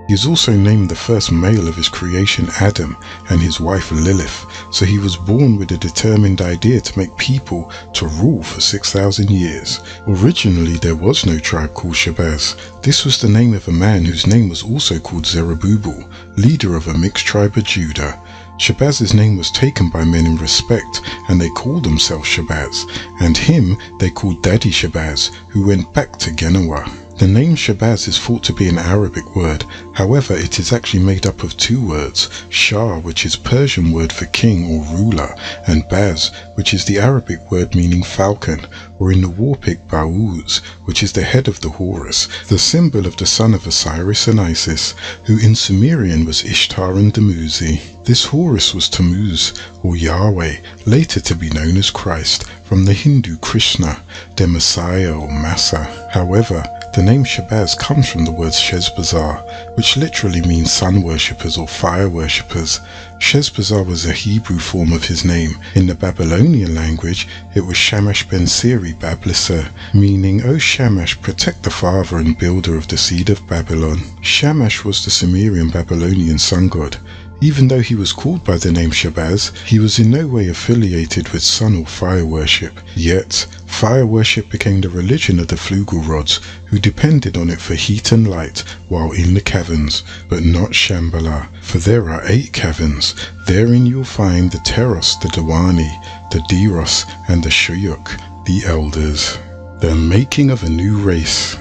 He is also named the first male of his creation Adam and his wife Lilith, so he was born with a determined idea to make people to rule for 6,000 years. Originally there was no tribe called Shabazz. This was the name of a man whose name was also called Zerubbabel, leader of a mixed tribe of Judah. Shabazz's name was taken by men in respect, and they called themselves Shabazz, and him they called Daddy Shabazz, who went back to Genoa. The name Shabazz is thought to be an Arabic word, however it is actually made up of two words, Shah, which is Persian word for king or ruler, and Baz, which is the Arabic word meaning falcon, or in the Warpic Bauz, which is the head of the Horus, the symbol of the son of Osiris and Isis, who in Sumerian was Ishtar and Dumuzi. This Horus was Tammuz, or Yahweh, later to be known as Christ, from the Hindu Krishna, their Messiah or Massa. However, the name Shabazz comes from the word Shezbazzar, which literally means sun worshippers or fire worshippers. Shezbazzar was a Hebrew form of his name. In the Babylonian language, it was Shamash ben Siri Bablisser, meaning, O Shamash, protect the father and builder of the seed of Babylon. Shamash was the Sumerian Babylonian sun god. Even though he was called by the name Shabazz, he was in no way affiliated with sun or fire worship. Yet, fire worship became the religion of the Flugel rods, who depended on it for heat and light while in the caverns, but not Shambhala, for there are 8 caverns. Therein you'll find the Teros, the Dawani, the Diros, and the Shuyuk, the elders. The making of a new race.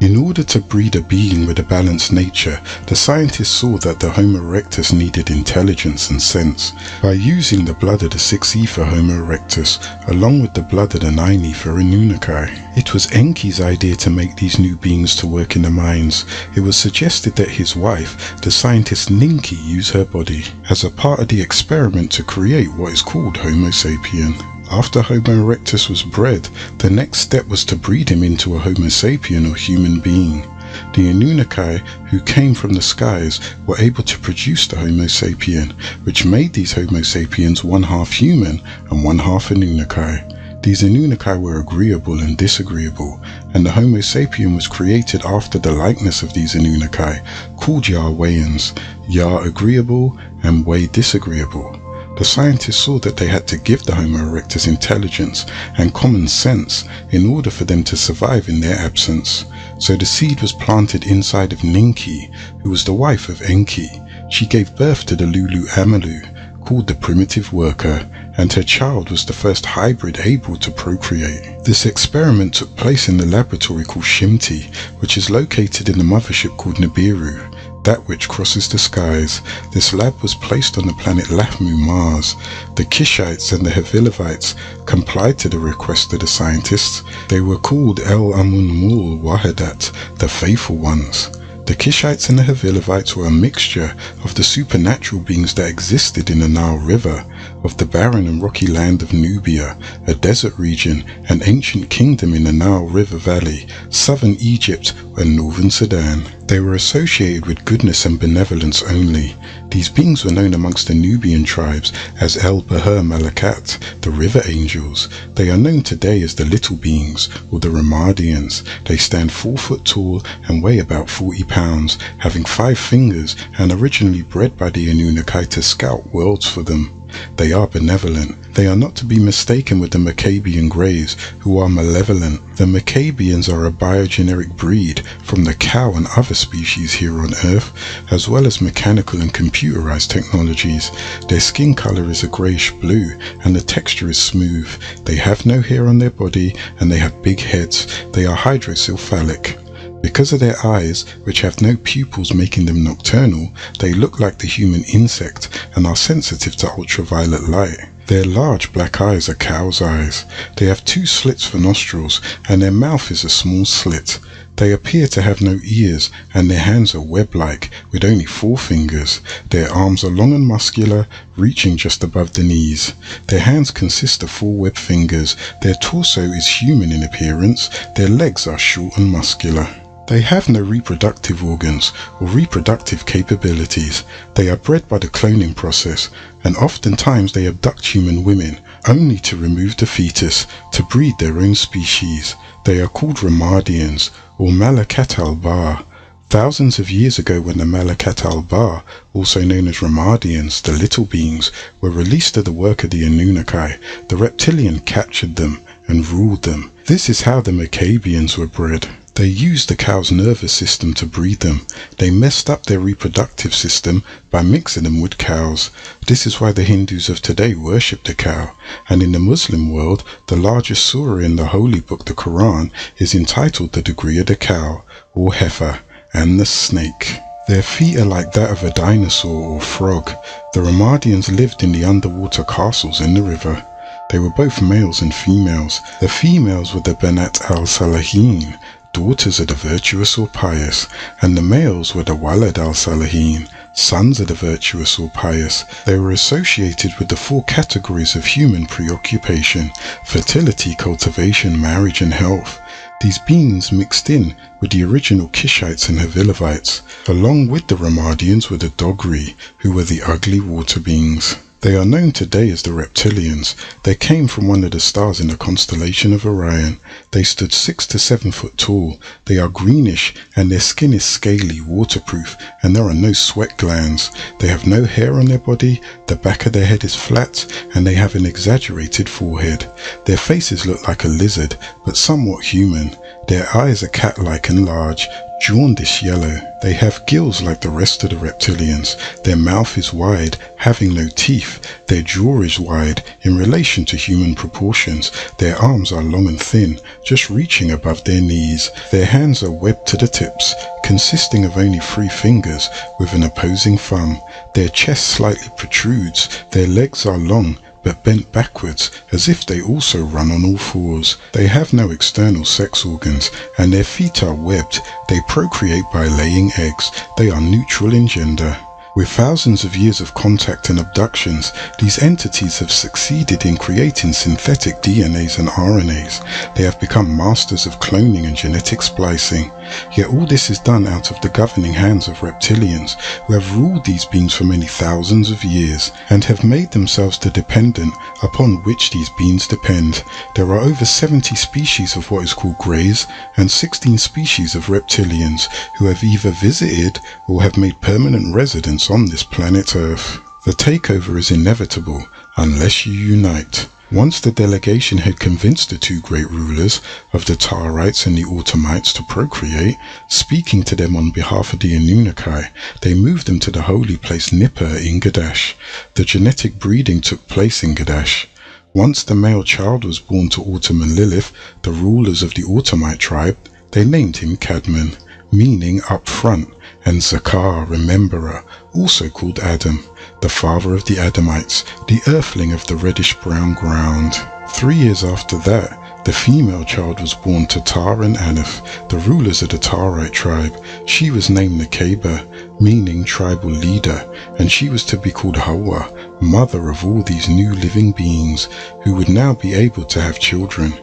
In order to breed a being with a balanced nature, the scientists saw that the Homo erectus needed intelligence and sense. By using the blood of the 6 ether Homo erectus, along with the blood of the 9 ether Anunnaki. It was Enki's idea to make these new beings to work in the mines. It was suggested that his wife, the scientist Ninki, use her body as a part of the experiment to create what is called Homo sapien. After Homo erectus was bred, the next step was to breed him into a Homo sapien or human being. The Anunnaki, who came from the skies, were able to produce the Homo sapien, which made these Homo sapiens 1/2 human and 1/2 Anunnaki. These Anunnaki were agreeable and disagreeable, and the Homo sapien was created after the likeness of these Anunnaki, called Yahwehans, Yah agreeable and Way disagreeable. The scientists saw that they had to give the Homo erectus intelligence and common sense in order for them to survive in their absence. So the seed was planted inside of Ninki, who was the wife of Enki. She gave birth to the Lulu Amalu, called the primitive worker, and her child was the first hybrid able to procreate. This experiment took place in the laboratory called Shimti, which is located in the mothership called Nibiru, that which crosses the skies. This lab was placed on the planet Lahmu, Mars. The Kishites and the Havilavites complied to the request of the scientists. They were called El Amun Mul Wahadat, the faithful ones. The Kishites and the Havilavites were a mixture of the supernatural beings that existed in the Nile River, of the barren and rocky land of Nubia, a desert region, an ancient kingdom in the Nile River Valley, southern Egypt and northern Sudan. They were associated with goodness and benevolence only. These beings were known amongst the Nubian tribes as El Bahir Malakat, the river angels. They are known today as the little beings, or the Ramadians. They stand 4 foot tall and weigh about 40 pounds, having 5 fingers, and originally bred by the Anunnaki to scout worlds for them. They are benevolent. They are not to be mistaken with the Maccabean Greys, who are malevolent. The Maccabeans are a biogeneric breed from the cow and other species here on Earth, as well as mechanical and computerized technologies. Their skin color is a grayish blue, and the texture is smooth. They have no hair on their body, and they have big heads. They are hydrocephalic. Because of their eyes, which have no pupils making them nocturnal, they look like the human insect and are sensitive to ultraviolet light. Their large black eyes are cow's eyes. They have 2 slits for nostrils, and their mouth is a small slit. They appear to have no ears, and their hands are web-like, with only 4 fingers. Their arms are long and muscular, reaching just above the knees. Their hands consist of 4 webbed fingers. Their torso is human in appearance. Their legs are short and muscular. They have no reproductive organs or reproductive capabilities. They are bred by the cloning process, and oftentimes they abduct human women, only to remove the fetus to breed their own species. They are called Ramadians, or Malakat al-Bar. Thousands of years ago, when the Malakat al-Bar, also known as Ramadians, the little beings, were released to the work of the Anunnaki, the reptilian captured them and ruled them. This is how the Maccabians were bred. They used the cow's nervous system to breed them. They messed up their reproductive system by mixing them with cows. This is why the Hindus of today worship the cow. And in the Muslim world, the largest surah in the holy book, the Quran, is entitled The Degree of the Cow, or Heifer, and the Snake. Their feet are like that of a dinosaur or frog. The Ramadians lived in the underwater castles in the river. They were both males and females. The females were the Banat al-Salihin, daughters of the virtuous or pious, and the males were the Walad al-Salihin, sons of the virtuous or pious. They were associated with the 4 categories of human preoccupation: fertility, cultivation, marriage, and health. These beings mixed in with the original Kishites and Havilavites. Along with the Ramadians were the Dogri, who were the ugly water beings. They are known today as the Reptilians. They came from one of the stars in the constellation of Orion. They stood 6 to 7 foot tall. They are greenish, and their skin is scaly, waterproof, and there are no sweat glands. They have no hair on their body, the back of their head is flat, and they have an exaggerated forehead. Their faces look like a lizard, but somewhat human. Their eyes are cat-like and large, jaundice yellow. They have gills like the rest of the reptilians. Their mouth is wide, having no teeth. Their jaw is wide in relation to human proportions. Their arms are long and thin, just reaching above their knees. Their hands are webbed to the tips, consisting of only 3 fingers with an opposing thumb. Their chest slightly protrudes. Their legs are long, but bent backwards, as if they also run on all 4s. They have no external sex organs, and their feet are webbed. They procreate by laying eggs. They are neutral in gender. With thousands of years of contact and abductions, these entities have succeeded in creating synthetic DNAs and RNAs. They have become masters of cloning and genetic splicing. Yet all this is done out of the governing hands of reptilians, who have ruled these beings for many thousands of years, and have made themselves the dependent upon which these beings depend. There are over 70 species of what is called greys, and 16 species of reptilians, who have either visited or have made permanent residence on this planet Earth. The takeover is inevitable unless you unite. Once the delegation had convinced the 2 great rulers of the Taharites and the Automites to procreate, speaking to them on behalf of the Anunnaki, they moved them to the holy place Nippur in Gadash. The genetic breeding took place in Gadash. Once the male child was born to Autumn and Lilith, the rulers of the Autumite tribe, they named him Cadman, meaning up front, and Zakar, rememberer, also called Adam, the father of the Adamites, the earthling of the reddish-brown ground. 3 years after that, the female child was born to Tar and Aneth, the rulers of the Tarite tribe. She was named Nakeba, meaning tribal leader, and she was to be called Hawa, mother of all these new living beings, who would now be able to have children.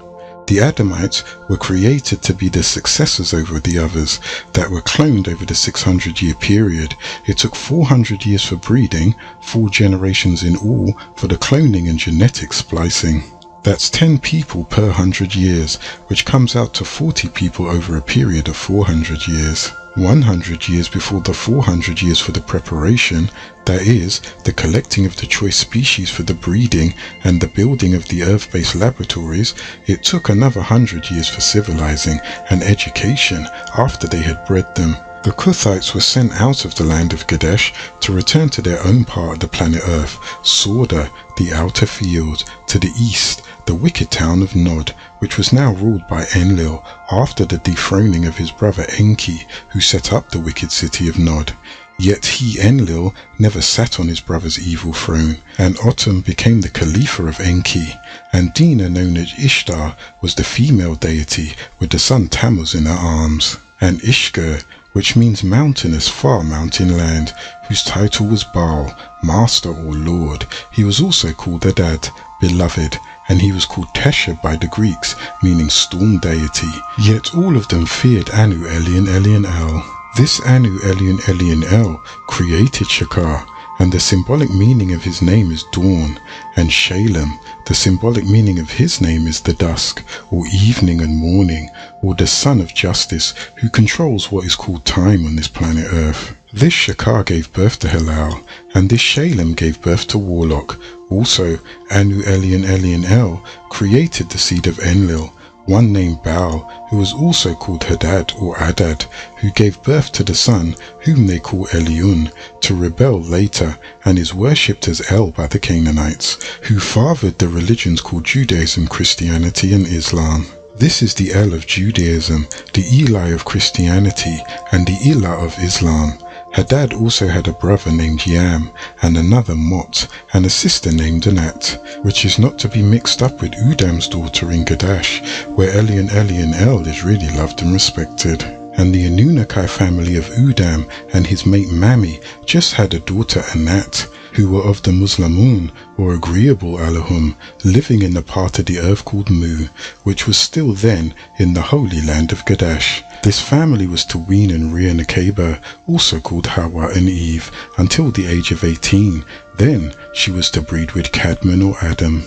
The Adamites were created to be the successors over the others that were cloned over the 600-year period. It took 400 years for breeding, 4 generations in all for the cloning and genetic splicing. That's 10 people per 100 years, which comes out to 40 people over a period of 400 years. 100 years before the 400 years for the preparation, that is, the collecting of the choice species for the breeding and the building of the Earth-based laboratories, it took another 100 years for civilizing and education after they had bred them. The Kuthites were sent out of the land of Gadesh to return to their own part of the planet Earth, Sorda, the outer field, to the east, the wicked town of Nod, which was now ruled by Enlil after the dethroning of his brother Enki, who set up the wicked city of Nod. Yet he, Enlil, never sat on his brother's evil throne, and Otum became the Khalifa of Enki, and Dina, known as Ishtar, was the female deity with the son Tammuz in her arms, and Ishkur, which means mountainous, far mountain land, whose title was Baal, master or lord. He was also called Adad, beloved, and he was called Tesher by the Greeks, meaning storm deity. Yet all of them feared Anu, Eli, and Elian-El. This Anu, Eli, and Elian-El created Shakar, and the symbolic meaning of his name is dawn, and Shalem, the symbolic meaning of his name is the dusk, or evening and morning, or the son of justice, who controls what is called time on this planet Earth. This Shakar gave birth to Helal, and this Shalem gave birth to Warlock. Also, Anu, Eli, and Elian-El created the seed of Enlil, one named Baal, who was also called Hadad or Adad, who gave birth to the son, whom they call Eliun, to rebel later, and is worshipped as El by the Canaanites, who fathered the religions called Judaism, Christianity, and Islam. This is the El of Judaism, the Eli of Christianity, and the Ilah of Islam. Hadad also had a brother named Yam, and another Mot, and a sister named Anat, which is not to be mixed up with Udam's daughter in Gadash, where Eli and Elian-El is really loved and respected. And the Anunnaki family of Udam and his mate Mami just had a daughter Anat, who were of the Muslimun, or agreeable Allahum, living in the part of the earth called Mu, which was still then in the holy land of Gadash. This family was to wean and rear Nekeba, also called Hawa and Eve, until the age of 18. Then she was to breed with Cadmon or Adam.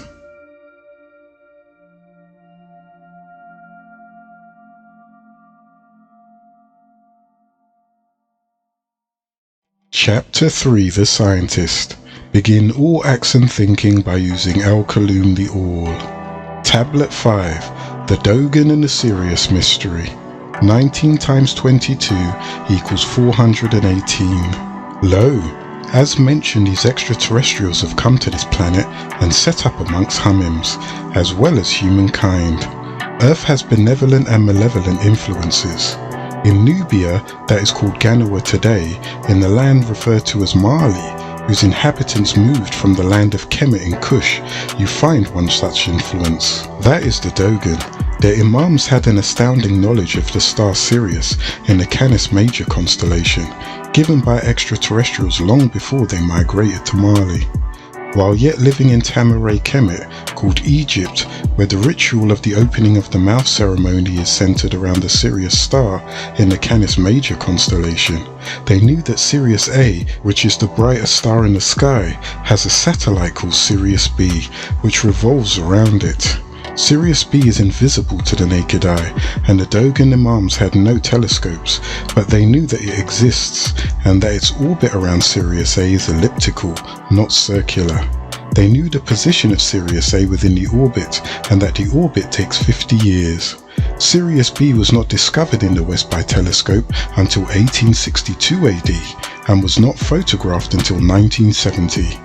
Chapter 3, The Scientist. Begin all acts and thinking by using Al-Kalum the All. Tablet 5, The Dogon and the Sirius Mystery. 19 times 22 equals 418. Lo, as mentioned, these extraterrestrials have come to this planet and set up amongst Hamims, as well as humankind. Earth has benevolent and malevolent influences. In Nubia, that is called Ganawa today, in the land referred to as Mali, whose inhabitants moved from the land of Kemet in Kush, you find one such influence. That is the Dogon. Their imams had an astounding knowledge of the star Sirius in the Canis Major constellation, given by extraterrestrials long before they migrated to Mali. While yet living in Tamaray Kemet, called Egypt, where the ritual of the opening of the mouth ceremony is centered around the Sirius star in the Canis Major constellation, they knew that Sirius A, which is the brightest star in the sky, has a satellite called Sirius B, which revolves around it. Sirius B is invisible to the naked eye, and the Dogon Imams had no telescopes, but they knew that it exists, and that its orbit around Sirius A is elliptical, not circular. They knew the position of Sirius A within the orbit, and that the orbit takes 50 years. Sirius B was not discovered in the West by telescope until 1862 AD, and was not photographed until 1970.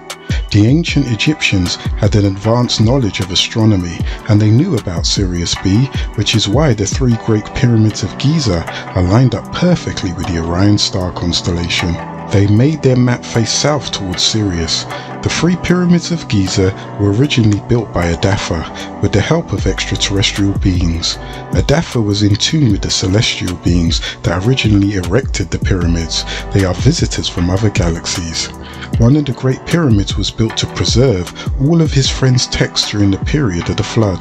The ancient Egyptians had an advanced knowledge of astronomy, and they knew about Sirius B, which is why the 3 Great Pyramids of Giza are lined up perfectly with the Orion star constellation. They made their map face south towards Sirius. The 3 Pyramids of Giza were originally built by Adapha with the help of extraterrestrial beings. Adapha was in tune with the celestial beings that originally erected the pyramids. They are visitors from other galaxies. One of the Great Pyramids was built to preserve all of his friends' texts during the period of the flood.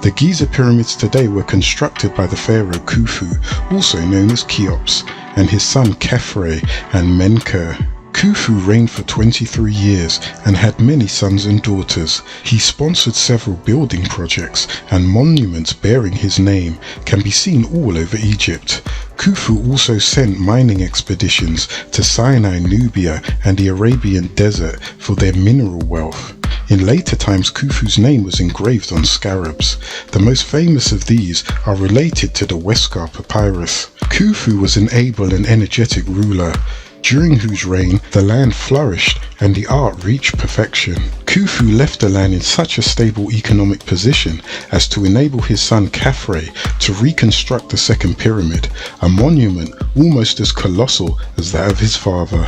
The Giza pyramids today were constructed by the pharaoh Khufu, also known as Cheops, and his son Khafre and Menkaure. Khufu reigned for 23 years and had many sons and daughters. He sponsored several building projects, and monuments bearing his name can be seen all over Egypt. Khufu also sent mining expeditions to Sinai, Nubia, and the Arabian desert for their mineral wealth. In later times, Khufu's name was engraved on scarabs. The most famous of these are related to the Westgar papyrus. Khufu was an able and energetic ruler, during whose reign the land flourished and the art reached perfection. Khufu left the land in such a stable economic position as to enable his son Khafre to reconstruct the second pyramid, a monument almost as colossal as that of his father.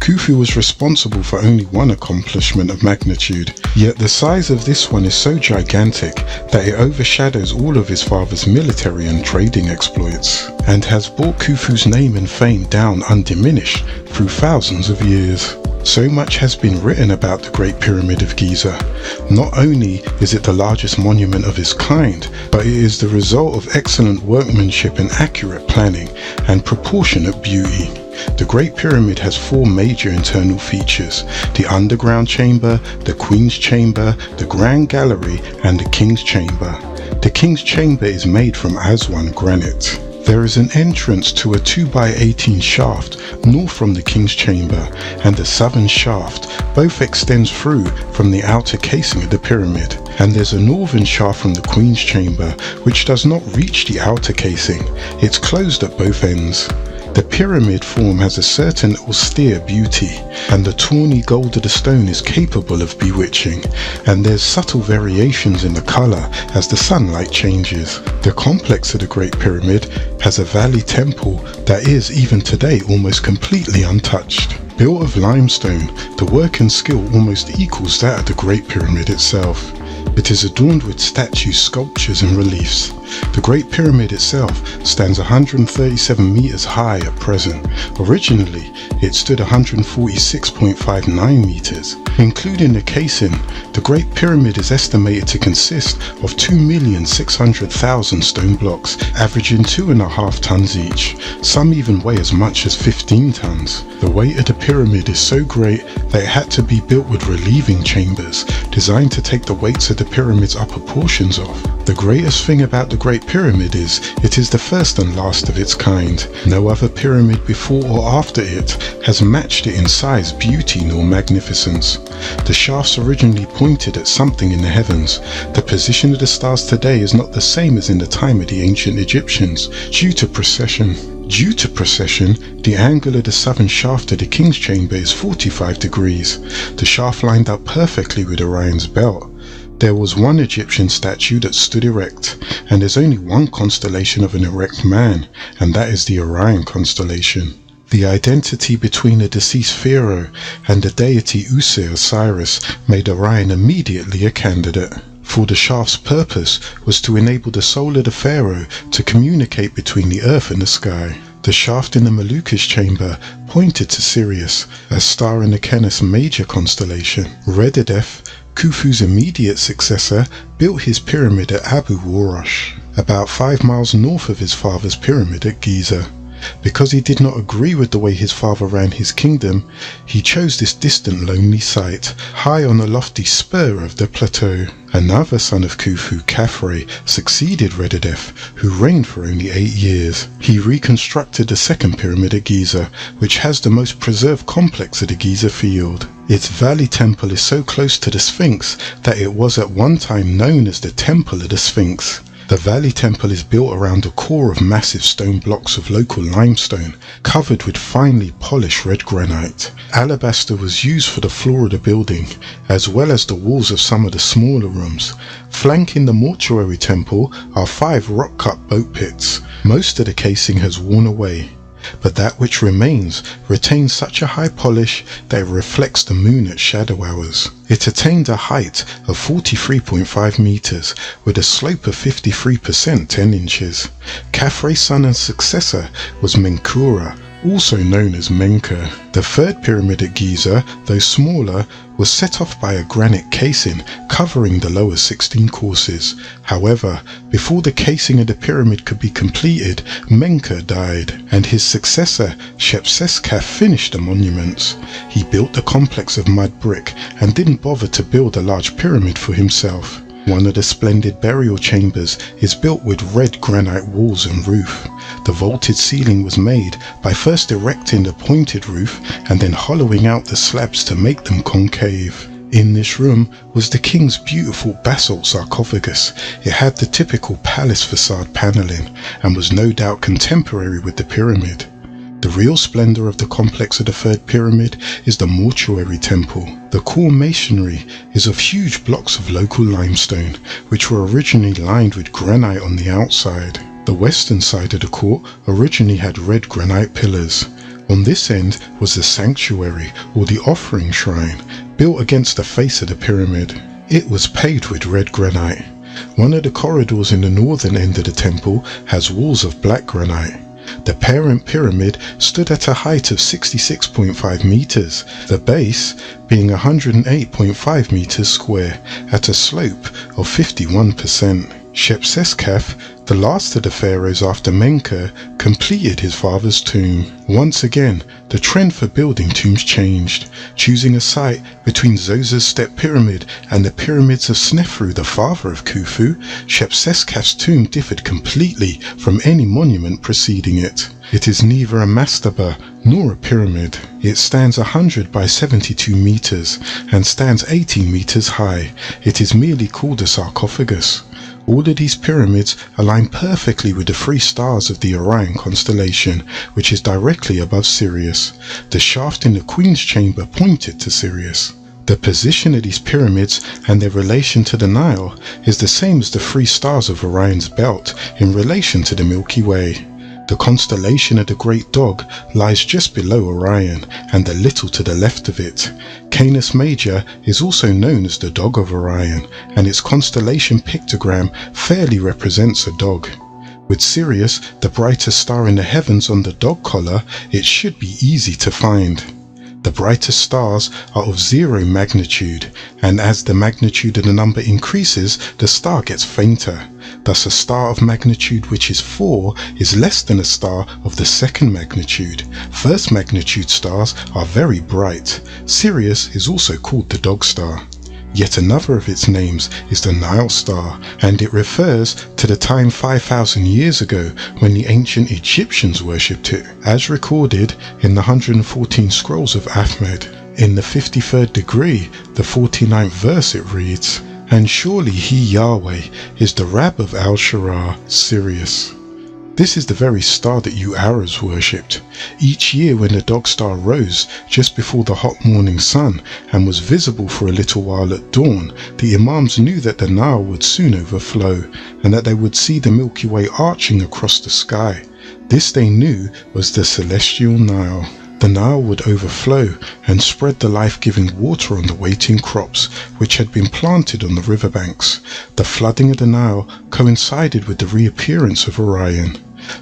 Khufu was responsible for only one accomplishment of magnitude, yet the size of this one is so gigantic that it overshadows all of his father's military and trading exploits, and has brought Khufu's name and fame down undiminished through thousands of years. So much has been written about the Great Pyramid of Giza. Not only is it the largest monument of its kind, but it is the result of excellent workmanship and accurate planning and proportionate beauty. The Great Pyramid has four major internal features: the underground chamber, the Queen's Chamber, the Grand Gallery, and the King's Chamber. The King's Chamber is made from Aswan granite. There is an entrance to a 2x18 shaft north from the King's Chamber, and the southern shaft both extends through from the outer casing of the pyramid. And there's a northern shaft from the Queen's Chamber which does not reach the outer casing. It's closed at both ends. The pyramid form has a certain austere beauty, and the tawny gold of the stone is capable of bewitching, and there's subtle variations in the colour as the sunlight changes. The complex of the Great Pyramid has a valley temple that is, even today, almost completely untouched. Built of limestone, the work and skill almost equals that of the Great Pyramid itself. It is adorned with statues, sculptures and reliefs. The Great Pyramid itself stands 137 meters high at present. Originally, it stood 146.59 meters. Including the casing, the Great Pyramid is estimated to consist of 2,600,000 stone blocks, averaging 2.5 tons each. Some even weigh as much as 15 tons. The weight of the pyramid is so great that it had to be built with relieving chambers, designed to take the weights of the pyramid's upper portions off. The greatest thing about the Great Pyramid is it is the first and last of its kind. No other pyramid before or after it has matched it in size, beauty nor magnificence. The shafts originally pointed at something in the heavens. The position of the stars today is not the same as in the time of the ancient Egyptians, due to precession. Due to precession, the angle of the southern shaft of the King's Chamber is 45 degrees. The shaft lined up perfectly with Orion's belt. There was one Egyptian statue that stood erect, and there's only one constellation of an erect man, and that is the Orion constellation. The identity between the deceased pharaoh and the deity Osiris made Orion immediately a candidate. For the shaft's purpose was to enable the soul of the pharaoh to communicate between the earth and the sky. The shaft in the Maluka's chamber pointed to Sirius, a star in the Canis Major constellation. Rededef, Khufu's immediate successor, built his pyramid at Abu Warash, about 5 miles north of his father's pyramid at Giza. Because he did not agree with the way his father ran his kingdom, he chose this distant lonely site, high on a lofty spur of the plateau. Another son of Khufu, Khafre, succeeded Rededef, who reigned for only 8 years. He reconstructed the second pyramid at Giza, which has the most preserved complex of the Giza field. Its valley temple is so close to the Sphinx that it was at one time known as the Temple of the Sphinx. The valley temple is built around a core of massive stone blocks of local limestone, covered with finely polished red granite. Alabaster was used for the floor of the building, as well as the walls of some of the smaller rooms. Flanking the mortuary temple are 5 rock-cut boat pits. Most of the casing has worn away, but that which remains retains such a high polish that it reflects the moon at shadow hours. It attained a height of 43.5 meters with a slope of 53% 10 inches. Khafre's son and successor was Menkura, also known as Menka. The third pyramid at Giza, though smaller, was set off by a granite casing covering the lower 16 courses. However, before the casing of the pyramid could be completed, Menka died, and his successor, Shepseskaf, finished the monuments. He built the complex of mud brick and didn't bother to build a large pyramid for himself. One of the splendid burial chambers is built with red granite walls and roof. The vaulted ceiling was made by first erecting the pointed roof and then hollowing out the slabs to make them concave. In this room was the king's beautiful basalt sarcophagus. It had the typical palace facade paneling and was no doubt contemporary with the pyramid. The real splendor of the complex of the third pyramid is the mortuary temple. The core masonry is of huge blocks of local limestone, which were originally lined with granite on the outside. The western side of the court originally had red granite pillars. On this end was the sanctuary, or the offering shrine, built against the face of the pyramid. It was paved with red granite. One of the corridors in the northern end of the temple has walls of black granite. The parent pyramid stood at a height of 66.5 meters, the base being 108.5 meters square at a slope of 51%. Shepseskaf, the last of the pharaohs after Menka, completed his father's tomb. Once again, the trend for building tombs changed. Choosing a site between Zoser's step pyramid and the pyramids of Snefru, the father of Khufu, Shepseskaf's tomb differed completely from any monument preceding it. It is neither a mastaba nor a pyramid. It stands 100 by 72 meters and stands 18 meters high. It is merely called a sarcophagus. All of these pyramids align perfectly with the 3 stars of the Orion constellation, which is directly above Sirius. The shaft in the Queen's Chamber pointed to Sirius. The position of these pyramids and their relation to the Nile is the same as the 3 stars of Orion's belt in relation to the Milky Way. The constellation of the Great Dog lies just below Orion and a little to the left of it. Canis Major is also known as the Dog of Orion, and its constellation pictogram fairly represents a dog. With Sirius, the brightest star in the heavens, on the dog collar, it should be easy to find. The brightest stars are of 0 magnitude, and as the magnitude of the number increases, the star gets fainter. Thus a star of magnitude which is 4 is less than a star of the 2nd magnitude. 1st magnitude stars are very bright. Sirius is also called the dog star. Yet another of its names is the Nile star, and it refers to the time 5,000 years ago when the ancient Egyptians worshipped it, as recorded in the 114 scrolls of Ahmed. In the 53rd degree, the 49th verse, it reads, "And surely he, Yahweh, is the Rab of Al-Sharar, Sirius." This is the very star that you Arabs worshipped. Each year when the dog star rose just before the hot morning sun and was visible for a little while at dawn, the Imams knew that the Nile would soon overflow and that they would see the Milky Way arching across the sky. This they knew was the celestial Nile. The Nile would overflow and spread the life-giving water on the waiting crops which had been planted on the riverbanks. The flooding of the Nile coincided with the reappearance of Orion.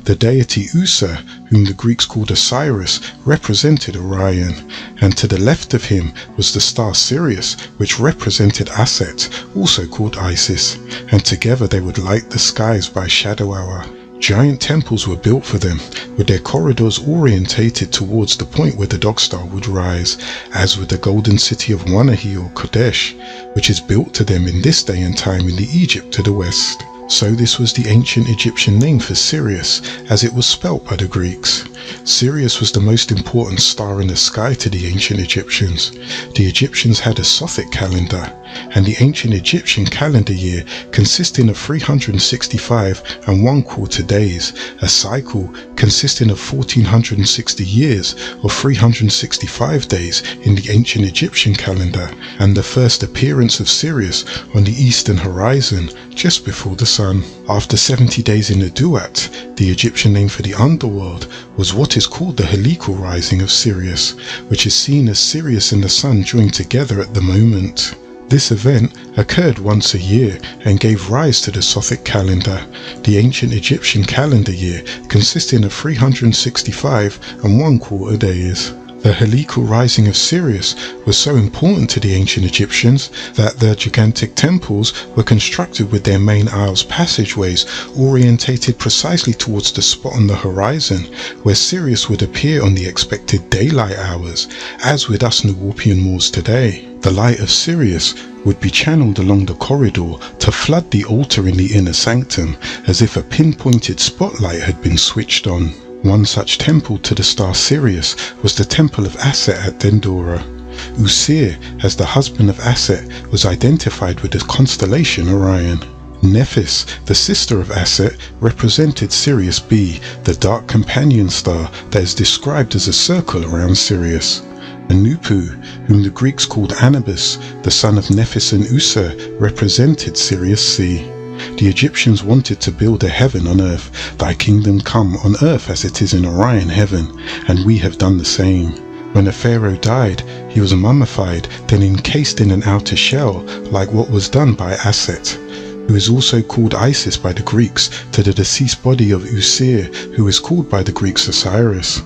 The deity Usa, whom the Greeks called Osiris, represented Orion, and to the left of him was the star Sirius, which represented Aset, also called Isis, and together they would light the skies by shadow hour. Giant temples were built for them, with their corridors orientated towards the point where the dog star would rise, as with the golden city of Wanahi or Kodesh, which is built to them in this day and time in the Egypt to the west. So this was the ancient Egyptian name for Sirius, as it was spelt by the Greeks. Sirius was the most important star in the sky to the ancient Egyptians. The Egyptians had a Sothic calendar, and the ancient Egyptian calendar year consisting of 365 and 1/4 days, a cycle consisting of 1460 years or 365 days in the ancient Egyptian calendar, and the first appearance of Sirius on the eastern horizon just before the sun. After 70 days in the Duat, the Egyptian name for the underworld, was what is called the helical rising of Sirius, which is seen as Sirius and the sun joined together at the moment. This event occurred once a year and gave rise to the Sothic calendar, the ancient Egyptian calendar year consisting of 365 and 1/4 days. The helical rising of Sirius was so important to the ancient Egyptians that their gigantic temples were constructed with their main aisles passageways orientated precisely towards the spot on the horizon where Sirius would appear on the expected daylight hours, as with us Nuwarpian Moors today. The light of Sirius would be channeled along the corridor to flood the altar in the inner sanctum, as if a pinpointed spotlight had been switched on. One such temple to the star Sirius was the temple of Aset at Dendora. Usir, as the husband of Aset, was identified with the constellation Orion. Nephis, the sister of Aset, represented Sirius B, the dark companion star that is described as a circle around Sirius. Anupu, whom the Greeks called Anubis, the son of Nephis and Usa, represented Sirius C. The Egyptians wanted to build a heaven on earth, thy kingdom come on earth as it is in Orion heaven, and we have done the same. When a pharaoh died, he was mummified, then encased in an outer shell, like what was done by Aset, who is also called Isis by the Greeks, to the deceased body of Usir, who is called by the Greeks Osiris.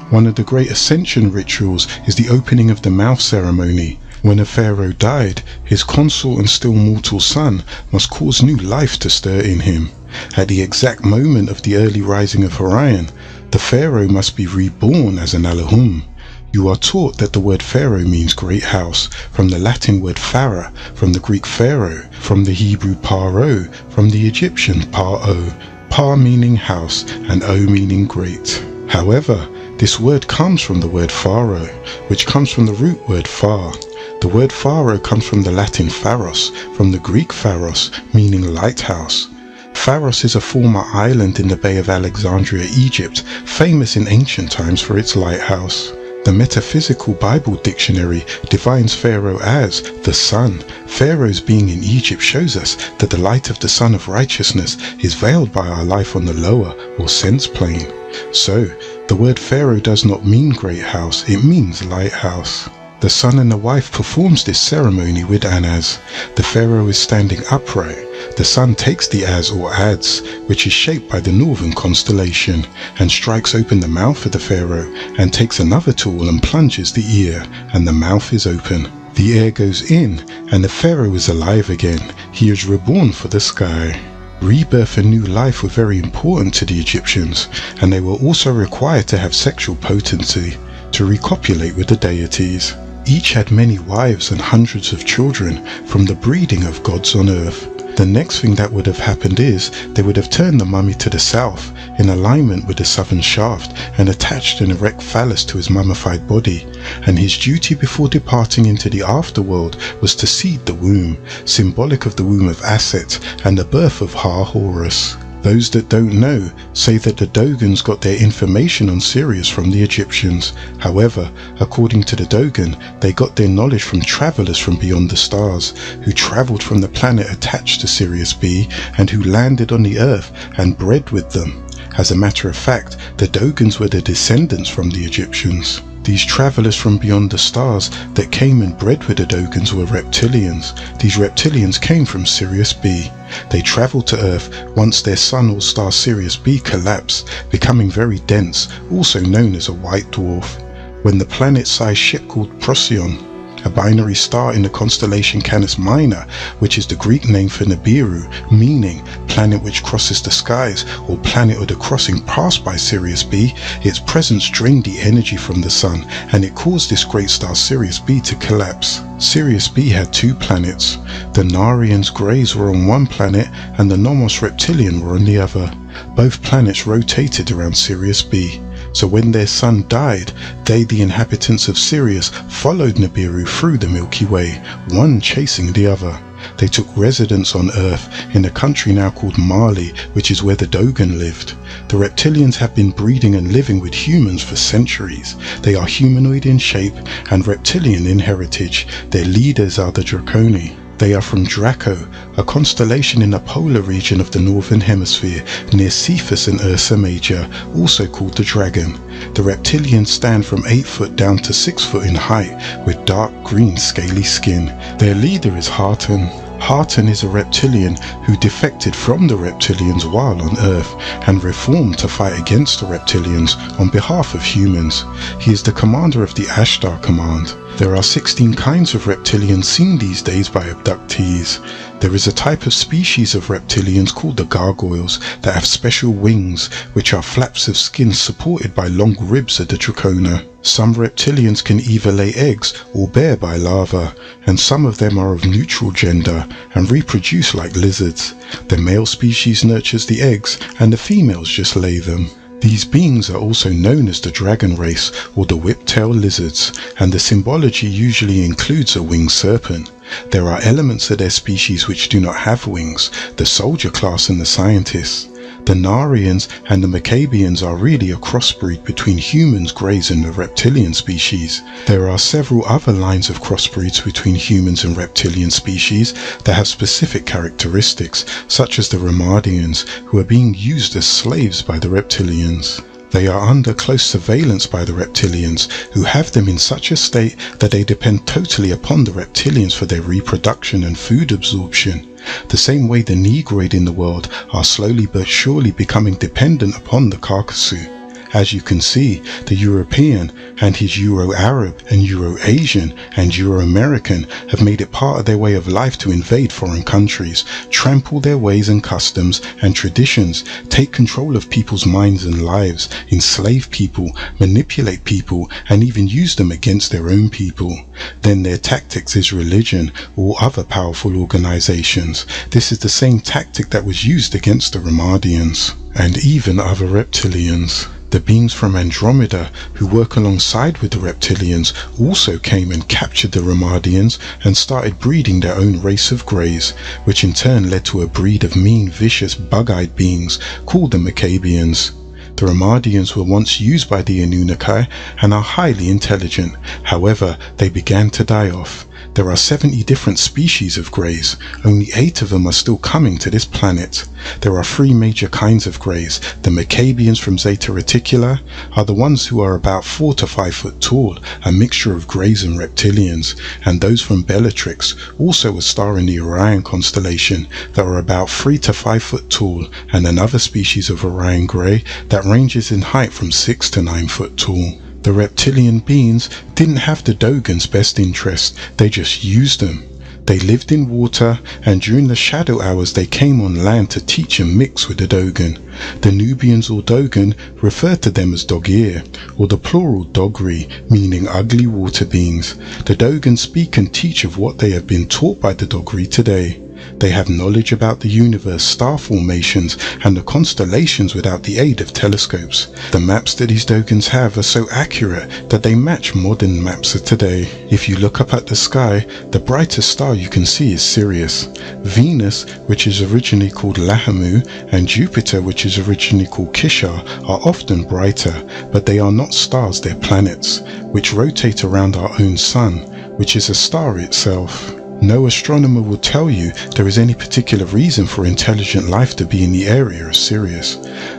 One of the great ascension rituals is the opening of the mouth ceremony. When a pharaoh died, his consort and still mortal son must cause new life to stir in him. At the exact moment of the early rising of Orion, the pharaoh must be reborn as an Elohim. You are taught that the word pharaoh means great house, from the Latin word phara, from the Greek pharaoh, from the Hebrew paro, from the Egyptian par-o, par meaning house and o meaning great. However, this word comes from the word pharaoh, which comes from the root word phar. The word pharaoh comes from the Latin pharos, from the Greek pharos, meaning lighthouse. Pharos is a former island in the Bay of Alexandria, Egypt, famous in ancient times for its lighthouse. The Metaphysical Bible Dictionary defines Pharaoh as the sun. Pharaoh's being in Egypt shows us that the light of the sun of righteousness is veiled by our life on the lower or sense plane. So, the word Pharaoh does not mean great house, it means lighthouse. The son and the wife performs this ceremony with an az. The pharaoh is standing upright. The son takes the az or adze, which is shaped by the northern constellation, and strikes open the mouth of the pharaoh, and takes another tool and plunges the ear, and the mouth is open. The air goes in, and the pharaoh is alive again. He is reborn for the sky. Rebirth and new life were very important to the Egyptians, and they were also required to have sexual potency, to recopulate with the deities. Each had many wives and hundreds of children from the breeding of gods on earth. The next thing that would have happened is they would have turned the mummy to the south in alignment with the southern shaft and attached an erect phallus to his mummified body, and his duty before departing into the afterworld was to seed the womb, symbolic of the womb of Aset and the birth of Horus. Those that don't know say that the Dogons got their information on Sirius from the Egyptians. However, according to the Dogon, they got their knowledge from travelers from beyond the stars, who traveled from the planet attached to Sirius B and who landed on the Earth and bred with them. As a matter of fact, the Dogons were the descendants from the Egyptians. These travelers from beyond the stars that came and bred with the Dogons were reptilians. These reptilians came from Sirius B. They traveled to Earth once their sun or star Sirius B collapsed, becoming very dense, also known as a white dwarf. When the planet-sized ship called Procyon, a binary star in the constellation Canis Minor, which is the Greek name for Nibiru, meaning planet which crosses the skies, or planet of the crossing passed by Sirius B, its presence drained the energy from the sun, and it caused this great star Sirius B to collapse. Sirius B had two planets. The Narians Greys were on one planet, and the Nomos Reptilian were on the other. Both planets rotated around Sirius B. So when their sun died, they, the inhabitants of Sirius, followed Nibiru through the Milky Way, one chasing the other. They took residence on Earth in a country now called Mali, which is where the Dogon lived. The reptilians have been breeding and living with humans for centuries. They are humanoid in shape and reptilian in heritage. Their leaders are the Draconi. They are from Draco, a constellation in the polar region of the northern hemisphere, near Cephus and Ursa Major, also called the Dragon. The reptilians stand from 8 foot down to 6 foot in height, with dark green scaly skin. Their leader is Harton. Harton is a reptilian who defected from the reptilians while on Earth and reformed to fight against the reptilians on behalf of humans. He is the commander of the Ashtar Command. There are 16 kinds of reptilians seen these days by abductees. There is a type of species of reptilians called the gargoyles that have special wings, which are flaps of skin supported by long ribs of the Dracona. Some reptilians can either lay eggs or bear by larvae, and some of them are of neutral gender and reproduce like lizards. The male species nurtures the eggs and the females just lay them. These beings are also known as the dragon race or the whip-tailed lizards, and the symbology usually includes a winged serpent. There are elements of their species which do not have wings, the soldier class and the scientists. The Narians and the Maccabeans are really a crossbreed between humans, greys and the reptilian species. There are several other lines of crossbreeds between humans and reptilian species that have specific characteristics, such as the Ramadians, who are being used as slaves by the reptilians. They are under close surveillance by the reptilians, who have them in such a state that they depend totally upon the reptilians for their reproduction and food absorption. The same way the Negroid in the world are slowly but surely becoming dependent upon the Caucasus. As you can see, the European and his Euro-Arab and Euro-Asian and Euro-American have made it part of their way of life to invade foreign countries, trample their ways and customs and traditions, take control of people's minds and lives, enslave people, manipulate people, and even use them against their own people. Then their tactics is religion or other powerful organizations. This is the same tactic that was used against the Ramadians and even other reptilians. The beings from Andromeda, who work alongside with the reptilians, also came and captured the Ramadians and started breeding their own race of greys, which in turn led to a breed of mean, vicious, bug-eyed beings called the Maccabeans. The Ramadians were once used by the Anunnaki and are highly intelligent. However, they began to die off. There are 70 different species of greys. Only 8 of them are still coming to this planet. There are 3 major kinds of greys. The Maccabeans from Zeta Reticuli are the ones who are about 4 to 5 foot tall, a mixture of greys and reptilians, and those from Bellatrix, also a star in the Orion constellation, that are about 3 to 5 foot tall, and another species of Orion grey that ranges in height from 6 to 9 foot tall. The reptilian beings didn't have the Dogan's best interest, they just used them. They lived in water, and during the shadow hours they came on land to teach and mix with the Dogan. The Nubians or Dogan referred to them as Dogir, or the plural Dogri, meaning ugly water beings. The Dogan speak and teach of what they have been taught by the Dogri today. They have knowledge about the universe, star formations, and the constellations without the aid of telescopes. The maps that these Dogans have are so accurate that they match modern maps of today. If you look up at the sky, the brightest star you can see is Sirius. Venus, which is originally called Lahamu, and Jupiter, which is originally called Kishar, are often brighter, but they are not stars, they're planets, which rotate around our own sun, which is a star itself. No astronomer will tell you there is any particular reason for intelligent life to be in the area of Sirius.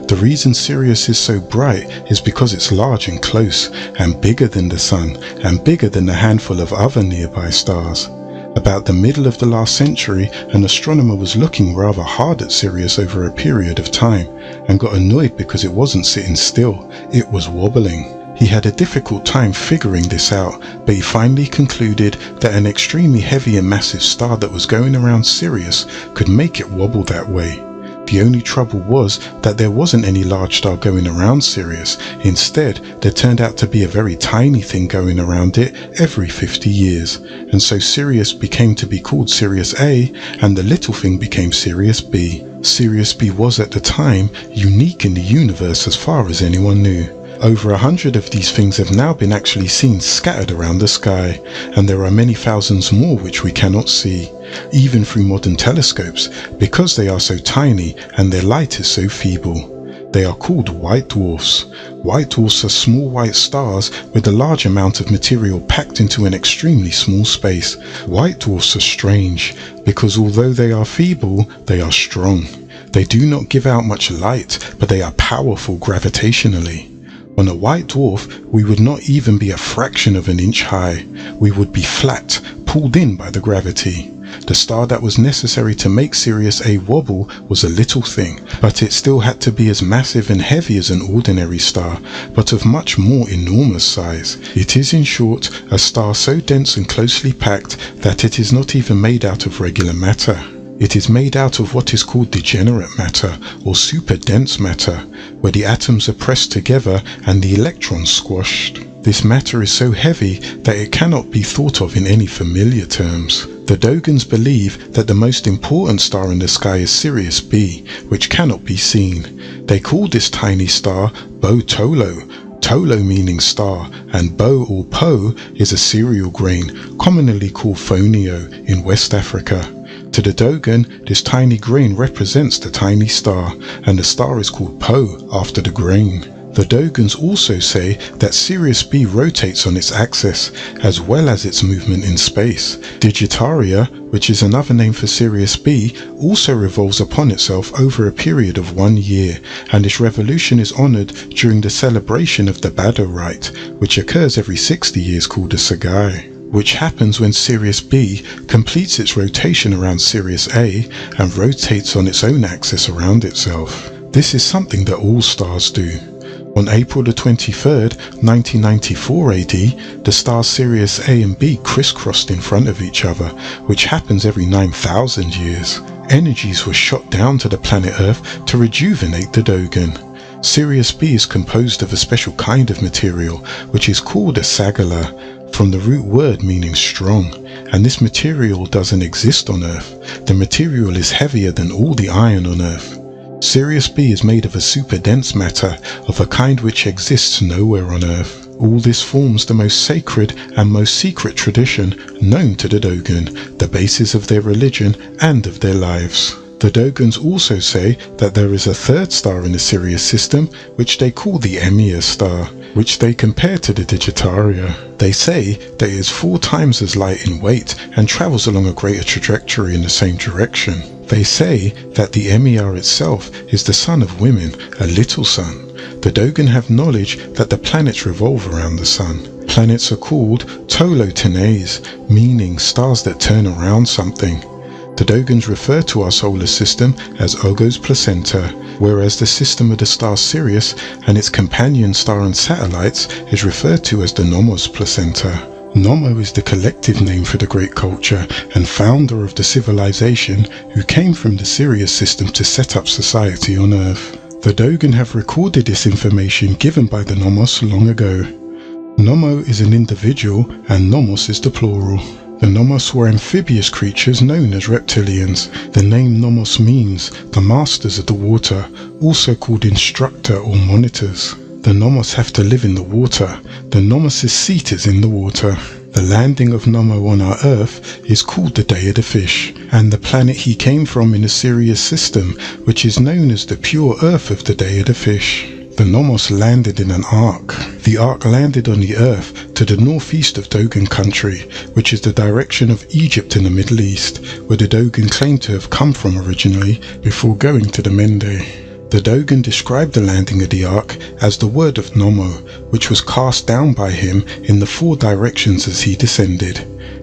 The reason Sirius is so bright is because it's large and close, and bigger than the Sun, and bigger than a handful of other nearby stars. About the middle of the last century, an astronomer was looking rather hard at Sirius over a period of time, and got annoyed because it wasn't sitting still, it was wobbling. He had a difficult time figuring this out, but he finally concluded that an extremely heavy and massive star that was going around Sirius could make it wobble that way. The only trouble was that there wasn't any large star going around Sirius. Instead, there turned out to be a very tiny thing going around it every 50 years. And so Sirius became to be called Sirius A, and the little thing became Sirius B. Sirius B was at the time unique in the universe as far as anyone knew. Over 100 of these things have now been actually seen scattered around the sky, and there are many thousands more which we cannot see, even through modern telescopes, because they are so tiny and their light is so feeble. They are called white dwarfs. White dwarfs are small white stars with a large amount of material packed into an extremely small space. White dwarfs are strange, because although they are feeble, they are strong. They do not give out much light, but they are powerful gravitationally. On a white dwarf, we would not even be a fraction of an inch high. We would be flat, pulled in by the gravity. The star that was necessary to make Sirius A wobble was a little thing, but it still had to be as massive and heavy as an ordinary star, but of much more enormous size. It is, in short, a star so dense and closely packed that it is not even made out of regular matter. It is made out of what is called degenerate matter, or super dense matter, where the atoms are pressed together and the electrons squashed. This matter is so heavy that it cannot be thought of in any familiar terms. The Dogans believe that the most important star in the sky is Sirius B, which cannot be seen. They call this tiny star Bo Tolo, Tolo meaning star, and Bo or Po is a cereal grain, commonly called fonio in West Africa. To the Dogon, this tiny grain represents the tiny star, and the star is called Po after the grain. The Dogons also say that Sirius B rotates on its axis, as well as its movement in space. Digitaria, which is another name for Sirius B, also revolves upon itself over a period of 1 year, and this revolution is honoured during the celebration of the Bado rite, which occurs every 60 years called the Sagai, which happens when Sirius B completes its rotation around Sirius A and rotates on its own axis around itself. This is something that all stars do. On April the 23rd, 1994 AD, the stars Sirius A and B crisscrossed in front of each other, which happens every 9,000 years. Energies were shot down to the planet Earth to rejuvenate the Dogon. Sirius B is composed of a special kind of material, which is called a sagala, from the root word meaning strong, and this material doesn't exist on Earth. The material is heavier than all the iron on Earth. Sirius B is made of a super dense matter of a kind which exists nowhere on Earth. All this forms the most sacred and most secret tradition known to the Dogon, the basis of their religion and of their lives. The Dogons also say that there is a third star in the Sirius system, which they call the Emir star, which they compare to the Digitaria. They say that it is 4 times as light in weight and travels along a greater trajectory in the same direction. They say that the Emir itself is the sun of women, a little sun. The Dogon have knowledge that the planets revolve around the sun. Planets are called Tolotenes, meaning stars that turn around something. The Dogons refer to our solar system as Ogo's placenta, whereas the system of the star Sirius and its companion star and satellites is referred to as the Nomos placenta. Nomo is the collective name for the great culture and founder of the civilization who came from the Sirius system to set up society on Earth. The Dogon have recorded this information given by the Nomos long ago. Nomo is an individual and Nomos is the plural. The Nomos were amphibious creatures known as reptilians. The name Nomos means the masters of the water, also called instructor or monitors. The Nomos have to live in the water. The Nomos' seat is in the water. The landing of Nomo on our Earth is called the Day of the Fish, and the planet he came from in the Sirius system, which is known as the pure Earth of the Day of the Fish. The Nomos landed in an ark. The ark landed on the Earth to the northeast of Dogon country, which is the direction of Egypt in the Middle East, where the Dogon claim to have come from originally before going to the Mende. The Dogon described the landing of the ark as the word of Nomo, which was cast down by him in the 4 directions as he descended,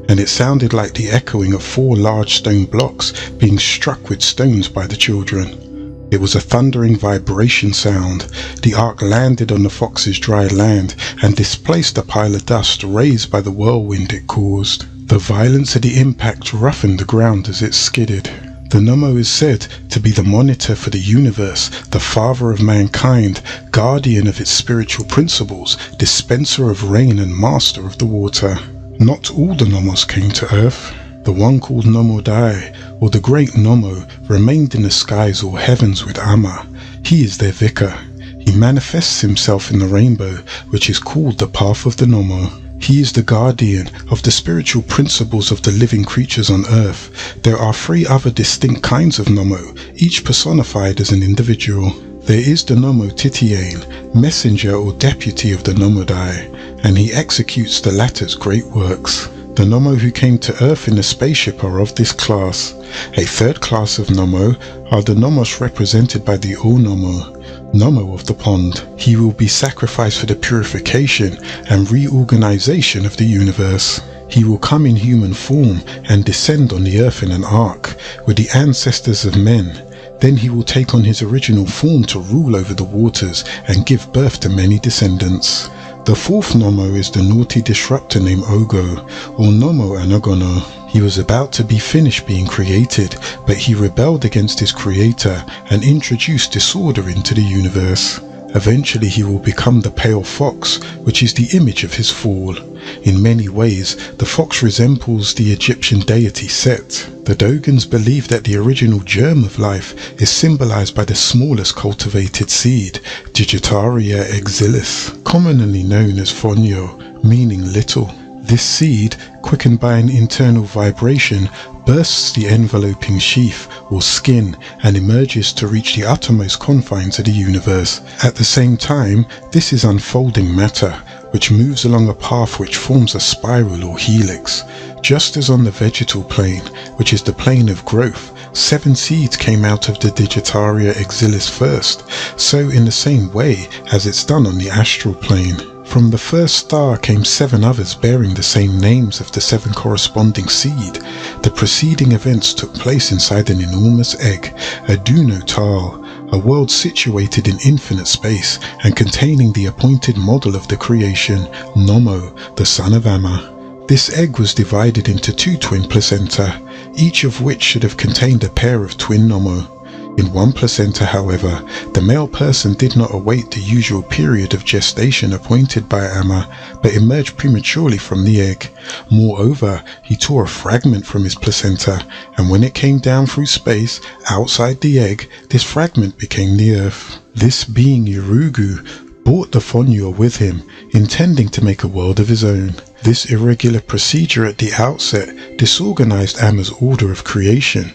and it sounded like the echoing of 4 large stone blocks being struck with stones by the children. It was a thundering vibration sound. The ark landed on the fox's dry land and displaced a pile of dust raised by the whirlwind it caused. The violence of the impact roughened the ground as it skidded. The Nomo is said to be the monitor for the universe, the father of mankind, guardian of its spiritual principles, dispenser of rain and master of the water. Not all the Nomos came to Earth. The one called Nomo Dai, or the great Nomo, remained in the skies or heavens with Amma. He is their vicar. He manifests himself in the rainbow, which is called the path of the Nomo. He is the guardian of the spiritual principles of the living creatures on Earth. There are 3 other distinct kinds of Nomo, each personified as an individual. There is the Nomo Titiane, messenger or deputy of the Nomo Dai, and he executes the latter's great works. The Nomo who came to Earth in a spaceship are of this class. A 3rd class of Nomo are the Nomos represented by the O-Nomo, Nomo of the pond. He will be sacrificed for the purification and reorganization of the universe. He will come in human form and descend on the earth in an ark with the ancestors of men. Then he will take on his original form to rule over the waters and give birth to many descendants. The 4th Nomo is the naughty disruptor named Ogo, or Nomo Anagono. He was about to be finished being created, but he rebelled against his creator and introduced disorder into the universe. Eventually he will become the pale fox, which is the image of his fall. In many ways, the fox resembles the Egyptian deity Set. The Dogons believe that the original germ of life is symbolized by the smallest cultivated seed, Digitaria exilis, commonly known as Fonyo, meaning little. This seed, quickened by an internal vibration, bursts the enveloping sheath or skin and emerges to reach the uttermost confines of the universe. At the same time, this is unfolding matter, which moves along a path which forms a spiral or helix. Just as on the vegetal plane, which is the plane of growth, 7 seeds came out of the Digitaria exilis first, so in the same way as it's done on the astral plane. From the first star came 7 others bearing the same names of the 7 corresponding seed. The preceding events took place inside an enormous egg, a Dunotal, a world situated in infinite space and containing the appointed model of the creation, Nomo, the son of Amma. This egg was divided into 2 twin placenta, each of which should have contained a pair of twin Nomo. In one placenta, however, the male person did not await the usual period of gestation appointed by Amma, but emerged prematurely from the egg. Moreover, he tore a fragment from his placenta, and when it came down through space, outside the egg, this fragment became the earth. This being Yurugu brought the Fonyor with him, intending to make a world of his own. This irregular procedure at the outset disorganized Amma's order of creation.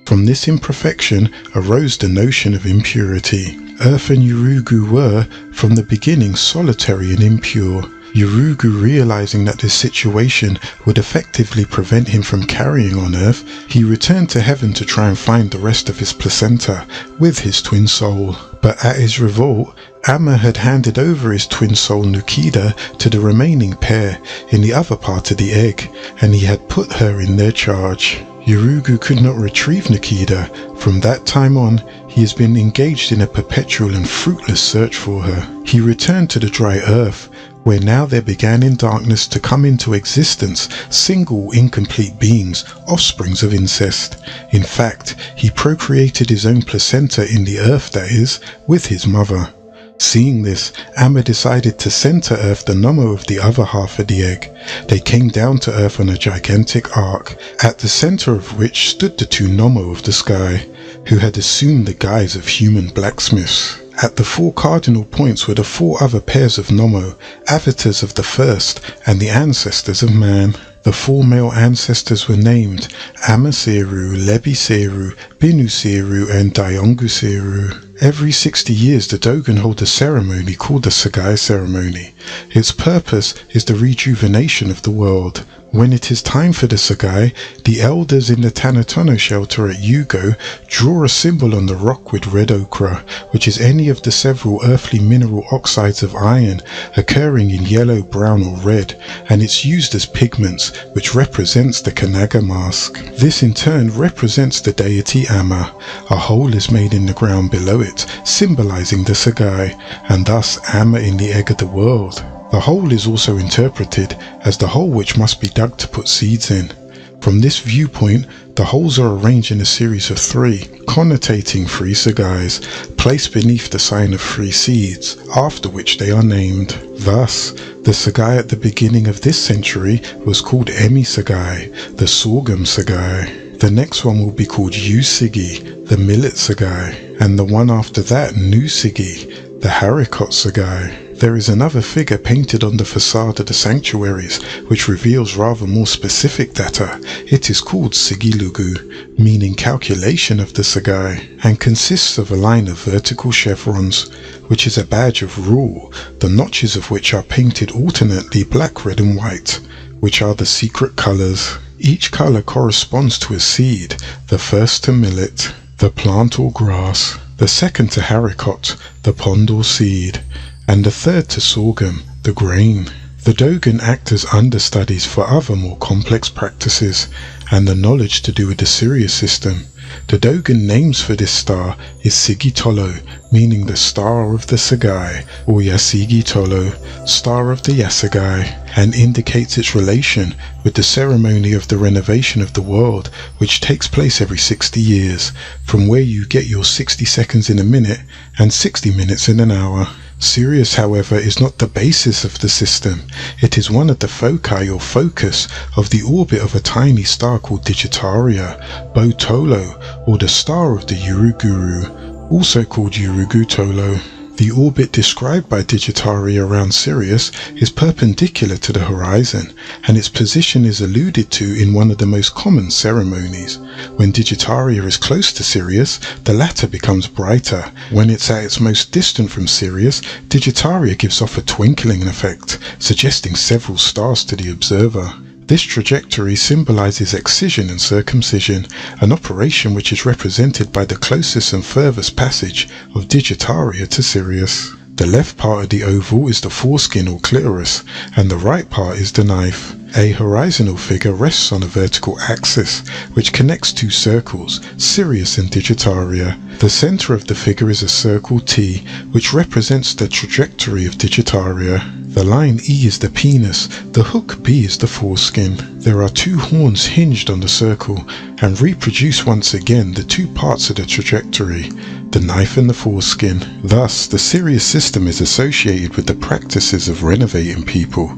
From this imperfection arose the notion of impurity. Earth and Yurugu were, from the beginning, solitary and impure. Yurugu, realizing that this situation would effectively prevent him from carrying on Earth, he returned to heaven to try and find the rest of his placenta with his twin soul. But at his revolt, Amma had handed over his twin soul Nukida to the remaining pair in the other part of the egg, and he had put her in their charge. Yurugu could not retrieve Nukida. From that time on, he has been engaged in a perpetual and fruitless search for her. He returned to the dry earth, where now there began in darkness to come into existence single incomplete beings, offsprings of incest. In fact, he procreated his own placenta in the earth, that is, with his mother. Seeing this, Amma decided to send to Earth the Nomo of the other half of the egg. They came down to Earth on a gigantic arc, at the center of which stood the 2 Nomo of the sky, who had assumed the guise of human blacksmiths. At the 4 cardinal points were the 4 other pairs of Nomo, avatars of the first and the ancestors of man. The 4 male ancestors were named Amaseru, Lebiseru, Binuseru and Dionguseru. Every 60 years the Dogon hold a ceremony called the Sagai ceremony. Its purpose is the rejuvenation of the world. When it is time for the Sagai, the elders in the Tanatono shelter at Yugo draw a symbol on the rock with red ochre, which is any of the several earthly mineral oxides of iron occurring in yellow, brown or red, and it's used as pigments, which represents the Kanaga mask. This in turn represents the deity Amma. A hole is made in the ground below it, symbolizing the Sagai, and thus Amma in the egg of the world. The hole is also interpreted as the hole which must be dug to put seeds in. From this viewpoint, the holes are arranged in a series of 3, connotating 3 Sagais, placed beneath the sign of 3 seeds, after which they are named. Thus, the Sagai at the beginning of this century was called Emi Sagai, the sorghum Sagai. The next one will be called Usigi, the millet Sagai, and the one after that Nusigi, the haricot Sagai. There is another figure painted on the facade of the sanctuaries, which reveals rather more specific data. It is called Sigilugu, meaning calculation of the Sagai, and consists of a line of vertical chevrons, which is a badge of rule, the notches of which are painted alternately black, red and white, which are the secret colors. Each color corresponds to a seed, the first to millet, the plant or grass, the second to haricot, the pond or seed, and the third to sorghum, the grain. The Dogon act as understudies for other more complex practices, and the knowledge to do with the Sirius system. The Dogon names for this star is Sigitolo, meaning the star of the Sagai, or Yasigitolo, star of the Yasagai, and indicates its relation with the ceremony of the renovation of the world, which takes place every 60 years, from where you get your 60 seconds in a minute and 60 minutes in an hour. Sirius, however, is not the basis of the system. It is one of the foci or focus of the orbit of a tiny star called Digitaria, Botolo, or the star of the Uruguru, also called Urugutolo. The orbit described by Digitaria around Sirius is perpendicular to the horizon, and its position is alluded to in one of the most common ceremonies. When Digitaria is close to Sirius, the latter becomes brighter. When it's at its most distant from Sirius, Digitaria gives off a twinkling effect, suggesting several stars to the observer. This trajectory symbolizes excision and circumcision, an operation which is represented by the closest and furthest passage of Digitaria to Sirius. The left part of the oval is the foreskin or clitoris, and the right part is the knife. A horizontal figure rests on a vertical axis, which connects two circles, Sirius and Digitaria. The center of the figure is a circle T, which represents the trajectory of Digitaria. The line E is the penis, the hook B is the foreskin. There are two horns hinged on the circle, and reproduce once again the two parts of the trajectory, the knife and the foreskin. Thus, the Sirius system is associated with the practices of renovating people.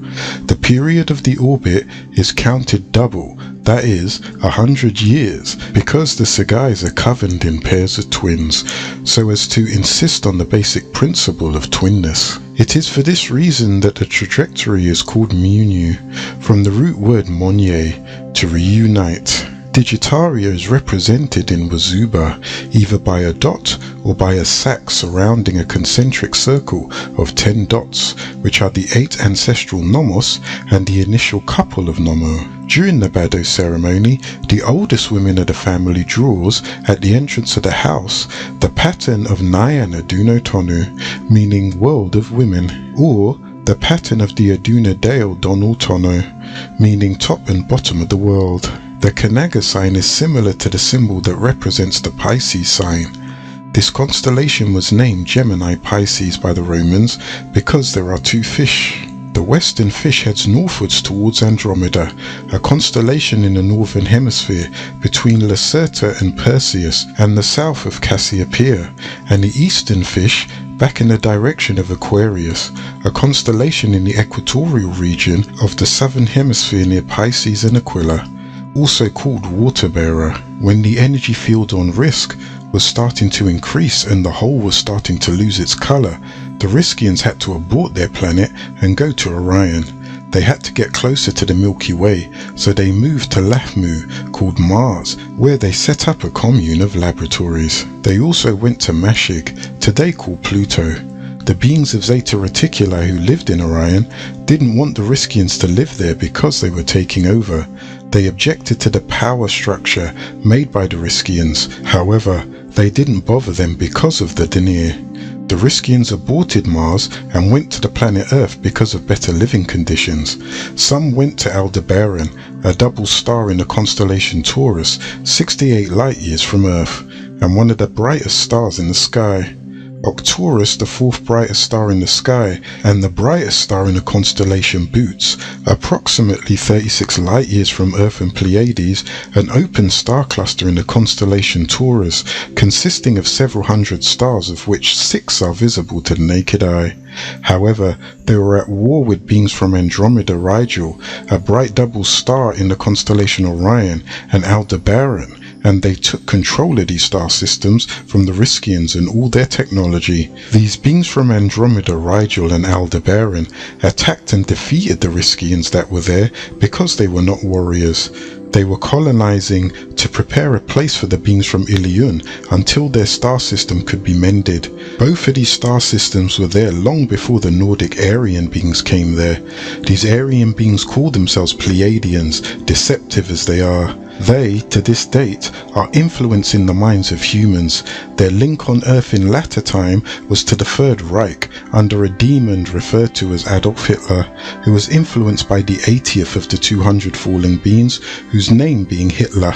The period of the orbit is counted double, that is, 100 years, because the Sagais are covened in pairs of twins, so as to insist on the basic principle of twinness. It is for this reason that the trajectory is called Muniu, from the root word monye, to reunite. Digitaria is represented in Wazuba either by a dot or by a sack surrounding a concentric circle of 10 dots, which are the 8 ancestral nomos and the initial couple of nomo. During the Bado ceremony, the oldest woman of the family draws, at the entrance of the house, the pattern of Nayana Duno Tonu, meaning world of women, or the pattern of the Aduna Dale Donal Tono, meaning top and bottom of the world. The Kanaga sign is similar to the symbol that represents the Pisces sign. This constellation was named Gemini Pisces by the Romans because there are two fish. The western fish heads northwards towards Andromeda, a constellation in the northern hemisphere between Lacerta and Perseus, and the south of Cassiopeia, and the eastern fish back in the direction of Aquarius, a constellation in the equatorial region of the southern hemisphere near Pisces and Aquila, also called Water Bearer. When the energy field on Risk was starting to increase and the whole was starting to lose its color, the Riskians had to abort their planet and go to Orion. They had to get closer to the Milky Way, so they moved to Lafmu, called Mars, where they set up a commune of laboratories. They also went to Mashig, today called Pluto. The beings of Zeta Reticuli who lived in Orion didn't want the Riskians to live there because they were taking over. They objected to the power structure made by the Riskians. However, they didn't bother them because of the Denir. The Riskians aborted Mars and went to the planet Earth because of better living conditions. Some went to Aldebaran, a double star in the constellation Taurus, 68 light-years from Earth, and one of the brightest stars in the sky. Arcturus, the fourth brightest star in the sky, and the brightest star in the constellation Bootes, approximately 36 light-years from Earth and Pleiades, an open star cluster in the constellation Taurus, consisting of several hundred stars, of which 6 are visible to the naked eye. However, they were at war with beings from Andromeda Rigel, a bright double star in the constellation Orion, and Aldebaran, and they took control of these star systems from the Riskians and all their technology. These beings from Andromeda Rigel and Aldebaran attacked and defeated the Riskians that were there because they were not warriors. They were colonizing to prepare a place for the beings from Ilion until their star system could be mended. Both of these star systems were there long before the Nordic Aryan beings came there. These Aryan beings call themselves Pleiadians, deceptive as they are. They, to this date, are influencing the minds of humans. Their link on Earth in latter time was to the Third Reich, under a demon referred to as Adolf Hitler, who was influenced by the 80th of the 200 fallen beings, whose name being Hitler,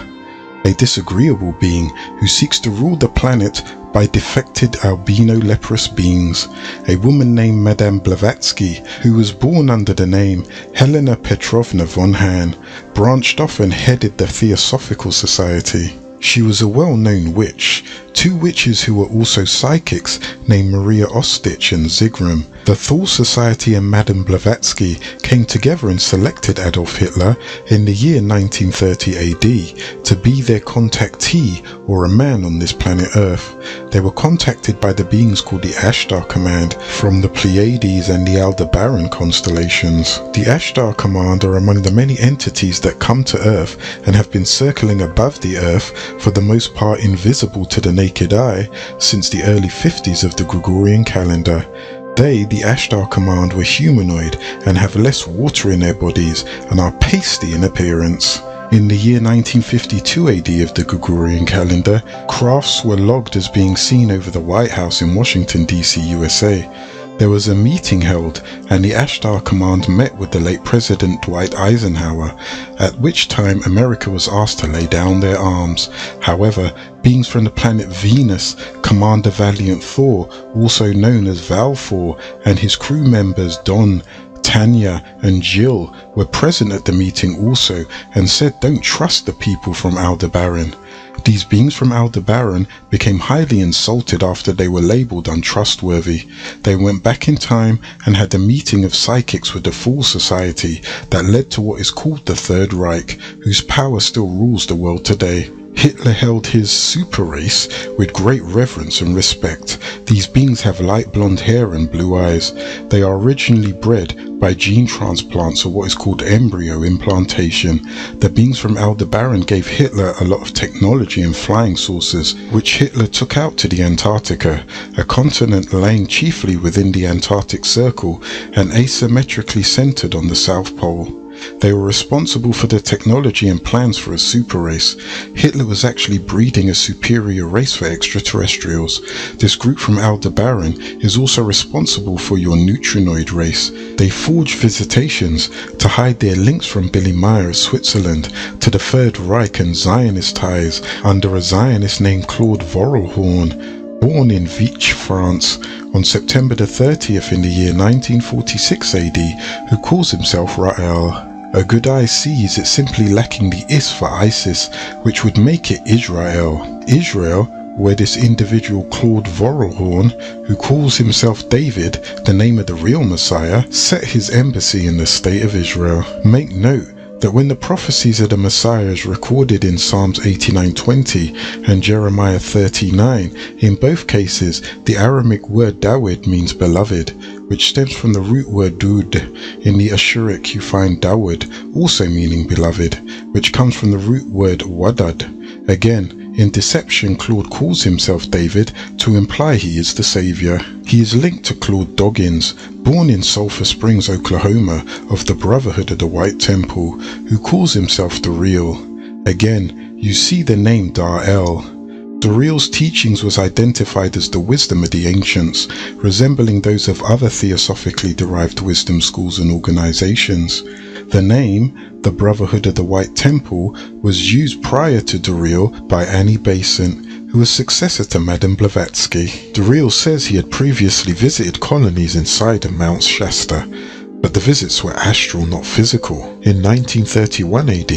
a disagreeable being who seeks to rule the planet by defected albino leprous beings. A woman named Madame Blavatsky, who was born under the name Helena Petrovna von Hahn, branched off and headed the Theosophical Society. She was a well-known witch. 2 witches who were also psychics named Maria Ostich and Zigram. The Thule Society and Madame Blavatsky came together and selected Adolf Hitler in the year 1930 AD to be their contactee or a man on this planet Earth. They were contacted by the beings called the Ashtar Command from the Pleiades and the Aldebaran constellations. The Ashtar Command are among the many entities that come to Earth and have been circling above the Earth, for the most part invisible to the naked eye, since the early 50s of the Gregorian calendar. They, the Ashtar Command, were humanoid and have less water in their bodies and are pasty in appearance. In the year 1952 AD of the Gregorian calendar, crafts were logged as being seen over the White House in Washington, D.C., USA. There was a meeting held, and the Ashtar Command met with the late President Dwight Eisenhower, at which time America was asked to lay down their arms. However, beings from the planet Venus, Commander Valiant Thor, also known as Val Thor, and his crew members Don, Tanya and Jill were present at the meeting also, and said don't trust the people from Aldebaran. These beings from Aldebaran became highly insulted after they were labelled untrustworthy. They went back in time and had a meeting of psychics with the Thule Society that led to what is called the Third Reich, whose power still rules the world today. Hitler held his super race with great reverence and respect. These beings have light blonde hair and blue eyes. They are originally bred by gene transplants or what is called embryo implantation. The beings from Aldebaran gave Hitler a lot of technology and flying saucers, which Hitler took out to the Antarctica, a continent lying chiefly within the Antarctic Circle and asymmetrically centered on the South Pole. They were responsible for the technology and plans for a super race. Hitler was actually breeding a superior race for extraterrestrials. This group from Aldebaran is also responsible for your neutrinoid race. They forged visitations to hide their links from Billy Meyer of Switzerland to the Third Reich and Zionist ties under a Zionist named Claude Vorelhorn, born in Vichy, France, on September the 30th in the year 1946 AD, who calls himself Ra'el. A good eye sees it simply lacking the is for ISIS, which would make it Israel. Israel, where this individual Claude Vorelhorn, who calls himself David, the name of the real Messiah, set his embassy in the state of Israel. Make note that when the prophecies of the Messiah is recorded in Psalms 89:20 and Jeremiah 39, in both cases the Aramaic word Dawid means beloved, which stems from the root word Dud. In the Ashuric you find Dawud, also meaning beloved, which comes from the root word Wadad. Again, in Deception, Claude calls himself David to imply he is the Saviour. He is linked to Claude Doggins, born in Sulphur Springs, Oklahoma, of the Brotherhood of the White Temple, who calls himself the Real. Again, you see the name Dar-El. The Real's teachings was identified as the wisdom of the ancients, resembling those of other theosophically derived wisdom schools and organizations. The name, the Brotherhood of the White Temple, was used prior to Duriel by Annie Besant, who was successor to Madame Blavatsky. Duriel says he had previously visited colonies inside of Mount Shasta, but the visits were astral, not physical. In 1931 AD,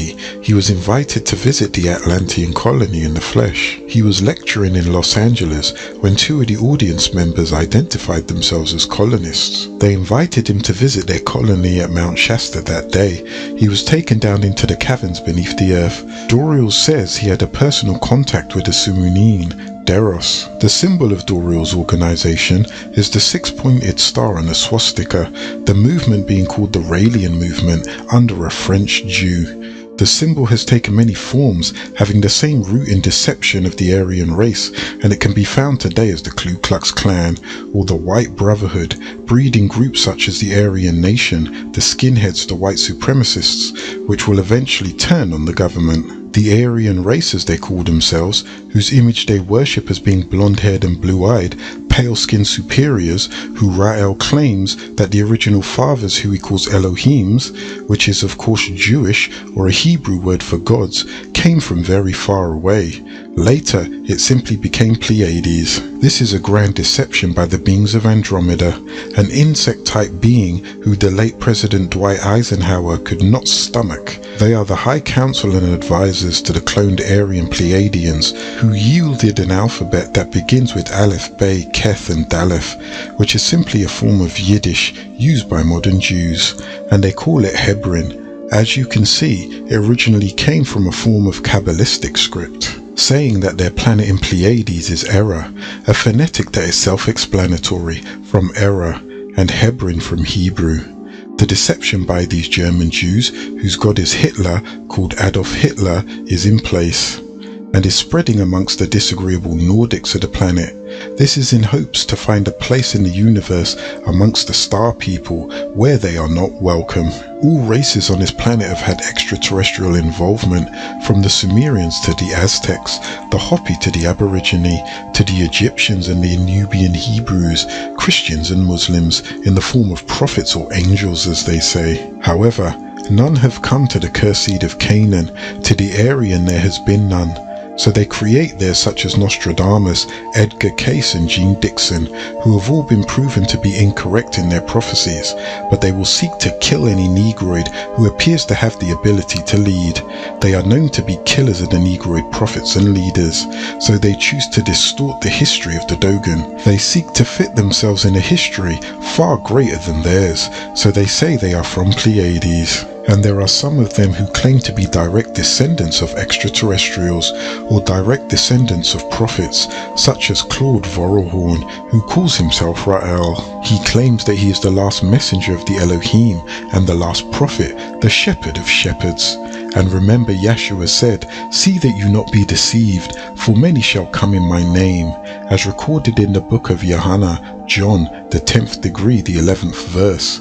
he was invited to visit the Atlantean colony in the flesh. He was lecturing in Los Angeles when two of the audience members identified themselves as colonists. They invited him to visit their colony at Mount Shasta that day. He was taken down into the caverns beneath the earth. Doriel says he had a personal contact with the Sumunin, Deros. The symbol of Doriel's organization is the six-pointed star and a swastika, the movement being called the Raelian movement under a French Jew. The symbol has taken many forms, having the same root in deception of the Aryan race, and it can be found today as the Ku Klux Klan or the White Brotherhood, breeding groups such as the Aryan Nation, the skinheads, the white supremacists, which will eventually turn on the government. The Aryan race, as they call themselves, whose image they worship as being blonde-haired and blue-eyed, pale-skinned superiors, who Ra'el claims that the original fathers, who he calls Elohims, which is of course Jewish or a Hebrew word for gods, came from very far away. Later, it simply became Pleiades. This is a grand deception by the beings of Andromeda, an insect-type being who the late President Dwight Eisenhower could not stomach. They are the High Council and advisors to the cloned Aryan Pleiadians, who yielded an alphabet that begins with Aleph, Bay, Keth and Daleth, which is simply a form of Yiddish used by modern Jews, and they call it Hebron. As you can see, it originally came from a form of Kabbalistic script, saying that their planet in Pleiades is Error, a phonetic that is self-explanatory from error, and Hebron from Hebrew. The deception by these German Jews, whose god is Hitler, called Adolf Hitler, is in place, and is spreading amongst the disagreeable Nordics of the planet. This is in hopes to find a place in the universe amongst the star people where they are not welcome. All races on this planet have had extraterrestrial involvement, from the Sumerians to the Aztecs, the Hopi to the Aborigine, to the Egyptians and the Nubian Hebrews, Christians and Muslims, in the form of prophets or angels as they say. However, none have come to the cursed seed of Canaan. To the Aryan there has been none. So they create there such as Nostradamus, Edgar Cayce and Jean Dixon, who have all been proven to be incorrect in their prophecies, but they will seek to kill any Negroid who appears to have the ability to lead. They are known to be killers of the Negroid prophets and leaders, so they choose to distort the history of the Dogon. They seek to fit themselves in a history far greater than theirs, so they say they are from Pleiades. And there are some of them who claim to be direct descendants of extraterrestrials or direct descendants of prophets, such as Claude Vorelhorn, who calls himself Ra'el. He claims that he is the last messenger of the Elohim and the last prophet, the shepherd of shepherds. And remember, Yahshua said, "See that you not be deceived, for many shall come in my name," as recorded in the book of Yohana, John, the 10th degree, the 11th verse.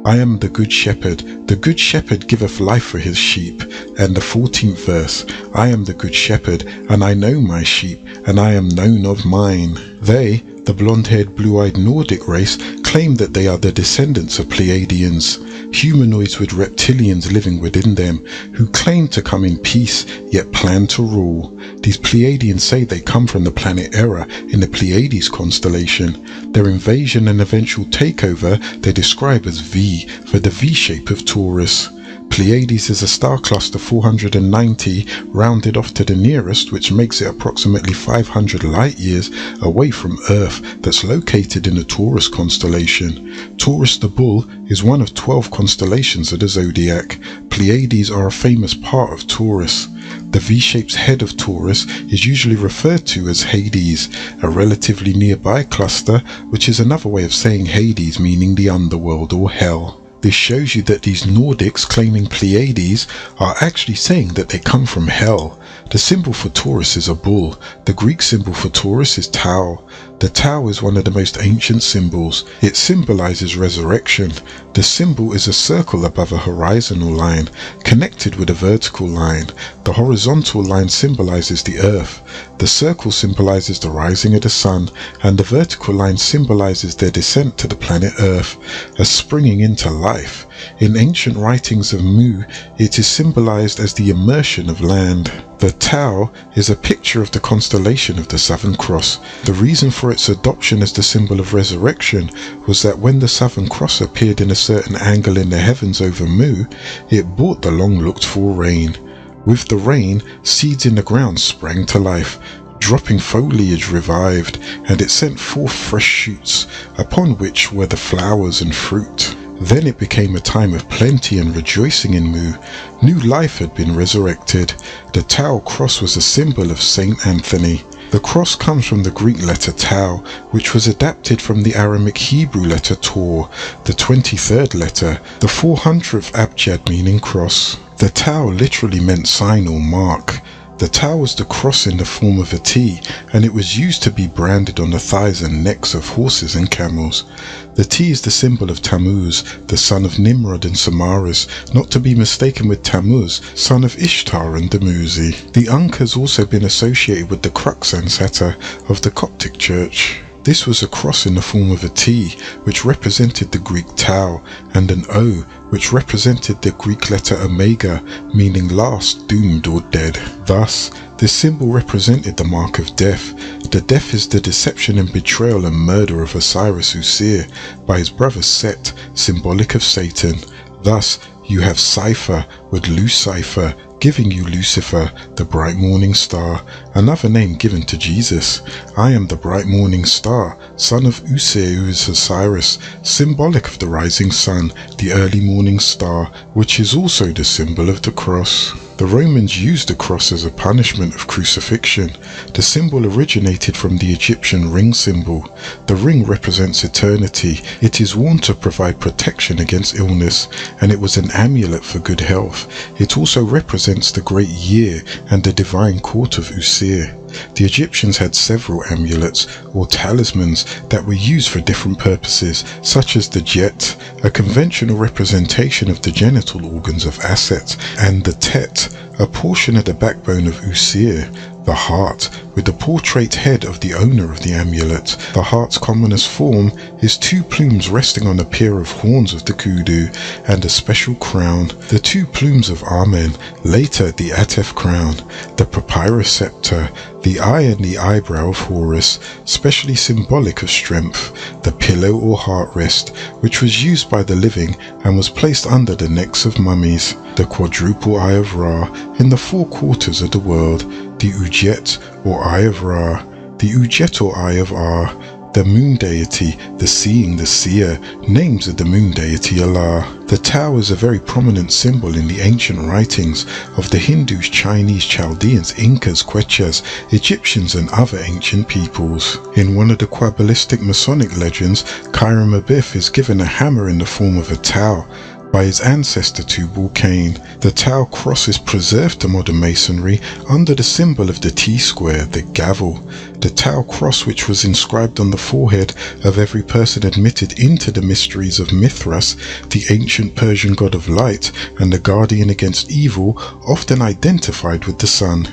"I am the good shepherd. The good shepherd giveth life for his sheep." And the 14th verse, "I am the good shepherd, and I know my sheep, and I am known of mine." They, the blonde-haired, blue-eyed Nordic race, claim that they are the descendants of Pleiadians, humanoids with reptilians living within them, who claim to come in peace, yet plan to rule. These Pleiadians say they come from the planet Error in the Pleiades constellation. Their invasion and eventual takeover they describe as V, for the V shape of Taurus. Pleiades is a star cluster 490 rounded off to the nearest, which makes it approximately 500 light years away from Earth, that's located in the Taurus constellation. Taurus the Bull is one of 12 constellations of the zodiac. Pleiades are a famous part of Taurus. The V-shaped head of Taurus is usually referred to as Hades, a relatively nearby cluster, which is another way of saying Hades, meaning the underworld or hell. This shows you that these Nordics claiming Pleiades are actually saying that they come from hell. The symbol for Taurus is a bull. The Greek symbol for Taurus is Tau. The Tau is one of the most ancient symbols. It symbolizes resurrection. The symbol is a circle above a horizontal line, connected with a vertical line. The horizontal line symbolizes the earth. The circle symbolizes the rising of the sun, and the vertical line symbolizes their descent to the planet Earth, as springing into life. In ancient writings of Mu, it is symbolized as the immersion of land. The Tau is a picture of the constellation of the Southern Cross. The reason for its adoption as the symbol of resurrection was that when the Southern Cross appeared in a certain angle in the heavens over Mu, it brought the long-looked-for rain. With the rain, seeds in the ground sprang to life, dropping foliage revived, and it sent forth fresh shoots, upon which were the flowers and fruit. Then it became a time of plenty and rejoicing in Mu. New life had been resurrected. The Tau cross was a symbol of Saint Anthony. The cross comes from the Greek letter Tau, which was adapted from the Aramaic Hebrew letter Tor, the 23rd letter, the 400th abjad meaning cross. The Tau literally meant sign or mark. The Tau was the cross in the form of a T, and it was used to be branded on the thighs and necks of horses and camels. The T is the symbol of Tammuz, the son of Nimrod and Samaras, not to be mistaken with Tammuz, son of Ishtar and Dumuzi. The Ankh has also been associated with the crux ansata of the Coptic Church. This was a cross in the form of a T, which represented the Greek Tau, and an O, which represented the Greek letter Omega, meaning last, doomed or dead. Thus, This symbol represented the mark of death. The death is the deception and betrayal and murder of Osiris Usir by his brother Set, symbolic of Satan. Thus, you have Cypher with Lucifer, giving you Lucifer, the bright morning star, another name given to Jesus. I am the bright morning star, son of Usir, who is Osiris, symbolic of the rising sun, the early morning star, which is also the symbol of the cross. The Romans used the cross as a punishment of crucifixion. The symbol originated from the Egyptian ring symbol. The ring represents eternity. It is worn to provide protection against illness, and it was an amulet for good health. It also represents the great year and the divine court of Usir. The Egyptians had several amulets or talismans that were used for different purposes, such as the jet, a conventional representation of the genital organs of Aset, and the tet, a portion of the backbone of Usir, the heart, with the portrait head of the owner of the amulet. The heart's commonest form is two plumes resting on a pair of horns of the kudu and a special crown, the two plumes of Amen, later the Atef crown, the papyrus scepter, the eye and the eyebrow of Horus, specially symbolic of strength, the pillow or heart rest, which was used by the living and was placed under the necks of mummies, the quadruple eye of Ra in the four quarters of the world, the Ujet or Eye of Ra, the Ujet or Eye of Ar, the moon deity, the seeing, the seer, names of the moon deity Allah. The Tao is a very prominent symbol in the ancient writings of the Hindus, Chinese, Chaldeans, Incas, Quechas, Egyptians and other ancient peoples. In one of the Kabbalistic Masonic legends, Hiram Abiff is given a hammer in the form of a Tau by his ancestor Tubal Cain. The Tau cross is preserved to modern masonry under the symbol of the T-square, the gavel. The Tau cross, which was inscribed on the forehead of every person admitted into the mysteries of Mithras, the ancient Persian god of light and the guardian against evil, often identified with the sun.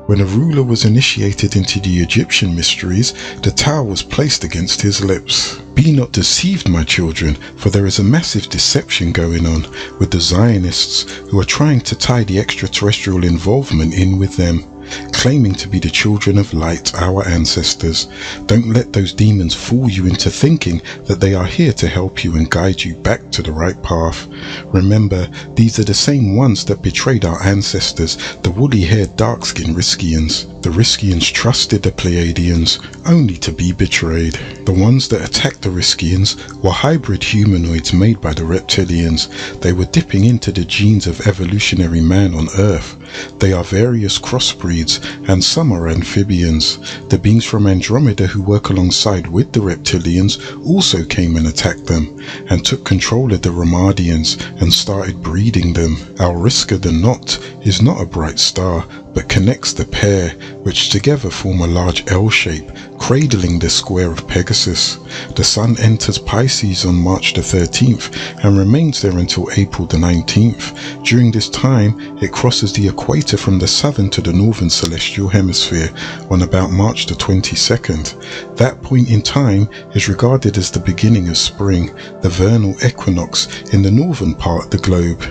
When a ruler was initiated into the Egyptian mysteries, the Tau was placed against his lips. Be not deceived, my children, for there is a massive deception going on with the Zionists who are trying to tie the extraterrestrial involvement in with them, claiming to be the children of light, our ancestors. Don't let those demons fool you into thinking that they are here to help you and guide you back to the right path. Remember, these are the same ones that betrayed our ancestors, the woolly-haired dark-skinned Riskians. The Riskians trusted the Pleiadians, only to be betrayed. The ones that attacked the Riskians were hybrid humanoids made by the reptilians. They were dipping into the genes of evolutionary man on Earth. They are various crossbreeds, and some are amphibians. The beings from Andromeda who work alongside with the reptilians also came and attacked them, and took control of the Ramadians and started breeding them. Alriska the Knot is not a bright star, but connects the pair, which together form a large L shape, cradling the square of Pegasus. The sun enters Pisces on March the 13th and remains there until April the 19th. During this time, it crosses the equator from the southern to the northern celestial hemisphere on about March the 22nd. That point in time is regarded as the beginning of spring, the vernal equinox in the northern part of the globe.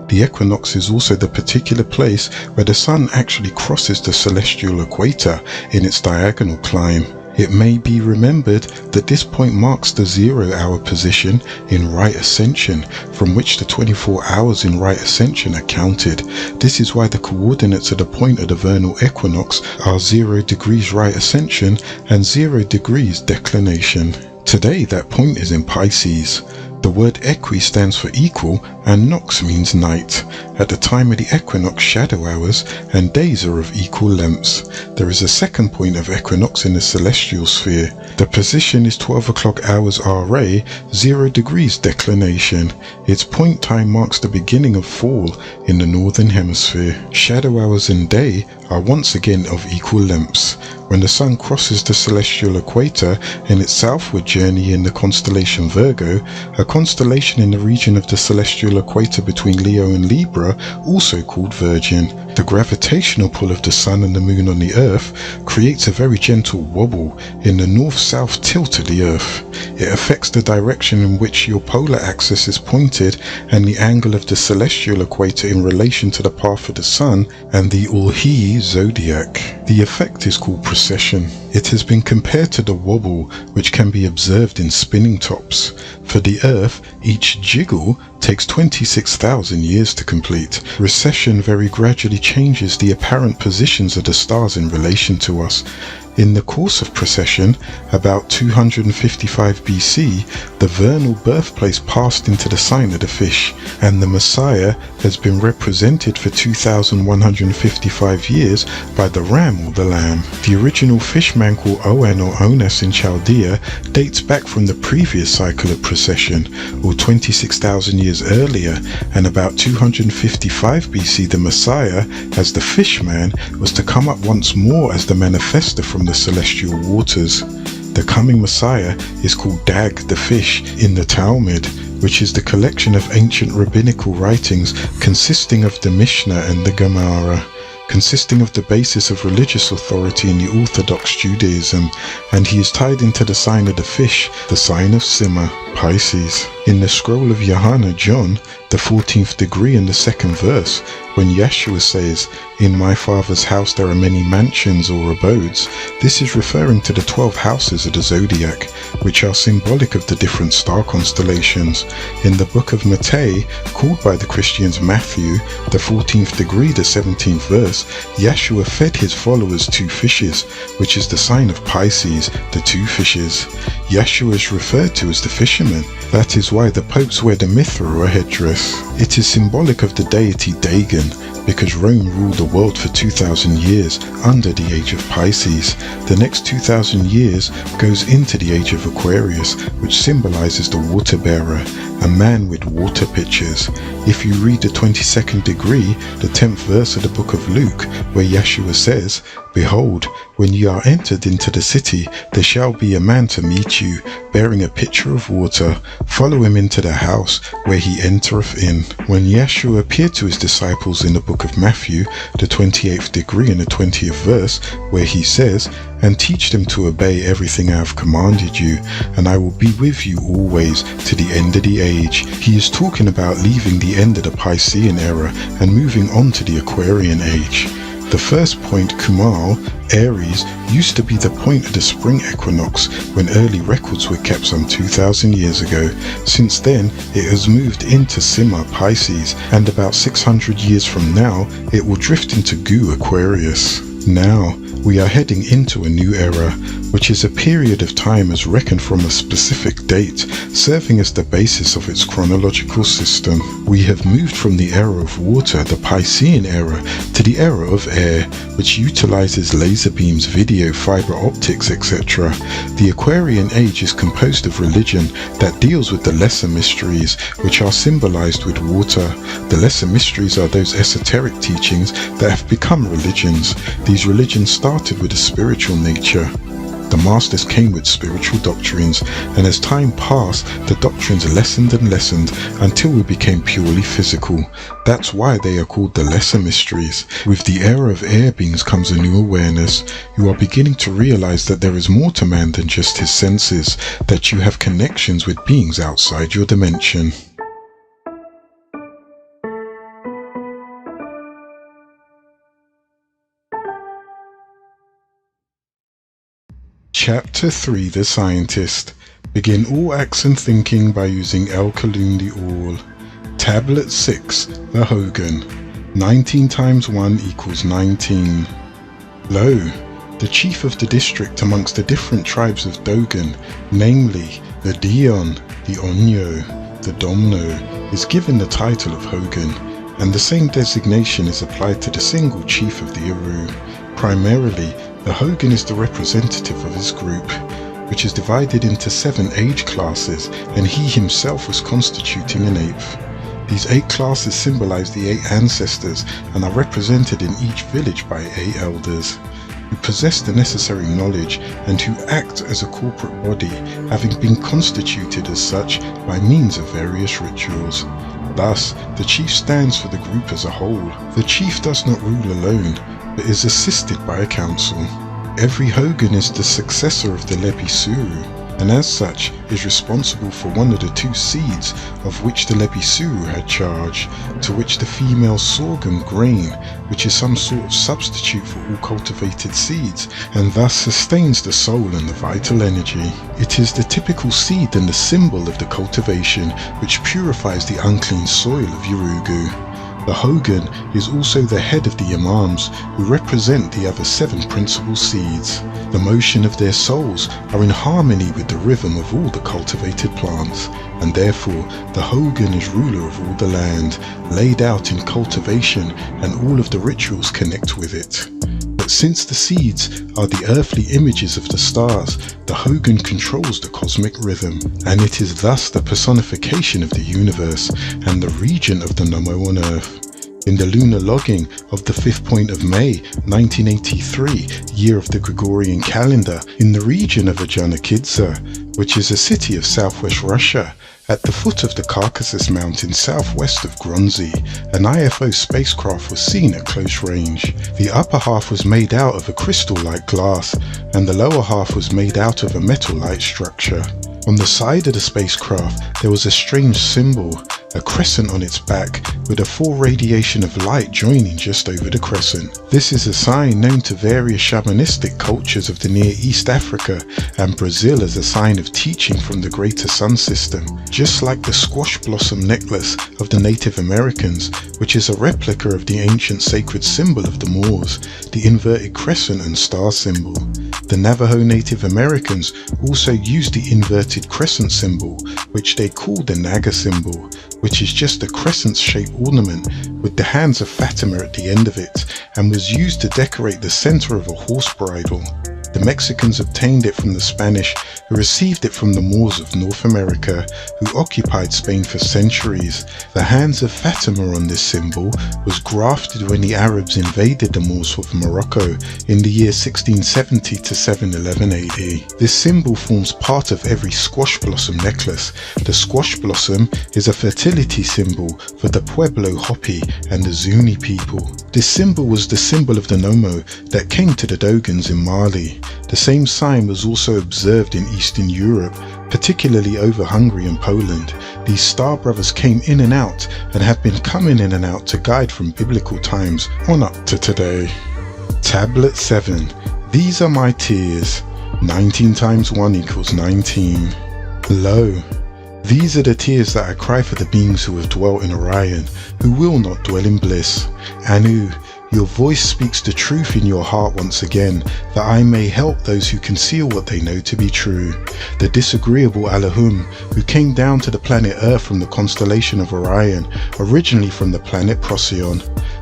The equinox is also the particular place where the sun actually crosses the celestial equator in its diagonal climb. It may be remembered that this point marks the 0-hour position in right ascension, from which the 24 hours in right ascension are counted. This is why the coordinates of the point of the vernal equinox are 0 degrees right ascension and 0 degrees declination. Today that point is in Pisces. The word equi stands for equal and nox means night. At the time of the equinox, shadow hours and days are of equal lengths. There is a second point of equinox in the celestial sphere. The position is 12 o'clock hours RA, 0 degrees declination. Its point time marks the beginning of fall in the northern hemisphere. Shadow hours and day are once again of equal lengths. When the sun crosses the celestial equator in its southward journey in the constellation Virgo, a constellation in the region of the celestial equator between Leo and Libra, also called Virgin, The gravitational pull of the sun and the moon on the earth creates a very gentle wobble in the north-south tilt of the earth. It affects the direction in which your polar axis is pointed and the angle of the celestial equator in relation to the path of the sun and the Ulhi zodiac. The effect is called precession. It has been compared to the wobble which can be observed in spinning tops. For the earth, each jiggle takes 26,000 years to complete. Recession very gradually changes the apparent positions of the stars in relation to us. In the course of precession, about 255 BC, the vernal birthplace passed into the sign of the fish, and the Messiah has been represented for 2,155 years by the ram or the lamb. The original fishman called Oan or Onas in Chaldea dates back from the previous cycle of precession, or 26,000 years earlier, and about 255 BC the Messiah, as the fishman, was to come up once more as the manifester from the celestial waters. The coming Messiah is called Dag the fish in the Talmud, which is the collection of ancient rabbinical writings consisting of the Mishnah and the Gemara, consisting of the basis of religious authority in the Orthodox Judaism, and he is tied into the sign of the fish, the sign of Sima, Pisces. In the scroll of Johanna John, the 14th degree in the 2nd verse, when Yeshua says, "In my Father's house there are many mansions or abodes," this is referring to the 12 houses of the zodiac, which are symbolic of the different star constellations. In the book of Matthew, called by the Christians Matthew, the 14th degree, the 17th verse, Yeshua fed his followers 2 fishes, which is the sign of Pisces, the 2 fishes. Yeshua is referred to as the fisherman. That is why the popes wear the mithra or headdress. It is symbolic of the deity Dagon, because Rome ruled the world for 2,000 years under the age of Pisces. The next 2,000 years goes into the age of Aquarius, which symbolizes the water bearer, a man with water pitchers. If you read the 22nd degree, the 10th verse of the book of Luke, where Yeshua says, "Behold, when ye are entered into the city, there shall be a man to meet you, bearing a pitcher of water. Follow him into the house where he entereth in." When Yeshua appeared to his disciples in the book of Matthew, the 28th degree and the 20th verse, where he says, "And teach them to obey everything I have commanded you, and I will be with you always to the end of the age." He is talking about leaving the end of the Piscean era and moving on to the Aquarian age. The first point, Kumal, Aries, used to be the point of the spring equinox when early records were kept some 2,000 years ago. Since then, it has moved into Sima, Pisces, and about 600 years from now, it will drift into Gu, Aquarius. Now, we are heading into a new era, which is a period of time as reckoned from a specific date, serving as the basis of its chronological system. We have moved from the era of water, the Piscean era, to the era of air, which utilizes laser beams, video, fiber optics, etc. The Aquarian age is composed of religion that deals with the lesser mysteries, which are symbolized with water. The lesser mysteries are those esoteric teachings that have become religions. These religions started with a spiritual nature. The masters came with spiritual doctrines, and as time passed, the doctrines lessened and lessened until we became purely physical. That's why they are called the lesser mysteries. With the era of air beings comes a new awareness. You are beginning to realize that there is more to man than just his senses, that you have connections with beings outside your dimension. Chapter 3, The Scientist. Begin all acts and thinking by using El Kalundi All. Tablet 6, The Hogan. 19 times 1 equals 19. Lo, the chief of the district amongst the different tribes of Dogon, namely the Dion, the Onyo, the Domno, is given the title of Hogan, and the same designation is applied to the single chief of the Aru. Primarily, the Hogan is the representative of his group, which is divided into 7 age classes, and he himself was constituting an 8th. These 8 classes symbolize the 8 ancestors and are represented in each village by 8 elders, who possess the necessary knowledge and who act as a corporate body, having been constituted as such by means of various rituals. Thus, the chief stands for the group as a whole. The chief does not rule alone, but is assisted by a council. Every Hogan is the successor of the Lepi Suru, and as such is responsible for one of the two seeds of which the Lepi Suru had charge, to which the female sorghum grain, which is some sort of substitute for all cultivated seeds, and thus sustains the soul and the vital energy. It is the typical seed and the symbol of the cultivation which purifies the unclean soil of Yurugu. The Hogan is also the head of the Imams, who represent the other 7 principal seeds. The motion of their souls are in harmony with the rhythm of all the cultivated plants, and therefore the Hogan is ruler of all the land, laid out in cultivation, and all of the rituals connect with it. But since the seeds are the earthly images of the stars, the Hogan controls the cosmic rhythm, and it is thus the personification of the universe and the regent of the Nomo on earth. In the lunar logging of the 5th point of May 1983, year of the Gregorian calendar, in the region of Ajanakidze, which is a city of southwest Russia, at the foot of the Caucasus Mountain southwest of Grozny, an IFO spacecraft was seen at close range. The upper half was made out of a crystal-like glass, and the lower half was made out of a metal-like structure. On the side of the spacecraft there was a strange symbol, a crescent on its back with a full radiation of light joining just over the crescent. This is a sign known to various shamanistic cultures of the Near East Africa and Brazil as a sign of teaching from the greater sun system, just like the squash blossom necklace of the Native Americans, which is a replica of the ancient sacred symbol of the Moors, the inverted crescent and star symbol. The Navajo Native Americans also used the inverted crescent symbol, which they called the Naga symbol, which is just a crescent-shaped ornament with the hands of Fatima at the end of it, and was used to decorate the center of a horse bridle. The Mexicans obtained it from the Spanish, who received it from the Moors of North America, who occupied Spain for centuries. The hands of Fatima on this symbol was grafted when the Arabs invaded the Moors of Morocco in the year 1670 to 711 AD. This symbol forms part of every squash blossom necklace. The squash blossom is a fertility symbol for the Pueblo Hopi and the Zuni people. This symbol was the symbol of the Nomo that came to the Dogons in Mali. The same sign was also observed in Eastern Europe, particularly over Hungary and Poland. These star brothers came in and out and have been coming in and out to guide from biblical times on up to today. Tablet 7. These are my tears. 19 times 1 equals 19. Lo, these are the tears that I cry for the beings who have dwelt in Orion, who will not dwell in bliss. Anu, your voice speaks the truth in your heart once again, that I may help those who conceal what they know to be true. The disagreeable Allahum, who came down to the planet Earth from the constellation of Orion, originally from the planet Procyon,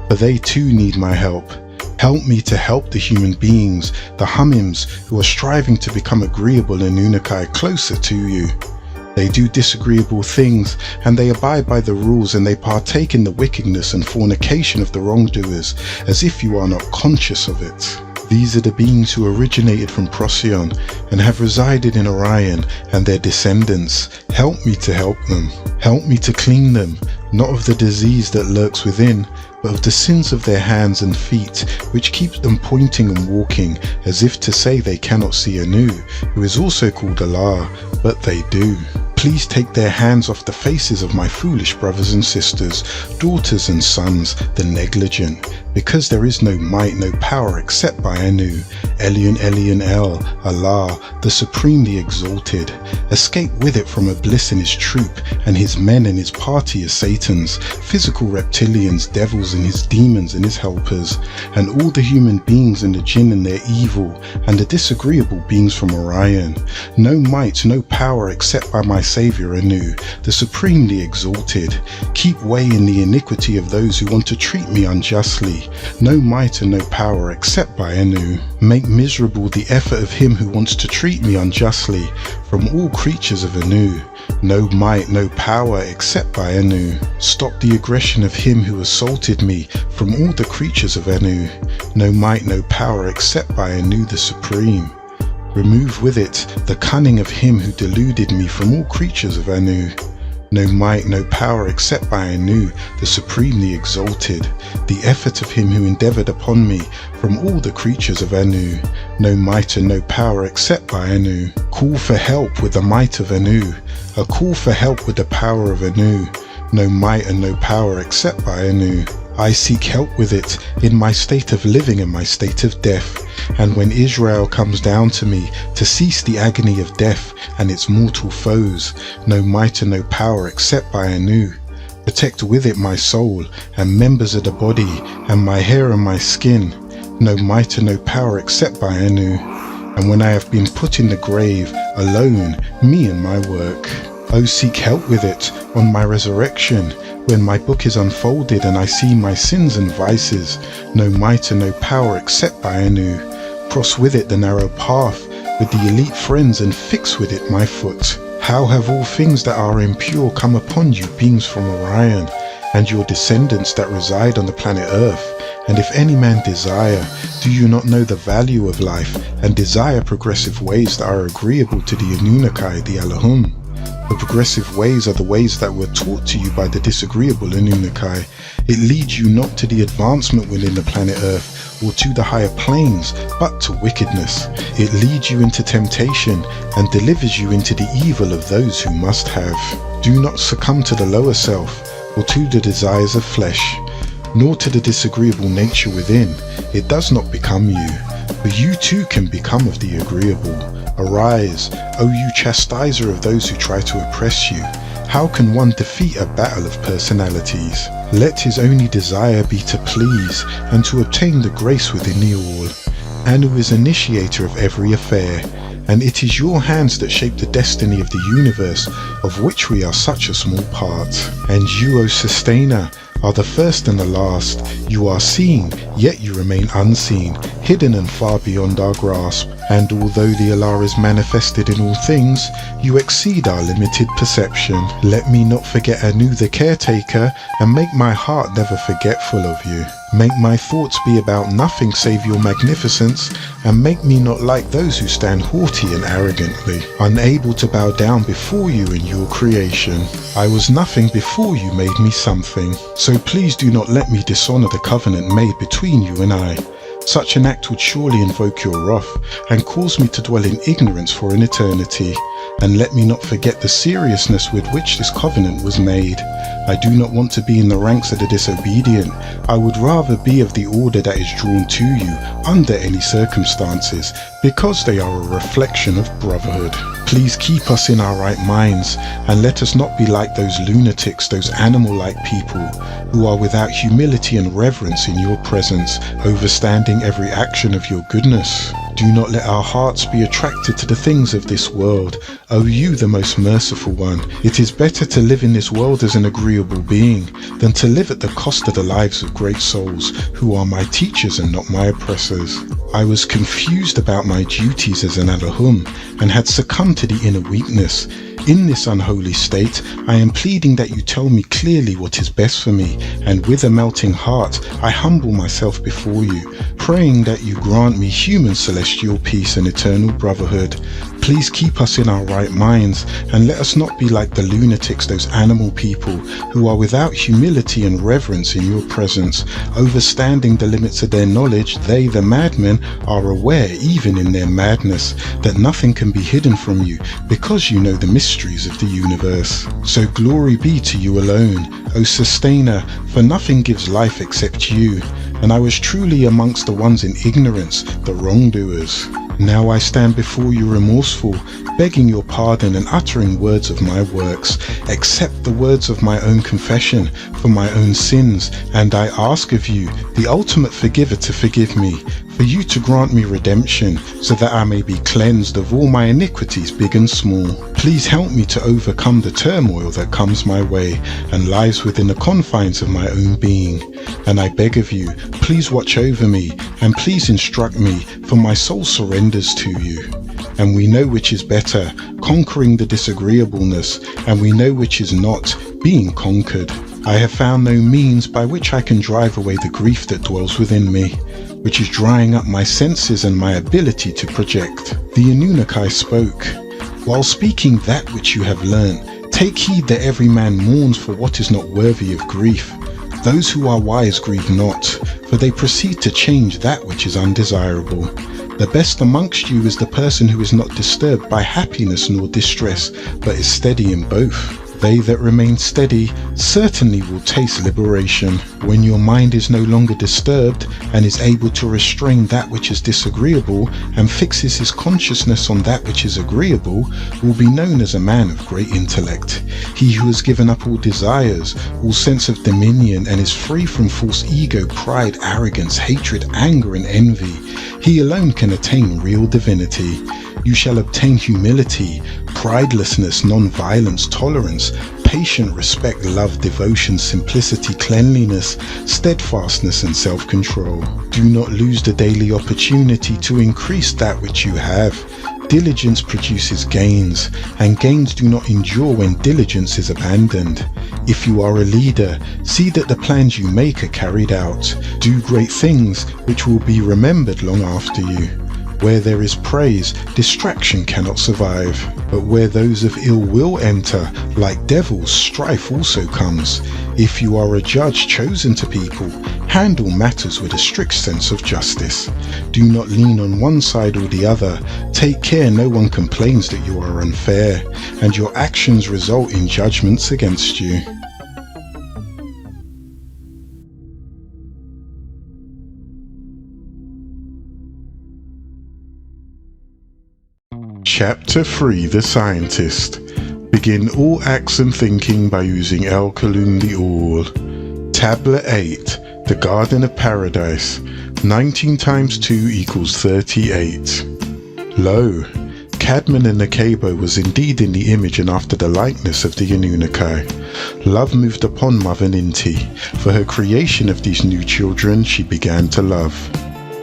for they too need my help. Help me to help the human beings, the Hummims, who are striving to become agreeable and Unakai closer to you. They do disagreeable things, and they abide by the rules, and they partake in the wickedness and fornication of the wrongdoers, as if you are not conscious of it. These are the beings who originated from Procyon, and have resided in Orion, and their descendants. Help me to help them. Help me to clean them, not of the disease that lurks within, but of the sins of their hands and feet, which keeps them pointing and walking, as if to say they cannot see Anu, who is also called Allah, but they do. Please take their hands off the faces of my foolish brothers and sisters, daughters and sons, the negligent, because there is no might, no power except by Anu, Elion Elion El, Allah, the supremely exalted. Escape with it from a bliss in his troop, and his men and his party as Satans, physical reptilians, devils and his demons and his helpers, and all the human beings and the jinn and their evil, and the disagreeable beings from Orion. No might, no power except by my Saviour Anu, the supremely exalted. Keep way in the iniquity of those who want to treat me unjustly. No might and no power except by Anu. Make miserable the effort of him who wants to treat me unjustly from all creatures of Anu. No might, no power except by Anu. Stop the aggression of him who assaulted me from all the creatures of Anu. No might, no power except by Anu the Supreme. Remove with it the cunning of him who deluded me from all creatures of Anu. No might, no power except by Anu, the supremely exalted, the effort of him who endeavoured upon me from all the creatures of Anu. No might and no power except by Anu. Call for help with the might of Anu, a call for help with the power of Anu. No might and no power except by Anu. I seek help with it in my state of living and my state of death. And when Israel comes down to me to cease the agony of death and its mortal foes, no might and no power except by Anu. Protect with it my soul and members of the body and my hair and my skin. No might and no power except by Anu. And when I have been put in the grave, alone, me and my work. Oh, seek help with it on my resurrection, when my book is unfolded and I see my sins and vices. No might and no power except by Anu. Cross with it the narrow path with the elite friends and fix with it my foot. How have all things that are impure come upon you, beings from Orion, and your descendants that reside on the planet Earth? And if any man desire, do you not know the value of life, and desire progressive ways that are agreeable to the Anunnaki, the Elohim? The progressive ways are the ways that were taught to you by the disagreeable Anunnaki. It leads you not to the advancement within the planet Earth, or to the higher planes, but to wickedness. It leads you into temptation, and delivers you into the evil of those who must have. Do not succumb to the lower self, or to the desires of flesh, nor to the disagreeable nature within. It does not become you, but you too can become of the agreeable. Arise, O you chastiser of those who try to oppress you. How can one defeat a battle of personalities? Let his only desire be to please and to obtain the grace within the all. Anu is initiator of every affair, and it is your hands that shape the destiny of the universe, of which we are such a small part. And you, O sustainer, are the first and the last. You are seen, yet you remain unseen, hidden and far beyond our grasp. And although the Allah is manifested in all things, you exceed our limited perception. Let me not forget Anu the caretaker, and make my heart never forgetful of you. Make my thoughts be about nothing save your magnificence, and make me not like those who stand haughty and arrogantly, unable to bow down before you in your creation. I was nothing before you made me something, so please do not let me dishonor the covenant made between you and I. Such an act would surely invoke your wrath, and cause me to dwell in ignorance for an eternity. And let me not forget the seriousness with which this covenant was made. I do not want to be in the ranks of the disobedient. I would rather be of the order that is drawn to you under any circumstances, because they are a reflection of brotherhood. Please keep us in our right minds, and let us not be like those lunatics, those animal-like people, who are without humility and reverence in your presence, overstanding every action of your goodness. Do not let our hearts be attracted to the things of this world. O you, the most merciful one, it is better to live in this world as an agreeable being, than to live at the cost of the lives of great souls, who are my teachers and not my oppressors. I was confused about my duties as an Elohim, and had succumbed to the inner weakness. In this unholy state, I am pleading that you tell me clearly what is best for me, and with a melting heart, I humble myself before you, praying that you grant me human celestial peace and eternal brotherhood. Please keep us in our right minds, and let us not be like the lunatics, those animal people, who are without humility and reverence in your presence. Overstanding the limits of their knowledge, they, the madmen, are aware, even in their madness, that nothing can be hidden from you, because you know the mysteries of the universe. So glory be to you alone, O Sustainer, for nothing gives life except you. And I was truly amongst the ones in ignorance, the wrongdoers. Now I stand before you remorseful, begging your pardon and uttering words of my works, except the words of my own confession for my own sins, and I ask of you, the ultimate forgiver, to forgive me, for you to grant me redemption, so that I may be cleansed of all my iniquities big and small. Please help me to overcome the turmoil that comes my way and lies within the confines of my own being. And I beg of you, please watch over me, and please instruct me, for my soul surrenders to you. And we know which is better, conquering the disagreeableness, and we know which is not, being conquered. I have found no means by which I can drive away the grief that dwells within me, which is drying up my senses and my ability to project. The Anunnaki spoke. While speaking that which you have learnt, Take heed that every man mourns for what is not worthy of grief. Those who are wise grieve not, for they proceed to change that which is undesirable. The best amongst you is the person who is not disturbed by happiness nor distress, but is steady in both. They that remain steady certainly will taste liberation. When your mind is no longer disturbed and is able to restrain that which is disagreeable and fixes his consciousness on that which is agreeable, will be known as a man of great intellect. He who has given up all desires, all sense of dominion, and is free from false ego, pride, arrogance, hatred, anger, and envy, he alone can attain real divinity. You shall obtain humility, pridelessness, non-violence, tolerance, patient respect, love, devotion, simplicity, cleanliness, steadfastness, and self-control. Do not lose the daily opportunity to increase that which you have. Diligence produces gains, and gains do not endure when diligence is abandoned. If you are a leader, see that the plans you make are carried out. Do great things which will be remembered long after you. Where there is praise, distraction cannot survive. But where those of ill will enter, like devils, strife also comes. If you are a judge chosen to people, handle matters with a strict sense of justice. Do not lean on one side or the other. Take care no one complains that you are unfair, and your actions result in judgments against you. Chapter 3: The Scientist. Begin all acts and thinking by using El Kalun the All. Tablet 8. The Garden of Paradise. 19 times 2 equals 38. Lo, Cadman and Nekabo was indeed in the image and after the likeness of the Anunnaki. Love moved upon Mother Ninti. For her creation of these new children, she began to love.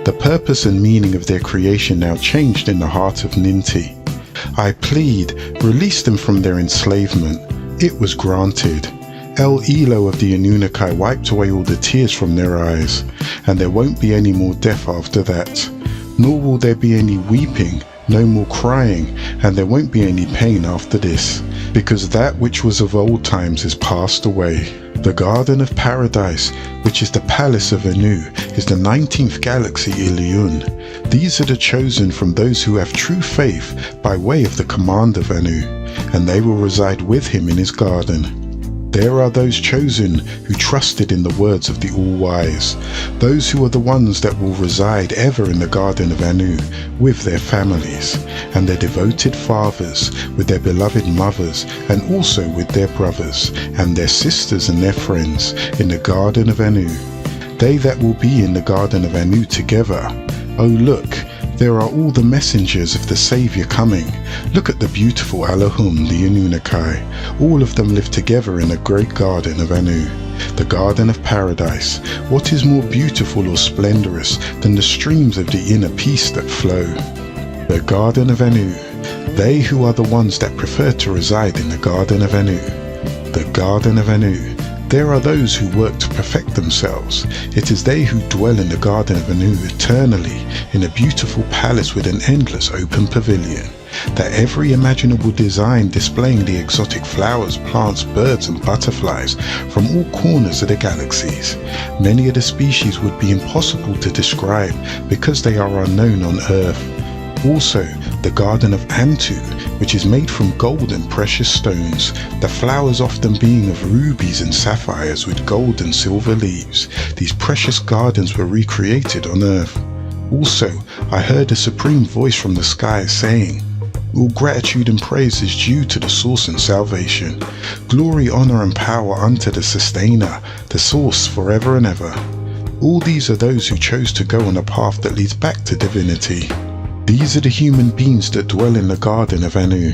The purpose and meaning of their creation now changed in the heart of Ninti. I plead, release them from their enslavement. It was granted. El Elo of the Anunnaki wiped away all the tears from their eyes, and there won't be any more death after that. Nor will there be any weeping, no more crying, and there won't be any pain after this, because that which was of old times is passed away. The Garden of Paradise, which is the Palace of Anu, is the 19th galaxy Ilion. These are the chosen from those who have true faith by way of the command of Anu, and they will reside with him in his garden. There are those chosen who trusted in the words of the All-Wise, those who are the ones that will reside ever in the Garden of Anu with their families, and their devoted fathers, with their beloved mothers, and also with their brothers, and their sisters and their friends, in the Garden of Anu. They that will be in the Garden of Anu together. Oh look, there are all the messengers of the Saviour coming. Look at the beautiful Allahum, the Anunnaki. All of them live together in a great garden of Anu, the Garden of Paradise. What is more beautiful or splendorous than the streams of the inner peace that flow? The Garden of Anu. They who are the ones that prefer to reside in the Garden of Anu. The Garden of Anu. There are those who work to perfect themselves. It is they who dwell in the Garden of Anu eternally, in a beautiful palace with an endless open pavilion, that every imaginable design displaying the exotic flowers, plants, birds and butterflies from all corners of the galaxies. Many of the species would be impossible to describe because they are unknown on Earth. Also, the Garden of Antu, which is made from gold and precious stones, the flowers often being of rubies and sapphires with gold and silver leaves. These precious gardens were recreated on Earth. Also, I heard a supreme voice from the sky saying, all gratitude and praise is due to the source and salvation. Glory, honor and power unto the sustainer, the source forever and ever. All these are those who chose to go on a path that leads back to divinity. These are the human beings that dwell in the Garden of Anu,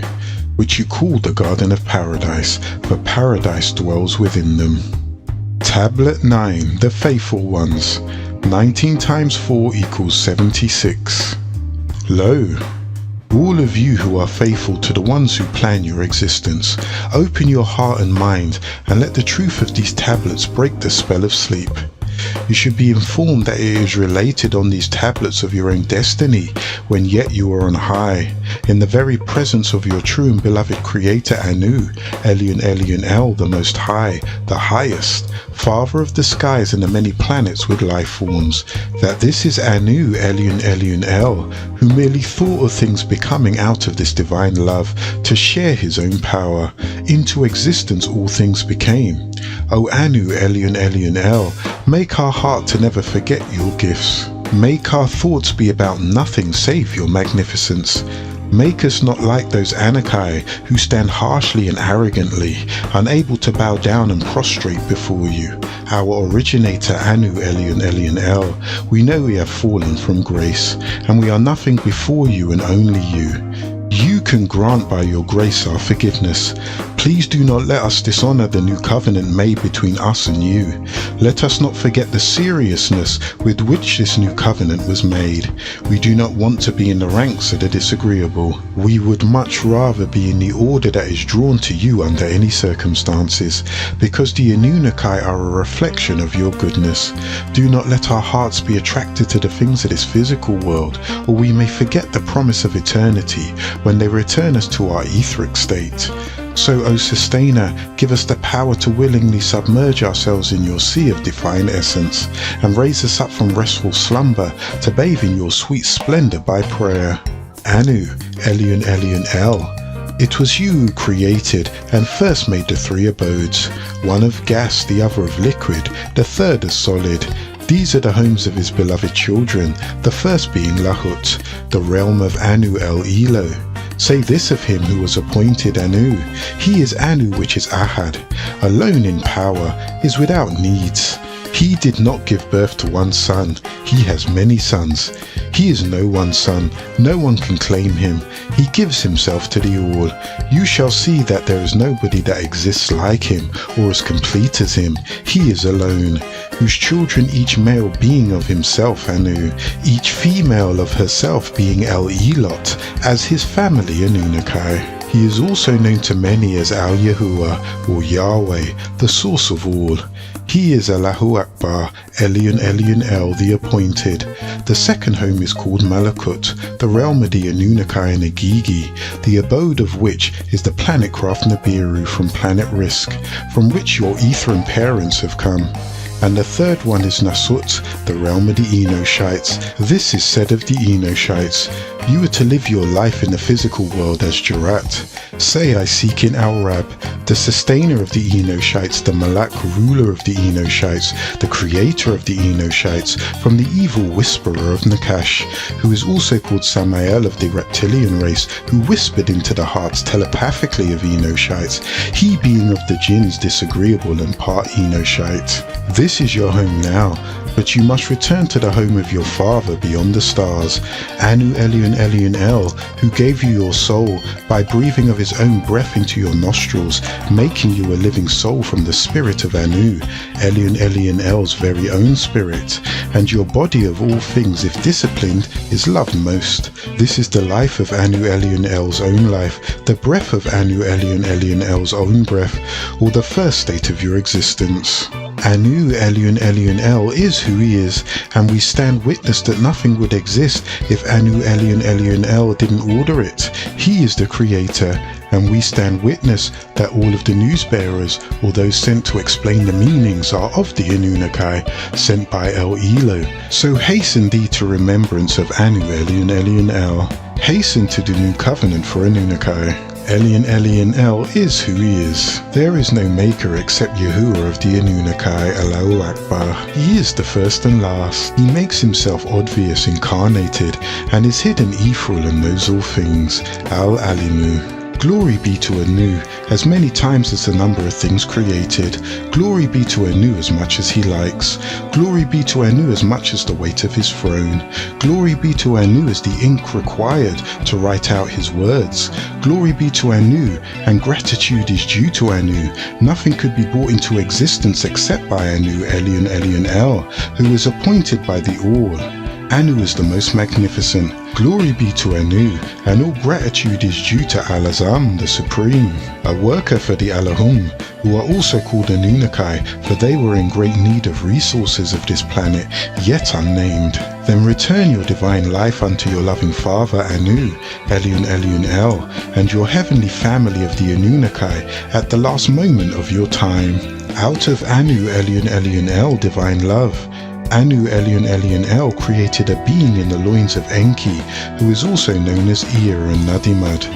which you call the Garden of Paradise, for paradise dwells within them. Tablet 9. The Faithful Ones. 19 times 4 equals 76. Lo, all of you who are faithful to the ones who plan your existence, open your heart and mind and let the truth of these tablets break the spell of sleep. You should be informed that it is related on these tablets of your own destiny when yet you are on high, in the very presence of your true and beloved Creator Anu, Elyon Elyon El, the Most High, the Highest, Father of the skies and the many planets with life forms, that this is Anu, Elyon Elyon El, who merely thought of things becoming out of this divine love to share his own power. Into existence all things became. O Anu, Elyon Elyon El, make our heart to never forget your gifts. Make our thoughts be about nothing save your magnificence. Make us not like those Anakai who stand harshly and arrogantly, unable to bow down and prostrate before you. Our originator Anu, Elyon Elyon El, we know we have fallen from grace, and we are nothing before you and only you. You can grant by your grace our forgiveness. Please do not let us dishonor the new covenant made between us and you. Let us not forget the seriousness with which this new covenant was made. We do not want to be in the ranks of the disagreeable. We would much rather be in the order that is drawn to you under any circumstances, because the Anunnaki are a reflection of your goodness. Do not let our hearts be attracted to the things of this physical world, or we may forget the promise of eternity when they return us to our etheric state. So, O Sustainer, give us the power to willingly submerge ourselves in your sea of divine essence, and raise us up from restful slumber to bathe in your sweet splendor by prayer. Anu, Elyon Elyon El, it was you who created and first made the three abodes, one of gas, the other of liquid, the third of solid. These are the homes of his beloved children, the first being Lahut, the realm of Anu El Elo. Say this of him who was appointed Anu, he is Anu which is Ahad, alone in power, is without needs. He did not give birth to one son, he has many sons. He is no one's son, no one can claim him. He gives himself to the all. You shall see that there is nobody that exists like him, or as complete as him. He is alone, whose children each male being of himself Anu, each female of herself being El Elot, as his family Anunnaki. He is also known to many as Al Yahuwah, or Yahweh, the source of all. He is Allahu Akbar, Elyon Elyon El, the appointed. The second home is called Malakut, the realm of the Anunnaki and Agigi, the abode of which is the planet craft Nibiru from planet Risk, from which your Etherian parents have come. And the third one is Nasut, the realm of the Enoshites. This is said of the Enoshites, you are to live your life in the physical world as Jurat. Say I seek in Al-Rab, the sustainer of the Enoshites, the Malak, ruler of the Enoshites, the creator of the Enoshites, from the evil whisperer of Nakash, who is also called Samael of the reptilian race, who whispered into the hearts telepathically of Enoshites, he being of the jinns disagreeable and part Enoshite. This is your home now, but you must return to the home of your father beyond the stars, Anu Elyon Elyon El, who gave you your soul by breathing of his own breath into your nostrils, making you a living soul from the spirit of Anu, Elyon Elyon El's very own spirit, and your body of all things, if disciplined, is loved most. This is the life of Anu Elyon El's own life, the breath of Anu Elyon Elyon El's own breath, or the first state of your existence. Anu Elyon Elyon El is who he is, and we stand witness that nothing would exist if Anu Elyon Elyon El didn't order it. He is the creator, and we stand witness that all of the news bearers, or those sent to explain the meanings, are of the Anunnaki, sent by El Elo. So hasten thee to remembrance of Anu Elyon Elyon El. Hasten to the new covenant for Anunnaki. Elyon Elyon El is who he is. There is no maker except Yahuwah of the Anunnaki, Allahu Akbar. He is the first and last. He makes himself obvious, incarnated, and is hidden ethereal and knows all things. Al-Alimu. Glory be to Anu, as many times as the number of things created. Glory be to Anu as much as he likes. Glory be to Anu as much as the weight of his throne. Glory be to Anu as the ink required to write out his words. Glory be to Anu, and gratitude is due to Anu. Nothing could be brought into existence except by Anu Elyon Elyon El, who is appointed by the All. Anu is the most magnificent. Glory be to Anu, and all gratitude is due to Al-Azam, the Supreme, a worker for the Allahum, who are also called Anunnaki, for they were in great need of resources of this planet, yet unnamed. Then return your divine life unto your loving father Anu, Elion Elion El, and your heavenly family of the Anunnaki at the last moment of your time. Out of Anu Elion Elion El divine love, Anu Elion Elion El created a being in the loins of Enki, who is also known as Ea and Nadimad.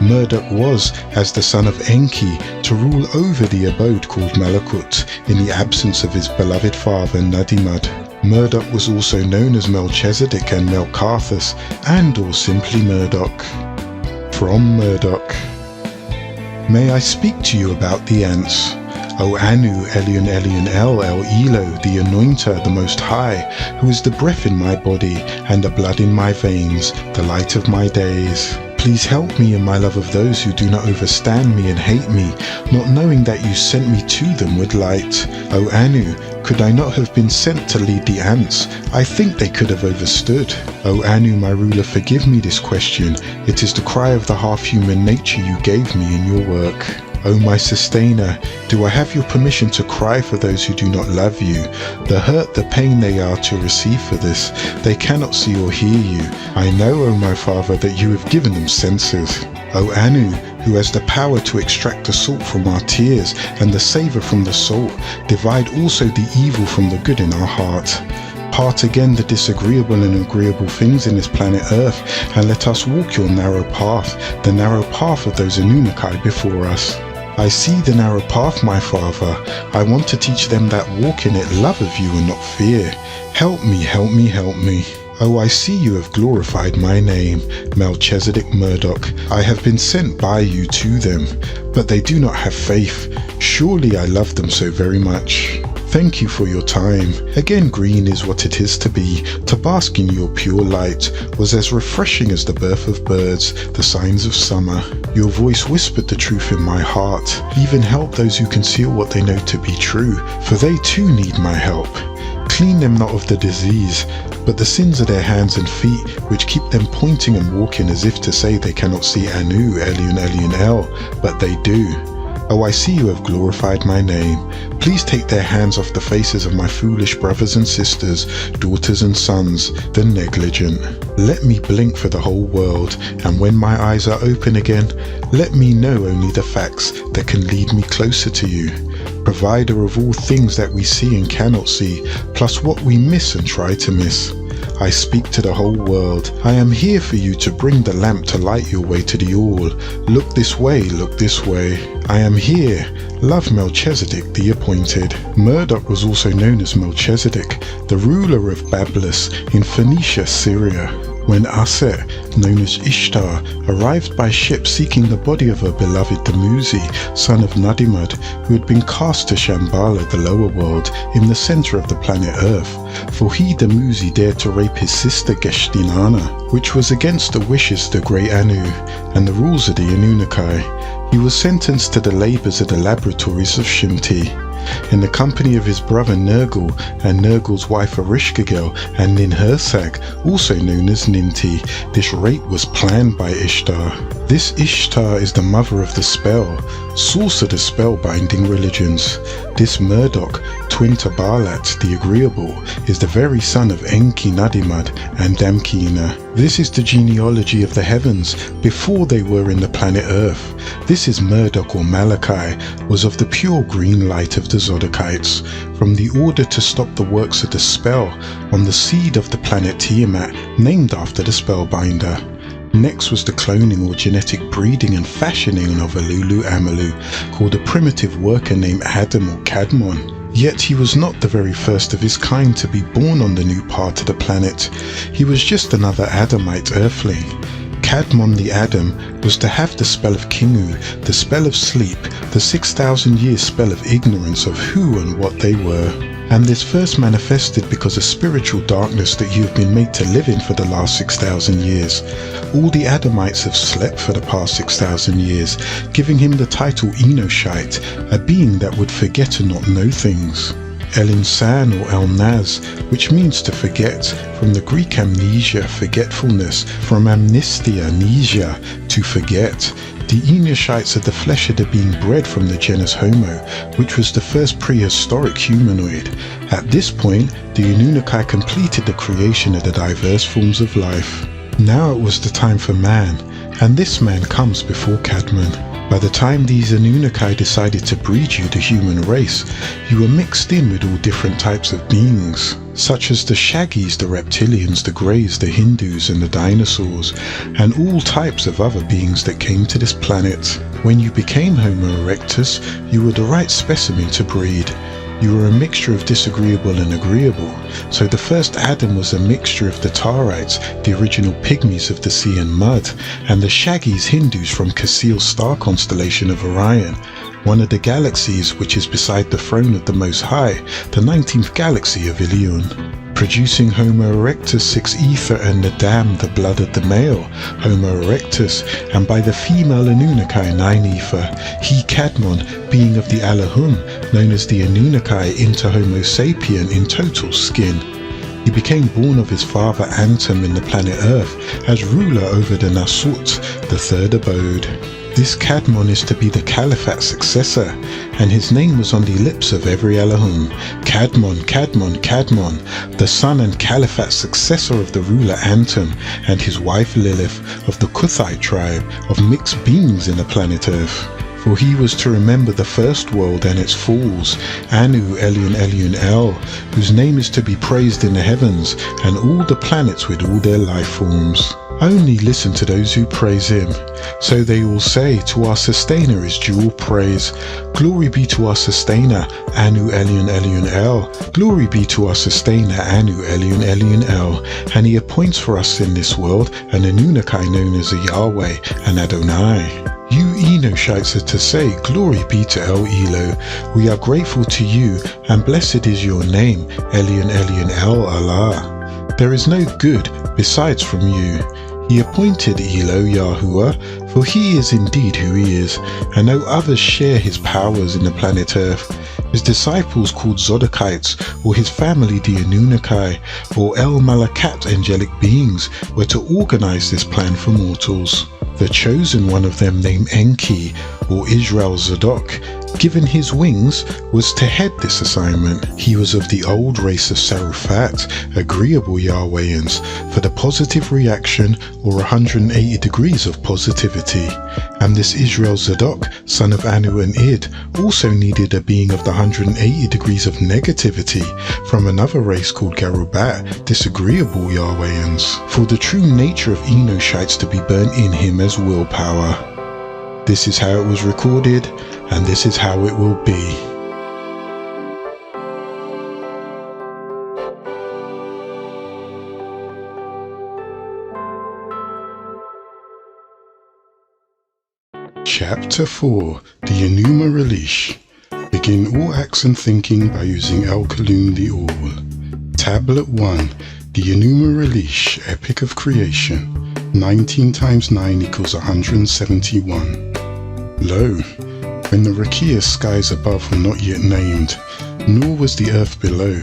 Marduk was, as the son of Enki, to rule over the abode called Malakut in the absence of his beloved father Nadimad. Marduk was also known as Melchizedek and Melkarthus, and or simply Marduk. From Marduk. May I speak to you about the ants? O Anu, Elion Elion El, El Elo, the Anointer, the Most High, who is the breath in my body and the blood in my veins, the light of my days. Please help me in my love of those who do not overstand me and hate me, not knowing that you sent me to them with light. O Anu, could I not have been sent to lead the ants? I think they could have overstood. O Anu, my ruler, forgive me this question. It is the cry of the half-human nature you gave me in your work. O my sustainer, do I have your permission to cry for those who do not love you? The hurt, the pain they are to receive for this, they cannot see or hear you. I know, O my father, that you have given them senses. O Anu, who has the power to extract the salt from our tears and the savour from the salt, divide also the evil from the good in our heart. Part again the disagreeable and agreeable things in this planet Earth, and let us walk your narrow path, the narrow path of those Anunnaki before us. I see the narrow path, my father. I want to teach them that walk in it love of you and not fear. Help me, help me, help me. Oh, I see you have glorified my name, Melchizedek Marduk. I have been sent by you to them, but they do not have faith. Surely I love them so very much. Thank you for your time. Again, green is what it is to be. To bask in your pure light was as refreshing as the birth of birds, the signs of summer. Your voice whispered the truth in my heart. Even help those who conceal what they know to be true, for they too need my help. Clean them not of the disease, but the sins of their hands and feet, which keep them pointing and walking as if to say they cannot see Anu, Elion Elion El, but they do. Oh, I see you have glorified my name. Please take their hands off the faces of my foolish brothers and sisters, daughters and sons, the negligent. Let me blink for the whole world, and when my eyes are open again, let me know only the facts that can lead me closer to you. Provider of all things that we see and cannot see, plus what we miss and try to miss. I speak to the whole world. I am here for you to bring the lamp to light your way to the all. Look this way, look this way. I am here. Love Melchizedek, the appointed. Marduk was also known as Melchizedek, the ruler of Babylus in Phoenicia, Syria. When Aset, known as Ishtar, arrived by ship seeking the body of her beloved Dumuzi, son of Nadimad, who had been cast to Shambhala, the lower world, in the centre of the planet Earth, for he, Dumuzi, dared to rape his sister Geshtinana, which was against the wishes of the great Anu, and the rules of the Anunnaki. He was sentenced to the labours of the laboratories of Shimti. In the company of his brother Nergal and Nergal's wife Erishkigal and Ninhursag, also known as Ninti, this rape was planned by Ishtar. This Ishtar is the mother of the spell, source of the spell-binding religions. This Marduk, twin to Balat, the agreeable, is the very son of Enki Nadimad and Damkina. This is the genealogy of the heavens before they were in the planet Earth. This is Marduk or Malachi, was of the pure green light of the Zodokites, from the order to stop the works of the spell on the seed of the planet Tiamat, named after the spellbinder. Next was the cloning or genetic breeding and fashioning of a Lulu Amalu, called a primitive worker named Adam or Cadmon. Yet he was not the very first of his kind to be born on the new part of the planet. He was just another Adamite earthling. Cadmon the Adam was to have the spell of Kingu, the spell of sleep, the 6,000-year spell of ignorance of who and what they were. And this first manifested because of spiritual darkness that you have been made to live in for the last 6,000 years. All the Adamites have slept for the past 6,000 years, giving him the title Enoshite, a being that would forget and not know things. El-Insan or El-Naz, which means to forget, from the Greek amnesia, forgetfulness, from amnestia, amnesia, to forget. The Enushites are the flesh of the being bred from the genus Homo, which was the first prehistoric humanoid. At this point, the Anunnaki completed the creation of the diverse forms of life. Now it was the time for man, and this man comes before Cadmon. By the time these Anunnaki decided to breed you, the human race, you were mixed in with all different types of beings, such as the Shaggies, the reptilians, the Greys, the Hindus and the dinosaurs, and all types of other beings that came to this planet. When you became Homo erectus, you were the right specimen to breed. You were a mixture of disagreeable and agreeable. So the first Adam was a mixture of the Tarites, the original pygmies of the sea and mud, and the Shaggies, Hindus from Cassiel's star constellation of Orion, one of the galaxies which is beside the throne of the Most High, the 19th galaxy of Ilion. Producing Homo erectus 6 ether and Nadam, the blood of the male, Homo erectus, and by the female Anunnaki 9 ether, he Cadmon, being of the Alahum, known as the Anunnaki into Homo sapien in total skin. He became born of his father Antum in the planet Earth as ruler over the Nasut, the third abode. This Cadmon is to be the Caliphate successor, and his name was on the lips of every Alahum. Cadmon, Cadmon, Cadmon, the son and Caliphate successor of the ruler Antum and his wife Lilith of the Kuthite tribe of mixed beings in the planet Earth. For he was to remember the first world and its falls, Anu, Elion, Elion, El, whose name is to be praised in the heavens, and all the planets with all their life forms. Only listen to those who praise him. So they all say, to our sustainer is due all praise. Glory be to our sustainer, Anu, Elion, Elion, El. Glory be to our sustainer, Anu, Elion, Elion, El. And he appoints for us in this world an Anunnaki known as a Yahweh, an Adonai. You Enoshites are to say, glory be to El Elo. We are grateful to you, and blessed is your name, Elion, Elion, El Allah. There is no good besides from you. He appointed Elo Yahuwah, for he is indeed who he is, and no others share his powers in the planet Earth. His disciples called Zodokites, or his family the Anunnaki, or El Malakat angelic beings, were to organize this plan for mortals. The chosen one of them, named Enki, or Israel Zadok, given his wings, was to head this assignment. He was of the old race of Sarufat, agreeable Yahwehians, for the positive reaction, or 180 degrees of positivity. And this Israel Zadok, son of Anu and Id, also needed a being of the 180 degrees of negativity from another race called Garubat, disagreeable Yahwehians, for the true nature of Enoshites to be burnt in him as willpower. This is how it was recorded, and this is how it will be. Chapter 4, the Enuma Elish. Begin all acts and thinking by using El Kalun the All. Tablet 1, the Enuma Elish, Epic of Creation. 19 times 9 equals 171. Lo, when the Rakia skies above were not yet named, nor was the earth below,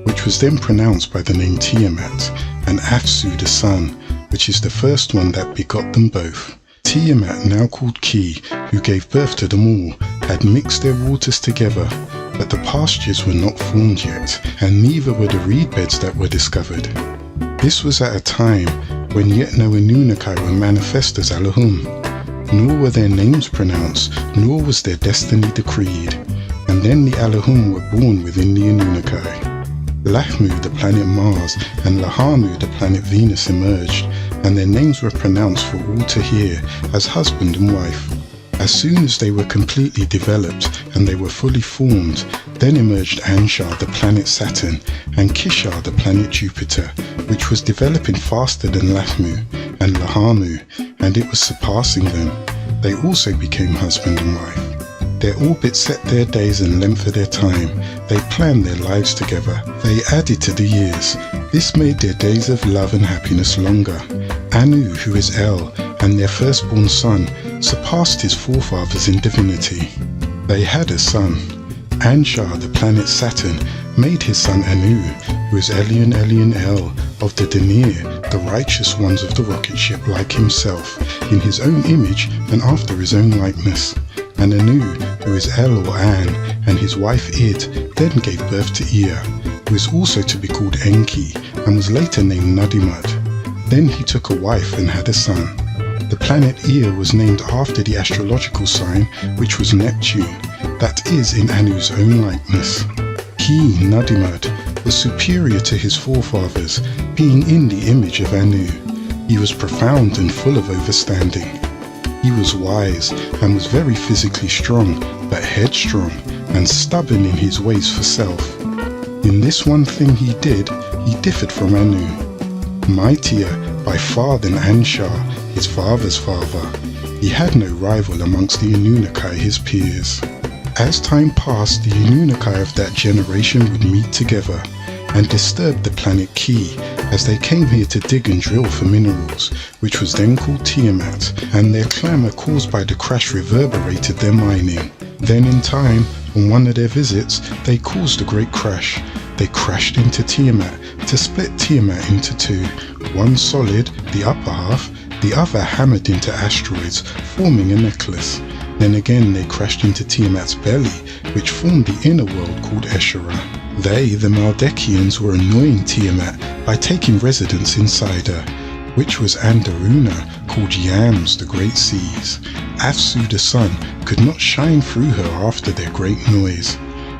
which was then pronounced by the name Tiamat, and Afsu the sun, which is the first one that begot them both. Tiamat, now called Ki, who gave birth to them all, had mixed their waters together, but the pastures were not formed yet, and neither were the reed beds that were discovered. This was at a time when yet no Anunnaki were manifest as Alahum, nor were their names pronounced, nor was their destiny decreed. And then the Alahum were born within the Anunnaki. Lahmu, the planet Mars, and Lahamu, the planet Venus, emerged, and their names were pronounced for all to hear as husband and wife. As soon as they were completely developed and they were fully formed, then emerged Anshar, the planet Saturn, and Kishar, the planet Jupiter, which was developing faster than Lahmu and Lahamu, and it was surpassing them. They also became husband and wife. Their orbits set their days and length of their time. They planned their lives together. They added to the years. This made their days of love and happiness longer. Anu, who is El, and their firstborn son, surpassed his forefathers in divinity. They had a son. Anshar, the planet Saturn, made his son Anu, who is Elion Elion El of the Denir, the righteous ones of the rocket ship, like himself, in his own image and after his own likeness. And Anu, who is El or An, and his wife Id, then gave birth to Ea, who is also to be called Enki, and was later named Nudimmud. Then he took a wife and had a son. The planet Ea was named after the astrological sign, which was Neptune, that is in Anu's own likeness. He, Nudimmud, was superior to his forefathers, being in the image of Anu. He was profound and full of understanding. He was wise and was very physically strong, but headstrong and stubborn in his ways for self. In this one thing he did, he differed from Anu. Mightier by far than Anshar, his father's father, he had no rival amongst the Anunnaki, his peers. As time passed, the Anunnaki of that generation would meet together and disturb the planet Ki, as they came here to dig and drill for minerals, which was then called Tiamat, and their clamour caused by the crash reverberated their mining. Then in time, on one of their visits, they caused a great crash. They crashed into Tiamat to split Tiamat into two, one solid, the upper half, the other hammered into asteroids, forming a necklace. Then again they crashed into Tiamat's belly, which formed the inner world called Escherah. They, the Maldekians, were annoying Tiamat by taking residence inside her, which was Anderuna, called Yams, the great seas. Afsu, the sun, could not shine through her after their great noise.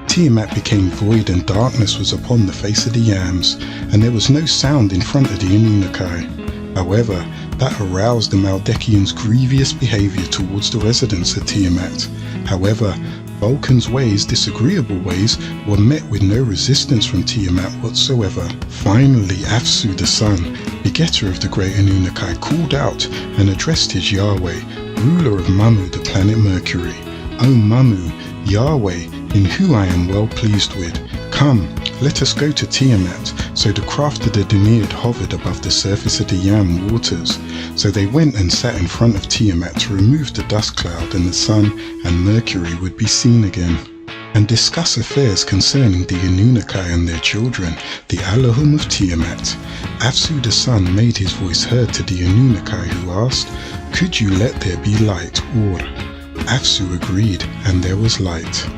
Tiamat became void and darkness was upon the face of the Yams, and there was no sound in front of the Anunnaki. However, that aroused the Maldekians' grievous behavior towards the residents of Tiamat. However, Vulcan's ways, disagreeable ways, were met with no resistance from Tiamat whatsoever. Finally, Afsu the sun, begetter of the great Anunnaki, called out and addressed his Yahweh, ruler of Mamu, the planet Mercury. O Mamu, Yahweh, in who I am well pleased with, come, let us go to Tiamat. So the craft of the Demiad hovered above the surface of the Yam waters. So they went and sat in front of Tiamat to remove the dust cloud, and the sun and Mercury would be seen again, and discuss affairs concerning the Anunnaki and their children, the Elohim of Tiamat. Afsu the sun made his voice heard to the Anunnaki, who asked, could you let there be light? Or Afsu agreed, and there was light.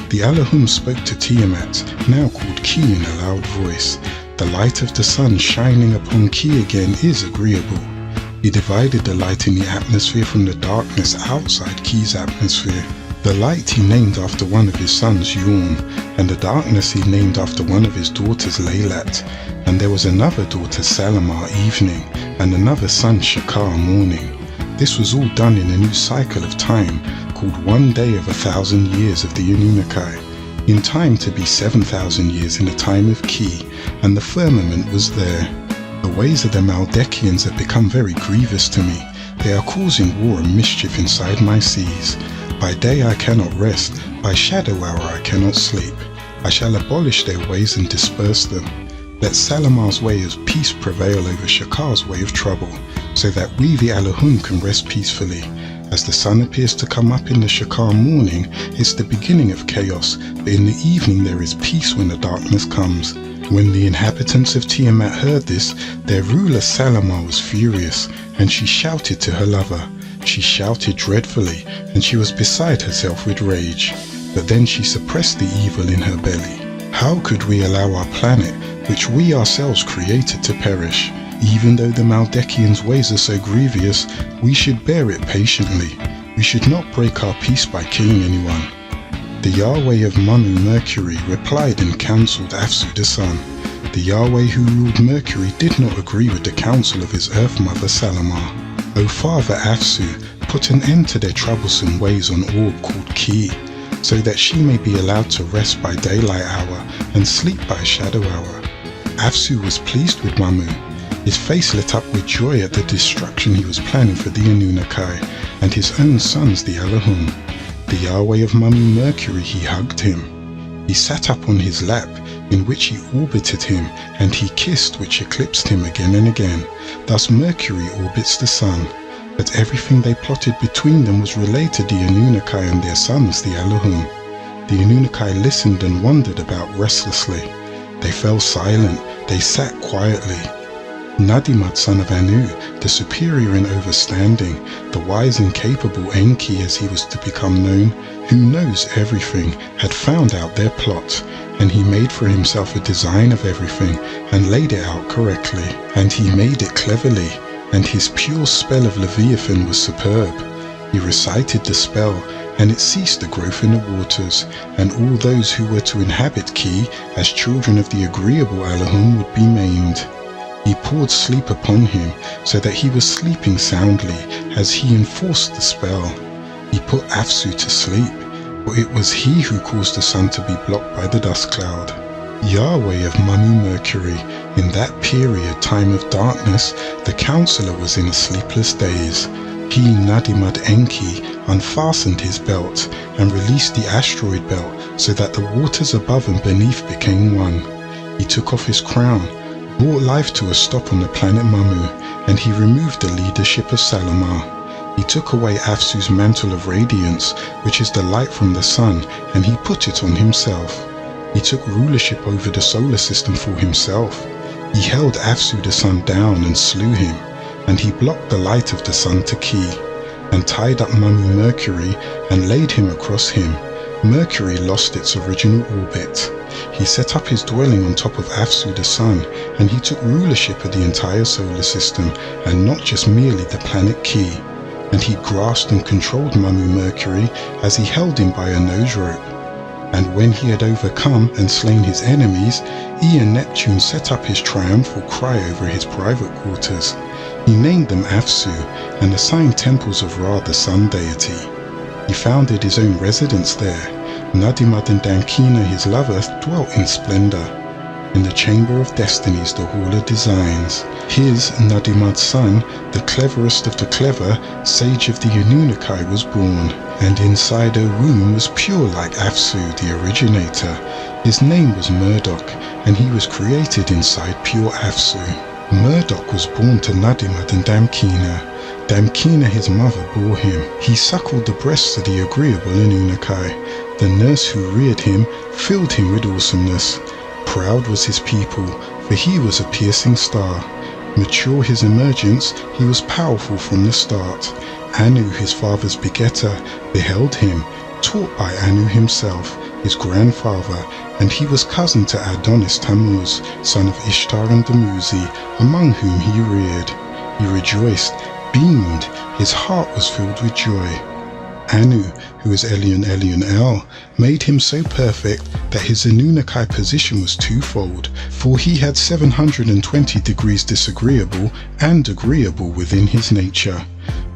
The Elohim spoke to Tiamat, now called Ki, in a loud voice. The light of the sun shining upon Ki again is agreeable. He divided the light in the atmosphere from the darkness outside Ki's atmosphere. The light he named after one of his sons, Yom, and the darkness he named after one of his daughters, Laylat. And there was another daughter, Salamar, evening, and another son, Shakar, morning. This was all done in a new cycle of time, called 1 day of 1,000 years of the Anunnaki, in time to be 7,000 years in the time of Ki, and the firmament was there. The ways of the Maldekians have become very grievous to me. They are causing war and mischief inside my seas. By day I cannot rest, by shadow hour I cannot sleep. I shall abolish their ways and disperse them. Let Salamar's way of peace prevail over Shakar's way of trouble, so that we the Elohim can rest peacefully. As the sun appears to come up in the Shakar morning, it's the beginning of chaos, but in the evening there is peace when the darkness comes. When the inhabitants of Tiamat heard this, their ruler Salamar was furious, and she shouted to her lover. She shouted dreadfully, and she was beside herself with rage. But then she suppressed the evil in her belly. How could we allow our planet, which we ourselves created, to perish? Even though the Maldekians' ways are so grievous, we should bear it patiently. We should not break our peace by killing anyone. The Yahweh of Mamu, Mercury, replied and counselled Afsu the sun. The Yahweh who ruled Mercury did not agree with the counsel of his earth mother Salamar. O Father Afsu, put an end to their troublesome ways on orb called Ki, so that she may be allowed to rest by daylight hour and sleep by shadow hour. Afsu was pleased with Mamu. His face lit up with joy at the destruction he was planning for the Anunnaki and his own sons, the Elohim. The Yahweh of Mamu Mercury, he hugged him. He sat up on his lap, in which he orbited him, and he kissed, which eclipsed him again and again. Thus Mercury orbits the sun. But everything they plotted between them was related to the Anunnaki and their sons, the Elohim. The Anunnaki listened and wondered about restlessly. They fell silent. They sat quietly. Nadimad, son of Anu, the superior in overstanding, the wise and capable Enki as he was to become known, who knows everything, had found out their plot, and he made for himself a design of everything, and laid it out correctly, and he made it cleverly, and his pure spell of Leviathan was superb. He recited the spell, and it ceased the growth in the waters, and all those who were to inhabit Ki, as children of the agreeable Allahum, would be maimed. He poured sleep upon him, so that he was sleeping soundly, as he enforced the spell. He put Afsu to sleep, for it was he who caused the sun to be blocked by the dust cloud. Yahweh of Manu Mercury, in that period, time of darkness, the counselor was in a sleepless daze. He, Nadimad Enki, unfastened his belt, and released the asteroid belt, so that the waters above and beneath became one. He took off his crown, brought life to a stop on the planet Mamu, and he removed the leadership of Salamar. He took away Afsu's mantle of radiance, which is the light from the sun, and he put it on himself. He took rulership over the solar system for himself. He held Afsu the sun down and slew him, and he blocked the light of the sun to Ki, and tied up Mamu Mercury and laid him across him. Mercury lost its original orbit. He set up his dwelling on top of Afsu the sun, and he took rulership of the entire solar system, and not just merely the planet Ki. And he grasped and controlled Mamu Mercury as he held him by a nose rope. And when he had overcome and slain his enemies, Ian Neptune set up his triumphal cry over his private quarters. He named them Afsu, and assigned temples of Ra, the sun deity. He founded his own residence there. Nadimad and Damkina, his lover, dwelt in splendor. In the Chamber of Destinies, the Hall of Designs, his, Nadimad's son, the cleverest of the clever, sage of the Anunnaki, was born, and inside her womb was pure like Afsu, the originator. His name was Murdoch, and he was created inside pure Afsu. Murdoch was born to Nadimad and Damkina. Damkina, his mother, bore him. He suckled the breasts of the agreeable Anunnaki. The nurse who reared him filled him with awesomeness. Proud was his people, for he was a piercing star. Mature his emergence, he was powerful from the start. Anu, his father's begetter, beheld him, taught by Anu himself, his grandfather, and he was cousin to Adonis Tammuz, son of Ishtar and Dumuzi, among whom he reared. He rejoiced, beamed, his heart was filled with joy. Anu, who is Elion El, made him so perfect that his Anunnaki position was twofold, for he had 720 degrees disagreeable and agreeable within his nature,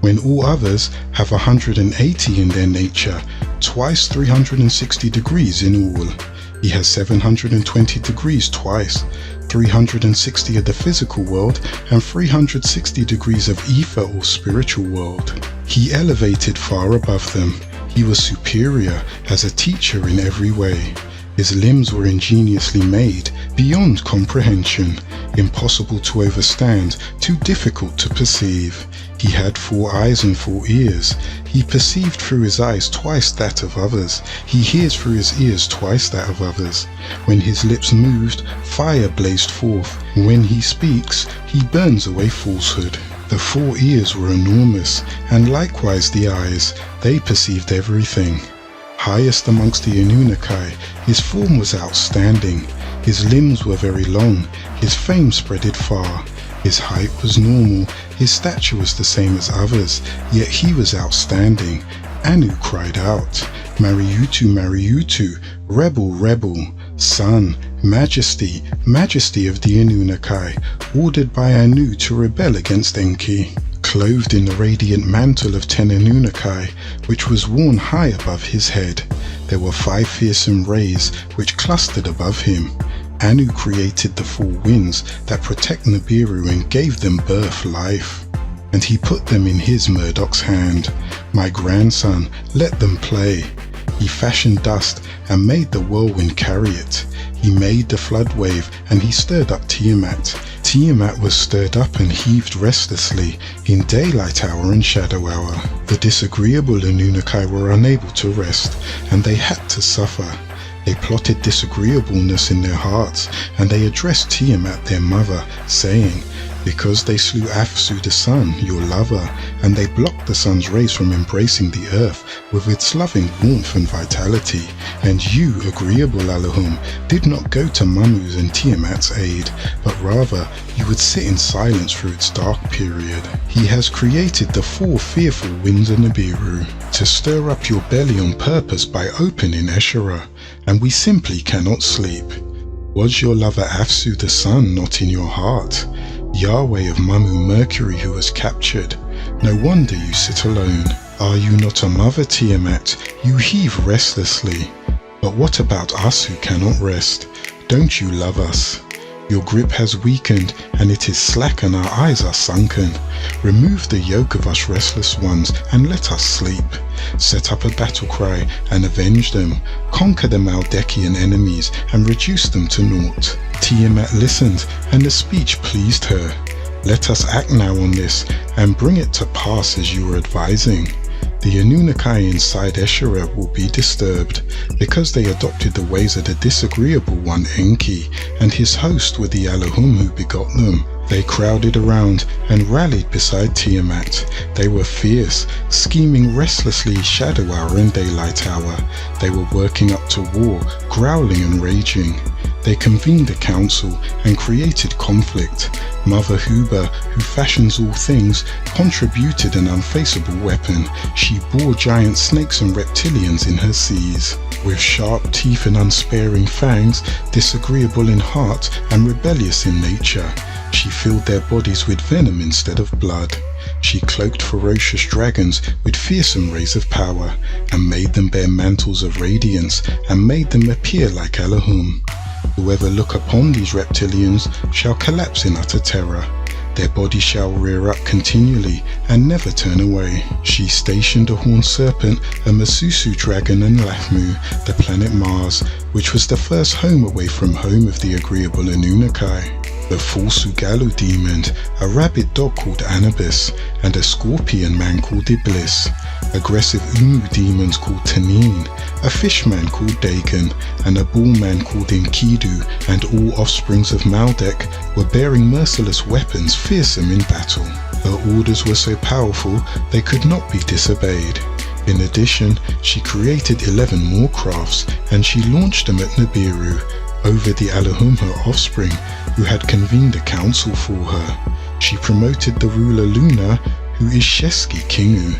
when all others have 180 in their nature, twice 360 degrees in all. He has 720 degrees twice, 360 of the physical world and 360 degrees of ether or spiritual world. He elevated far above them. He was superior as a teacher in every way. His limbs were ingeniously made, beyond comprehension, impossible to overstand, too difficult to perceive. He had 4 eyes and 4 ears. He perceived through his eyes twice that of others. He hears through his ears twice that of others. When his lips moved, fire blazed forth. When he speaks, he burns away falsehood. The 4 ears were enormous, and likewise the eyes. They perceived everything. Highest amongst the Anunnaki, his form was outstanding. His limbs were very long. His fame spreaded far. His height was normal. His stature was the same as others, yet he was outstanding. Anu cried out, Mariutu, Mariutu, rebel, rebel, son, majesty, majesty of the Anunnaki, ordered by Anu to rebel against Enki. Clothed in the radiant mantle of 10 Anunnaki, which was worn high above his head, there were 5 fearsome rays which clustered above him. Anu created the 4 winds that protect Nibiru and gave them birth life. And he put them in his Murdoch's hand. My grandson, let them play. He fashioned dust and made the whirlwind carry it. He made the flood wave and he stirred up Tiamat. Tiamat was stirred up and heaved restlessly in daylight hour and shadow hour. The disagreeable Anunnaki were unable to rest, and they had to suffer. They plotted disagreeableness in their hearts, and they addressed Tiamat, their mother, saying, "Because they slew Afsu the sun, your lover, and they blocked the sun's rays from embracing the earth with its loving warmth and vitality, and you, agreeable Allahum, did not go to Mamu's and Tiamat's aid, but rather you would sit in silence through its dark period. He has created the 4 fearful winds of Nibiru to stir up your belly on purpose by opening Escherah, and we simply cannot sleep. Was your lover Afsu the sun not in your heart? Yahweh of Mamu Mercury who was captured. No wonder you sit alone. Are you not a mother, Tiamat? You heave restlessly. But what about us who cannot rest? Don't you love us? Your grip has weakened, and it is slack, and our eyes are sunken. Remove the yoke of us restless ones, and let us sleep. Set up a battle cry, and avenge them. Conquer the Maldekian enemies, and reduce them to naught. Tiamat listened, and the speech pleased her. Let us act now on this, and bring it to pass as you were advising. The Anunnaki inside Escherah will be disturbed, because they adopted the ways of the disagreeable one Enki, and his host were the Allahum who begot them. They crowded around and rallied beside Tiamat. They were fierce, scheming restlessly shadow hour and daylight hour. They were working up to war, growling and raging. They convened a council and created conflict. Mother Huba, who fashions all things, contributed an unfaceable weapon. She bore giant snakes and reptilians in her seas. With sharp teeth and unsparing fangs, disagreeable in heart and rebellious in nature, she filled their bodies with venom instead of blood. She cloaked ferocious dragons with fearsome rays of power, and made them bear mantles of radiance, and made them appear like Allahum. Whoever look upon these reptilians shall collapse in utter terror. Their bodies shall rear up continually and never turn away. She stationed a horned serpent, a Masusu dragon, and Lafmu, the planet Mars, which was the first home away from home of the agreeable Anunnaki. The false Ugalu demon, a rabbit dog called Anubis, and a scorpion man called Iblis, aggressive Umu demons called Tanin, a fishman called Dagon, and a bullman called Enkidu, and all offsprings of Maldek were bearing merciless weapons fearsome in battle. Her orders were so powerful they could not be disobeyed. In addition, she created 11 more crafts, and she launched them at Nibiru, over the Allahum, her offspring, who had convened a council for her. She promoted the ruler Luna, who is Sheski Kingu,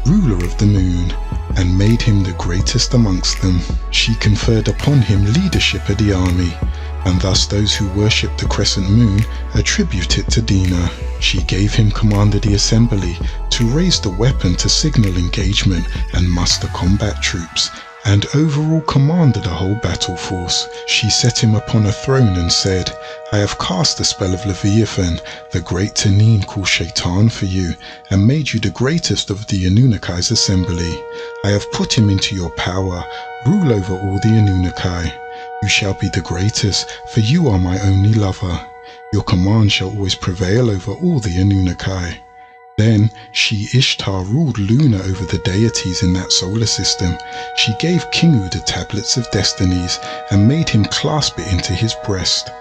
ruler of the moon, and made him the greatest amongst them. She conferred upon him leadership of the army, and thus those who worship the crescent moon attribute it to Dina. She gave him command of the assembly to raise the weapon to signal engagement and muster combat troops, and overall commanded a whole battle force. She set him upon a throne and said, "I have cast the spell of Leviathan, the great Tanin called Shaitan, for you, and made you the greatest of the Anunnaki's assembly. I have put him into your power. Rule over all the Anunnaki. You shall be the greatest, for you are my only lover. Your command shall always prevail over all the Anunnaki." Then she, Ishtar, ruled Luna over the deities in that solar system. She gave Kingu the tablets of destinies and made him clasp it into his breast.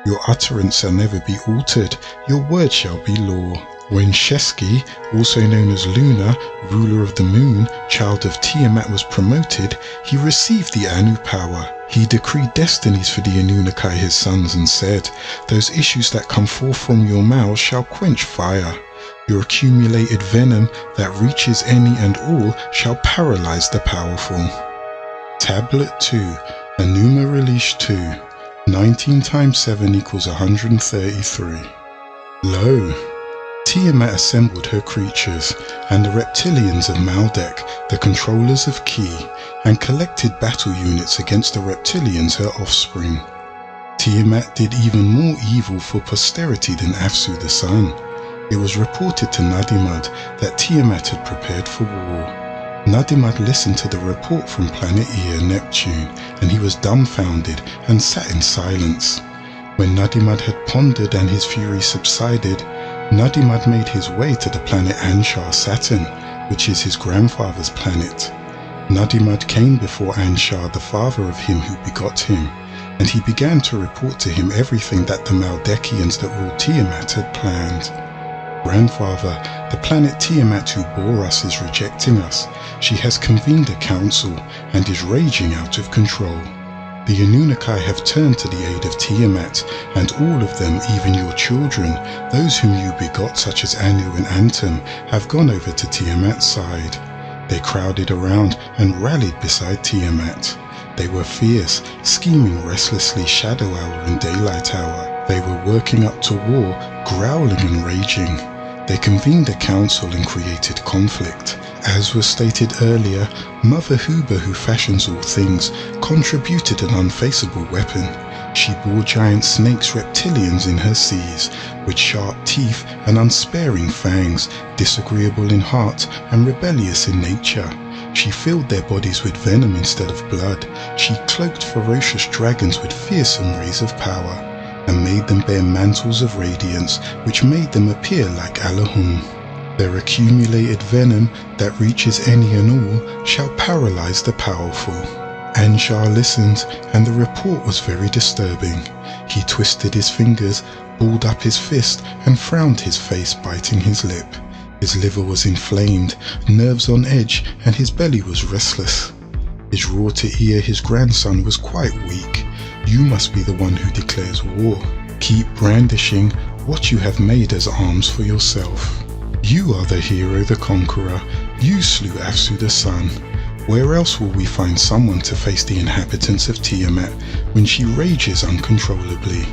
Your utterance shall never be altered, your word shall be law. When Sheski, also known as Luna, ruler of the moon, child of Tiamat, was promoted, he received the Anu power. He decreed destinies for the Anunnaki his sons and said, "Those issues that come forth from your mouth shall quench fire. Your accumulated venom that reaches any and all shall paralyze the powerful." Tablet 2, Enuma Elish 2, 19 times 7 equals 133. Lo! Tiamat assembled her creatures, and the reptilians of Maldek, the controllers of Ki, and collected battle units against the reptilians, her offspring. Tiamat did even more evil for posterity than Afsu the sun. It was reported to Nadimud that Tiamat had prepared for war. Nadimud listened to the report from planet Ea, Neptune, and he was dumbfounded and sat in silence. When Nadimad had pondered and his fury subsided, Nadimad made his way to the planet Anshar Saturn, which is his grandfather's planet. Nadimad came before Anshar, the father of him who begot him, and he began to report to him everything that the Maldekians that ruled Tiamat had planned. Grandfather, the planet Tiamat who bore us is rejecting us. She has convened a council and is raging out of control. The Anunnaki have turned to the aid of Tiamat, and all of them, even your children, those whom you begot such as Anu and Antum, have gone over to Tiamat's side. They crowded around and rallied beside Tiamat. They were fierce, scheming restlessly Shadow Hour and Daylight Hour. They were working up to war, growling and raging. They convened a council and created conflict. As was stated earlier, Mother Huba, who fashions all things, contributed an unfaceable weapon. She bore giant snakes, reptilians in her seas, with sharp teeth and unsparing fangs, disagreeable in heart and rebellious in nature. She filled their bodies with venom instead of blood. She cloaked ferocious dragons with fearsome rays of power, and made them bear mantles of radiance, which made them appear like Allahum. Their accumulated venom that reaches any and all shall paralyze the powerful. Anshar listened, and the report was very disturbing. He twisted his fingers, balled up his fist, and frowned his face, biting his lip. His liver was inflamed, nerves on edge, and his belly was restless. His roar to ear his grandson was quite weak. You must be the one who declares war. Keep brandishing what you have made as arms for yourself. You are the hero, the conqueror. You slew Afsu the sun. Where else will we find someone to face the inhabitants of Tiamat when she rages uncontrollably?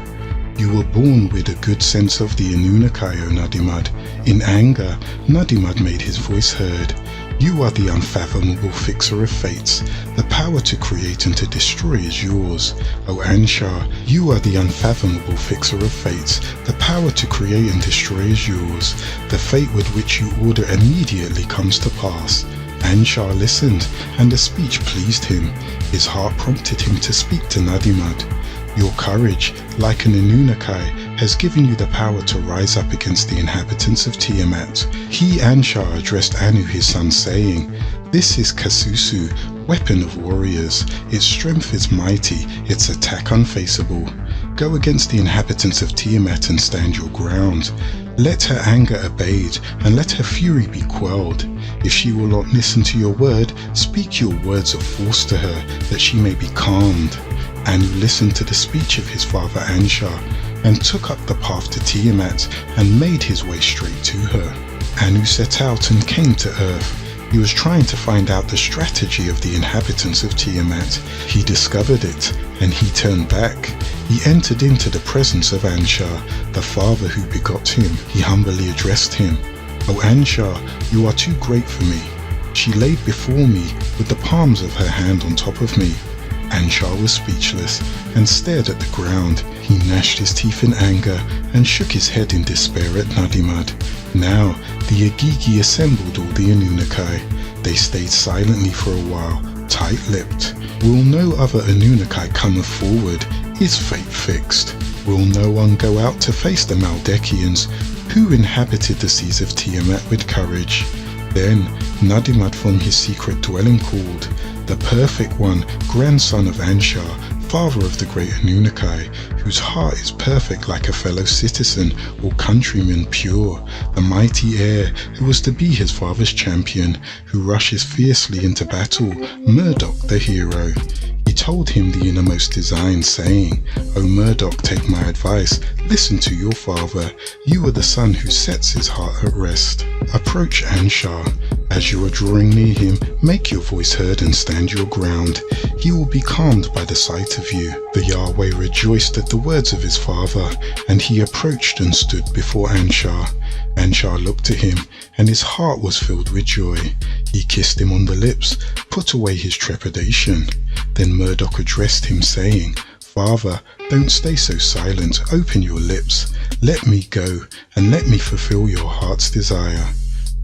You were born with a good sense of the Anunnaki, O Nadimad. In anger, Nadimad made his voice heard. You are the unfathomable fixer of fates. The power to create and to destroy is yours. O Anshar, you are the unfathomable fixer of fates. The power to create and destroy is yours. The fate with which you order immediately comes to pass. Anshar listened, and the speech pleased him. His heart prompted him to speak to Nadimad. Your courage, like an Anunnaki, has given you the power to rise up against the inhabitants of Tiamat. He, Anshar, addressed Anu his son, saying, This is Kasusu, weapon of warriors. Its strength is mighty, its attack unfaceable. Go against the inhabitants of Tiamat and stand your ground. Let her anger abate, and let her fury be quelled. If she will not listen to your word, speak your words of force to her, that she may be calmed. Anu listened to the speech of his father Anshar, and took up the path to Tiamat, and made his way straight to her. Anu set out and came to Earth. He was trying to find out the strategy of the inhabitants of Tiamat. He discovered it, and he turned back. He entered into the presence of Anshar, the father who begot him. He humbly addressed him. O Anshar, you are too great for me. She laid before me with the palms of her hand on top of me. Anshar was speechless and stared at the ground. He gnashed his teeth in anger and shook his head in despair at Nadimad. Now the Agigi assembled all the Anunnaki. They stayed silently for a while, tight-lipped. Will no other Anunnaki come forward? Is fate fixed? Will no one go out to face the Maldekians, who inhabited the seas of Tiamat with courage? Then Nadimad from his secret dwelling called, the Perfect One, grandson of Anshar, father of the great Anunnaki, whose heart is perfect like a fellow citizen or countryman pure, the mighty heir who was to be his father's champion, who rushes fiercely into battle, Murdoch the hero. He told him the innermost design, saying, O Murdoch, take my advice, listen to your father. You are the son who sets his heart at rest. Approach Anshar. As you are drawing near him, make your voice heard and stand your ground. He will be calmed by the sight of you. The Yahweh rejoiced at the words of his father, and he approached and stood before Anshar. Anshar looked at him, and his heart was filled with joy. He kissed him on the lips, put away his trepidation. Then Murdoch addressed him, saying, Father, don't stay so silent, open your lips. Let me go, and let me fulfill your heart's desire.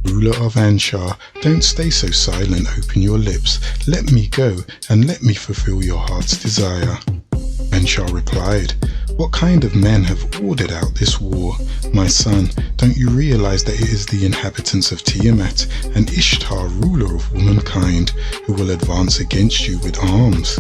Ruler of Anshar, don't stay so silent, open your lips. Let me go, and let me fulfill your heart's desire. Anshar replied, What kind of men have ordered out this war? My son, don't you realize that it is the inhabitants of Tiamat and Ishtar, ruler of womankind, who will advance against you with arms?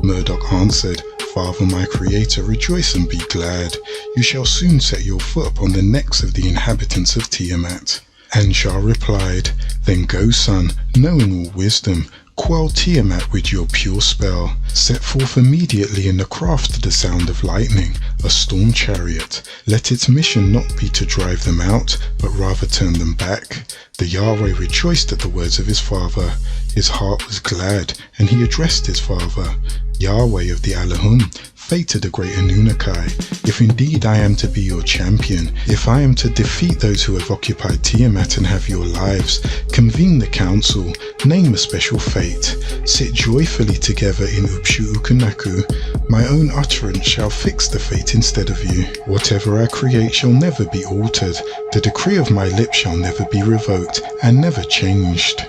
Murdoch answered, Father, my creator, rejoice and be glad. You shall soon set your foot upon the necks of the inhabitants of Tiamat. Anshar replied, Then go, son, knowing all wisdom. Quell Tiamat with your pure spell. Set forth immediately in the craft to the sound of lightning, a storm chariot. Let its mission not be to drive them out, but rather turn them back. The Yahweh rejoiced at the words of his father. His heart was glad, and he addressed his father. Yahweh of the Elohim, fate of the great Anunnaki, if indeed I am to be your champion, if I am to defeat those who have occupied Tiamat and have your lives, convene the council, name a special fate, sit joyfully together in Upshu-Ukunaku. My own utterance shall fix the fate instead of you. Whatever I create shall never be altered. The decree of my lips shall never be revoked and never changed.